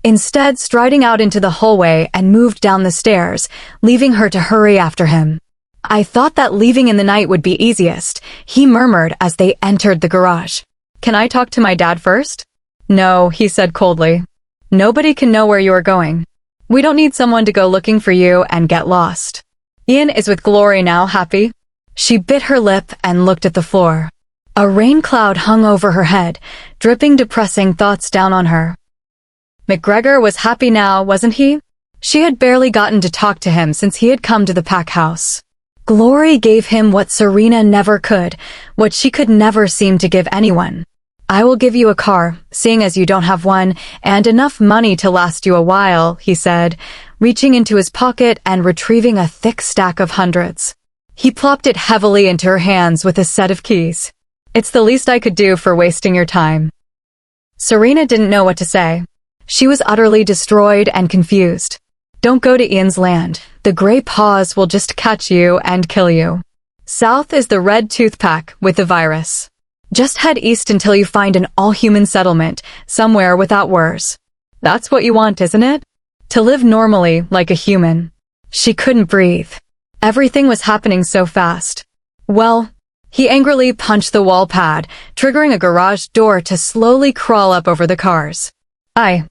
Instead, striding out into the hallway and moved down the stairs, leaving her to hurry after him. I thought that leaving in the night would be easiest, he murmured as they entered the garage. Can I talk to my dad first? No, he said coldly. Nobody can know where you are going. We don't need someone to go looking for you and get lost. Ian is with Glory now, happy? She bit her lip and looked at the floor. A rain cloud hung over her head, dripping depressing thoughts down on her. McGregor was happy now, wasn't he? She had barely gotten to talk to him since he had come to the pack house. Glory gave him what Serena never could, what she could never seem to give anyone. I will give you a car, seeing as you don't have one, and enough money to last you a while, he said, reaching into his pocket and retrieving a thick stack of hundreds. He plopped it heavily into her hands with a set of keys. It's the least I could do for wasting your time. Serena didn't know what to say. She was utterly destroyed and confused. Don't go to Ian's land. The Grey Paws will just catch you and kill you. South is the Red Tooth Pack with the virus. Just head east until you find an all-human settlement, somewhere without wars. That's what you want, isn't it? To live normally, like a human. She couldn't breathe. Everything was happening so fast. Well, he angrily punched the wall pad, triggering a garage door to slowly crawl up over the cars. I.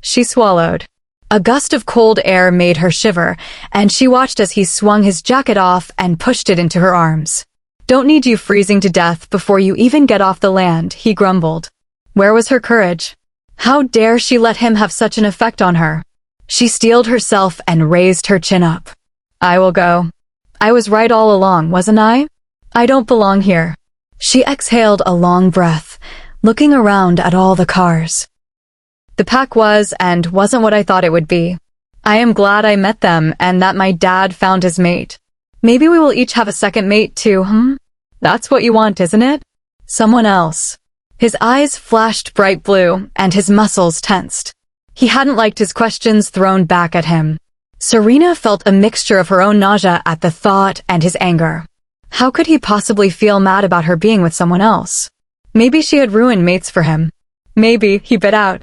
She swallowed. A gust of cold air made her shiver, and she watched as he swung his jacket off and pushed it into her arms. Don't need you freezing to death before you even get off the land, he grumbled. Where was her courage? How dare she let him have such an effect on her? She steeled herself and raised her chin up. I will go. I was right all along, wasn't I? I don't belong here. She exhaled a long breath, looking around at all the cars. The pack was and wasn't what I thought it would be. I am glad I met them and that my dad found his mate. Maybe we will each have a second mate too, That's what you want, isn't it? Someone else. His eyes flashed bright blue, and his muscles tensed. He hadn't liked his questions thrown back at him. Serena felt a mixture of her own nausea at the thought and his anger. How could he possibly feel mad about her being with someone else? Maybe she had ruined mates for him. Maybe, he bit out.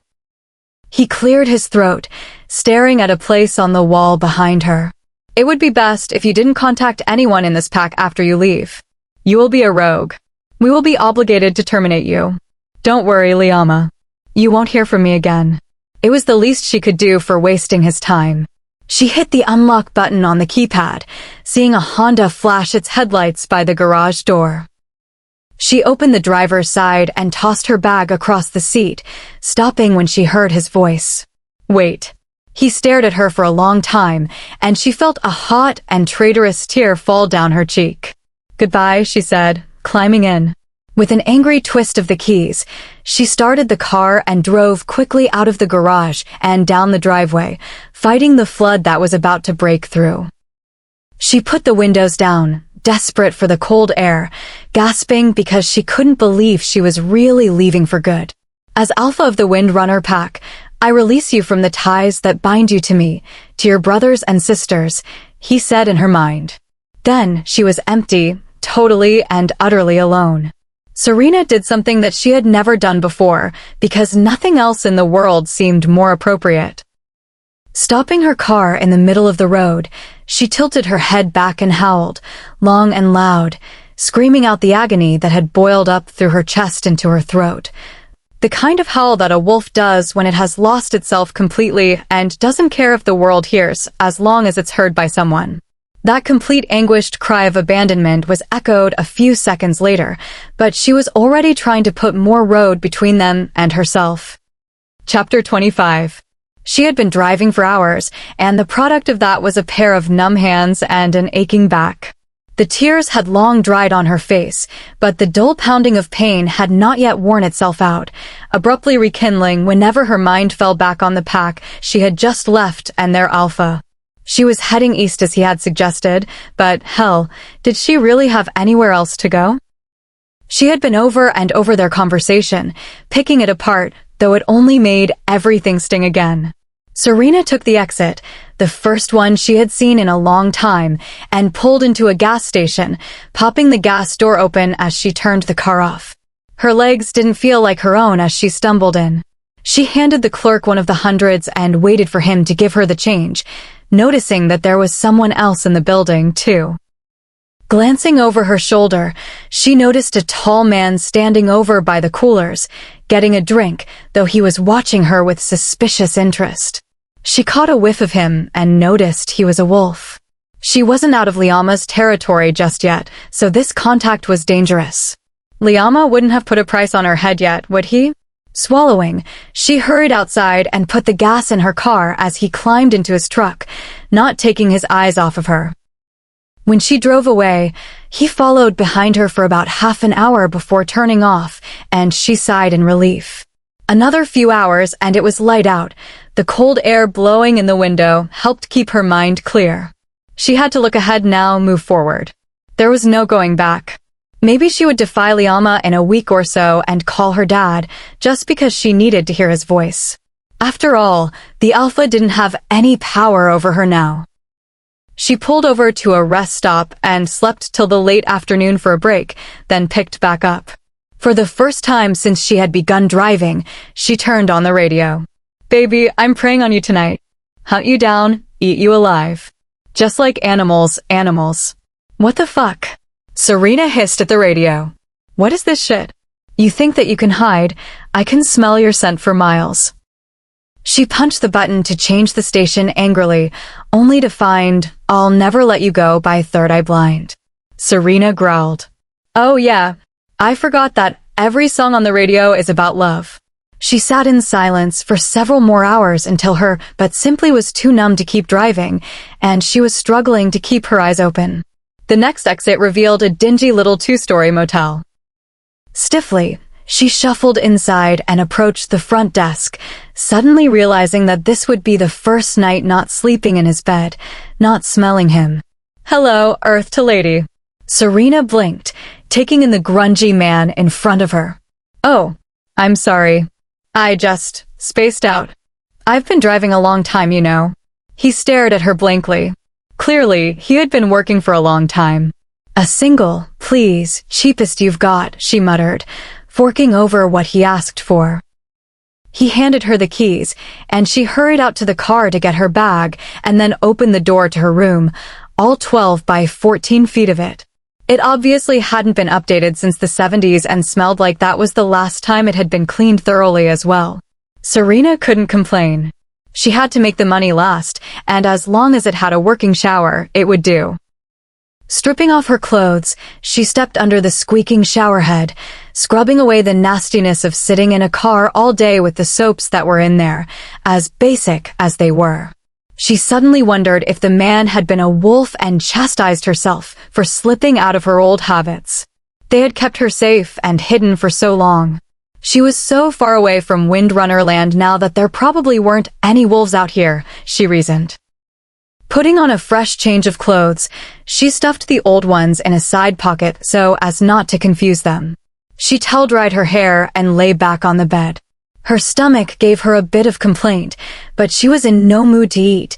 He cleared his throat, staring at a place on the wall behind her. It would be best if you didn't contact anyone in this pack after you leave. You will be a rogue. We will be obligated to terminate you. Don't worry, Liama. You won't hear from me again. It was the least she could do for wasting his time. She hit the unlock button on the keypad, seeing a Honda flash its headlights by the garage door. She opened the driver's side and tossed her bag across the seat, stopping when she heard his voice. Wait. He stared at her for a long time, and she felt a hot and traitorous tear fall down her cheek. Goodbye, she said, climbing in. With an angry twist of the keys, she started the car and drove quickly out of the garage and down the driveway, fighting the flood that was about to break through. She put the windows down, desperate for the cold air, gasping because she couldn't believe she was really leaving for good. As Alpha of the Windrunner pack, I release you from the ties that bind you to me, to your brothers and sisters, he said in her mind. Then she was empty, totally and utterly alone. Serena did something that she had never done before, because nothing else in the world seemed more appropriate. Stopping her car in the middle of the road, she tilted her head back and howled, long and loud, screaming out the agony that had boiled up through her chest into her throat. The kind of howl that a wolf does when it has lost itself completely and doesn't care if the world hears, as long as it's heard by someone. That complete anguished cry of abandonment was echoed a few seconds later, but she was already trying to put more road between them and herself. Chapter 25. She had been driving for hours, and the product of that was a pair of numb hands and an aching back. The tears had long dried on her face, but the dull pounding of pain had not yet worn itself out, abruptly rekindling whenever her mind fell back on the pack she had just left and their Alpha. She was heading east as he had suggested, but hell, did she really have anywhere else to go? She had been over and over their conversation, picking it apart, though it only made everything sting again. Serena took the exit, the first one she had seen in a long time, and pulled into a gas station, popping the gas door open as she turned the car off. Her legs didn't feel like her own as she stumbled in. She handed the clerk one of the hundreds and waited for him to give her the change, noticing that there was someone else in the building, too. Glancing over her shoulder, she noticed a tall man standing over by the coolers, getting a drink, though he was watching her with suspicious interest. She caught a whiff of him and noticed he was a wolf. She wasn't out of Liama's territory just yet, so this contact was dangerous. Liama wouldn't have put a price on her head yet, would he? Swallowing, she hurried outside and put the gas in her car as he climbed into his truck, not taking his eyes off of her. When she drove away, he followed behind her for about half an hour before turning off, and she sighed in relief. Another few hours and it was light out. The cold air blowing in the window helped keep her mind clear. She had to look ahead now, move forward. There was no going back. Maybe she would defy Liama in a week or so and call her dad, just because she needed to hear his voice. After all, the Alpha didn't have any power over her now. She pulled over to a rest stop and slept till the late afternoon for a break, then picked back up. For the first time since she had begun driving, she turned on the radio. Baby, I'm preying on you tonight. Hunt you down, eat you alive. Just like animals. What the fuck? Serena hissed at the radio. What is this shit? You think that you can hide? I can smell your scent for miles. She punched the button to change the station angrily, only to find I'll Never Let You Go by Third Eye Blind. Serena growled. Oh yeah, I forgot that every song on the radio is about love. She sat in silence for several more hours until her but simply was too numb to keep driving, and she was struggling to keep her eyes open. The next exit revealed a dingy little two-story motel. Stiffly, she shuffled inside and approached the front desk, suddenly realizing that this would be the first night not sleeping in his bed, not smelling him. Hello, Earth to Lady. Serena blinked, taking in the grungy man in front of her. Oh, I'm sorry. I just spaced out. I've been driving a long time, you know. He stared at her blankly. Clearly, he had been working for a long time. A single, please, cheapest you've got, she muttered, forking over what he asked for. He handed her the keys, and she hurried out to the car to get her bag and then opened the door to her room, all 12 by 14 feet of it. It obviously hadn't been updated since the 70s and smelled like that was the last time it had been cleaned thoroughly as well. Serena couldn't complain. She had to make the money last, and as long as it had a working shower, it would do. Stripping off her clothes, she stepped under the squeaking shower head, scrubbing away the nastiness of sitting in a car all day with the soaps that were in there, as basic as they were. She suddenly wondered if the man had been a wolf and chastised herself for slipping out of her old habits. They had kept her safe and hidden for so long. She was so far away from Windrunner Land now that there probably weren't any wolves out here, she reasoned. Putting on a fresh change of clothes, she stuffed the old ones in a side pocket so as not to confuse them. She towel-dried her hair and lay back on the bed. Her stomach gave her a bit of complaint, but she was in no mood to eat,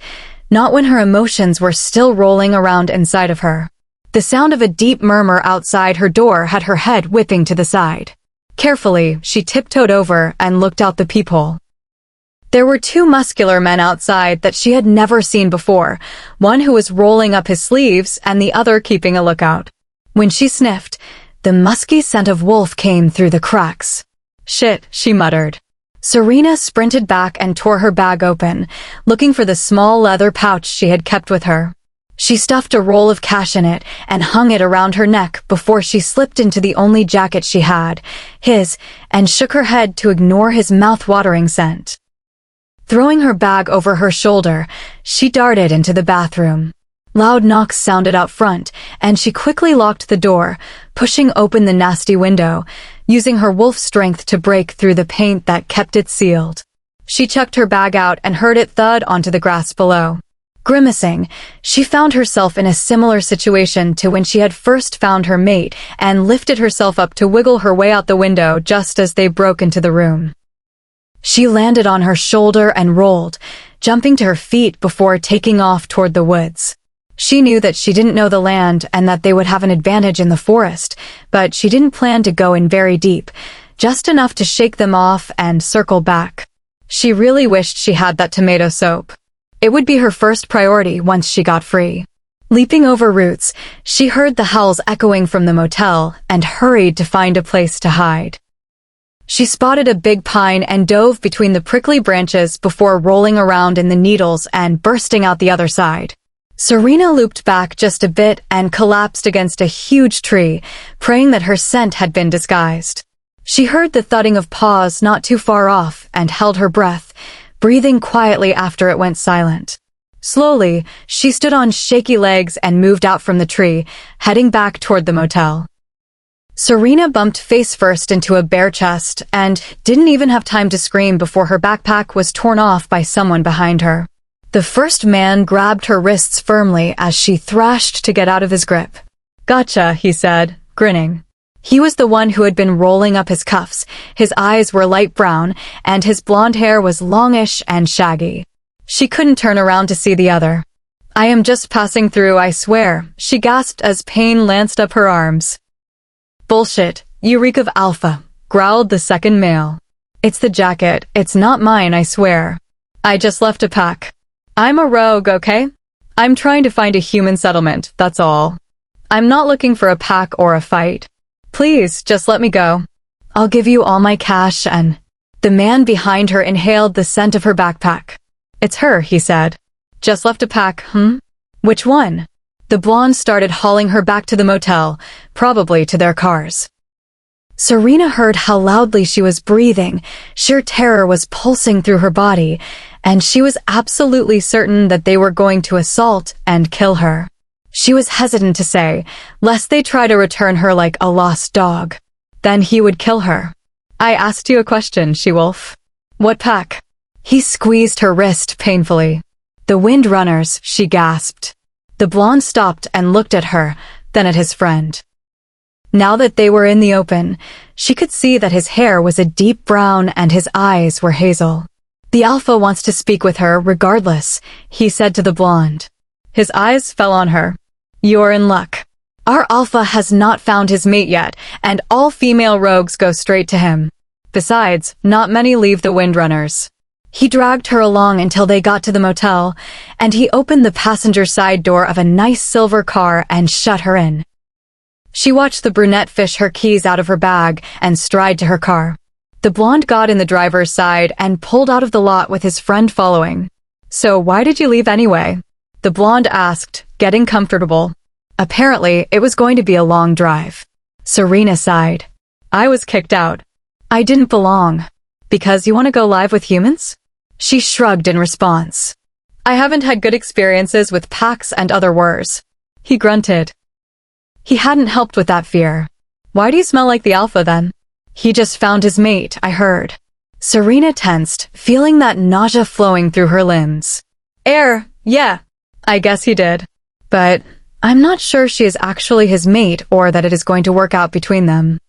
not when her emotions were still rolling around inside of her. The sound of a deep murmur outside her door had her head whipping to the side. Carefully, she tiptoed over and looked out the peephole. There were two muscular men outside that she had never seen before, one who was rolling up his sleeves and the other keeping a lookout. When she sniffed, the musky scent of wolf came through the cracks. "Shit," she muttered. Serena sprinted back and tore her bag open, looking for the small leather pouch she had kept with her. She stuffed a roll of cash in it and hung it around her neck before she slipped into the only jacket she had, his, and shook her head to ignore his mouth-watering scent. Throwing her bag over her shoulder, she darted into the bathroom. Loud knocks sounded out front, and she quickly locked the door, pushing open the nasty window, using her wolf strength to break through the paint that kept it sealed. She chucked her bag out and heard it thud onto the grass below. Grimacing, she found herself in a similar situation to when she had first found her mate and lifted herself up to wiggle her way out the window just as they broke into the room. She landed on her shoulder and rolled, jumping to her feet before taking off toward the woods. She knew that she didn't know the land and that they would have an advantage in the forest, but she didn't plan to go in very deep, just enough to shake them off and circle back. She really wished she had that tomato soap. It would be her first priority once she got free. Leaping over roots, she heard the howls echoing from the motel and hurried to find a place to hide. She spotted a big pine and dove between the prickly branches before rolling around in the needles and bursting out the other side. Serena looped back just a bit and collapsed against a huge tree, praying that her scent had been disguised. She heard the thudding of paws not too far off and held her breath, breathing quietly after it went silent. Slowly, she stood on shaky legs and moved out from the tree, heading back toward the motel. Serena bumped face first into a bare chest and didn't even have time to scream before her backpack was torn off by someone behind her. The first man grabbed her wrists firmly as she thrashed to get out of his grip. "Gotcha," he said, grinning. He was the one who had been rolling up his cuffs. His eyes were light brown, and his blonde hair was longish and shaggy. She couldn't turn around to see the other. "I am just passing through, I swear," she gasped as pain lanced up her arms. "Bullshit, you reek of alpha," growled the second male. "It's the jacket, it's not mine, I swear. I just left a pack. I'm a rogue, okay? I'm trying to find a human settlement, that's all. I'm not looking for a pack or a fight. Please, just let me go. I'll give you all my cash and—" The man behind her inhaled the scent of her backpack. "It's her," he said. "Just left a pack, Which one?" The blonde started hauling her back to the motel, probably to their cars. Serena heard how loudly she was breathing. Sheer terror was pulsing through her body, and she was absolutely certain that they were going to assault and kill her. She was hesitant to say, lest they try to return her like a lost dog. Then he would kill her. "I asked you a question, she-wolf. What pack?" He squeezed her wrist painfully. "The Windrunners," she gasped. The blonde stopped and looked at her, then at his friend. Now that they were in the open, she could see that his hair was a deep brown and his eyes were hazel. "The Alpha wants to speak with her regardless," he said to the blonde. His eyes fell on her. "You're in luck. Our Alpha has not found his mate yet, and all female rogues go straight to him. Besides, not many leave the Windrunners. He dragged her along until they got to the motel, and he opened the passenger side door of a nice silver car and shut her in. She watched the brunette fish her keys out of her bag and stride to her car. The blonde got in the driver's side and pulled out of the lot with his friend following. "So why did you leave anyway?" the blonde asked, getting comfortable. Apparently, it was going to be a long drive. Serena sighed. "I was kicked out. I didn't belong. Because you want to go live with humans?" She shrugged in response. "I haven't had good experiences with packs and other wars." He grunted. He hadn't helped with that fear. "Why do you smell like the Alpha then?" "He just found his mate, I heard." Serena tensed, feeling that nausea flowing through her limbs. Yeah, I guess he did. But I'm not sure she is actually his mate or that it is going to work out between them.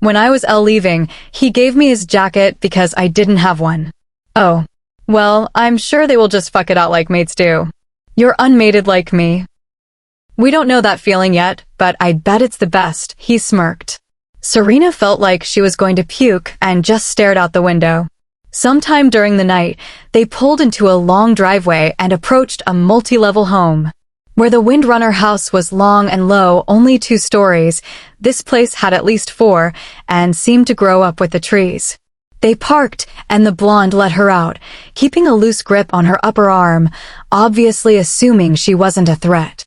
When I was leaving, he gave me his jacket because I didn't have one." "Oh. Well, I'm sure they will just fuck it out like mates do. You're unmated like me." "We don't know that feeling yet, but I bet it's the best," he smirked. Serena felt like she was going to puke and just stared out the window. Sometime during the night, they pulled into a long driveway and approached a multi-level home. Where the Windrunner house was long and low, only 2 stories, this place had at least 4 and seemed to grow up with the trees. They parked, and the blonde let her out, keeping a loose grip on her upper arm, obviously assuming she wasn't a threat.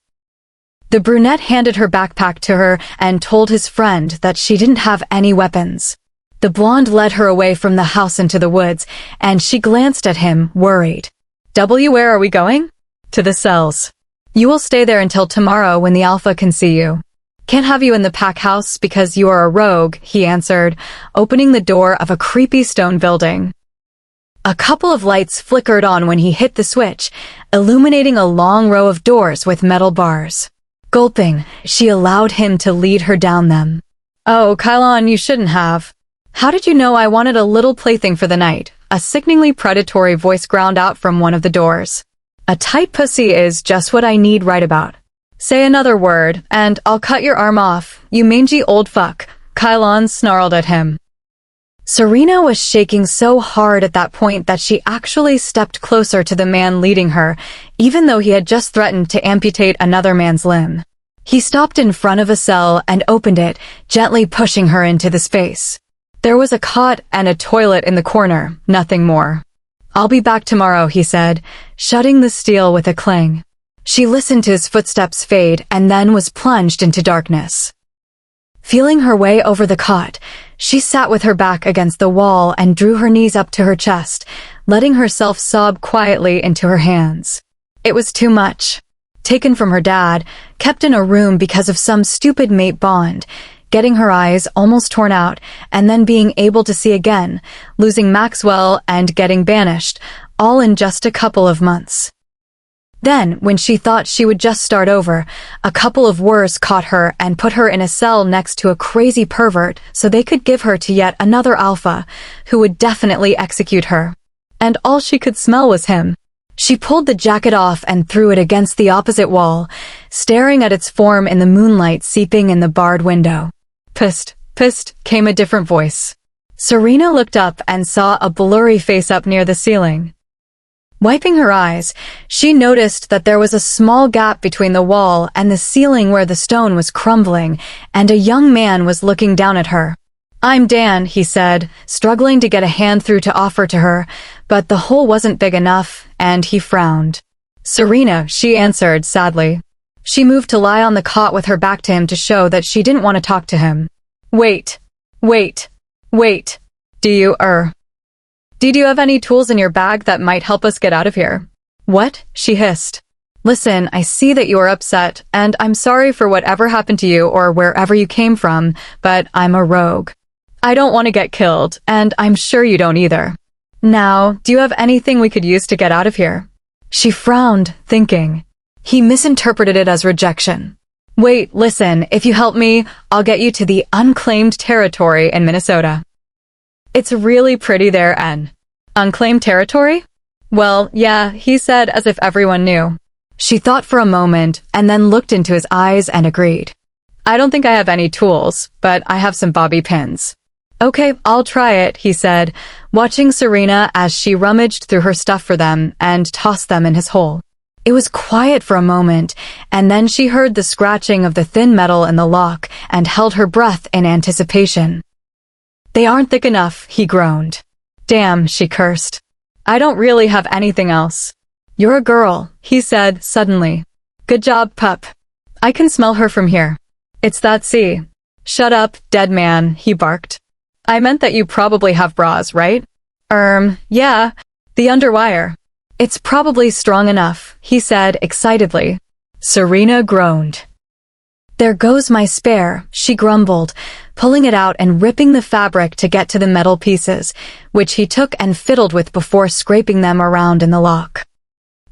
The brunette handed her backpack to her and told his friend that she didn't have any weapons. The blonde led her away from the house into the woods, and she glanced at him, worried. "Where are we going?" "To the cells. You will stay there until tomorrow when the Alpha can see you." "Can't have you in the pack house because you are a rogue," he answered, opening the door of a creepy stone building. A couple of lights flickered on when he hit the switch, illuminating a long row of doors with metal bars. Gulping, she allowed him to lead her down them. "Oh, Kylon, you shouldn't have. How did you know I wanted a little plaything for the night?" A sickeningly predatory voice ground out from one of the doors. "A tight pussy is just what I need right about. Say another word, and I'll cut your arm off, you mangy old fuck," Kylon snarled at him. Serena was shaking so hard at that point that she actually stepped closer to the man leading her, even though he had just threatened to amputate another man's limb. He stopped in front of a cell and opened it, gently pushing her into the space. There was a cot and a toilet in the corner, nothing more. "I'll be back tomorrow," he said, shutting the steel with a clang. She listened to his footsteps fade and then was plunged into darkness. Feeling her way over the cot, she sat with her back against the wall and drew her knees up to her chest, letting herself sob quietly into her hands. It was too much. Taken from her dad, kept in a room because of some stupid mate bond, getting her eyes almost torn out, and then being able to see again, losing Maxwell and getting banished, all in just a couple of months. Then, when she thought she would just start over, a couple of wurs caught her and put her in a cell next to a crazy pervert so they could give her to yet another Alpha, who would definitely execute her. And all she could smell was him. She pulled the jacket off and threw it against the opposite wall, staring at its form in the moonlight seeping in the barred window. "Psst, psst," came a different voice. Serena looked up and saw a blurry face up near the ceiling. Wiping her eyes, she noticed that there was a small gap between the wall and the ceiling where the stone was crumbling, and a young man was looking down at her. "I'm Dan," he said, struggling to get a hand through to offer to her, but the hole wasn't big enough, and he frowned. "Serena," she answered sadly. She moved to lie on the cot with her back to him to show that she didn't want to talk to him. Wait. Did you have any tools in your bag that might help us get out of here?" "What?" she hissed. "Listen, I see that you are upset, and I'm sorry for whatever happened to you or wherever you came from, but I'm a rogue. I don't want to get killed, and I'm sure you don't either. Now, do you have anything we could use to get out of here?" She frowned, thinking. He misinterpreted it as rejection. "Wait, listen, if you help me, I'll get you to the unclaimed territory in Minnesota. It's really pretty there and..." "Unclaimed territory?" "Well, yeah," he said as if everyone knew. She thought for a moment and then looked into his eyes and agreed. "I don't think I have any tools, but I have some bobby pins." Okay, I'll try it, he said, watching Serena as she rummaged through her stuff for them and tossed them in his hole. It was quiet for a moment, and then she heard the scratching of the thin metal in the lock and held her breath in anticipation. They aren't thick enough, he groaned. Damn, she cursed. I don't really have anything else. You're a girl, he said suddenly. Good job, pup. I can smell her from here. It's that sea. Shut up, dead man, he barked. I meant that you probably have bras, right? Yeah, the underwire. It's probably strong enough, he said excitedly. Serena groaned. There goes my spare, she grumbled, pulling it out and ripping the fabric to get to the metal pieces, which he took and fiddled with before scraping them around in the lock.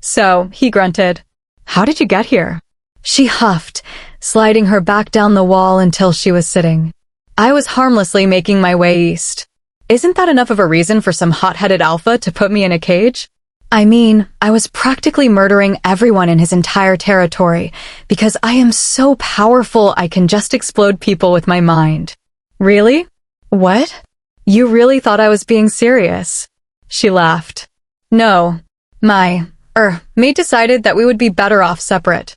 So, he grunted. How did you get here? She huffed, sliding her back down the wall until she was sitting. I was harmlessly making my way east. Isn't that enough of a reason for some hot-headed alpha to put me in a cage? I mean, I was practically murdering everyone in his entire territory, because I am so powerful I can just explode people with my mind. Really? What? You really thought I was being serious? She laughed. No. Mate decided that we would be better off separate.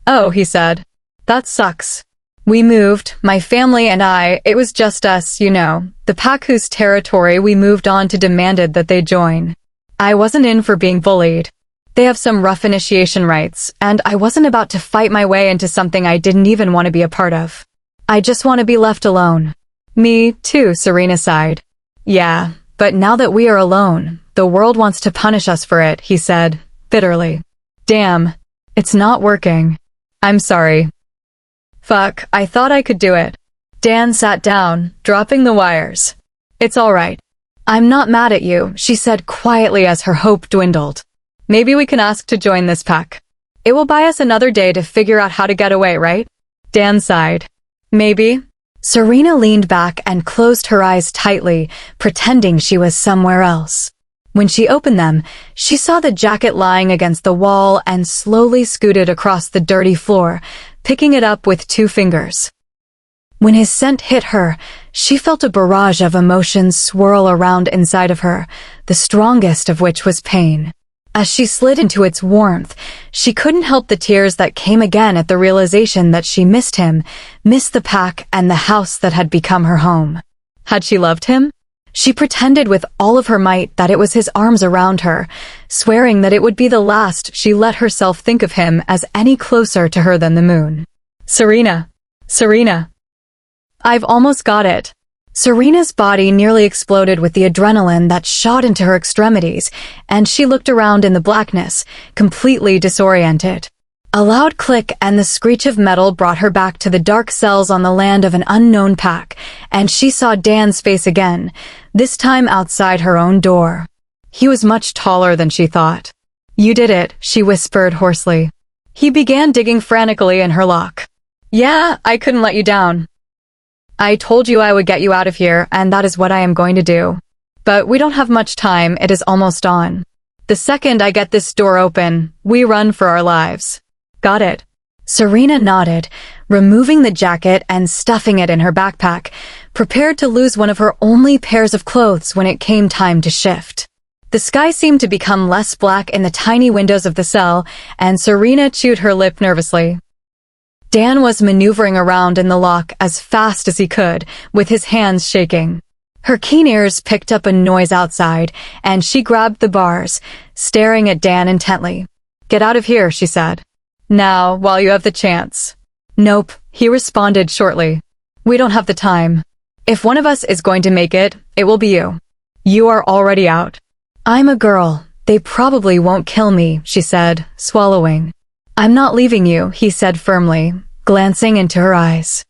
Oh, he said. That sucks. We moved, my family and I, it was just us, you know, the pack whose territory we moved on to demanded that they join. I wasn't in for being bullied. They have some rough initiation rites, and I wasn't about to fight my way into something I didn't even want to be a part of. I just want to be left alone. Me, too, Serena sighed. Yeah, but now that we are alone, the world wants to punish us for it, he said, bitterly. Damn, it's not working. I'm sorry. Fuck, I thought I could do it. Dan sat down, dropping the wires. It's all right. I'm not mad at you, she said quietly as her hope dwindled. Maybe we can ask to join this pack. It will buy us another day to figure out how to get away, right? Dan sighed. Maybe. Serena leaned back and closed her eyes tightly, pretending she was somewhere else. When she opened them, she saw the jacket lying against the wall and slowly scooted across the dirty floor, picking it up with 2 fingers. When his scent hit her, she felt a barrage of emotions swirl around inside of her, the strongest of which was pain. As she slid into its warmth, she couldn't help the tears that came again at the realization that she missed him, missed the pack and the house that had become her home. Had she loved him? She pretended with all of her might that it was his arms around her, swearing that it would be the last she let herself think of him as any closer to her than the moon. Serena. I've almost got it. Serena's body nearly exploded with the adrenaline that shot into her extremities, and she looked around in the blackness, completely disoriented. A loud click and the screech of metal brought her back to the dark cells on the land of an unknown pack, and she saw Dan's face again, this time outside her own door. He was much taller than she thought. You did it, she whispered hoarsely. He began digging frantically in her lock. Yeah, I couldn't let you down. I told you I would get you out of here, and that is what I am going to do. But we don't have much time, it is almost dawn. The second I get this door open, we run for our lives. Got it. Serena nodded, removing the jacket and stuffing it in her backpack, prepared to lose one of her only pairs of clothes when it came time to shift. The sky seemed to become less black in the tiny windows of the cell, and Serena chewed her lip nervously. Dan was maneuvering around in the lock as fast as he could, with his hands shaking. Her keen ears picked up a noise outside, and she grabbed the bars, staring at Dan intently. Get out of here, she said. Now, while you have the chance. Nope, he responded shortly. We don't have the time. If one of us is going to make it, it will be you. You are already out. I'm a girl. They probably won't kill me, she said, swallowing. I'm not leaving you, he said firmly, glancing into her eyes.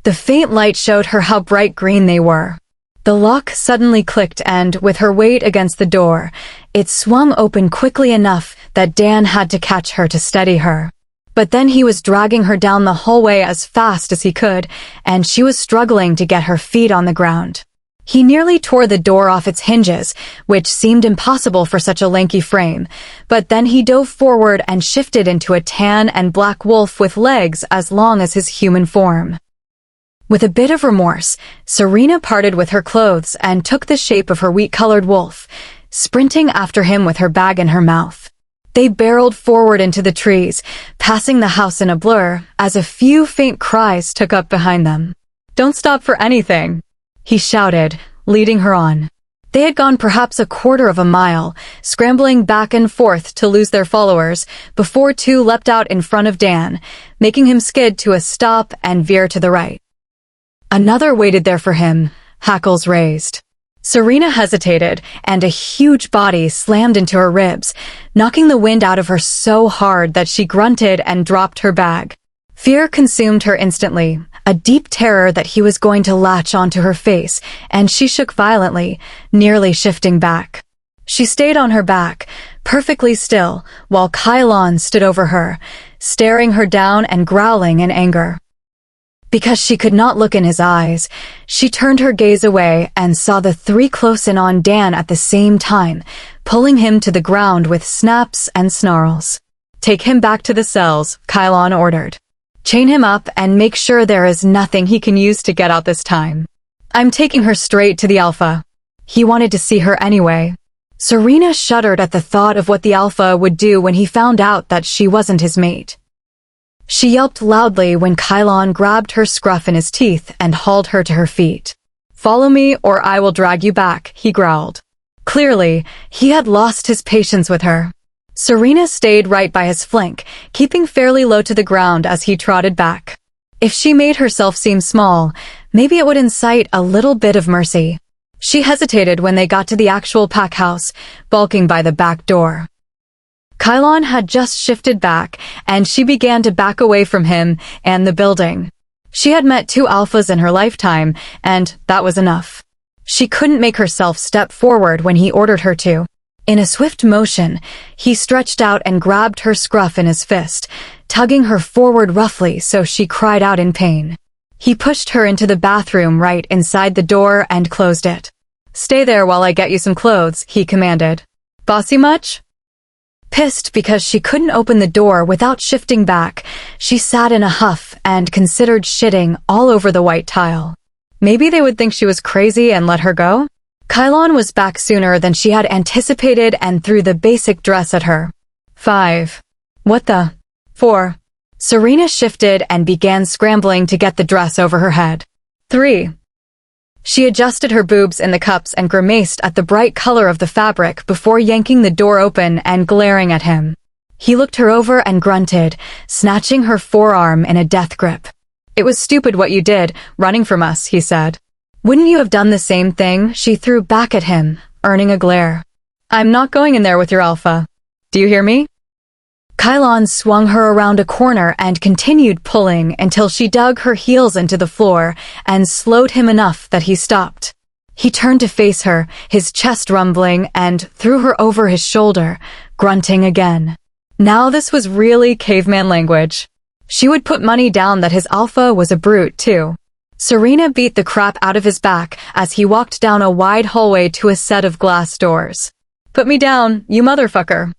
The faint light showed her how bright green they were. The lock suddenly clicked and, with her weight against the door, it swung open quickly enough that Dan had to catch her to steady her. But then he was dragging her down the hallway as fast as he could, and she was struggling to get her feet on the ground. He nearly tore the door off its hinges, which seemed impossible for such a lanky frame, but then he dove forward and shifted into a tan and black wolf with legs as long as his human form. With a bit of remorse, Serena parted with her clothes and took the shape of her wheat-colored wolf, sprinting after him with her bag in her mouth. They barreled forward into the trees, passing the house in a blur as a few faint cries took up behind them. "Don't stop for anything," he shouted, leading her on. They had gone perhaps a quarter of a mile, scrambling back and forth to lose their followers, before two leapt out in front of Dan, making him skid to a stop and veer to the right. Another waited there for him, hackles raised. Serena hesitated, and a huge body slammed into her ribs, knocking the wind out of her so hard that she grunted and dropped her bag. Fear consumed her instantly, a deep terror that he was going to latch onto her face, and she shook violently, nearly shifting back. She stayed on her back, perfectly still, while Kylon stood over her, staring her down and growling in anger. Because she could not look in his eyes, she turned her gaze away and saw the three close in on Dan at the same time, pulling him to the ground with snaps and snarls. "Take him back to the cells," Kylon ordered. "Chain him up and make sure there is nothing he can use to get out this time. I'm taking her straight to the Alpha." He wanted to see her anyway. Serena shuddered at the thought of what the Alpha would do when he found out that she wasn't his mate. She yelped loudly when Kylon grabbed her scruff in his teeth and hauled her to her feet. "Follow me or I will drag you back," he growled. Clearly, he had lost his patience with her. Serena stayed right by his flank, keeping fairly low to the ground as he trotted back. If she made herself seem small, maybe it would incite a little bit of mercy. She hesitated when they got to the actual pack house, bulking by the back door. Kylon had just shifted back, and she began to back away from him and the building. She had met 2 alphas in her lifetime, and that was enough. She couldn't make herself step forward when he ordered her to. In a swift motion, he stretched out and grabbed her scruff in his fist, tugging her forward roughly so she cried out in pain. He pushed her into the bathroom right inside the door and closed it. "Stay there while I get you some clothes," he commanded. "Bossy much?" Pissed because she couldn't open the door without shifting back, she sat in a huff and considered shitting all over the white tile. Maybe they would think she was crazy and let her go? Kylon was back sooner than she had anticipated and threw the basic dress at her. 5. What the? 4. Serena shifted and began scrambling to get the dress over her head. 3. She adjusted her boobs in the cups and grimaced at the bright color of the fabric before yanking the door open and glaring at him. He looked her over and grunted, snatching her forearm in a death grip. "It was stupid what you did, running from us," he said. "Wouldn't you have done the same thing?" She threw back at him, earning a glare. "I'm not going in there with your alpha. Do you hear me?" Kylon swung her around a corner and continued pulling until she dug her heels into the floor and slowed him enough that he stopped. He turned to face her, his chest rumbling, and threw her over his shoulder, grunting again. Now this was really caveman language. She would put money down that his alpha was a brute, too. Serena beat the crap out of his back as he walked down a wide hallway to a set of glass doors. "Put me down, you motherfucker."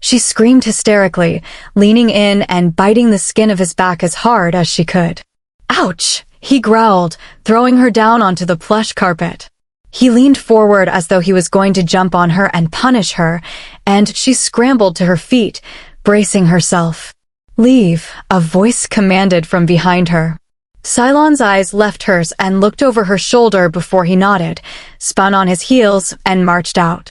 She screamed hysterically, leaning in and biting the skin of his back as hard as she could. "Ouch!" he growled, throwing her down onto the plush carpet. He leaned forward as though he was going to jump on her and punish her, and she scrambled to her feet, bracing herself. "Leave," a voice commanded from behind her. Cylon's eyes left hers and looked over her shoulder before he nodded, spun on his heels, and marched out.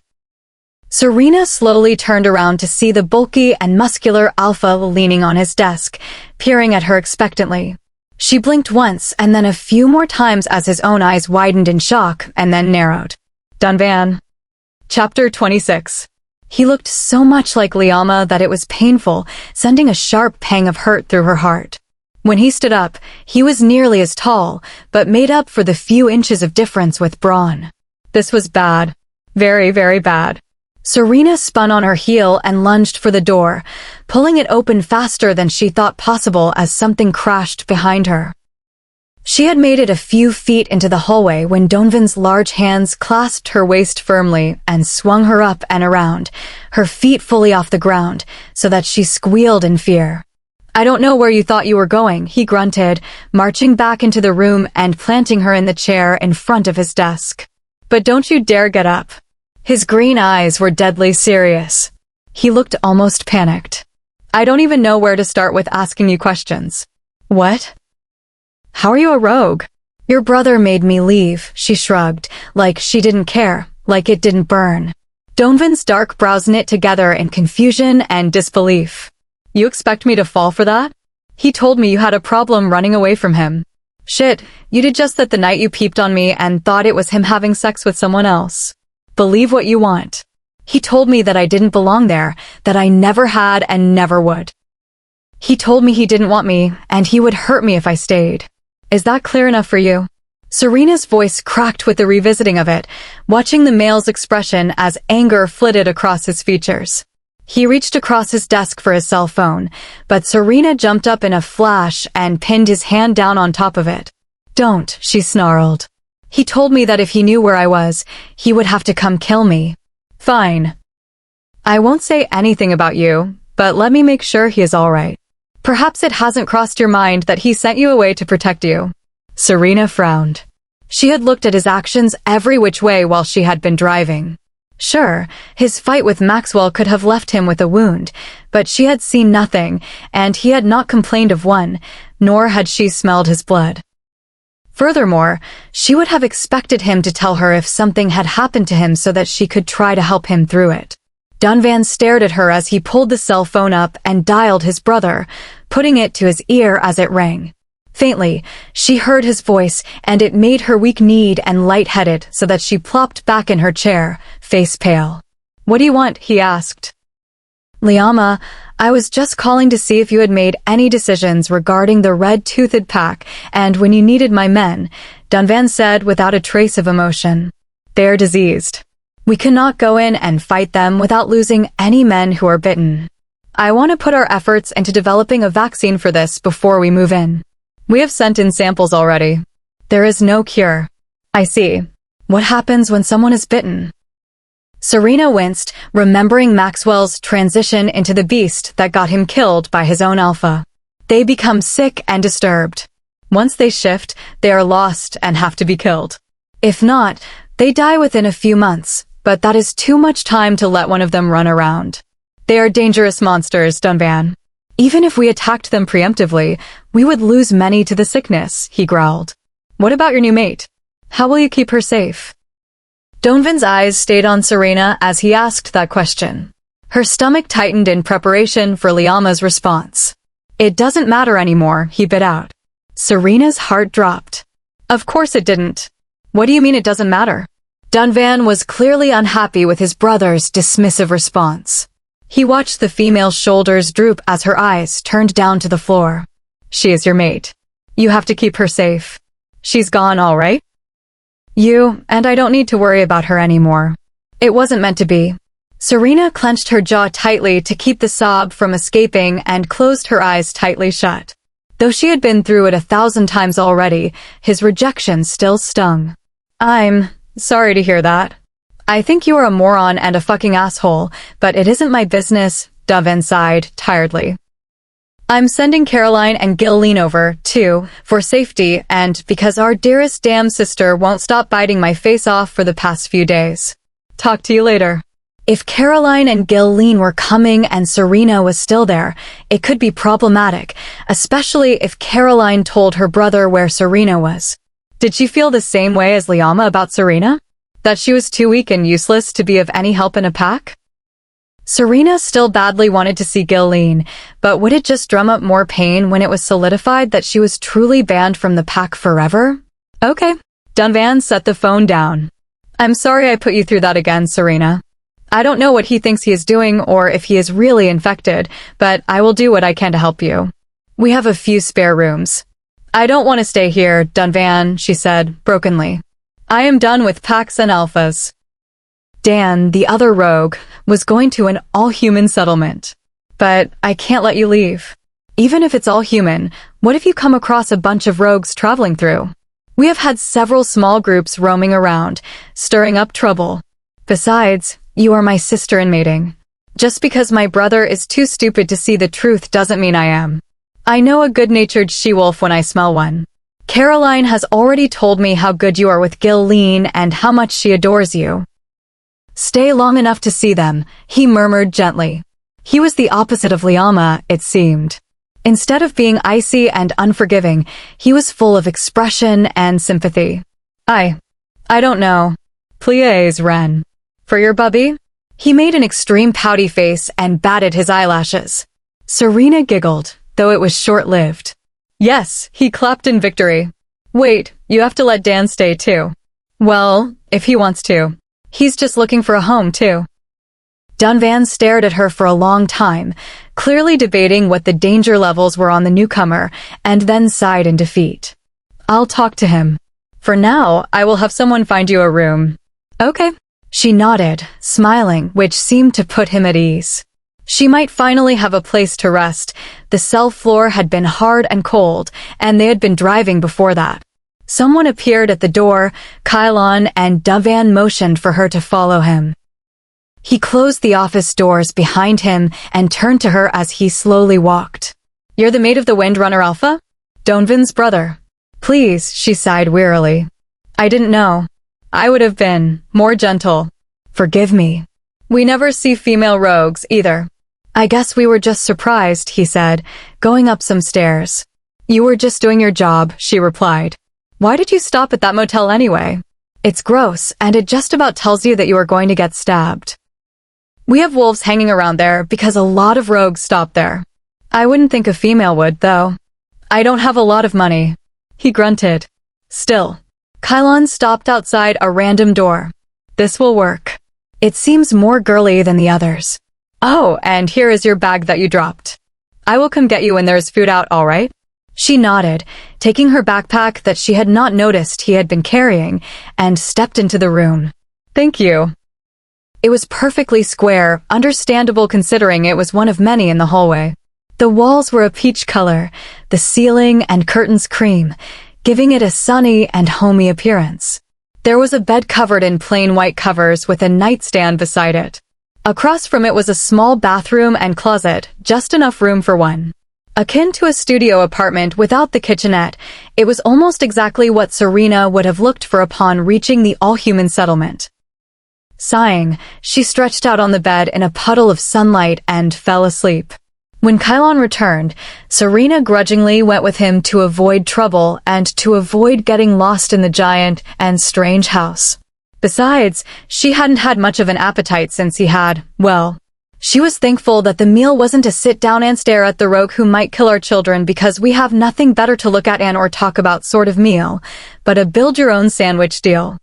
Serena slowly turned around to see the bulky and muscular alpha leaning on his desk, peering at her expectantly. She blinked once and then a few more times as his own eyes widened in shock and then narrowed. Dunvan. Chapter 26. He looked so much like Liama that it was painful, sending a sharp pang of hurt through her heart. When he stood up, he was nearly as tall, but made up for the few inches of difference with brawn. This was bad. Very, very bad. Serena spun on her heel and lunged for the door, pulling it open faster than she thought possible as something crashed behind her. She had made it a few feet into the hallway when Donovan's large hands clasped her waist firmly and swung her up and around, her feet fully off the ground, so that she squealed in fear. I don't know where you thought you were going, he grunted, marching back into the room and planting her in the chair in front of his desk. But don't you dare get up. His green eyes were deadly serious. He looked almost panicked. I don't even know where to start with asking you questions. What? How are you a rogue? Your brother made me leave, she shrugged, like she didn't care, like it didn't burn. Donovan's dark brows knit together in confusion and disbelief. You expect me to fall for that? He told me you had a problem running away from him. Shit, you did just that the night you peeped on me and thought it was him having sex with someone else. Believe what you want. He told me that I didn't belong there, that I never had and never would. He told me he didn't want me, and he would hurt me if I stayed. Is that clear enough for you? Serena's voice cracked with the revisiting of it, watching the male's expression as anger flitted across his features. He reached across his desk for his cell phone, but Serena jumped up in a flash and pinned his hand down on top of it. Don't, she snarled. He told me that if he knew where I was, he would have to come kill me. Fine. I won't say anything about you, but let me make sure he is all right. Perhaps it hasn't crossed your mind that he sent you away to protect you. Serena frowned. She had looked at his actions every which way while she had been driving. Sure, his fight with Maxwell could have left him with a wound, but she had seen nothing, and he had not complained of one, nor had she smelled his blood. Furthermore, she would have expected him to tell her if something had happened to him so that she could try to help him through it. Donovan stared at her as he pulled the cell phone up and dialed his brother, putting it to his ear as it rang. Faintly, she heard his voice, and it made her weak-kneed and lightheaded so that she plopped back in her chair, face pale. What do you want? He asked. Liama, I was just calling to see if you had made any decisions regarding the red-toothed pack, and when you needed my men, Donovan said without a trace of emotion. They're diseased. We cannot go in and fight them without losing any men who are bitten. I want to put our efforts into developing a vaccine for this before we move in. We have sent in samples already. There is no cure. I see. What happens when someone is bitten? Serena winced, remembering Maxwell's transition into the beast that got him killed by his own alpha. They become sick and disturbed. Once they shift, they are lost and have to be killed. If not, they die within a few months, but that is too much time to let one of them run around. They are dangerous monsters, Donovan. Even if we attacked them preemptively, we would lose many to the sickness, he growled. What about your new mate? How will you keep her safe? Donovan's eyes stayed on Serena as he asked that question. Her stomach tightened in preparation for Liama's response. It doesn't matter anymore, he bit out. Serena's heart dropped. Of course it didn't. What do you mean it doesn't matter? Donovan was clearly unhappy with his brother's dismissive response. He watched the female's shoulders droop as her eyes turned down to the floor. She is your mate. You have to keep her safe. She's gone, all right? You, and I don't need to worry about her anymore. It wasn't meant to be. Serena clenched her jaw tightly to keep the sob from escaping and closed her eyes tightly shut. Though she had been through it 1,000 times already, his rejection still stung. I'm sorry to hear that. I think you are a moron and a fucking asshole, but it isn't my business, Donovan sighed tiredly. I'm sending Caroline and Gilleen over, too, for safety and because our dearest damn sister won't stop biting my face off for the past few days. Talk to you later. If Caroline and Gilleen were coming and Serena was still there, it could be problematic, especially if Caroline told her brother where Serena was. Did she feel the same way as Liama about Serena? That she was too weak and useless to be of any help in a pack? Serena still badly wanted to see Gilleen, but would it just drum up more pain when it was solidified that she was truly banned from the pack forever? Okay. Donovan set the phone down. I'm sorry I put you through that again, Serena. I don't know what he thinks he is doing or if he is really infected, but I will do what I can to help you. We have a few spare rooms. I don't want to stay here, Donovan, she said, brokenly. I am done with packs and alphas. Dan, the other rogue, was going to an all-human settlement. But I can't let you leave. Even if it's all human, what if you come across a bunch of rogues traveling through? We have had several small groups roaming around, stirring up trouble. Besides, you are my sister in mating. Just because my brother is too stupid to see the truth doesn't mean I am. I know a good-natured she-wolf when I smell one. Caroline has already told me how good you are with Gilleen and how much she adores you. Stay long enough to see them, he murmured gently. He was the opposite of Liama, it seemed. Instead of being icy and unforgiving, he was full of expression and sympathy. I don't know. Please, Ren. For your bubby? He made an extreme pouty face and batted his eyelashes. Serena giggled, though it was short-lived. Yes, he clapped in victory. Wait, you have to let Dan stay too. Well, if he wants to. He's just looking for a home too. Dunvan stared at her for a long time, clearly debating what the danger levels were on the newcomer, and then sighed in defeat. I'll talk to him. For now, I will have someone find you a room. Okay. She nodded, smiling, which seemed to put him at ease. She might finally have a place to rest. The cell floor had been hard and cold, and they had been driving before that. Someone appeared at the door, Kylon, and Dunvan motioned for her to follow him. He closed the office doors behind him and turned to her as he slowly walked. You're the mate of the Windrunner Alpha? Dunvan's brother. Please, she sighed wearily. I didn't know. I would have been more gentle. Forgive me. We never see female rogues, either. I guess we were just surprised, he said, going up some stairs. You were just doing your job, she replied. Why did you stop at that motel anyway? It's gross, and it just about tells you that you are going to get stabbed. We have wolves hanging around there because a lot of rogues stop there. I wouldn't think a female would, though. I don't have a lot of money. He grunted. Still. Kylon stopped outside a random door. This will work. It seems more girly than the others. Oh, and here is your bag that you dropped. I will come get you when there's food out, all right? She nodded, taking her backpack that she had not noticed he had been carrying, and stepped into the room. Thank you. It was perfectly square, understandable considering it was one of many in the hallway. The walls were a peach color, the ceiling and curtains cream, giving it a sunny and homey appearance. There was a bed covered in plain white covers with a nightstand beside it. Across from it was a small bathroom and closet, just enough room for one. Akin to a studio apartment without the kitchenette, it was almost exactly what Serena would have looked for upon reaching the all-human settlement. Sighing, she stretched out on the bed in a puddle of sunlight and fell asleep. When Kylon returned, Serena grudgingly went with him to avoid trouble and to avoid getting lost in the giant and strange house. Besides, she hadn't had much of an appetite since he had, well, she was thankful that the meal wasn't a sit down and stare at the rogue who might kill our children because we have nothing better to look at and or talk about sort of meal, but a build-your-own sandwich deal.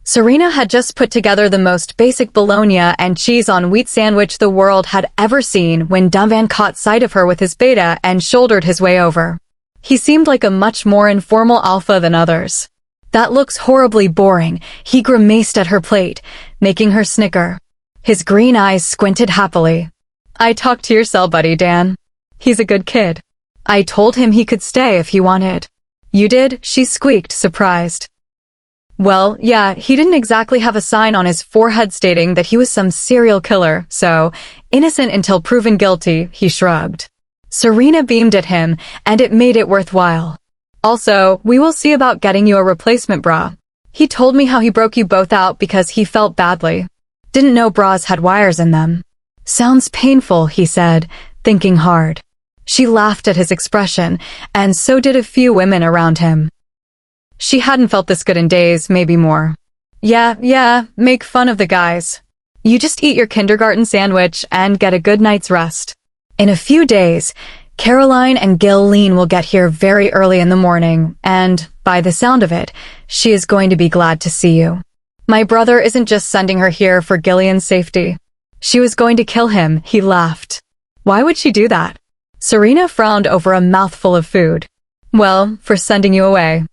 Serena had just put together the most basic bologna and cheese on wheat sandwich the world had ever seen when Dunvan caught sight of her with his beta and shouldered his way over. He seemed like a much more informal alpha than others. That looks horribly boring, he grimaced at her plate, making her snicker. His green eyes squinted happily. I talked to your cell buddy, Dan. He's a good kid. I told him he could stay if he wanted. You did? She squeaked, surprised. Well, yeah, he didn't exactly have a sign on his forehead stating that he was some serial killer, so, innocent until proven guilty, he shrugged. Serena beamed at him, and it made it worthwhile. Also, we will see about getting you a replacement bra. He told me how he broke you both out because he felt badly. Didn't know bras had wires in them. Sounds painful, he said, thinking hard. She laughed at his expression, and so did a few women around him. She hadn't felt this good in days, maybe more. Yeah, make fun of the guys. You just eat your kindergarten sandwich and get a good night's rest. In a few days, Caroline and Gilleen will get here very early in the morning, and, by the sound of it, she is going to be glad to see you. My brother isn't just sending her here for Gillian's safety. She was going to kill him, he laughed. Why would she do that? Serena frowned over a mouthful of food. Well, for sending you away.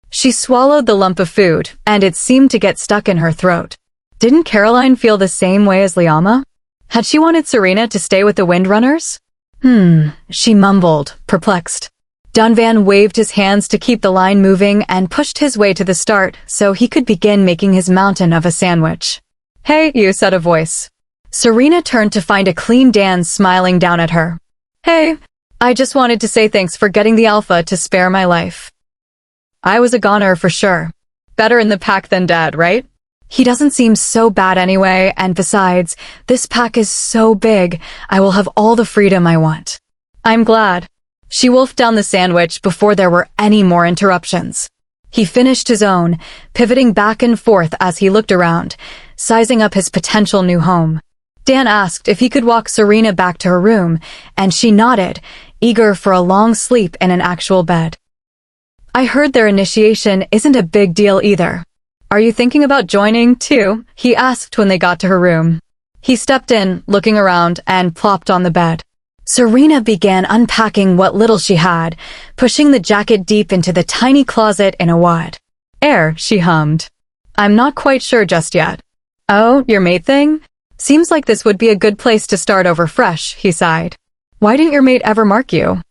She swallowed the lump of food, and it seemed to get stuck in her throat. Didn't Caroline feel the same way as Liama? Had she wanted Serena to stay with the Windrunners? She mumbled, perplexed. Dunvan waved his hands to keep the line moving and pushed his way to the start so he could begin making his mountain of a sandwich. Hey, you, said a voice. Serena turned to find a clean Dan smiling down at her. Hey, I just wanted to say thanks for getting the Alpha to spare my life. I was a goner for sure. Better in the pack than dead, right? He doesn't seem so bad anyway, and besides, this pack is so big, I will have all the freedom I want. I'm glad. She wolfed down the sandwich before there were any more interruptions. He finished his own, pivoting back and forth as he looked around, sizing up his potential new home. Dan asked if he could walk Serena back to her room, and she nodded, eager for a long sleep in an actual bed. I heard their initiation isn't a big deal either. Are you thinking about joining, too? He asked when they got to her room. He stepped in, looking around, and plopped on the bed. Serena began unpacking what little she had, pushing the jacket deep into the tiny closet in a wad. Air, she hummed. I'm not quite sure just yet. Oh, your mate thing? Seems like this would be a good place to start over fresh, he sighed. Why didn't your mate ever mark you?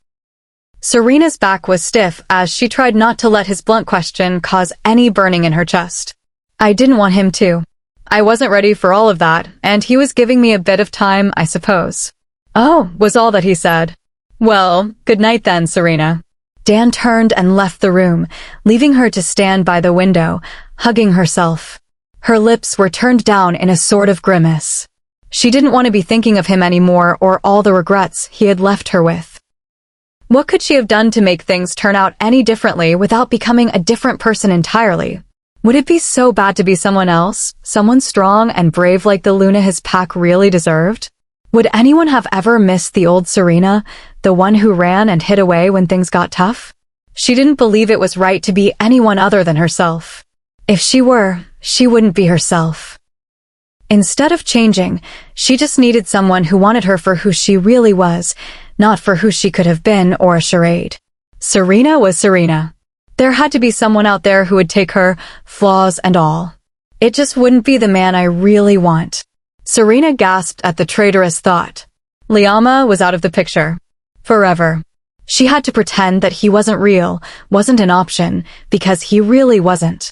Serena's back was stiff as she tried not to let his blunt question cause any burning in her chest. I didn't want him to. I wasn't ready for all of that, and he was giving me a bit of time, I suppose. Oh, was all that he said. Well, good night then, Serena. Dan turned and left the room, leaving her to stand by the window, hugging herself. Her lips were turned down in a sort of grimace. She didn't want to be thinking of him anymore or all the regrets he had left her with. What could she have done to make things turn out any differently without becoming a different person entirely? Would it be so bad to be someone else, someone strong and brave like the Luna his pack really deserved? Would anyone have ever missed the old Serena, the one who ran and hid away when things got tough? She didn't believe it was right to be anyone other than herself. If she were, she wouldn't be herself. Instead of changing, she just needed someone who wanted her for who she really was, not for who she could have been or a charade. Serena was Serena. There had to be someone out there who would take her, flaws and all. It just wouldn't be the man I really want. Serena gasped at the traitorous thought. Liama was out of the picture. Forever. She had to pretend that he wasn't real, wasn't an option, because he really wasn't.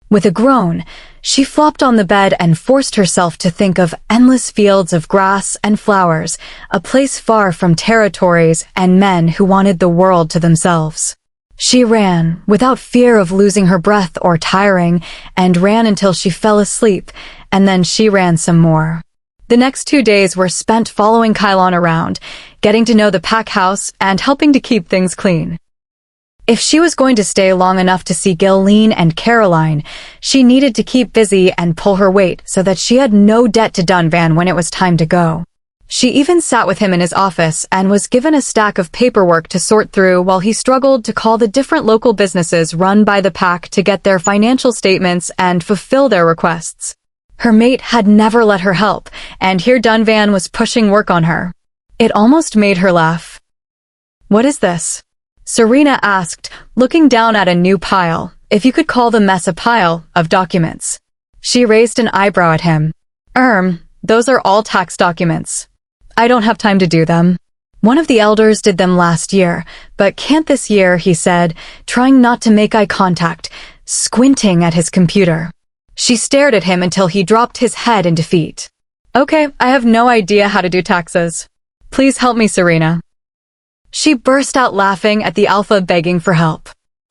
With a groan, she flopped on the bed and forced herself to think of endless fields of grass and flowers, a place far from territories and men who wanted the world to themselves. She ran, without fear of losing her breath or tiring, and ran until she fell asleep, and then she ran some more. The next 2 days were spent following Kylon around, getting to know the pack house and helping to keep things clean. If she was going to stay long enough to see Gilleen and Caroline, she needed to keep busy and pull her weight so that she had no debt to Dunvan when it was time to go. She even sat with him in his office and was given a stack of paperwork to sort through while he struggled to call the different local businesses run by the pack to get their financial statements and fulfill their requests. Her mate had never let her help, and here Dunvan was pushing work on her. It almost made her laugh. What is this? Serena asked, looking down at a new pile, if you could call the mess a pile, of documents. She raised an eyebrow at him. Those are all tax documents. I don't have time to do them. One of the elders did them last year, but can't this year, he said, trying not to make eye contact, squinting at his computer. She stared at him until he dropped his head in defeat. Okay, I have no idea how to do taxes. Please help me, Serena. She burst out laughing at the Alpha begging for help.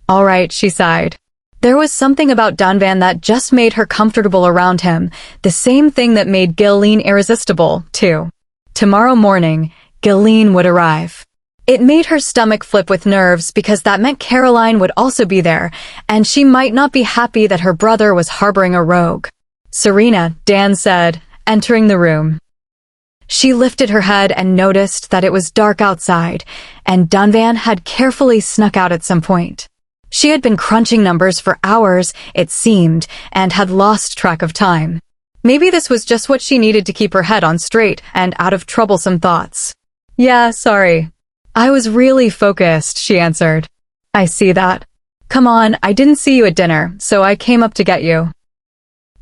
All right, she sighed. There was something about Dunvan that just made her comfortable around him, the same thing that made Gilleen irresistible, too. Tomorrow morning, Gilleen would arrive. It made her stomach flip with nerves because that meant Caroline would also be there, and she might not be happy that her brother was harboring a rogue. Serena, Dan said, entering the room. She lifted her head and noticed that it was dark outside, and Dunvan had carefully snuck out at some point. She had been crunching numbers for hours, it seemed, and had lost track of time. Maybe this was just what she needed to keep her head on straight and out of troublesome thoughts. Yeah, sorry. I was really focused, she answered. I see that. Come on, I didn't see you at dinner, so I came up to get you.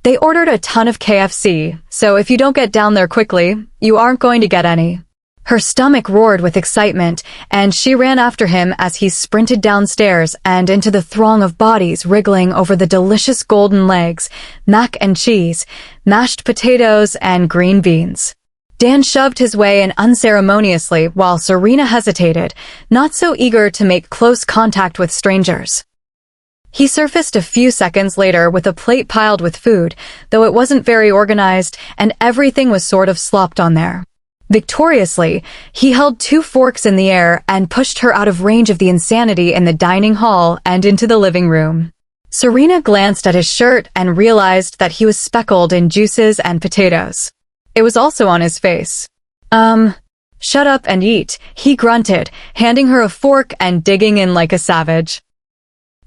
They ordered a ton of KFC, so if you don't get down there quickly, you aren't going to get any. Her stomach roared with excitement, and she ran after him as he sprinted downstairs and into the throng of bodies wriggling over the delicious golden legs, mac and cheese, mashed potatoes, and green beans. Dan shoved his way in unceremoniously while Serena hesitated, not so eager to make close contact with strangers. He surfaced a few seconds later with a plate piled with food, though it wasn't very organized and everything was sort of slopped on there. Victoriously, he held 2 forks in the air and pushed her out of range of the insanity in the dining hall and into the living room. Serena glanced at his shirt and realized that he was speckled in juices and potatoes. It was also on his face. Shut up and eat, he grunted, handing her a fork and digging in like a savage.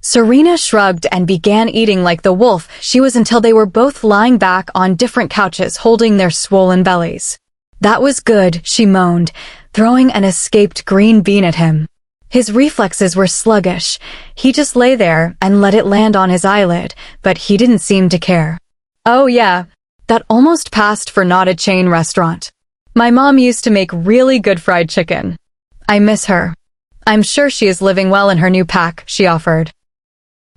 Serena shrugged and began eating like the wolf she was until they were both lying back on different couches holding their swollen bellies. That was good, she moaned, throwing an escaped green bean at him. His reflexes were sluggish. He just lay there and let it land on his eyelid, but he didn't seem to care. Oh yeah, that almost passed for not a chain restaurant. My mom used to make really good fried chicken. I miss her. I'm sure she is living well in her new pack, she offered.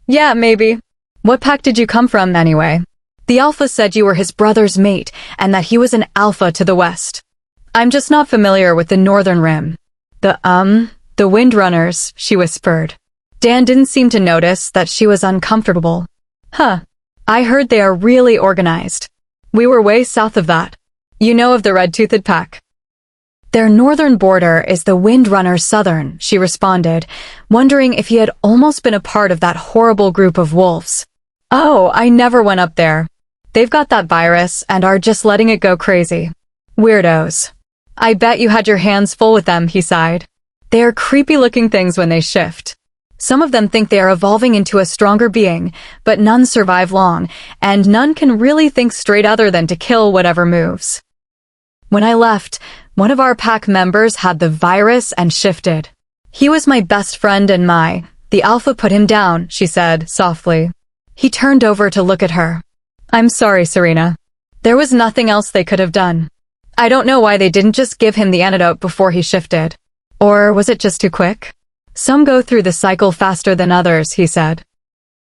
Yeah, maybe. What pack did you come from, anyway? The Alpha said you were his brother's mate, and that he was an Alpha to the west. I'm just not familiar with the northern rim. The Windrunners, she whispered. Dan didn't seem to notice that she was uncomfortable. Huh. I heard they are really organized. We were way south of that. You know of the red-toothed pack. Their northern border is the Windrunner Southern, she responded, wondering if he had almost been a part of that horrible group of wolves. Oh, I never went up there. They've got that virus and are just letting it go crazy. Weirdos. I bet you had your hands full with them, he sighed. They are creepy-looking things when they shift. Some of them think they are evolving into a stronger being, but none survive long, and none can really think straight other than to kill whatever moves. When I left, one of our pack members had the virus and shifted. He was my best friend and the Alpha put him down, she said, softly. He turned over to look at her. I'm sorry, Serena. There was nothing else they could have done. I don't know why they didn't just give him the antidote before he shifted. Or was it just too quick? Some go through the cycle faster than others, he said.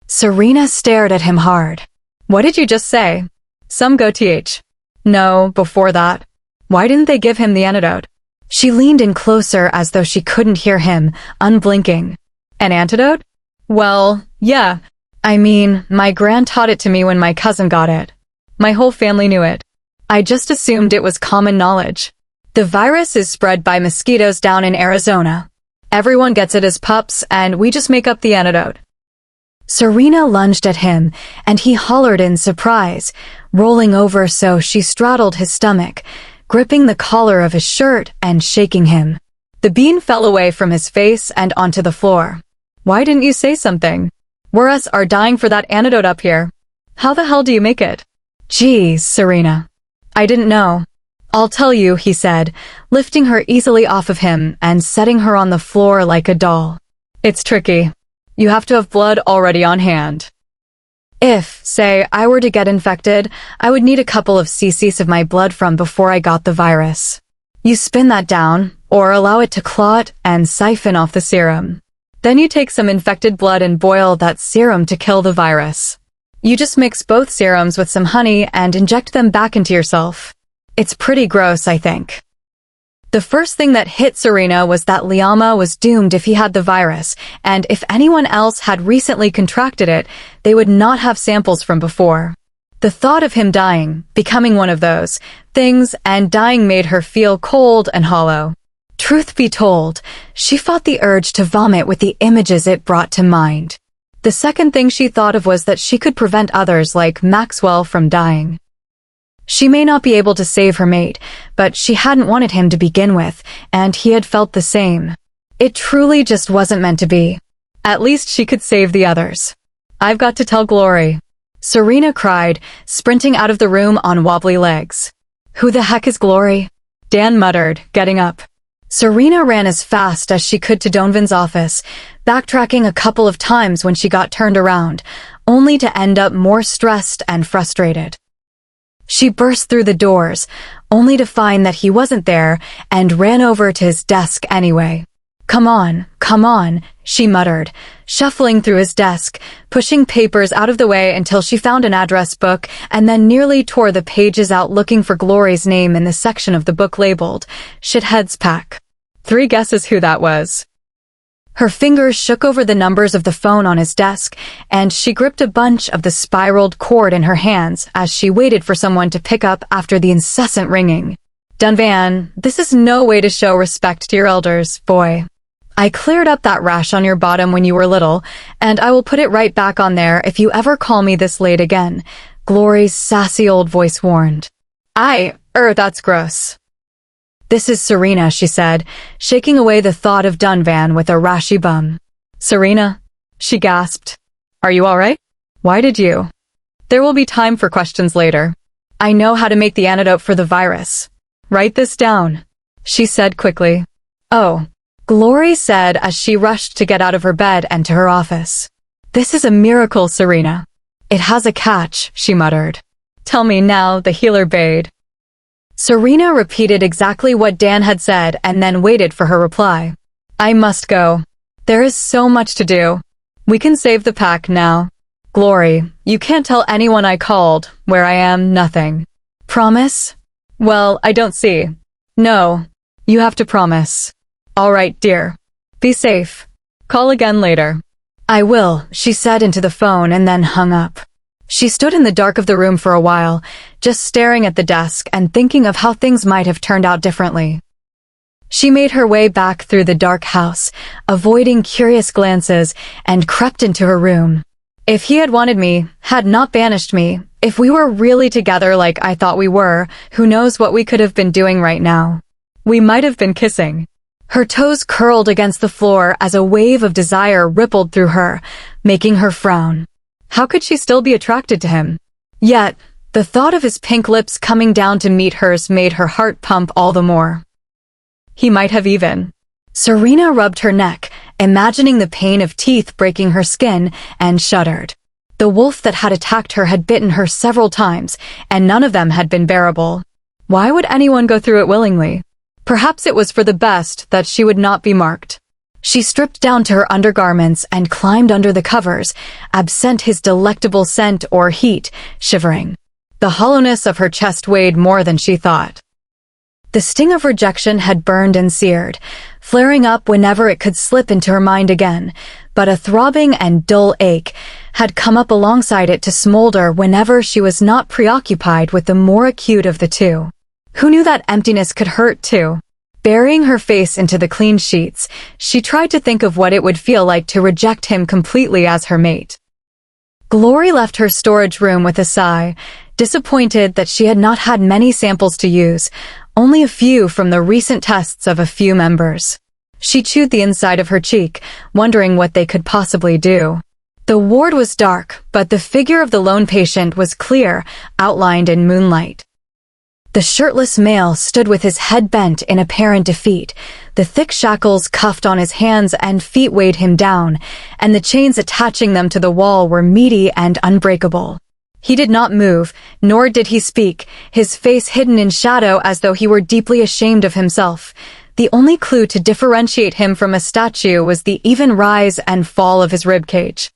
Serena stared at him hard. What did you just say? Some go th. No, before that. Why didn't they give him the antidote? She leaned in closer as though she couldn't hear him, unblinking. An antidote? Well, yeah. I mean, my gran taught it to me when my cousin got it. My whole family knew it. I just assumed it was common knowledge. The virus is spread by mosquitoes down in Arizona. Everyone gets it as pups, and we just make up the antidote. Serena lunged at him, and he hollered in surprise, rolling over so she straddled his stomach, gripping the collar of his shirt and shaking him. The bean fell away from his face and onto the floor. Why didn't you say something? We're are dying for that antidote up here. How the hell do you make it? Geez, Serena. I didn't know. I'll tell you, he said, lifting her easily off of him and setting her on the floor like a doll. It's tricky. You have to have blood already on hand. If, say, I were to get infected, I would need a couple of cc's of my blood from before I got the virus. You spin that down, or allow it to clot and siphon off the serum. Then you take some infected blood and boil that serum to kill the virus. You just mix both serums with some honey and inject them back into yourself. It's pretty gross, I think. The first thing that hit Serena was that Liama was doomed if he had the virus, and if anyone else had recently contracted it, they would not have samples from before. The thought of him dying, becoming one of those things, and dying made her feel cold and hollow. Truth be told, she fought the urge to vomit with the images it brought to mind. The second thing she thought of was that she could prevent others like Maxwell from dying. She may not be able to save her mate, but she hadn't wanted him to begin with, and he had felt the same. It truly just wasn't meant to be. At least she could save the others. I've got to tell Glory. Serena cried, sprinting out of the room on wobbly legs. Who the heck is Glory? Dan muttered, getting up. Serena ran as fast as she could to Donovan's office, backtracking a couple of times when she got turned around, only to end up more stressed and frustrated. She burst through the doors, only to find that he wasn't there, and ran over to his desk anyway. Come on, she muttered, shuffling through his desk, pushing papers out of the way until she found an address book and then nearly tore the pages out looking for Glory's name in the section of the book labeled, Shithead's Pack. 3 guesses who that was. Her fingers shook over the numbers of the phone on his desk, and she gripped a bunch of the spiraled cord in her hands as she waited for someone to pick up after the incessant ringing. Dunvan, this is no way to show respect to your elders, boy. I cleared up that rash on your bottom when you were little, and I will put it right back on there if you ever call me this late again, Glory's sassy old voice warned. That's gross. This is Serena, she said, shaking away the thought of Dunvan with a rashy bum. Serena? She gasped. Are you all right? Why did you? There will be time for questions later. I know how to make the antidote for the virus. Write this down, she said quickly. Oh, Glory said as she rushed to get out of her bed and to her office. This is a miracle, Serena. It has a catch, she muttered. Tell me now, the healer bade. Serena repeated exactly what Dan had said and then waited for her reply. I must go. There is so much to do. We can save the pack now. Glory, you can't tell anyone I called. Where I am, nothing. Promise? Well, I don't see. No, you have to promise. All right, dear. Be safe. Call again later. I will, she said into the phone and then hung up. She stood in the dark of the room for a while, just staring at the desk and thinking of how things might have turned out differently. She made her way back through the dark house, avoiding curious glances, and crept into her room. If he had wanted me, had not banished me, if we were really together like I thought we were, who knows what we could have been doing right now. We might have been kissing. Her toes curled against the floor as a wave of desire rippled through her, making her frown. How could she still be attracted to him? Yet, the thought of his pink lips coming down to meet hers made her heart pump all the more. He might have even. Serena rubbed her neck, imagining the pain of teeth breaking her skin, and shuddered. The wolf that had attacked her had bitten her several times, and none of them had been bearable. Why would anyone go through it willingly? Perhaps it was for the best that she would not be marked. She stripped down to her undergarments and climbed under the covers, absent his delectable scent or heat, shivering. The hollowness of her chest weighed more than she thought. The sting of rejection had burned and seared, flaring up whenever it could slip into her mind again, but a throbbing and dull ache had come up alongside it to smolder whenever she was not preoccupied with the more acute of the two. Who knew that emptiness could hurt too? Burying her face into the clean sheets, she tried to think of what it would feel like to reject him completely as her mate. Glory left her storage room with a sigh, disappointed that she had not had many samples to use, only a few from the recent tests of a few members. She chewed the inside of her cheek, wondering what they could possibly do. The ward was dark, but the figure of the lone patient was clear, outlined in moonlight. The shirtless male stood with his head bent in apparent defeat. The thick shackles cuffed on his hands and feet weighed him down, and the chains attaching them to the wall were meaty and unbreakable. He did not move, nor did he speak, his face hidden in shadow as though he were deeply ashamed of himself. The only clue to differentiate him from a statue was the even rise and fall of his ribcage.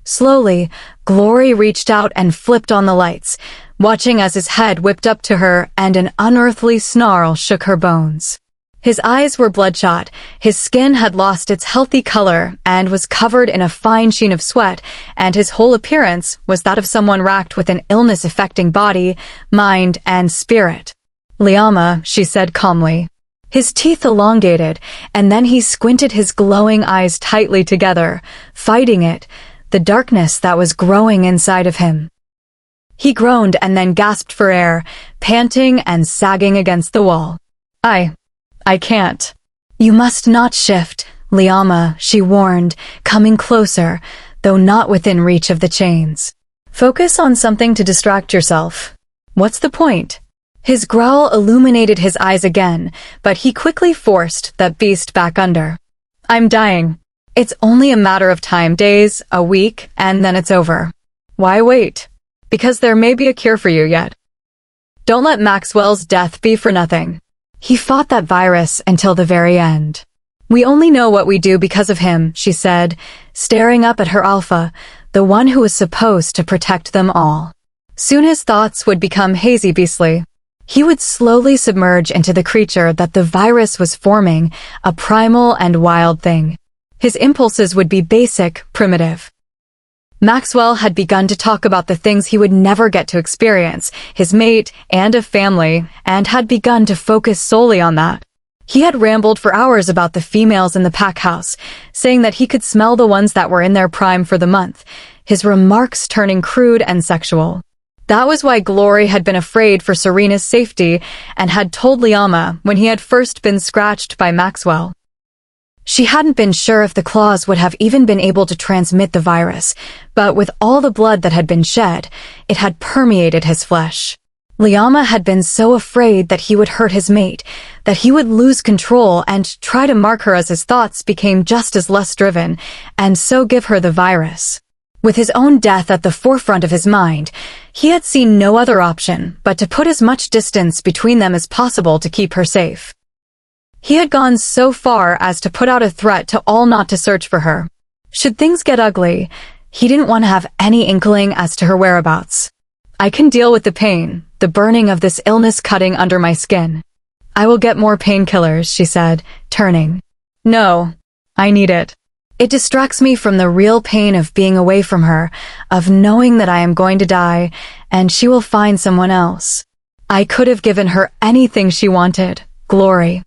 Slowly, Glory reached out and flipped on the lights, watching as his head whipped up to her and an unearthly snarl shook her bones. His eyes were bloodshot, his skin had lost its healthy color and was covered in a fine sheen of sweat, and his whole appearance was that of someone racked with an illness affecting body, mind, and spirit. Liama, she said calmly. His teeth elongated, and then he squinted his glowing eyes tightly together, fighting it, the darkness that was growing inside of him. He groaned and then gasped for air, panting and sagging against the wall. I can't. You must not shift, Liama, she warned, coming closer, though not within reach of the chains. Focus on something to distract yourself. What's the point? His growl illuminated his eyes again, but he quickly forced that beast back under. I'm dying. It's only a matter of time, days, a week, and then it's over. Why wait? Because there may be a cure for you yet. Don't let Maxwell's death be for nothing. He fought that virus until the very end. We only know what we do because of him, she said, staring up at her Alpha, the one who was supposed to protect them all. Soon his thoughts would become hazy beastly. He would slowly submerge into the creature that the virus was forming, a primal and wild thing. His impulses would be basic, primitive. Maxwell had begun to talk about the things he would never get to experience, his mate and a family, and had begun to focus solely on that. He had rambled for hours about the females in the pack house, saying that he could smell the ones that were in their prime for the month, his remarks turning crude and sexual. That was why Glory had been afraid for Serena's safety and had told Liama when he had first been scratched by Maxwell. She hadn't been sure if the claws would have even been able to transmit the virus, but with all the blood that had been shed, it had permeated his flesh. Liama had been so afraid that he would hurt his mate, that he would lose control and try to mark her as his thoughts became just as lust-driven, and so give her the virus. With his own death at the forefront of his mind, he had seen no other option but to put as much distance between them as possible to keep her safe. He had gone so far as to put out a threat to all not to search for her. Should things get ugly, he didn't want to have any inkling as to her whereabouts. I can deal with the pain, the burning of this illness cutting under my skin. I will get more painkillers, she said, turning. No, I need it. It distracts me from the real pain of being away from her, of knowing that I am going to die, and she will find someone else. I could have given her anything she wanted, Glory.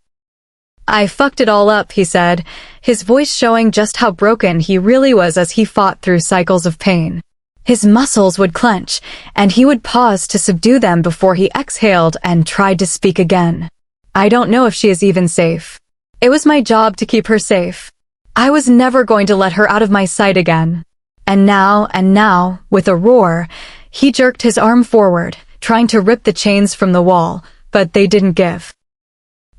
I fucked it all up, he said, his voice showing just how broken he really was as he fought through cycles of pain. His muscles would clench, and he would pause to subdue them before he exhaled and tried to speak again. I don't know if she is even safe. It was my job to keep her safe. I was never going to let her out of my sight again. And now, with a roar, he jerked his arm forward, trying to rip the chains from the wall, but they didn't give.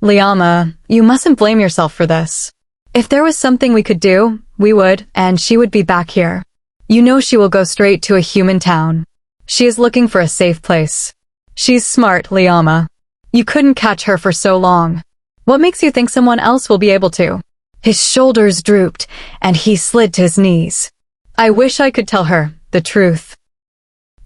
Liama, you mustn't blame yourself for this. If there was something we could do, we would, and she would be back here. You know she will go straight to a human town. She is looking for a safe place. She's smart, Liama. You couldn't catch her for so long. What makes you think someone else will be able to? His shoulders drooped, and he slid to his knees. I wish I could tell her the truth.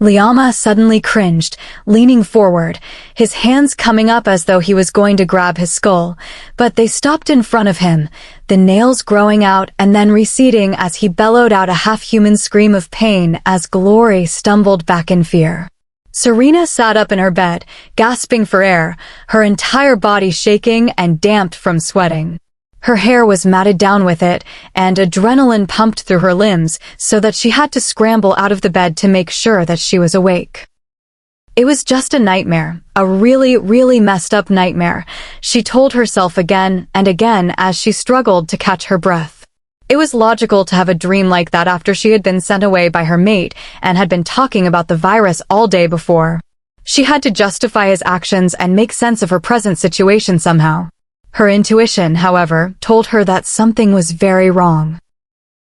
Liama suddenly cringed, leaning forward, his hands coming up as though he was going to grab his skull, but they stopped in front of him, the nails growing out and then receding as he bellowed out a half-human scream of pain as Glory stumbled back in fear. Serena sat up in her bed, gasping for air, her entire body shaking and damped from sweating. Her hair was matted down with it, and adrenaline pumped through her limbs so that she had to scramble out of the bed to make sure that she was awake. It was just a nightmare, a really, really messed up nightmare, she told herself again and again as she struggled to catch her breath. It was logical to have a dream like that after she had been sent away by her mate and had been talking about the virus all day before. She had to justify his actions and make sense of her present situation somehow. Her intuition, however, told her that something was very wrong.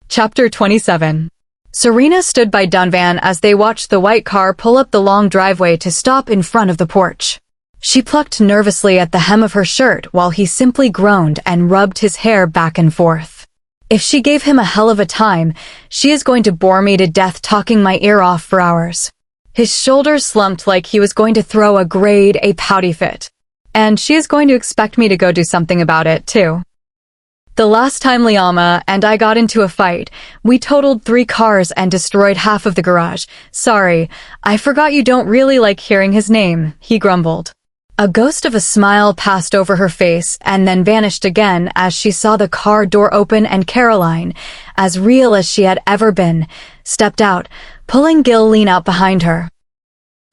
Chapter 27. Serena stood by Dunvan as they watched the white car pull up the long driveway to stop in front of the porch. She plucked nervously at the hem of her shirt while he simply groaned and rubbed his hair back and forth. If she gave him a hell of a time, she is going to bore me to death talking my ear off for hours. His shoulders slumped like he was going to throw a grade A pouty fit. And she is going to expect me to go do something about it, too. The last time Liama and I got into a fight, we totaled 3 cars and destroyed half of the garage. Sorry, I forgot you don't really like hearing his name, he grumbled. A ghost of a smile passed over her face and then vanished again as she saw the car door open and Caroline, as real as she had ever been, stepped out, pulling Gilleen out behind her.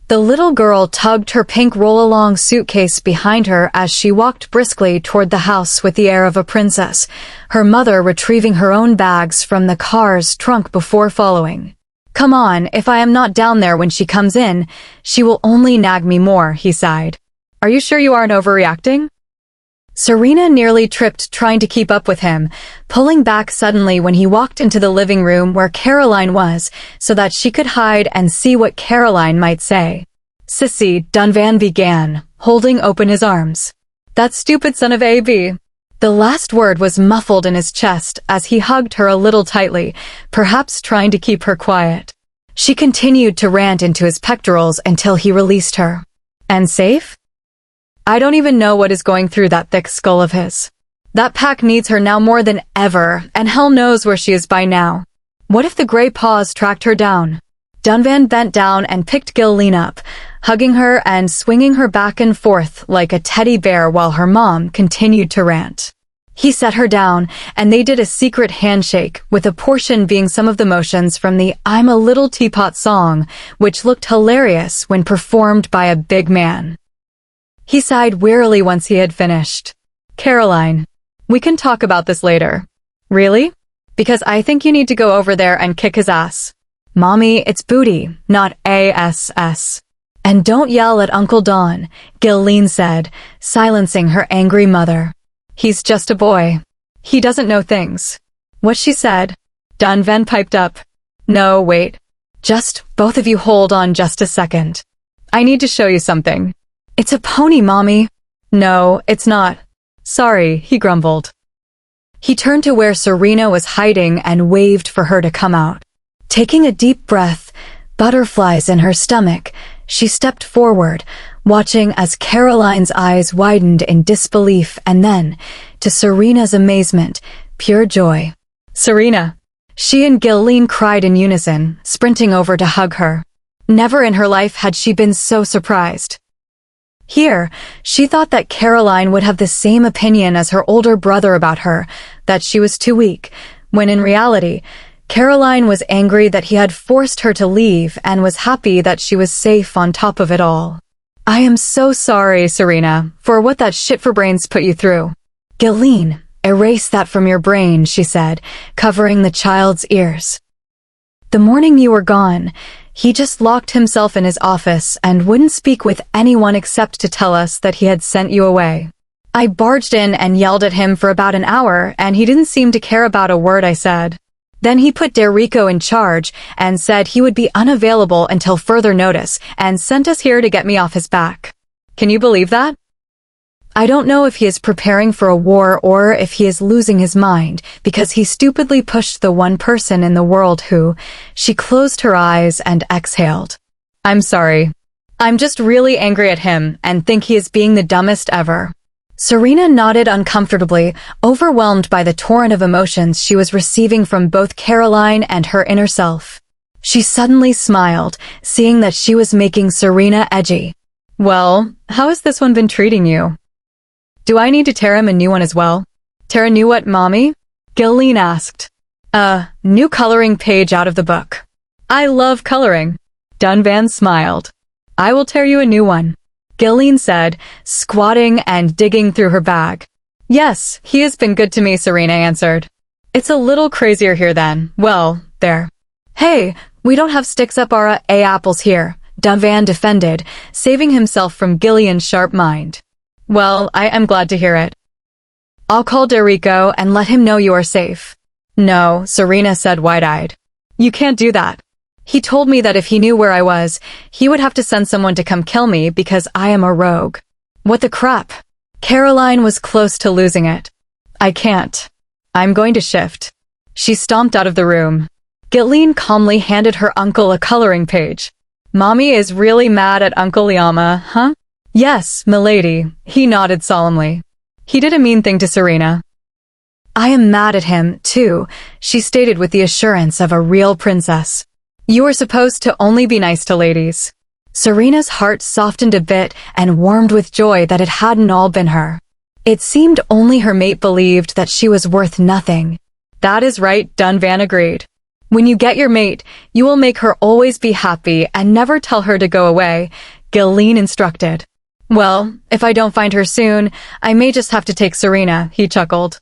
The little girl tugged her pink roll-along suitcase behind her as she walked briskly toward the house with the air of a princess, her mother retrieving her own bags from the car's trunk before following. Come on, if I am not down there when she comes in, she will only nag me more, he sighed. Are you sure you aren't overreacting? Serena nearly tripped trying to keep up with him, pulling back suddenly when he walked into the living room where Caroline was so that she could hide and see what Caroline might say. Sissy, Dunvan began, holding open his arms. That stupid son of a b. The last word was muffled in his chest as he hugged her a little tightly, perhaps trying to keep her quiet. She continued to rant into his pectorals until he released her. And safe? I don't even know what is going through that thick skull of his. That pack needs her now more than ever, and hell knows where she is by now. What if the gray paws tracked her down? Dunvan bent down and picked Gilleen up, hugging her and swinging her back and forth like a teddy bear while her mom continued to rant. He set her down, and they did a secret handshake, with a portion being some of the motions from the I'm a Little Teapot song, which looked hilarious when performed by a big man. He sighed wearily once he had finished. Caroline, we can talk about this later. Really? Because I think you need to go over there and kick his ass. Mommy, it's booty, not ASS. And don't yell at Uncle Don, Gilleen said, silencing her angry mother. He's just a boy. He doesn't know things. What she said? Dunvan piped up. No, wait. Just, both of you hold on just a second. I need to show you something. It's a pony, Mommy. No, it's not. Sorry, he grumbled. He turned to where Serena was hiding and waved for her to come out. Taking a deep breath, butterflies in her stomach, she stepped forward, watching as Caroline's eyes widened in disbelief and then, to Serena's amazement, pure joy. Serena! She and Gilleen cried in unison, sprinting over to hug her. Never in her life had she been so surprised. Here, she thought that Caroline would have the same opinion as her older brother about her, that she was too weak, when in reality, Caroline was angry that he had forced her to leave and was happy that she was safe on top of it all. I am so sorry, Serena, for what that shit-for-brains put you through. Gilleen, erase that from your brain, she said, covering the child's ears. The morning you were gone, he just locked himself in his office and wouldn't speak with anyone except to tell us that he had sent you away. I barged in and yelled at him for about an hour, and he didn't seem to care about a word I said. Then he put Derrico in charge and said he would be unavailable until further notice and sent us here to get me off his back. Can you believe that? I don't know if he is preparing for a war or if he is losing his mind because he stupidly pushed the one person in the world who, she closed her eyes and exhaled. I'm sorry. I'm just really angry at him and think he is being the dumbest ever. Serena nodded uncomfortably, overwhelmed by the torrent of emotions she was receiving from both Caroline and her inner self. She suddenly smiled, seeing that she was making Serena edgy. Well, how has this one been treating you? Do I need to tear him a new one as well? Tear a new what, Mommy? Gilleen asked. New coloring page out of the book. I love coloring. Dunvan smiled. I will tear you a new one. Gilleen said, squatting and digging through her bag. Yes, he has been good to me, Serena answered. It's a little crazier here then. Well, there. Hey, we don't have sticks up our apples here, Dunvan defended, saving himself from Gillian's sharp mind. Well, I am glad to hear it. I'll call Derrico and let him know you are safe. No, Serena said wide-eyed. You can't do that. He told me that if he knew where I was, he would have to send someone to come kill me because I am a rogue. What the crap? Caroline was close to losing it. I can't. I'm going to shift. She stomped out of the room. Gilleen calmly handed her uncle a coloring page. Mommy is really mad at Uncle Liama, huh? Yes, milady, he nodded solemnly. He did a mean thing to Serena. I am mad at him, too, she stated with the assurance of a real princess. You are supposed to only be nice to ladies. Serena's heart softened a bit and warmed with joy that it hadn't all been her. It seemed only her mate believed that she was worth nothing. That is right, Dunvan agreed. When you get your mate, you will make her always be happy and never tell her to go away, Gilleen instructed. Well, if I don't find her soon, I may just have to take Serena, he chuckled.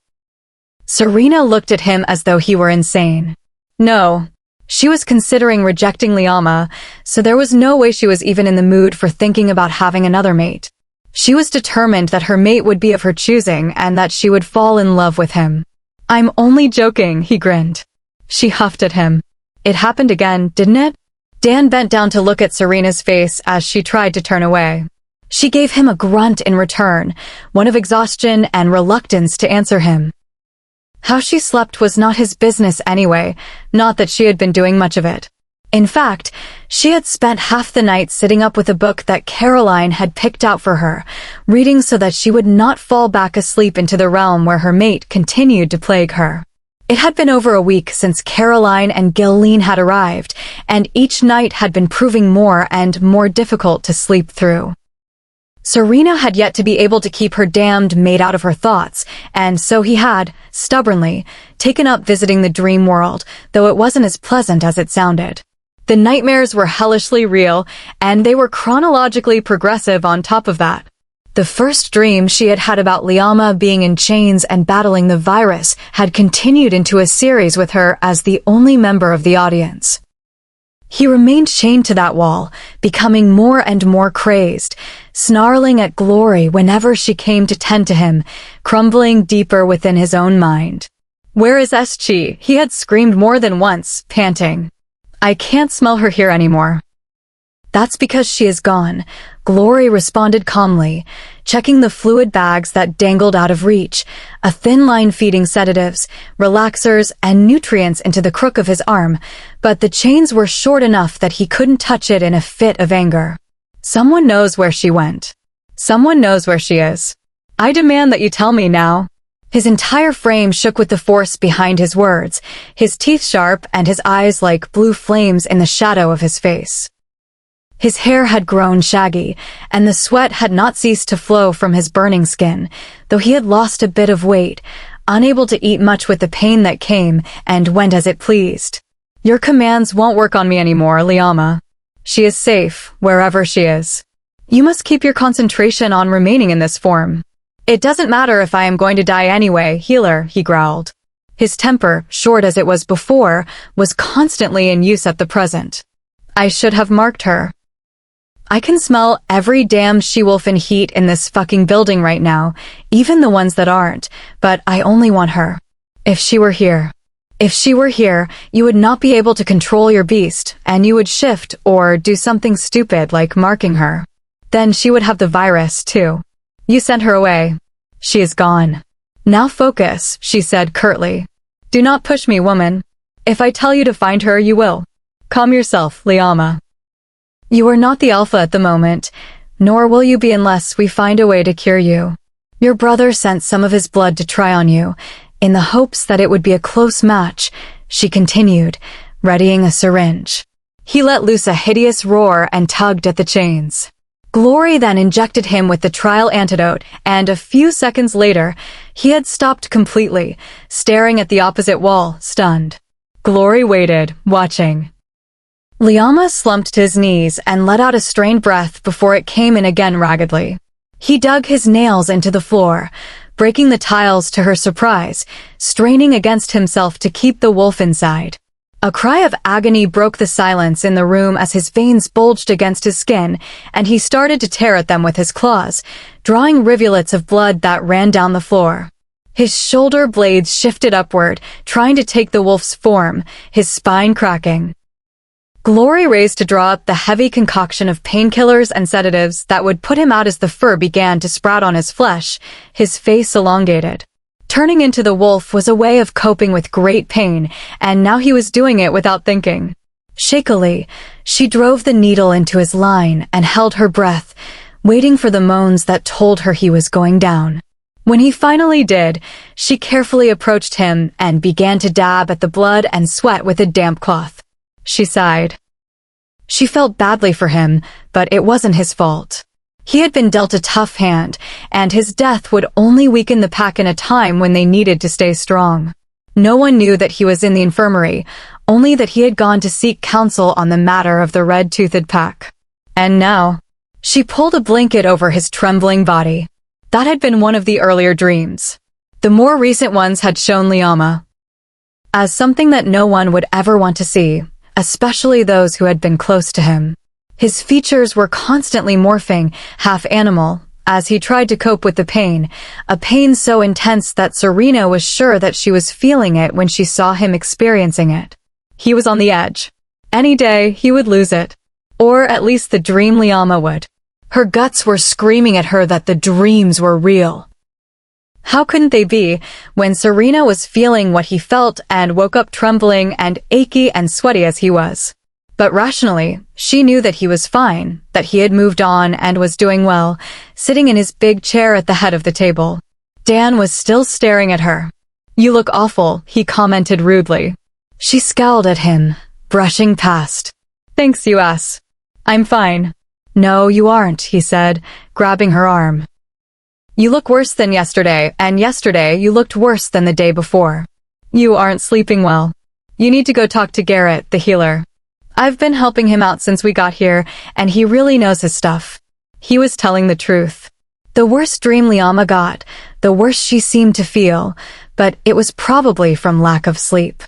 Serena looked at him as though he were insane. No. She was considering rejecting Liama, so there was no way she was even in the mood for thinking about having another mate. She was determined that her mate would be of her choosing and that she would fall in love with him. I'm only joking, he grinned. She huffed at him. It happened again, didn't it? Dan bent down to look at Serena's face as she tried to turn away. She gave him a grunt in return, one of exhaustion and reluctance to answer him. How she slept was not his business anyway, not that she had been doing much of it. In fact, she had spent half the night sitting up with a book that Caroline had picked out for her, reading so that she would not fall back asleep into the realm where her mate continued to plague her. It had been over a week since Caroline and Gilleen had arrived, and each night had been proving more and more difficult to sleep through. Serena had yet to be able to keep her damned mate out of her thoughts, and so he had, stubbornly, taken up visiting the dream world, though it wasn't as pleasant as it sounded. The nightmares were hellishly real, and they were chronologically progressive on top of that. The first dream she had had about Liama being in chains and battling the virus had continued into a series with her as the only member of the audience. He remained chained to that wall, becoming more and more crazed, snarling at Glory whenever she came to tend to him, crumbling deeper within his own mind. "Where is SG?" he had screamed more than once, panting. "I can't smell her here anymore." "That's because she is gone," Glory responded calmly, checking the fluid bags that dangled out of reach, a thin line feeding sedatives, relaxers, and nutrients into the crook of his arm, but the chains were short enough that he couldn't touch it in a fit of anger. "Someone knows where she went. Someone knows where she is. I demand that you tell me now." His entire frame shook with the force behind his words, his teeth sharp and his eyes like blue flames in the shadow of his face. His hair had grown shaggy, and the sweat had not ceased to flow from his burning skin, though he had lost a bit of weight, unable to eat much with the pain that came and went as it pleased. "Your commands won't work on me anymore, Liama. She is safe, wherever she is. You must keep your concentration on remaining in this form. It doesn't matter if I am going to die anyway, healer," he growled. His temper, short as it was before, was constantly in use at the present. "I should have marked her. I can smell every damn she-wolf in heat in this fucking building right now, even the ones that aren't, but I only want her. If she were here, you would not be able to control your beast, and you would shift or do something stupid like marking her. Then she would have the virus, too. You sent her away. She is gone. Now focus," she said curtly. "Do not push me, woman. If I tell you to find her, you will. Calm yourself, Liama. You are not the Alpha at the moment, nor will you be unless we find a way to cure you. Your brother sent some of his blood to try on you, in the hopes that it would be a close match," she continued, readying a syringe. He let loose a hideous roar and tugged at the chains. Glory then injected him with the trial antidote, and a few seconds later, he had stopped completely, staring at the opposite wall, stunned. Glory waited, watching. Liama slumped to his knees and let out a strained breath before it came in again raggedly. He dug his nails into the floor, breaking the tiles to her surprise, straining against himself to keep the wolf inside. A cry of agony broke the silence in the room as his veins bulged against his skin, and he started to tear at them with his claws, drawing rivulets of blood that ran down the floor. His shoulder blades shifted upward, trying to take the wolf's form, his spine cracking. Glory raised to draw up the heavy concoction of painkillers and sedatives that would put him out as the fur began to sprout on his flesh, his face elongated. Turning into the wolf was a way of coping with great pain, and now he was doing it without thinking. Shakily, she drove the needle into his line and held her breath, waiting for the moans that told her he was going down. When he finally did, she carefully approached him and began to dab at the blood and sweat with a damp cloth. She sighed. She felt badly for him, but it wasn't his fault. He had been dealt a tough hand, and his death would only weaken the pack in a time when they needed to stay strong. No one knew that he was in the infirmary, only that he had gone to seek counsel on the matter of the red-toothed pack. And now, she pulled a blanket over his trembling body. That had been one of the earlier dreams. The more recent ones had shown Liama as something that no one would ever want to see, especially those who had been close to him. His features were constantly morphing, half animal, as he tried to cope with the pain, a pain so intense that Serena was sure that she was feeling it when she saw him experiencing it. He was on the edge. Any day, he would lose it. Or at least the dream Liama would. Her guts were screaming at her that the dreams were real. How couldn't they be when Serena was feeling what he felt and woke up trembling and achy and sweaty as he was? But rationally, she knew that he was fine, that he had moved on and was doing well, sitting in his big chair at the head of the table. Dan was still staring at her. "You look awful," he commented rudely. She scowled at him, brushing past. "Thanks, you ass. I'm fine." "No, you aren't," he said, grabbing her arm. "You look worse than yesterday, and yesterday you looked worse than the day before. You aren't sleeping well. You need to go talk to Garrett, the healer. I've been helping him out since we got here, and he really knows his stuff." He was telling the truth. The worse dream Liama got, the worse she seemed to feel, but it was probably from lack of sleep.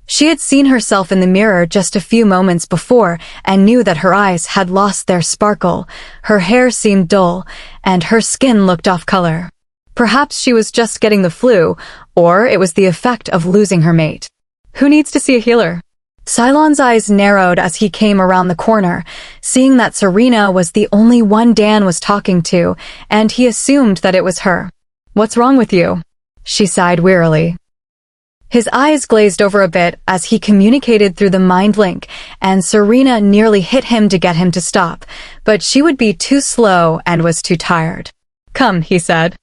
She had seen herself in the mirror just a few moments before and knew that her eyes had lost their sparkle, her hair seemed dull, and her skin looked off color. Perhaps she was just getting the flu, or it was the effect of losing her mate. Who needs to see a healer? Cylon's eyes narrowed as he came around the corner, seeing that Serena was the only one Dan was talking to, and he assumed that it was her. "What's wrong with you?" She sighed wearily. His eyes glazed over a bit as he communicated through the mind link, and Serena nearly hit him to get him to stop, but she would be too slow and was too tired. "Come," he said.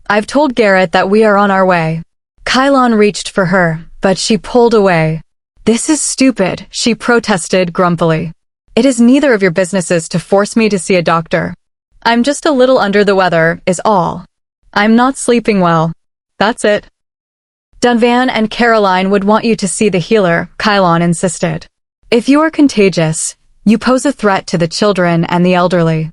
"I've told Garrett that we are on our way." Cylon reached for her, but she pulled away. "This is stupid," she protested grumpily. "It is neither of your businesses to force me to see a doctor. I'm just a little under the weather, is all. I'm not sleeping well. That's it." "Dunvan and Caroline would want you to see the healer," Cylon insisted. "If you are contagious, you pose a threat to the children and the elderly."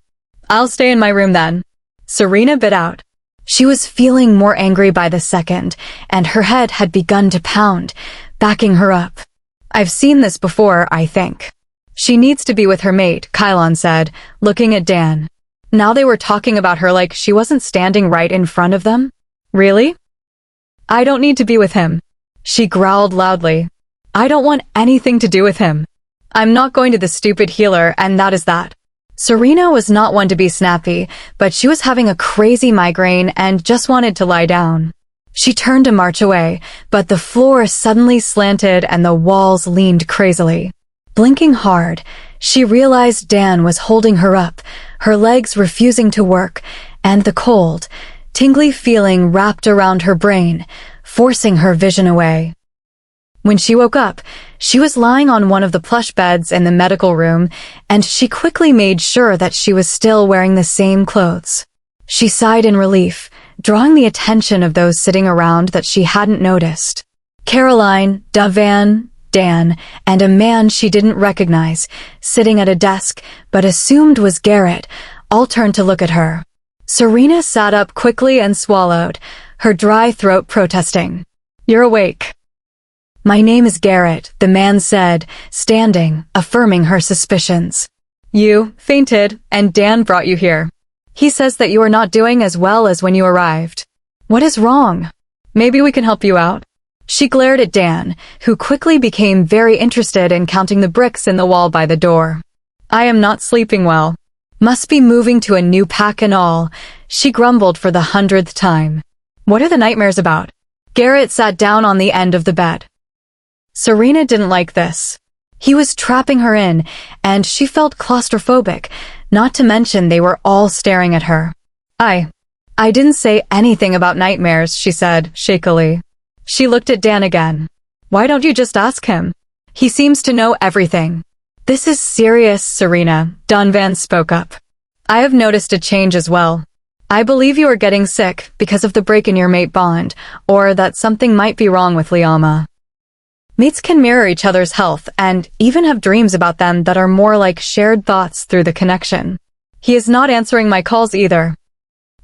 "I'll stay in my room then," Serena bit out. She was feeling more angry by the second, and her head had begun to pound, backing her up. "I've seen this before, I think." "She needs to be with her mate," Cylon said, looking at Dan. Now they were talking about her like she wasn't standing right in front of them. "Really?" "I don't need to be with him," she growled loudly. "I don't want anything to do with him. I'm not going to the stupid healer, and that is that." Serena was not one to be snappy, but she was having a crazy migraine and just wanted to lie down. She turned to march away, but the floor suddenly slanted and the walls leaned crazily. Blinking hard, she realized Dan was holding her up, her legs refusing to work, and the cold, tingly feeling wrapped around her brain, forcing her vision away. When she woke up, she was lying on one of the plush beds in the medical room, and she quickly made sure that she was still wearing the same clothes. She sighed in relief, drawing the attention of those sitting around that she hadn't noticed. Caroline, Dunvan, Dan, and a man she didn't recognize, sitting at a desk but assumed was Garrett, all turned to look at her. Serena sat up quickly and swallowed, her dry throat protesting. "You're awake." "My name is Garrett," the man said, standing, affirming her suspicions. "You fainted, and Dan brought you here. He says that you are not doing as well as when you arrived. What is wrong? Maybe we can help you out." She glared at Dan, who quickly became very interested in counting the bricks in the wall by the door. "I am not sleeping well. Must be moving to a new pack and all," she grumbled for the 100th time. "What are the nightmares about?" Garrett sat down on the end of the bed. Serena didn't like this. He was trapping her in, and she felt claustrophobic, not to mention they were all staring at her. I didn't say anything about nightmares," she said, shakily. She looked at Dan again. "Why don't you just ask him? He seems to know everything." "This is serious, Serena," Dunvan spoke up. "I have noticed a change as well. I believe you are getting sick because of the break in your mate bond, or that something might be wrong with Liama. Mates can mirror each other's health and even have dreams about them that are more like shared thoughts through the connection. He is not answering my calls either."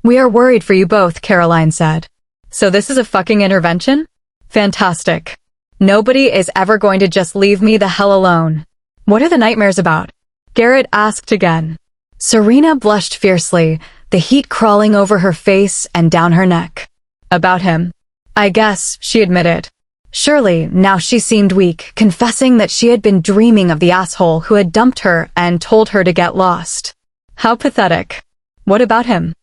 "We are worried for you both," Caroline said. "So this is a fucking intervention? Fantastic. Nobody is ever going to just leave me the hell alone." "What are the nightmares about?" Garrett asked again. Serena blushed fiercely, the heat crawling over her face and down her neck. "About him. I guess," she admitted. Surely, now she seemed weak, confessing that she had been dreaming of the asshole who had dumped her and told her to get lost. How pathetic. What about him?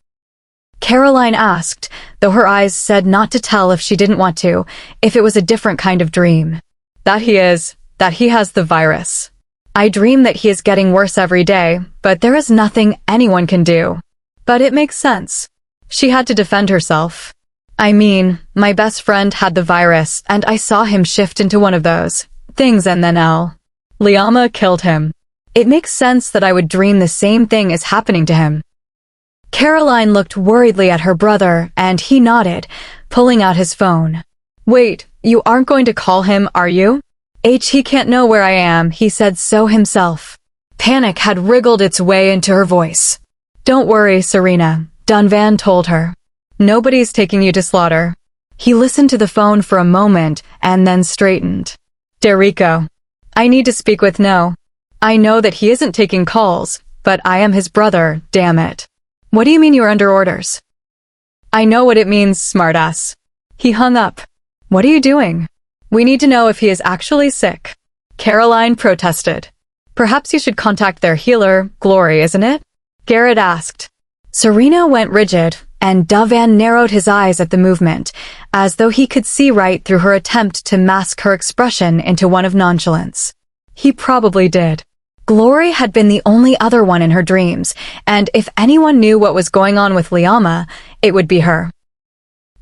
Caroline asked, though her eyes said not to tell if she didn't want to, if it was a different kind of dream. That he has the virus. I dream that he is getting worse every day, but there is nothing anyone can do. But it makes sense. She had to defend herself. I mean, my best friend had the virus, and I saw him shift into one of those things, and then Alpha Liama killed him. It makes sense that I would dream the same thing is happening to him. Caroline looked worriedly at her brother, and he nodded, pulling out his phone. Wait, you aren't going to call him, are you? He can't know where I am, he said so himself. Panic had wriggled its way into her voice. Don't worry, Serena, Dunvan told her. Nobody's taking you to slaughter. He listened to the phone for a moment and then straightened. Derico. I need to speak with No. I know that he isn't taking calls, but I am his brother, damn it. What do you mean you're under orders? I know what it means, smartass. He hung up. What are you doing? We need to know if he is actually sick. Caroline protested. Perhaps you should contact their healer, Glory, isn't it? Garrett asked. Serena went rigid, and Dunvan narrowed his eyes at the movement, as though he could see right through her attempt to mask her expression into one of nonchalance. He probably did. Glory had been the only other one in her dreams, and if anyone knew what was going on with Liama, it would be her.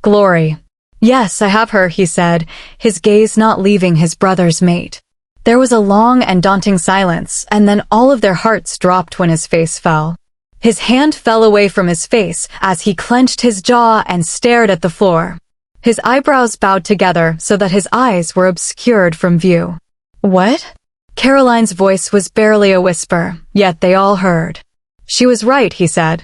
Glory. Yes, I have her, he said, his gaze not leaving his brother's mate. There was a long and daunting silence, and then all of their hearts dropped when his face fell. His hand fell away from his face as he clenched his jaw and stared at the floor. His eyebrows bowed together so that his eyes were obscured from view. What? Caroline's voice was barely a whisper, yet they all heard. She was right, he said.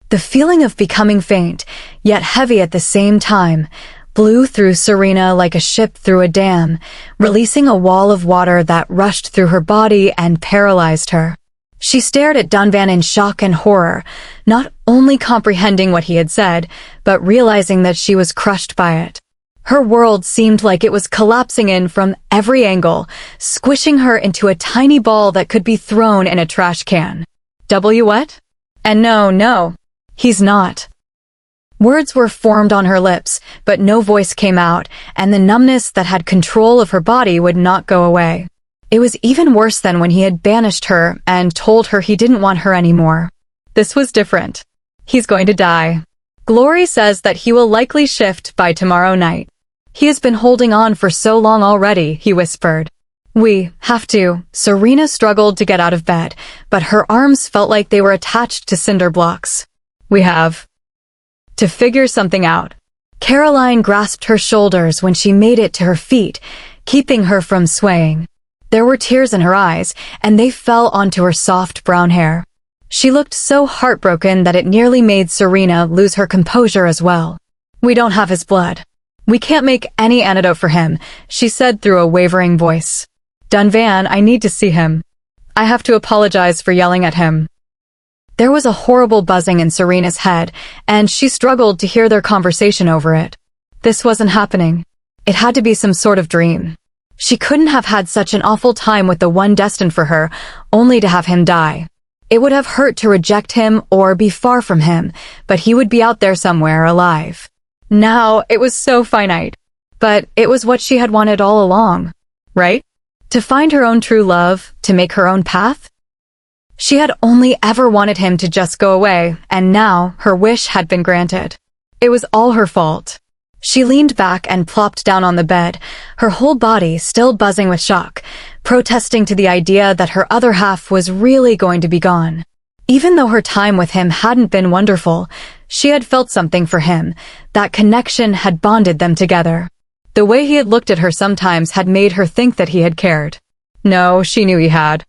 The feeling of becoming faint, yet heavy at the same time, blew through Serena like a ship through a dam, releasing a wall of water that rushed through her body and paralyzed her. She stared at Dunvan in shock and horror, not only comprehending what he had said, but realizing that she was crushed by it. Her world seemed like it was collapsing in from every angle, squishing her into a tiny ball that could be thrown in a trash can. What? And no, he's not. Words were formed on her lips, but no voice came out, and the numbness that had control of her body would not go away. It was even worse than when he had banished her and told her he didn't want her anymore. This was different. He's going to die. Glory says that he will likely shift by tomorrow night. He has been holding on for so long already, he whispered. We have to. Serena struggled to get out of bed, but her arms felt like they were attached to cinder blocks. We have to figure something out. Caroline grasped her shoulders when she made it to her feet, keeping her from swaying. There were tears in her eyes, and they fell onto her soft brown hair. She looked so heartbroken that it nearly made Serena lose her composure as well. We don't have his blood. We can't make any antidote for him, she said through a wavering voice. Dunvan, I need to see him. I have to apologize for yelling at him. There was a horrible buzzing in Serena's head, and she struggled to hear their conversation over it. This wasn't happening. It had to be some sort of dream. She couldn't have had such an awful time with the one destined for her, only to have him die. It would have hurt to reject him or be far from him, but he would be out there somewhere alive. Now, it was so finite. But it was what she had wanted all along, right? To find her own true love, to make her own path? She had only ever wanted him to just go away, and now her wish had been granted. It was all her fault. She leaned back and plopped down on the bed, her whole body still buzzing with shock, protesting to the idea that her other half was really going to be gone. Even though her time with him hadn't been wonderful, she had felt something for him. That connection had bonded them together. The way he had looked at her sometimes had made her think that he had cared. No, she knew he had.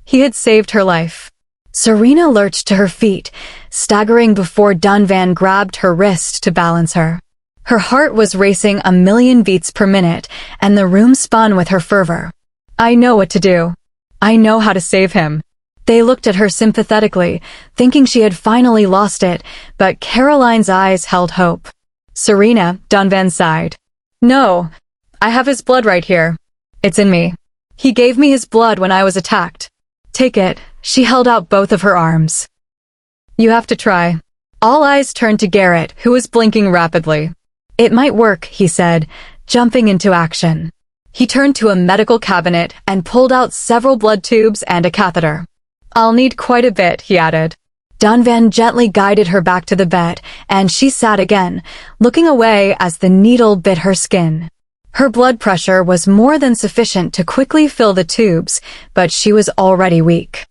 He had saved her life. Serena lurched to her feet, staggering before Dunvan grabbed her wrist to balance her. Her heart was racing 1,000,000 beats per minute, and the room spun with her fervor. I know what to do. I know how to save him. They looked at her sympathetically, thinking she had finally lost it, but Caroline's eyes held hope. Serena, Dunvan sighed. No, I have his blood right here. It's in me. He gave me his blood when I was attacked. Take it, She held out both of her arms. You have to try. All eyes turned to Garrett, who was blinking rapidly. It might work, he said, jumping into action. He turned to a medical cabinet and pulled out several blood tubes and a catheter. I'll need quite a bit, he added. Dunvan gently guided her back to the bed, and she sat again, looking away as the needle bit her skin. Her blood pressure was more than sufficient to quickly fill the tubes, but she was already weak.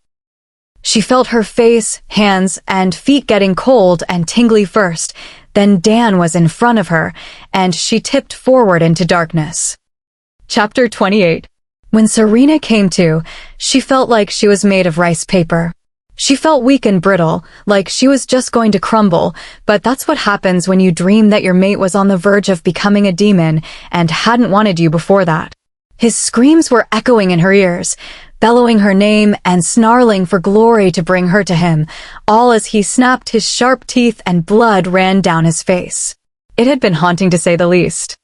She felt her face, hands, and feet getting cold and tingly first, then Dan was in front of her, and she tipped forward into darkness. Chapter 28. When Serena came to, she felt like she was made of rice paper. She felt weak and brittle, like she was just going to crumble, but that's what happens when you dream that your mate was on the verge of becoming a demon and hadn't wanted you before that. His screams were echoing in her ears, bellowing her name and snarling for glory to bring her to him, all as he snapped his sharp teeth and blood ran down his face. It had been haunting to say the least.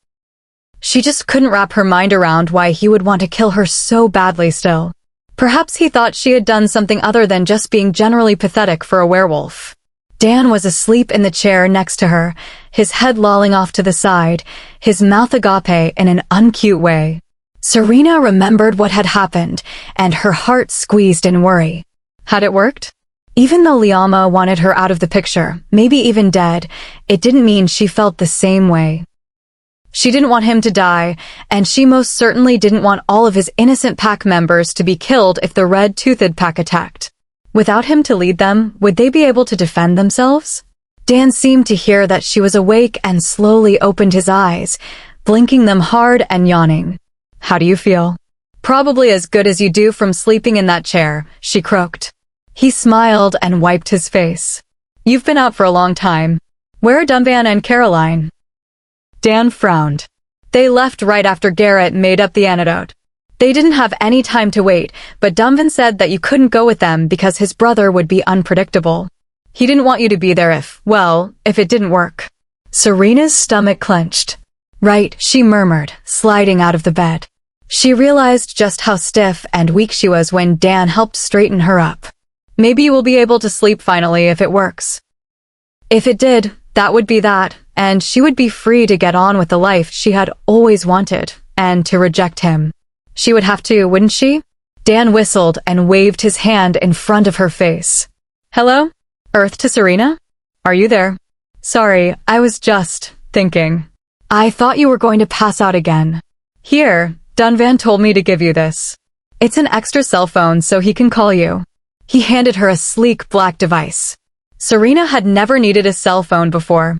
She just couldn't wrap her mind around why he would want to kill her so badly still. Perhaps he thought she had done something other than just being generally pathetic for a werewolf. Dan was asleep in the chair next to her, his head lolling off to the side, his mouth agape in an uncute way. Serena remembered what had happened, and her heart squeezed in worry. Had it worked? Even though Liama wanted her out of the picture, maybe even dead, it didn't mean she felt the same way. She didn't want him to die, and she most certainly didn't want all of his innocent pack members to be killed if the red-toothed pack attacked. Without him to lead them, would they be able to defend themselves? Dan seemed to hear that she was awake and slowly opened his eyes, blinking them hard and yawning. How do you feel? Probably as good as you do from sleeping in that chair, she croaked. He smiled and wiped his face. You've been out for a long time. Where are Dunvan and Caroline? Dan frowned. They left right after Garrett made up the antidote. They didn't have any time to wait, but Dunvan said that you couldn't go with them because his brother would be unpredictable. He didn't want you to be there if it didn't work. Serena's stomach clenched. Right, she murmured, sliding out of the bed. She realized just how stiff and weak she was when Dan helped straighten her up. Maybe you will be able to sleep finally if it works. If it did, that would be that, and she would be free to get on with the life she had always wanted, and to reject him. She would have to, wouldn't she? Dan whistled and waved his hand in front of her face. Hello? Earth to Serena? Are you there? Sorry, I was just thinking. I thought you were going to pass out again. Here, Dunvan told me to give you this. It's an extra cell phone so he can call you. He handed her a sleek black device. Serena had never needed a cell phone before.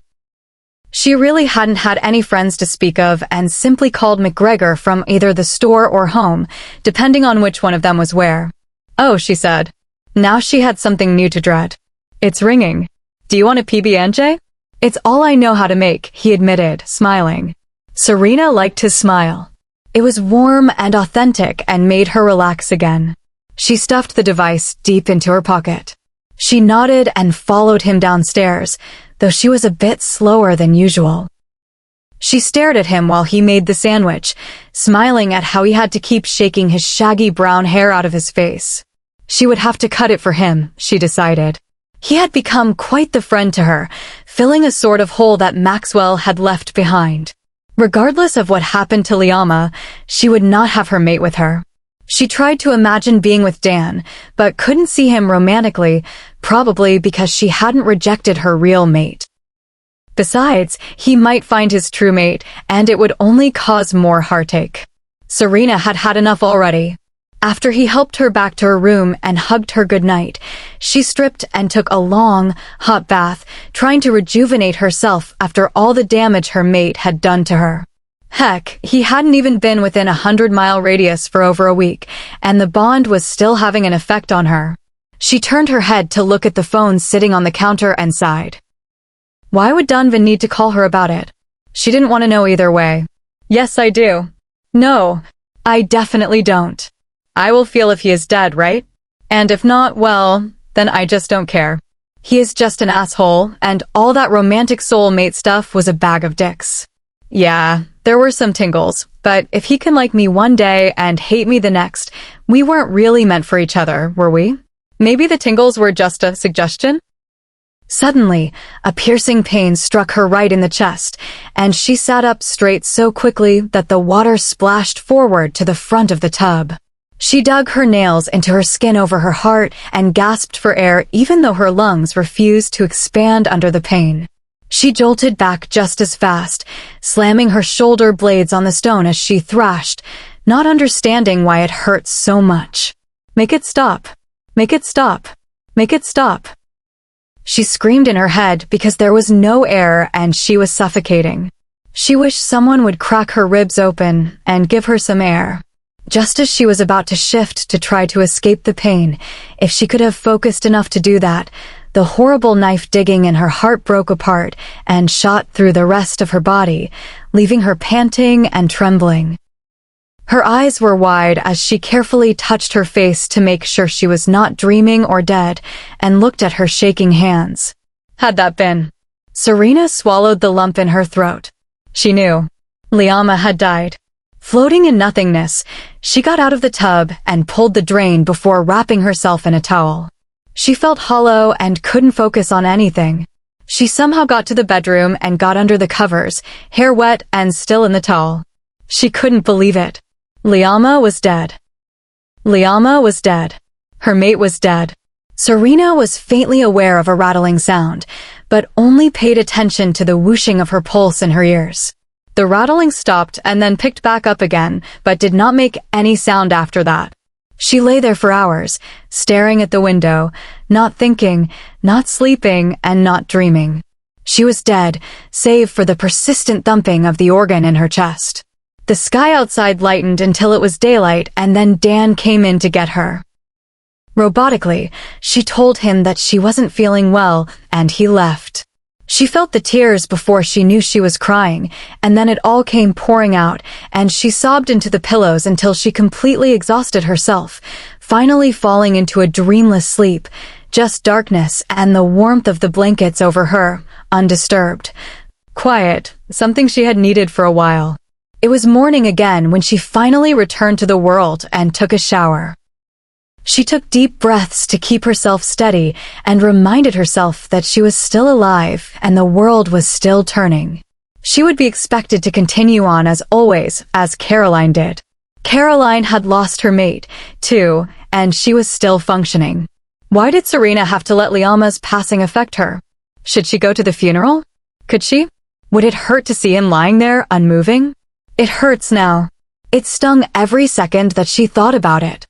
She really hadn't had any friends to speak of and simply called McGregor from either the store or home, depending on which one of them was where. Oh, she said. Now she had something new to dread. It's ringing. Do you want a PB&J? It's all I know how to make, he admitted, smiling. Serena liked his smile. It was warm and authentic and made her relax again. She stuffed the device deep into her pocket. She nodded and followed him downstairs, though she was a bit slower than usual. She stared at him while he made the sandwich, smiling at how he had to keep shaking his shaggy brown hair out of his face. She would have to cut it for him, she decided. He had become quite the friend to her, filling a sort of hole that Maxwell had left behind. Regardless of what happened to Liama, she would not have her mate with her. She tried to imagine being with Dan, but couldn't see him romantically, probably because she hadn't rejected her real mate. Besides, he might find his true mate, and it would only cause more heartache. Serena had had enough already. After he helped her back to her room and hugged her goodnight, she stripped and took a long, hot bath, trying to rejuvenate herself after all the damage her mate had done to her. Heck, he hadn't even been within a 100-mile radius for over a week, and the bond was still having an effect on her. She turned her head to look at the phone sitting on the counter and sighed. Why would Dunvan need to call her about it? She didn't want to know either way. Yes, I do. No, I definitely don't. I will feel if he is dead, right? And if not, well, then I just don't care. He is just an asshole, and all that romantic soulmate stuff was a bag of dicks. Yeah, there were some tingles, but if he can like me one day and hate me the next, we weren't really meant for each other, were we? Maybe the tingles were just a suggestion? Suddenly, a piercing pain struck her right in the chest, and she sat up straight so quickly that the water splashed forward to the front of the tub. She dug her nails into her skin over her heart and gasped for air even though her lungs refused to expand under the pain. She jolted back just as fast, slamming her shoulder blades on the stone as she thrashed, not understanding why it hurt so much. "Make it stop. Make it stop. Make it stop." She screamed in her head because there was no air and she was suffocating. She wished someone would crack her ribs open and give her some air. Just as she was about to shift to try to escape the pain, if she could have focused enough to do that, the horrible knife digging in her heart broke apart and shot through the rest of her body, leaving her panting and trembling. Her eyes were wide as she carefully touched her face to make sure she was not dreaming or dead, and looked at her shaking hands. Had that been? Serena swallowed the lump in her throat. She knew. Liama had died. Floating in nothingness, she got out of the tub and pulled the drain before wrapping herself in a towel. She felt hollow and couldn't focus on anything. She somehow got to the bedroom and got under the covers, hair wet and still in the towel. She couldn't believe it. Liama was dead. Liama was dead. Her mate was dead. Serena was faintly aware of a rattling sound, but only paid attention to the whooshing of her pulse in her ears. The rattling stopped and then picked back up again, but did not make any sound after that. She lay there for hours, staring at the window, not thinking, not sleeping, and not dreaming. She was dead, save for the persistent thumping of the organ in her chest. The sky outside lightened until it was daylight, and then Dan came in to get her. Robotically, she told him that she wasn't feeling well, and he left. She felt the tears before she knew she was crying, and then it all came pouring out, and she sobbed into the pillows until she completely exhausted herself, finally falling into a dreamless sleep, just darkness and the warmth of the blankets over her, undisturbed. Quiet, something she had needed for a while. It was morning again when she finally returned to the world and took a shower. She took deep breaths to keep herself steady and reminded herself that she was still alive and the world was still turning. She would be expected to continue on as always, as Caroline did. Caroline had lost her mate, too, and she was still functioning. Why did Serena have to let Liama's passing affect her? Should she go to the funeral? Could she? Would it hurt to see him lying there, unmoving? It hurts now. It stung every second that she thought about it.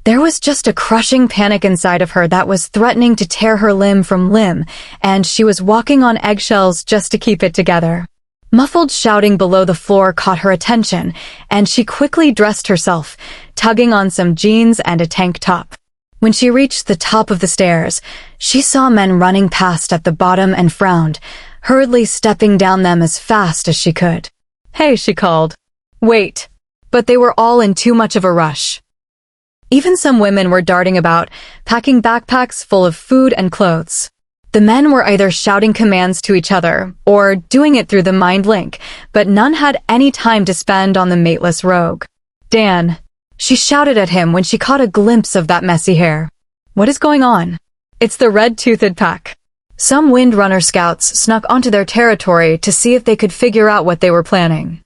There was just a crushing panic inside of her that was threatening to tear her limb from limb, and she was walking on eggshells just to keep it together. Muffled shouting below the floor caught her attention, and she quickly dressed herself, tugging on some jeans and a tank top. When she reached the top of the stairs, she saw men running past at the bottom and frowned, hurriedly stepping down them as fast as she could. "Hey," she called. "Wait." But they were all in too much of a rush. Even some women were darting about, packing backpacks full of food and clothes. The men were either shouting commands to each other, or doing it through the mind link, but none had any time to spend on the mateless rogue. "Dan," she shouted at him when she caught a glimpse of that messy hair. "What is going on?" "It's the red-toothed pack." Some Windrunner scouts snuck onto their territory to see if they could figure out what they were planning.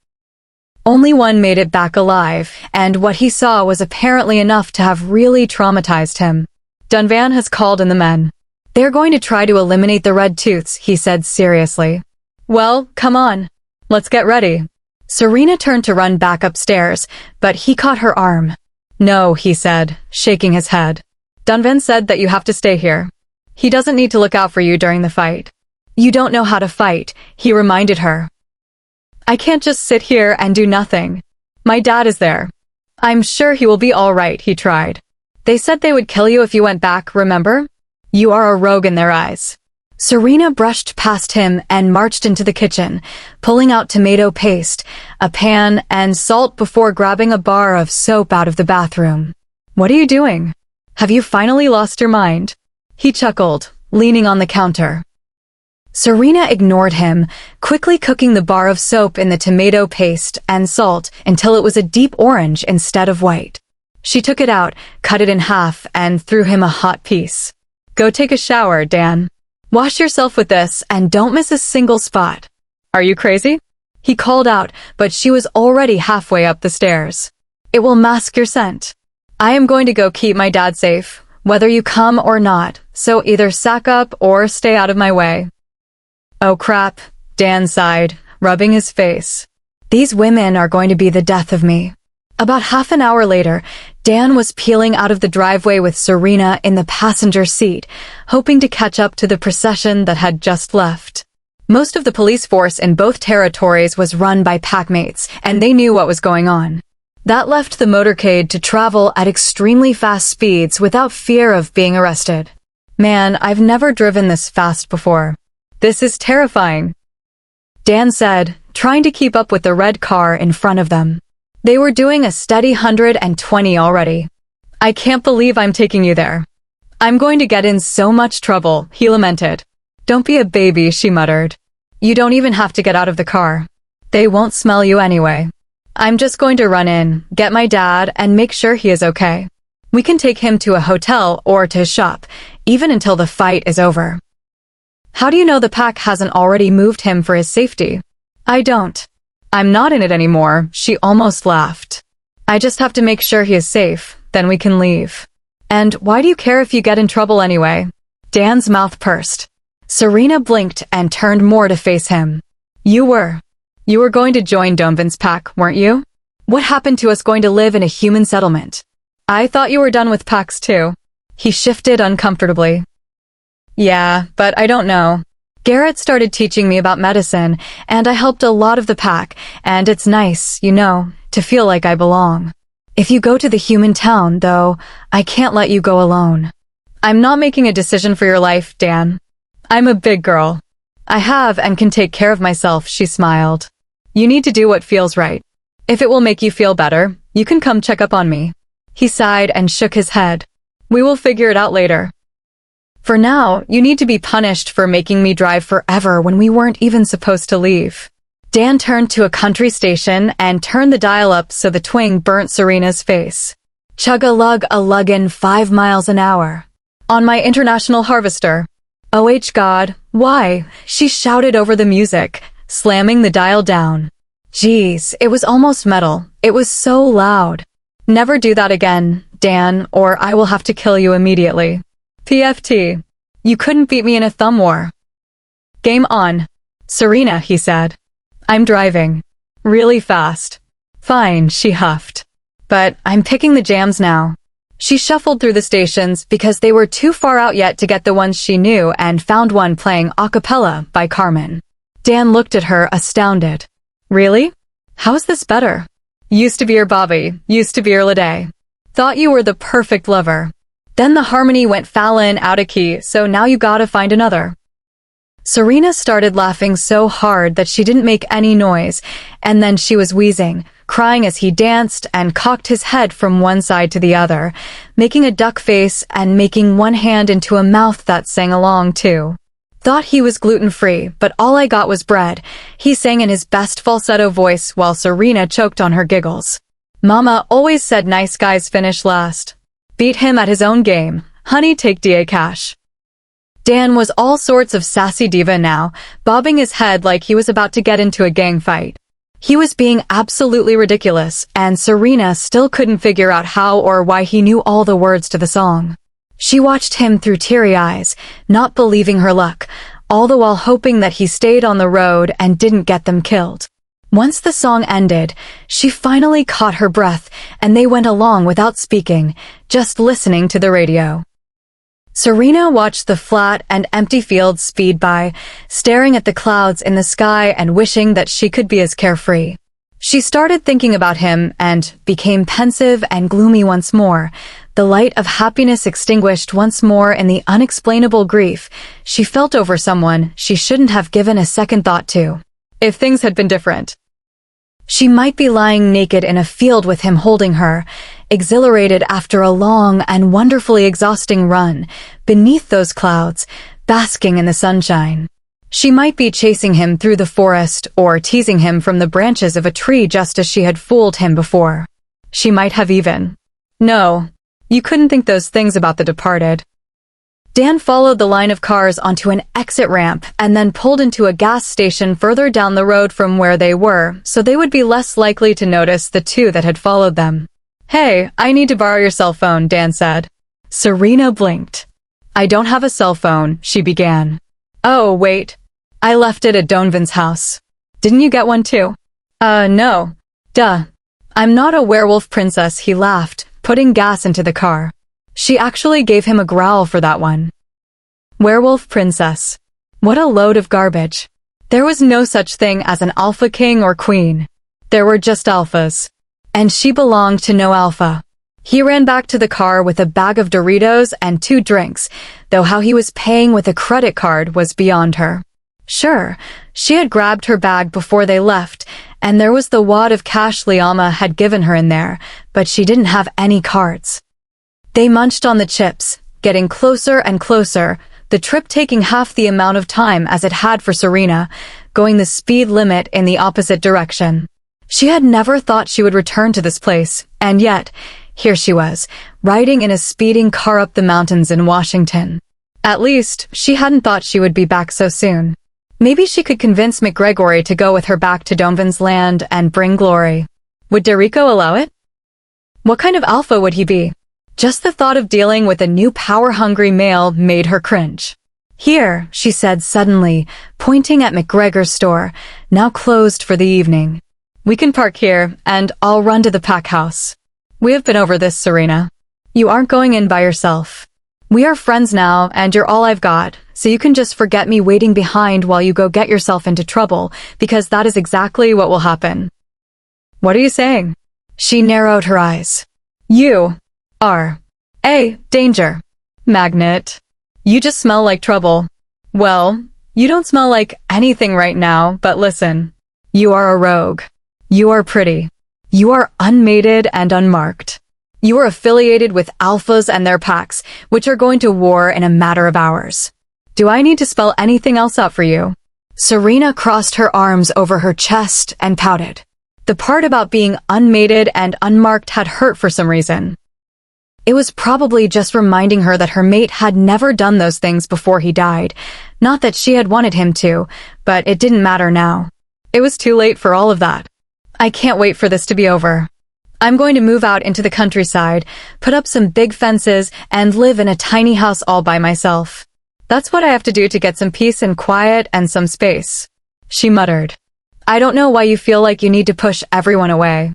Only one made it back alive, and what he saw was apparently enough to have really traumatized him. "Dunvan has called in the men. They're going to try to eliminate the red tooths," he said seriously. "Well, come on. Let's get ready." Serena turned to run back upstairs, but he caught her arm. "No," he said, shaking his head. "Dunvan said that you have to stay here. He doesn't need to look out for you during the fight." "You don't know how to fight," he reminded her. "I can't just sit here and do nothing. My dad is there. I'm sure he will be all right," he tried. "They said they would kill you if you went back, remember? You are a rogue in their eyes." Serena brushed past him and marched into the kitchen, pulling out tomato paste, a pan, and salt before grabbing a bar of soap out of the bathroom. "What are you doing? Have you finally lost your mind?" He chuckled, leaning on the counter. Serena ignored him, quickly cooking the bar of soap in the tomato paste and salt until it was a deep orange instead of white. She took it out, cut it in half, and threw him a hot piece. "Go take a shower, Dan. Wash yourself with this and don't miss a single spot." "Are you crazy?" he called out, but she was already halfway up the stairs. "It will mask your scent. I am going to go keep my dad safe, whether you come or not, so either sack up or stay out of my way." "Oh crap," Dan sighed, rubbing his face. "These women are going to be the death of me." About half an hour later, Dan was peeling out of the driveway with Serena in the passenger seat, hoping to catch up to the procession that had just left. Most of the police force in both territories was run by packmates, and they knew what was going on. That left the motorcade to travel at extremely fast speeds without fear of being arrested. "Man, I've never driven this fast before. This is terrifying," Dan said, trying to keep up with the red car in front of them. They were doing a steady 120 already. "I can't believe I'm taking you there. I'm going to get in so much trouble," he lamented. "Don't be a baby," she muttered. "You don't even have to get out of the car. They won't smell you anyway. I'm just going to run in, get my dad, and make sure he is okay. We can take him to a hotel or to his shop, even until the fight is over." "How do you know the pack hasn't already moved him for his safety?" "I don't. I'm not in it anymore," she almost laughed. "I just have to make sure he is safe, then we can leave." "And why do you care if you get in trouble anyway?" Dan's mouth pursed. Serena blinked and turned more to face him. You were going to join Dombin's pack, weren't you? What happened to us going to live in a human settlement?" "I thought you were done with packs too." He shifted uncomfortably. "Yeah, but I don't know. Garrett started teaching me about medicine, and I helped a lot of the pack, and it's nice, you know, to feel like I belong. If you go to the human town, though, I can't let you go alone." "I'm not making a decision for your life, Dan. I'm a big girl. I have and can take care of myself," she smiled. "You need to do what feels right. If it will make you feel better, you can come check up on me." He sighed and shook his head. "We will figure it out later. For now, you need to be punished for making me drive forever when we weren't even supposed to leave." Dan turned to a country station and turned the dial up so the twang burnt Serena's face. "Chug-a-lug-a-luggin' 5 miles an hour. On my international harvester." "Oh God, why?" she shouted over the music, slamming the dial down. Geez, it was almost metal. It was so loud. "Never do that again, Dan, or I will have to kill you immediately. PFT. You couldn't beat me in a thumb war." "Game on." "Serena," he said. "I'm driving. Really fast." "Fine," she huffed. "But I'm picking the jams now." She shuffled through the stations because they were too far out yet to get the ones she knew and found one playing a cappella by Carmen. Dan looked at her, astounded. "Really? How's this better?" "Used to be your Bobby, used to be your Lede. Thought you were the perfect lover. Then the harmony went fallin' out of key, so now you gotta find another." Serena started laughing so hard that she didn't make any noise, and then she was wheezing, crying as he danced and cocked his head from one side to the other, making a duck face and making one hand into a mouth that sang along too. "Thought he was gluten-free, but all I got was bread," he sang in his best falsetto voice while Serena choked on her giggles. "Mama always said nice guys finish last. Beat him at his own game. Honey, take DA cash." Dan was all sorts of sassy diva now, bobbing his head like he was about to get into a gang fight. He was being absolutely ridiculous, and Serena still couldn't figure out how or why he knew all the words to the song. She watched him through teary eyes, not believing her luck, all the while hoping that he stayed on the road and didn't get them killed. Once the song ended, she finally caught her breath, and they went along without speaking, just listening to the radio. Serena watched the flat and empty fields speed by, staring at the clouds in the sky and wishing that she could be as carefree. She started thinking about him and became pensive and gloomy once more, the light of happiness extinguished once more in the unexplainable grief she felt over someone she shouldn't have given a second thought to. If things had been different, she might be lying naked in a field with him holding her, exhilarated after a long and wonderfully exhausting run, beneath those clouds, basking in the sunshine. She might be chasing him through the forest or teasing him from the branches of a tree just as she had fooled him before. She might have even No, you couldn't think those things about the departed. Dan followed the line of cars onto an exit ramp and then pulled into a gas station further down the road from where they were, so they would be less likely to notice the two that had followed them. Hey, I need to borrow your cell phone, Dan said. Serena blinked. I don't have a cell phone, she began. Oh, wait. I left it at Donovan's house. Didn't you get one too? No. Duh. I'm not a werewolf princess, he laughed, putting gas into the car. She actually gave him a growl for that one. Werewolf princess. What a load of garbage. There was no such thing as an alpha king or queen. There were just alphas. And she belonged to no alpha. He ran back to the car with a bag of Doritos and 2 drinks, though how he was paying with a credit card was beyond her. Sure, she had grabbed her bag before they left, and there was the wad of cash Liama had given her in there, but she didn't have any cards. They munched on the chips, getting closer and closer, the trip taking half the amount of time as it had for Serena, going the speed limit in the opposite direction. She had never thought she would return to this place, and yet, here she was, riding in a speeding car up the mountains in Washington. At least, she hadn't thought she would be back so soon. Maybe she could convince McGregory to go with her back to Donovan's land and bring glory. Would Derico allow it? What kind of alpha would he be? Just the thought of dealing with a new power-hungry male made her cringe. Here, she said suddenly, pointing at McGregor's store, now closed for the evening. We can park here, and I'll run to the pack house. We have been over this, Serena. You aren't going in by yourself. We are friends now, and you're all I've got, so you can just forget me waiting behind while you go get yourself into trouble, because that is exactly what will happen. What are you saying? She narrowed her eyes. You are a danger magnet. You just smell like trouble. Well, you don't smell like anything right now, but listen. You are a rogue. You are pretty. You are unmated and unmarked. You are affiliated with alphas and their packs, which are going to war in a matter of hours. Do I need to spell anything else out for you? Serena crossed her arms over her chest and pouted. The part about being unmated and unmarked had hurt for some reason. It was probably just reminding her that her mate had never done those things before he died. Not that she had wanted him to, but it didn't matter now. It was too late for all of that. I can't wait for this to be over. I'm going to move out into the countryside, put up some big fences, and live in a tiny house all by myself. That's what I have to do to get some peace and quiet and some space. She muttered. I don't know why you feel like you need to push everyone away.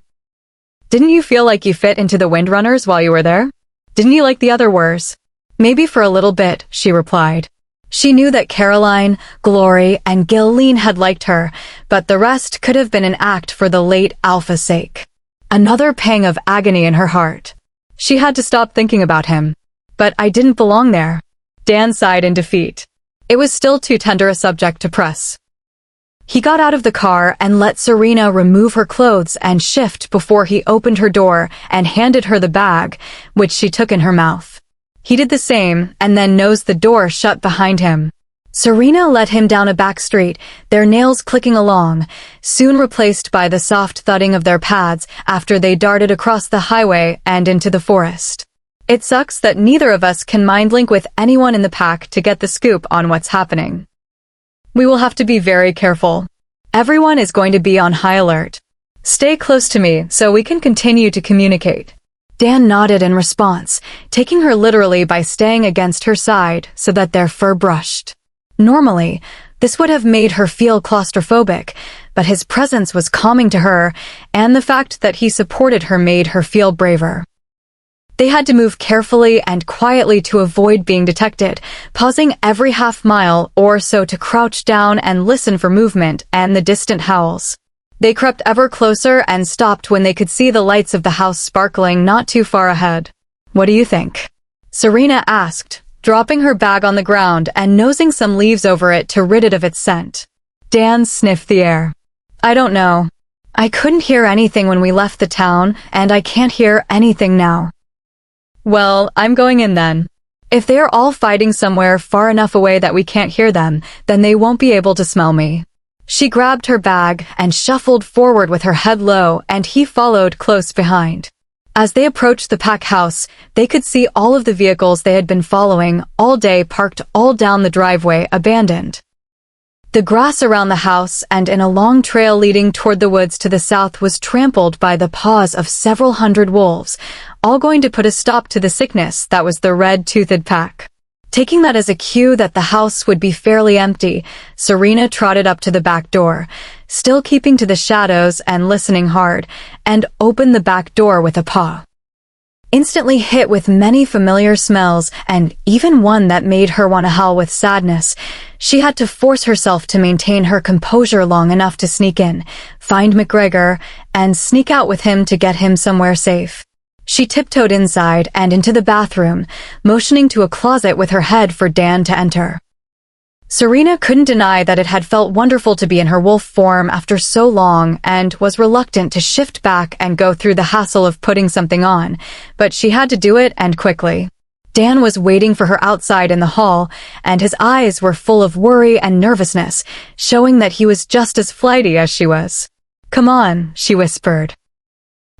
Didn't you feel like you fit into the Windrunners while you were there? Didn't you like the other Wers? Maybe for a little bit, she replied. She knew that Caroline, Glory, and Gilleen had liked her, but the rest could have been an act for the late Alpha's sake. Another pang of agony in her heart. She had to stop thinking about him. But I didn't belong there. Dan sighed in defeat. It was still too tender a subject to press. He got out of the car and let Serena remove her clothes and shift before he opened her door and handed her the bag, which she took in her mouth. He did the same and then nosed the door shut behind him. Serena led him down a back street, their nails clicking along, soon replaced by the soft thudding of their pads after they darted across the highway and into the forest. It sucks that neither of us can mind-link with anyone in the pack to get the scoop on what's happening. We will have to be very careful. Everyone is going to be on high alert. Stay close to me so we can continue to communicate. Dan nodded in response, taking her literally by staying against her side so that their fur brushed. Normally, this would have made her feel claustrophobic, but his presence was calming to her, and the fact that he supported her made her feel braver. They had to move carefully and quietly to avoid being detected, pausing every half-mile or so to crouch down and listen for movement and the distant howls. They crept ever closer and stopped when they could see the lights of the house sparkling not too far ahead. What do you think? Serena asked, dropping her bag on the ground and nosing some leaves over it to rid it of its scent. Dan sniffed the air. I don't know. I couldn't hear anything when we left the town, and I can't hear anything now. Well, I'm going in then. If they are all fighting somewhere far enough away that we can't hear them, then they won't be able to smell me. She grabbed her bag and shuffled forward with her head low, and he followed close behind. As they approached the pack house, they could see all of the vehicles they had been following all day parked all down the driveway, abandoned. The grass around the house and in a long trail leading toward the woods to the south was trampled by the paws of several hundred wolves, all going to put a stop to the sickness that was the red-toothed pack. Taking that as a cue that the house would be fairly empty, Serena trotted up to the back door, still keeping to the shadows and listening hard, and opened the back door with a paw. Instantly hit with many familiar smells, and even one that made her want to howl with sadness, she had to force herself to maintain her composure long enough to sneak in, find McGregor, and sneak out with him to get him somewhere safe. She tiptoed inside and into the bathroom, motioning to a closet with her head for Dan to enter. Serena couldn't deny that it had felt wonderful to be in her wolf form after so long and was reluctant to shift back and go through the hassle of putting something on, but she had to do it, and quickly. Dan was waiting for her outside in the hall, and his eyes were full of worry and nervousness, showing that he was just as flighty as she was. "Come on," she whispered.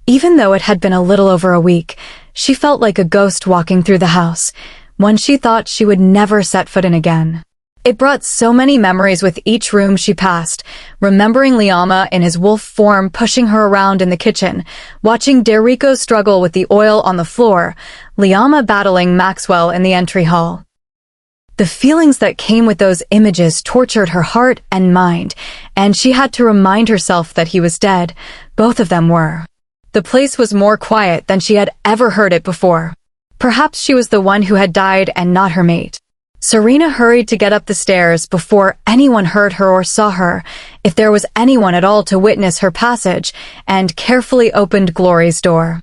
Even though it had been a little over a week, she felt like a ghost walking through the house, one she thought she would never set foot in again. It brought so many memories with each room she passed, remembering Liama in his wolf form pushing her around in the kitchen, watching Derico struggle with the oil on the floor, Liama battling Maxwell in the entry hall. The feelings that came with those images tortured her heart and mind, and she had to remind herself that he was dead. Both of them were. The place was more quiet than she had ever heard it before. Perhaps she was the one who had died and not her mate. Serena hurried to get up the stairs before anyone heard her or saw her, if there was anyone at all to witness her passage, and carefully opened Glory's door.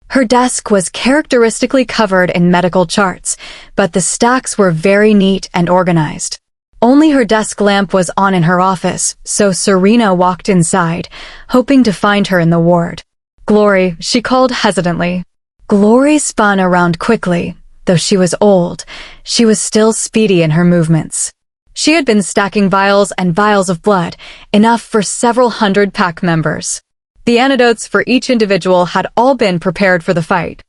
Her desk was characteristically covered in medical charts, but the stacks were very neat and organized. Only her desk lamp was on in her office, so Serena walked inside, hoping to find her in the ward. "Glory," she called hesitantly. Glory spun around quickly. Though she was old, she was still speedy in her movements. She had been stacking vials and vials of blood, enough for several hundred pack members. The antidotes for each individual had all been prepared for the fight.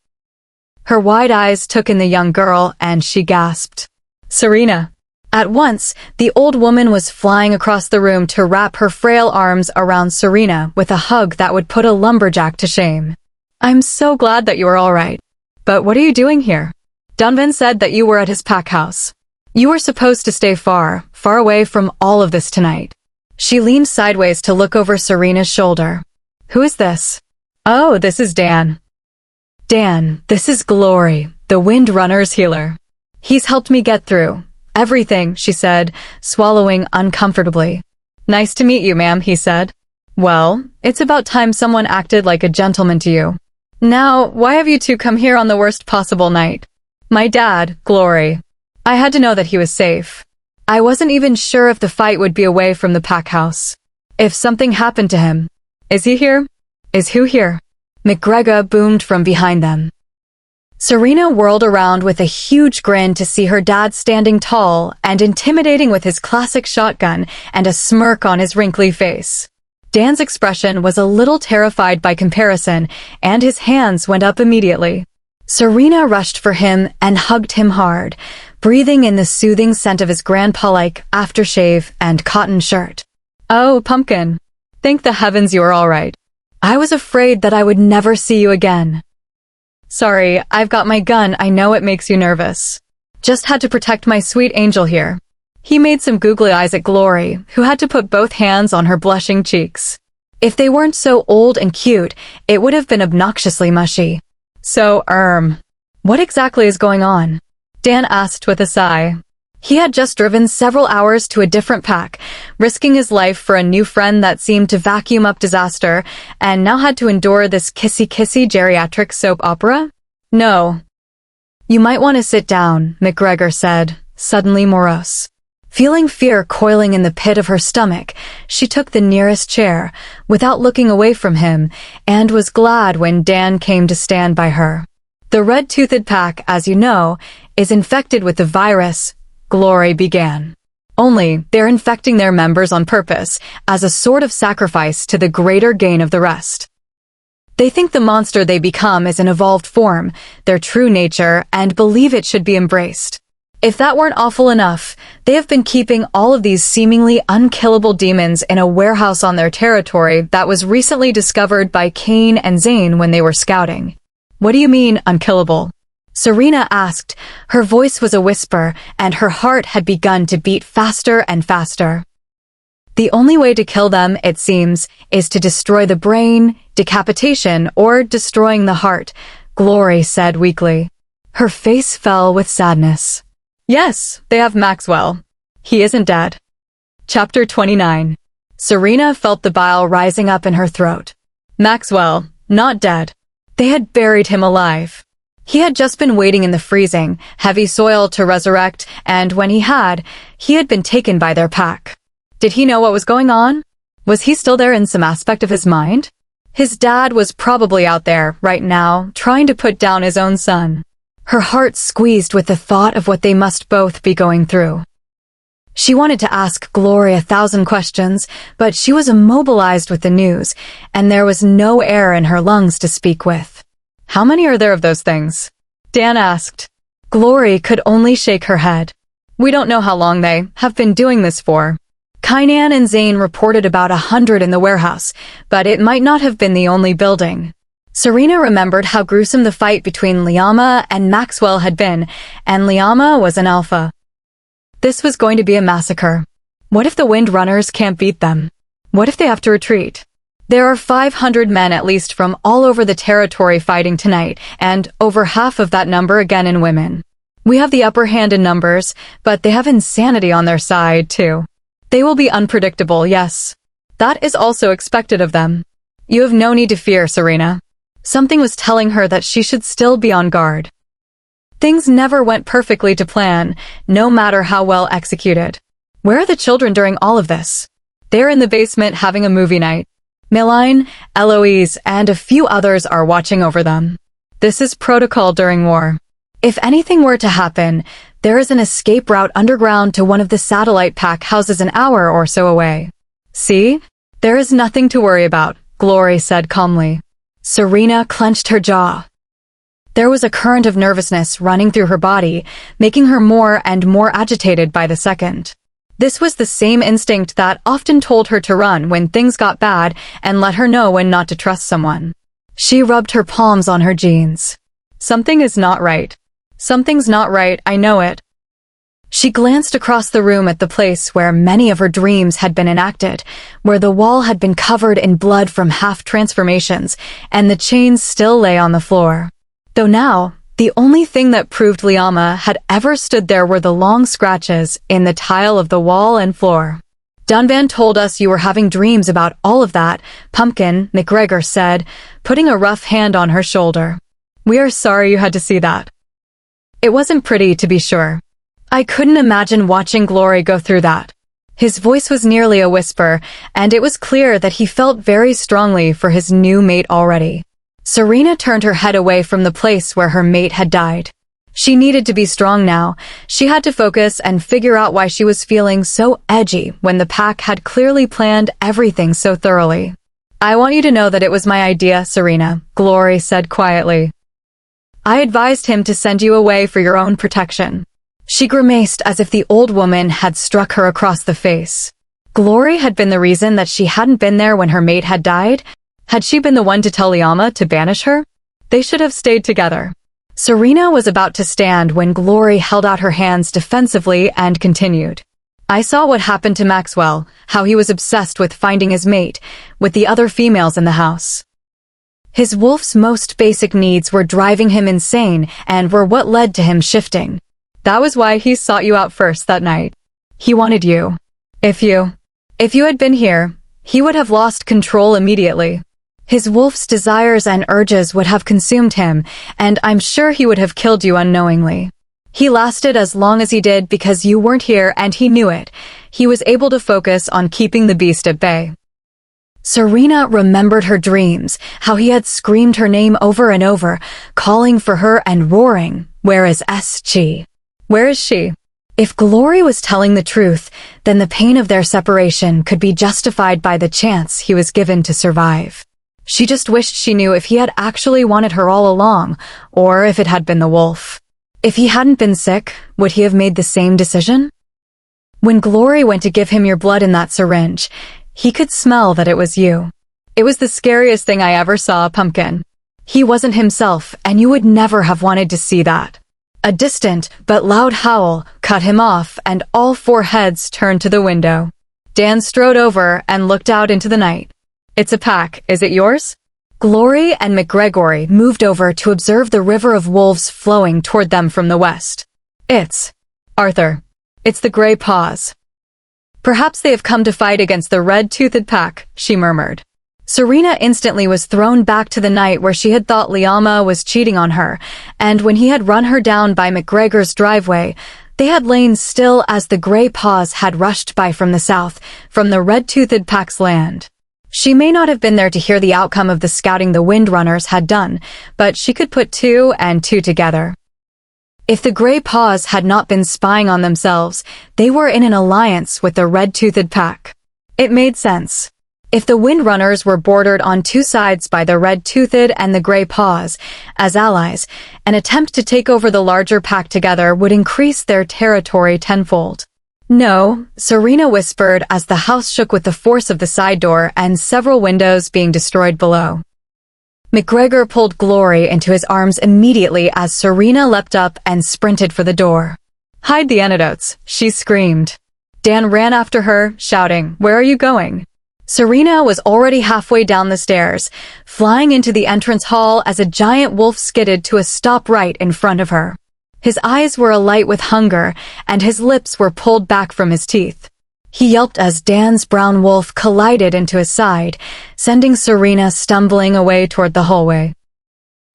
Her wide eyes took in the young girl, and she gasped, "Serena." At once, the old woman was flying across the room to wrap her frail arms around Serena with a hug that would put a lumberjack to shame. "I'm so glad that you are all right. But what are you doing here? Dunvan said that you were at his pack house. You were supposed to stay far, far away from all of this tonight." She leaned sideways to look over Serena's shoulder. "Who is this?" "Oh, this is Dan." "Dan, this is Glory, the Windrunner's healer. He's helped me get through everything," she said, swallowing uncomfortably. "Nice to meet you, ma'am," he said. "Well, it's about time someone acted like a gentleman to you. Now, why have you two come here on the worst possible night?" "My dad, Glory. I had to know that he was safe. I wasn't even sure if the fight would be away from the pack house. If something happened to him." "Is he here?" "Is who here?" McGregor boomed from behind them. Serena whirled around with a huge grin to see her dad standing tall and intimidating with his classic shotgun and a smirk on his wrinkly face. Dan's expression was a little terrified by comparison, and his hands went up immediately. Serena rushed for him and hugged him hard, breathing in the soothing scent of his grandpa-like aftershave and cotton shirt. "Oh, Pumpkin. Thank the heavens you are all right. I was afraid that I would never see you again." "Sorry, I've got my gun. I know it makes you nervous. Just had to protect my sweet angel here." He made some googly eyes at Glory, who had to put both hands on her blushing cheeks. If they weren't so old and cute, it would have been obnoxiously mushy. "So, what exactly is going on?" Dan asked with a sigh. He had just driven several hours to a different pack, risking his life for a new friend that seemed to vacuum up disaster, and now had to endure this kissy-kissy geriatric soap opera? "No." "You might want to sit down," McGregor said, suddenly morose. Feeling fear coiling in the pit of her stomach, she took the nearest chair, without looking away from him, and was glad when Dan came to stand by her. "The red-toothed pack, as you know, is infected with the virus," Glory began. "Only, they're infecting their members on purpose, as a sort of sacrifice to the greater gain of the rest." They think the monster they become is an evolved form, their true nature, and believe it should be embraced. If that weren't awful enough, they have been keeping all of these seemingly unkillable demons in a warehouse on their territory that was recently discovered by Kane and Zane when they were scouting. What do you mean, unkillable? Serena asked. Her voice was a whisper, and her heart had begun to beat faster and faster. The only way to kill them, it seems, is to destroy the brain, decapitation, or destroying the heart, Glory said weakly. Her face fell with sadness. Yes, they have Maxwell. He isn't dead. Chapter 29. Serena felt the bile rising up in her throat. Maxwell, not dead. They had buried him alive. He had just been waiting in the freezing, heavy soil to resurrect, and when he had been taken by their pack. Did he know what was going on? Was he still there in some aspect of his mind? His dad was probably out there, right now, trying to put down his own son. Her heart squeezed with the thought of what they must both be going through. She wanted to ask Glory 1,000 questions, but she was immobilized with the news, and there was no air in her lungs to speak with. How many are there of those things? Dan asked. Glory could only shake her head. We don't know how long they have been doing this for. Kainan and Zane reported about 100 in the warehouse, but it might not have been the only building. Serena remembered how gruesome the fight between Liama and Maxwell had been, and Liama was an alpha. This was going to be a massacre. What if the Wind Runners can't beat them? What if they have to retreat? There are 500 men at least from all over the territory fighting tonight, and over half of that number again in women. We have the upper hand in numbers, but they have insanity on their side, too. They will be unpredictable, yes. That is also expected of them. You have no need to fear, Serena. Something was telling her that she should still be on guard. Things never went perfectly to plan, no matter how well executed. Where are the children during all of this? They're in the basement having a movie night. Miline, Eloise, and a few others are watching over them. This is protocol during war. If anything were to happen, there is an escape route underground to one of the satellite pack houses an hour or so away. See? There is nothing to worry about, Glory said calmly. Serena clenched her jaw. There was a current of nervousness running through her body, making her more and more agitated by the second. This was the same instinct that often told her to run when things got bad and let her know when not to trust someone. She rubbed her palms on her jeans. Something is not right. Something's not right, I know it. She glanced across the room at the place where many of her dreams had been enacted, where the wall had been covered in blood from half-transformations, and the chains still lay on the floor. Though now, the only thing that proved Liama had ever stood there were the long scratches in the tile of the wall and floor. Dunvan told us you were having dreams about all of that, Pumpkin, McGregor said, putting a rough hand on her shoulder. We are sorry you had to see that. It wasn't pretty, to be sure. I couldn't imagine watching Glory go through that. His voice was nearly a whisper, and it was clear that he felt very strongly for his new mate already. Serena turned her head away from the place where her mate had died. She needed to be strong now. She had to focus and figure out why she was feeling so edgy when the pack had clearly planned everything so thoroughly. I want you to know that it was my idea, Serena, Glory said quietly. I advised him to send you away for your own protection. She grimaced as if the old woman had struck her across the face. Glory had been the reason that she hadn't been there when her mate had died. Had she been the one to tell Liama to banish her? They should have stayed together. Serena was about to stand when Glory held out her hands defensively and continued. I saw what happened to Maxwell, how he was obsessed with finding his mate, with the other females in the house. His wolf's most basic needs were driving him insane and were what led to him shifting. That was why he sought you out first that night. He wanted you. If you had been here, he would have lost control immediately. His wolf's desires and urges would have consumed him, and I'm sure he would have killed you unknowingly. He lasted as long as he did because you weren't here and he knew it. He was able to focus on keeping the beast at bay. Serena remembered her dreams, how he had screamed her name over and over, calling for her and roaring, "Where is she? Where is she?" If Glory was telling the truth, then the pain of their separation could be justified by the chance he was given to survive. She just wished she knew if he had actually wanted her all along, or if it had been the wolf. If he hadn't been sick, would he have made the same decision? When Glory went to give him your blood in that syringe, he could smell that it was you. It was the scariest thing I ever saw, Pumpkin. He wasn't himself, and you would never have wanted to see that. A distant but loud howl cut him off, and all four heads turned to the window. Dan strode over and looked out into the night. It's a pack, is it yours? Glory and McGregory moved over to observe the river of wolves flowing toward them from the west. It's Arthur. It's the Grey Paws. Perhaps they have come to fight against the red-toothed pack, she murmured. Serena instantly was thrown back to the night where she had thought Liama was cheating on her, and when he had run her down by McGregor's driveway, they had lain still as the Grey Paws had rushed by from the south, from the red-toothed pack's land. She may not have been there to hear the outcome of the scouting the Windrunners had done, but she could put two and two together. If the Grey Paws had not been spying on themselves, they were in an alliance with the red-toothed pack. It made sense. If the Windrunners were bordered on two sides by the red-toothed and the Grey Paws, as allies, an attempt to take over the larger pack together would increase their territory tenfold. No, Serena whispered as the house shook with the force of the side door and several windows being destroyed below. McGregor pulled Glory into his arms immediately as Serena leapt up and sprinted for the door. Hide the antidotes, she screamed. Dan ran after her, shouting, Where are you going? Serena was already halfway down the stairs, flying into the entrance hall as a giant wolf skidded to a stop right in front of her. His eyes were alight with hunger, and his lips were pulled back from his teeth. He yelped as Dan's brown wolf collided into his side, sending Serena stumbling away toward the hallway.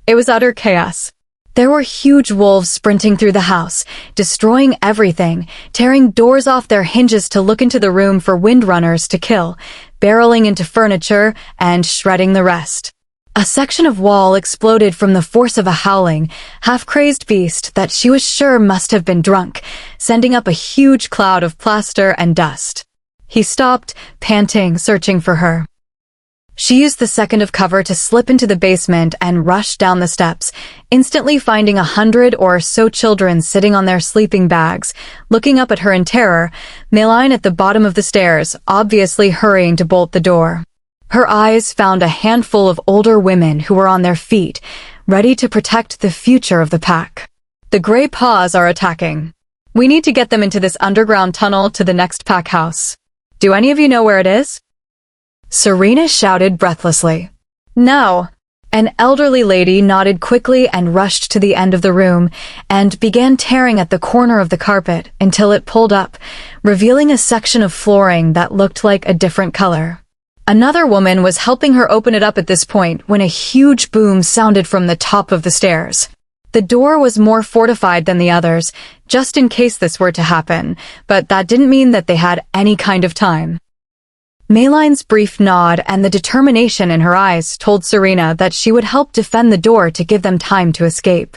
It was utter chaos. There were huge wolves sprinting through the house, destroying everything, tearing doors off their hinges to look into the room for Windrunners to kill, barreling into furniture, and shredding the rest. A section of wall exploded from the force of a howling, half-crazed beast that she was sure must have been drunk, sending up a huge cloud of plaster and dust. He stopped, panting, searching for her. She used the second of cover to slip into the basement and rush down the steps, instantly finding 100 or so children sitting on their sleeping bags, looking up at her in terror, Maylene at the bottom of the stairs, obviously hurrying to bolt the door. Her eyes found a handful of older women who were on their feet, ready to protect the future of the pack. The Grey Paws are attacking. We need to get them into this underground tunnel to the next pack house. Do any of you know where it is? Serena shouted breathlessly. No. An elderly lady nodded quickly and rushed to the end of the room and began tearing at the corner of the carpet until it pulled up, revealing a section of flooring that looked like a different color. Another woman was helping her open it up at this point when a huge boom sounded from the top of the stairs. The door was more fortified than the others, just in case this were to happen, but that didn't mean that they had any kind of time. Mayline's brief nod and the determination in her eyes told Serena that she would help defend the door to give them time to escape.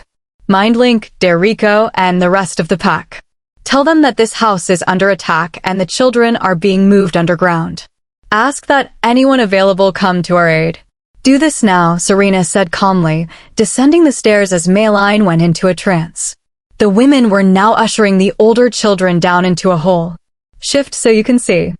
Mindlink, Derico, and the rest of the pack. Tell them that this house is under attack and the children are being moved underground. Ask that anyone available come to our aid. Do this now, Serena said calmly, descending the stairs as Mayline went into a trance. The women were now ushering the older children down into a hole. Shift so you can see.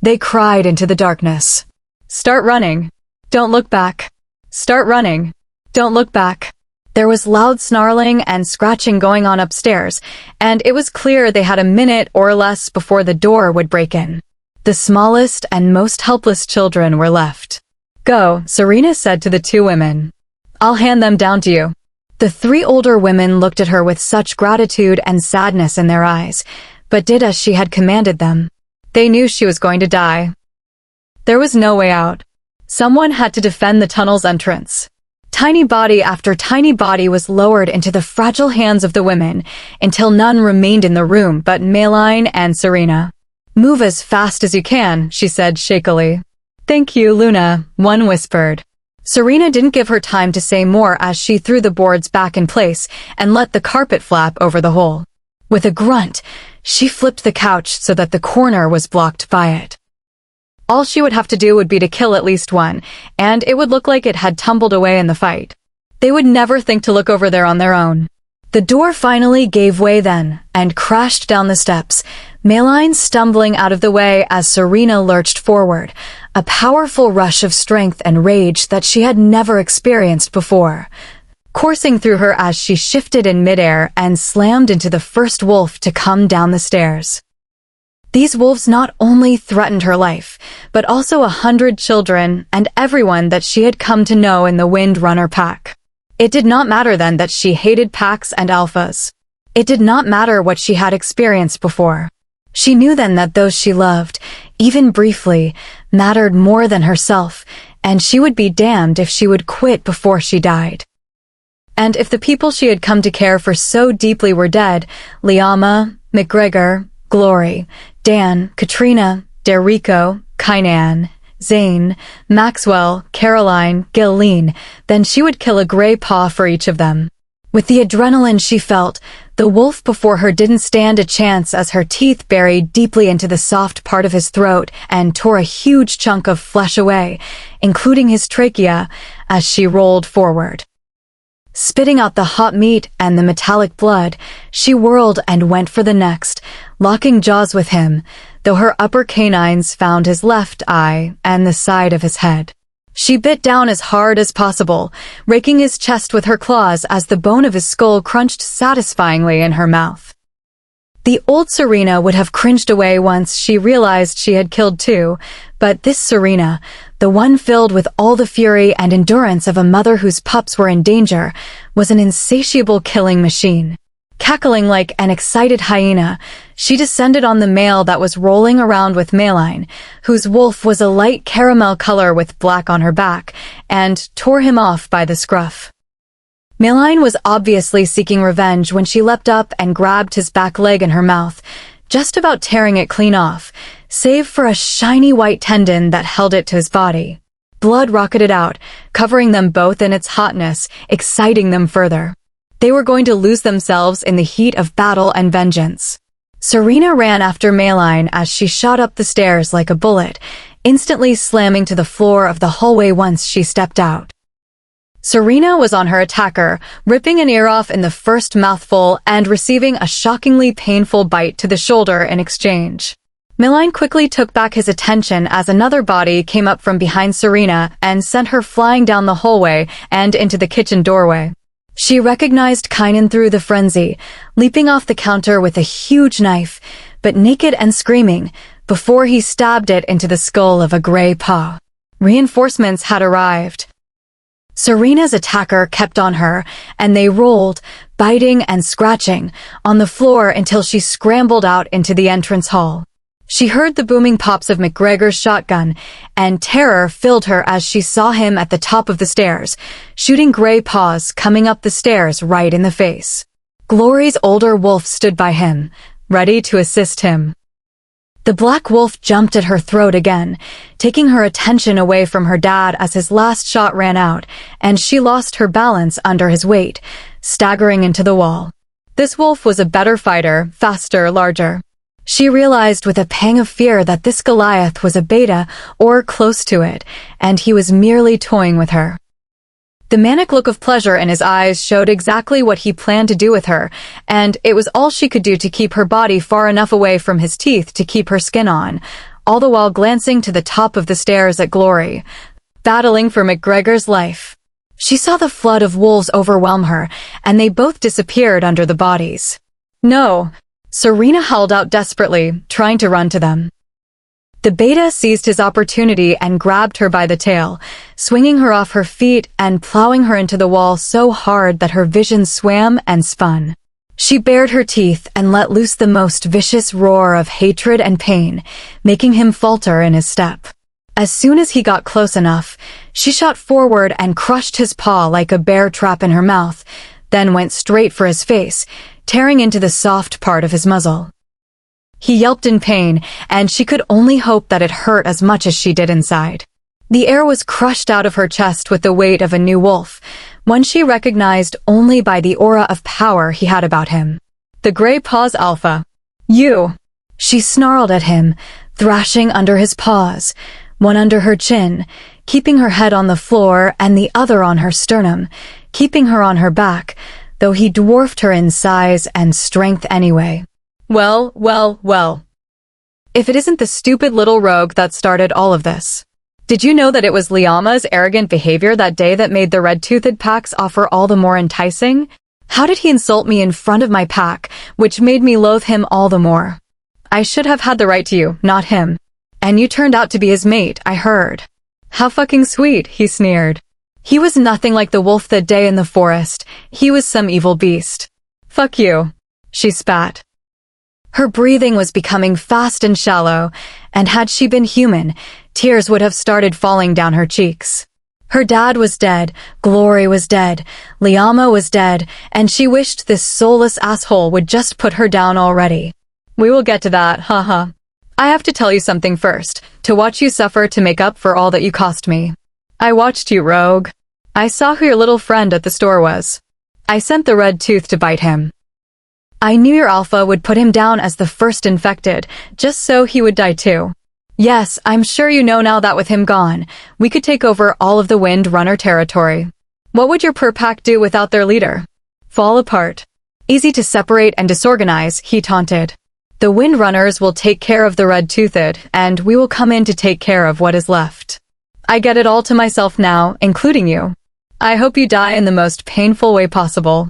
They cried into the darkness. Start running. Don't look back. Start running. Don't look back. There was loud snarling and scratching going on upstairs, and it was clear they had a minute or less before the door would break in. The smallest and most helpless children were left. Go, Serena said to the two women. I'll hand them down to you. The three older women looked at her with such gratitude and sadness in their eyes, but did as she had commanded them. They knew she was going to die. There was no way out. Someone had to defend the tunnel's entrance. Tiny body after tiny body was lowered into the fragile hands of the women, until none remained in the room but Mayline and Serena. Move as fast as you can, she said shakily. Thank you, Luna, one whispered. Serena didn't give her time to say more as she threw the boards back in place and let the carpet flap over the hole. With a grunt, she flipped the couch so that the corner was blocked by it. All she would have to do would be to kill at least one, and it would look like it had tumbled away in the fight. They would never think to look over there on their own. The door finally gave way then, and crashed down the steps, Maylene stumbling out of the way as Serena lurched forward, a powerful rush of strength and rage that she had never experienced before, coursing through her as she shifted in midair and slammed into the first wolf to come down the stairs. These wolves not only threatened her life, but also 100 children and everyone that she had come to know in the Wind Runner pack. It did not matter then that she hated packs and alphas. It did not matter what she had experienced before. She knew then that those she loved, even briefly, mattered more than herself, and she would be damned if she would quit before she died. And if the people she had come to care for so deeply were dead, Liama, McGregor, Glory, Dan, Katrina, Derico, Kainan, Zane, Maxwell, Caroline, Gilleen, then she would kill a gray paw for each of them. With the adrenaline she felt, the wolf before her didn't stand a chance as her teeth buried deeply into the soft part of his throat and tore a huge chunk of flesh away, including his trachea, as she rolled forward. Spitting out the hot meat and the metallic blood, she whirled and went for the next, locking jaws with him, though her upper canines found his left eye and the side of his head. She bit down as hard as possible, raking his chest with her claws as the bone of his skull crunched satisfyingly in her mouth. The old Serena would have cringed away once she realized she had killed two, but this Serena, the one filled with all the fury and endurance of a mother whose pups were in danger, was an insatiable killing machine. Cackling like an excited hyena, she descended on the male that was rolling around with Maylene, whose wolf was a light caramel color with black on her back, and tore him off by the scruff. Maylene was obviously seeking revenge when she leapt up and grabbed his back leg in her mouth, just about tearing it clean off, save for a shiny white tendon that held it to his body. Blood rocketed out, covering them both in its hotness, exciting them further. They were going to lose themselves in the heat of battle and vengeance. Serena ran after Maylene as she shot up the stairs like a bullet, instantly slamming to the floor of the hallway once she stepped out. Serena was on her attacker, ripping an ear off in the first mouthful and receiving a shockingly painful bite to the shoulder in exchange. Maylene quickly took back his attention as another body came up from behind Serena and sent her flying down the hallway and into the kitchen doorway. She recognized Kynan through the frenzy, leaping off the counter with a huge knife, but naked and screaming, before he stabbed it into the skull of a gray paw. Reinforcements had arrived. Serena's attacker kept on her, and they rolled, biting and scratching, on the floor until she scrambled out into the entrance hall. She heard the booming pops of McGregor's shotgun, and terror filled her as she saw him at the top of the stairs, shooting gray paws coming up the stairs right in the face. Glory's older wolf stood by him, ready to assist him. The black wolf jumped at her throat again, taking her attention away from her dad as his last shot ran out, and she lost her balance under his weight, staggering into the wall. This wolf was a better fighter, faster, larger. She realized with a pang of fear that this Goliath was a beta or close to it, and he was merely toying with her. The manic look of pleasure in his eyes showed exactly what he planned to do with her, and it was all she could do to keep her body far enough away from his teeth to keep her skin on, all the while glancing to the top of the stairs at Glory, battling for McGregor's life. She saw the flood of wolves overwhelm her, and they both disappeared under the bodies. No! Serena howled out desperately, trying to run to them. The beta seized his opportunity and grabbed her by the tail, swinging her off her feet and plowing her into the wall so hard that her vision swam and spun. She bared her teeth and let loose the most vicious roar of hatred and pain, making him falter in his step. As soon as he got close enough, she shot forward and crushed his paw like a bear trap in her mouth, then went straight for his face, tearing into the soft part of his muzzle. He yelped in pain, and she could only hope that it hurt as much as she did inside. The air was crushed out of her chest with the weight of a new wolf, one she recognized only by the aura of power he had about him. The Gray Paws Alpha. You! She snarled at him, thrashing under his paws, one under her chin, keeping her head on the floor and the other on her sternum, keeping her on her back, though he dwarfed her in size and strength anyway. Well, well, well. If it isn't the stupid little rogue that started all of this. Did you know that it was Liama's arrogant behavior that day that made the red-toothed pack's offer all the more enticing? How did he insult me in front of my pack, which made me loathe him all the more? I should have had the right to you, not him. And you turned out to be his mate, I heard. How fucking sweet, he sneered. He was nothing like the wolf that day in the forest. He was some evil beast. Fuck you, she spat. Her breathing was becoming fast and shallow, and had she been human, tears would have started falling down her cheeks. Her dad was dead, Glory was dead, Liama was dead, and she wished this soulless asshole would just put her down already. We will get to that, haha. I have to tell you something first, to watch you suffer to make up for all that you cost me. I watched you, rogue. I saw who your little friend at the store was. I sent the red tooth to bite him. I knew your alpha would put him down as the first infected, just so he would die too. Yes, I'm sure you know now that with him gone, we could take over all of the Wind Runner territory. What would your pack do without their leader? Fall apart. Easy to separate and disorganize, he taunted. The Wind Runners will take care of the red-toothed, and we will come in to take care of what is left. I get it all to myself now, including you. I hope you die in the most painful way possible.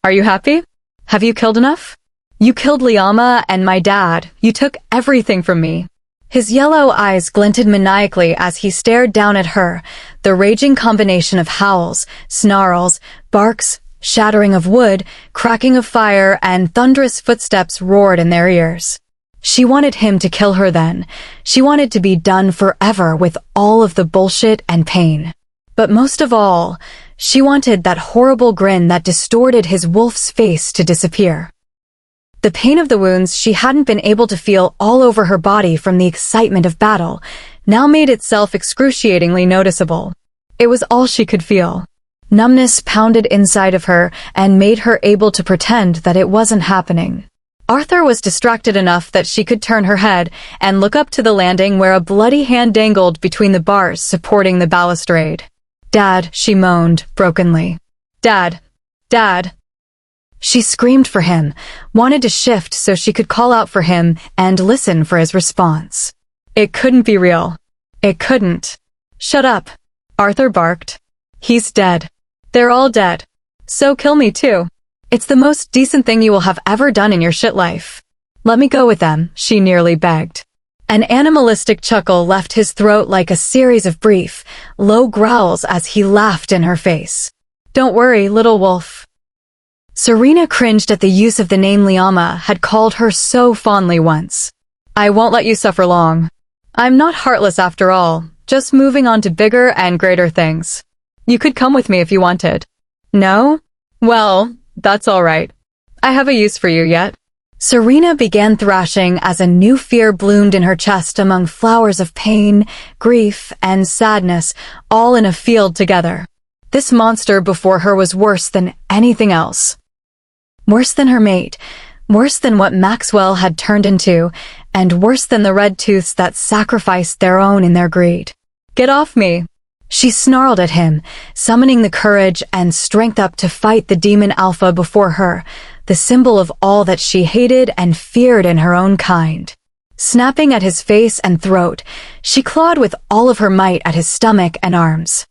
Are you happy? Have you killed enough? You killed Liama and my dad. You took everything from me. His yellow eyes glinted maniacally as he stared down at her, the raging combination of howls, snarls, barks, shattering of wood, cracking of fire, and thunderous footsteps roared in their ears. She wanted him to kill her then. She wanted to be done forever with all of the bullshit and pain. But most of all, she wanted that horrible grin that distorted his wolf's face to disappear. The pain of the wounds she hadn't been able to feel all over her body from the excitement of battle now made itself excruciatingly noticeable. It was all she could feel. Numbness pounded inside of her and made her able to pretend that it wasn't happening. Arthur was distracted enough that she could turn her head and look up to the landing where a bloody hand dangled between the bars supporting the balustrade. Dad, she moaned brokenly. Dad. Dad. She screamed for him, wanted to shift so she could call out for him and listen for his response. It couldn't be real. It couldn't. Shut up, Arthur barked. He's dead. They're all dead. So kill me too. It's the most decent thing you will have ever done in your shit life. Let me go with them, she nearly begged. An animalistic chuckle left his throat like a series of brief, low growls as he laughed in her face. Don't worry, little wolf. Serena cringed at the use of the name Liama had called her so fondly once. I won't let you suffer long. I'm not heartless after all, just moving on to bigger and greater things. You could come with me if you wanted. No? Well, that's all right. I have a use for you yet. Serena began thrashing as a new fear bloomed in her chest among flowers of pain, grief, and sadness, all in a field together. This monster before her was worse than anything else. Worse than her mate, worse than what Maxwell had turned into, and worse than the red tooths that sacrificed their own in their greed. Get off me! She snarled at him, summoning the courage and strength up to fight the demon Alpha before her, the symbol of all that she hated and feared in her own kind. Snapping at his face and throat, she clawed with all of her might at his stomach and arms.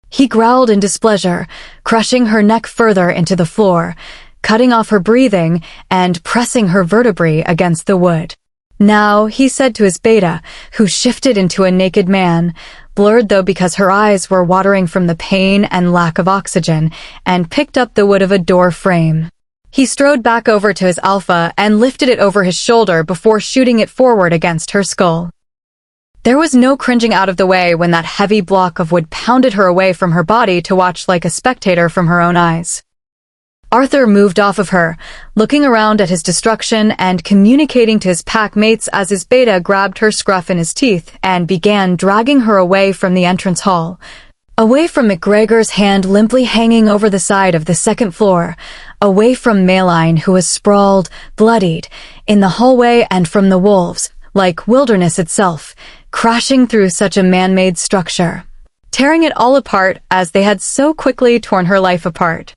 He growled in displeasure, crushing her neck further into the floor, cutting off her breathing and pressing her vertebrae against the wood. Now, he said to his beta, who shifted into a naked man, blurred though because her eyes were watering from the pain and lack of oxygen, and picked up the wood of a door frame. He strode back over to his alpha and lifted it over his shoulder before shooting it forward against her skull. There was no cringing out of the way when that heavy block of wood pounded her away from her body to watch like a spectator from her own eyes. Arthur moved off of her, looking around at his destruction and communicating to his pack mates as his beta grabbed her scruff in his teeth and began dragging her away from the entrance hall, away from McGregor's hand limply hanging over the side of the second floor, away from Maline who was sprawled, bloodied, in the hallway and from the wolves, like wilderness itself, crashing through such a man-made structure, tearing it all apart as they had so quickly torn her life apart.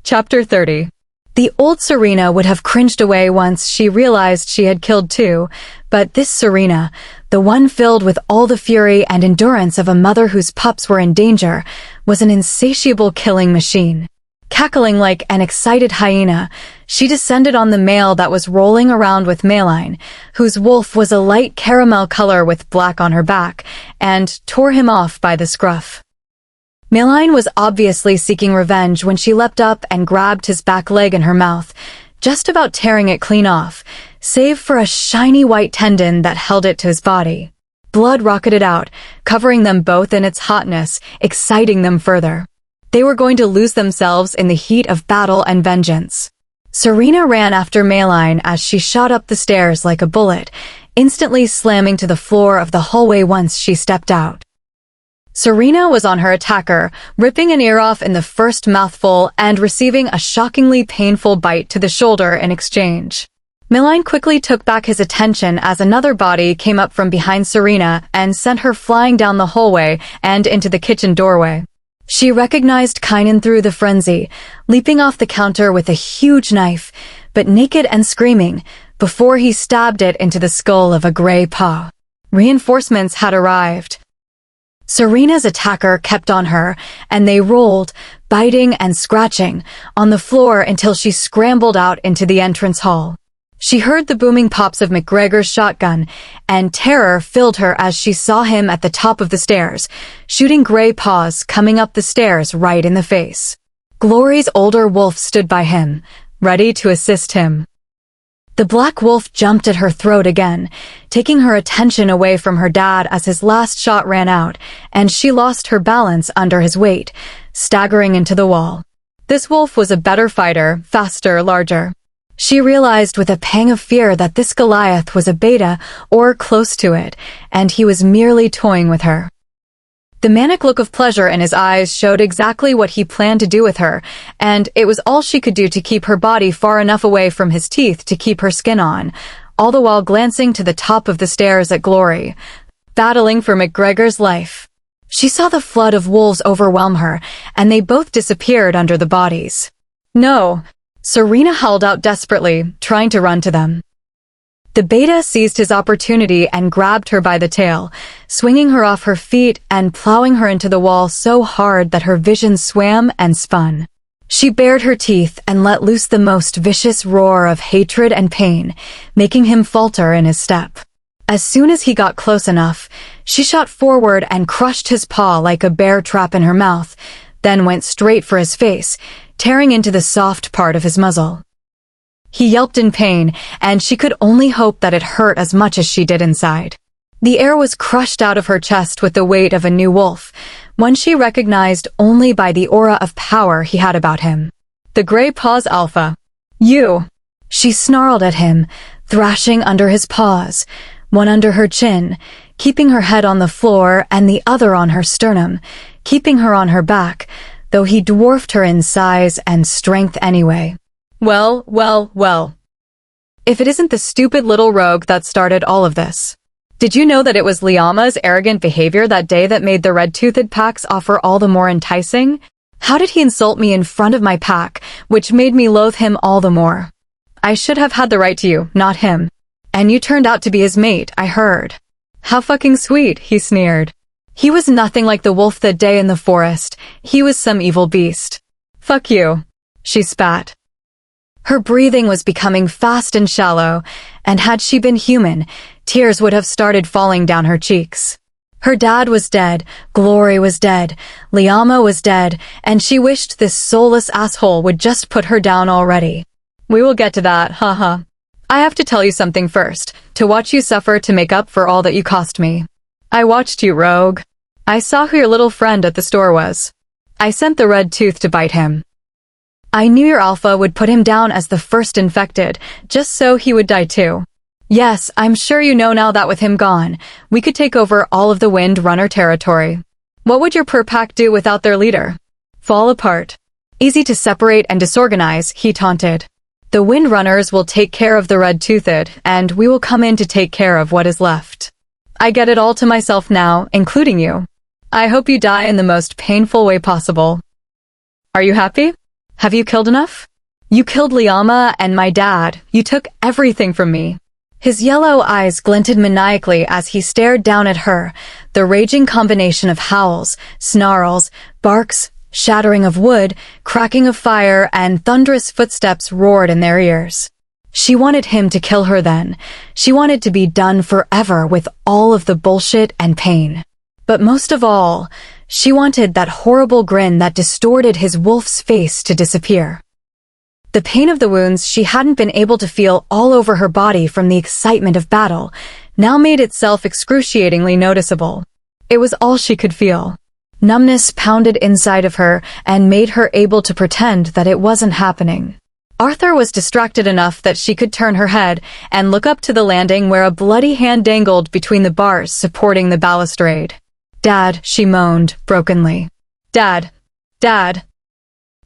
Chapter 30. The old Serena would have cringed away once she realized she had killed two, but this Serena, the one filled with all the fury and endurance of a mother whose pups were in danger, was an insatiable killing machine. Cackling like an excited hyena, she descended on the male that was rolling around with Maline, whose wolf was a light caramel color with black on her back, and tore him off by the scruff. Maline was obviously seeking revenge when she leapt up and grabbed his back leg in her mouth, just about tearing it clean off, save for a shiny white tendon that held it to his body. Blood rocketed out, covering them both in its hotness, exciting them further. They were going to lose themselves in the heat of battle and vengeance. Serena ran after Maline as she shot up the stairs like a bullet, instantly slamming to the floor of the hallway once she stepped out. Serena was on her attacker, ripping an ear off in the first mouthful and receiving a shockingly painful bite to the shoulder in exchange. Maline quickly took back his attention as another body came up from behind Serena and sent her flying down the hallway and into the kitchen doorway. She recognized Kynan through the frenzy, leaping off the counter with a huge knife, but naked and screaming, before he stabbed it into the skull of a gray paw. Reinforcements had arrived. Serena's attacker kept on her, and they rolled, biting and scratching, on the floor until she scrambled out into the entrance hall. She heard the booming pops of McGregor's shotgun, and terror filled her as she saw him at the top of the stairs, shooting gray paws coming up the stairs right in the face. Glory's older wolf stood by him, ready to assist him. The black wolf jumped at her throat again, taking her attention away from her dad as his last shot ran out, and she lost her balance under his weight, staggering into the wall. This wolf was a better fighter, faster, larger. She realized with a pang of fear that this Goliath was a beta, or close to it, and he was merely toying with her. The manic look of pleasure in his eyes showed exactly what he planned to do with her, and it was all she could do to keep her body far enough away from his teeth to keep her skin on, all the while glancing to the top of the stairs at Glory, battling for McGregor's life. She saw the flood of wolves overwhelm her, and they both disappeared under the bodies. No! Serena howled out desperately, trying to run to them. The beta seized his opportunity and grabbed her by the tail, swinging her off her feet and plowing her into the wall so hard that her vision swam and spun. She bared her teeth and let loose the most vicious roar of hatred and pain, making him falter in his step. As soon as he got close enough, she shot forward and crushed his paw like a bear trap in her mouth, then went straight for his face, tearing into the soft part of his muzzle. He yelped in pain, and she could only hope that it hurt as much as she did inside. The air was crushed out of her chest with the weight of a new wolf, one she recognized only by the aura of power he had about him. The gray paws Alpha. You! She snarled at him, thrashing under his paws, one under her chin, keeping her head on the floor and the other on her sternum, keeping her on her back, though he dwarfed her in size and strength anyway. Well, well, well. If it isn't the stupid little rogue that started all of this. Did you know that it was Liama's arrogant behavior that day that made the red-toothed packs offer all the more enticing? How did he insult me in front of my pack, which made me loathe him all the more? I should have had the right to you, not him. And you turned out to be his mate, I heard. How fucking sweet, he sneered. He was nothing like the wolf that day in the forest. He was some evil beast. Fuck you. She spat. Her breathing was becoming fast and shallow, and had she been human, tears would have started falling down her cheeks. Her dad was dead, Glory was dead, Liama was dead, and she wished this soulless asshole would just put her down already. We will get to that, haha. I have to tell you something first, to watch you suffer to make up for all that you cost me. I watched you, rogue. I saw who your little friend at the store was. I sent the red tooth to bite him. I knew your Alpha would put him down as the first infected, just so he would die too. Yes, I'm sure you know now that with him gone, we could take over all of the Wind Runner territory. What would your pack do without their leader? Fall apart. Easy to separate and disorganize, he taunted. The windrunners will take care of the red-toothed, and we will come in to take care of what is left. I get it all to myself now, including you. I hope you die in the most painful way possible. Are you happy? Have you killed enough? You killed Liama and my dad. You took everything from me. His yellow eyes glinted maniacally as he stared down at her, the raging combination of howls, snarls, barks, shattering of wood, cracking of fire, and thunderous footsteps roared in their ears. She wanted him to kill her then. She wanted to be done forever with all of the bullshit and pain. But most of all, she wanted that horrible grin that distorted his wolf's face to disappear. The pain of the wounds she hadn't been able to feel all over her body from the excitement of battle now made itself excruciatingly noticeable. It was all she could feel. Numbness pounded inside of her and made her able to pretend that it wasn't happening. Arthur was distracted enough that she could turn her head and look up to the landing where a bloody hand dangled between the bars supporting the balustrade. "Dad," she moaned brokenly. "Dad! Dad!"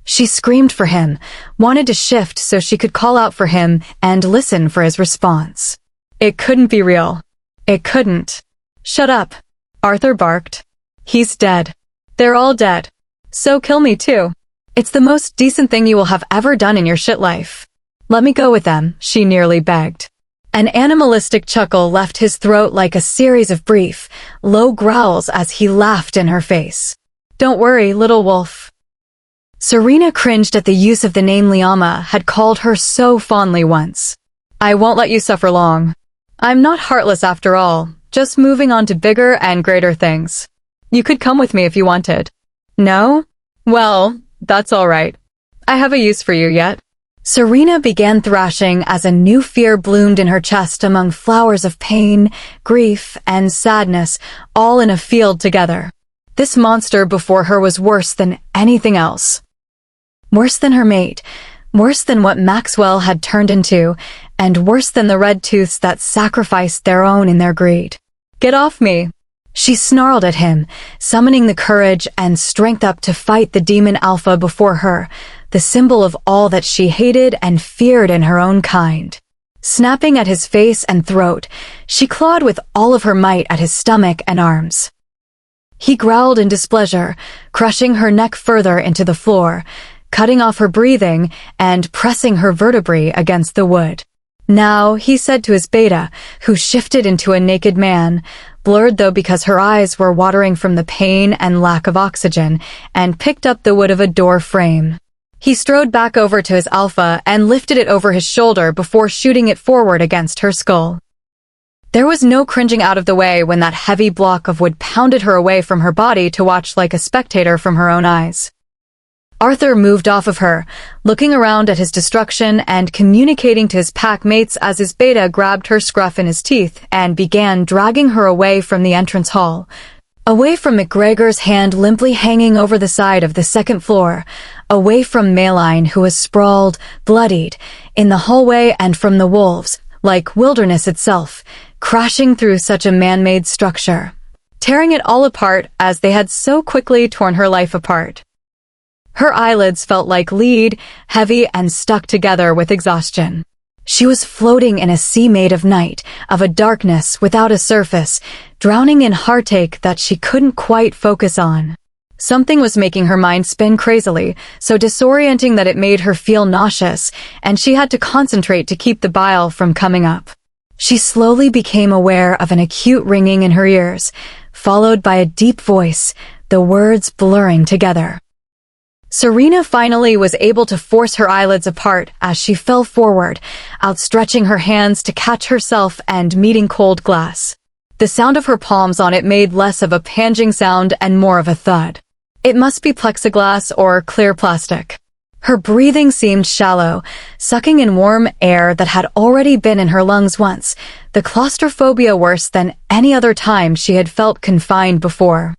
She screamed for him, wanted to shift so she could call out for him and listen for his response. It couldn't be real. It couldn't. "Shut up," Arthur barked. "He's dead. They're all dead. So kill me too. It's the most decent thing you will have ever done in your shit life. Let me go with them," she nearly begged. An animalistic chuckle left his throat like a series of brief, low growls as he laughed in her face. "Don't worry, little wolf." Serena cringed at the use of the name Liama had called her so fondly once. "I won't let you suffer long. I'm not heartless after all, just moving on to bigger and greater things. You could come with me if you wanted." "No? Well, that's all right. I have a use for you yet." Serena began thrashing as a new fear bloomed in her chest among flowers of pain, grief, and sadness, all in a field together. This monster before her was worse than anything else. Worse than her mate, worse than what Maxwell had turned into, and worse than the red tooths that sacrificed their own in their greed. "Get off me!" She snarled at him, summoning the courage and strength up to fight the demon Alpha before her, the symbol of all that she hated and feared in her own kind. Snapping at his face and throat, she clawed with all of her might at his stomach and arms. He growled in displeasure, crushing her neck further into the floor, cutting off her breathing and pressing her vertebrae against the wood. "Now," he said to his beta, who shifted into a naked man, blurred though because her eyes were watering from the pain and lack of oxygen, and picked up the wood of a door frame. He strode back over to his Alpha and lifted it over his shoulder before shooting it forward against her skull. There was no cringing out of the way when that heavy block of wood pounded her away from her body to watch like a spectator from her own eyes. Arthur moved off of her, looking around at his destruction and communicating to his pack mates as his beta grabbed her scruff in his teeth and began dragging her away from the entrance hall, away from McGregor's hand limply hanging over the side of the second floor, away from Maline who was sprawled, bloodied, in the hallway and from the wolves, like wilderness itself, crashing through such a man-made structure, tearing it all apart as they had so quickly torn her life apart. Her eyelids felt like lead, heavy and stuck together with exhaustion. She was floating in a sea made of night, of a darkness without a surface, drowning in heartache that she couldn't quite focus on. Something was making her mind spin crazily, so disorienting that it made her feel nauseous, and she had to concentrate to keep the bile from coming up. She slowly became aware of an acute ringing in her ears, followed by a deep voice, the words blurring together. Serena finally was able to force her eyelids apart as she fell forward, outstretching her hands to catch herself and meeting cold glass. The sound of her palms on it made less of a panging sound and more of a thud. It must be plexiglass or clear plastic. Her breathing seemed shallow, sucking in warm air that had already been in her lungs once, the claustrophobia worse than any other time she had felt confined before.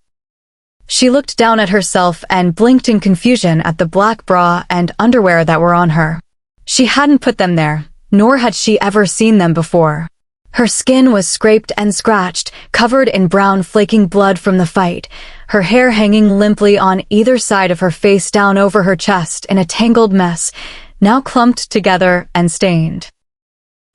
She looked down at herself and blinked in confusion at the black bra and underwear that were on her. She hadn't put them there, nor had she ever seen them before. Her skin was scraped and scratched, covered in brown flaking blood from the fight, her hair hanging limply on either side of her face down over her chest in a tangled mess, now clumped together and stained.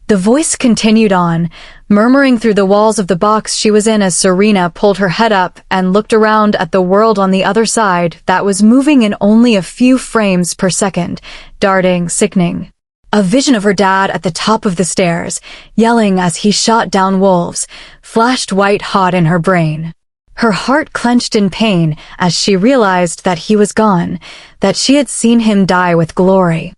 The voice continued on, murmuring through the walls of the box she was in as Serena pulled her head up and looked around at the world on the other side that was moving in only a few frames per second, darting, sickening. A vision of her dad at the top of the stairs, yelling as he shot down wolves, flashed white-hot in her brain. Her heart clenched in pain as she realized that he was gone, that she had seen him die with glory.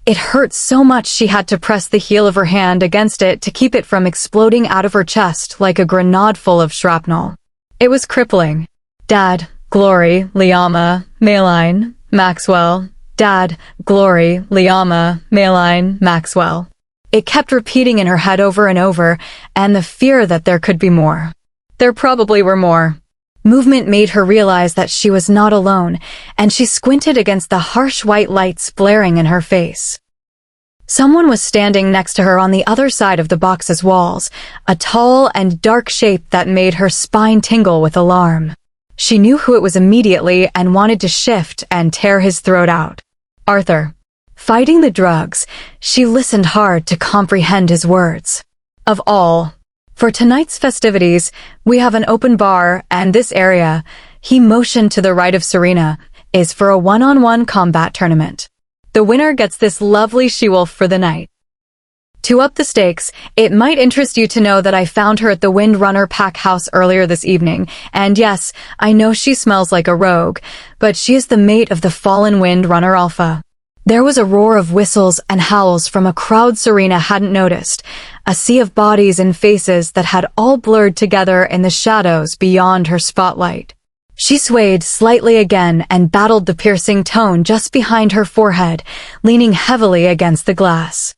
It hurt so much she had to press the heel of her hand against it to keep it from exploding out of her chest like a grenade full of shrapnel. It was crippling. Dad, Glory, Liama, Maline, Maxwell. Dad, Glory, Liama, Maline, Maxwell. It kept repeating in her head over and over, and the fear that there could be more. There probably were more. Movement made her realize that she was not alone, and she squinted against the harsh white lights blaring in her face. Someone was standing next to her on the other side of the box's walls, a tall and dark shape that made her spine tingle with alarm. She knew who it was immediately and wanted to shift and tear his throat out. Arthur. Fighting the drugs, she listened hard to comprehend his words. Of all. For tonight's festivities, we have an open bar, and this area, he motioned to the right of Serena, is for a one-on-one combat tournament. The winner gets this lovely she-wolf for the night. To up the stakes, it might interest you to know that I found her at the Windrunner pack house earlier this evening, and yes, I know she smells like a rogue, but she is the mate of the fallen Windrunner Alpha. There was a roar of whistles and howls from a crowd Serena hadn't noticed, a sea of bodies and faces that had all blurred together in the shadows beyond her spotlight. She swayed slightly again and battled the piercing tone just behind her forehead, leaning heavily against the glass.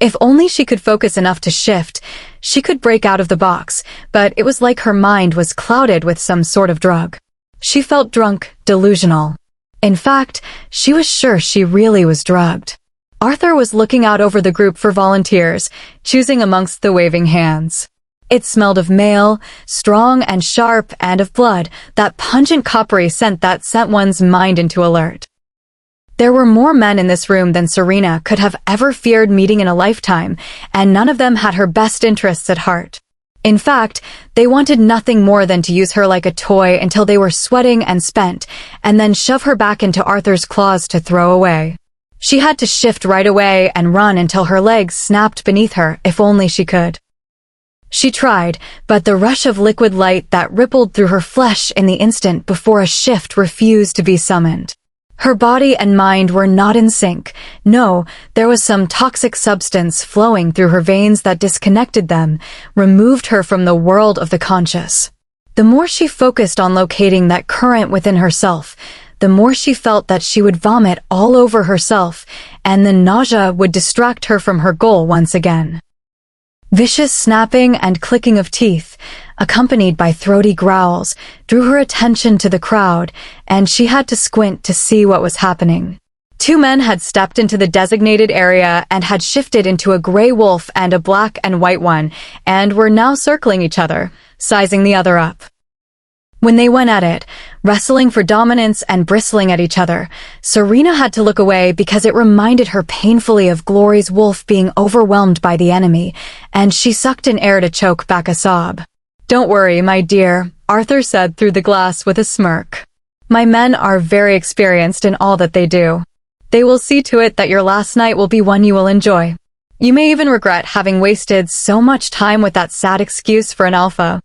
If only she could focus enough to shift, she could break out of the box, but it was like her mind was clouded with some sort of drug. She felt drunk, delusional. In fact, she was sure she really was drugged. Arthur was looking out over the group for volunteers, choosing amongst the waving hands. It smelled of male, strong and sharp, and of blood, that pungent coppery scent that sent one's mind into alert. There were more men in this room than Serena could have ever feared meeting in a lifetime, and none of them had her best interests at heart. In fact, they wanted nothing more than to use her like a toy until they were sweating and spent, and then shove her back into Arthur's claws to throw away. She had to shift right away and run until her legs snapped beneath her, if only she could. She tried, but the rush of liquid light that rippled through her flesh in the instant before a shift refused to be summoned. Her body and mind were not in sync. No, there was some toxic substance flowing through her veins that disconnected them, removed her from the world of the conscious. The more she focused on locating that current within herself, the more she felt that she would vomit all over herself, and the nausea would distract her from her goal once again. Vicious snapping and clicking of teeth, accompanied by throaty growls, drew her attention to the crowd, and she had to squint to see what was happening. Two men had stepped into the designated area and had shifted into a gray wolf and a black and white one, and were now circling each other, sizing the other up. When they went at it, wrestling for dominance and bristling at each other, Serena had to look away because it reminded her painfully of Glory's wolf being overwhelmed by the enemy, and she sucked in air to choke back a sob. "Don't worry, my dear," Arthur said through the glass with a smirk. "My men are very experienced in all that they do. They will see to it that your last night will be one you will enjoy. You may even regret having wasted so much time with that sad excuse for an alpha.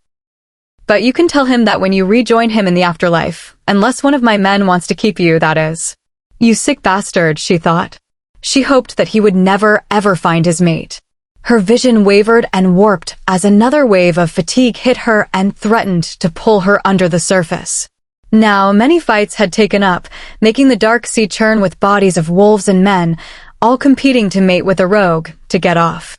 But you can tell him that when you rejoin him in the afterlife, unless one of my men wants to keep you, that is." You sick bastard, she thought. She hoped that he would never, ever find his mate. Her vision wavered and warped as another wave of fatigue hit her and threatened to pull her under the surface. Now, many fights had taken up, making the dark sea churn with bodies of wolves and men, all competing to mate with a rogue, to get off.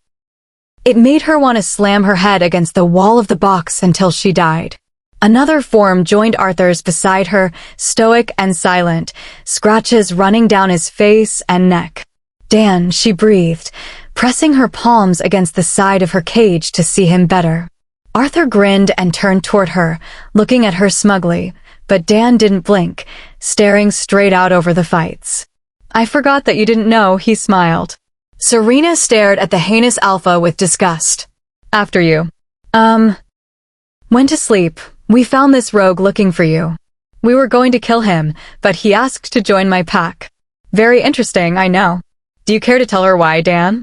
It made her want to slam her head against the wall of the box until she died. Another form joined Arthur's beside her, stoic and silent, scratches running down his face and neck. "Dan," she breathed, pressing her palms against the side of her cage to see him better. Arthur grinned and turned toward her, looking at her smugly, but Dan didn't blink, staring straight out over the fights. I forgot that you didn't know, he smiled. Serena stared at the heinous Alpha with disgust. After you. Went to sleep. We found this rogue looking for you. We were going to kill him, but he asked to join my pack. Very interesting, I know. Do you care to tell her why, Dan?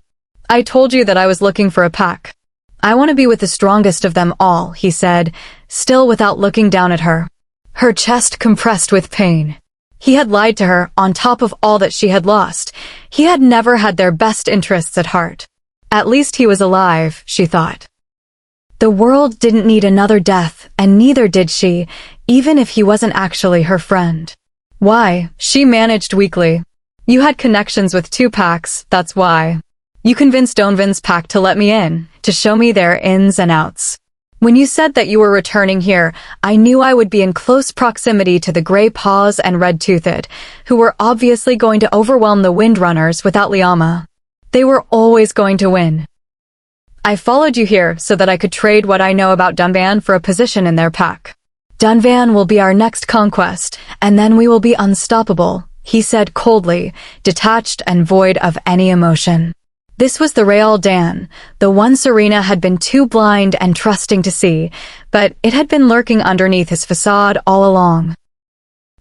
I told you that I was looking for a pack. I want to be with the strongest of them all, he said, still without looking down at her. Her chest compressed with pain. He had lied to her on top of all that she had lost. He had never had their best interests at heart. At least he was alive, she thought. The world didn't need another death, and neither did she, even if he wasn't actually her friend. Why? She managed weakly. You had connections with 2 packs, that's why. You convinced Donovan's pack to let me in, to show me their ins and outs. When you said that you were returning here, I knew I would be in close proximity to the Grey Paws and Red-Toothed, who were obviously going to overwhelm the Windrunners without Liama. They were always going to win. I followed you here so that I could trade what I know about Dunvan for a position in their pack. Dunvan will be our next conquest, and then we will be unstoppable, he said coldly, detached and void of any emotion. This was the real Dan, the one Serena had been too blind and trusting to see, but it had been lurking underneath his facade all along.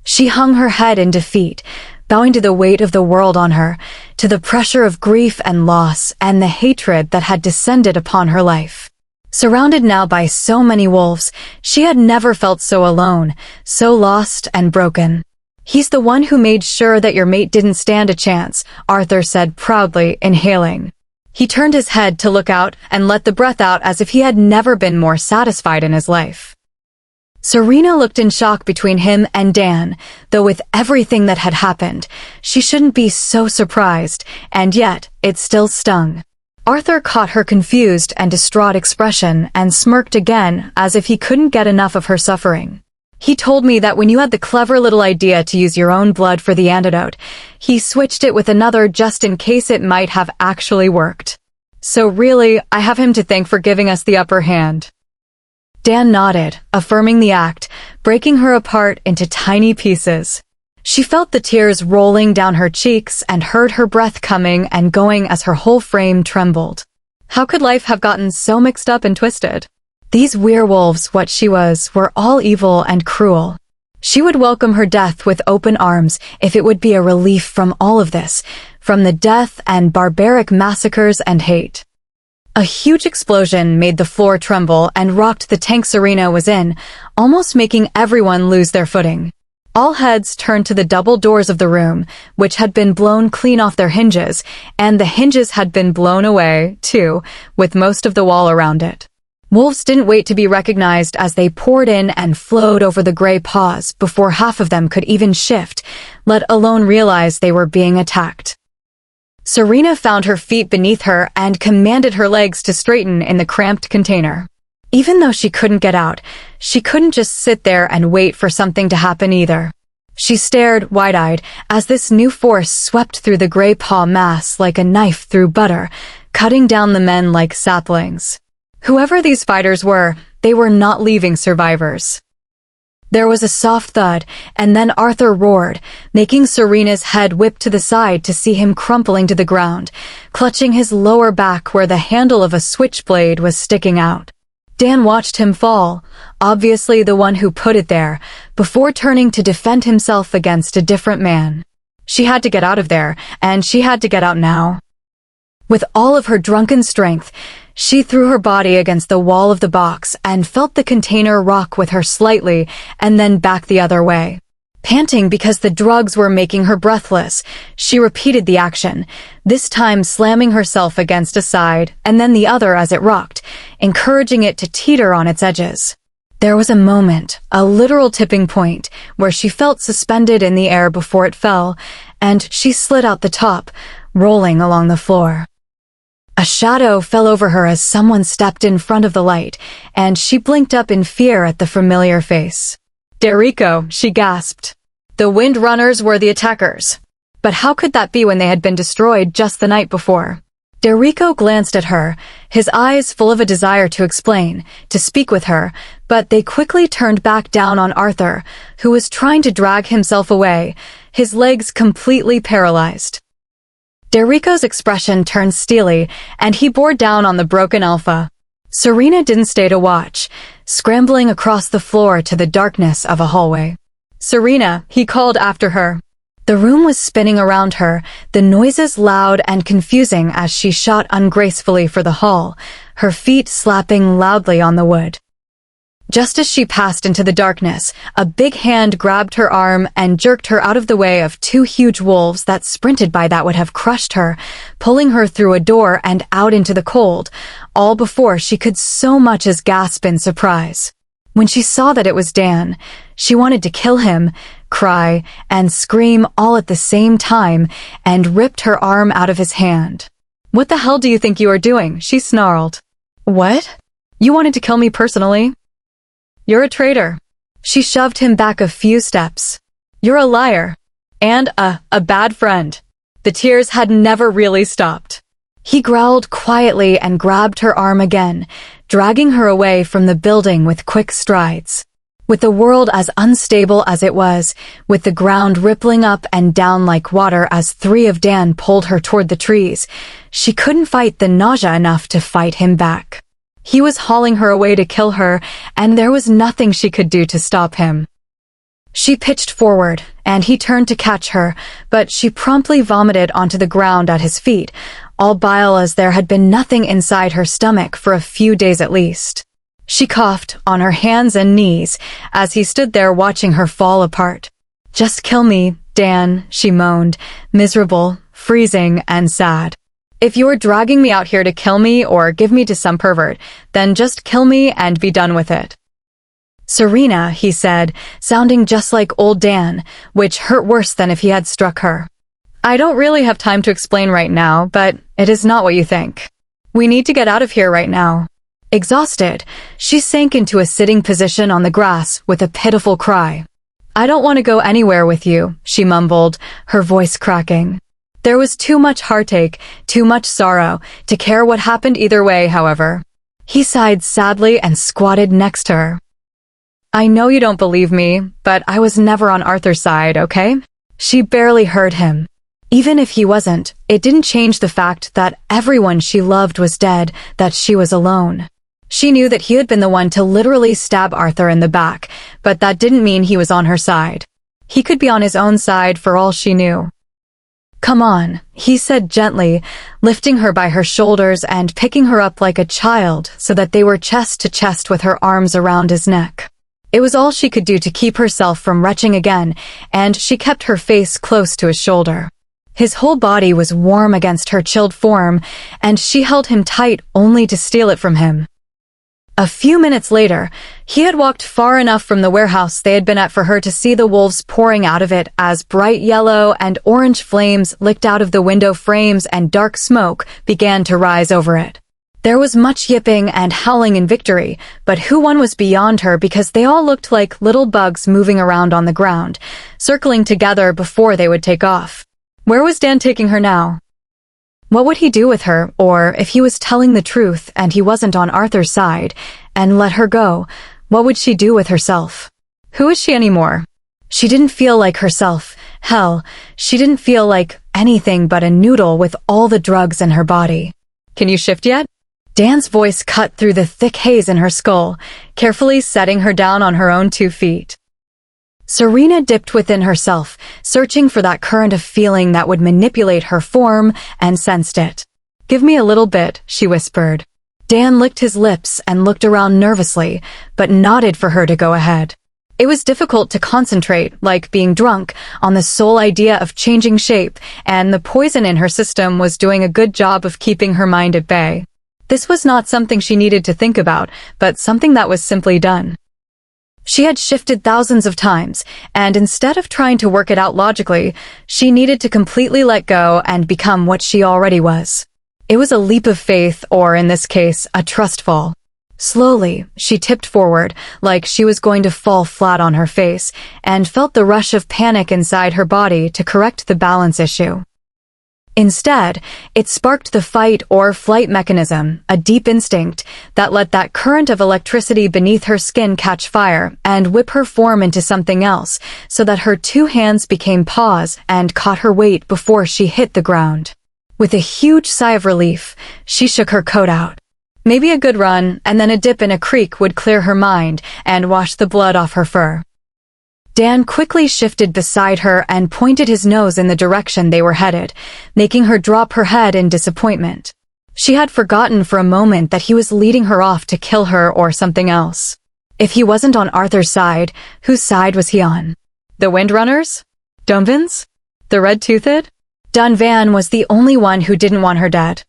She hung her head in defeat, bowing to the weight of the world on her, to the pressure of grief and loss and the hatred that had descended upon her life. Surrounded now by so many wolves, she had never felt so alone, so lost and broken. He's the one who made sure that your mate didn't stand a chance, Arthur said proudly, inhaling. He turned his head to look out and let the breath out as if he had never been more satisfied in his life. Serena looked in shock between him and Dan, though with everything that had happened, she shouldn't be so surprised, and yet it still stung. Arthur caught her confused and distraught expression and smirked again as if he couldn't get enough of her suffering. He told me that when you had the clever little idea to use your own blood for the antidote, he switched it with another just in case it might have actually worked. So really, I have him to thank for giving us the upper hand. Dan nodded, affirming the act, breaking her apart into tiny pieces. She felt the tears rolling down her cheeks and heard her breath coming and going as her whole frame trembled. How could life have gotten so mixed up and twisted? These werewolves, what she was, were all evil and cruel. She would welcome her death with open arms if it would be a relief from all of this, from the death and barbaric massacres and hate. A huge explosion made the floor tremble and rocked the tank Serena was in, almost making everyone lose their footing. All heads turned to the double doors of the room, which had been blown clean off their hinges, and the hinges had been blown away, too, with most of the wall around it. Wolves didn't wait to be recognized as they poured in and flowed over the Grey Paws before half of them could even shift, let alone realize they were being attacked. Serena found her feet beneath her and commanded her legs to straighten in the cramped container. Even though she couldn't get out, she couldn't just sit there and wait for something to happen either. She stared wide-eyed as this new force swept through the Grey Paw mass like a knife through butter, cutting down the men like saplings. Whoever these fighters were, they were not leaving survivors. There was a soft thud, and then Arthur roared, making Serena's head whip to the side to see him crumpling to the ground, clutching his lower back where the handle of a switchblade was sticking out. Dan watched him fall, obviously the one who put it there, before turning to defend himself against a different man. She had to get out of there, and she had to get out now. With all of her drunken strength, she threw her body against the wall of the box and felt the container rock with her slightly and then back the other way. Panting because the drugs were making her breathless, she repeated the action, this time slamming herself against a side and then the other as it rocked, encouraging it to teeter on its edges. There was a moment, a literal tipping point, where she felt suspended in the air before it fell, and she slid out the top, rolling along the floor. A shadow fell over her as someone stepped in front of the light, and she blinked up in fear at the familiar face. "Derico," she gasped. The Windrunners were the attackers. But how could that be when they had been destroyed just the night before? Derico glanced at her, his eyes full of a desire to explain, to speak with her, but they quickly turned back down on Arthur, who was trying to drag himself away, his legs completely paralyzed. Derrico's expression turned steely, and he bore down on the broken Alpha. Serena didn't stay to watch, scrambling across the floor to the darkness of a hallway. "Serena," he called after her. The room was spinning around her, the noises loud and confusing as she shot ungracefully for the hall, her feet slapping loudly on the wood. Just as she passed into the darkness, a big hand grabbed her arm and jerked her out of the way of two huge wolves that sprinted by that would have crushed her, pulling her through a door and out into the cold, all before she could so much as gasp in surprise. When she saw that it was Dan, she wanted to kill him, cry, and scream all at the same time, and ripped her arm out of his hand. "What the hell do you think you are doing?" she snarled. "What? You wanted to kill me personally? You're a traitor." She shoved him back a few steps. "You're a liar. And a bad friend." The tears had never really stopped. He growled quietly and grabbed her arm again, dragging her away from the building with quick strides. With the world as unstable as it was, with the ground rippling up and down like water as three of Dan pulled her toward the trees, she couldn't fight the nausea enough to fight him back. He was hauling her away to kill her, and there was nothing she could do to stop him. She pitched forward, and he turned to catch her, but she promptly vomited onto the ground at his feet, all bile as there had been nothing inside her stomach for a few days at least. She coughed on her hands and knees as he stood there watching her fall apart. "Just kill me, Dan," she moaned, miserable, freezing, and sad. "If you're dragging me out here to kill me or give me to some pervert, then just kill me and be done with it." "Serena," he said, sounding just like old Dan, which hurt worse than if he had struck her. "I don't really have time to explain right now, but it is not what you think. We need to get out of here right now." Exhausted, she sank into a sitting position on the grass with a pitiful cry. "I don't want to go anywhere with you," she mumbled, her voice cracking. There was too much heartache, too much sorrow, to care what happened either way, however. He sighed sadly and squatted next to her. "I know you don't believe me, but I was never on Arthur's side, okay?" She barely heard him. Even if he wasn't, it didn't change the fact that everyone she loved was dead, that she was alone. She knew that he had been the one to literally stab Arthur in the back, but that didn't mean he was on her side. He could be on his own side for all she knew. "Come on," he said gently, lifting her by her shoulders and picking her up like a child so that they were chest to chest with her arms around his neck. It was all she could do to keep herself from retching again, and she kept her face close to his shoulder. His whole body was warm against her chilled form, and she held him tight only to steal it from him. A few minutes later, he had walked far enough from the warehouse they had been at for her to see the wolves pouring out of it as bright yellow and orange flames licked out of the window frames and dark smoke began to rise over it. There was much yipping and howling in victory, but who won was beyond her because they all looked like little bugs moving around on the ground, circling together before they would take off. Where was Dan taking her now? What would he do with her, or if he was telling the truth and he wasn't on Arthur's side, and let her go, what would she do with herself? Who is she anymore? She didn't feel like herself. Hell, she didn't feel like anything but a noodle with all the drugs in her body. "Can you shift yet?" Dan's voice cut through the thick haze in her skull, carefully setting her down on her own 2 feet. Serena dipped within herself, searching for that current of feeling that would manipulate her form, and sensed it. "Give me a little bit," she whispered. Dan licked his lips and looked around nervously, but nodded for her to go ahead. It was difficult to concentrate, like being drunk, on the sole idea of changing shape, and the poison in her system was doing a good job of keeping her mind at bay. This was not something she needed to think about, but something that was simply done. She had shifted thousands of times, and instead of trying to work it out logically, she needed to completely let go and become what she already was. It was a leap of faith, or in this case, a trust fall. Slowly, she tipped forward, like she was going to fall flat on her face, and felt the rush of panic inside her body to correct the balance issue. Instead, it sparked the fight or flight mechanism, a deep instinct that let that current of electricity beneath her skin catch fire and whip her form into something else so that her two hands became paws and caught her weight before she hit the ground. With a huge sigh of relief, she shook her coat out. Maybe a good run and then a dip in a creek would clear her mind and wash the blood off her fur. Dan quickly shifted beside her and pointed his nose in the direction they were headed, making her drop her head in disappointment. She had forgotten for a moment that he was leading her off to kill her or something else. If he wasn't on Arthur's side, whose side was he on? The Windrunners? Dunvans? The Red-Toothed? Dunvan was the only one who didn't want her dead.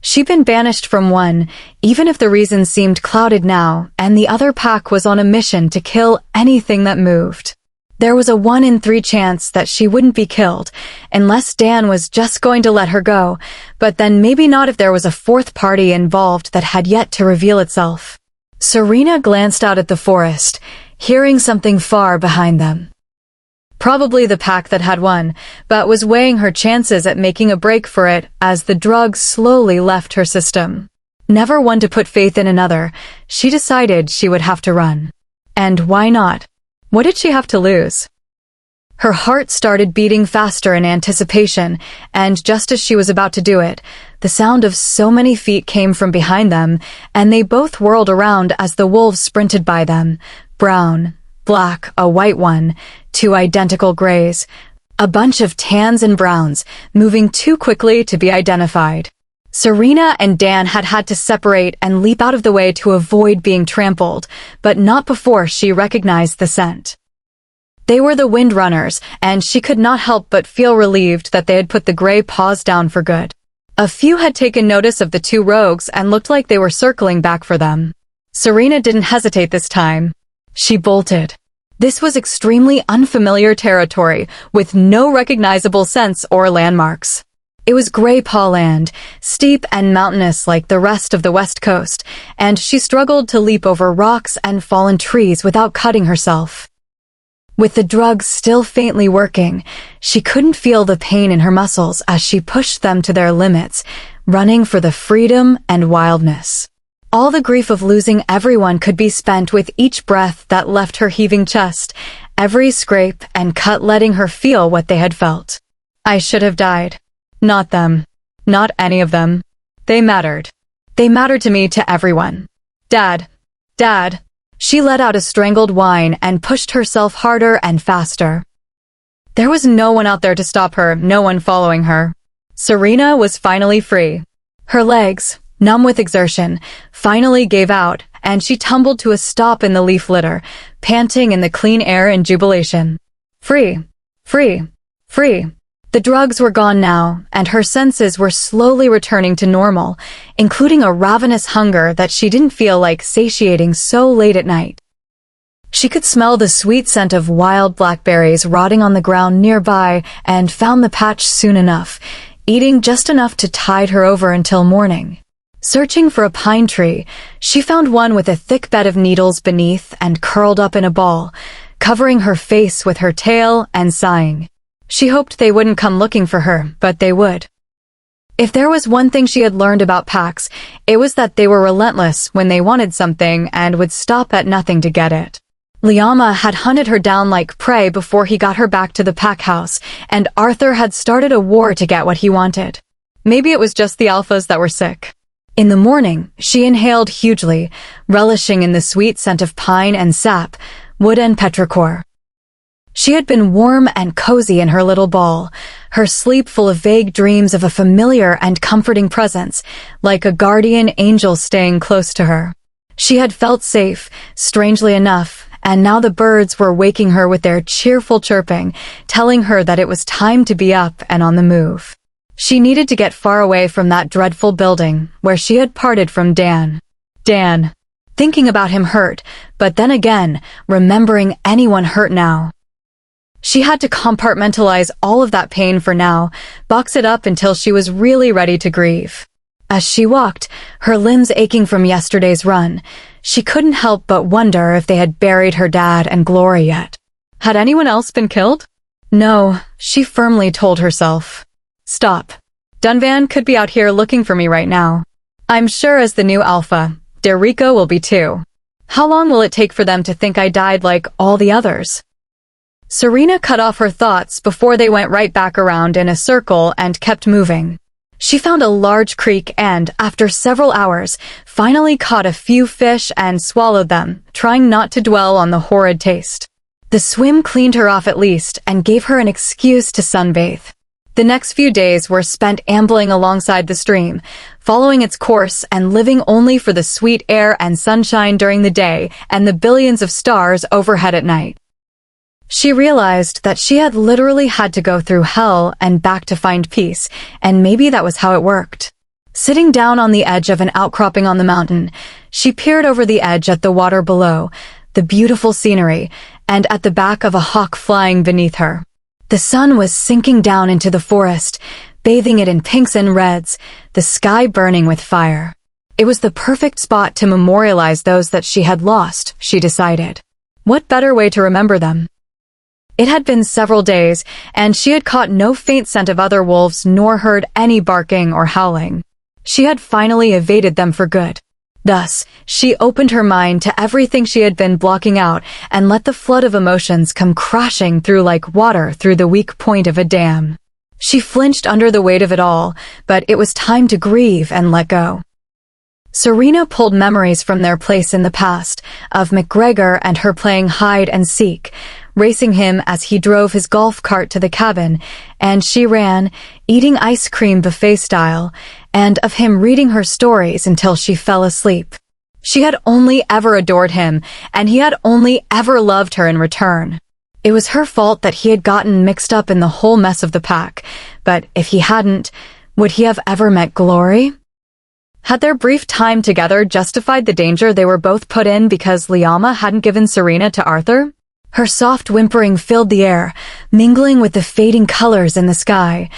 She'd been banished from one, even if the reason seemed clouded now, and the other pack was on a mission to kill anything that moved. There was a 1 in 3 chance that she wouldn't be killed, unless Dan was just going to let her go, but then maybe not if there was a fourth party involved that had yet to reveal itself. Serena glanced out at the forest, hearing something far behind them. Probably the pack that had won, but was weighing her chances at making a break for it as the drug slowly left her system. Never one to put faith in another, she decided she would have to run. And why not? What did she have to lose? Her heart started beating faster in anticipation, and just as she was about to do it, the sound of so many feet came from behind them, and they both whirled around as the wolves sprinted by them. Brown, black, a white one, 2 identical grays, a bunch of tans and browns, moving too quickly to be identified. Serena and Dan had to separate and leap out of the way to avoid being trampled, but not before she recognized the scent. They were the Windrunners, and she could not help but feel relieved that they had put the gray paws down for good. A few had taken notice of the 2 rogues and looked like they were circling back for them. Serena didn't hesitate this time. She bolted. This was extremely unfamiliar territory, with no recognizable scents or landmarks. It was Grey Paw Land, steep and mountainous like the rest of the West Coast, and she struggled to leap over rocks and fallen trees without cutting herself. With the drugs still faintly working, she couldn't feel the pain in her muscles as she pushed them to their limits, running for the freedom and wildness. All the grief of losing everyone could be spent with each breath that left her heaving chest, every scrape and cut letting her feel what they had felt. I should have died. Not them. Not any of them. They mattered. They mattered to me, to everyone. Dad. Dad. She let out a strangled whine and pushed herself harder and faster. There was no one out there to stop her, no one following her. Serena was finally free. Her legs, numb with exertion, finally gave out, and she tumbled to a stop in the leaf litter, panting in the clean air in jubilation. Free. Free. Free. The drugs were gone now, and her senses were slowly returning to normal, including a ravenous hunger that she didn't feel like satiating so late at night. She could smell the sweet scent of wild blackberries rotting on the ground nearby and found the patch soon enough, eating just enough to tide her over until morning. Searching for a pine tree, she found one with a thick bed of needles beneath and curled up in a ball, covering her face with her tail and sighing. She hoped they wouldn't come looking for her, but they would. If there was one thing she had learned about packs, it was that they were relentless when they wanted something and would stop at nothing to get it. Liama had hunted her down like prey before he got her back to the pack house, and Arthur had started a war to get what he wanted. Maybe it was just the alphas that were sick. In the morning, she inhaled hugely, relishing in the sweet scent of pine and sap, wood and petrichor. She had been warm and cozy in her little ball, her sleep full of vague dreams of a familiar and comforting presence, like a guardian angel staying close to her. She had felt safe, strangely enough, and now the birds were waking her with their cheerful chirping, telling her that it was time to be up and on the move. She needed to get far away from that dreadful building where she had parted from Dan. Dan. Thinking about him hurt, but then again, remembering anyone hurt now. She had to compartmentalize all of that pain for now, box it up until she was really ready to grieve. As she walked, her limbs aching from yesterday's run, she couldn't help but wonder if they had buried her dad and Glory yet. Had anyone else been killed? No, she firmly told herself. Stop. Dunvan could be out here looking for me right now. I'm sure as the new Alpha, Derico will be too. How long will it take for them to think I died like all the others? Serena cut off her thoughts before they went right back around in a circle and kept moving. She found a large creek and, after several hours, finally caught a few fish and swallowed them, trying not to dwell on the horrid taste. The swim cleaned her off at least and gave her an excuse to sunbathe. The next few days were spent ambling alongside the stream, following its course and living only for the sweet air and sunshine during the day and the billions of stars overhead at night. She realized that she had literally had to go through hell and back to find peace, and maybe that was how it worked. Sitting down on the edge of an outcropping on the mountain, she peered over the edge at the water below, the beautiful scenery, and at the back of a hawk flying beneath her. The sun was sinking down into the forest, bathing it in pinks and reds, the sky burning with fire. It was the perfect spot to memorialize those that she had lost, she decided. What better way to remember them? It had been several days, and she had caught no faint scent of other wolves nor heard any barking or howling. She had finally evaded them for good. Thus, she opened her mind to everything she had been blocking out and let the flood of emotions come crashing through like water through the weak point of a dam. She flinched under the weight of it all, but it was time to grieve and let go. Serena pulled memories from their place in the past, of McGregor and her playing hide and seek, racing him as he drove his golf cart to the cabin, and she ran, eating ice cream buffet style, and of him reading her stories until she fell asleep. She had only ever adored him, and he had only ever loved her in return. It was her fault that he had gotten mixed up in the whole mess of the pack, but if he hadn't, would he have ever met Glory? Had their brief time together justified the danger they were both put in because Liama hadn't given Serena to Arthur? Her soft whimpering filled the air, mingling with the fading colors in the sky,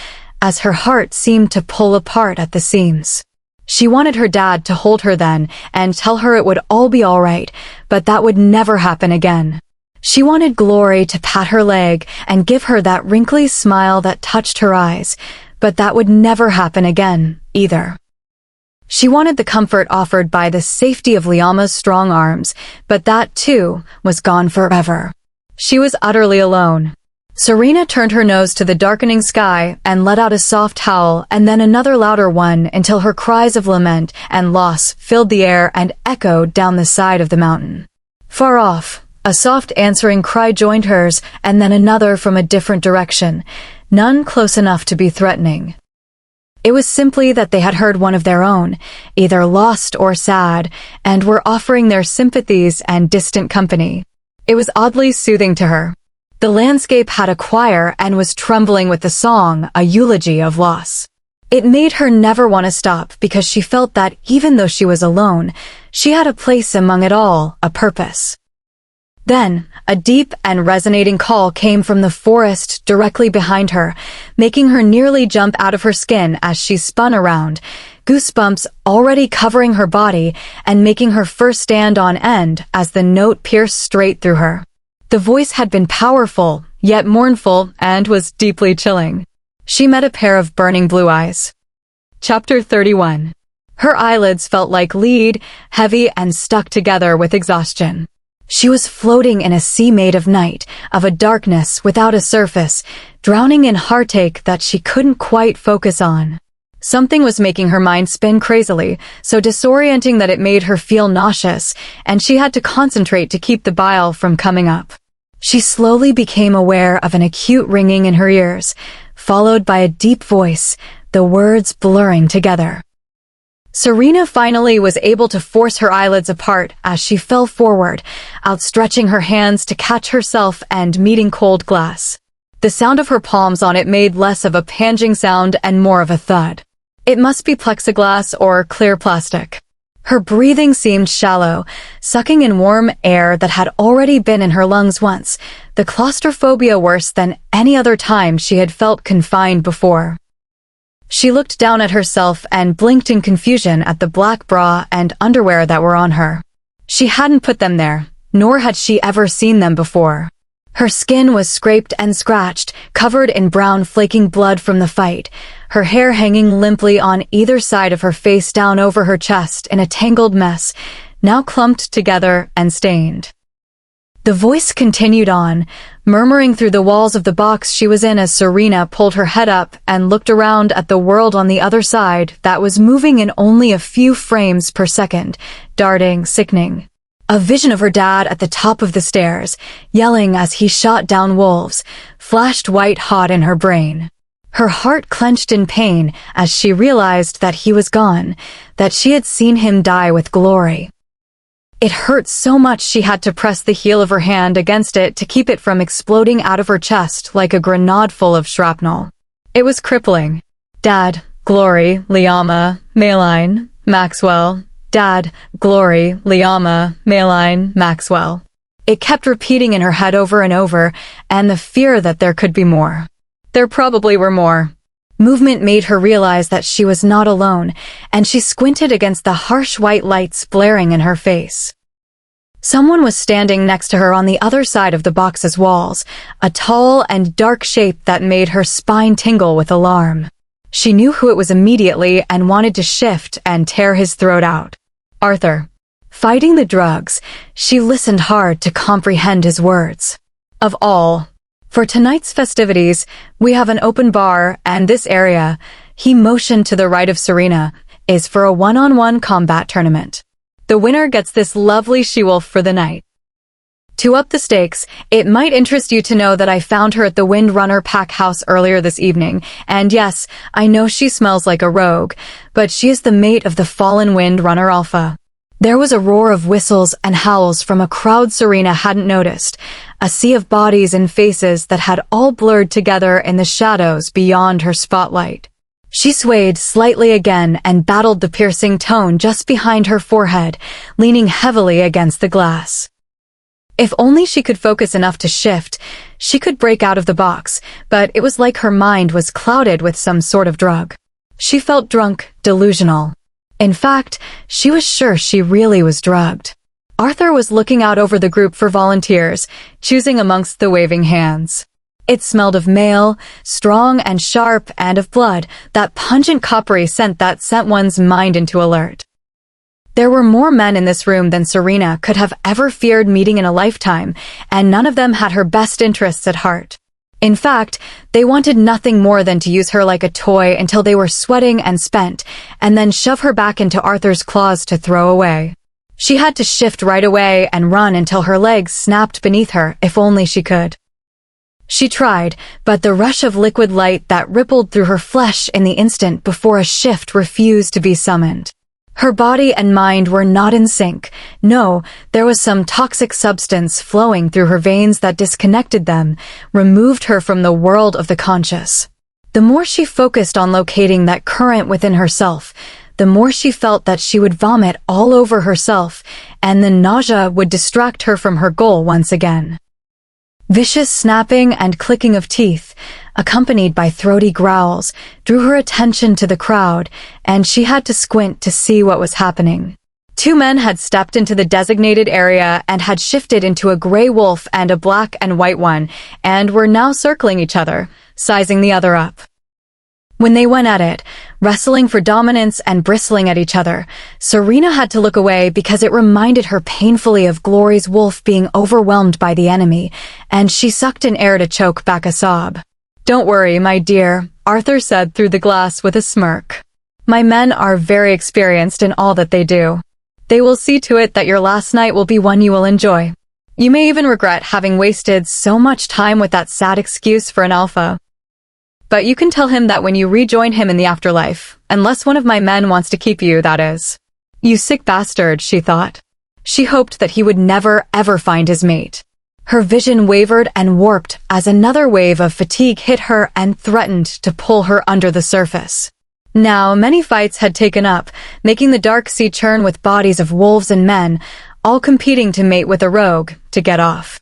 as her heart seemed to pull apart at the seams. She wanted her dad to hold her then and tell her it would all be all right, but that would never happen again. She wanted Glory to pat her leg and give her that wrinkly smile that touched her eyes, but that would never happen again, either. She wanted the comfort offered by the safety of Liama's strong arms, but that, too, was gone forever. She was utterly alone. Serena turned her nose to the darkening sky and let out a soft howl and then another louder one until her cries of lament and loss filled the air and echoed down the side of the mountain. Far off, a soft answering cry joined hers and then another from a different direction, none close enough to be threatening. It was simply that they had heard one of their own, either lost or sad, and were offering their sympathies and distant company. It was oddly soothing to her. The landscape had a choir and was trembling with the song, a eulogy of loss. It made her never want to stop because she felt that even though she was alone, she had a place among it all, a purpose. Then, a deep and resonating call came from the forest directly behind her, making her nearly jump out of her skin as she spun around, goosebumps already covering her body and making her first stand on end as the note pierced straight through her. The voice had been powerful, yet mournful, and was deeply chilling. She met a pair of burning blue eyes. Chapter 31. Her eyelids felt like lead, heavy and stuck together with exhaustion. She was floating in a sea made of night, of a darkness without a surface, drowning in heartache that she couldn't quite focus on. Something was making her mind spin crazily, so disorienting that it made her feel nauseous, and she had to concentrate to keep the bile from coming up. She slowly became aware of an acute ringing in her ears, followed by a deep voice, the words blurring together. Serena finally was able to force her eyelids apart as she fell forward, outstretching her hands to catch herself and meeting cold glass. The sound of her palms on it made less of a panging sound and more of a thud. It must be plexiglass or clear plastic. Her breathing seemed shallow, sucking in warm air that had already been in her lungs once, the claustrophobia worse than any other time she had felt confined before. She looked down at herself and blinked in confusion at the black bra and underwear that were on her. She hadn't put them there, nor had she ever seen them before. Her skin was scraped and scratched, covered in brown flaking blood from the fight, her hair hanging limply on either side of her face down over her chest in a tangled mess, now clumped together and stained. The voice continued on, murmuring through the walls of the box she was in as Serena pulled her head up and looked around at the world on the other side that was moving in only a few frames per second, darting, sickening. A vision of her dad at the top of the stairs, yelling as he shot down wolves, flashed white-hot in her brain. Her heart clenched in pain as she realized that he was gone, that she had seen him die with glory. It hurt so much she had to press the heel of her hand against it to keep it from exploding out of her chest like a grenade full of shrapnel. It was crippling. Dad, Glory, Liama, Maline, Maxwell. Dad, Glory, Liama, Maline, Maxwell. It kept repeating in her head over and over, and the fear that there could be more. There probably were more. Movement made her realize that she was not alone, and she squinted against the harsh white lights blaring in her face. Someone was standing next to her on the other side of the box's walls, a tall and dark shape that made her spine tingle with alarm. She knew who it was immediately and wanted to shift and tear his throat out. Arthur. Fighting the drugs, she listened hard to comprehend his words. Of all. For tonight's festivities, we have an open bar, and this area, he motioned to the right of Serena, is for a one-on-one combat tournament. The winner gets this lovely she-wolf for the night. To up the stakes, it might interest you to know that I found her at the Windrunner pack house earlier this evening, and yes, I know she smells like a rogue, but she is the mate of the fallen Windrunner Alpha. There was a roar of whistles and howls from a crowd Serena hadn't noticed, a sea of bodies and faces that had all blurred together in the shadows beyond her spotlight. She swayed slightly again and battled the piercing tone just behind her forehead, leaning heavily against the glass. If only she could focus enough to shift, she could break out of the box, but it was like her mind was clouded with some sort of drug. She felt drunk, delusional. In fact, she was sure she really was drugged. Arthur was looking out over the group for volunteers, choosing amongst the waving hands. It smelled of male, strong and sharp, and of blood, that pungent coppery scent that sent one's mind into alert. There were more men in this room than Serena could have ever feared meeting in a lifetime, and none of them had her best interests at heart. In fact, they wanted nothing more than to use her like a toy until they were sweating and spent, and then shove her back into Arthur's claws to throw away. She had to shift right away and run until her legs snapped beneath her, if only she could. She tried, but the rush of liquid light that rippled through her flesh in the instant before a shift refused to be summoned. Her body and mind were not in sync. No, there was some toxic substance flowing through her veins that disconnected them, removed her from the world of the conscious. The more she focused on locating that current within herself, the more she felt that she would vomit all over herself, and the nausea would distract her from her goal once again. Vicious snapping and clicking of teeth, accompanied by throaty growls, drew her attention to the crowd, and she had to squint to see what was happening. Two men had stepped into the designated area and had shifted into a gray wolf and a black and white one, and were now circling each other, sizing the other up. When they went at it, wrestling for dominance and bristling at each other, Serena had to look away because it reminded her painfully of Glory's wolf being overwhelmed by the enemy, and she sucked in air to choke back a sob. "Don't worry, my dear," Arthur said through the glass with a smirk. "My men are very experienced in all that they do. They will see to it that your last night will be one you will enjoy. You may even regret having wasted so much time with that sad excuse for an alpha. But you can tell him that when you rejoin him in the afterlife, unless one of my men wants to keep you, that is." You sick bastard, she thought. She hoped that he would never, ever find his mate. Her vision wavered and warped as another wave of fatigue hit her and threatened to pull her under the surface. Now, many fights had taken up, making the dark sea churn with bodies of wolves and men, all competing to mate with a rogue, to get off.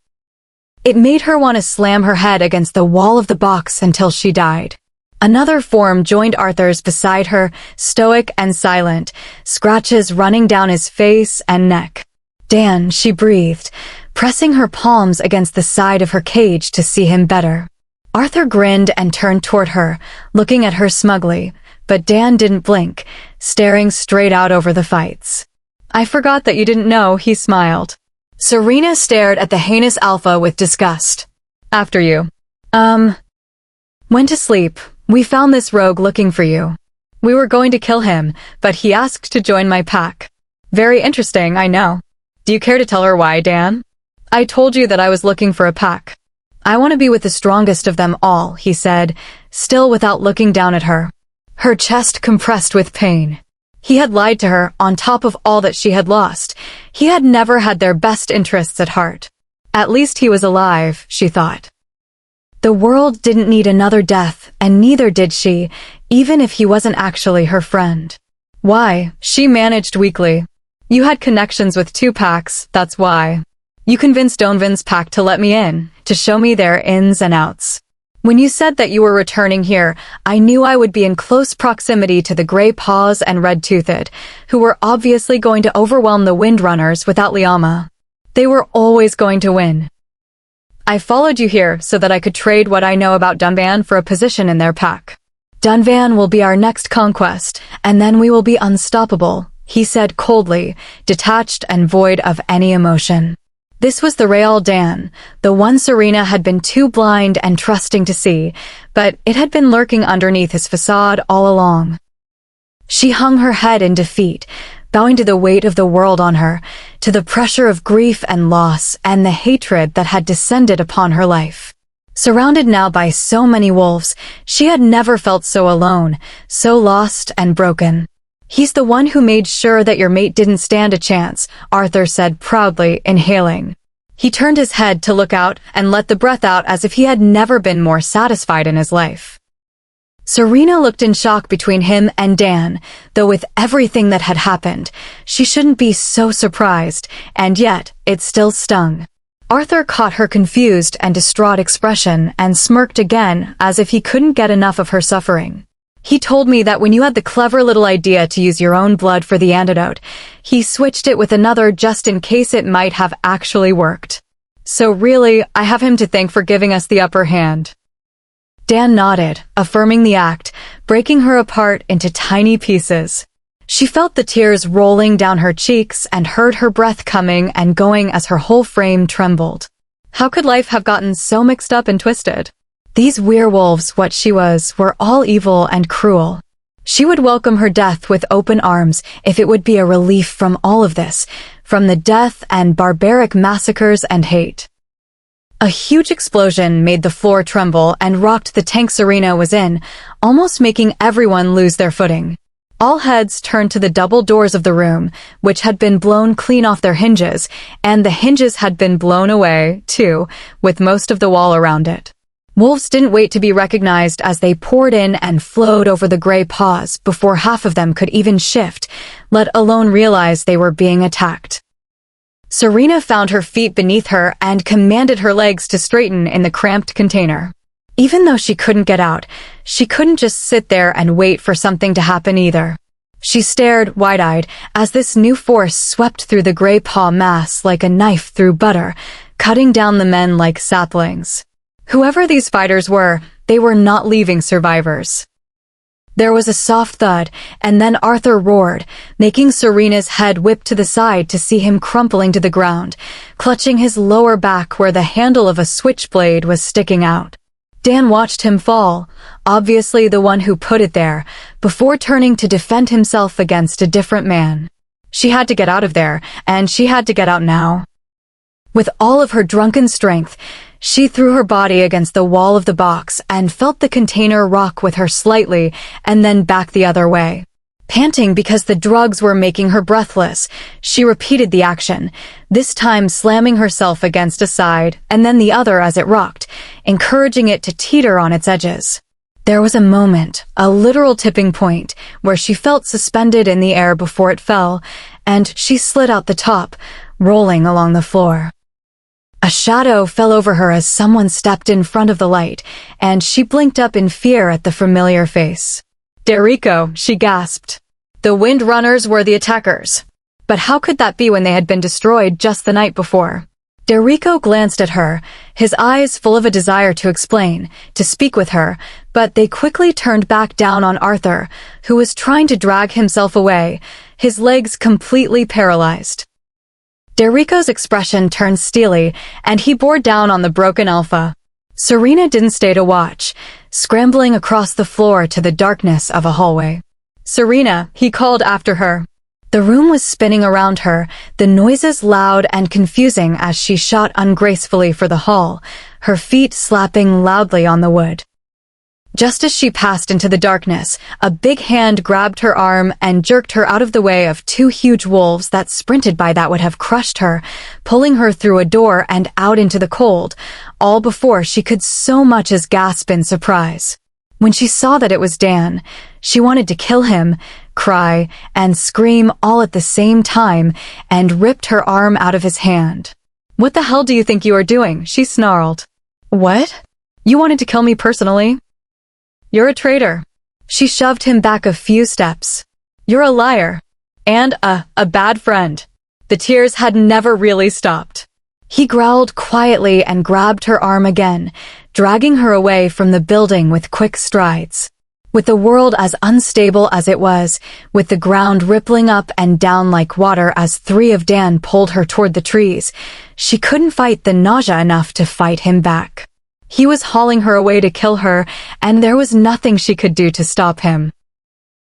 It made her want to slam her head against the wall of the box until she died. Another form joined Arthur's beside her, stoic and silent, scratches running down his face and neck. "Dan," she breathed, pressing her palms against the side of her cage to see him better. Arthur grinned and turned toward her, looking at her smugly, but Dan didn't blink, staring straight out over the fights. "I forgot that you didn't know," he smiled. Serena stared at the heinous Alpha with disgust. "After you." Went to sleep. We found this rogue looking for you. We were going to kill him, but he asked to join my pack." "Very interesting, I know. Do you care to tell her why, Dan?" "I told you that I was looking for a pack. I want to be with the strongest of them all," he said, still without looking down at her. Her chest compressed with pain. He had lied to her on top of all that she had lost. He had never had their best interests at heart. At least he was alive, she thought. The world didn't need another death, and neither did she, even if he wasn't actually her friend. "Why?" she managed weakly. "You had connections with 2 packs, that's why. You convinced Donovan's pack to let me in, to show me their ins and outs. When you said that you were returning here, I knew I would be in close proximity to the Grey Paws and Red-Toothed, who were obviously going to overwhelm the Windrunners without Liama. They were always going to win. I followed you here so that I could trade what I know about Dunvan for a position in their pack. Dunvan will be our next conquest, and then we will be unstoppable," he said coldly, detached and void of any emotion. This was the real Dan, the one Serena had been too blind and trusting to see, but it had been lurking underneath his facade all along. She hung her head in defeat, bowing to the weight of the world on her, to the pressure of grief and loss and the hatred that had descended upon her life. Surrounded now by so many wolves, she had never felt so alone, so lost and broken. "He's the one who made sure that your mate didn't stand a chance," Arthur said proudly, inhaling. He turned his head to look out and let the breath out as if he had never been more satisfied in his life. Serena looked in shock between him and Dan, though with everything that had happened, she shouldn't be so surprised, and yet it still stung. Arthur caught her confused and distraught expression and smirked again as if he couldn't get enough of her suffering. "He told me that when you had the clever little idea to use your own blood for the antidote, he switched it with another just in case it might have actually worked. So really, I have him to thank for giving us the upper hand." Dan nodded, affirming the act, breaking her apart into tiny pieces. She felt the tears rolling down her cheeks and heard her breath coming and going as her whole frame trembled. How could life have gotten so mixed up and twisted? These werewolves, what she was, were all evil and cruel. She would welcome her death with open arms if it would be a relief from all of this, from the death and barbaric massacres and hate. A huge explosion made the floor tremble and rocked the tank Serena was in, almost making everyone lose their footing. All heads turned to the double doors of the room, which had been blown clean off their hinges, and the hinges had been blown away, too, with most of the wall around it. Wolves didn't wait to be recognized as they poured in and flowed over the Grey Paws before half of them could even shift, let alone realize they were being attacked. Serena found her feet beneath her and commanded her legs to straighten in the cramped container. Even though she couldn't get out, she couldn't just sit there and wait for something to happen either. She stared wide-eyed as this new force swept through the Grey Paw mass like a knife through butter, cutting down the men like saplings. Whoever these fighters were, they were not leaving survivors. There was a soft thud, and then Arthur roared, making Serena's head whip to the side to see him crumpling to the ground, clutching his lower back where the handle of a switchblade was sticking out. Dan watched him fall, obviously the one who put it there, before turning to defend himself against a different man. She had to get out of there, and she had to get out now. With all of her drunken strength, she threw her body against the wall of the box and felt the container rock with her slightly and then back the other way. Panting because the drugs were making her breathless, she repeated the action, this time slamming herself against a side and then the other as it rocked, encouraging it to teeter on its edges. There was a moment, a literal tipping point, where she felt suspended in the air before it fell, and she slid out the top, rolling along the floor. A shadow fell over her as someone stepped in front of the light, and she blinked up in fear at the familiar face. "Derico," she gasped. The Windrunners were the attackers. But how could that be when they had been destroyed just the night before? Derrico glanced at her, his eyes full of a desire to explain, to speak with her, but they quickly turned back down on Arthur, who was trying to drag himself away, his legs completely paralyzed. Derrico's expression turned steely, and he bore down on the broken Alpha. Serena didn't stay to watch, scrambling across the floor to the darkness of a hallway. "Serena," he called after her. The room was spinning around her, the noises loud and confusing as she shot ungracefully for the hall, her feet slapping loudly on the wood. Just as she passed into the darkness, a big hand grabbed her arm and jerked her out of the way of two huge wolves that sprinted by that would have crushed her, pulling her through a door and out into the cold, all before she could so much as gasp in surprise. When she saw that it was Dan, she wanted to kill him, cry, and scream all at the same time, and ripped her arm out of his hand. "What the hell do you think you are doing?" she snarled. "What? You wanted to kill me personally? You're a traitor." She shoved him back a few steps. "You're a liar. And a bad friend." The tears had never really stopped. He growled quietly and grabbed her arm again, dragging her away from the building with quick strides. With the world as unstable as it was, with the ground rippling up and down like water as three of Dan pulled her toward the trees, she couldn't fight the nausea enough to fight him back. He was hauling her away to kill her, and there was nothing she could do to stop him.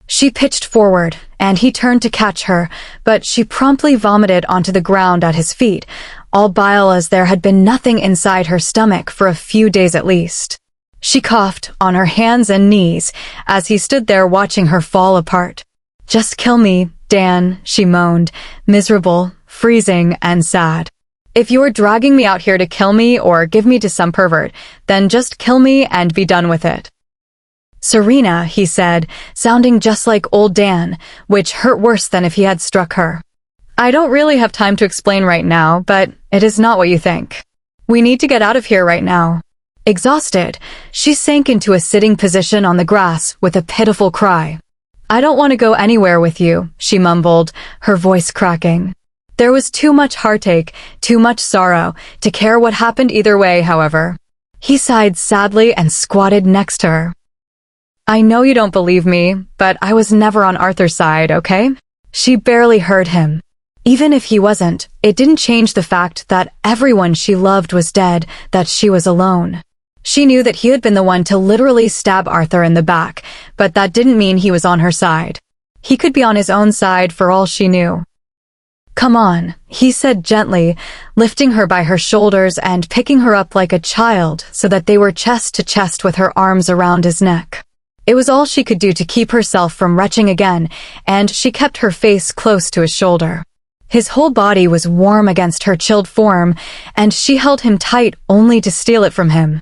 She pitched forward, and he turned to catch her, but she promptly vomited onto the ground at his feet, all bile as there had been nothing inside her stomach for a few days at least. She coughed on her hands and knees as he stood there watching her fall apart. "Just kill me, Dan," she moaned, miserable, freezing, and sad. "If you are dragging me out here to kill me or give me to some pervert, then just kill me and be done with it." "Serena," he said, sounding just like old Dan, which hurt worse than if he had struck her. "I don't really have time to explain right now, but it is not what you think. We need to get out of here right now." Exhausted, she sank into a sitting position on the grass with a pitiful cry. "I don't want to go anywhere with you," she mumbled, her voice cracking. There was too much heartache, too much sorrow, to care what happened either way, however. He sighed sadly and squatted next to her. "I know you don't believe me, but I was never on Arthur's side, okay?" She barely heard him. Even if he wasn't, it didn't change the fact that everyone she loved was dead, that she was alone. She knew that he had been the one to literally stab Arthur in the back, but that didn't mean he was on her side. He could be on his own side for all she knew. "Come on," he said gently, lifting her by her shoulders and picking her up like a child so that they were chest to chest with her arms around his neck. It was all she could do to keep herself from retching again, and she kept her face close to his shoulder. His whole body was warm against her chilled form, and she held him tight only to steal it from him.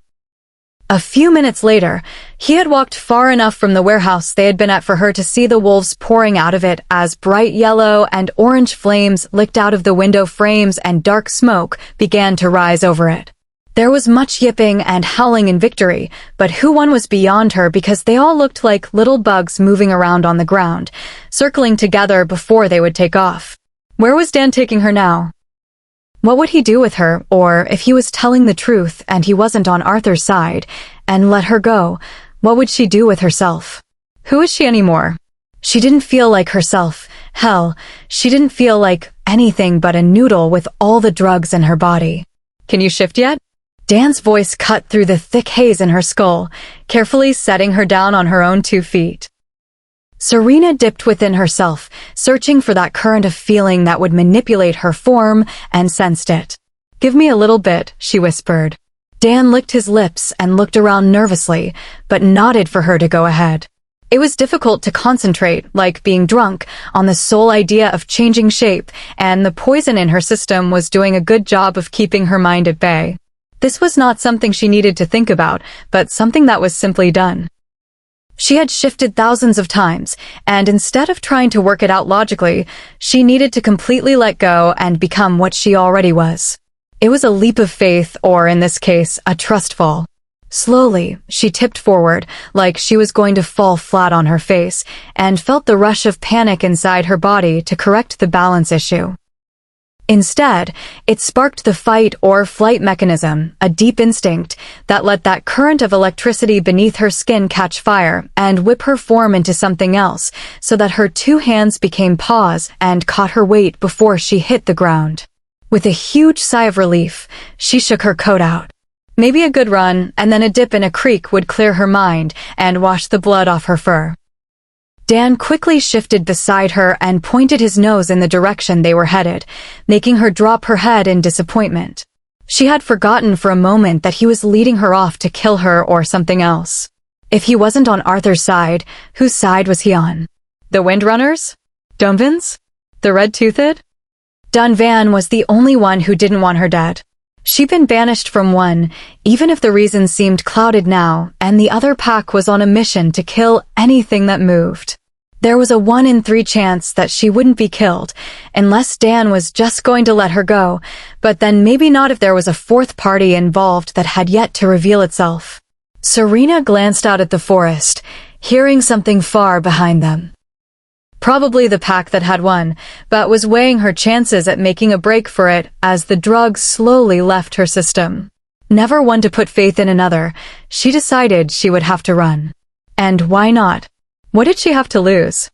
A few minutes later, he had walked far enough from the warehouse they had been at for her to see the wolves pouring out of it as bright yellow and orange flames licked out of the window frames and dark smoke began to rise over it. There was much yipping and howling in victory, but who won was beyond her because they all looked like little bugs moving around on the ground, circling together before they would take off. Where was Dan taking her now? What would he do with her, or if he was telling the truth and he wasn't on Arthur's side, and let her go, what would she do with herself? Who is she anymore? She didn't feel like herself. Hell, she didn't feel like anything but a noodle with all the drugs in her body. "Can you shift yet?" Dan's voice cut through the thick haze in her skull, carefully setting her down on her own 2 feet. Serena dipped within herself, searching for that current of feeling that would manipulate her form, and sensed it. "Give me a little bit," she whispered. Dan licked his lips and looked around nervously, but nodded for her to go ahead. It was difficult to concentrate, like being drunk, on the sole idea of changing shape, and the poison in her system was doing a good job of keeping her mind at bay. This was not something she needed to think about, but something that was simply done. She had shifted thousands of times, and instead of trying to work it out logically, she needed to completely let go and become what she already was. It was a leap of faith, or in this case, a trust fall. Slowly, she tipped forward, like she was going to fall flat on her face, and felt the rush of panic inside her body to correct the balance issue. Instead, it sparked the fight or flight mechanism, a deep instinct that let that current of electricity beneath her skin catch fire and whip her form into something else so that her two hands became paws and caught her weight before she hit the ground. With a huge sigh of relief, she shook her coat out. Maybe a good run and then a dip in a creek would clear her mind and wash the blood off her fur. Dan quickly shifted beside her and pointed his nose in the direction they were headed, making her drop her head in disappointment. She had forgotten for a moment that he was leading her off to kill her or something else. If he wasn't on Arthur's side, whose side was he on? The Windrunners? Dunvans? The Red-Toothed? Dunvan was the only one who didn't want her dead. She'd been banished from one, even if the reason seemed clouded now, and the other pack was on a mission to kill anything that moved. There was a 1 in 3 chance that she wouldn't be killed, unless Dan was just going to let her go, but then maybe not if there was a fourth party involved that had yet to reveal itself. Serena glanced out at the forest, hearing something far behind them. Probably the pack that had won, but was weighing her chances at making a break for it as the drug slowly left her system. Never one to put faith in another, she decided she would have to run. And why not? What did she have to lose?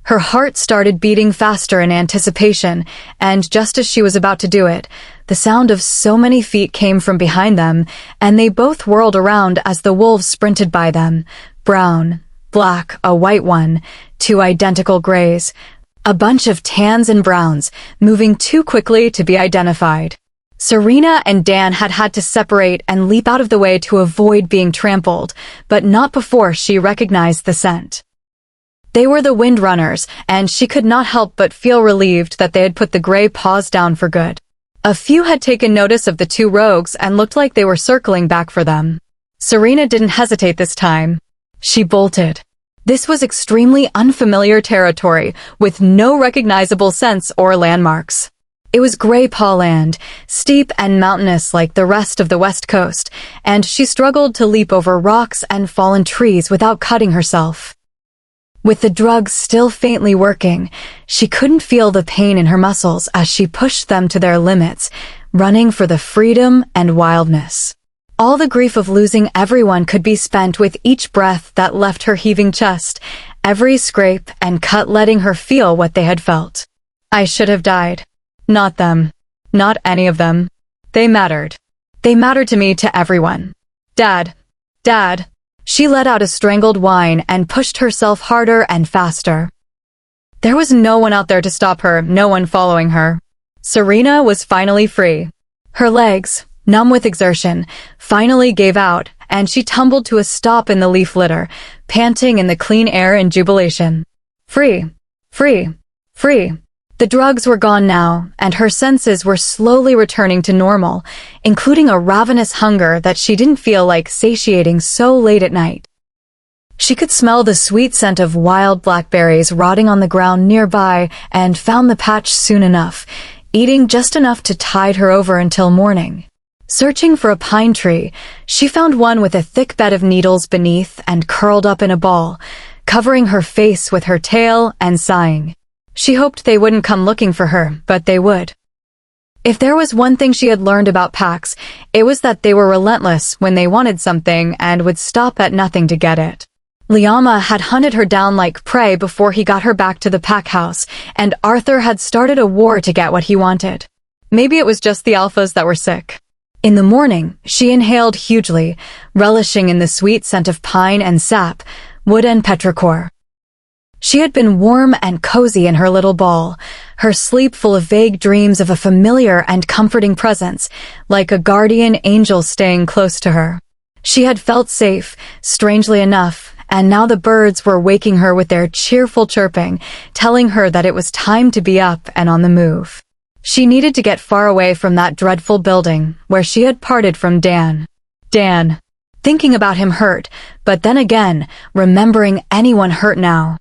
Her heart started beating faster in anticipation, and just as she was about to do it, the sound of so many feet came from behind them, and they both whirled around as the wolves sprinted by them. Brown, black, a white one, 2 identical grays, a bunch of tans and browns, moving too quickly to be identified. Serena and Dan had had to separate and leap out of the way to avoid being trampled, but not before she recognized the scent. They were the Windrunners, and she could not help but feel relieved that they had put the gray paws down for good. A few had taken notice of the 2 rogues and looked like they were circling back for them. Serena didn't hesitate this time. She bolted. This was extremely unfamiliar territory, with no recognizable scents or landmarks. It was Grey Paw Land, steep and mountainous like the rest of the West Coast, and she struggled to leap over rocks and fallen trees without cutting herself. With the drugs still faintly working, she couldn't feel the pain in her muscles as she pushed them to their limits, running for the freedom and wildness. All the grief of losing everyone could be spent with each breath that left her heaving chest, every scrape and cut letting her feel what they had felt. I should have died. Not them. Not any of them. They mattered. They mattered to me, to everyone. Dad. Dad. She let out a strangled whine and pushed herself harder and faster. There was no one out there to stop her, no one following her. Serena was finally free. Her legs, numb with exertion, finally gave out, and she tumbled to a stop in the leaf litter, panting in the clean air in jubilation. Free. Free. Free. The drugs were gone now, and her senses were slowly returning to normal, including a ravenous hunger that she didn't feel like satiating so late at night. She could smell the sweet scent of wild blackberries rotting on the ground nearby and found the patch soon enough, eating just enough to tide her over until morning. Searching for a pine tree, she found one with a thick bed of needles beneath and curled up in a ball, covering her face with her tail and sighing. She hoped they wouldn't come looking for her, but they would. If there was one thing she had learned about packs, it was that they were relentless when they wanted something and would stop at nothing to get it. Liama had hunted her down like prey before he got her back to the pack house, and Arthur had started a war to get what he wanted. Maybe it was just the alphas that were sick. In the morning, she inhaled hugely, relishing in the sweet scent of pine and sap, wood and petrichor. She had been warm and cozy in her little ball, her sleep full of vague dreams of a familiar and comforting presence, like a guardian angel staying close to her. She had felt safe, strangely enough, and now the birds were waking her with their cheerful chirping, telling her that it was time to be up and on the move. She needed to get far away from that dreadful building where she had parted from Dan. Dan. Thinking about him hurt, but then again, remembering anyone hurt now.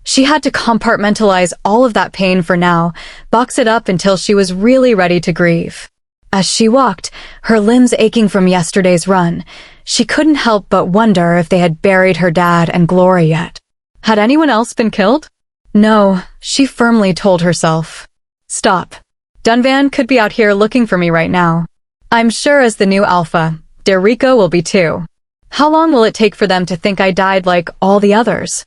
She had to compartmentalize all of that pain for now, box it up until she was really ready to grieve. As she walked, her limbs aching from yesterday's run, she couldn't help but wonder if they had buried her dad and Glory yet. Had anyone else been killed? No, she firmly told herself. Stop. Dunvan could be out here looking for me right now. I'm sure as the new Alpha, Derico will be too. How long will it take for them to think I died like all the others?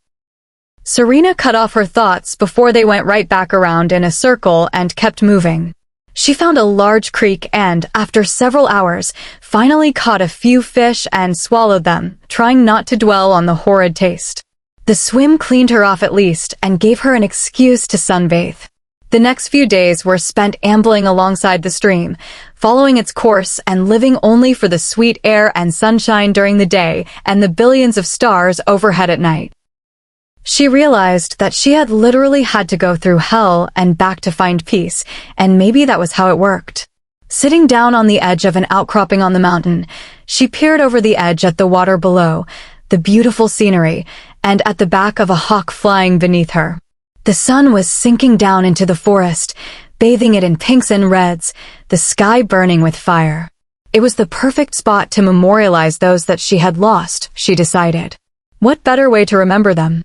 Serena cut off her thoughts before they went right back around in a circle and kept moving. She found a large creek and, after several hours, finally caught a few fish and swallowed them, trying not to dwell on the horrid taste. The swim cleaned her off at least and gave her an excuse to sunbathe. The next few days were spent ambling alongside the stream, following its course and living only for the sweet air and sunshine during the day and the billions of stars overhead at night. She realized that she had literally had to go through hell and back to find peace, and maybe that was how it worked. Sitting down on the edge of an outcropping on the mountain, she peered over the edge at the water below, the beautiful scenery, and at the back of a hawk flying beneath her. The sun was sinking down into the forest, bathing it in pinks and reds, the sky burning with fire. It was the perfect spot to memorialize those that she had lost, she decided. What better way to remember them?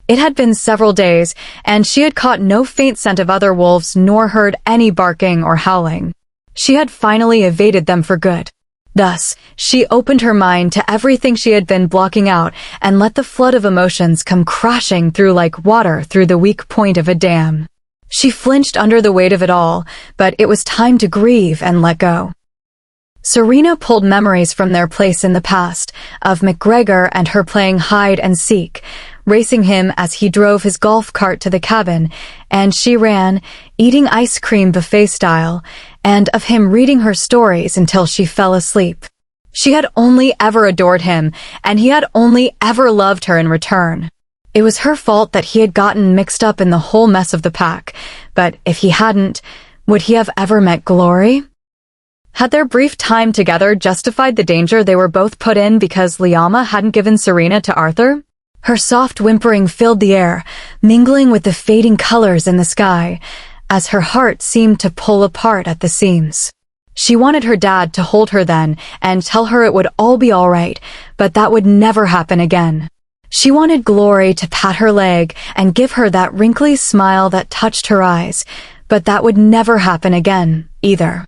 It had been several days, and she had caught no faint scent of other wolves nor heard any barking or howling. She had finally evaded them for good. Thus, she opened her mind to everything she had been blocking out and let the flood of emotions come crashing through like water through the weak point of a dam. She flinched under the weight of it all, but it was time to grieve and let go. Serena pulled memories from their place in the past, of McGregor and her playing hide and seek, racing him as he drove his golf cart to the cabin, and she ran, eating ice cream buffet style, and of him reading her stories until she fell asleep. She had only ever adored him, and he had only ever loved her in return. It was her fault that he had gotten mixed up in the whole mess of the pack, but if he hadn't, would he have ever met Glory? Had their brief time together justified the danger they were both put in because Liama hadn't given Serena to Arthur? Her soft whimpering filled the air, mingling with the fading colors in the sky, as her heart seemed to pull apart at the seams. She wanted her dad to hold her then and tell her it would all be all right, but that would never happen again. She wanted Glory to pat her leg and give her that wrinkly smile that touched her eyes, but that would never happen again, either.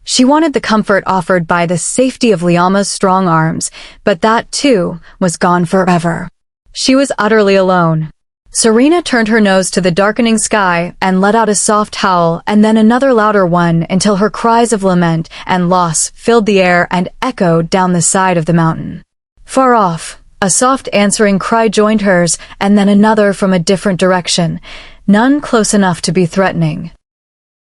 She wanted the comfort offered by the safety of Liama's strong arms, but that, too, was gone forever. She was utterly alone. Serena turned her nose to the darkening sky and let out a soft howl and then another louder one until her cries of lament and loss filled the air and echoed down the side of the mountain. Far off, a soft answering cry joined hers and then another from a different direction, none close enough to be threatening.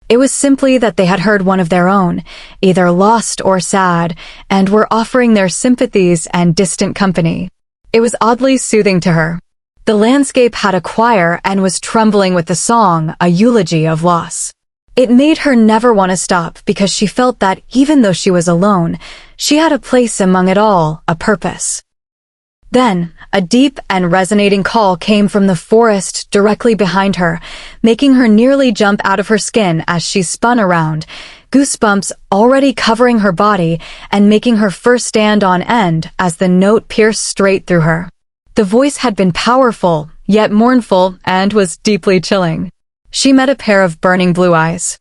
It was simply that they had heard one of their own, either lost or sad, and were offering their sympathies and distant company. It was oddly soothing to her. The landscape had a choir and was trembling with the song, a eulogy of loss. It made her never want to stop because she felt that even though she was alone, she had a place among it all, a purpose. Then, a deep and resonating call came from the forest directly behind her, making her nearly jump out of her skin as she spun around, goosebumps already covering her body and making her fur stand on end as the note pierced straight through her. The voice had been powerful, yet mournful, and was deeply chilling. She met a pair of burning blue eyes.